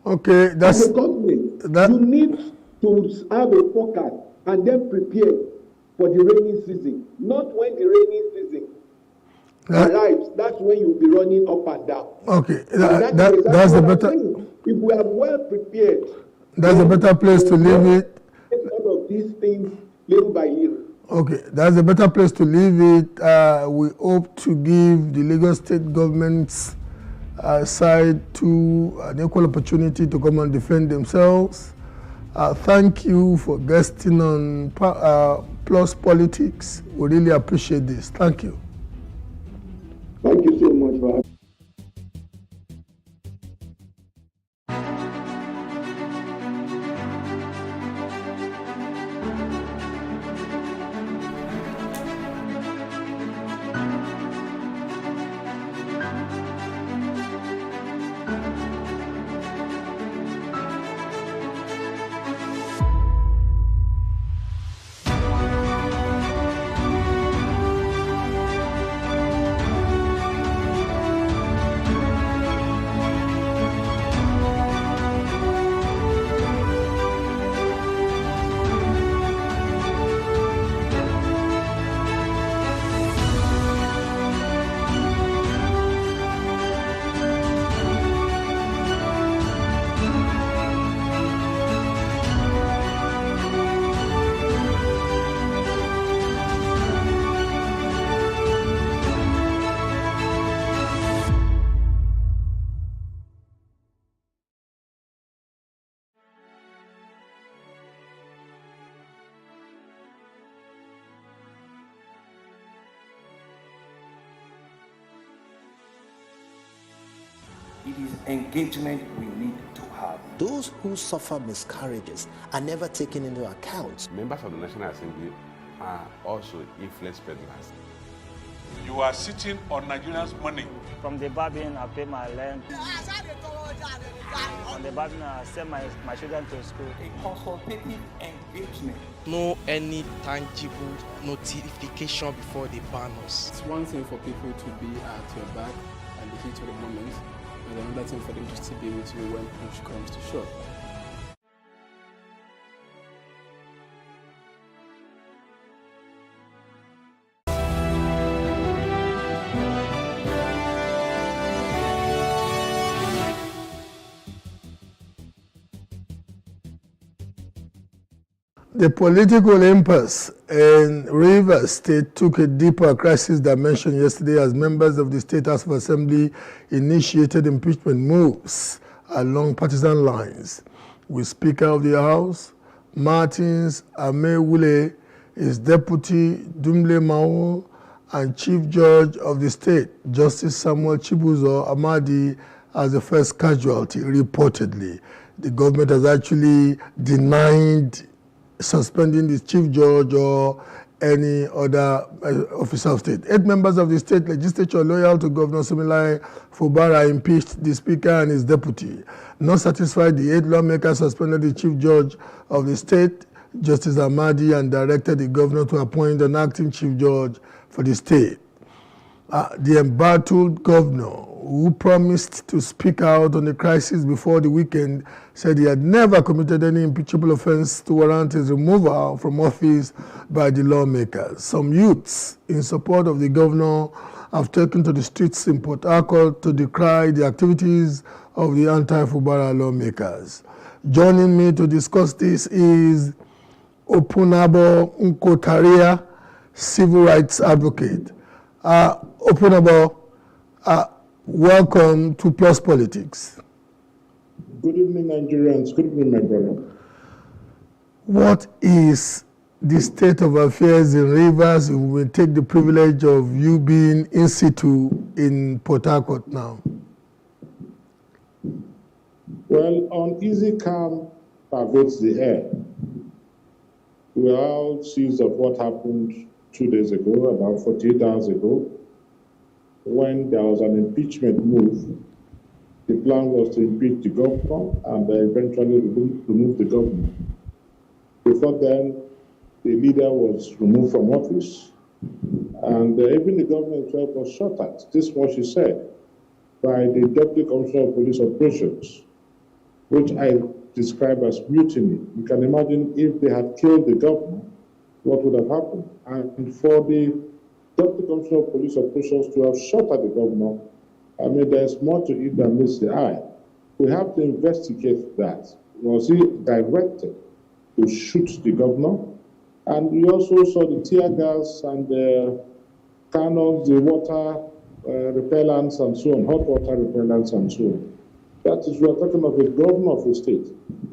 Okay, that's as a government. You need to have a forecast and then prepare for the rainy season. Not when the rainy season arrives, that's when you'll be running up and down. Okay, that's the better. If we are well prepared, that's a better place to leave it. All of these things little by little. Okay, that's a better place to leave it. We hope to give the Lagos State government's side to an equal opportunity to come and defend themselves. Thank you for guesting on Plus Politics. We really appreciate this. Thank you. Thank you so much for having me. It is engagement we need to have. Those who suffer miscarriages are never taken into account. Members of the National Assembly are also influence peddlers. You are sitting on Nigerians' money. From the Babin, I pay my rent. On the Babin, I send my children to school. A consultative engagement. No any tangible notification before they ban us. It's one thing for people to be at your back and the heat of the moment, and another thing for them to still be with you when push comes to shove. The political impasse in Rivers State took a deeper crisis dimension yesterday as members of the State House of Assembly initiated impeachment moves along partisan lines, with Speaker of the House, Martins Amewule, his deputy, Dumle Mao, and Chief Judge of the State, Justice Samuel Chibuzo Amadi, as the first casualty, reportedly. The government has actually denied suspending the chief judge or any other officer of state. 8 members of the state legislature loyal to Governor Similai Fubara impeached the speaker and his deputy. Not satisfied, the 8 lawmakers suspended the chief judge of the state, Justice Amadi, and directed the governor to appoint an acting chief judge for the state. The embattled governor who promised to speak out on the crisis before the weekend, said he had never committed any impeachable offense to warrant his removal from office by the lawmakers. Some youths in support of the governor have taken to the streets in Port Harcourt to decry the activities of the anti-Fubara lawmakers. Joining me to discuss this is Opunabo Nkotaria, civil rights advocate. Opunabo, welcome to Plus Politics. Good evening, Nigerians. Good evening, my brother. What is the state of affairs in Rivers? We will take the privilege of you being in situ in Port Harcourt now. Well, uneasy calm pervades the air. We are all seized of what happened 2 days ago, about 48 hours ago, when there was an impeachment move. The plan was to impeach the governor and eventually remove the governor. Before then, the leader was removed from office, and even the governor himself was shot at. This was, she said, by the Deputy Commissioner of Police Operations, which I describe as mutiny. You can imagine if they had killed the governor, what would have happened? And for the Deputy Commissioner of Police Operations to have shot at the governor, I mean, there's more to it than meets the eye. We have to investigate that. Was he directed to shoot the governor? And we also saw the tear gas and the cannons, the water repellents and so on, hot water repellents and so on. That is, we are talking of a governor of a state.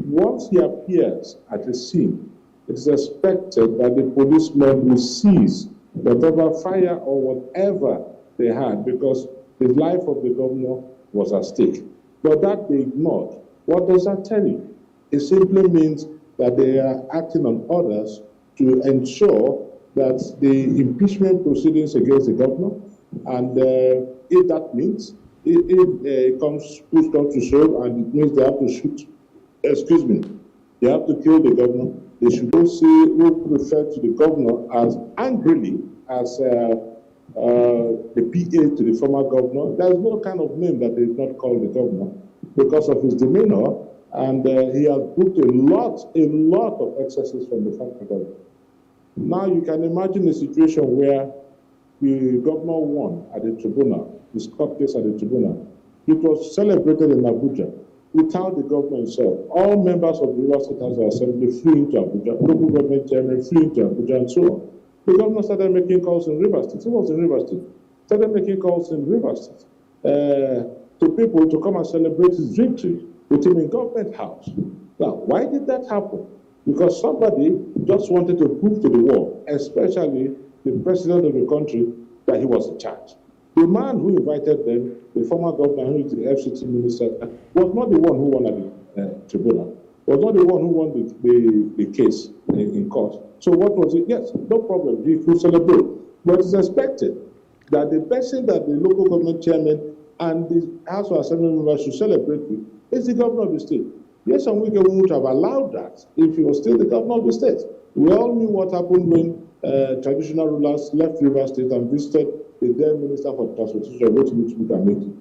Once he appears at the scene, it is expected that the policemen will seize whatever fire or whatever they had, because the life of the governor was at stake. But that they ignored. What does that tell you? It simply means that they are acting on orders to ensure that the impeachment proceedings against the governor, and if that means, if it push comes to shove and it means they have to shoot, they have to kill the governor, they should also refer to the governor as angrily as the PA to the former governor. There is no kind of name that they did not call the governor because of his demeanor, and he has booked a lot of excesses from the former governor. Now you can imagine a situation where the governor won at the tribunal, his court case at the tribunal. It was celebrated in Abuja without the governor himself. All members of the Rivers State House of Assembly flew into Abuja, local government chairman flew into Abuja, and so on. The governor started making calls in Rivers State. He was in Rivers State. Started making calls in Rivers State to people to come and celebrate his victory with him in government house. Now, why did that happen? Because somebody just wanted to prove to the world, especially the president of the country, that he was in charge. The man who invited them, the former governor, who is the FCT minister, was not the one who won at the tribunal, was not the one who won the case in court. So what was it? Yes, no problem, he could celebrate. But it's expected that the person that the local government chairman and the House of Assembly members should celebrate with is the governor of the state. Yes, and we would have allowed that if he was still the governor of the state. We all knew what happened when traditional rulers left Rivers State and visited the then Minister for Transportation, Rotimi Ameti.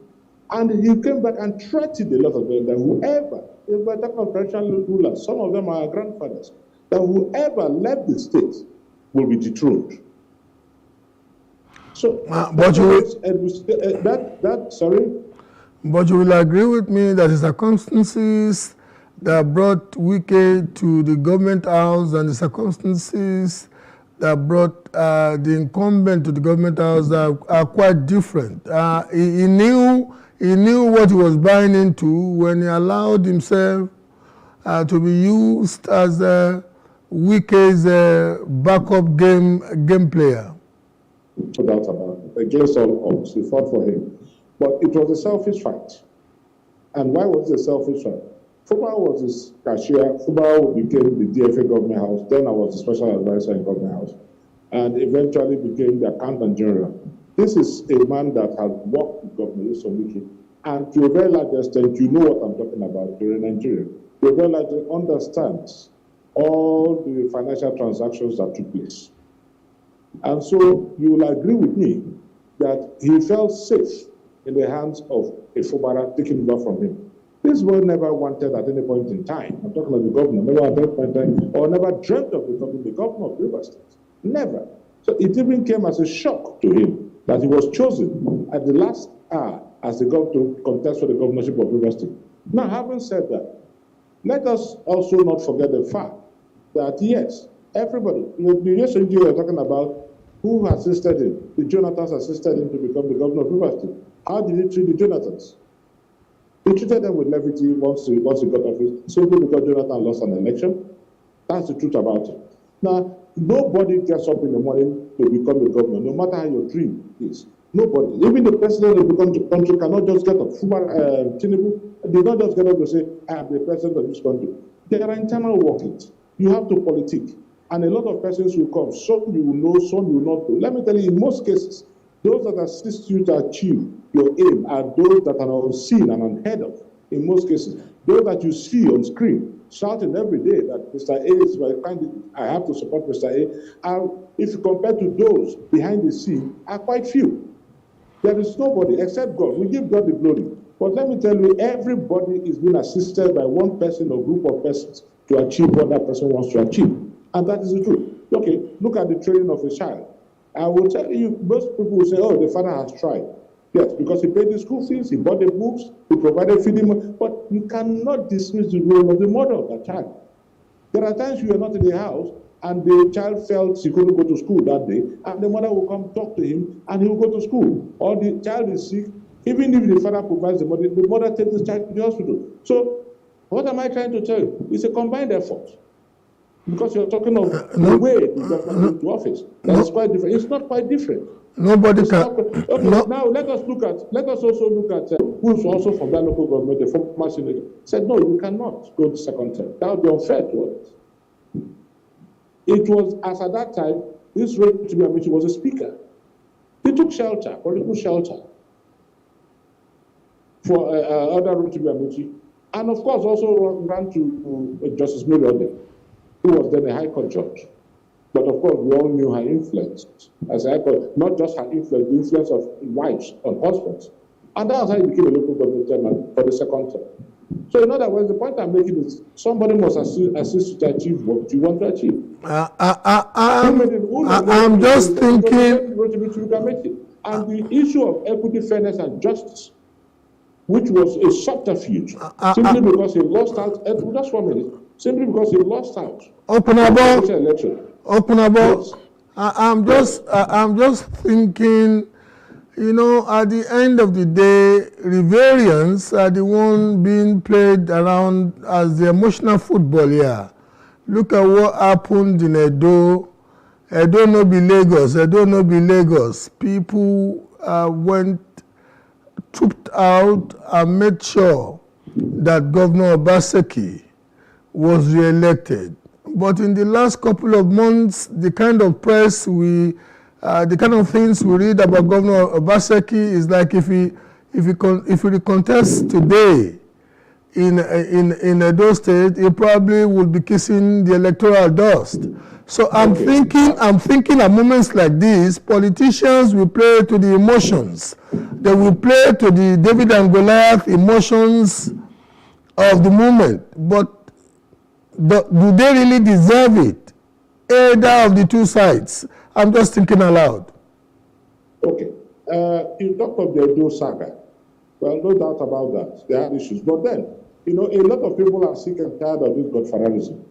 And he came back and threatened a lot of them that whoever, if we're talking of traditional rulers, some of them are our grandfathers, that whoever left the state will be dethroned. So, but you will agree with me that the circumstances that brought Wike to the government house and the circumstances that brought the incumbent to the government house are quite different. He knew what he was buying into when he allowed himself to be used as Wike's backup game player. No doubt about it. Against all odds, he fought for him. But it was a selfish fight. And why was it a selfish fight? Fubara was his cashier. Fubara became the DFA government house. Then I was the special advisor in government house. And eventually became the accountant general. This is a man that has worked with Governor Wike. And to a very large extent, you know what I'm talking about, you're in Nigeria. To a very large extent, understands all the financial transactions that took place. And so you will agree with me that he felt safe in the hands of a Fubara taking over from him. This boy never wanted at any point in time, I'm talking about the governor, never at that point in time, or never dreamt of becoming the governor of Rivers State. Never. So it even came as a shock to him that he was chosen at the last hour as the governor to contest for the governorship of Rivers State. Now, having said that, let us also not forget the fact that, yes, everybody, yesterday you were talking about who assisted him. The Jonathans assisted him to become the governor of Rivers State. How did he treat the Jonathans? He treated them with levity once he got office, simply because Jonathan lost an election. That's the truth about it. Now, nobody gets up in the morning to become a governor, no matter how your dream is. Nobody. Even the president of the country cannot just get up. Tinubu did not just get up and say, I am the president of this country. There are internal workings. You have to politic. And a lot of persons will come. Some you will know, some you will not know. Let me tell you, in most cases, those that assist you to achieve your aim are those that are unseen and unheard of. In most cases, those that you see on screen shouting every day that Mr. A is my candidate, I have to support Mr. A. And if you compare to those behind the scene, are quite few. There is nobody except God. We give God the glory. But let me tell you, everybody is being assisted by one person or group of persons to achieve what that person wants to achieve. And that is the truth. Okay, look at the training of a child. I will tell you, most people will say, oh, the father has tried. Yes, because he paid the school fees, he bought the books, he provided feeding, but you cannot dismiss the role of the mother of that child. There are times you are not in the house, and the child felt he couldn't go to school that day, and the mother will come talk to him, and he will go to school. Or the child is sick, even if the father provides the mother takes the child to the hospital. So, what am I trying to tell you? It's a combined effort. Because you're talking of the way the government into office. That's quite different. It's not quite different. Nobody can. Okay, now let us also look at who's also from that local government, the former senator, said, no, you cannot go to second term. That would be unfair to us. It was, as at that time, this Rotimi Amici was a speaker. He took shelter, political shelter, for other Rotimi Amici, and of course also ran to Justice Mary Odeh, who was then a High Court judge. But of course, we all knew her influence as a High Court, not just her influence, the influence of wives on husbands. And that's how he became a local government chairman for the second term. So in other words, the point I'm making is somebody must assist to achieve what you want to achieve. I'm just thinking. And the issue of equity, fairness, and justice, which was a subterfuge, simply because he lost out. Just 1 minute. Simply because he lost out. Open about. I'm just thinking, you know, at the end of the day, Riverians are the one being played around as the emotional football here. Look at what happened in Edo. Edo no be Lagos. People trooped out and made sure that Governor Obaseki was re-elected. But in the last couple of months, the kind of press the kind of things we read about Governor Obaseki is like if he contests today in Edo State, he probably would be kissing the electoral dust. So I'm thinking at moments like this, politicians will play to the emotions. They will play to the David and Goliath emotions of the moment. But do they really deserve it? Either of the two sides. I'm just thinking aloud. Okay. You talk of the Edo saga. Well, no doubt about that. There are issues. But then, you know, a lot of people are sick and tired of this godfatherism.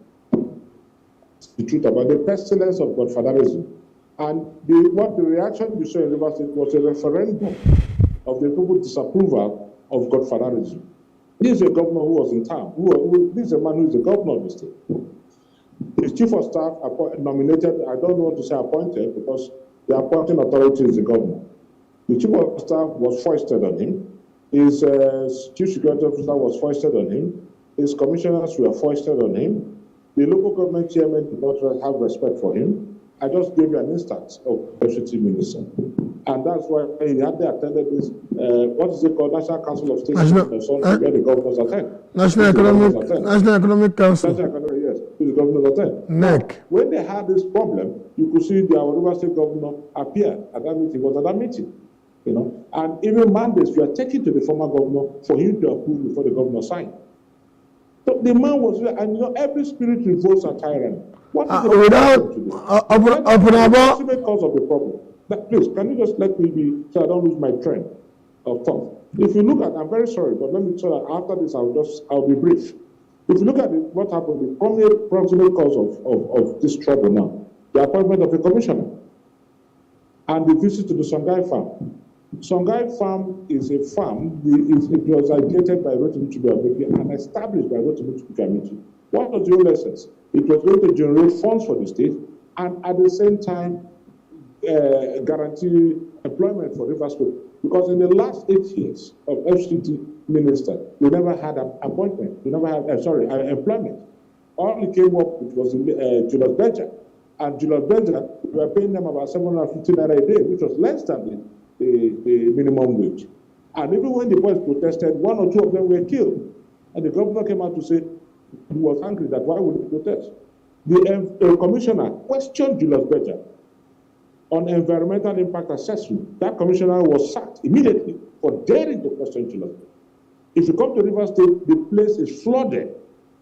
The truth about the pestilence of godfatherism. And the reaction you saw in Rivers State was a referendum of the people's disapproval of godfatherism. This is a governor who was in town. This is a man who is the governor of the state. His chief of staff nominated, I don't want to say appointed, because the appointing authority is the governor. The chief of staff was foisted on him. His chief security officer was foisted on him. His commissioners were foisted on him. The local government chairman did not have respect for him. I just gave you an instance of FCT minister. And that's why he had attended this, what is it called, National Council of State, where the governors attend. National Economic Council. National Economic, yes, the governors attend. NEC. When they had this problem, you could see the Rivers State governor appear at that meeting, was at that meeting. you know, and even mandates were taken to the former governor for him to approve before the governor signed. So the man was there, and you know, every spirit revolts a tyrant. What is the ultimate cause of the problem? But please, can you just let me be, so I don't lose my train of thought? If you look at, I'm very sorry, but let me tell you, after this, I'll be brief. If you look at what happened, the proximate cause of this trouble now, the appointment of a commissioner and the visit to the Songhai farm. Songhai farm is a farm, it was ideated by Rotimi Tubia-Beki and established by Rotimi Tubia-Beki. What was the whole essence? It was going to generate funds for the state and at the same time guarantee employment for Rivers State. Because in the last 8 years of FCT minister, we never had an appointment. We never had, employment. All it came up with was Julius Berger. And Julius Berger, we were paying them about 750 naira a day, which was less than the minimum wage. And even when the boys protested, 1 or 2 of them were killed. And the governor came out to say he was angry that why would he protest? The commissioner questioned Julius Berger on environmental impact assessment. That commissioner was sacked immediately for daring to question Julius Berger. If you come to Rivers State, the place is flooded.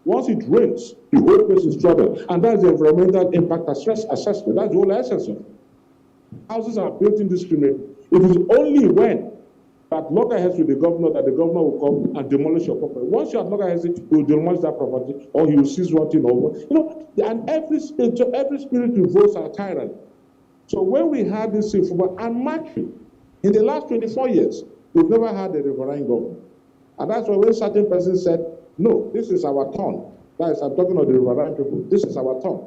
Once it rains, the whole place is flooded. And that's the environmental impact assessment. That's the whole essence of it. Houses are built indiscriminately. It is only when at loggerheads with the governor that the governor will come and demolish your property. Once you're at loggerheads, he will demolish that property or he will seize one thing over. You know, and every spirit revolts a tyrant. So when we had this civil and marching, in the last 24 years, we've never had a riverine governor. And that's why when certain persons said, no, this is our turn. That is, I'm talking of the riverine people. This is our turn.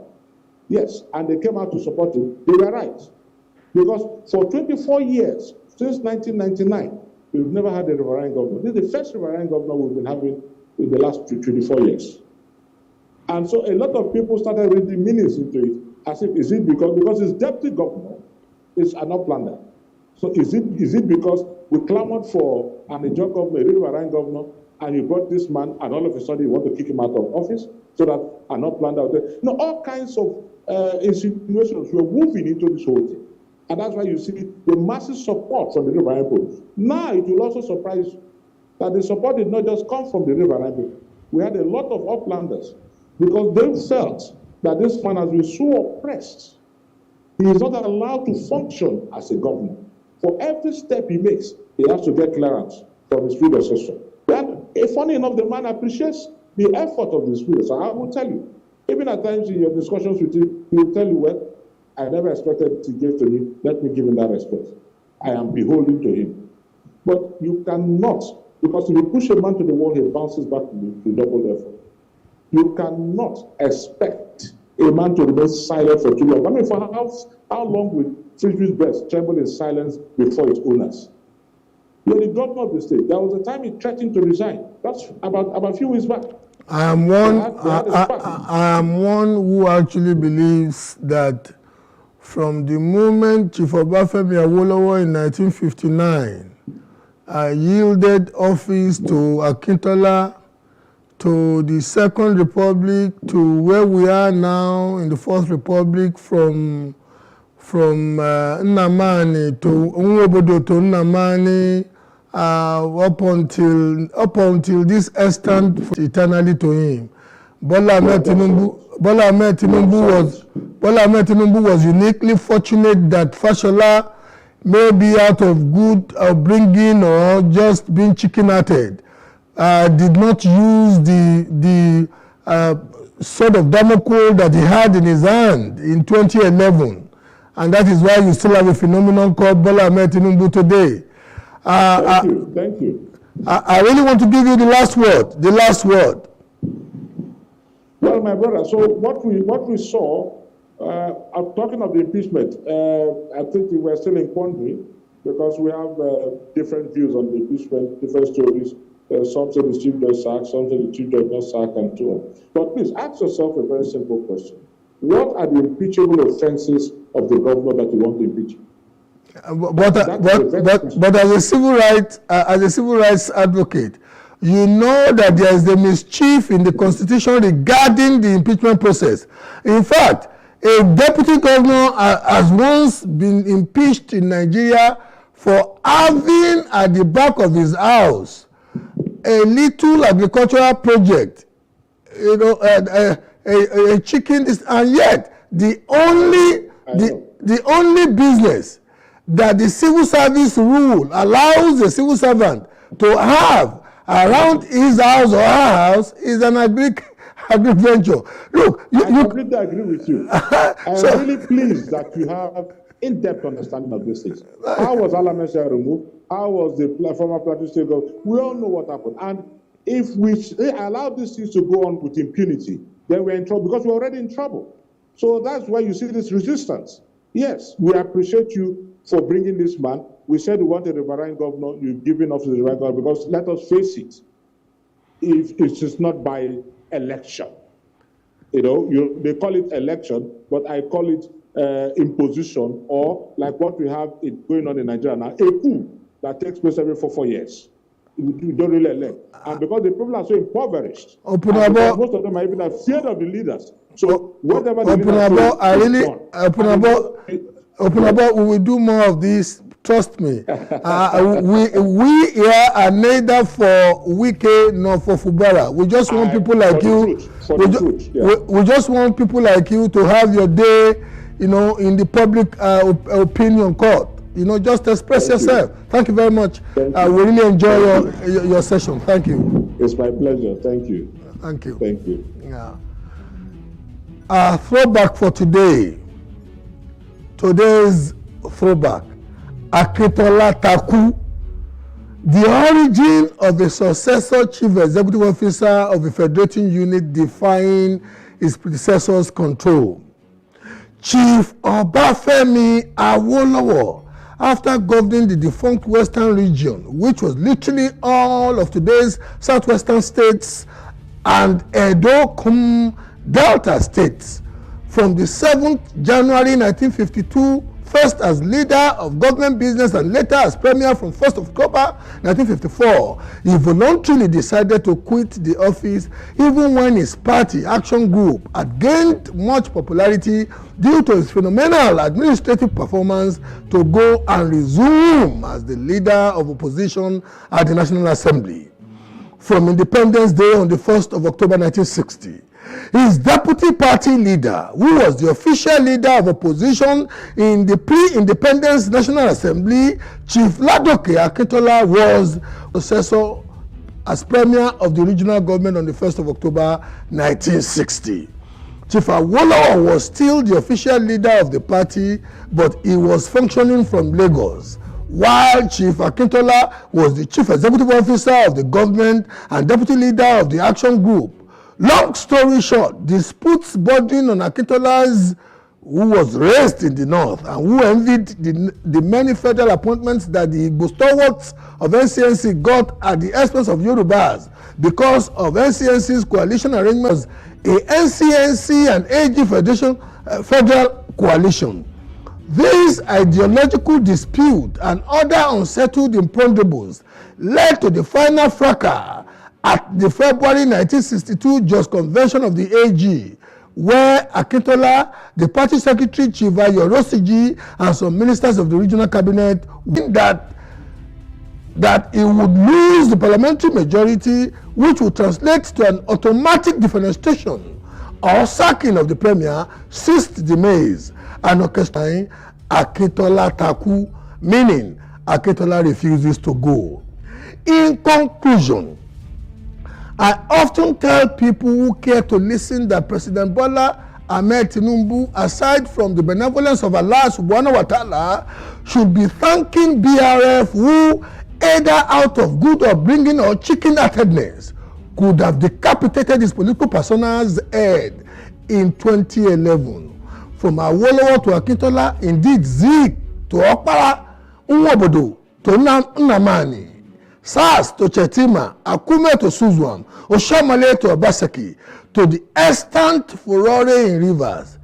Yes, and they came out to support it. They were right. Because for 24 years, since 1999, we've never had a riverine governor. This is the first riverine governor we've been having in the last 24 years. And so a lot of people started reading meanings into it, as if, is it because his deputy governor is an uplander? So is it because we clamored for an Ijaw governor, a riverine governor, and you brought this man, and all of a sudden you want to kick him out of office so that an uplander out there? No, all kinds of insinuations were moving into this whole thing. And that's why you see the massive support from the riverine people. Now it will also surprise you that the support did not just come from the riverine people. We had a lot of uplanders because they felt that this man has been so oppressed. He is not allowed to function as a governor. For every step he makes, he has to get clearance from his predecessor. Funny enough, the man appreciates the effort of his predecessor. I will tell you, even at times in your discussions with him, he will tell you, well, I never expected to give to me. Let me give him that respect. I am beholden to him. But you cannot, because if you push a man to the wall, he bounces back to double effort. You cannot expect a man to remain silent for too long. I mean, for how long will Frisbee's breast tremble in silence before its owners? You're the governor of the state. There was a time he threatened to resign. That's about a few weeks back. I am one who actually believes that from the moment Chief Obafemi Awolowo in 1959 yielded office to Akintola, to the Second Republic, to where we are now in the Fourth Republic, from Nnamani to Nwobodo to Nnamani, up until this extent eternally to him. Bola Ahmed Tinubu was uniquely fortunate that Fashola may be out of good upbringing or just being chicken-hearted. Did not use the sword of Damocles that he had in his hand in 2011. And that is why you still have a phenomenon called Bola Ahmed Tinubu today. Thank you. I really want to give you the last word. Well, my brother, so what we saw, I'm talking of the impeachment, I think we were still in quandary because we have different views on the impeachment, different stories. Some say the chief judge sacked, some say the chief judge not sacked, and so on. But please ask yourself a very simple question. What are the impeachable offenses of the governor that you want to impeach? But as a civil rights advocate, you know that there is a mischief in the Constitution regarding the impeachment process. In fact, a deputy governor has once been impeached in Nigeria for having at the back of his house a little agricultural project, a chicken, and yet the only business that the civil service rule allows the civil servant to have around his house or her house is an agri-venture. Look, I completely agree with you. I'm really pleased that you have in-depth understanding of these things. How was Alamesha removed? How was the former Plateau State government? We all know what happened. And if we allow these things to go on with impunity, then we're in trouble, because we're already in trouble. So that's why you see this resistance. Yes, we appreciate you for bringing this man. We said we want a riverine governor. You've given us the riverine governor, because let us face it, if it is not by election. They call it election, but I call it imposition, or like what we have going on in Nigeria now, a coup that takes place every 4 years. We don't really elect. And because the people are so impoverished, most of them are even afraid of the leaders. So whatever the leaders we will do more of this. Trust me. We here are neither for Wike nor for Fubara. We just want people like you. We just want people like you to have your day, in the public opinion court. Just express yourself. Thank you very much. We really enjoy your session. Thank you. It's my pleasure. Thank you. Thank you. Thank you. Yeah. Our throwback for today. Today's throwback. Akintola Taku, the origin of the successor chief executive officer of the federating unit defying his predecessor's control. Chief Obafemi Awolowo, after governing the defunct Western region, which was literally all of today's southwestern states and Edo Delta states, from the 7th January 1952, first as leader of government business and later as premier from 1st October 1954, he voluntarily decided to quit the office even when his party, Action Group, had gained much popularity due to his phenomenal administrative performance, to go and resume as the leader of opposition at the National Assembly. From Independence Day on the 1st of October 1960, his deputy party leader, who was the official leader of opposition in the pre-independence National Assembly, Chief Ladoke Akintola, was successor as premier of the regional government on the 1st of October 1960. Chief Awolowo was still the official leader of the party, but he was functioning from Lagos, while Chief Akintola was the chief executive officer of the government and deputy leader of the Action Group. Long story short, disputes bordering on Akintola's, who was raised in the north and who envied the many federal appointments that the Igbo stalwarts of NCNC got at the expense of Yorubas because of NCNC's coalition arrangements, a NCNC and AG federal coalition. This ideological dispute and other unsettled imponderables led to the final fracas at the February 1962 Just Convention of the AG, where Akintola, the party secretary Chiva Yorosiji, and some ministers of the regional cabinet that he would lose the parliamentary majority, which would translate to an automatic defenestration or sacking of the premier, ceased the maize and orchestrating Akintola Taku, meaning Akintola refuses to go. In conclusion, I often tell people who care to listen that President Bola Ahmed Tinubu, aside from the benevolence of Allah subhanahu wa ta'ala, should be thanking BRF, who, either out of good upbringing or chicken-heartedness, could have decapitated his political persona's head in 2011. From Awolowo to Akintola, indeed Zik to Okpara, Nwobodo to Nnamani, SARS to Chetima, Akume to Suzwam, Oshamale to Obaseki, to the extant furore in rivers.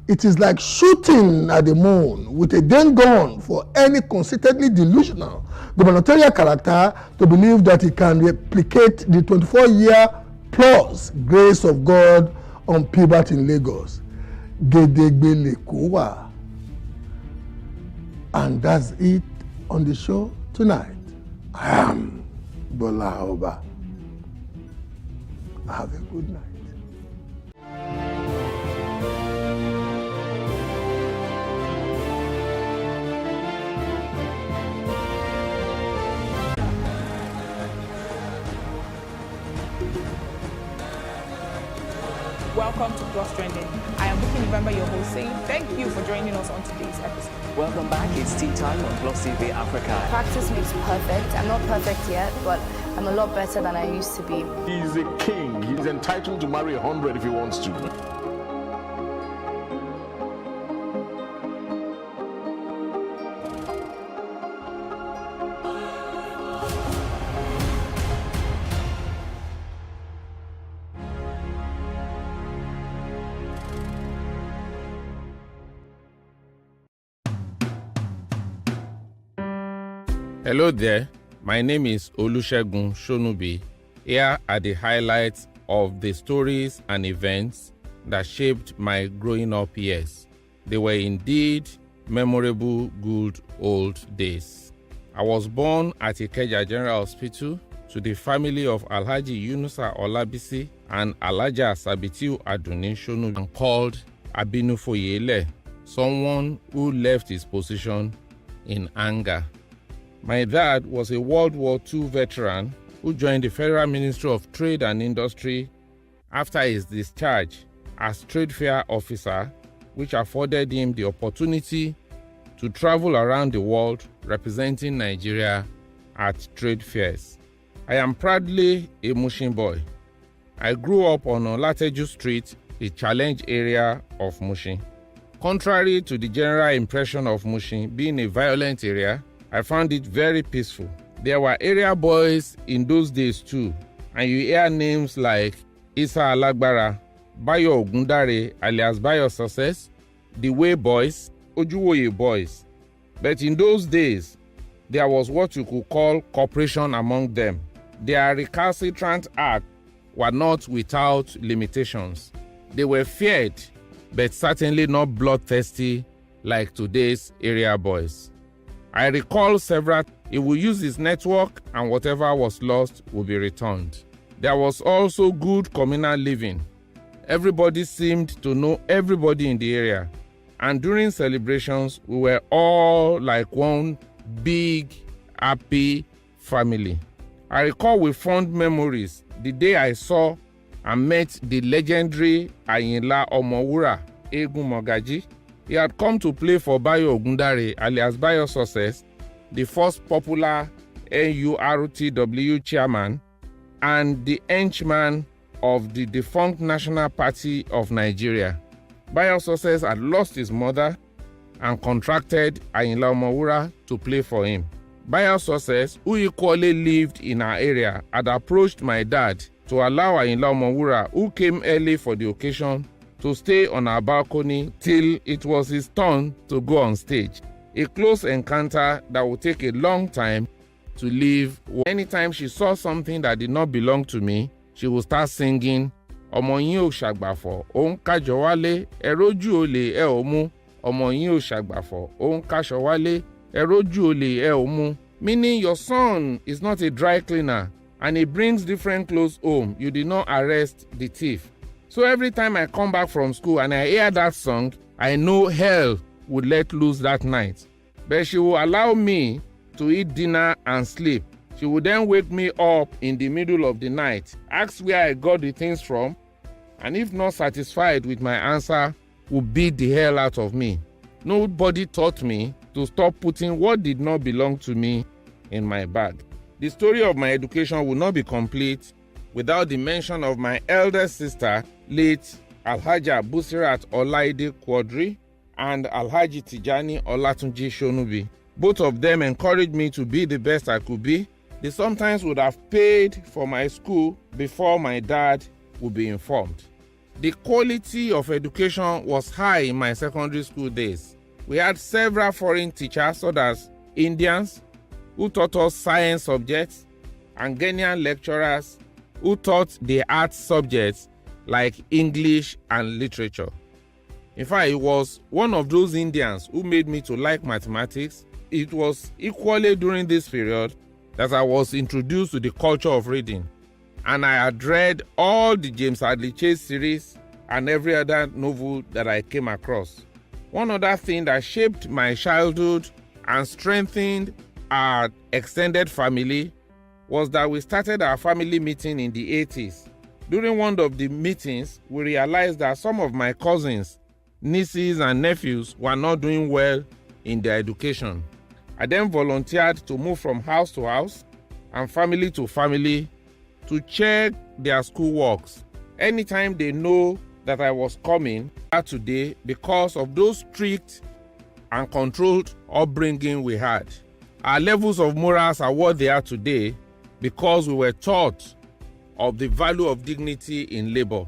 It is like shooting at the moon with a den gun for any conceitedly delusional gubernatorial character to believe that he can replicate the 24-year plus grace of God on Pibert in Lagos. Gedegbe Lekowa. And that's it On the show tonight, I am Bola Oba. Have a good night. Welcome to Plus Trending. I am Buki November, your host, saying thank you for joining us on today's episode. Welcome back. It's tea time on Plus TV Africa. Practice makes perfect. I'm not perfect yet, but I'm a lot better than I used to be. He's a king. He's entitled to marry 100 if he wants to. Hello there, my name is Olusegun Shonubi. Here are the highlights of the stories and events that shaped my growing up years. They were indeed memorable, good old days. I was born at Ikeja General Hospital to the family of Alhaji Yunusa Olabisi and Alhaja Sabitiu Aduni Shonubi, and called Abinu Foyele, someone who left his position in anger. My dad was a World War II veteran who joined the Federal Ministry of Trade and Industry after his discharge as trade fair officer, which afforded him the opportunity to travel around the world representing Nigeria at trade fairs. I am proudly a Mushin boy. I grew up on Olateju Street, the challenge area of Mushin. Contrary to the general impression of Mushin being a violent area, I found it very peaceful. There were area boys in those days too, and you hear names like Isa Alagbara, Bayo Ogundare alias Bayo Success, the Way Boys, Ojuwoye Boys. But in those days, there was what you could call cooperation among them. Their recalcitrant acts were not without limitations. They were feared, but certainly not bloodthirsty like today's area boys. I recall several. He would use his network and whatever was lost would be returned. There was also good communal living. Everybody seemed to know everybody in the area, and during celebrations we were all like one big happy family. I recall with fond memories the day I saw and met the legendary Ayinla Omowura Egun Mogaji. He had come to play for Bayo Ogundare alias Bayo Success, the first popular NURTW chairman and the henchman of the defunct National Party of Nigeria. Bayo Success had lost his mother and contracted Ayinla Omowura to play for him. Bayo Success, who equally lived in our area, had approached my dad to allow Ayinla Omowura, who came early for the occasion, to stay on our balcony till it was his turn to go on stage. A close encounter that would take a long time to leave. Anytime she saw something that did not belong to me, she would start singing, "Ọmọ yín ò ṣàgbàfọ̀, ó ń kájọ wálé, ẹ rójú olè ẹ ò mú. Ọmọ yín ò ṣàgbàfọ̀, ó ń káṣọ wálé, ẹ rójú olè ẹ ò mú." Meaning your son is not a dry cleaner and he brings different clothes home. You did not arrest the thief. So every time I come back from school and I hear that song, I know hell would let loose that night. But she will allow me to eat dinner and sleep. She would then wake me up in the middle of the night, ask where I got the things from, and if not satisfied with my answer, would beat the hell out of me. Nobody taught me to stop putting what did not belong to me in my bag. The story of my education would not be complete without the mention of my eldest sister, late Alhaja Busirat Olaide Quadri and Alhaji Tijani Olatunji Shonubi. Both of them encouraged me to be the best I could be. They sometimes would have paid for my school before my dad would be informed. The quality of education was high in my secondary school days. We had several foreign teachers, such as Indians, who taught us science subjects, and Ghanaian lecturers who taught the arts subjects like English and literature. In fact, it was one of those Indians who made me to like mathematics it was equally during this period that I was introduced to the culture of reading, and I had read all the James Hadley Chase series and every other novel that I came across. One other thing that shaped my childhood and strengthened our extended family was that we started our family meeting in the 80s. During one of the meetings, we realized that some of my cousins, nieces and nephews were not doing well in their education. I then volunteered to move from house to house and family to family to check their school works. Anytime they know that I was coming today, because of those strict and controlled upbringing we had. Our levels of morals are what they are today because we were taught of the value of dignity in labor.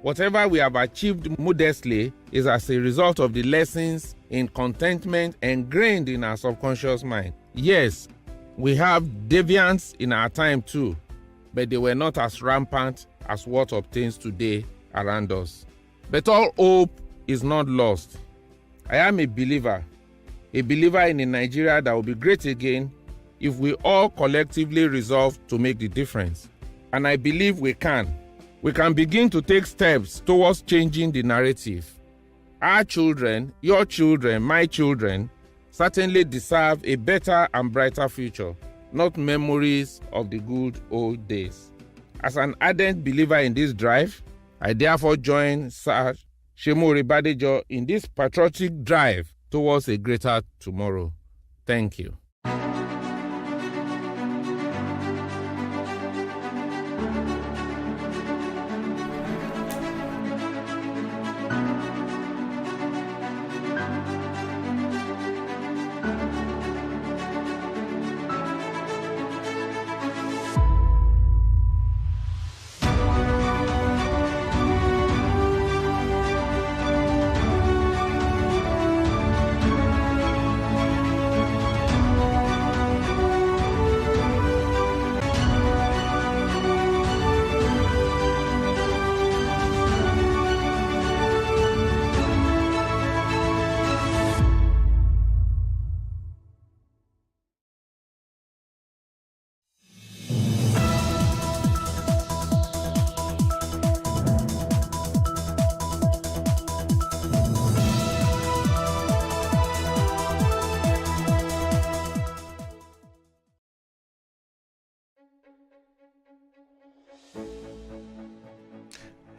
Whatever we have achieved modestly is as a result of the lessons in contentment ingrained in our subconscious mind. Yes, we have deviance in our time too, but they were not as rampant as what obtains today around us. But all hope is not lost. I am a believer in a Nigeria that will be great again if we all collectively resolve to make the difference. And I believe we can. We can begin to take steps towards changing the narrative. Our children, your children, my children, certainly deserve a better and brighter future, not memories of the good old days. As an ardent believer in this drive, I therefore join Sir Shemo Orebadejo in this patriotic drive towards a greater tomorrow. Thank you.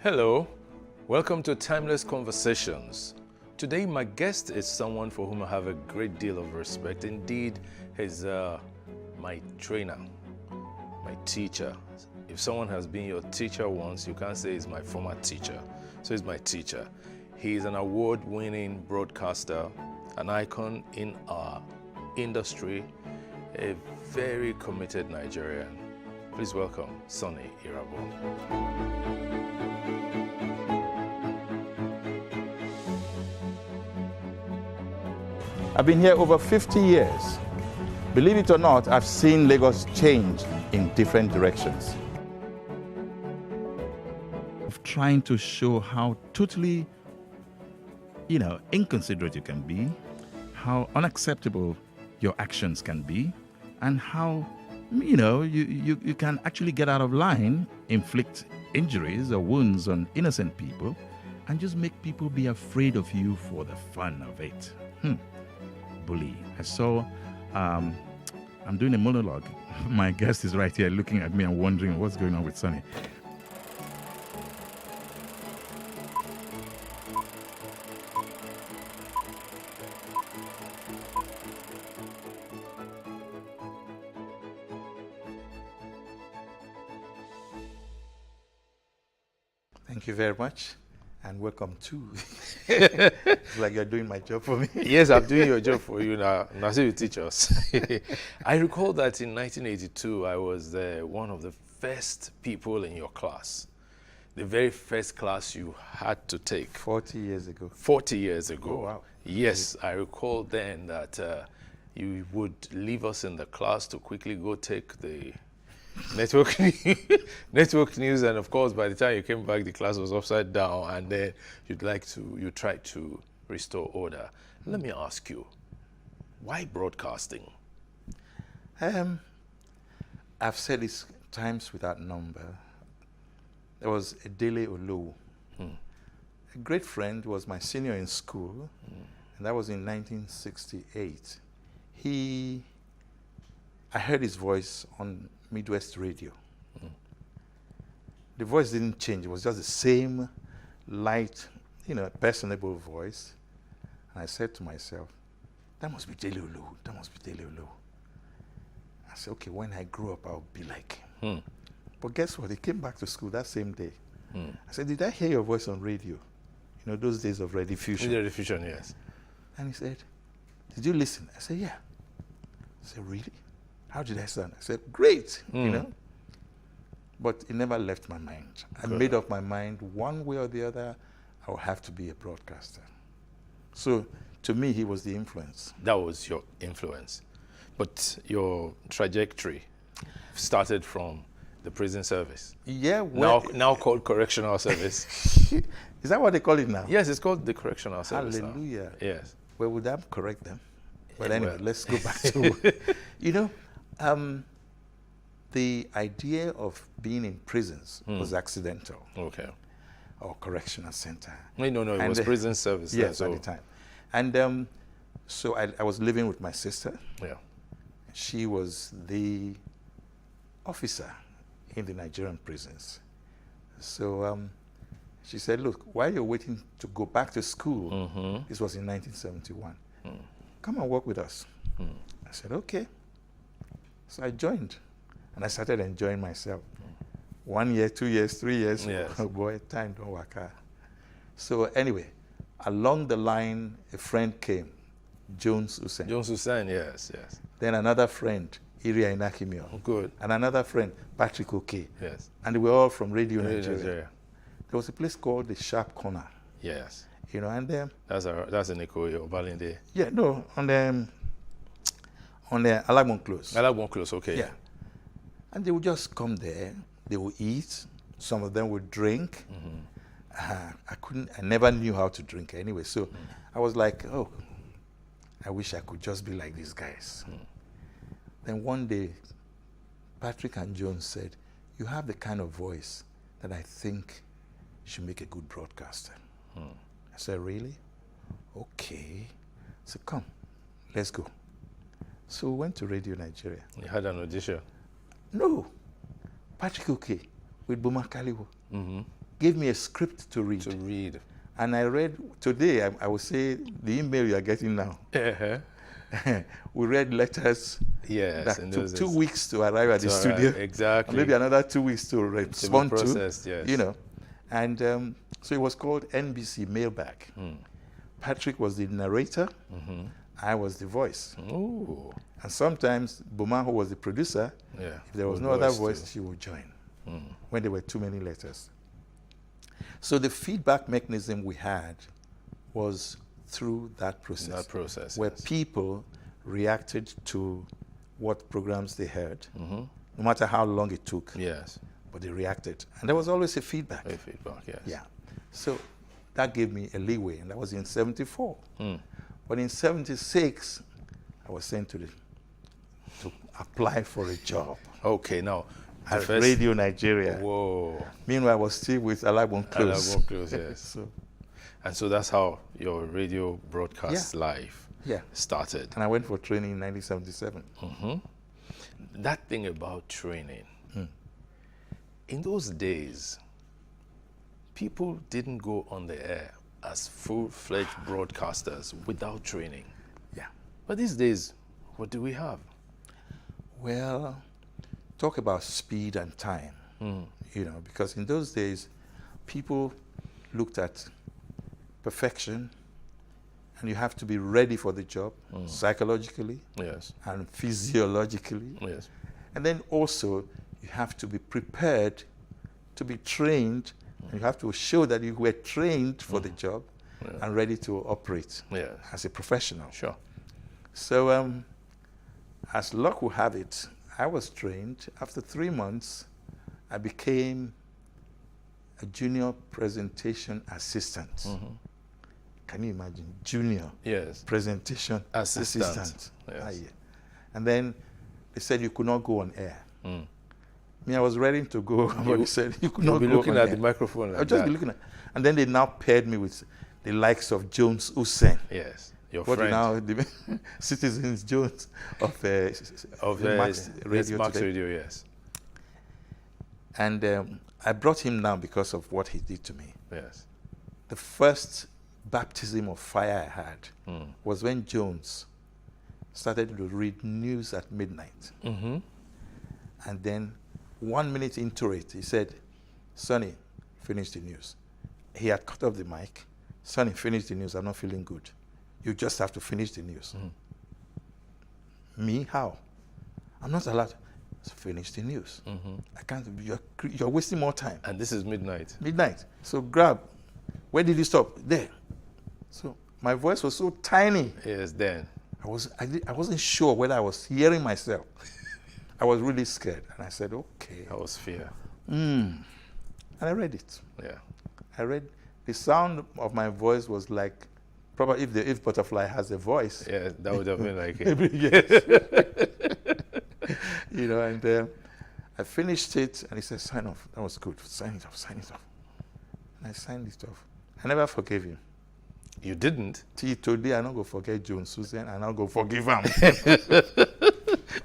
Hello, welcome to Timeless Conversations. Today my guest is someone for whom I have a great deal of respect. Indeed, he's my trainer, my teacher. If someone has been your teacher once, you can't say he's my former teacher. So he's my teacher. He's an award-winning broadcaster, an icon in our industry, a very committed Nigerian. Please welcome Sonny Irabor. I've been here over 50 years. Believe it or not, I've seen Lagos change in different directions. Of trying to show how totally, inconsiderate you can be, how unacceptable your actions can be, and how, you can actually get out of line, inflict injuries or wounds on innocent people, and just make people be afraid of you for the fun of it. Bully. I saw, I'm doing a monologue. My guest is right here looking at me and wondering what's going on with Sonny. Thank you very much. And welcome too. It's like you're doing my job for me. Yes, I'm doing your job for you now. Now, so you teach us. I recall that in 1982, I was one of the first people in your class. The very first class you had to take. 40 years ago. 40 years ago. Oh, wow. Yes, I recall then that you would leave us in the class to quickly go take the network news, and of course by the time you came back the class was upside down, and then you tried to restore order. Let me ask you, Why broadcasting? I've said this times without number. There was Edele Olowu, a great friend, was my senior in school, and that was in 1968. I heard his voice on Midwest Radio. The voice didn't change. It was just the same light, personable voice. And I said to myself, that must be Dele Olowu. That must be Dele Olowu. I said, okay, when I grow up, I'll be like him. But guess what? He came back to school that same day. I said, did I hear your voice on radio? Those days of rediffusion. Rediffusion, yes. And he said, did you listen? I said, yeah. I said, really? How did I sound? I said, great, But it never left my mind. I made up my mind, one way or the other, I will have to be a broadcaster. So to me, he was the influence. That was your influence. But your trajectory started from the prison service. Yeah. Now called correctional service. Is that what they call it now? Yes, it's called the correctional service. Hallelujah. Now. Yes. Well, would that correct them? But anyway, let's go back to, the idea of being in prisons was accidental. Okay. Or correctional center. No, it was prison service. Yes, at the time. And so I was living with my sister. Yeah. She was the officer in the Nigerian prisons. So she said, look, while you're waiting to go back to school, this was in 1971, come and work with us. I said, okay. So I joined, and I started enjoying myself. 1 year, 2 years, 3 years, oh boy, time don't work out. So anyway, along the line, a friend came, Jones Hussein. Jones Hussein, yes. Then another friend, Iria Inakimio. Good. And another friend, Patrick Oke. Yes. And they were all from Radio Nigeria. Nigeria. There was a place called the Sharp Corner. Yes. And then that's in Ikoyi, Obalinde. Yeah, no, on the Alagbon Close. Alagbon Close, okay. Yeah. And they would just come there. They would eat. Some of them would drink. I never knew how to drink anyway. So I was like, oh, I wish I could just be like these guys. Then one day, Patrick and Jones said, you have the kind of voice that I think should make a good broadcaster. I said, really? Okay. So come, let's go. So we went to Radio Nigeria. You had an audition? No. Patrick Oke with Buma Kaliwo gave me a script to read. And I read, today I would say the email you are getting now. We read letters that took 2 weeks to arrive at the studio. Exactly. And maybe another 2 weeks to respond to. Yes. And so it was called NBC Mailbag. Patrick was the narrator. I was the voice. Ooh. And sometimes Buma, who was the producer, if there was no other voice, she would join when there were too many letters. So the feedback mechanism we had was through that process. Where people reacted to what programs they heard, no matter how long it took. Yes. But they reacted. And there was always a feedback. A feedback, yes. Yeah. So that gave me a leeway, and that was in 74. But in 76, I was sent to apply for a job. Okay, now. At Radio Nigeria. Whoa. Meanwhile, I was still with Alagbon Close. Alagbon Close, yes. So that's how your radio broadcast life started. And I went for training in 1977. That thing about training. In those days, people didn't go on the air as full-fledged broadcasters without training. Yeah. But these days, what do we have? Well, talk about speed and time, because in those days, people looked at perfection, and you have to be ready for the job psychologically and physiologically. Yes. And then also, you have to be prepared to be trained, and you have to show that you were trained for the job and ready to operate as a professional. Sure. So as luck will have it, I was trained. After 3 months, I became a junior presentation assistant. Can you imagine? Junior presentation assistant. Yes. And then they said you could not go on air. Me, I was ready to go, but they said you could not be go looking on at air. the microphone like I'll just that. be looking at, and then they now paired me with the likes of Jones Hussein. Yes, your what friend. now the Citizens Jones of Max Radio. Max today. Radio, yes. And I brought him down because of what he did to me. Yes. The first baptism of fire I had was when Jones started to read news at midnight. And then 1 minute into it, he said, Sonny, finish the news. He had cut off the mic. Sonny, finish the news. I'm not feeling good. You just have to finish the news. Me, how? I'm not allowed to finish the news. I can't, you're wasting more time. And this is midnight. Midnight. So grab. Where did you stop? There. So my voice was so tiny. Yes, then. I wasn't sure whether I was hearing myself. I was really scared. And I said, okay. That was fear. And I read it. Yeah. I read, the sound of my voice was like, probably if Butterfly has a voice. Yeah, that would have been like it. Yes. You know, and I finished it, and he said, sign off. That was good. Sign it off, sign it off. And I signed it off. I never forgave him. You didn't? Till today, I don't go forget Jones Hussein, and I'll go forgive him.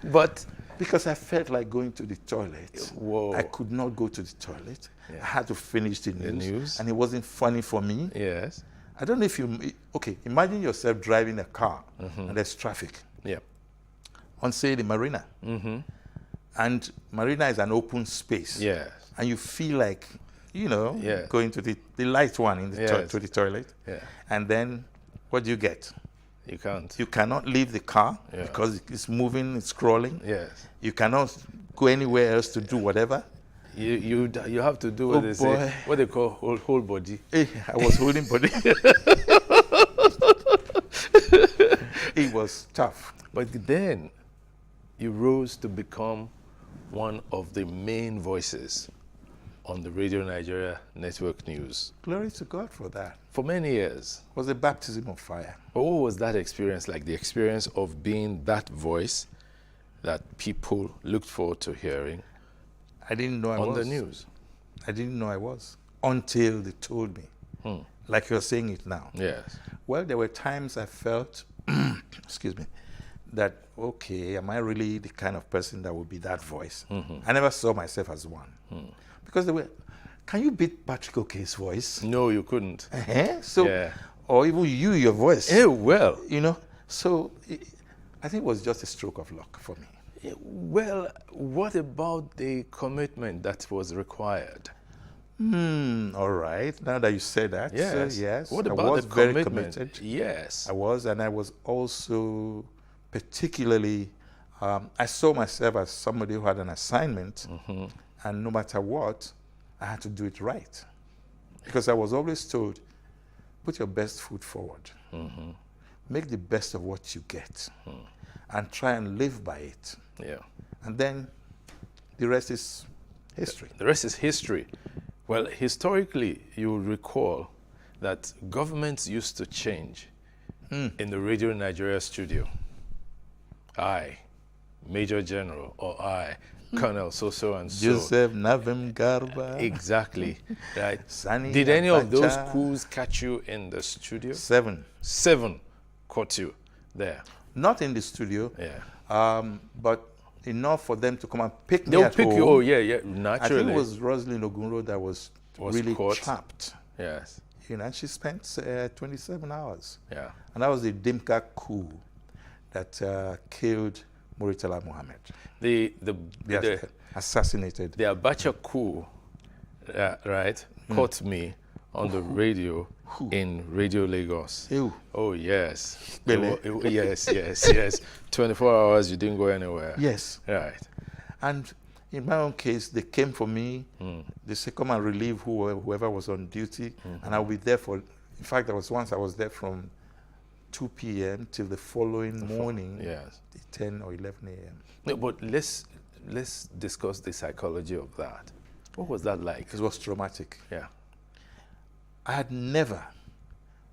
But because I felt like going to the toilet. Whoa. I could not go to the toilet. I had to finish the news. And it wasn't funny for me. Yes. I don't know if you, okay, imagine yourself driving a car and there's traffic. Yeah. On, say, the marina. And marina is an open space. Yes. And you feel like, you know, Yeah. going to the light one in the Yes. to the toilet. Yeah. And then what do you get? You can't. You cannot leave the car Yeah. because it's moving, it's scrolling. Yes. You cannot go anywhere else to do whatever. You have to do what they say, what they call whole body. Hey, I was holding body. It was tough. But then you rose to become one of the main voices on the Radio Nigeria Network News. Glory to God for that. For many years. It was a baptism of fire. But what was that experience like? The experience of being that voice that people looked forward to hearing. I didn't know I was. On the news. I didn't know I was until they told me. Like you're saying it now. Yes. Well, there were times I felt, excuse me, that, okay, am I really the kind of person that would be that voice? I never saw myself as one. Because they were, can you beat Patrick Okey's voice? No, you couldn't. So, yeah. Or even you, your voice. Well. You know, so I think it was just a stroke of luck for me. Well, what about the commitment that was required? All right. Now that you say that, yes. Yes. What I about was the very commitment? committed. Yes. I was, and I was also particularly, I saw myself as somebody who had an assignment, and no matter what, I had to do it right. Because I was always told, put your best foot forward. Make the best of what you get, and try and live by it. Yeah. And then the rest is history. The rest is history. Well, historically, you will recall that governments used to change in the Radio Nigeria studio. I, Major General, or I, Colonel so-and-so. Joseph Navem Garba. Exactly. Right. Sani Did any of those Abacha. coups catch you in the studio? 7. 7 caught you there. Not in the studio. Yeah. But enough for them to come and pick me They'll at pick home. you. Oh, yeah, yeah. I think Naturally. it was Rosalind Ogunro that was really caught. trapped. Yes. You know, and she spent 27 hours. Yeah. And that was the Dimka coup that killed Muritala Mohammed. The assassinated. The Abacha coup, right, caught me on the radio in Radio Lagos. Ew. Oh, yes. Really? Yes. 24 hours, you didn't go anywhere. Yes. Right. And in my own case, they came for me. They said, come and relieve whoever was on duty. And I'll be there for, in fact, there was once I was there from 2 p.m. till the following morning, Yes. 10 or 11 a.m. No, but let's discuss the psychology of that. What was that like? It was traumatic. Yeah. I had never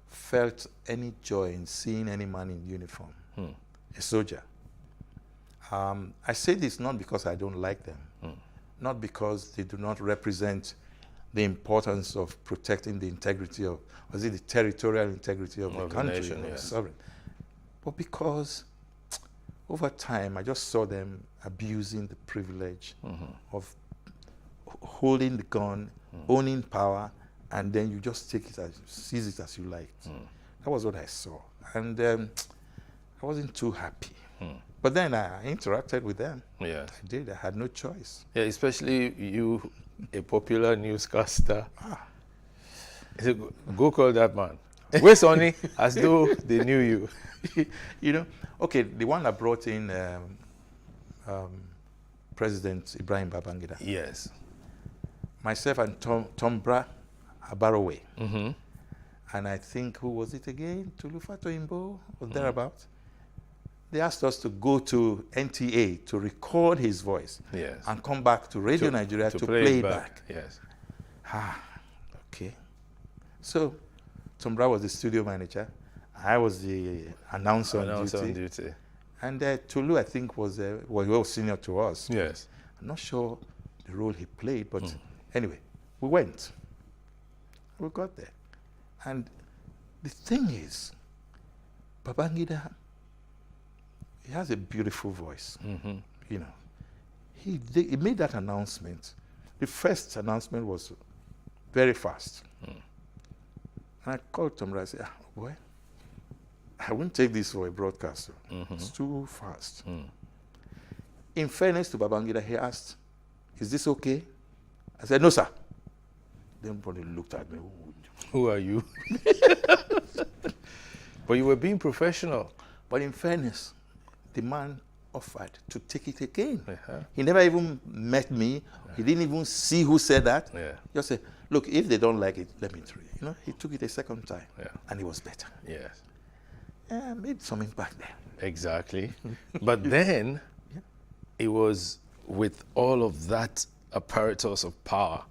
felt any joy in seeing any man in uniform. a soldier. I say this not because I don't like them, not because they do not represent the importance of protecting the integrity of, was it the territorial integrity of the country, nation, or yes. sovereign, but because over time I just saw them abusing the privilege of holding the gun, owning power, and then you just take it as, seize it as you like. That was what I saw, and I wasn't too happy. But then I interacted with them. Yes. I did. I had no choice. Yeah, especially you, a popular newscaster. I said, go call that man. Where's Sonny? As though they knew you. You know, okay, the one that brought in President Ibrahim Babangida. Yes. Myself and Tom Bra Abarowe. And I think, who was it again? Tulufa Toimbo, or thereabout. They asked us to go to NTA to record his voice. Yes. And come back to Radio Nigeria to play it back. Yes. Okay. So, Tom Bra was the studio manager. I was the announcer on duty. And Tulu, I think, was well senior to us. Yes. I'm not sure the role he played, but anyway, we went. We got there. And the thing is, Babangida, he has a beautiful voice. You know, he made that announcement. The first announcement was very fast. And I called Tom and I said, boy, I wouldn't take this for a broadcaster. It's too fast. In fairness to Babangida, he asked, is this okay? I said, no, sir. Then everybody looked at me. Who are you? But you were being professional. But in fairness, the man offered to take it again. He never even met me. He didn't even see who said that. Just said, look, if they don't like it, let me try. You know, he took it a second time, and it was better. Yes. Yeah, made some impact there. Exactly. But then, it was with all of that apparatus of power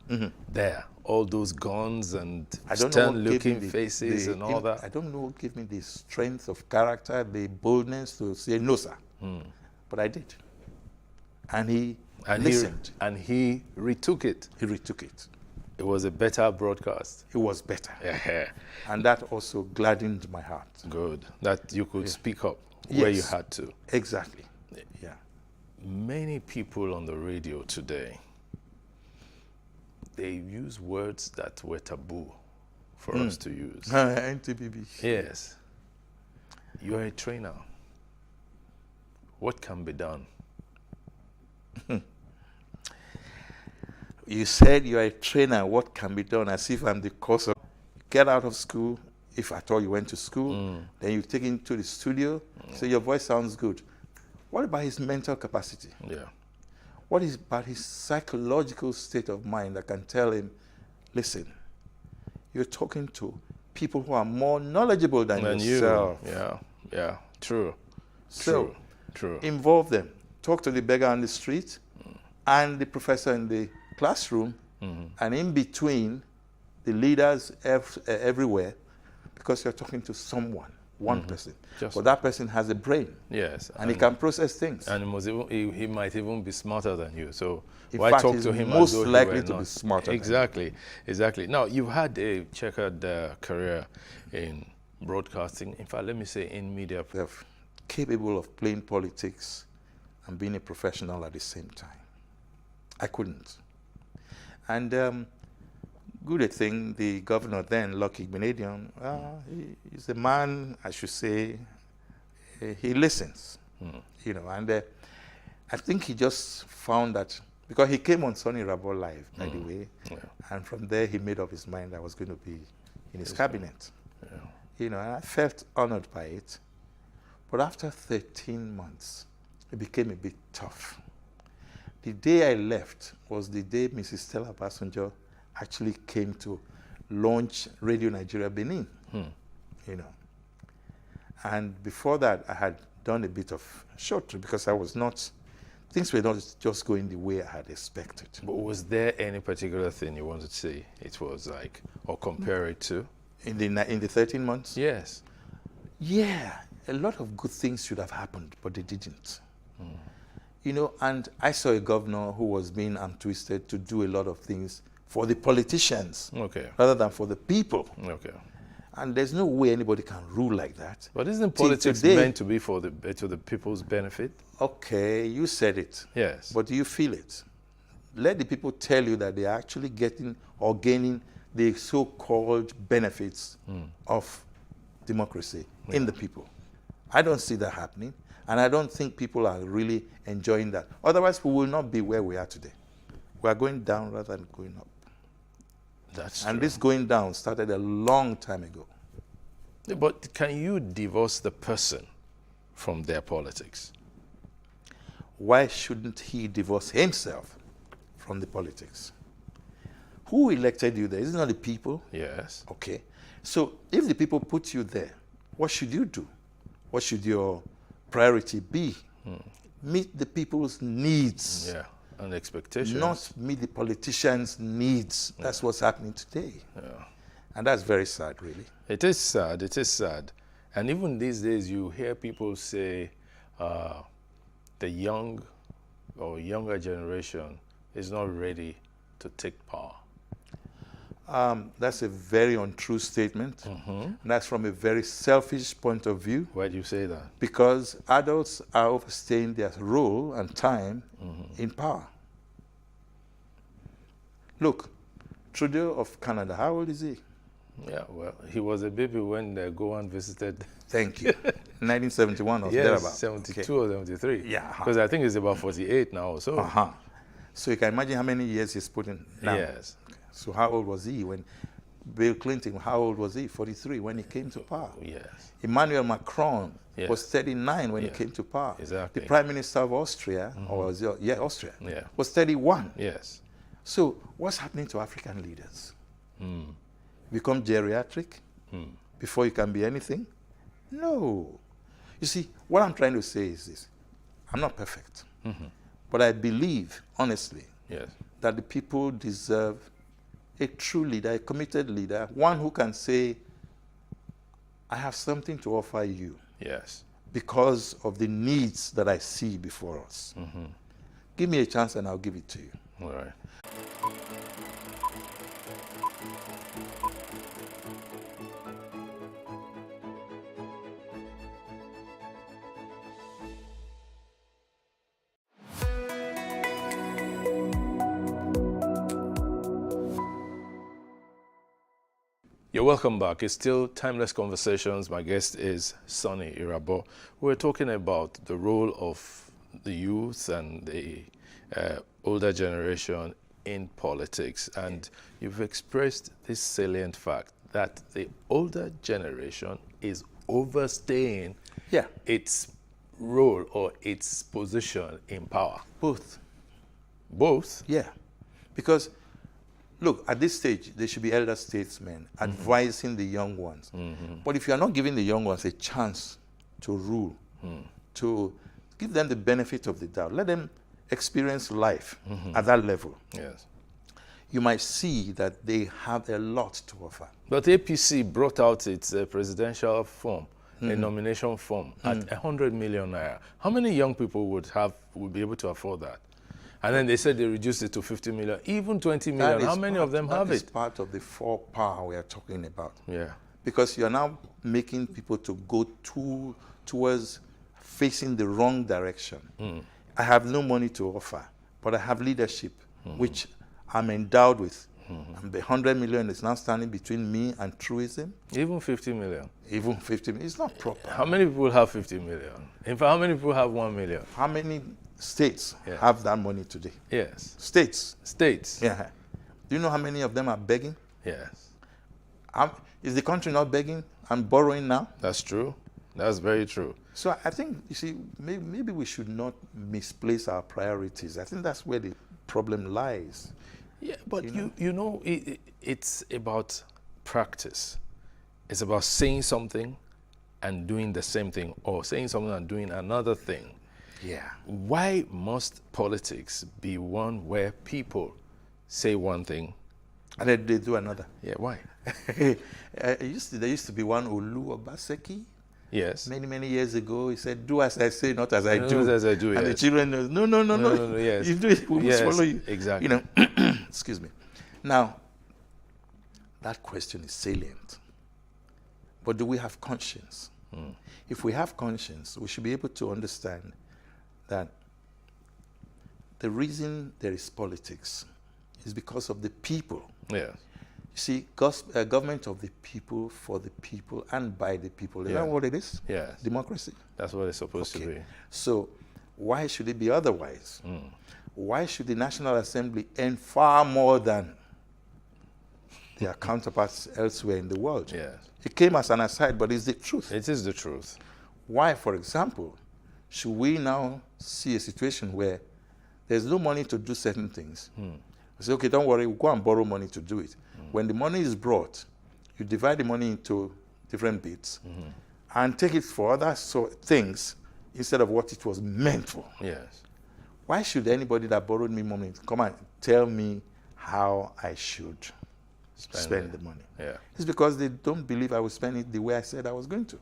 there, all those guns and stern-looking faces and all that. I don't know what gave me the strength of character, the boldness to say, no, sir. But I did. And he listened. And he retook it. He retook it. It was a better broadcast. It was better. Yeah. And that also gladdened my heart. Good. That you could speak up where you had to. Exactly. Yeah. Many people on the radio today, they use words that were taboo for us to use. NTBB. Yes. You are a trainer. What can be done? You said you are a trainer. What can be done? As if I'm the cause of. Get out of school, if at all you went to school. Then you take him to the studio. Say your voice sounds good. What about his mental capacity? Yeah. What is about his psychological state of mind that can tell him, listen, you're talking to people who are more knowledgeable than yourself. Yeah. True. So, True. Involve them. Talk to the beggar on the street and the professor in the classroom, and in between, the leaders everywhere, because you're talking to someone, one person. But that person has a brain. Yes. And he can process things. And he might even be smarter than you. So in why fact, talk he's to him most as though likely he were to not? be smarter Exactly. Now, you've had a checkered career in broadcasting. In fact, let me say in media. Capable of playing politics and being a professional at the same time. I couldn't. And good thing, the governor then, Lucky Benedion, he's a man, I should say, he listens, you know, and I think he just found that, because he came on Sonny Rabo Live, by the way, and from there he made up his mind I was going to be in his cabinet. You know, and I felt honored by it. But after 13 months, it became a bit tough. The day I left was the day Mrs. Stella Basunjo actually came to launch Radio Nigeria Benin, you know. And before that, I had done a bit of short trip because things were not just going the way I had expected. But was there any particular thing you wanted to say it was like, or compare it to? In the 13 months? Yes. Yeah. a lot of good things should have happened, but they didn't. You know, and I saw a governor who was being untwisted to do a lot of things for the politicians rather than for the people. And there's no way anybody can rule like that. But isn't politics meant to be for to the people's benefit? Okay, you said it. Yes. But do you feel it? Let the people tell you that they're actually getting or gaining the so-called benefits of democracy in the people. I don't see that happening, and I don't think people are really enjoying that. Otherwise, we will not be where we are today. We are going down rather than going up. That's and true. This going down started a long time ago. But can you divorce the person from their politics? Why shouldn't he divorce himself from the politics? Who elected you there? Isn't it the people? Yes. Okay. So if the people put you there, what should you do? What should your priority be? Meet the people's needs. Yeah, and expectations. Not meet the politicians' needs. That's what's happening today. Yeah. And that's very sad, really. It is sad. It is sad. And even these days, you hear people say the young or younger generation is not ready to take power. That's a very untrue statement. And that's from a very selfish point of view. Why do you say that? Because adults are overstaying their role and time in power. Look, Trudeau of Canada, how old is he? Yeah, well, he was a baby when Gowan visited. Thank you. 1971 or yes, thereabouts. 72 or 73. Yeah. Because I think he's about 48 now or so. So you can imagine how many years he's put in now. Yes. So how old was he when Bill Clinton, how old was he? 43 when he came to power. Yes. Emmanuel Macron Yes. was 39 when he came to power. Exactly. The Prime Minister of Austria, or was it, Austria, Yeah. was 31. Yes. So what's happening to African leaders? Become geriatric before you can be anything? No. You see, what I'm trying to say is this. I'm not perfect. But I believe, honestly, that the people deserve a true leader, a committed leader, one who can say, I have something to offer you. Yes. Because of the needs that I see before us. Give me a chance and I'll give it to you. All right. You're welcome back. It's still Timeless Conversations. My guest is Sonny Irabor. We're talking about the role of the youth and the older generation in politics. And you've expressed this salient fact that the older generation is overstaying its role or its position in power. Both. Both? Yeah. Because look, at this stage, there should be elder statesmen advising the young ones. But if you are not giving the young ones a chance to rule, to give them the benefit of the doubt, let them experience life at that level, you might see that they have a lot to offer. But APC brought out its presidential form, a nomination form, at 100 million naira. How many young people would be able to afford that? And then they said they reduced it to 50 million, even 20 million. How many of them have it? That is part of the four power we are talking about. Yeah. Because you're now making people to go towards facing the wrong direction. I have no money to offer, but I have leadership, which I'm endowed with. And the 100 million is now standing between me and truism. Even 50 million? Even 50 million. It's not proper. How many people have 50 million? In fact, how many people have 1 million? How many states have that money today? Yes. States. States. Yeah. Do you know how many of them are begging? Yes. Is the country not begging and borrowing now? That's true. That's very true. So I think, you see, maybe we should not misplace our priorities. I think that's where the problem lies. Yeah, but you know, it's about practice. It's about saying something and doing the same thing, or saying something and doing another thing. Yeah. Why must politics be one where people say one thing and then they do another? Yeah, why? There used to be one Olu Obaseki. Yes. Many years ago, he said, "Do as I say, not as I Not do." as I do, and yes. the children knows, no. Yes. You do it, we must follow you. Exactly. You know, excuse me. Now, that question is salient. But do we have conscience? If we have conscience, we should be able to understand that the reason there is politics is because of the people. Yeah. You see, government of the people, for the people, and by the people. Is that what it is? Yeah. Democracy. That's what it's supposed to be. So why should it be otherwise? Why should the National Assembly earn far more than their counterparts elsewhere in the world? Yes. It came as an aside, but it's the truth. It is the truth. Why, for example, should we now see a situation where there's no money to do certain things? I say, okay, don't worry, we'll go and borrow money to do it. When the money is brought, you divide the money into different bits and take it for other things instead of what it was meant for. Yes. Why should anybody that borrowed me money come and tell me how I should spend the money? Yeah. It's because they don't believe I will spend it the way I said I was going to.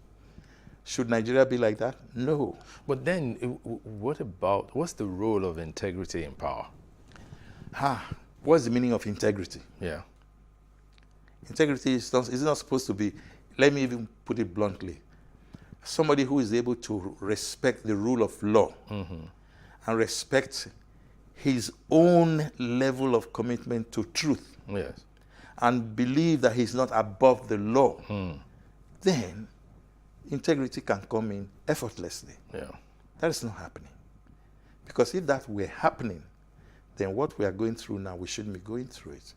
Should Nigeria be like that? No. But then, what's the role of integrity in power? What's the meaning of integrity? Yeah. Integrity is not supposed to be, let me even put it bluntly, somebody who is able to respect the rule of law and respect his own level of commitment to truth. Yes. And believe that he's not above the law. Then integrity can come in effortlessly. Yeah. That is not happening. Because if that were happening, then what we are going through now, we shouldn't be going through it.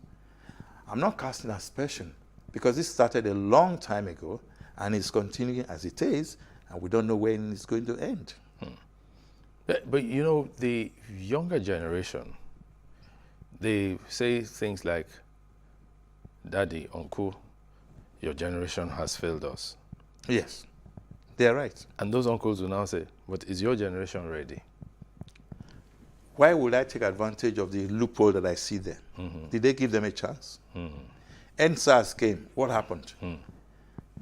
I'm not casting aspersion, because this started a long time ago, and it's continuing as it is, and we don't know when it's going to end. But you know, the younger generation, they say things like, "Daddy, uncle, your generation has failed us." Yes, they are right. And those uncles will now say, "But is your generation ready?" Why would I take advantage of the loophole that I see there? Did they give them a chance? NSAS came. What happened?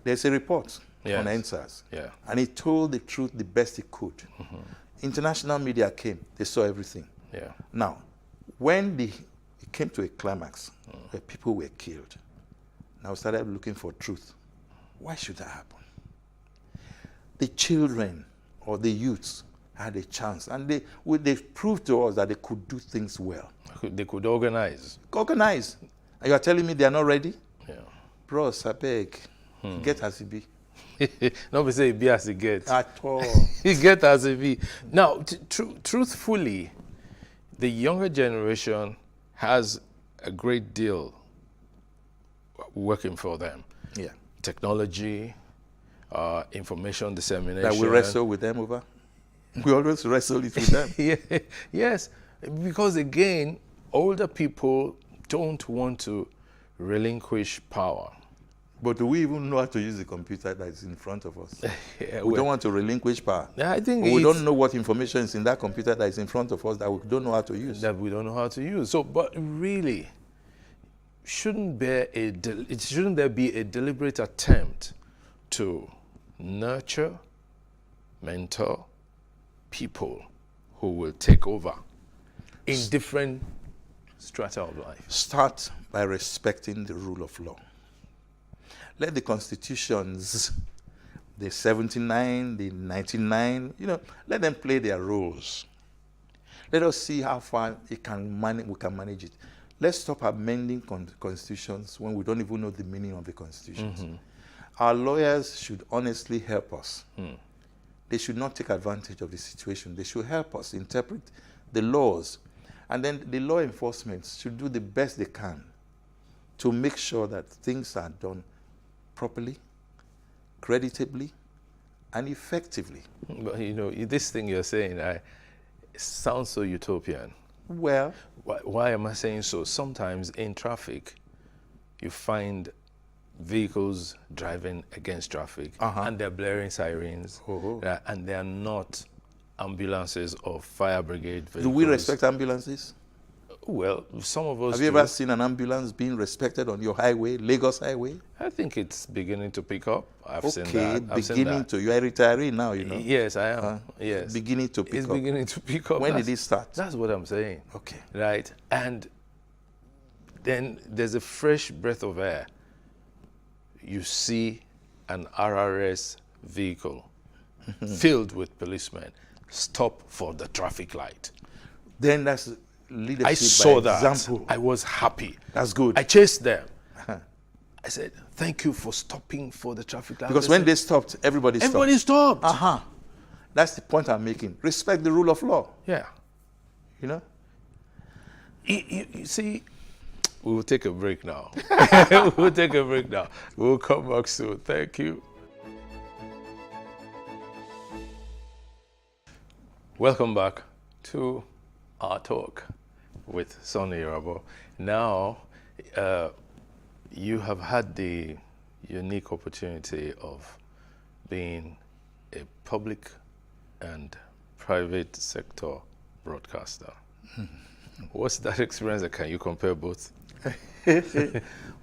There's a report on NSAS. Yeah. And it told the truth the best it could. International media came. They saw everything. Yeah. Now, when it came to a climax, where people were killed, now we started looking for truth. Why should that happen? The children or the youths had a chance, and they proved to us that they could do things well. They could organize. Organize. And you are telling me they are not ready? Yeah. Bros, I beg, get as it be. Nobody say it be as it gets. At all. It get as it be. Now, truthfully, the younger generation has a great deal working for them. Yeah. Technology, information dissemination. That we wrestle with them over? We always wrestle it with them. Yeah. Yes, because again, older people don't want to relinquish power. But do we even know how to use the computer that is in front of us? Yeah, we don't want to relinquish power. I think we don't know what information is in that computer that is in front of us that we don't know how to use. That we don't know how to use. So, but really, shouldn't there be a deliberate attempt to nurture, mentor people who will take over in different strata of life? Start by respecting the rule of law. Let the constitutions, the 79, the 99, let them play their roles. Let us see how far we can manage it. Let's stop amending constitutions when we don't even know the meaning of the constitutions. Our lawyers should honestly help us. They should not take advantage of the situation. They should help us interpret the laws. And then the law enforcement should do the best they can to make sure that things are done properly, creditably, and effectively. But this thing you're saying, it sounds so utopian. Well, why am I saying so? Sometimes in traffic, you find vehicles driving against traffic, and they're blaring sirens, and they're not ambulances or fire brigade vehicles. Do we respect ambulances? Well, some of us Have you do. ever seen an ambulance being respected on your highway, Lagos Highway? I think it's beginning to pick up. I've Okay, seen that. I've seen beginning that. to. You are a retiree now, you know. Yes, I am. Yes. Beginning to pick It's up. beginning to pick up. When That's- did it start? That's what I'm saying. Okay. Right. And then there's a fresh breath of air. You see an RRS vehicle filled with policemen stop for the traffic light. Then that's leadership I saw by that. example. I was happy. That's good. I chased them. I said, thank you for stopping for the traffic light. Because when they stopped, everybody stopped. Everybody stopped. That's the point I'm making. Respect the rule of law. Yeah. You know? You see, we will take a break now. We'll take a break now. We'll come back soon. Thank you. Welcome back to our talk with Sonny Rabo. Now, you have had the unique opportunity of being a public and private sector broadcaster. What's that experience? Can you compare both?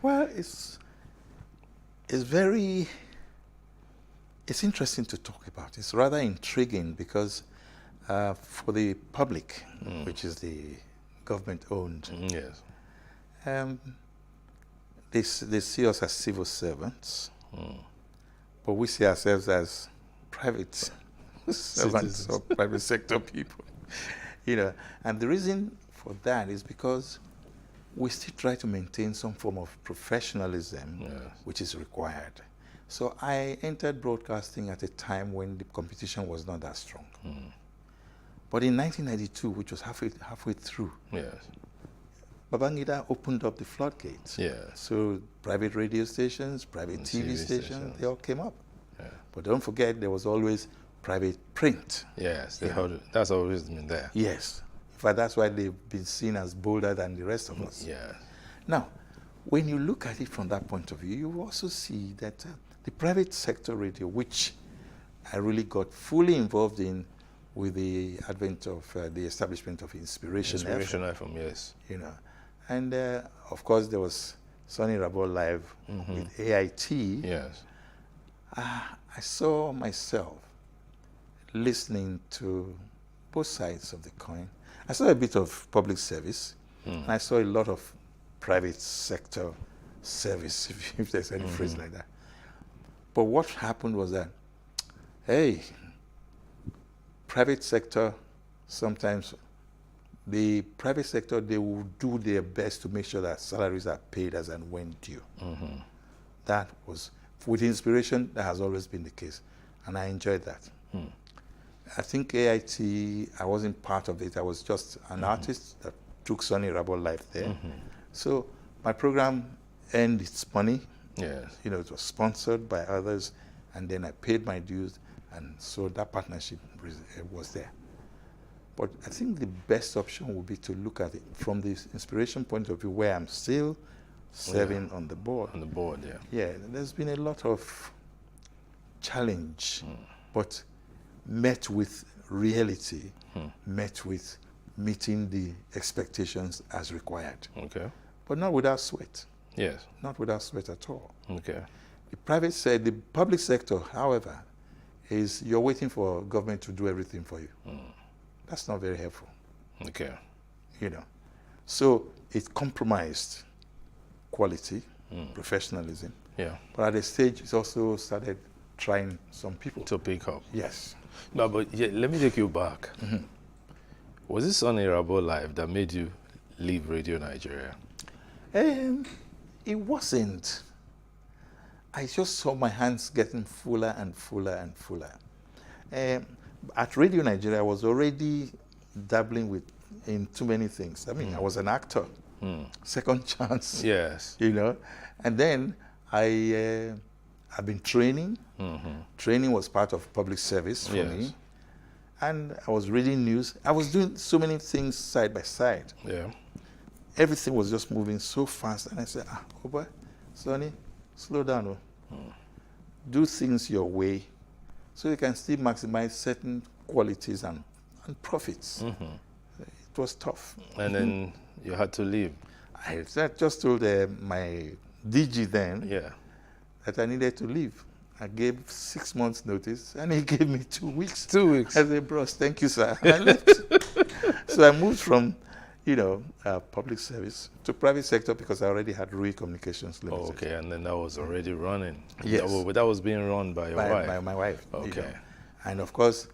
Well, it's interesting to talk about. It's rather intriguing because for the public, which is the government-owned, they see us as civil servants, but we see ourselves as private servants or private sector people. You know, and the reason for that is because we still try to maintain some form of professionalism, which is required. So I entered broadcasting at a time when the competition was not that strong. But in 1992, which was halfway through, Babangida opened up the floodgates. So private radio stations, private TV stations, they all came up. But don't forget, there was always private print. Yes, that's always been there. Yes. In fact, that's why they've been seen as bolder than the rest of us. Now, when you look at it from that point of view, you also see that the private sector radio, which I really got fully involved in with the advent of the establishment of Inspiration FM, yes. You know, and of course there was Sonny Rabo Live with AIT. Yes. I saw myself listening to both sides of the coin. I saw a bit of public service, and I saw a lot of private sector service, if there's any phrase like that. But what happened was that, hey, private sector, sometimes the private sector, they will do their best to make sure that salaries are paid as and when due. That was, with Inspiration, that has always been the case, and I enjoyed that. I think AIT, I wasn't part of it. I was just an artist that took Sonny Rabo Live there. So my program earned its money. Yes. You know, it was sponsored by others, and then I paid my dues, and so that partnership was there. But I think the best option would be to look at it from the Inspiration point of view, where I'm still serving on the board. On the board, yeah. Yeah, there's been a lot of challenge, but met with reality, met with meeting the expectations as required. Okay. But not without sweat. Yes. Not without sweat at all. Okay. The public sector, however, is you're waiting for government to do everything for you. That's not very helpful. Okay. You know. So it compromised quality, professionalism. Yeah. But at a stage, it's also started trying some people to pick up. Yes. No, but yeah, let me take you back. Was this Sonny Rabo Live that made you leave Radio Nigeria? It wasn't. I just saw my hands getting fuller and fuller and fuller. At Radio Nigeria, I was already dabbling in too many things. I mean, I was an actor, second chance. Yes. You know, and then I've been training. Training was part of public service for me. And I was reading news. I was doing so many things side by side. Yeah. Everything was just moving so fast. And I said, oh boy, Sonny, slow down. Do things your way so you can still maximize certain qualities and profits. It was tough. And then You had to leave. I just told my DG then that I needed to leave. I gave 6 months notice, and he gave me 2 weeks. 2 weeks. I said, bros, thank you, sir. I left. So I moved from, public service to private sector because I already had Rui Communications Limited. Oh, okay, and then that was already running. Yes. That was being run by your wife. By my wife. Okay. And of course,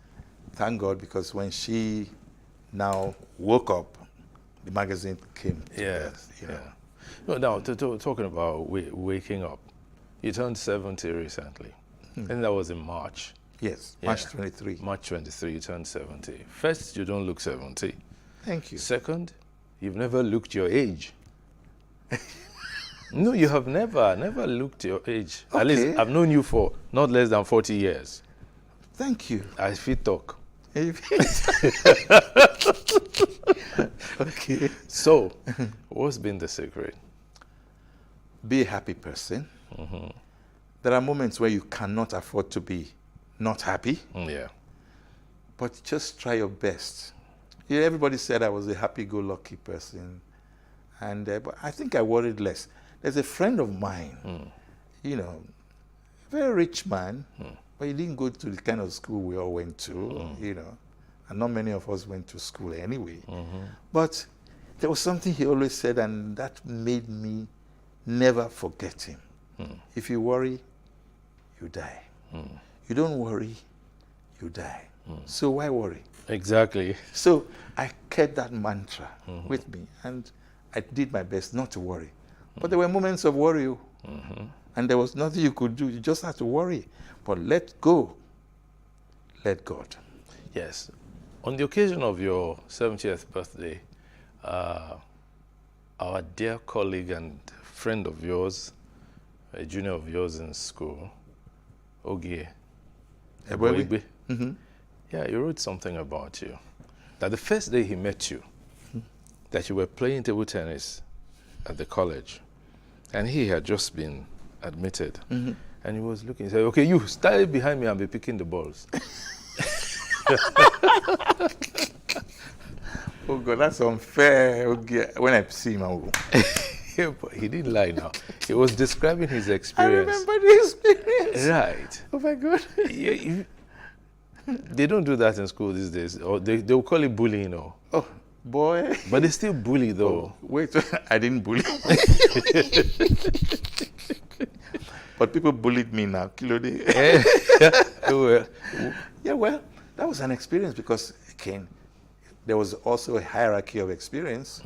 thank God, because when she now woke up, the magazine came to birth, No, now, talking about waking up, you turned 70 recently. And that was in March. Yes, March 23. March 23, you turned 70. First, you don't look 70. Thank you. Second, you've never looked your age. No, you have never looked your age. Okay. At least I've known you for not less than 40 years. Thank you. I feel talk. Okay. So, what's been the secret? Be a happy person. There are moments where you cannot afford to be not happy. But just try your best. Everybody said I was a happy-go-lucky person. And but I think I worried less. There's a friend of mine, very rich man, but he didn't go to the kind of school we all went to, and not many of us went to school anyway. But there was something he always said, and that made me never forget him. If you worry, you die. You don't worry, you die. So why worry? Exactly. So I kept that mantra with me, and I did my best not to worry. But there were moments of worry, and there was nothing you could do. You just had to worry. But let go. Let God. Yes. On the occasion of your 70th birthday, our dear colleague and friend of yours, a junior of yours in school, Ogie Eboigbe, he wrote something about you. That the first day he met you, that you were playing table tennis at the college, and he had just been admitted, and he was looking, he said, okay, you stand behind me and be picking the balls. Oh God, that's unfair. Okay. When I see him, I will go. But he didn't lie now. He was describing his experience. I remember the experience. Right. Oh my God. They don't do that in school these days. Or they will call it bullying. Oh, boy. But they still bully though. Oh, wait, I didn't bully. But people bullied me now. Yeah, well, that was an experience because, again, there was also a hierarchy of experience.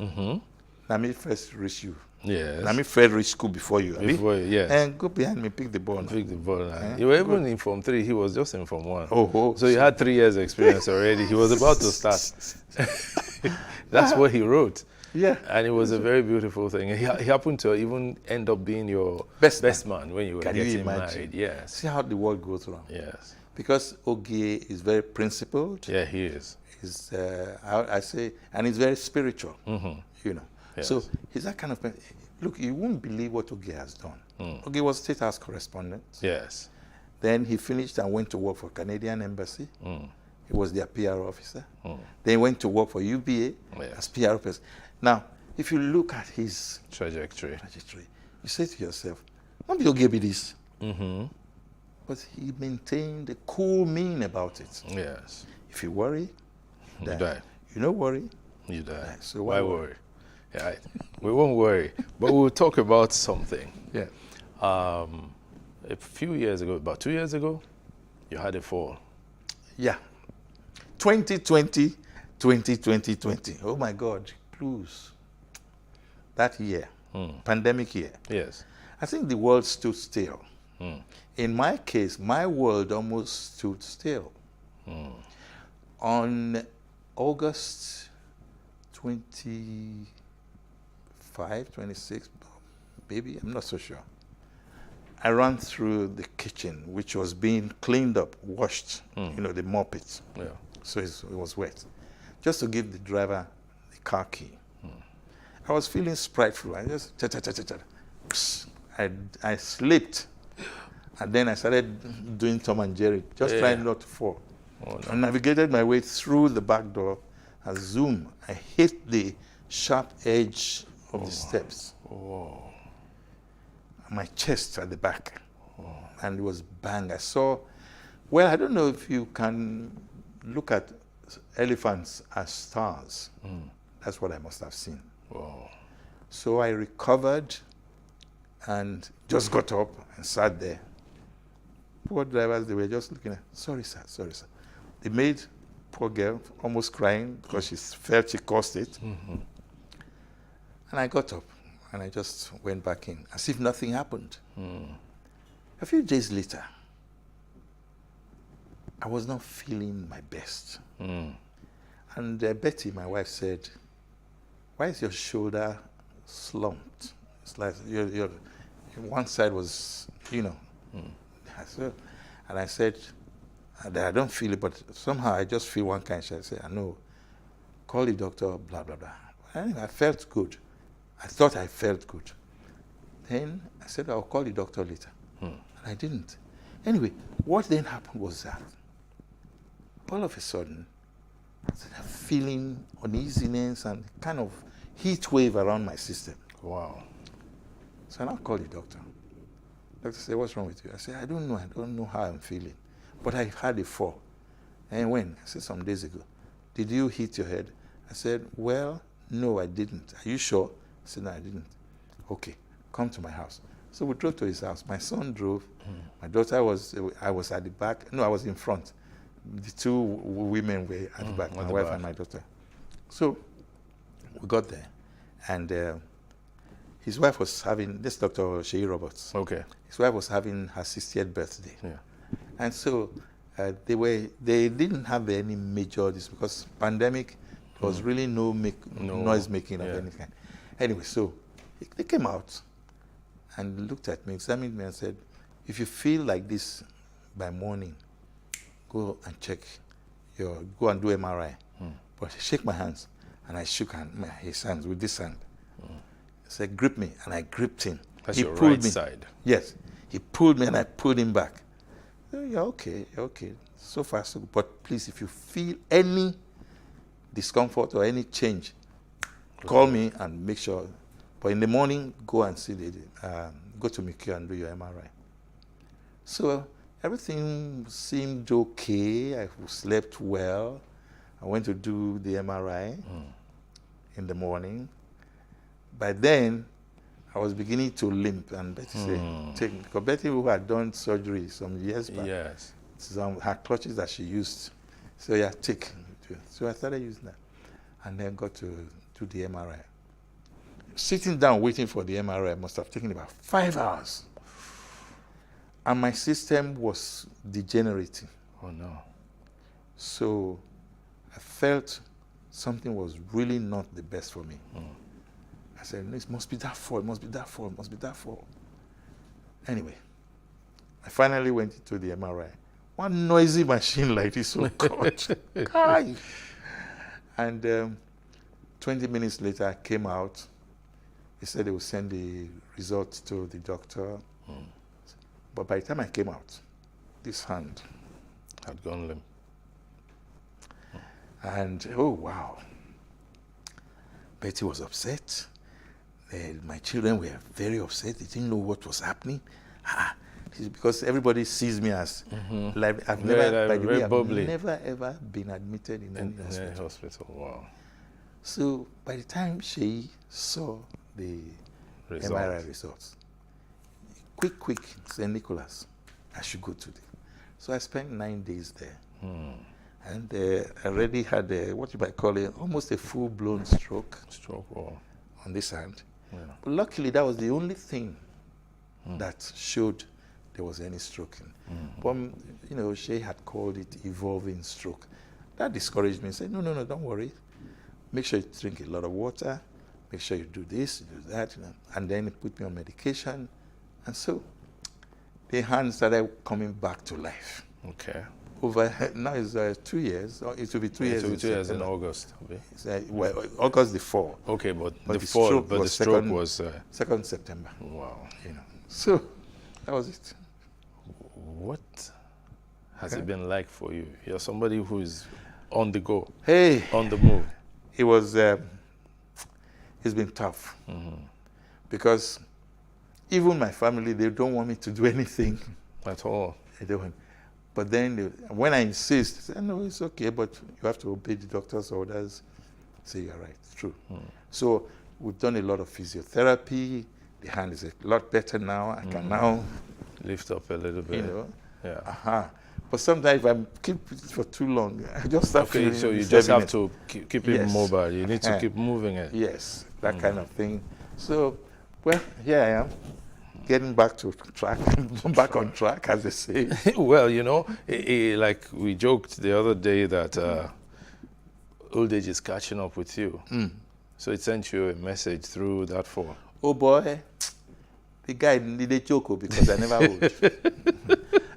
Nami first reached you. Yes. Nami first reached school before you. Before, yes. And go behind me, pick the ball. Pick the ball. You were even in Form 3. He was just in Form 1. So you had 3 years experience already. He was about to start. That's what he wrote. Yeah. And it was a very beautiful thing. He happened to even end up being your best man when you were getting married. Yes. See how the world goes around. Yes. Because Ogie is very principled. Yeah, he is. He's, I say, and he's very spiritual. Yes. So he's that kind of person. Look, you won't believe what Ogie has done. Ogie was State House correspondent. Yes. Then he finished and went to work for Canadian Embassy. He was their PR officer. Then he went to work for UBA as PR officer. Now, if you look at his trajectory, you say to yourself, "Not be Ogie be this." But he maintained a cool mien about it. Yes. If you worry, you die. You don't worry, you die. So why worry? Yeah, we won't worry, but we'll talk about something. Yeah. A few years ago, about 2 years ago, you had a fall. Yeah. 2020, 2020. Oh my God, clues. That year, pandemic year. Yes. I think the world stood still. In my case, my world almost stood still. On August 25, 26, maybe, I'm not so sure. I ran through the kitchen, which was being cleaned up, washed, they mop it. Yeah. So it was wet. Just to give the driver the car key. I was feeling spiteful. I just, I slipped. And then I started doing Tom and Jerry, just trying not to fall. Oh, no. I navigated my way through the back door. I zoomed. I hit the sharp edge of the steps. Oh. My chest at the back. And it was bang. I saw, well, I don't know if you can look at elephants as stars. That's what I must have seen. Wow. So I recovered and just got up and sat there. Poor drivers, they were just looking at, sorry, sir, sorry, sir. They made poor girl almost crying because she felt she caused it. And I got up and I just went back in as if nothing happened. A few days later, I was not feeling my best. And Betty, my wife, said, why is your shoulder slumped? It's like your one side was, you know. And I said, I don't feel it, but somehow I just feel one kind. I said, I know, call the doctor, blah, blah, blah. Anyway, I felt good. I thought I felt good. Then I said, I'll call the doctor later. And I didn't. Anyway, what then happened was that all of a sudden, I started feeling uneasiness and kind of heat wave around my system. Wow. So I now called the doctor. The doctor said, what's wrong with you? I said, I don't know how I'm feeling. But I had a fall. And when? I said, some days ago. Did you hit your head? I said, well, no, I didn't. Are you sure? I said, no, I didn't. Okay, come to my house. So we drove to his house. My son drove. My daughter I was at the back. No, I was in front. The two women were at the back, my wife and my daughter. So we got there. And his wife was having, this Dr. Sheyi Roberts. Okay. His wife was having her 60th birthday. Yeah. And so they didn't have any major, because pandemic, there was really no noise making of any kind. Anyway, so they came out and looked at me, examined me and said, if you feel like this by morning, go and check go and do MRI. But shake my hands. And I shook his hands with this hand. He said, grip me. And I gripped him. That's he your pulled right me. side. Yes. He pulled me and I pulled him back. You're okay, you're okay. So far, so good. But please, if you feel any discomfort or any change, call me and make sure. But in the morning, go and see go to Mikio and do your MRI. So everything seemed okay. I slept well. I went to do the MRI in the morning. By then, I was beginning to limp, and Betty said, take me. Because Betty, who had done surgery some years back, some her clutches that she used. So yeah, take. So I started using that. And then got to do the MRI. Sitting down waiting for the MRI must have taken about 5 hours. And my system was degenerating. Oh no. So I felt something was really not the best for me. I said, it must be that fall, it must be that fall, it must be that fall. Anyway, I finally went into the MRI. One noisy machine like this, oh God. And 20 minutes later, I came out. They said they would send the results to the doctor. But by the time I came out, this hand had gone limp. And, oh, wow. Betty was upset. My children were very upset. They didn't know what was happening. Because everybody sees me as like, I've never ever been admitted in any hospital. Wow. So by the time she saw the MRI results, quick, said, Nicholas, I should go to them. So I spent 9 days there. And I already had what you might call almost a full-blown stroke. On this hand. Yeah. But luckily, that was the only thing that showed there was any stroke. But, you know, she had called it evolving stroke. That discouraged me and said, no, don't worry. Make sure you drink a lot of water. Make sure you do this, you do that. You know. And then it put me on medication. And so the hand started coming back to life. Okay. Now it's 2 years. It will be 2 years. It will be 2 years in August. Well, August the 4th. Okay, but the stroke was 2nd September. Wow. You know. So that was it. What has it been like for you? You're somebody who's on the go. Hey. On the move. It was It's been tough. Because even my family, they don't want me to do anything. At all. They don't. But then when I insist, they say, no, it's okay, but you have to obey the doctor's orders. I say, you're right, it's true. So we've done a lot of physiotherapy. The hand is a lot better now. I can now lift up a little bit. You know? Yeah. But sometimes if I keep it for too long, I just start feeling so you just have it. to keep it mobile. You need to keep moving it. Yes, that kind of thing. So, well, here I am, getting back to track, back on track, as they say. Well, you know, like we joked the other day that old age is catching up with you. So it sent you a message through that phone. Oh boy, the guy needed joke because I never would.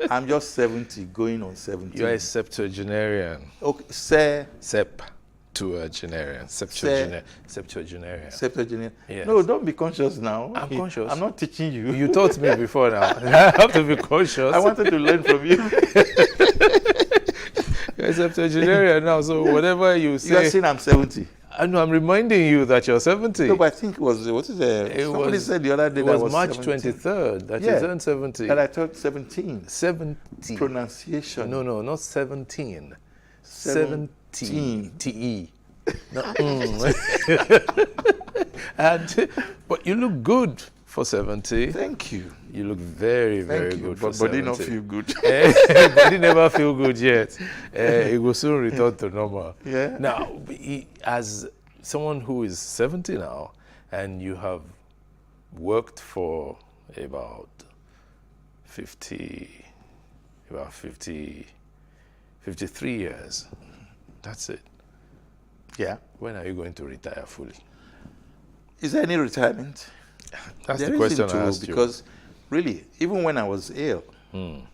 I'm just 70, going on 70. You're a septuagenarian. Okay, sir. Septuagenarian. Septuagenarian. Yes. No, don't be conscious now. I'm conscious. I'm not teaching you. You taught me before now. I have to be conscious. I wanted to learn from you. You're a septuagenarian now, so whatever you say. You are saying I'm 70. I know, I'm reminding you that you're 70. No, but I think it was, somebody said the other day that was March 17. 23rd that you turned 70. And I thought 17. 70. Pronunciation. No, not 17. 17. T-E. No, but you look good for 70. Thank you. You look very, very good for 70. Body not feel good. Body never feel good yet. It will soon return to normal. Yeah. Now, as someone who is 70 now, and you have worked for about 53 years, that's it. Yeah. When are you going to retire fully? Is there any retirement? That's there the question I asked because really, even when I was ill and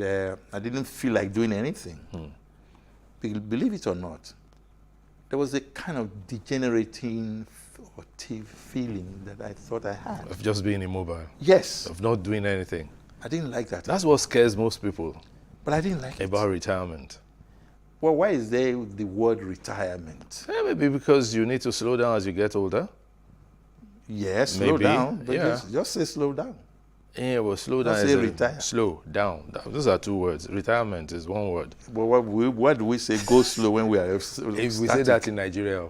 I didn't feel like doing anything, believe it or not, there was a kind of degenerating or feeling that I thought I had. Of just being immobile? Yes. Of not doing anything? I didn't like that. That's what scares most people. But I didn't like about retirement. Well, why is there the word retirement? Maybe because you need to slow down as you get older. Yes, slow down. But yeah. just say slow down. Yeah, well, slow down Don't say retire. Slow down. Those are two words. Retirement is one word. Well, what do we say? Go slow when we are if we say that in Nigeria,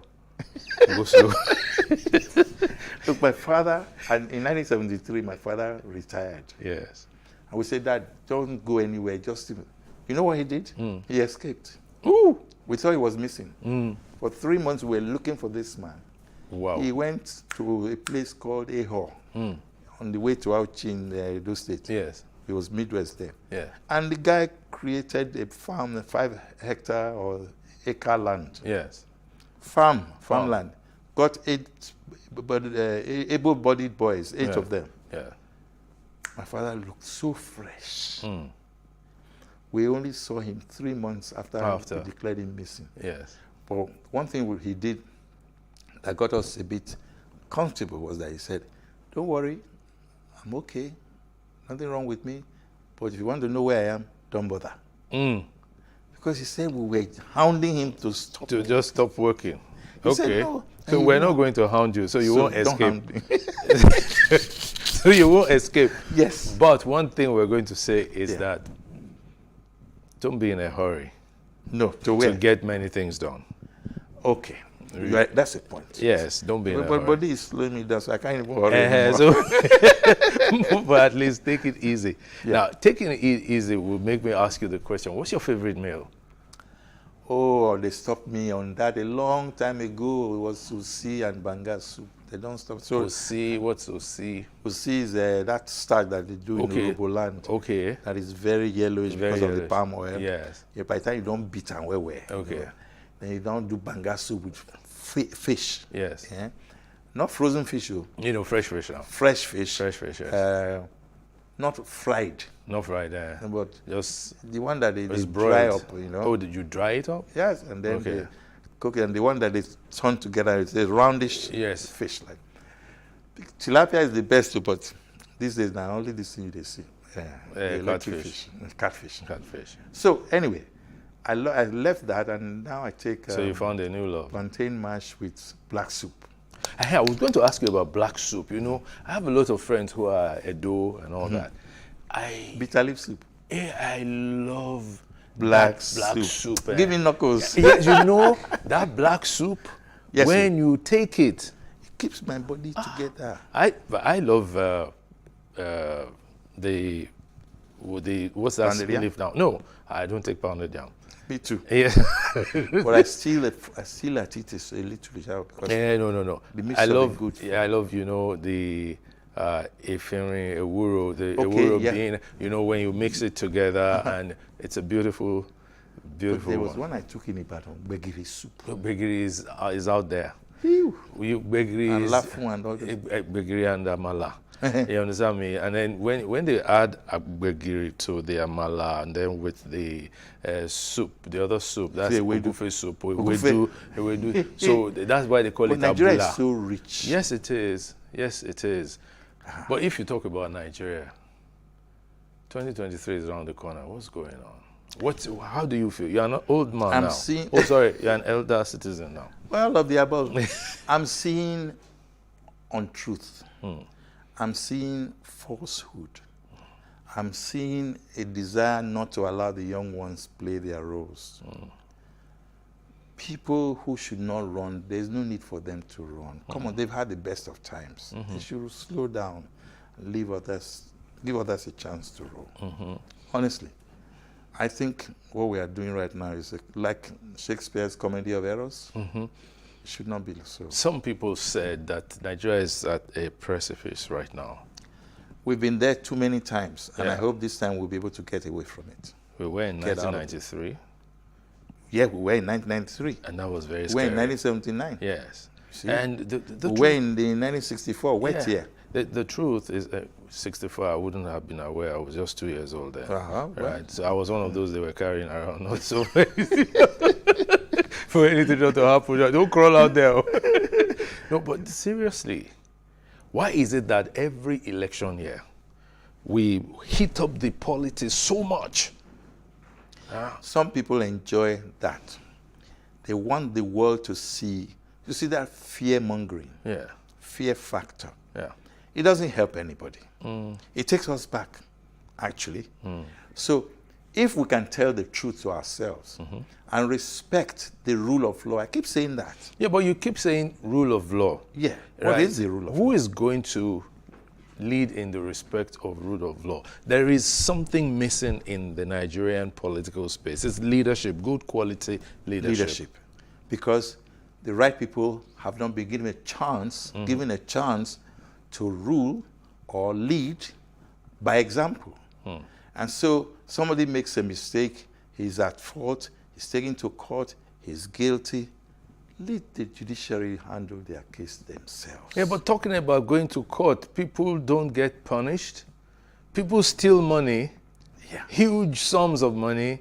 go slow. Look, my father, and in 1973, my father retired. Yes. And we said, Dad, don't go anywhere. Just, you know what he did? He escaped. Ooh. We thought he was missing. For 3 months, we were looking for this man. Wow. He went to a place called Ehor on the way to Auchi in Edo State. Yes. He was Midwest there. Yeah. And the guy created a farm, a 5-hectare or acre land. Yes. Farmland. Got 8 able-bodied boys, 8 of them. Yeah. My father looked so fresh. We only saw him 3 months after we declared him missing. Yes. But one thing he did that got us a bit comfortable was that he said, don't worry, I'm okay, nothing wrong with me, but if you want to know where I am, don't bother. Because he said we were hounding him to stop. To just stop working. He okay. Said, no. So we're not going to hound you, so you won't don't escape. hound me. So you won't escape. Yes. But one thing we're going to say is that don't be in a hurry. No, to get many things done. Okay. Right, that's the point. Yes, don't be in a hurry. But body is slowing me down, so I can't even hurry anymore. But at least take it easy. Yeah. Now, taking it easy will make me ask you the question, what's your favorite meal? Oh, they stopped me on that a long time ago. It was sushi and banga soup. They don't stop. So sushi, what's sushi? Sushi is that starch that they do in Urhobo land. Okay. That is very yellowish because of the palm oil. Yes. Yeah, by the time you don't beat and well. Okay. You know, then you don't do banga soup with fish. Yes. Yeah? Not frozen fish. You know, fresh fish now. Fresh fish. Fresh fish, yes. Not fried. Not fried, but just the one that they dry up, you know. Oh, did you dry it up? Yes, and then they cook it, and the one that they turn together is a roundish fish. Like tilapia is the best, but these days now only this thing they see. Catfish. So anyway, I left that, and now I take. So you found a new love. Plantain mash with black soup. I was going to ask you about black soup. You know, I have a lot of friends who are Edo and all that. Bitter leaf soup. I love black soup. Give me knuckles. Yes, you know, that black soup, Yes, when you take it, keeps my body together. I love the what's that Pounded yam? leaf now? No, I don't take pounded yam. Me too. Yeah. But I still at it is a little bit out. No. The mix I of love it good. Yeah, I love, you know, the efirin, ewuro, the Okay, ewuro yeah. bean. You know, when you mix it together, and it's a beautiful, But beautiful there was one. one I took in Ibadan, Gbegiri soup. Gbegiri is out there. Phew. Gbegiri And is Lafun and all this. Gbegiri and amala. You understand me? And then when they add a gbegiri to the amala, and then with the soup, the other soup, that's ogufe soup. Ewedu. So that's why they call it Nigeria abula. is so rich. Yes, it is. Yes, it is. But if you talk about Nigeria, 2023 is around the corner. What's going on? How do you feel? You're an old man I'm now. seeing- Oh, sorry, you're an elder citizen now. Well, of the above. I'm seeing untruth. I'm seeing falsehood. I'm seeing a desire not to allow the young ones play their roles. People who should not run, there's no need for them to run. Come on, they've had the best of times. They should slow down and give others a chance to roll. Honestly, I think what we are doing right now is like Shakespeare's Comedy of Errors. It should not be so. Some people said that Nigeria is at a precipice right now. We've been there too many times, and I Yeah. hope this time we'll be able to get away from it. We were in Get out of it. 1993. Yeah, we were in 1993. And that was very We were scary. in 1979. Yes. See? And the we truth- were in the 1964 wet Yeah. year. The truth is, 64, I wouldn't have been aware. I was just 2 years old then. Well. Right. So I was one of those they were carrying around. Not so for anything not to happen. Don't crawl out there. No, but seriously, why is it that every election year we heat up the politics so much? Some people enjoy that. They want the world to see. You see that fear mongering? Yeah. Fear factor. Yeah. It doesn't help anybody. Mm. It takes us back, actually. So if we can tell the truth to ourselves and respect the rule of law, I keep saying that. Yeah, but you keep saying rule of law. Yeah. What is the rule of law? Who is going to lead in the respect of rule of law? There is something missing in the Nigerian political space. It's leadership, good quality leadership. Because the right people have not been given a chance, to rule or lead by example. And so somebody makes a mistake, he's at fault, he's taken to court, he's guilty. Let the judiciary handle their case themselves. Yeah, but talking about going to court, people don't get punished. People steal money, huge sums of money,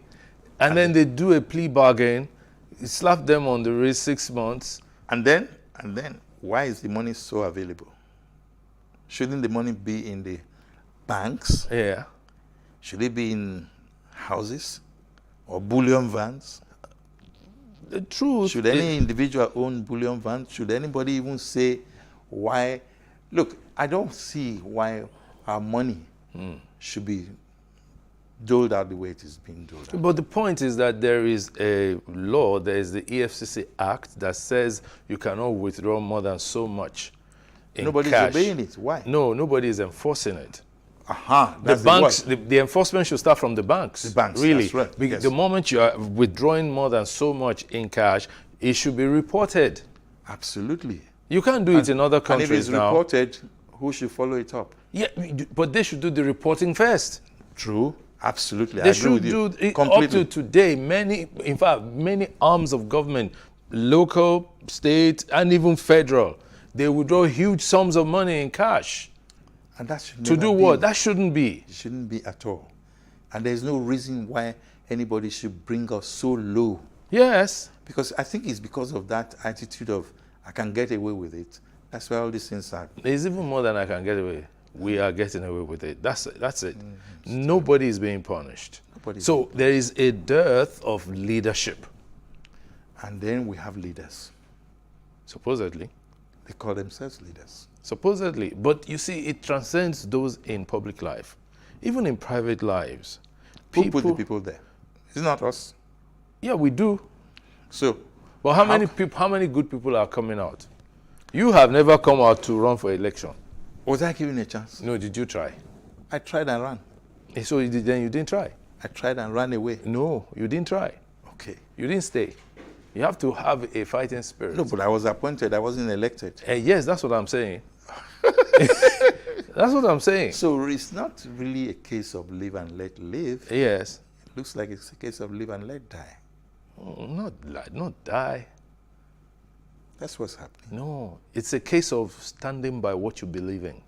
and then they do a plea bargain, you slap them on the wrist 6 months. And then, why is the money so available? Shouldn't the money be in the banks? Yeah. Should it be in houses or bullion vans? The truth. Should any individual own bullion vans? Should anybody even say why? Look, I don't see why our money should be doled out the way it is being doled out. But the point is that there is a law, there is the EFCC Act that says you cannot withdraw more than so much in Nobody's cash. obeying it. Why? No, nobody is enforcing it. Aha, The that's banks, word. the enforcement should start from the banks. The banks, really. that's right, Because yes. the moment you are withdrawing more than so much in cash, it should be reported. Absolutely. You can't do it in other countries And if it's now. reported, who should follow it up? Yeah, but they should do the reporting first. True. Absolutely. They I agree should with you. do it. Up Completely. to today, many arms of government, local, state, and even federal, they withdraw huge sums of money in cash. And that should To never do be. what? That shouldn't be. It shouldn't be at all. And there's no reason why anybody should bring us so low. Yes. Because I think it's because of that attitude of, I can get away with it. That's why all these things are. There's even more than I can get away. We are getting away with it. That's it. Nobody is being punished. So there is a dearth of leadership. And then we have leaders. Supposedly. They call themselves leaders. Supposedly. But you see, it transcends those in public life. Even in private lives. Who put the people there? It's not us. Yeah, we do. So, but how many good people are coming out? You have never come out to run for election. Was I given a chance? No, did you try? I tried and ran. So then you didn't try? I tried and ran away. No, you didn't try. Okay. You didn't stay. You have to have a fighting spirit. No, but I was appointed. I wasn't elected. Yes, that's what I'm saying. That's what I'm saying. So it's not really a case of live and let live. Yes. It looks like it's a case of live and let die. Oh, not die. That's what's happening. No, it's a case of standing by what you believe in.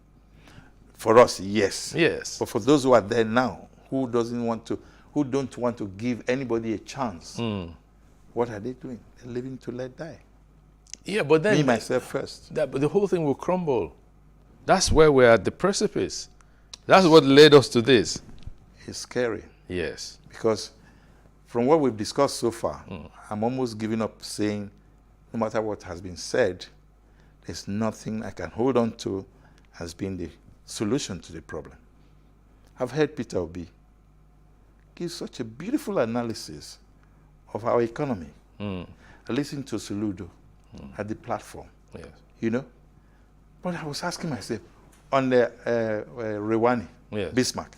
For us, yes. Yes. But for those who are there now, who don't want to give anybody a chance, what are they doing? They're living to let die. Yeah, but then... Me, myself first. But the whole thing will crumble. That's where we're at the precipice. That's what led us to this. It's scary. Yes. Because from what we've discussed so far, I'm almost giving up saying, no matter what has been said, there's nothing I can hold on to as being the solution to the problem. I've heard Peter Obi give such a beautiful analysis of our economy. I listened to Soludo at the platform, you know. But I was asking myself, on the Rewani, Bismarck,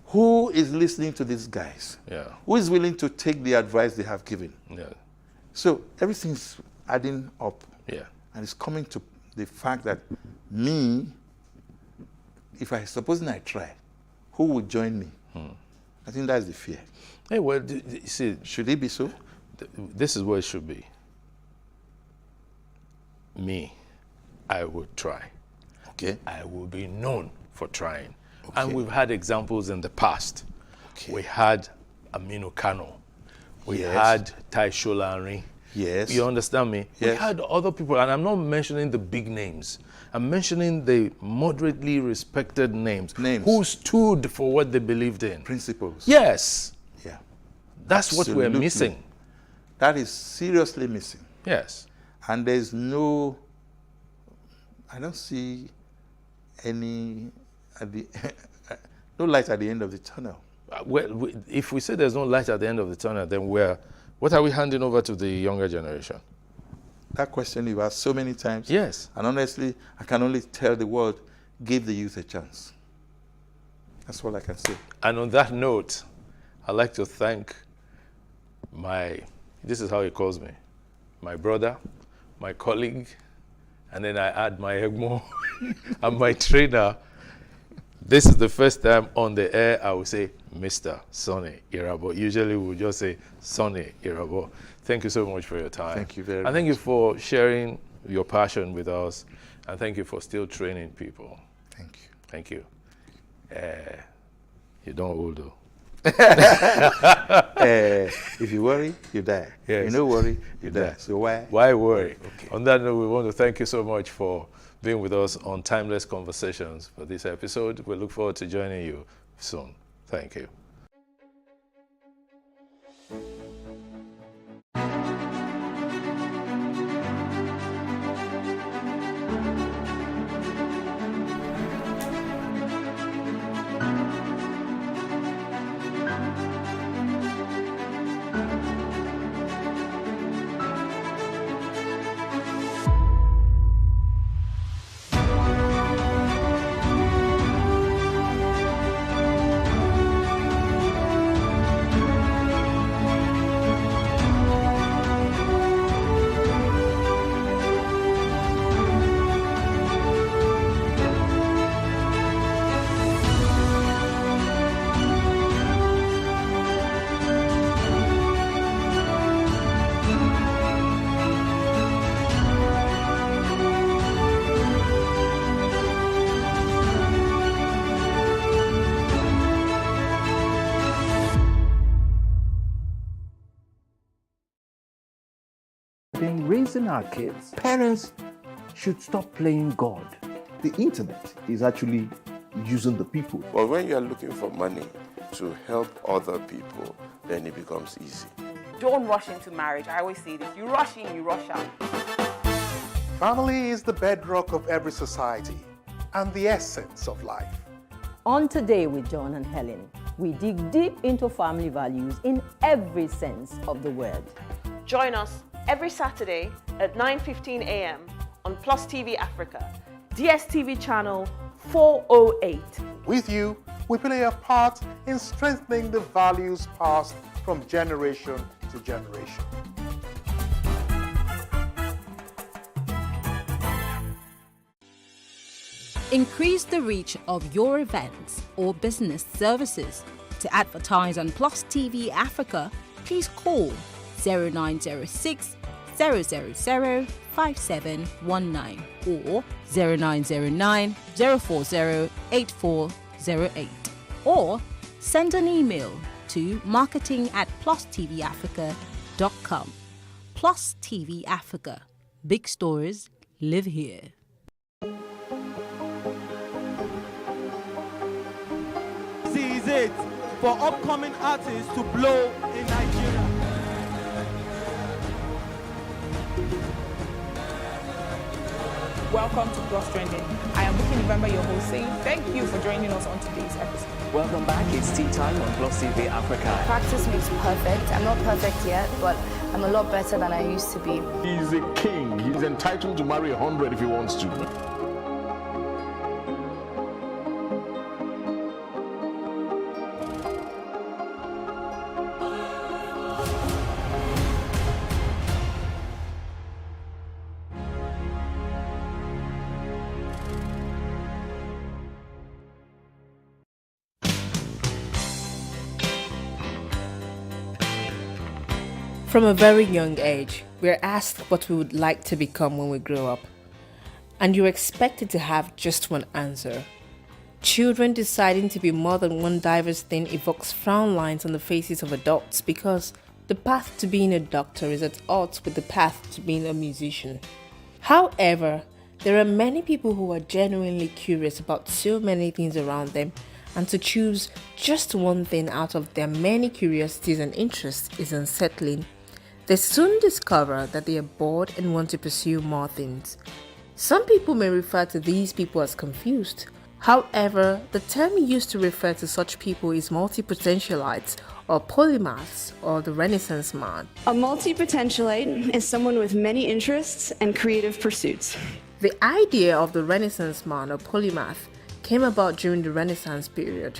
who is listening to these guys? Who is willing to take the advice they have given? So everything's adding up. And it's coming to the fact that me, supposing I try, who would join me? I think that's the fear. Hey, well, see, should it be so? This is what it should be. Me, I would try. Okay. I will be known for trying. Okay. And we've had examples in the past. Okay. We had Aminu Kano. We had Tai Sholari. Yes. You understand me? Yes. We had other people, and I'm not mentioning the big names. I'm mentioning the moderately respected names. Who stood for what they believed in. Principles. Yes. Yeah. That's what we're missing. That is seriously missing. Yes. And I don't see any, no light at the end of the tunnel. Well, if we say there's no light at the end of the tunnel, then what are we handing over to the younger generation? That question you've asked so many times. Yes. And honestly, I can only tell the world, give the youth a chance. That's all I can say. And on that note, I'd like to thank this is how he calls me, my brother, my colleague, and then I add my Egmo and my trainer. This is the first time on the air I will say Mr. Sonny Irabor. Usually we'll just say Sonny Irabor. Thank you so much for your time. Thank you very much. And thank you for sharing your passion with us. And thank you for still training people. Thank you. Thank you. You don't old though. If you worry, you die. Yes. You don't worry, you die. So why? Why worry? Okay. On that note, we want to thank you so much for being with us on Timeless Conversations for this episode. We look forward to joining you soon. Thank you. In raising our kids, parents should stop playing God. The internet is actually using the people. But when you are looking for money to help other people, then it becomes easy. Don't rush into marriage. I always say this. You rush in, you rush out. Family is the bedrock of every society and the essence of life. On Today with John and Helen, we dig deep into family values in every sense of the word. Join us every Saturday at 9:15 a.m. on Plus TV Africa, DSTV channel 408. With you, we play a part in strengthening the values passed from generation to generation. Increase the reach of your events or business services. To advertise on Plus TV Africa, please call 0906 000 5719 or 0909 040 8408, or send an email to marketing@plustvafrica.com. Plus TV Africa. Big stories live here. This is it for upcoming artists to blow in Nigeria. Welcome to Plus Trending. I am Buki November, your host, saying thank you for joining us on today's episode. Welcome back. It's tea time on Plus TV Africa. Practice makes perfect. I'm not perfect yet, but I'm a lot better than I used to be. He's a king. He's entitled to marry 100 if he wants to. From a very young age, we are asked what we would like to become when we grow up. And you're expected to have just one answer. Children deciding to be more than one diverse thing evokes frown lines on the faces of adults because the path to being a doctor is at odds with the path to being a musician. However, there are many people who are genuinely curious about so many things around them, and to choose just one thing out of their many curiosities and interests is unsettling. They soon discover that they are bored and want to pursue more things. Some people may refer to these people as confused. However, the term used to refer to such people is multi-potentialites or polymaths or the Renaissance man. A multi-potentialite is someone with many interests and creative pursuits. The idea of the Renaissance man or polymath came about during the Renaissance period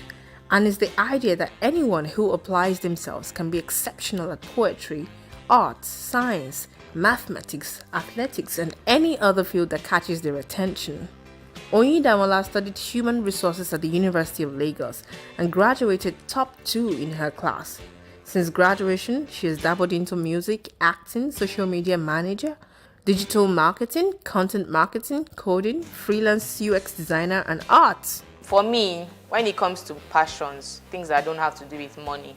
and is the idea that anyone who applies themselves can be exceptional at poetry, art, science, mathematics, athletics, and any other field that catches their attention. Oyindamola studied human resources at the University of Lagos and graduated top 2 in her class. Since graduation, she has dabbled into music, acting, social media manager, digital marketing, content marketing, coding, freelance UX designer, and art. For me, when it comes to passions, things that don't have to do with money,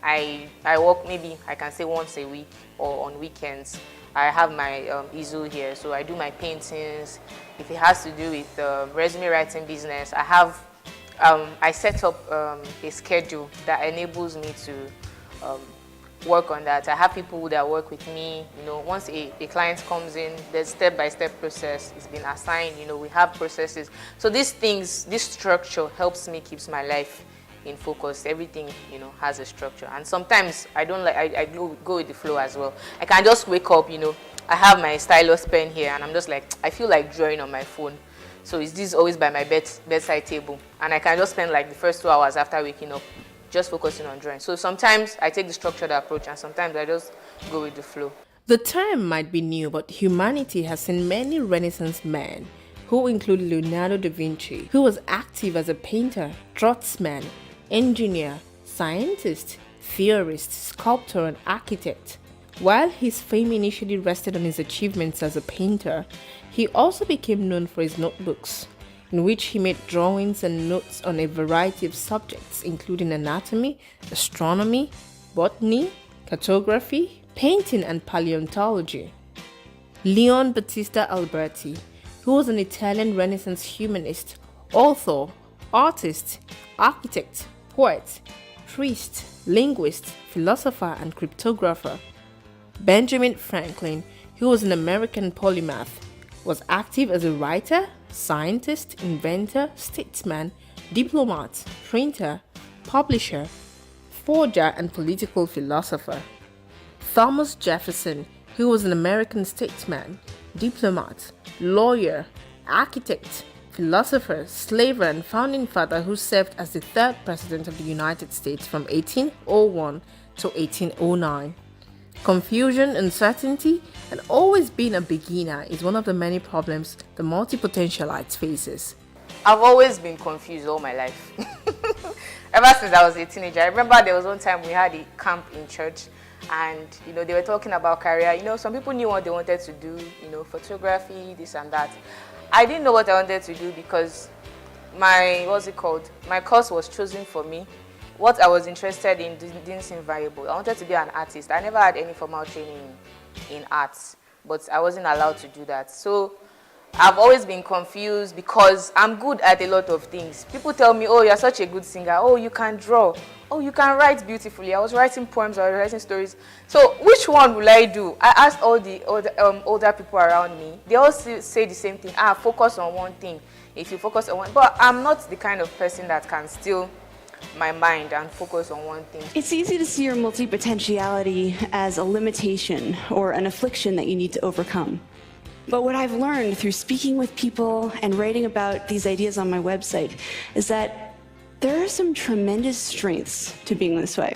I work maybe, I can say once a week or on weekends. I have my easel here, so I do my paintings. If it has to do with resume writing business, I set up a schedule that enables me to work on that. I have people that work with me. Once a client comes in, there's step-by-step process. It's been assigned. We have processes. So these things, this structure helps me keeps my life in focus. Everything has a structure, and sometimes I don't like. I go with the flow as well. I can just wake up. I have my stylus pen here, and I'm just like, I feel like drawing on my phone. So this is always by my bedside table, and I can just spend like the first 2 hours after waking up just focusing on drawing. So sometimes I take the structured approach, and sometimes I just go with the flow. The term might be new, but humanity has seen many Renaissance men, who include Leonardo da Vinci, who was active as a painter, draftsman, engineer, scientist, theorist, sculptor, and architect. While his fame initially rested on his achievements as a painter, he also became known for his notebooks, in which he made drawings and notes on a variety of subjects, including anatomy, astronomy, botany, cartography, painting, and paleontology. Leon Battista Alberti, who was an Italian Renaissance humanist, author, artist, architect, poet, priest, linguist, philosopher, and cryptographer. Benjamin Franklin, who was an American polymath, was active as a writer, scientist, inventor, statesman, diplomat, printer, publisher, forger, and political philosopher. Thomas Jefferson, who was an American statesman, diplomat, lawyer, architect, philosopher, slaver, and founding father who served as the third president of the United States from 1801 to 1809. Confusion, uncertainty, and always being a beginner is one of the many problems the multi-potentialite faces. I've always been confused all my life. Ever since I was a teenager. I remember there was one time we had a camp in church, and they were talking about career. Some people knew what they wanted to do, photography, this and that. I didn't know what I wanted to do because my course was chosen for me. What I was interested in didn't seem viable. I wanted to be an artist. I never had any formal training in arts, but I wasn't allowed to do that. So I've always been confused because I'm good at a lot of things. People tell me, oh, you're such a good singer. Oh, you can draw. Oh, you can write beautifully. I was writing poems, I was writing stories. So which one will I do? I asked all the older people around me. They all say the same thing. Focus on one thing. If you focus on one, but I'm not the kind of person that can still my mind and focus on one thing. It's easy to see your multi-potentiality as a limitation or an affliction that you need to overcome. But what I've learned through speaking with people and writing about these ideas on my website is that there are some tremendous strengths to being this way.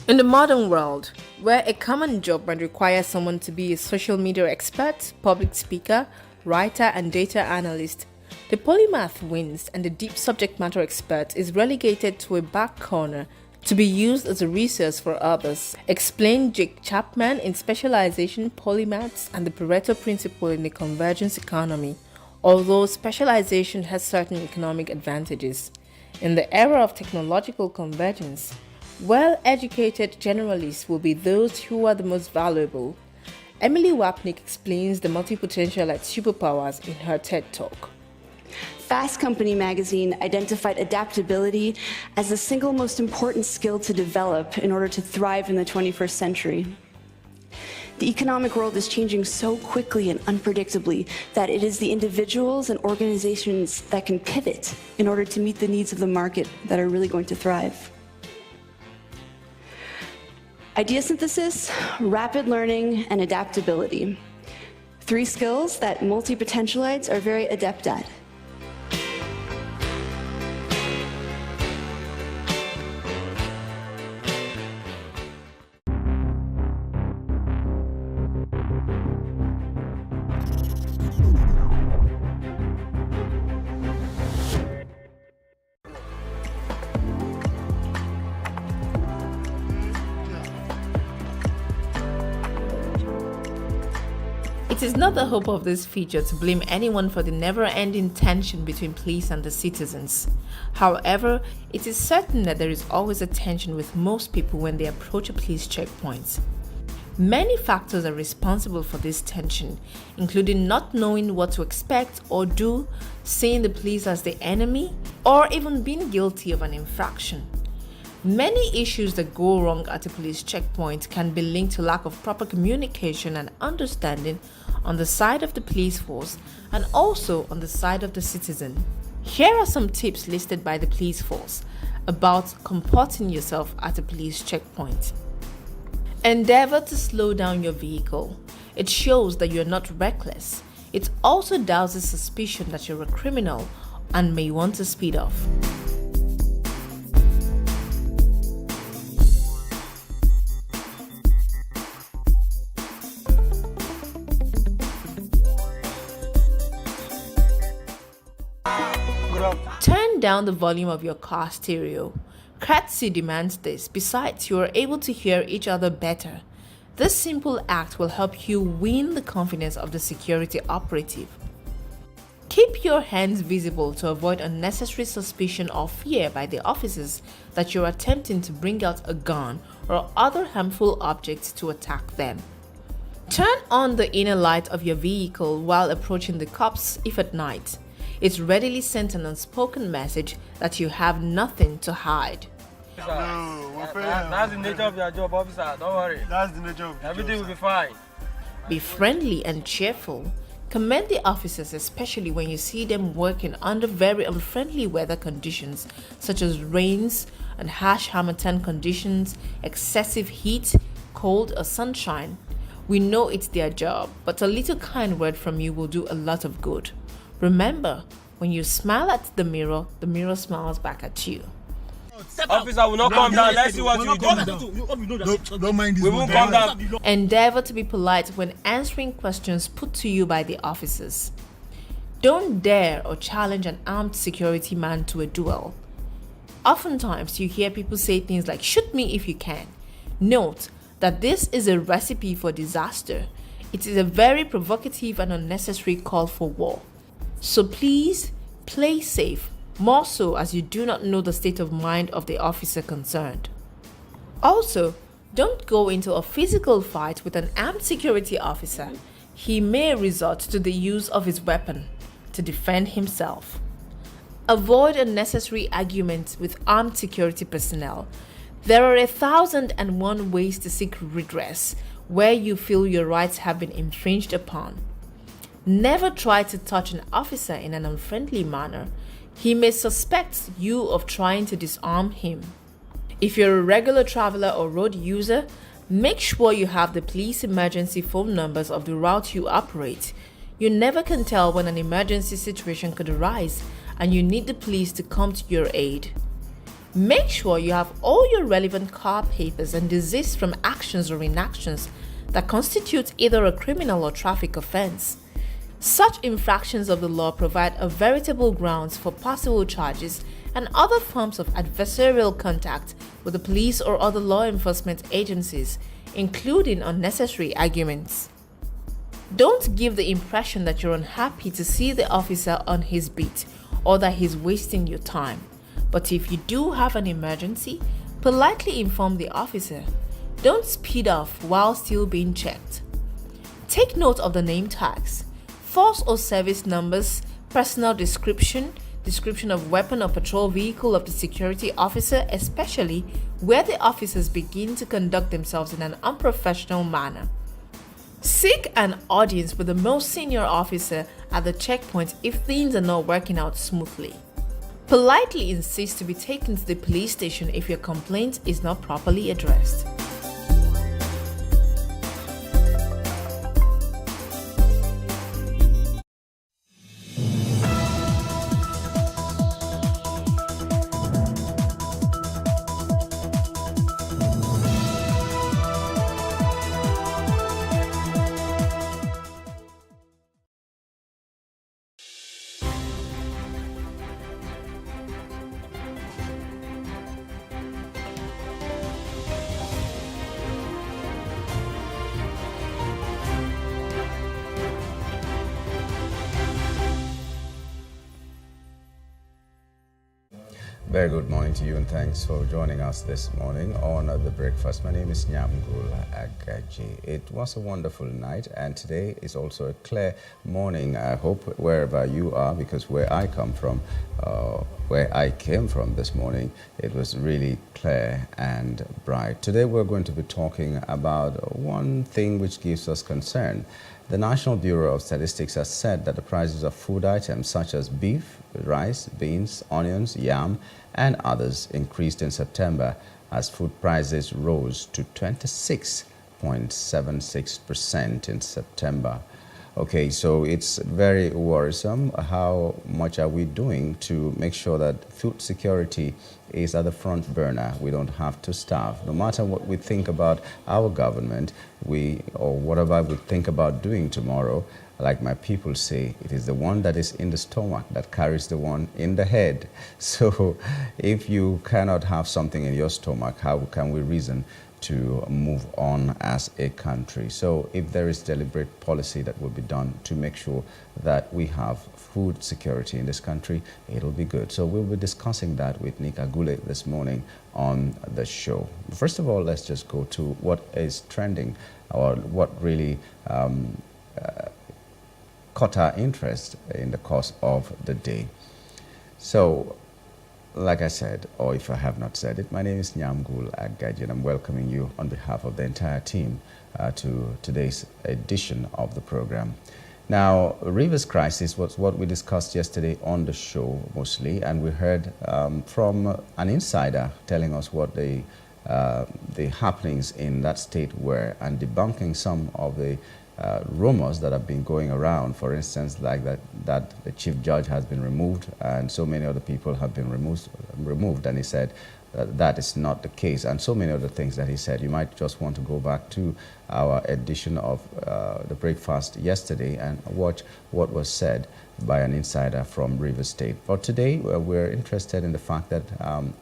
In the modern world, where a common job might require someone to be a social media expert, public speaker, writer, and data analyst, the polymath wins and the deep subject matter expert is relegated to a back corner to be used as a resource for others, explained Jake Chapman in Specialization, Polymaths, and the Pareto Principle in the Convergence Economy. Although specialization has certain economic advantages, in the era of technological convergence, well-educated generalists will be those who are the most valuable. Emily Wapnick explains the multi-potentialite superpowers in her TED Talk. Fast Company magazine identified adaptability as the single most important skill to develop in order to thrive in the 21st century. The economic world is changing so quickly and unpredictably that it is the individuals and organizations that can pivot in order to meet the needs of the market that are really going to thrive. Idea synthesis, rapid learning, and adaptability. 3 skills that multi-potentialites are very adept at. It is not the hope of this feature to blame anyone for the never-ending tension between police and the citizens. However, it is certain that there is always a tension with most people when they approach a police checkpoint. Many factors are responsible for this tension, including not knowing what to expect or do, seeing the police as the enemy, or even being guilty of an infraction. Many issues that go wrong at a police checkpoint can be linked to lack of proper communication and understanding on the side of the police force and also on the side of the citizen. Here are some tips listed by the police force about comporting yourself at a police checkpoint. Endeavor to slow down your vehicle. It shows that you're not reckless. It also douses suspicion that you're a criminal and may want to speed off. Turn down the volume of your car stereo. Courtesy demands this. Besides, you are able to hear each other better. This simple act will help you win the confidence of the security operative. Keep your hands visible to avoid unnecessary suspicion or fear by the officers that you're attempting to bring out a gun or other harmful objects to attack them. Turn on the inner light of your vehicle while approaching the cops if at night. It readily sends an unspoken message that you have nothing to hide. That's the nature of your job, officer. Don't worry. That's the nature of everything will be fine. Be friendly and cheerful. Commend the officers, especially when you see them working under very unfriendly weather conditions such as rains and harsh Harmattan conditions, excessive heat, cold or sunshine. We know it's their job, but a little kind word from you will do a lot of good. Remember, when you smile at the mirror smiles back at you. Officer will not come down. Let's see what you do. Don't mind this. We won't come down. Endeavor to be polite when answering questions put to you by the officers. Don't dare or challenge an armed security man to a duel. Oftentimes, you hear people say things like, "Shoot me if you can." Note that this is a recipe for disaster. It is a very provocative and unnecessary call for war. So please, play safe, more so as you do not know the state of mind of the officer concerned. Also, don't go into a physical fight with an armed security officer. He may resort to the use of his weapon to defend himself. Avoid unnecessary arguments with armed security personnel. There are 1,001 ways to seek redress where you feel your rights have been infringed upon. Never try to touch an officer in an unfriendly manner. He may suspect you of trying to disarm him. If you're a regular traveler or road user, make sure you have the police emergency phone numbers of the route you operate. You never can tell when an emergency situation could arise and you need the police to come to your aid. Make sure you have all your relevant car papers and desist from actions or inactions that constitute either a criminal or traffic offense. Such infractions of the law provide a veritable grounds for possible charges and other forms of adversarial contact with the police or other law enforcement agencies, including unnecessary arguments. Don't give the impression that you're unhappy to see the officer on his beat or that he's wasting your time. But if you do have an emergency, politely inform the officer. Don't speed off while still being checked. Take note of the name tags, force or service numbers, personal description of weapon or patrol vehicle of the security officer, especially where the officers begin to conduct themselves in an unprofessional manner. Seek an audience with the most senior officer at the checkpoint if things are not working out smoothly. Politely insist to be taken to the police station if your complaint is not properly addressed. Very good morning to you and thanks for joining us this morning on The Breakfast. My name is Nyamgul Agaji. It was a wonderful night and today is also a clear morning, I hope, wherever you are, because where I came from this morning, it was really clear and bright. Today we're going to be talking about one thing which gives us concern. The National Bureau of Statistics has said that the prices of food items such as beef, rice, beans, onions, yam, and others increased in September as food prices rose to 26.76% in September. Okay, so it's very worrisome. How much are we doing to make sure that food security is at the front burner? We don't have to starve. No matter what we think about our government, or whatever we think about doing tomorrow, like my people say, it is the one that is in the stomach that carries the one in the head. So if you cannot have something in your stomach, how can we reason to move on as a country? So if there is deliberate policy that will be done to make sure that we have food security in this country, it'll be good. So we'll be discussing that with Nick Agule this morning on the show. First of all, let's just go to what is trending, or what really caught our interest in the course of the day. So, like I said, or if I have not said it, my name is Nyamgul Agaji, and I'm welcoming you on behalf of the entire team to today's edition of the program. Now, Rivers crisis was what we discussed yesterday on the show mostly, and we heard from an insider telling us what the happenings in that state were and debunking some of the rumors that have been going around. For instance, like that the chief judge has been removed and so many other people have been removed, and he said that is not the case, and so many other things that he said. You might just want to go back to our edition of The Breakfast yesterday and watch what was said by an insider from Rivers State. But today we're interested in the fact that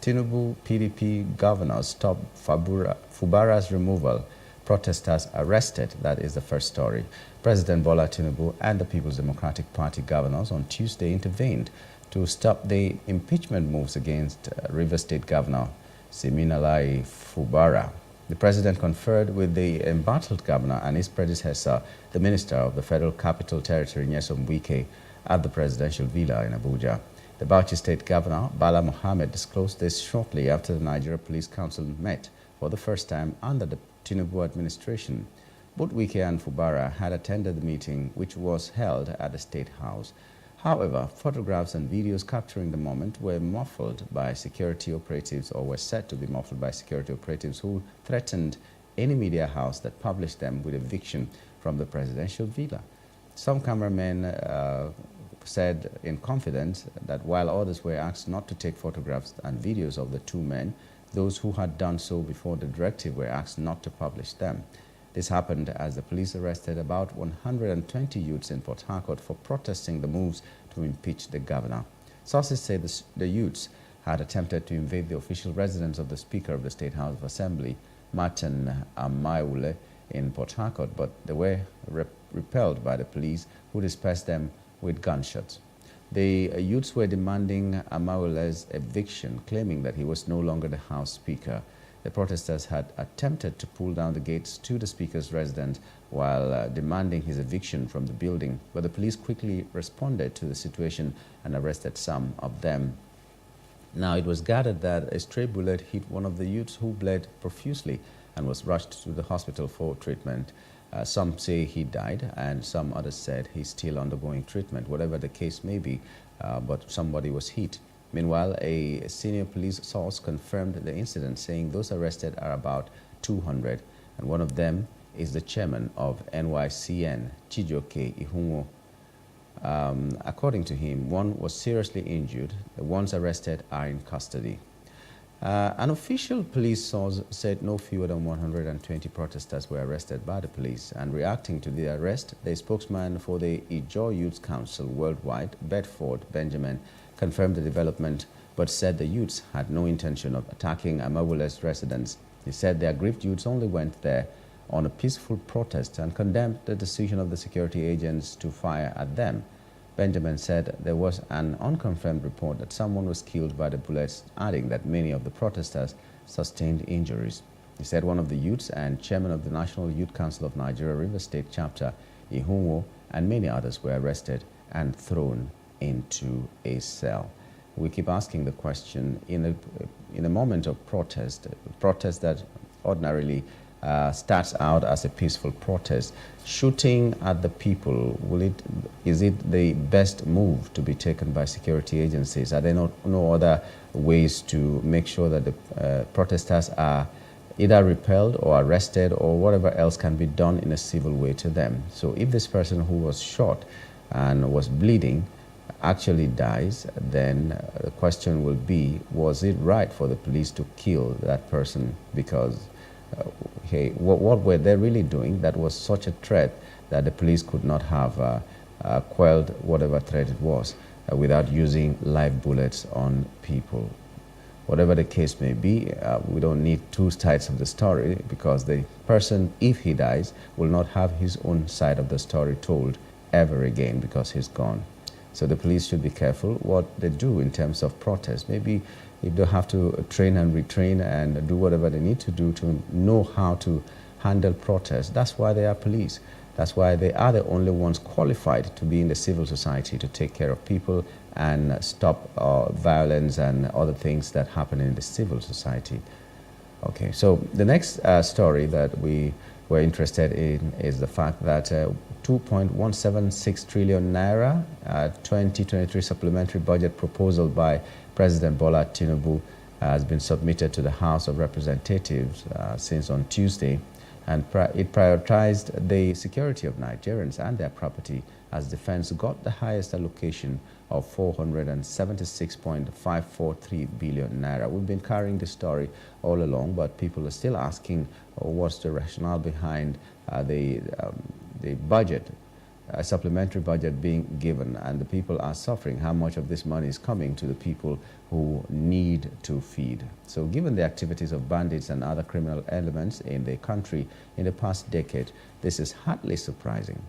Tinubu PDP governors stop Fubara's removal. Protesters arrested. That is the first story. President Bola Tinubu and the People's Democratic Party governors on Tuesday intervened to stop the impeachment moves against Rivers State Governor Siminalayi Fubara. The president conferred with the embattled governor and his predecessor, the Minister of the Federal Capital Territory, Nyesom Wike, at the presidential villa in Abuja. The Bauchi State Governor, Bala Mohammed, disclosed this shortly after the Nigeria Police Council met for the first time under the Tinubu administration. Both Wike and Fubara had attended the meeting, which was held at the State House. However, photographs and videos capturing the moment were muffled by security operatives, or were said to be muffled by security operatives, who threatened any media house that published them with eviction from the presidential villa. Some cameramen said in confidence that while others were asked not to take photographs and videos of the two men, those who had done so before the directive were asked not to publish them. This happened as the police arrested about 120 youths in Port Harcourt for protesting the moves to impeach the governor. Sources say the youths had attempted to invade the official residence of the Speaker of the State House of Assembly, Martin Amaewhule, in Port Harcourt, but they were repelled by the police, who dispersed them with gunshots. The youths were demanding Amaewhule's eviction, claiming that he was no longer the House Speaker. The protesters had attempted to pull down the gates to the Speaker's residence while demanding his eviction from the building, but the police quickly responded to the situation and arrested some of them. Now, it was gathered that a stray bullet hit one of the youths, who bled profusely and was rushed to the hospital for treatment. Some say he died, and some others said he's still undergoing treatment. Whatever the case may be, but somebody was hit. Meanwhile, a senior police source confirmed the incident, saying those arrested are about 200, and one of them is the chairman of NYCN, Chijioke Ihunwo. According to him, one was seriously injured. The ones arrested are in custody. An official police source said no fewer than 120 protesters were arrested by the police, and reacting to the arrest, the spokesman for the Ijaw Youth Council Worldwide, Bedford Benjamin, confirmed the development, but said the youths had no intention of attacking Amaewhule's residence. He said the aggrieved youths only went there on a peaceful protest and condemned the decision of the security agents to fire at them. Benjamin said there was an unconfirmed report that someone was killed by the bullets, adding that many of the protesters sustained injuries. He said one of the youths and chairman of the National Youth Council of Nigeria Rivers State Chapter, Ihunwo, and many others were arrested and thrown into a cell. We keep asking the question, in a moment of protest that ordinarily starts out as a peaceful protest, shooting at the people, is it the best move to be taken by security agencies? Are there no other ways to make sure that the protesters are either repelled or arrested, or whatever else can be done in a civil way to them? So if this person who was shot and was bleeding actually dies, then the question will be, was it right for the police to kill that person? Because hey, what were they really doing that was such a threat that the police could not have quelled whatever threat it was without using live bullets on people? Whatever the case may be, we don't need two sides of the story, because the person, if he dies, will not have his own side of the story told ever again, because he's gone. So the police should be careful what they do in terms of protest. Maybe if they have to train and retrain and do whatever they need to do to know how to handle protests, that's why they are police. That's why they are the only ones qualified to be in the civil society to take care of people and stop violence and other things that happen in the civil society. Okay, so the next story that we we're interested in is the fact that 2.176 trillion naira 2023 supplementary budget proposal by President Bola Tinubu has been submitted to the House of Representatives since on Tuesday, and it prioritized the security of Nigerians and their property as defense got the highest allocation of 476.543 billion naira. We've been carrying this story all along, but people are still asking what's the rationale behind the budget, supplementary budget being given, and the people are suffering. How much of this money is coming to the people who need to feed? So given the activities of bandits and other criminal elements in the country in the past decade, this is hardly surprising.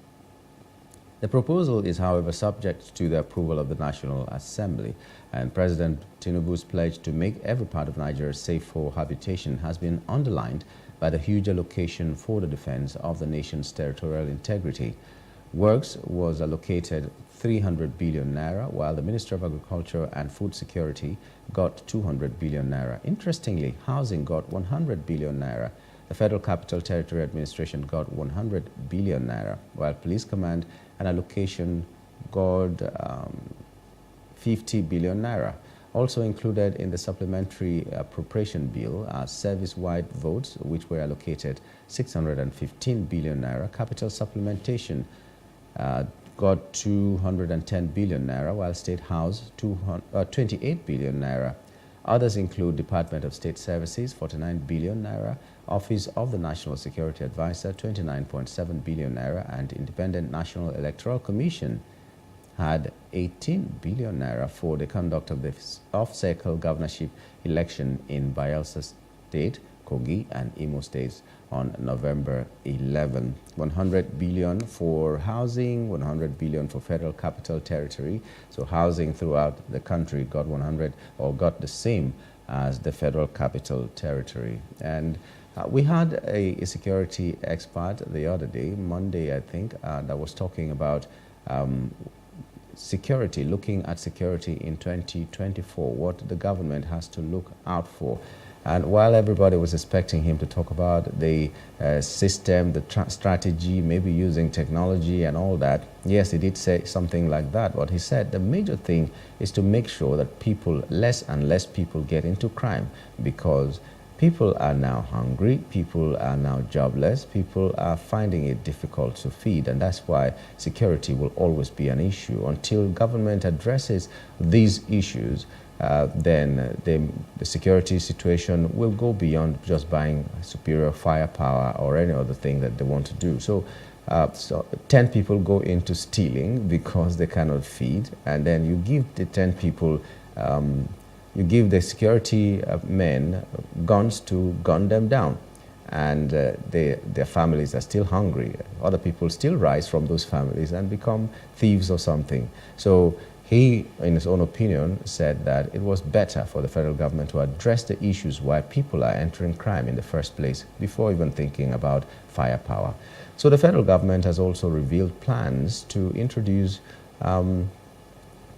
The proposal is, however, subject to the approval of the National Assembly, and President Tinubu's pledge to make every part of Nigeria safe for habitation has been underlined by the huge allocation for the defense of the nation's territorial integrity. Works was allocated 300 billion naira, while the Ministry of Agriculture and Food Security got 200 billion naira. Interestingly, housing got 100 billion naira. The Federal Capital Territory Administration got 100 billion naira, while Police Command and allocation got 50 billion naira. Also included in the supplementary appropriation bill are service-wide votes, which were allocated 615 billion naira. Capital supplementation got 210 billion naira, while State House 28 billion naira. Others include Department of State Services 49 billion naira, Office of the National Security Advisor 29.7 billion naira, and Independent National Electoral Commission had 18 billion naira for the conduct of the off-cycle governorship election in Bayelsa State, Kogi, and Imo States on November 11. 100 billion for housing, 100 billion for Federal Capital Territory. So housing throughout the country got 100 or got the same as the Federal Capital Territory. And we had a security expert the other day, Monday, I think, that was talking about security, looking at security in 2024, what the government has to look out for. And while everybody was expecting him to talk about the system, the strategy, maybe using technology and all that, yes, he did say something like that. But he said the major thing is to make sure that people, less and less people get into crime, because people are now hungry, people are now jobless, people are finding it difficult to feed, and that's why security will always be an issue. Until government addresses these issues, then the security situation will go beyond just buying superior firepower or any other thing that they want to do. So 10 people go into stealing because they cannot feed, and then you give the 10 people you give the security men guns to gun them down, and their families are still hungry. Other people still rise from those families and become thieves or something. So he, in his own opinion, said that it was better for the federal government to address the issues why people are entering crime in the first place before even thinking about firepower. So the federal government has also revealed plans to introduce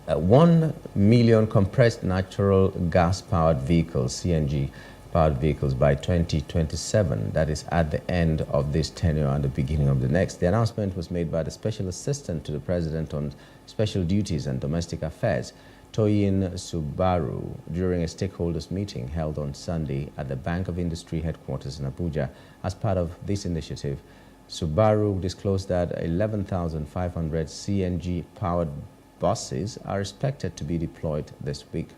1 million compressed natural gas-powered vehicles, CNG-powered vehicles, by 2027. That is at the end of this tenure and the beginning of the next. The announcement was made by the Special Assistant to the President on Special Duties and Domestic Affairs, Toyin Subaru, during a stakeholders meeting held on Sunday at the Bank of Industry headquarters in Abuja. As part of this initiative, Subaru disclosed that 11,500 CNG-powered buses are expected to be deployed this week.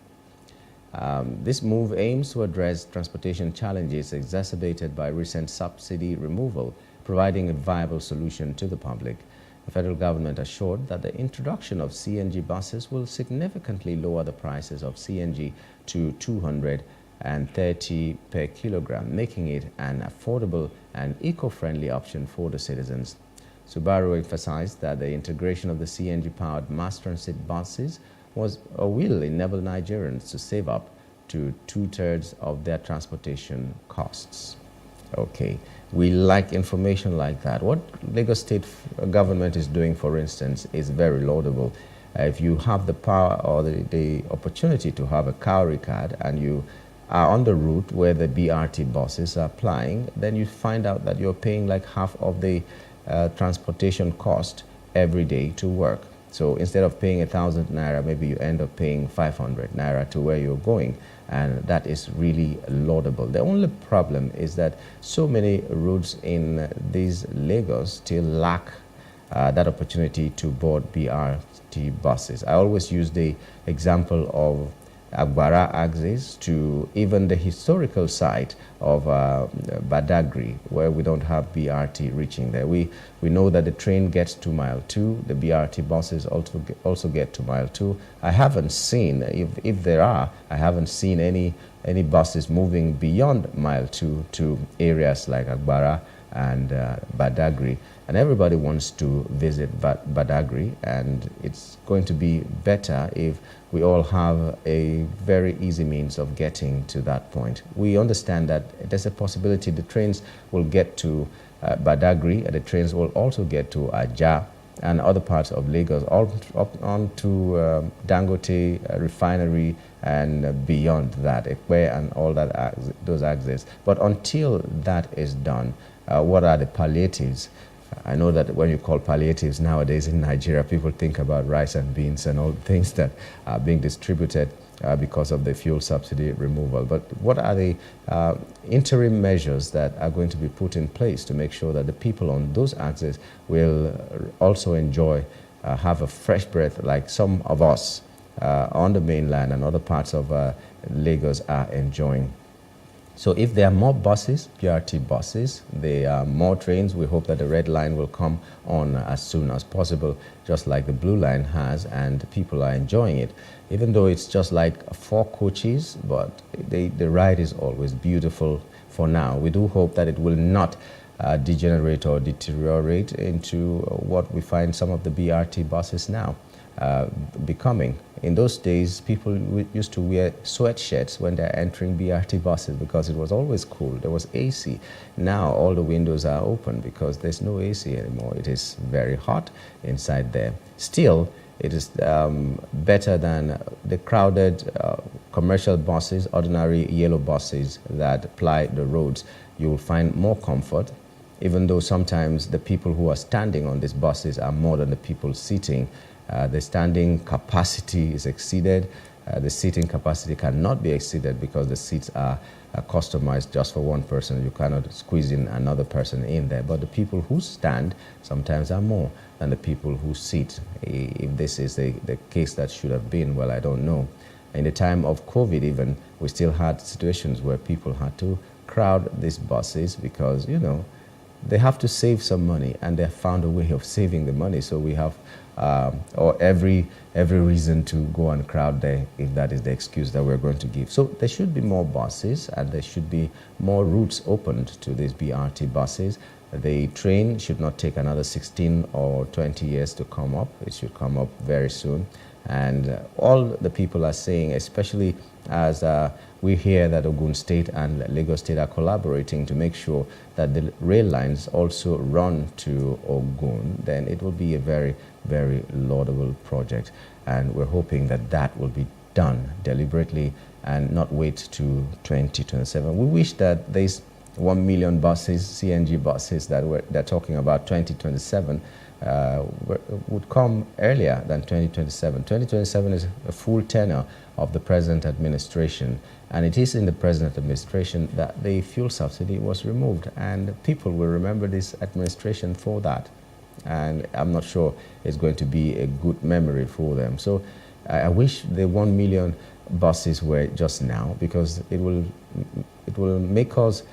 This move aims to address transportation challenges exacerbated by recent subsidy removal, providing a viable solution to the public. The federal government assured that the introduction of CNG buses will significantly lower the prices of CNG to 230 per kilogram, making it an affordable and eco-friendly option for the citizens. Subaru emphasized that the integration of the CNG-powered mass transit buses will enable Nigerians to save up to 2/3 of their transportation costs. Okay, we like information like that. What Lagos State government is doing, for instance, is very laudable. If you have the power or the opportunity to have a cowrie card and you are on the route where the BRT buses are plying, then you find out that you're paying like half of the transportation cost every day to work. So instead of paying 1,000 naira, maybe you end up paying 500 naira to where you're going. And that is really laudable. The only problem is that so many routes in these Lagos still lack that opportunity to board BRT buses. I always use the example of Agbara axis to even the historical site of Badagry, where we don't have BRT reaching there. We know that the train gets to Mile 2, the BRT buses also get to Mile 2. I haven't seen, if there are, I haven't seen any buses moving beyond Mile 2 to areas like Agbara and Badagry. And everybody wants to visit Badagry, and it's going to be better if we all have a very easy means of getting to that point. We understand that there's a possibility the trains will get to Badagry, and the trains will also get to Ajah and other parts of Lagos, all up onto Dangote refinery and beyond that, Ekpe and all that those axes. But until that is done, what are the palliatives? I know that when you call palliatives nowadays in Nigeria, people think about rice and beans and all the things that are being distributed because of the fuel subsidy removal. But what are the interim measures that are going to be put in place to make sure that the people on those axes will also enjoy, have a fresh breath like some of us on the mainland and other parts of Lagos are enjoying? So if there are more buses, BRT buses, there are more trains, we hope that the red line will come on as soon as possible, just like the blue line has, and people are enjoying it. Even though it's just like 4 coaches, but the ride is always beautiful for now. We do hope that it will not degenerate or deteriorate into what we find some of the BRT buses now becoming. In those days, people used to wear sweatshirts when they're entering BRT buses because it was always cool. There was AC. Now all the windows are open because there's no AC anymore. It is very hot inside there. Still, it is better than the crowded commercial buses, ordinary yellow buses that ply the roads. You will find more comfort, even though sometimes the people who are standing on these buses are more than the people sitting. The standing capacity is exceeded. The seating capacity cannot be exceeded because the seats are customized just for one person. You cannot squeeze in another person in there. But the people who stand sometimes are more than the people who sit. If this is the case that should have been, well, I don't know. In the time of COVID even, we still had situations where people had to crowd these buses because, you know, they have to save some money, and they found a way of saving the money. So we have or every reason to go and crowd there, if that is the excuse that we're going to give. So there should be more buses, and there should be more routes opened to these BRT buses. The train should not take another 16 or 20 years to come up. It should come up very soon. And all the people are saying, especially as we hear that Ogun State and Lagos State are collaborating to make sure that the rail lines also run to Ogun, then it will be a very, very laudable project. And we're hoping that that will be done deliberately and not wait to 2027. We wish that these 1 million buses, CNG buses that they're talking about 2027, would come earlier than 2027. 2027 is a full tenure of the present administration, and it is in the present administration that the fuel subsidy was removed, and people will remember this administration for that, and I'm not sure it's going to be a good memory for them. So I wish the 1 million buses were just now, because it will make us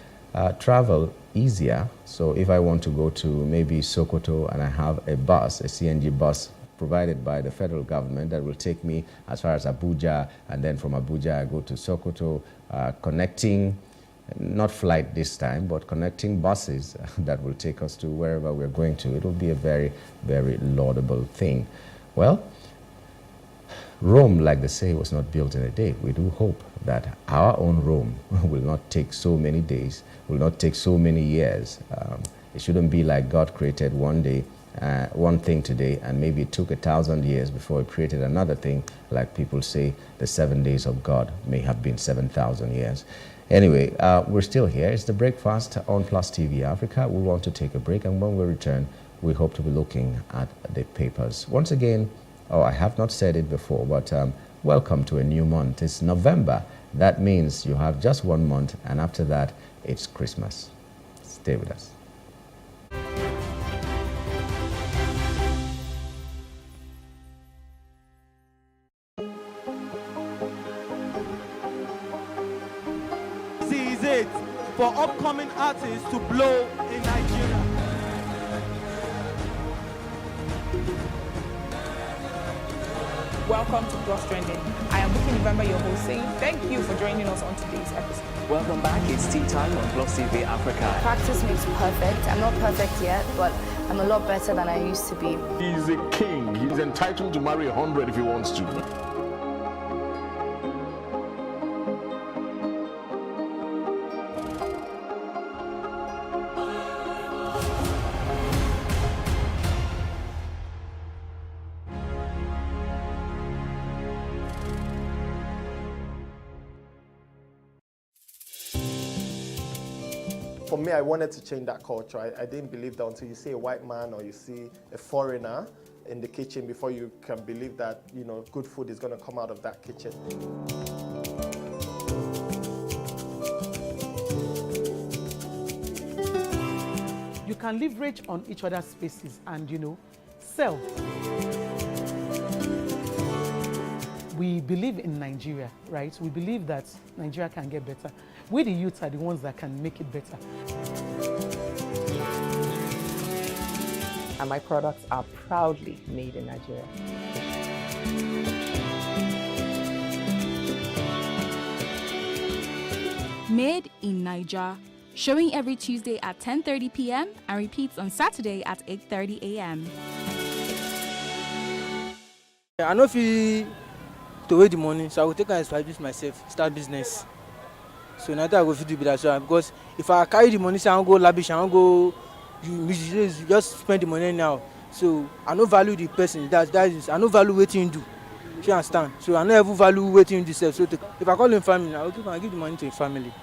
travel easier. So if I want to go to maybe Sokoto and I have a bus, a CNG bus provided by the federal government that will take me as far as Abuja, and then from Abuja I go to Sokoto, connecting, not flight this time, but connecting buses that will take us to wherever we're going to. It will be a very, very laudable thing. Well, Rome, like they say, was not built in a day. We do hope that our own Rome will not take so many days, will not take so many years. It shouldn't be like God created one day one thing today, and maybe it took 1,000 years before it created another thing. Like people say, the 7 days of God may have been 7,000 years. Anyway, we're still here. It's the breakfast on Plus TV Africa. We want to take a break, and when we return, we hope to be looking at the papers. Once again, I have not said it before, but welcome to a new month. It's November. That means you have just 1 month, and after that, it's Christmas. Stay with us. This is it for upcoming artists to blow in Nigeria. Welcome to Plus Trending. I am Buki November, your host, saying thank you for joining us on today's episode. Welcome back. It's tea time on Plus TV Africa. Practice makes perfect. I'm not perfect yet, but I'm a lot better than I used to be. He's a king. He's entitled to marry 100 if he wants to. For me, I wanted to change that culture. I didn't believe that until you see a white man or you see a foreigner in the kitchen before you can believe that, you know, good food is going to come out of that kitchen. You can leverage on each other's spaces and, you know, sell. We believe in Nigeria, right? We believe that Nigeria can get better. We, the youth, are the ones that can make it better. And my products are proudly made in Nigeria. Made in Nigeria, showing every Tuesday at 10:30 p.m. and repeats on Saturday at 8:30 a.m. I know if you to wait the money, so I will take and establish myself, start business. So now that I go fit do that, so because if I carry the money, say I don't go lavish, I don't go, you just spend the money now. So I don't value the person. That is, I don't value what you do. You understand? So I don't ever value what you do. So if I call him family, I will give the money to a family.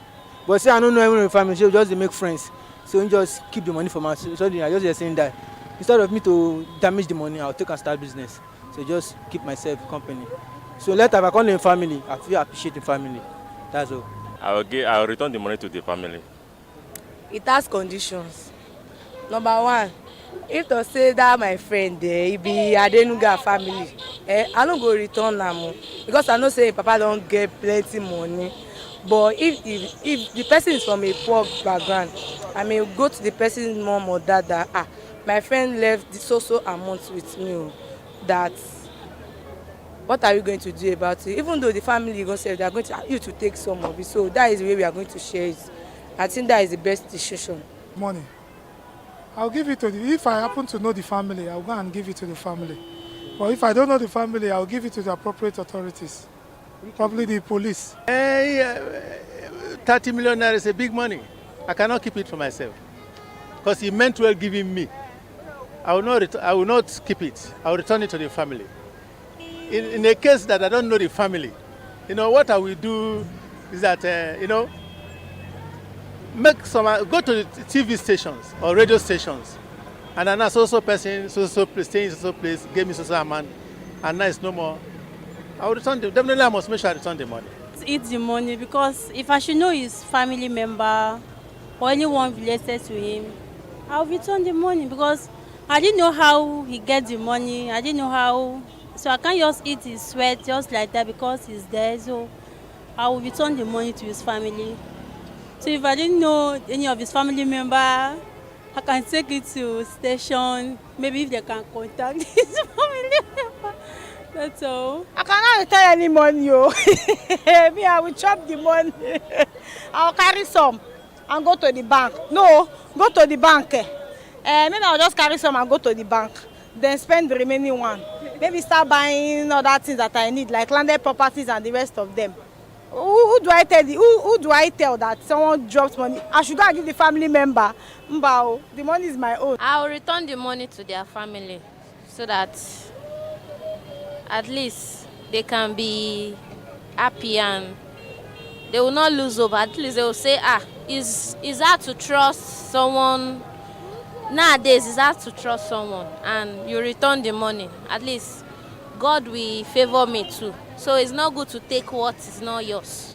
But say I don't know anyone in the family, so just they make friends. So you just keep the money for myself. So I just saying that instead of me to damage the money, I'll take and start business. So just keep myself company. So later if I call him family, I feel appreciate the family. That's all. I will return the money to the family. It has conditions. Number one, if to say that my friend he be Adenuga family, I don't go return them because I know say Papa don't get plenty money. But if the person is from a poor background, I may go to the person's mom or dad that my friend left this so amount with me. That what are you going to do about it? Even though the family go say they are going to you to take some of it, so that is the way we are going to share it. I think that is the best decision. Money. I'll give it to if I happen to know the family, I'll go and give it to the family. But if I don't know the family, I'll give it to the appropriate authorities, probably the police. 30 million naira is a big money. I cannot keep it for myself because he meant well giving me. I will not keep it. I will return it to the family. In a case that I don't know the family, you know, what I will do is that, go to the TV stations or radio stations, and then a so person, so place, staying in so place, gave me so amount, and now it's no more. I will return the, definitely I must make sure I return the money. Eat the money because if I should know his family member or anyone related to him, I'll return the money because I didn't know how he gets the money. I didn't know how. So I can't just eat his sweat just like that because he's there. So I will return the money to his family. So if I didn't know any of his family member, I can take it to station. Maybe if they can contact his family member. That's all. I cannot return any money, yo. Me, I will chop the money. I'll carry some and go to the bank. No, go to the bank. Maybe I'll just carry some and go to the bank. Then spend the remaining one. Maybe start buying other things that I need, like landed properties and the rest of them. Who do I tell who do I tell that someone drops money? I should go and give the family member. Mbao, the money is my own. I'll return the money to their family so that at least they can be happy and they will not lose hope. At least they will say, it's hard to trust someone. Nowadays, it's hard to trust someone, and you return the money. At least God will favor me too. So it's not good to take what is not yours.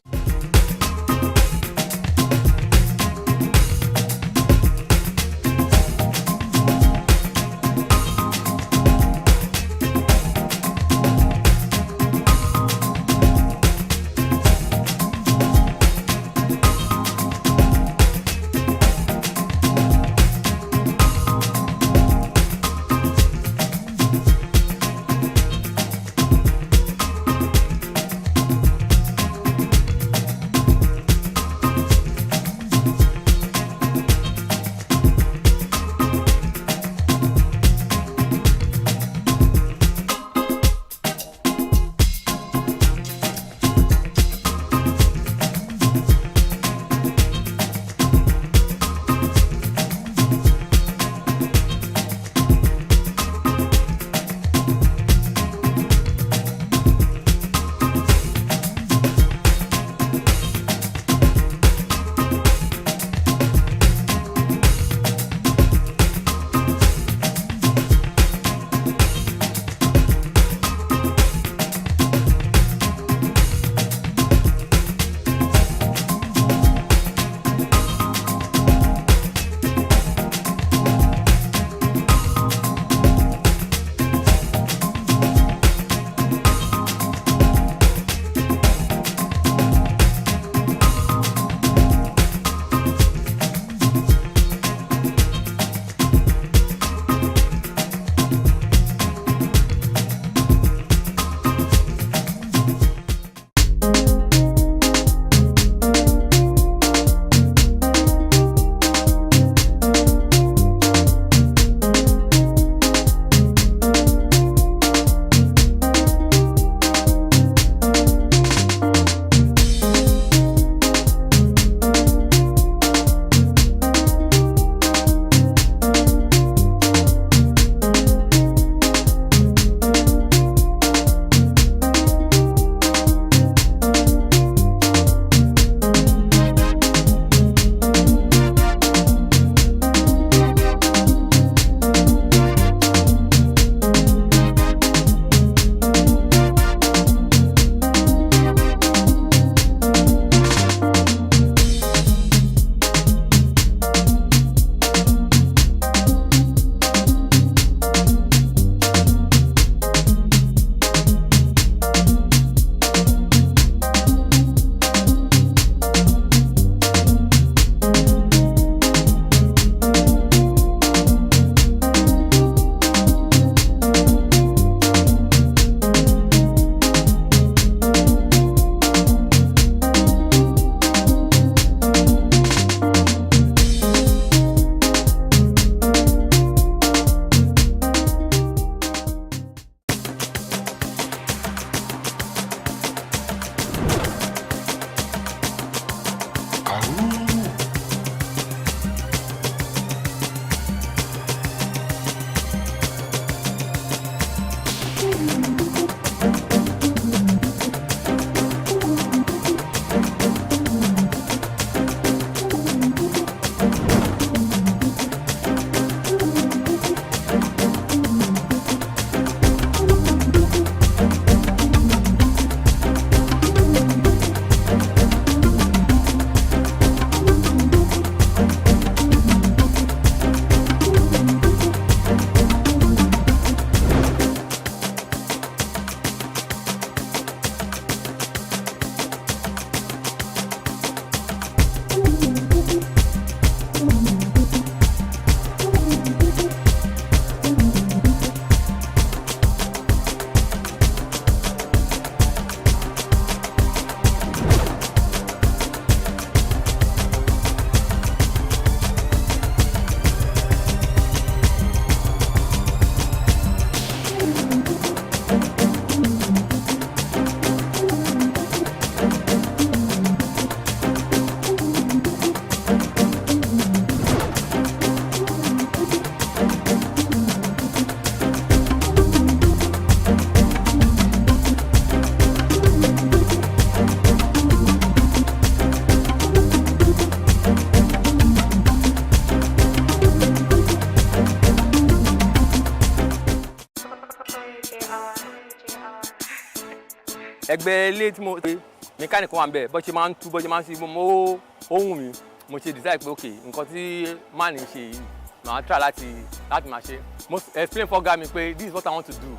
ẹgbẹ́ ilé tí mo ṣe mechanic wà ń bẹ̀ bó ṣe máa ń tú bó ṣe máa ń ṣe mo ohun mi mo ṣe decide pé okay nǹkan tí man ń ṣe yìí màá try láti máa ṣe mo explain for ọ̀gá mi pé this is what I want to do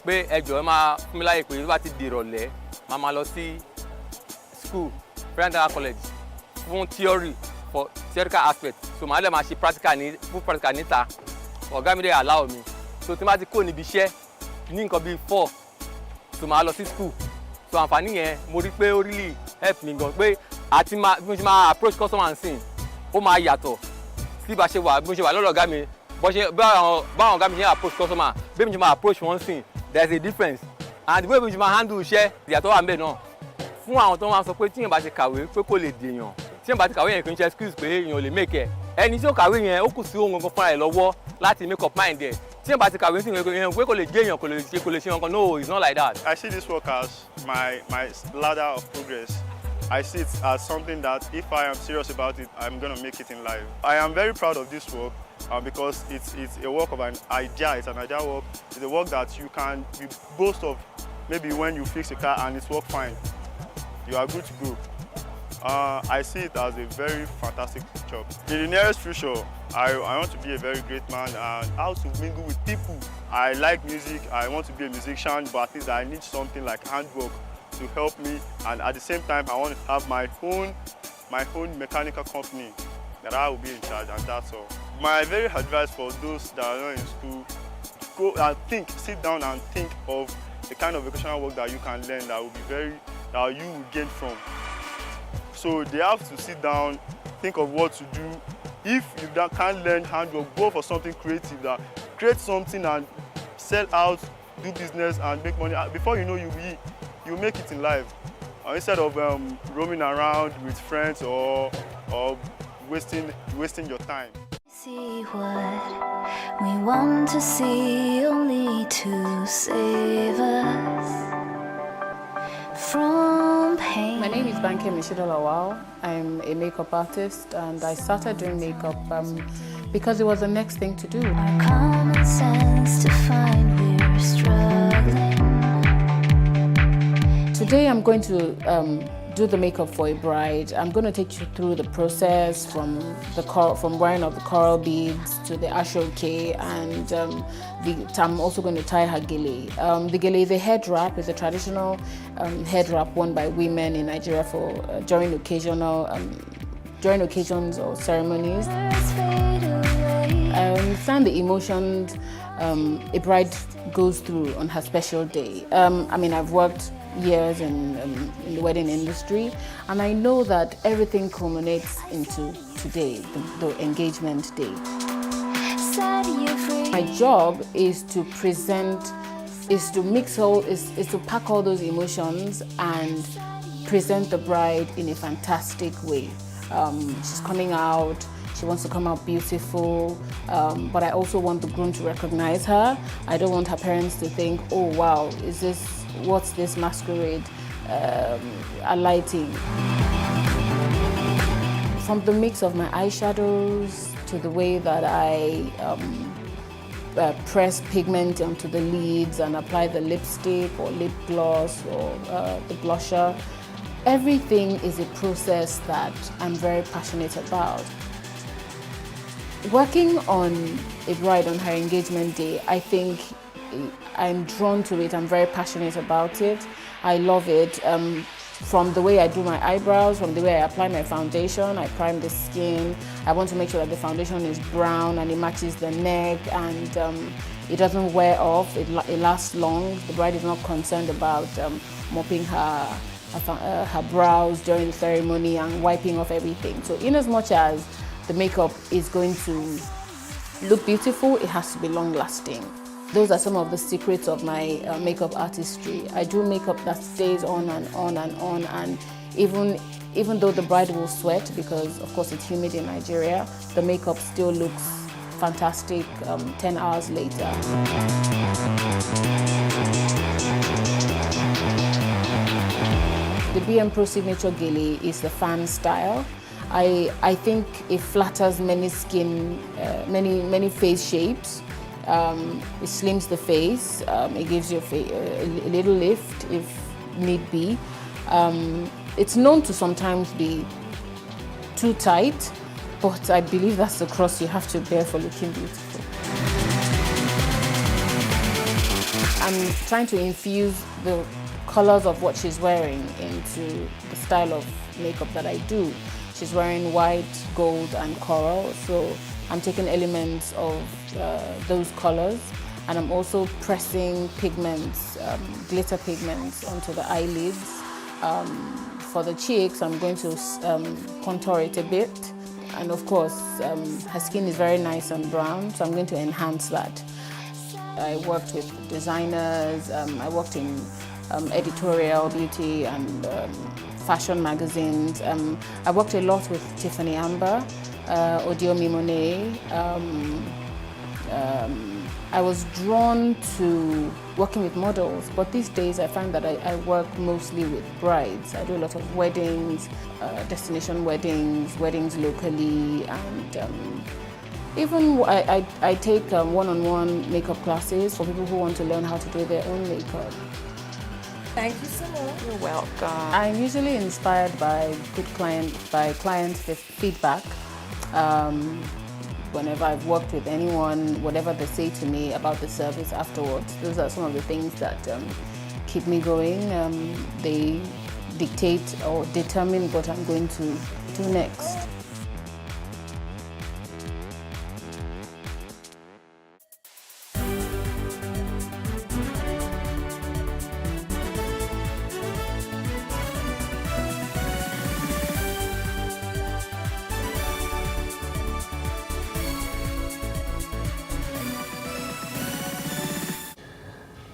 pé ẹ jọ̀ọ́ ẹ máa fún mi láyè pé tó bá ti di ìrọ̀lẹ́ màá lọ sí school Federal College fún theory for theoretical aspect so màá lè máa ṣe practical níta ọ̀gá mi dẹ̀ allow mi so tí n bá ti kó níbi iṣẹ́ ní nǹkan bíi 4 so màá lọ sí school so àǹfààní yẹn mo rí pé ó really help mi gan pé àti bí mo ṣe máa approach customer and sin ó máa yàtọ̀ sí bí mo ṣe wà lọ́dọ̀ ọ̀gá mi báwọn ọ̀gá mi ṣe approach customer bí mo ṣe máa approach wọn sin there is a difference and the way mo ṣe máa handle iṣẹ́ ìyàtọ̀ wà ń bẹ̀ náà fún àwọn tó máa sọ pé tíyẹn bá ti kàwé pé kò lè dèèyàn tíyẹn bá ti kàwé yẹn kì í ṣe excuse pé èèyàn ò lè make ẹ̀ ẹni tí ó kàwé yẹn ó kù sí ohun gangan fúnra ẹ̀ lọ́wọ́ láti make up mind ẹ̀ tíyẹn bá ti kàwé sí èèyàn pé kò lè jẹ́ èèyàn kò lè ṣe nǹkan no it's not like that. I see this work as my ladder of progress. I see it as something that if I am serious about it, I'm going to make it in life. I am very proud of this work because it's a work of an idea. It's an idea work. It's a work that you can boast of maybe when you fix a car and it's work fine. You are good to go. I see it as a very fantastic job. In the nearest future, I want to be a very great man and how to mingle with people. I like music, I want to be a musician, but at least I need something like handwork to help me, and at the same time I want to have my own mechanical company that I will be in charge, and that's all. My very advice for those that are not in school, go and sit down and think of the kind of vocational work that you can learn that you will gain from. So they have to sit down, think of what to do. If you can't learn handwork, go for something creative, create something and sell out, do business and make money. Before you know, you make it in life. Instead of roaming around with friends or wasting your time. See what we want to see, only to save us from pain. My name is Banke Mishido Lawal. I'm a makeup artist and I started doing makeup because it was the next thing to do. Our common sense to find we're struggling. Today I'm going to do the makeup for a bride. I'm going to take you through the process from wearing of the coral beads to the ashoke, and I'm also going to tie her gele. The gele is a head wrap. It's a traditional head wrap worn by women in Nigeria for during occasions or ceremonies. I understand the emotions a bride goes through on her special day. I've worked years in the wedding industry, and I know that everything culminates into today, the engagement day. My job is to present, is to pack all those emotions and present the bride in a fantastic way. She's coming out, she wants to come out beautiful, but I also want the groom to recognize her. I don't want her parents to think, oh wow, what's this masquerade alighting? From the mix of my eyeshadows to the way that I press pigment onto the lids and apply the lipstick or lip gloss or the blusher, everything is a process that I'm very passionate about. Working on a bride on her engagement day, I think I'm drawn to it. I'm very passionate about it. I love it. From the way I do my eyebrows, from the way I apply my foundation, I prime the skin. I want to make sure that the foundation is brown and it matches the neck and it doesn't wear off. It lasts long. The bride is not concerned about mopping her brows during the ceremony and wiping off everything. So in as much as the makeup is going to look beautiful, it has to be long-lasting. Those are some of the secrets of my makeup artistry. I do makeup that stays on and on and on, and even though the bride will sweat, because of course it's humid in Nigeria, the makeup still looks fantastic 10 hours later. The BM Pro Signature Gele is the fan style. I think it flatters many skin, many face shapes. It slims the face. It gives you a little lift if need be. It's known to sometimes be too tight, but I believe that's the cross you have to bear for looking beautiful. I'm trying to infuse the colors of what she's wearing into the style of makeup that I do. She's wearing white, gold, and coral, so I'm taking elements of those colors, and I'm also pressing pigments, glitter pigments onto the eyelids. For the cheeks, I'm going to contour it a bit, and of course, her skin is very nice and brown, so I'm going to enhance that. I worked with designers, I worked in editorial, beauty, and fashion magazines. I worked a lot with Tiffany Amber, Odiomi Monet. I was drawn to working with models, but these days I find that I work mostly with brides. I do a lot of weddings, destination weddings, weddings locally, and even I take one-on-one makeup classes for people who want to learn how to do their own makeup. Thank you so much. You're welcome. I'm usually inspired by client feedback. Whenever I've worked with anyone, whatever they say to me about the service afterwards, those are some of the things that keep me going. They dictate or determine what I'm going to do next.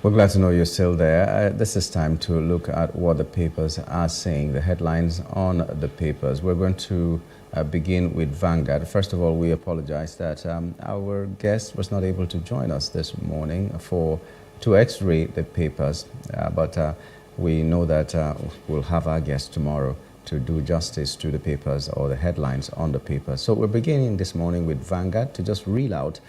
We're glad to know you're still there. This is time to look at what the papers are saying, the headlines on the papers. We're going to begin with Vanguard. First of all, we apologize that our guest was not able to join us this morning to x-ray the papers, but we know that we'll have our guest tomorrow to do justice to the papers or the headlines on the papers. So we're beginning this morning with Vanguard to just reel out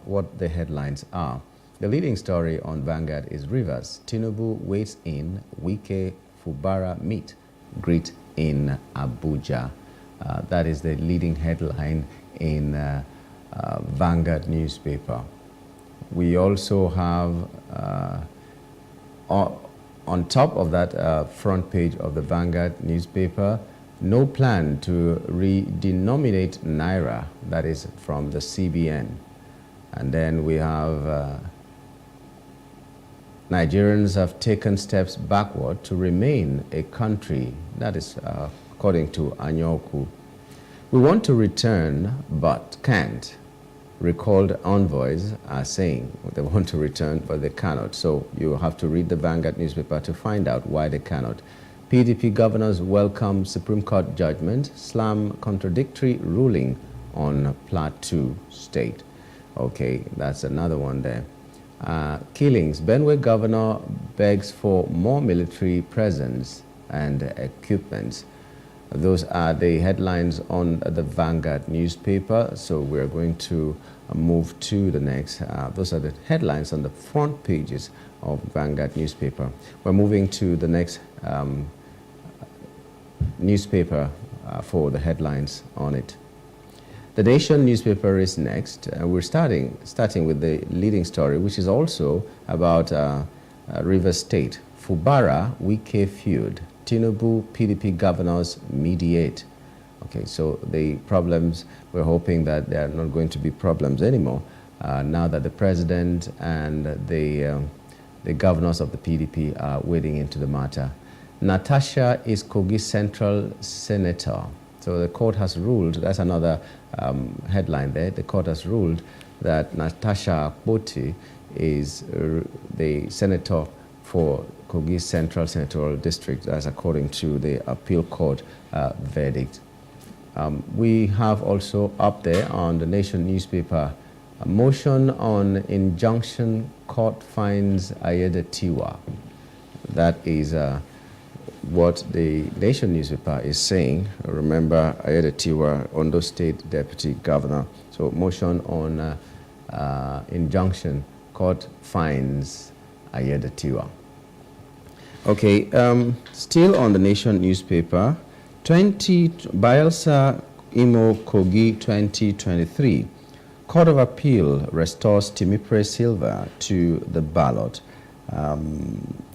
what the headlines are. The leading story on Vanguard is Rivers. Tinubu waits in Wike Fubara meet, greet in Abuja. That is the leading headline in Vanguard newspaper. We also have, on top of that front page of the Vanguard newspaper, no plan to redenominate Naira. That is from the CBN. And then we have Nigerians have taken steps backward to remain a country. That is according to Anyoku. We want to return but can't. Recalled envoys are saying they want to return but they cannot. So you have to read the Vanguard newspaper to find out why they cannot. PDP governors welcome Supreme Court judgment, slam contradictory ruling on Plateau State. Okay, that's another one there. Killings. Benue governor begs for more military presence and equipment. Those are the headlines on the Vanguard newspaper. So we're going to move to the next. Those are the headlines on the front pages of Vanguard newspaper. We're moving to the next newspaper for the headlines on it. The Nation newspaper is next. We're starting with the leading story, which is also about Rivers State. Fubara, Wike feud. Tinubu, PDP governors mediate. Okay, so the problems, we're hoping that there are not going to be problems anymore now that the president and the governors of the PDP are wading into the matter. Natasha is Kogi Central Senator. So the court has ruled, that's another headline there, the court has ruled that Natasha Akpoti is the senator for Kogi Central Senatorial District, that's according to the appeal court verdict. We have also up there on the Nation newspaper, a motion on injunction court finds Ayedatiwa. That is what the Nation newspaper is saying. Remember, Ayedatiwa, Ondo State Deputy Governor. So motion on injunction, court finds Ayedatiwa. Okay, still on the Nation newspaper, Bayelsa Imo Kogi 2023. Court of Appeal restores Timipre Silva to the ballot.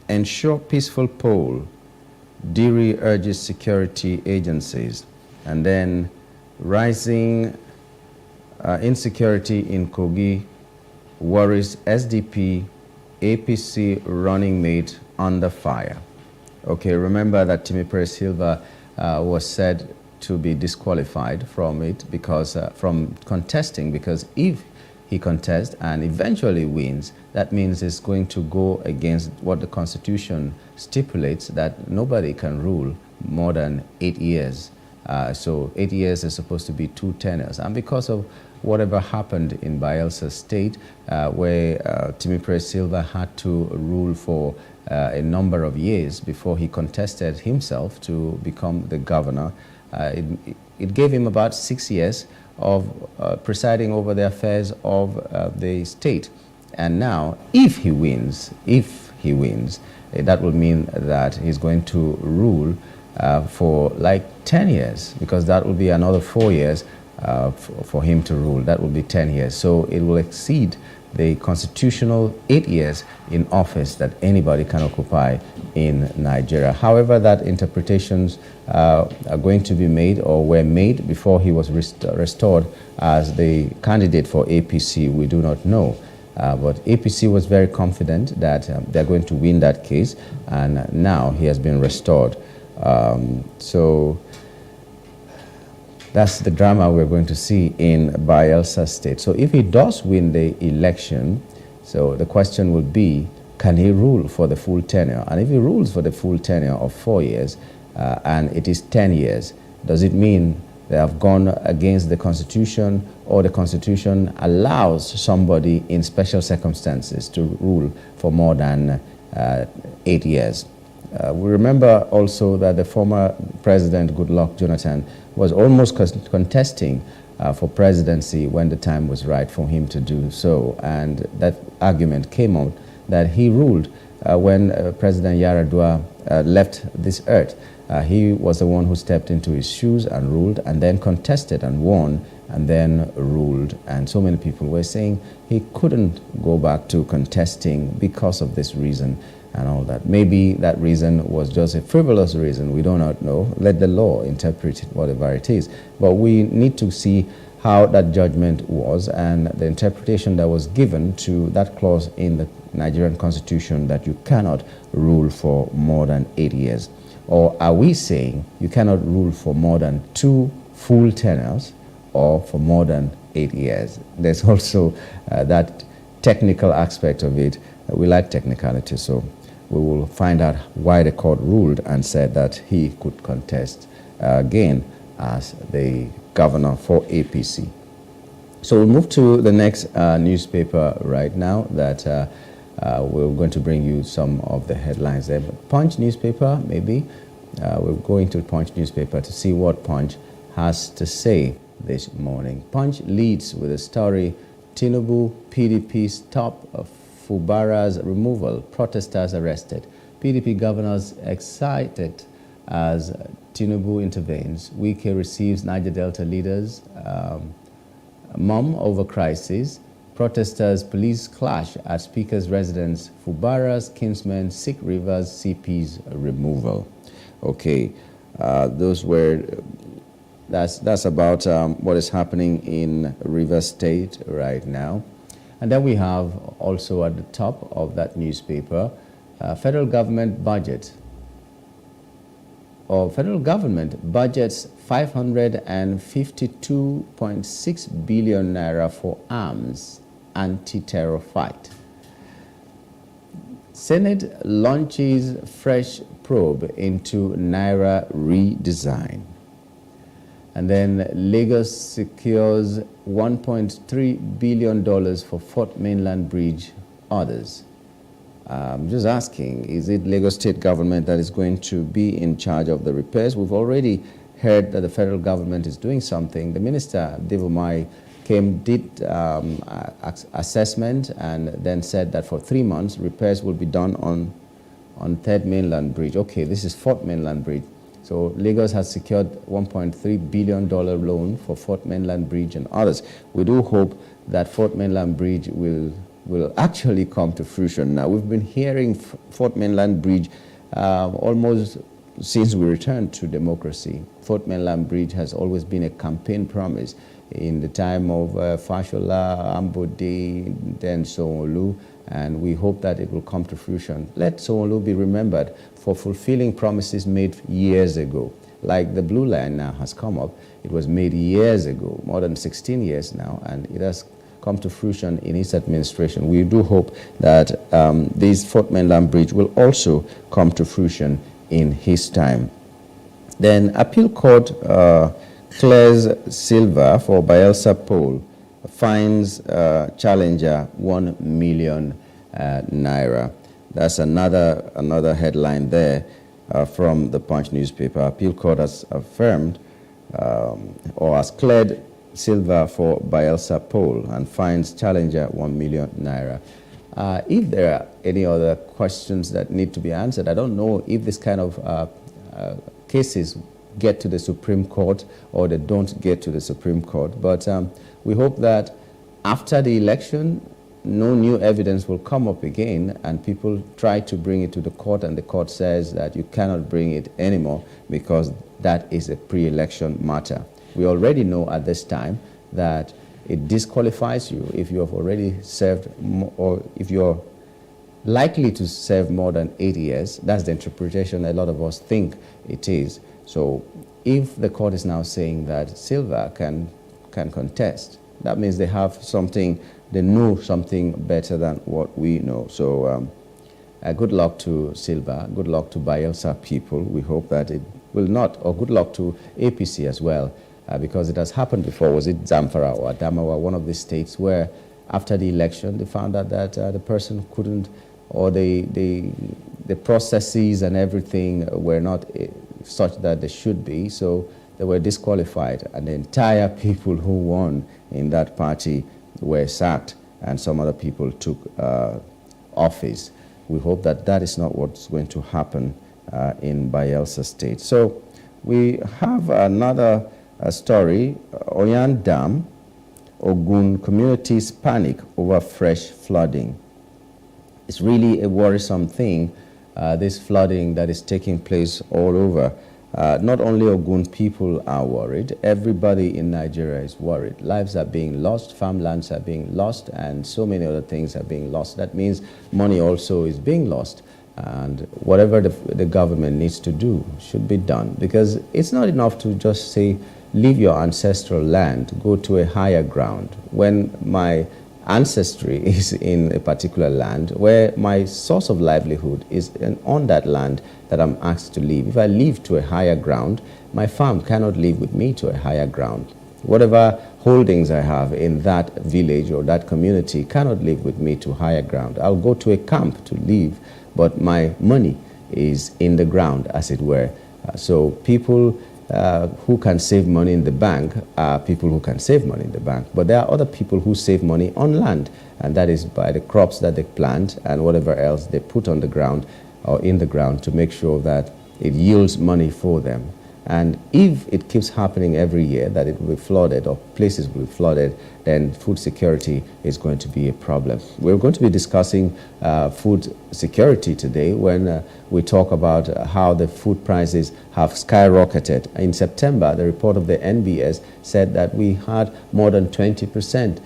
Ensure peaceful poll. Diri urges security agencies. And then rising insecurity in Kogi worries SDP, APC running mate under fire. Okay, remember that Timipre Silva was said to be disqualified from it because from contesting, because if he contests and eventually wins, that means he's going to go against what the Constitution stipulates, that nobody can rule more than 8 years. So 8 years is supposed to be 2 tenures. And because of whatever happened in Bayelsa State, where Timipre Silva had to rule for a number of years before he contested himself to become the governor, it gave him about 6 years of presiding over the affairs of the state. And now, if he wins, that will mean that he's going to rule for like 10 years, because that will be another 4 years for him to rule. That will be 10 years. So it will exceed the constitutional 8 years in office that anybody can occupy in Nigeria. However, that interpretations are going to be made or were made before he was restored as the candidate for APC, we do not know. But APC was very confident that they're going to win that case, and now he has been restored. So that's the drama we're going to see in Bayelsa State. So if he does win the election, so the question will be, can he rule for the full tenure? And if he rules for the full tenure of 4 years, and it is 10 years, does it mean they have gone against the Constitution, or the Constitution allows somebody in special circumstances to rule for more than 8 years? We remember also that the former President Goodluck Jonathan was almost contesting for presidency when the time was right for him to do so. And that argument came out that he ruled when President Yaradua left this earth. He was the one who stepped into his shoes and ruled, and then contested and won, and then ruled. And so many people were saying he couldn't go back to contesting because of this reason and all that. Maybe that reason was just a frivolous reason. We do not know. Let the law interpret it, whatever it is. But we need to see how that judgment was and the interpretation that was given to that clause in the Nigerian Constitution that you cannot rule for more than 8 years. Or are we saying you cannot rule for more than 2 full tenures or for more than 8 years? There's also that technical aspect of it. We like technicality, so we will find out why the court ruled and said that he could contest again as the governor for APC. So we'll move to the next newspaper right now that we're going to bring you some of the headlines there. But Punch newspaper, maybe. We're going to Punch newspaper to see what Punch has to say this morning. Punch leads with a story, Tinubu, PDP's top of Fubara's removal, protesters arrested. PDP governors excited as Tinubu intervenes. Wike receives Niger Delta leaders. Mum over crisis. Protesters, police clash at speaker's residence. Fubara's kinsmen seek Rivers CP's removal. Okay, that's about what is happening in Rivers State right now. And then we have also at the top of that newspaper, federal government budget. Federal government budgets 552.6 billion naira for arms anti-terror fight. Senate launches fresh probe into Naira redesign. And then Lagos secures $1.3 billion for Fourth Mainland Bridge orders. I'm just asking, is it Lagos State government that is going to be in charge of the repairs? We've already heard that the federal government is doing something. The minister, Devomai, did assessment and then said that for 3 months, repairs will be done on on Third Mainland Bridge. Okay, this is Fourth Mainland Bridge. So Lagos has secured $1.3 billion loan for Fourth Mainland Bridge and others. We do hope that Fourth Mainland Bridge will actually come to fruition. Now, we've been hearing Fourth Mainland Bridge almost since we returned to democracy. Fourth Mainland Bridge has always been a campaign promise in the time of Fashola, Ambode, then Sanwo-Olu, and we hope that it will come to fruition. Let Sanwo-Olu be remembered for fulfilling promises made years ago. Like the Blue Line now has come up, it was made years ago, more than 16 years now, and it has come to fruition in his administration. We do hope that this Fourth Mainland Bridge will also come to fruition in his time. Then Appeal Court clears Silva for Bayelsa poll, fines challenger 1 million naira. That's another headline there from the Punch newspaper. Appeal Court has affirmed or has cleared Silva for Bayelsa poll and fines challenger 1 million naira. If there are any other questions that need to be answered, I don't know if this kind of cases get to the Supreme Court or they don't get to the Supreme Court. But we hope that after the election, no new evidence will come up again and people try to bring it to the court and the court says that you cannot bring it anymore because that is a pre-election matter. We already know at this time that it disqualifies you if you have already served or if you're likely to serve more than 8 years. That's the interpretation a lot of us think it is. So if the court is now saying that Silva can contest, that means they have something, they know something better than what we know. So good luck to Silva, good luck to Bayelsa people. We hope that it will not, or good luck to APC as well, because it has happened before. Was it Zamfara or Adamawa, one of the states where after the election they found out that the person couldn't, or the processes and everything were not such that they should be, so they were disqualified, and the entire people who won in that party were sacked, and some other people took office. We hope that that is not what's going to happen in Bayelsa State. So we have another story, Oyan Dam, Ogun communities panic over fresh flooding. It's really a worrisome thing, this flooding that is taking place all over. Not only Ogun people are worried, everybody in Nigeria is worried. Lives are being lost, farmlands are being lost, and so many other things are being lost. That means money also is being lost. And whatever the government needs to do should be done, because it's not enough to just say, leave your ancestral land, go to a higher ground. When my ancestry is in a particular land, where my source of livelihood is on that land that I'm asked to leave. If I leave to a higher ground, my farm cannot leave with me to a higher ground. Whatever holdings I have in that village or that community cannot live with me to higher ground. I'll go to a camp to live, but my money is in the ground, as it were. So people who can save money in the bank are people who can save money in the bank. But there are other people who save money on land, and that is by the crops that they plant and whatever else they put on the ground or in the ground to make sure that it yields money for them. And if it keeps happening every year that it will be flooded or places will be flooded, then food security is going to be a problem. We're going to be discussing food security today when we talk about how the food prices have skyrocketed. In September, the report of the NBS said that we had more than 20%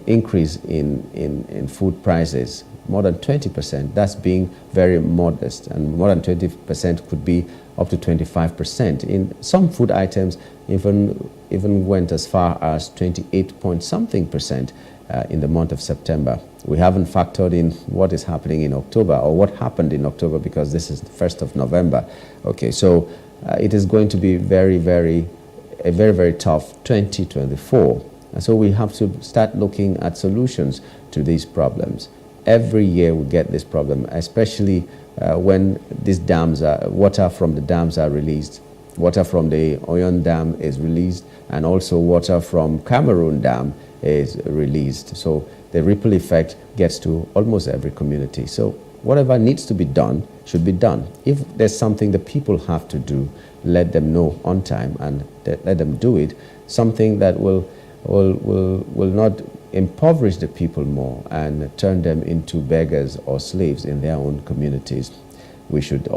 increase in food prices. More than 20%. That's being very modest, and more than 20% could be up to 25%. In some food items, even went as far as 28-point-something% in the month of September. We haven't factored in what is happening in October or what happened in October, because this is the 1st of November. Okay, so it is going to be a very, very tough 2024. And so we have to start looking at solutions to these problems. Every year we get this problem, especially when these dams water from the dams are released. Water from the Oyon Dam is released, and also water from Cameroon Dam is released. So the ripple effect gets to almost every community. So Whatever needs to be done should be done. If there's something the people have to do, let them know on time and let them do it. Something that will not impoverish the people more and turn them into beggars or slaves in their own communities. We should,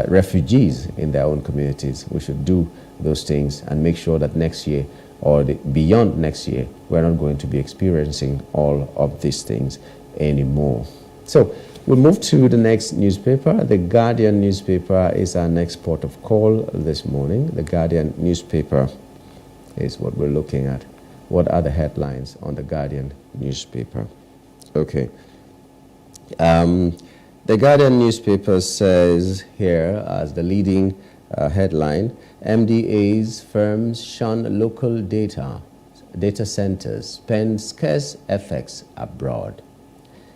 refugees in their own communities. We should do those things and make sure that next year or beyond next year, we're not going to be experiencing all of these things anymore. So we'll move to the next newspaper. The Guardian newspaper is our next port of call this morning. The Guardian newspaper is what we're looking at. What are the headlines on the Guardian newspaper? Okay. The Guardian newspaper says here as the leading headline, MDAs firms shun local data centers, spend scarce FX abroad.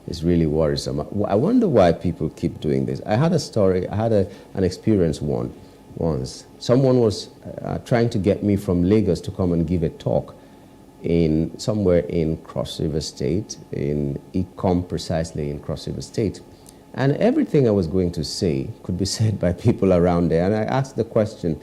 It's really worrisome. I wonder why people keep doing this. I had a story, I had an experience once. Someone was trying to get me from Lagos to come and give a talk somewhere in Cross River State, in Ecom, precisely in Cross River State. And everything I was going to say could be said by people around there. And I asked the question,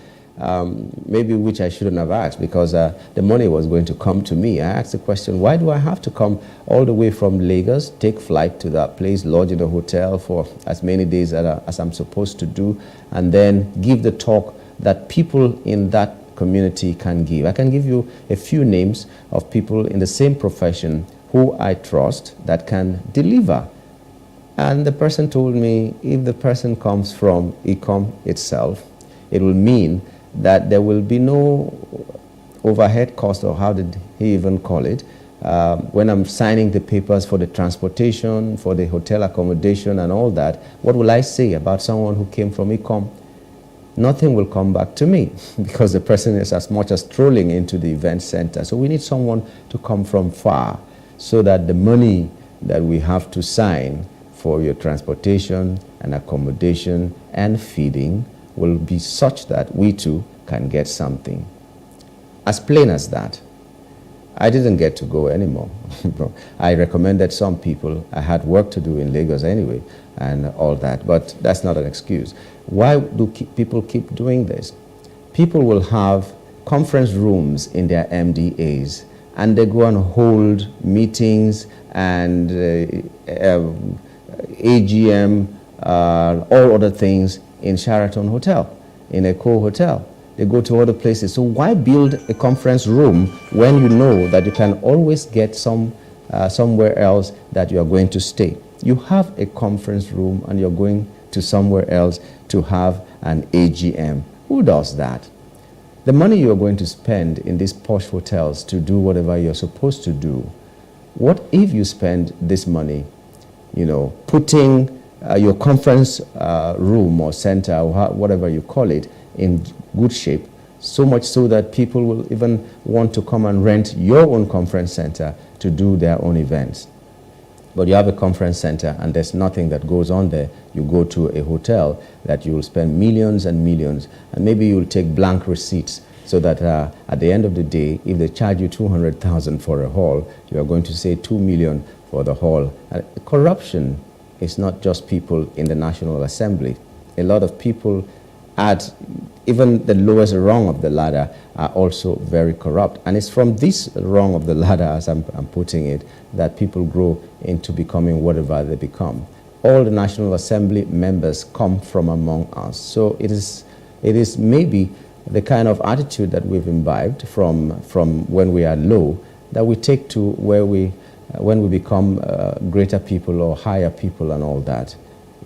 maybe which I shouldn't have asked, because the money was going to come to me. I asked the question, why do I have to come all the way from Lagos, take flight to that place, lodge in a hotel for as many days as I'm supposed to do, and then give the talk that people in that community can give? I can give you a few names of people in the same profession who I trust that can deliver. And the person told me if the person comes from Ecom itself, it will mean that there will be no overhead cost, or how did he even call it, when I'm signing the papers for the transportation, for the hotel accommodation and all that. What will I say about someone who came from Ecom? Nothing will come back to me because the person is as much as strolling into the event center. So we need someone to come from far so that the money that we have to sign for your transportation and accommodation and feeding will be such that we too can get something. As plain as that. I didn't get to go anymore. I recommended some people. I had work to do in Lagos anyway and all that, but that's not an excuse. Why do people keep doing this? People will have conference rooms in their MDAs and they go and hold meetings and AGM, all other things in Sheraton Hotel, in Echo Hotel. They go to other places. So why build a conference room when you know that you can always get somewhere else that you are going to stay? You have a conference room and you're going to somewhere else to have an AGM. Who does that? The money you're going to spend in these posh hotels to do whatever you're supposed to do, what if you spend this money, putting your conference room or center or whatever you call it in good shape, so much so that people will even want to come and rent your own conference center to do their own events. But you have a conference center and there's nothing that goes on there. You go to a hotel that you will spend millions and millions, and maybe you'll take blank receipts so that at the end of the day, if they charge you 200,000 for a hall, you are going to say 2 million for the hall. Corruption is not just people in the National Assembly. A lot of people at even the lowest rung of the ladder are also very corrupt. And it's from this rung of the ladder, as I'm putting it, that people grow into becoming whatever they become. All the National Assembly members come from among us. So it is maybe the kind of attitude that we've imbibed from when we are low that we take to where when we become greater people or higher people and all that.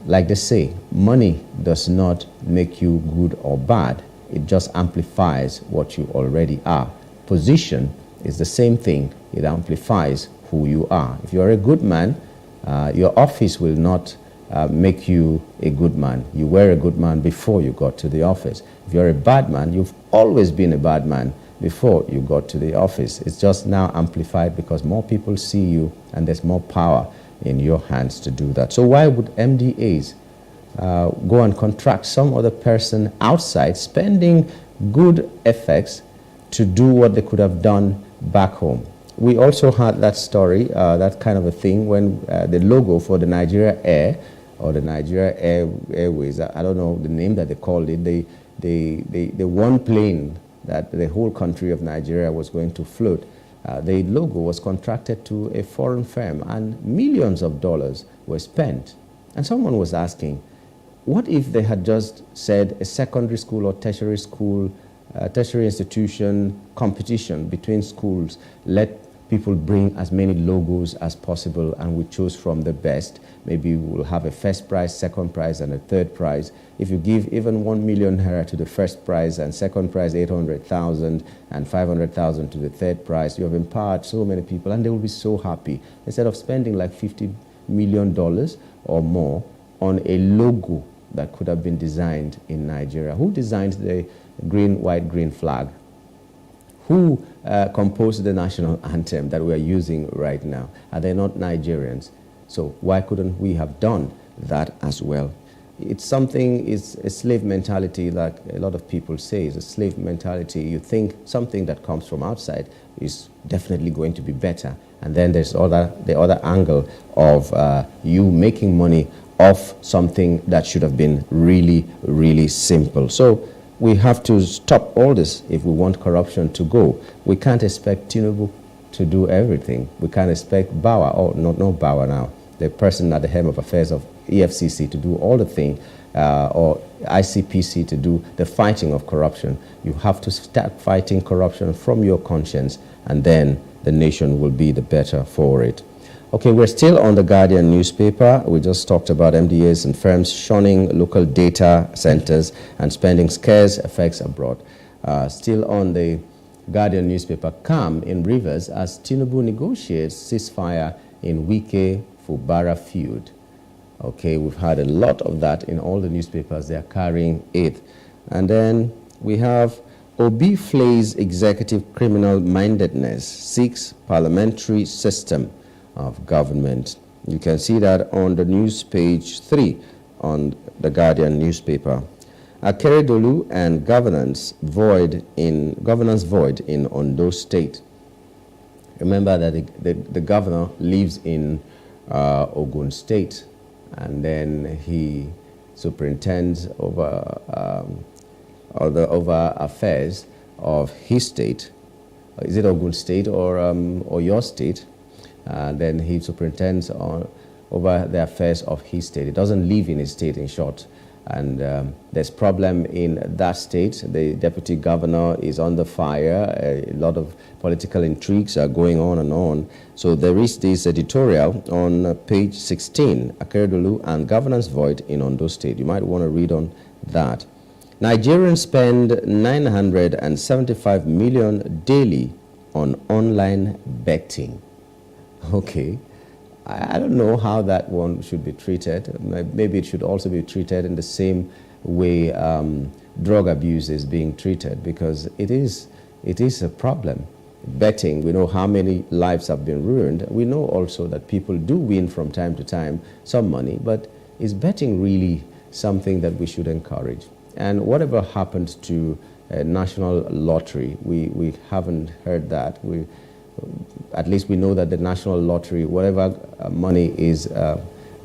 Like they say, money does not make you good or bad. It just amplifies what you already are. Position is the same thing. It amplifies who you are. If you're a good man, your office will not make you a good man. You were a good man before you got to the office. If you're a bad man, you've always been a bad man before you got to the office. It's just now amplified because more people see you and there's more power in your hands to do that. So why would MDAs go and contract some other person outside, spending good FX to do what they could have done back home? we also had that story, that kind of a thing, when the logo for the Nigeria Air, or the Nigeria Airways, I don't know the name that they called it, the one plane that the whole country of Nigeria was going to float, the logo was contracted to a foreign firm, and millions of dollars were spent. And someone was asking, what if they had just said a secondary school or tertiary school, tertiary institution competition between schools, let people bring as many logos as possible, and we choose from the best. Maybe we'll have a first prize, second prize, and a third prize. If you give even 1 million naira to the first prize, and second prize 800,000, and 500,000 to the third prize, you have empowered so many people, and they will be so happy. Instead of spending like $50 million or more on a logo that could have been designed in Nigeria. Who designed the green, white, green flag? Who composed the national anthem that we are using right now? Are they not Nigerians? So why couldn't we have done that as well? It's something, it's a slave mentality, like a lot of people say. It's a slave mentality. You think something that comes from outside is definitely going to be better. And then there's the other angle of you making money off something that should have been really, really simple. So we have to stop all this if we want corruption to go. We can't expect Tinubu to do everything. We can't expect Bawa, or not Bawa now, the person at the helm of affairs of EFCC to do all the thing, or ICPC to do the fighting of corruption. You have to start fighting corruption from your conscience, and then the nation will be the better for it. Okay, we're still on the Guardian newspaper. We just talked about MDAs and firms shunning local data centers and spending scarce effects abroad. Still on the Guardian newspaper, calm in Rivers as Tinubu negotiates ceasefire in Wike-Fubara feud. Okay, we've had a lot of that in all the newspapers. They are carrying it. And then we have Obi flays executive criminal mindedness, seeks parliamentary system of government. You can see that on the news page 3 on the Guardian newspaper. Akeredolu and governance void in Ondo State. Remember that the governor lives in Ogun State, and then he superintends over affairs of his state. Is it Ogun State or your state? Then he superintends over the affairs of his state. He doesn't live in his state, in short. And there's problem in that state. The deputy governor is under fire. A lot of political intrigues are going on and on. So there is this editorial on page 16, Akeredolu and governance void in Ondo State. You might want to read on that. Nigerians spend 975 million daily on online betting. Okay, I don't know how that one should be treated. Maybe it should also be treated in the same way drug abuse is being treated, because it is a problem. Betting, we know how many lives have been ruined. We know also that people do win from time to time some money, but is betting really something that we should encourage? And whatever happened to national lottery, we haven't heard that. At least we know that the national lottery, whatever money is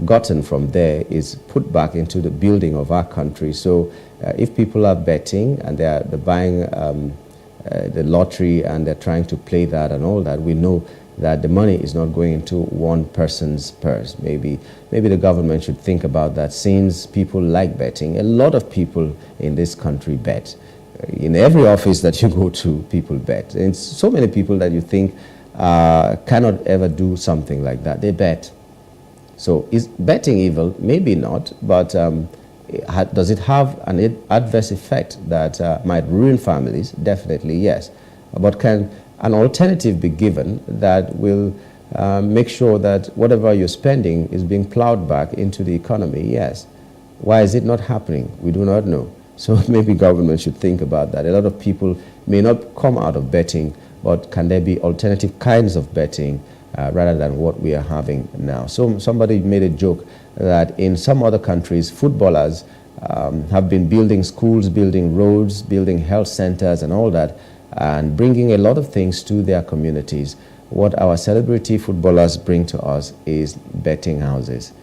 gotten from there, is put back into the building of our country. So if people are betting and they're buying the lottery and they're trying to play that and all that, we know that the money is not going into one person's purse. Maybe the government should think about that, since people like betting. A lot of people in this country bet. In every office that you go to, people bet. And so many people that you think cannot ever do something like that, they bet. So is betting evil? Maybe not, but does it have an adverse effect that might ruin families? Definitely yes. But can an alternative be given that will make sure that whatever you're spending is being plowed back into the economy? Yes. Why is it not happening? We do not know. So maybe government should think about that. A lot of people may not come out of betting, but can there be alternative kinds of betting rather than what we are having now? So somebody made a joke that in some other countries, footballers have been building schools, building roads, building health centers and all that, and bringing a lot of things to their communities, what our celebrity footballers bring to us is betting houses.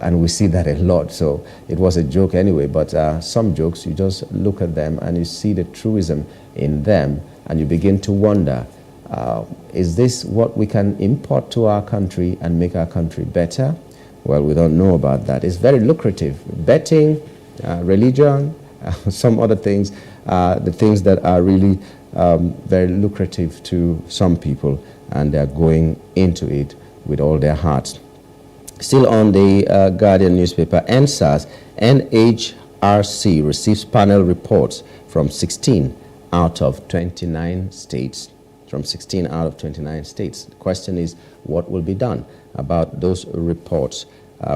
And we see that a lot. So it was a joke anyway, but some jokes, you just look at them and you see the truism in them and you begin to wonder, is this what we can import to our country and make our country better? Well, we don't know about that. It's very lucrative. Betting, religion, some other things, the things that are really very lucrative to some people, and they're going into it with all their hearts. Still on the Guardian newspaper, NSAS, NHRC receives panel reports from 16 out of 29 states. From 16 out of 29 states. The question is, what will be done about those reports?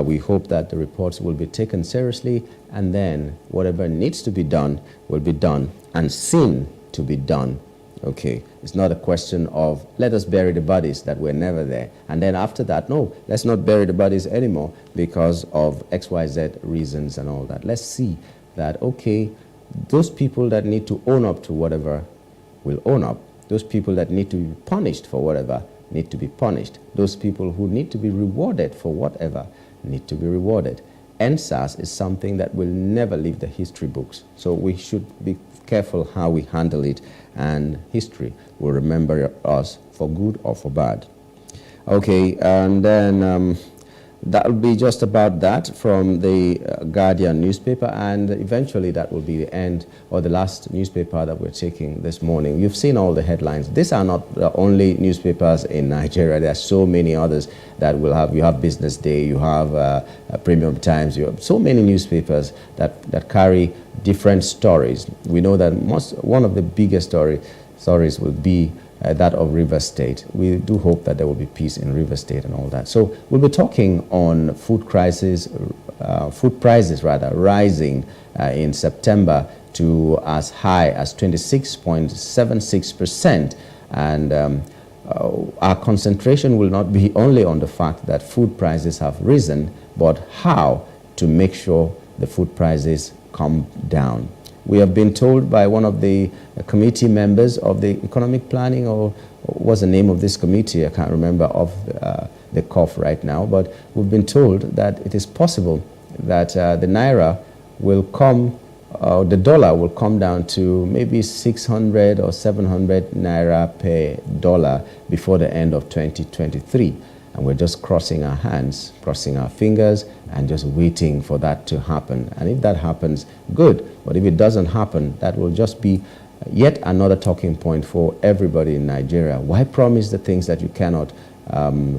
We hope that the reports will be taken seriously, and then whatever needs to be done will be done and seen to be done. Okay, it's not a question of let us bury the bodies that were never there, and then after that, no, let's not bury the bodies anymore because of XYZ reasons and all that. Let's see that, okay, those people that need to own up to whatever will own up. Those people that need to be punished for whatever need to be punished. Those people who need to be rewarded for whatever need to be rewarded. NSAS is something that will never leave the history books. So we should be careful how we handle it, and history will remember us for good or for bad. Okay, and then that will be just about that from the Guardian newspaper, and eventually that will be the end or the last newspaper that we're taking this morning. You've seen all the headlines. These are not the only newspapers in Nigeria. There are so many others that will have. You have Business Day, you have Premium Times, you have so many newspapers that carry different stories. We know that one of the biggest stories will be that of River State. We do hope that there will be peace in River State and all that. So we'll be talking on food prices rising in September to as high as 26.76%. And our concentration will not be only on the fact that food prices have risen, but how to make sure the food prices come down. We have been told by one of the committee members of the economic planning, or what's the name of this committee? I can't remember off the cuff right now, but we've been told that it is possible that the naira will come, the dollar will come down to maybe 600 or 700 naira per dollar before the end of 2023. And we're just crossing our hands, crossing our fingers, and just waiting for that to happen. And if that happens, good. But if it doesn't happen, that will just be yet another talking point for everybody in Nigeria. Why promise the things that you cannot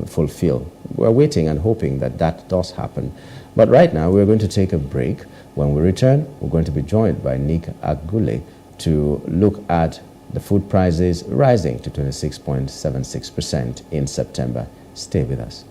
fulfill? We're waiting and hoping that that does happen. But right now, we're going to take a break. When we return, we're going to be joined by Nick Agule to look at the food prices rising to 26.76% in September. Stay with us.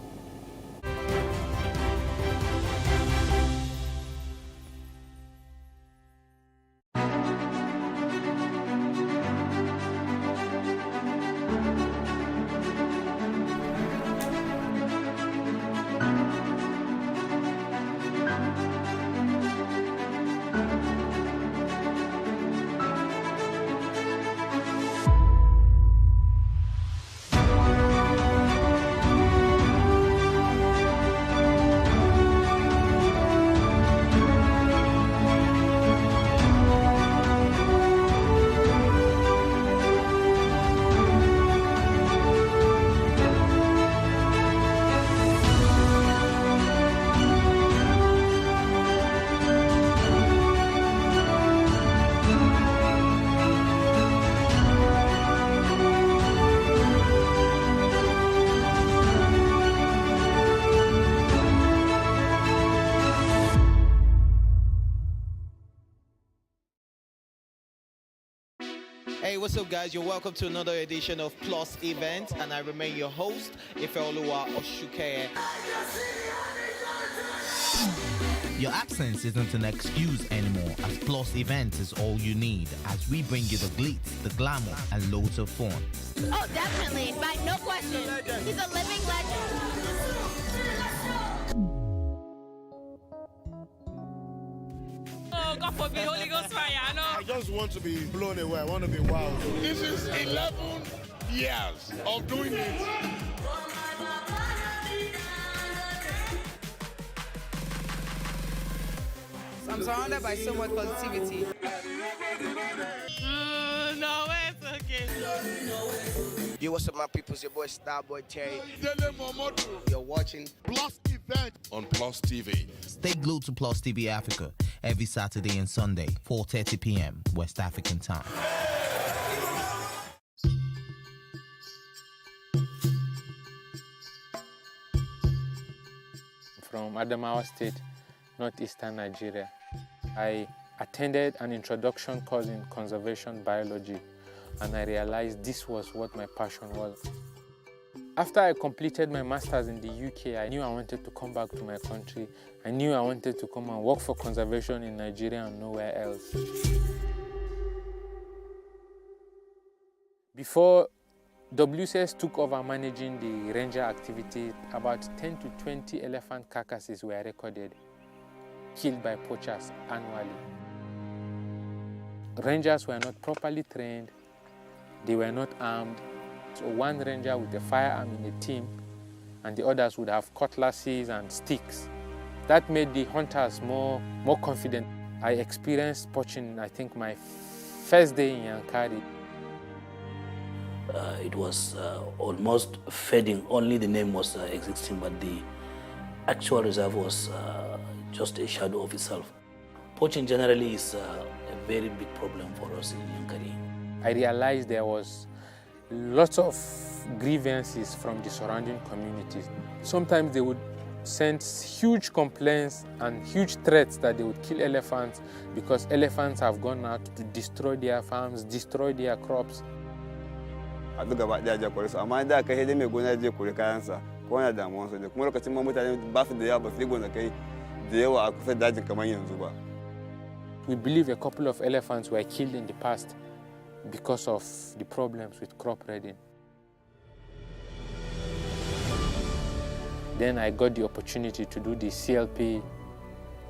Hey, what's up, guys? You're welcome to another edition of Plus Event, and I remain your host, Ifeoluwa Oshukeye. Your absence isn't an excuse anymore, as Plus Events is all you need, as we bring you the glitz, the glamour, and loads of fun. Oh, definitely, by no question. He's a living legend. Oh, God forbid, Holy Ghost fire, I know. I just want to be blown away. I want to be wild. This is 11 years of doing it. I'm surrounded by so much positivity. No, it's okay. Yo, what's up, my people? It's your boy Starboy Terry. You're watching Plus Event on Plus TV. Stay glued to Plus TV Africa every Saturday and Sunday, 4:30 p.m. West African time. From Adamawa State, northeastern Nigeria. I attended an introduction course in conservation biology, and I realized this was what my passion was. After I completed my master's in the UK, I knew I wanted to come back to my country. I knew I wanted to come and work for conservation in Nigeria and nowhere else. Before WCS took over managing the ranger activity, about 10 to 20 elephant carcasses were recorded, killed by poachers annually. Rangers were not properly trained, they were not armed, so one ranger with a firearm in a team and the others would have cutlasses and sticks. That made the hunters more confident. I experienced poaching, I think, my first day in Yankari. It was almost fading, only the name was existing, but the actual reserve was just a shadow of itself. Poaching generally is a very big problem for us in Yankari. I realized there was lots of grievances from the surrounding communities. Sometimes they would send huge complaints and huge threats that they would kill elephants because elephants have gone out to destroy their farms, destroy their crops. A duk gaba ɗaya jakwari su, amma da kai dai mai gona je kore kayansa ko yana damuwansa ne, kuma lokacin ma mutane ba su da yawa, ba su yi gonakai da yawa a kusa dajin kamar yanzu ba. We believe a couple of elephants were killed in the past because of the problems with crop raiding. Then I got the opportunity to do the CLP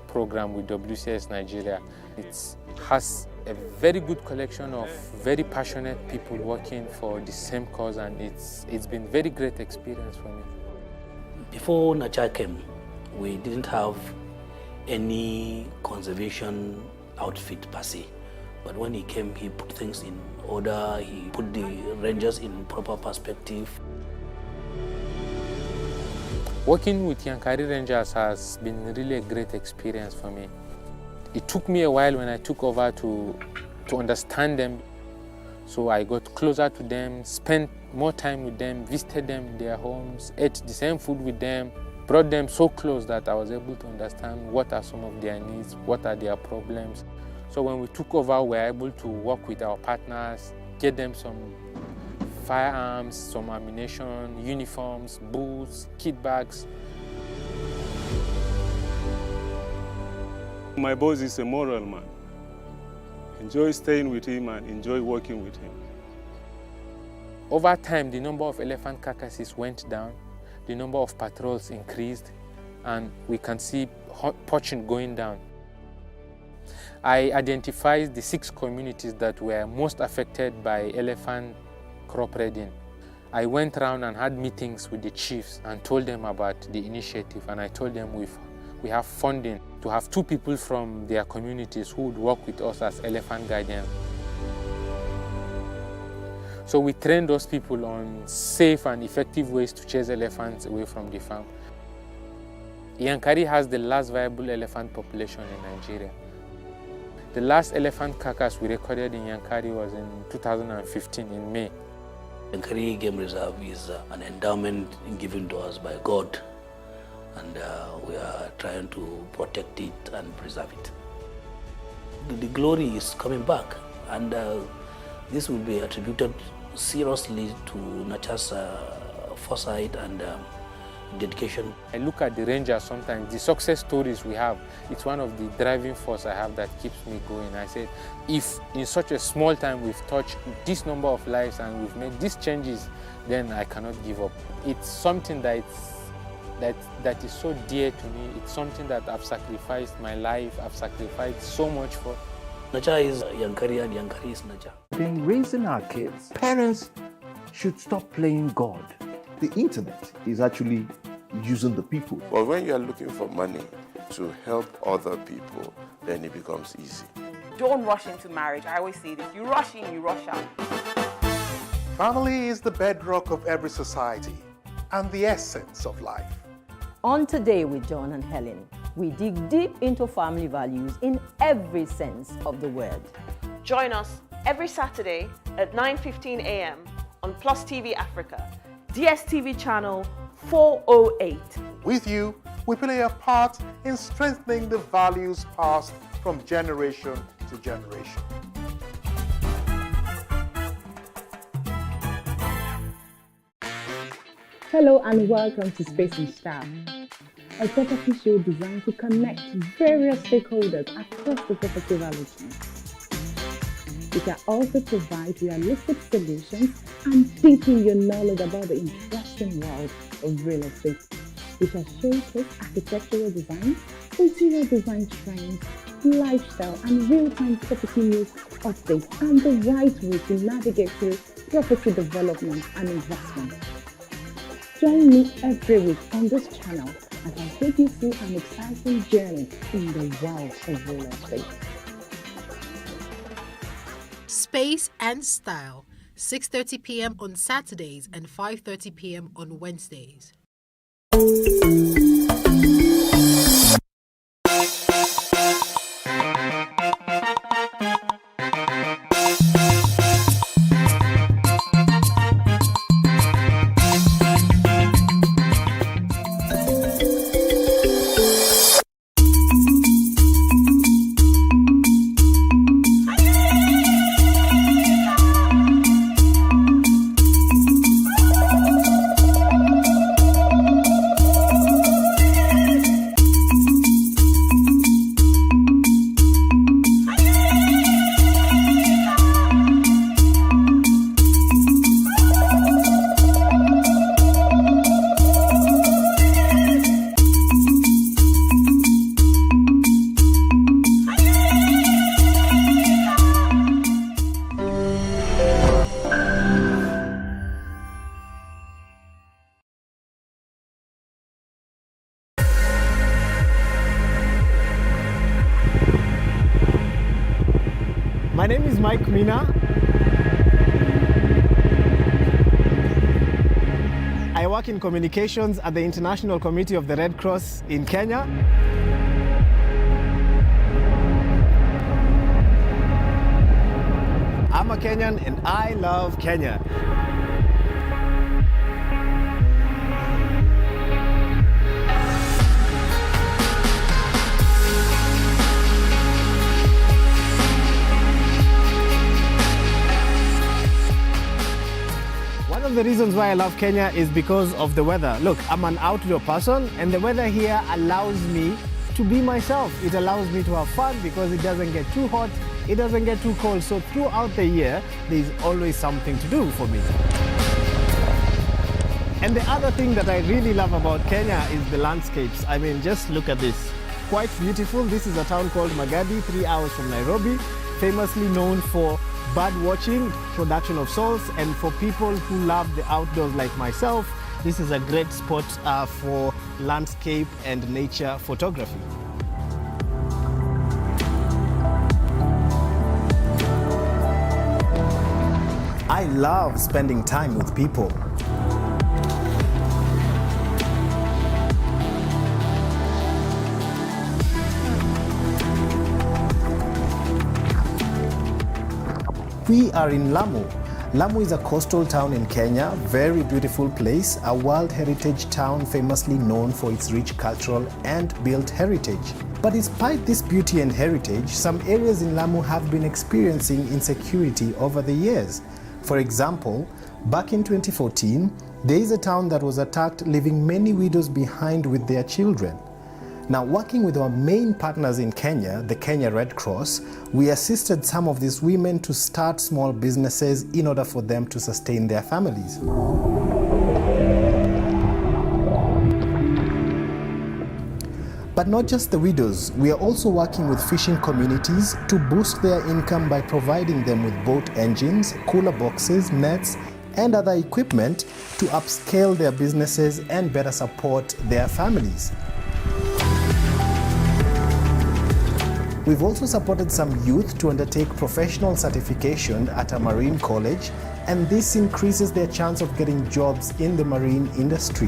program with WCS Nigeria. It has a very good collection of very passionate people working for the same cause, and it's been very great experience for me. Before Nacha came, we didn't have any conservation outfit per se. But when he came, he put things in order, he put the rangers in proper perspective. Working with Yankari Rangers has been really a great experience for me. It took me a while when I took over to understand them. So I got closer to them, spent more time with them, visited them in their homes, ate the same food with them, brought them so close that I was able to understand what are some of their needs, what are their problems. So when we took over, we were able to work with our partners, get them some firearms, some ammunition, uniforms, boots, kit bags. My boss is a moral man. Enjoy staying with him and enjoy working with him. Over time, the number of elephant carcasses went down, the number of patrols increased, and we can see poaching going down. I identified the 6 communities that were most affected by elephant crop raiding. I went around and had meetings with the chiefs and told them about the initiative, and I told them we have funding to have 2 people from their communities who would work with us as elephant guardians. So we trained those people on safe and effective ways to chase elephants away from the farm. Yankari has the last viable elephant population in Nigeria. The last elephant carcass we recorded in Yankari was in 2015 in May. Yankari Game Reserve is an endowment given to us by God, and we are trying to protect it and preserve it. The glory is coming back, and this will be attributed seriously to Nacha's foresight and dedication. I look at the Rangers sometimes, the success stories we have, it's one of the driving force I have that keeps me going. I said, if in such a small time we've touched this number of lives and we've made these changes, then I cannot give up. It's something that is so dear to me. It's something that I've sacrificed my life, I've sacrificed so much for. Nacha is Yankari and Yankari is Nacha. In raising our kids, parents should stop playing God. The internet is actually using the people. But when you are looking for money to help other people, then it becomes easy. Don't rush into marriage. I always say this. You rush in, you rush out. Family is the bedrock of every society and the essence of life. On Today with John and Helen, we dig deep into family values in every sense of the word. Join us every Saturday at 9:15 a.m. on Plus TV Africa, DSTV channel 408. With you, we play a part in strengthening the values passed from generation to generation. Hello and welcome to Space and Style, a property show designed to connect various stakeholders across the property value chain. We can also provide realistic solutions and deepen your knowledge about the interesting world of real estate. We shall showcase architectural design, interior design trends, lifestyle and real-time property news updates, and the right way to navigate through property development and investment. Join me every week on this channel as I take you through an exciting journey in the world of real estate. Space and Style, 6:30 p.m. on Saturdays and 5:30 p.m. on Wednesdays. My name is Mike Mina. I work in communications at the International Committee of the Red Cross in Kenya. I'm a Kenyan and I love Kenya. One of the reasons why I love Kenya is because of the weather. Look, I'm an outdoor person and the weather here allows me to be myself. It allows me to have fun because it doesn't get too hot, it doesn't get too cold. So throughout the year, there's always something to do for me. And the other thing that I really love about Kenya is the landscapes. I mean, just look at this. Quite beautiful. This is a town called Magadi, 3 hours from Nairobi, famously known for bird watching, production of salts, and for people who love the outdoors like myself, this is a great spot for landscape and nature photography. I love spending time with people. We are in Lamu. Lamu is a coastal town in Kenya, very beautiful place, a World Heritage town famously known for its rich cultural and built heritage. But despite this beauty and heritage, some areas in Lamu have been experiencing insecurity over the years. For example, back in 2014, there is a town that was attacked, leaving many widows behind with their children. Now, working with our main partners in Kenya, the Kenya Red Cross, we assisted some of these women to start small businesses in order for them to sustain their families. But not just the widows, we are also working with fishing communities to boost their income by providing them with boat engines, cooler boxes, nets, and other equipment to upscale their businesses and better support their families. We've also supported some youth to undertake professional certification at a marine college, and this increases their chance of getting jobs in the marine industry.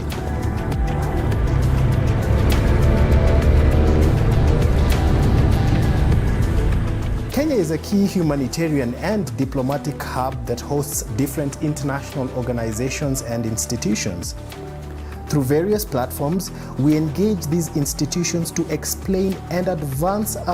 Kenya is a key humanitarian and diplomatic hub that hosts different international organizations and institutions. Through various platforms, we engage these institutions to explain and advance our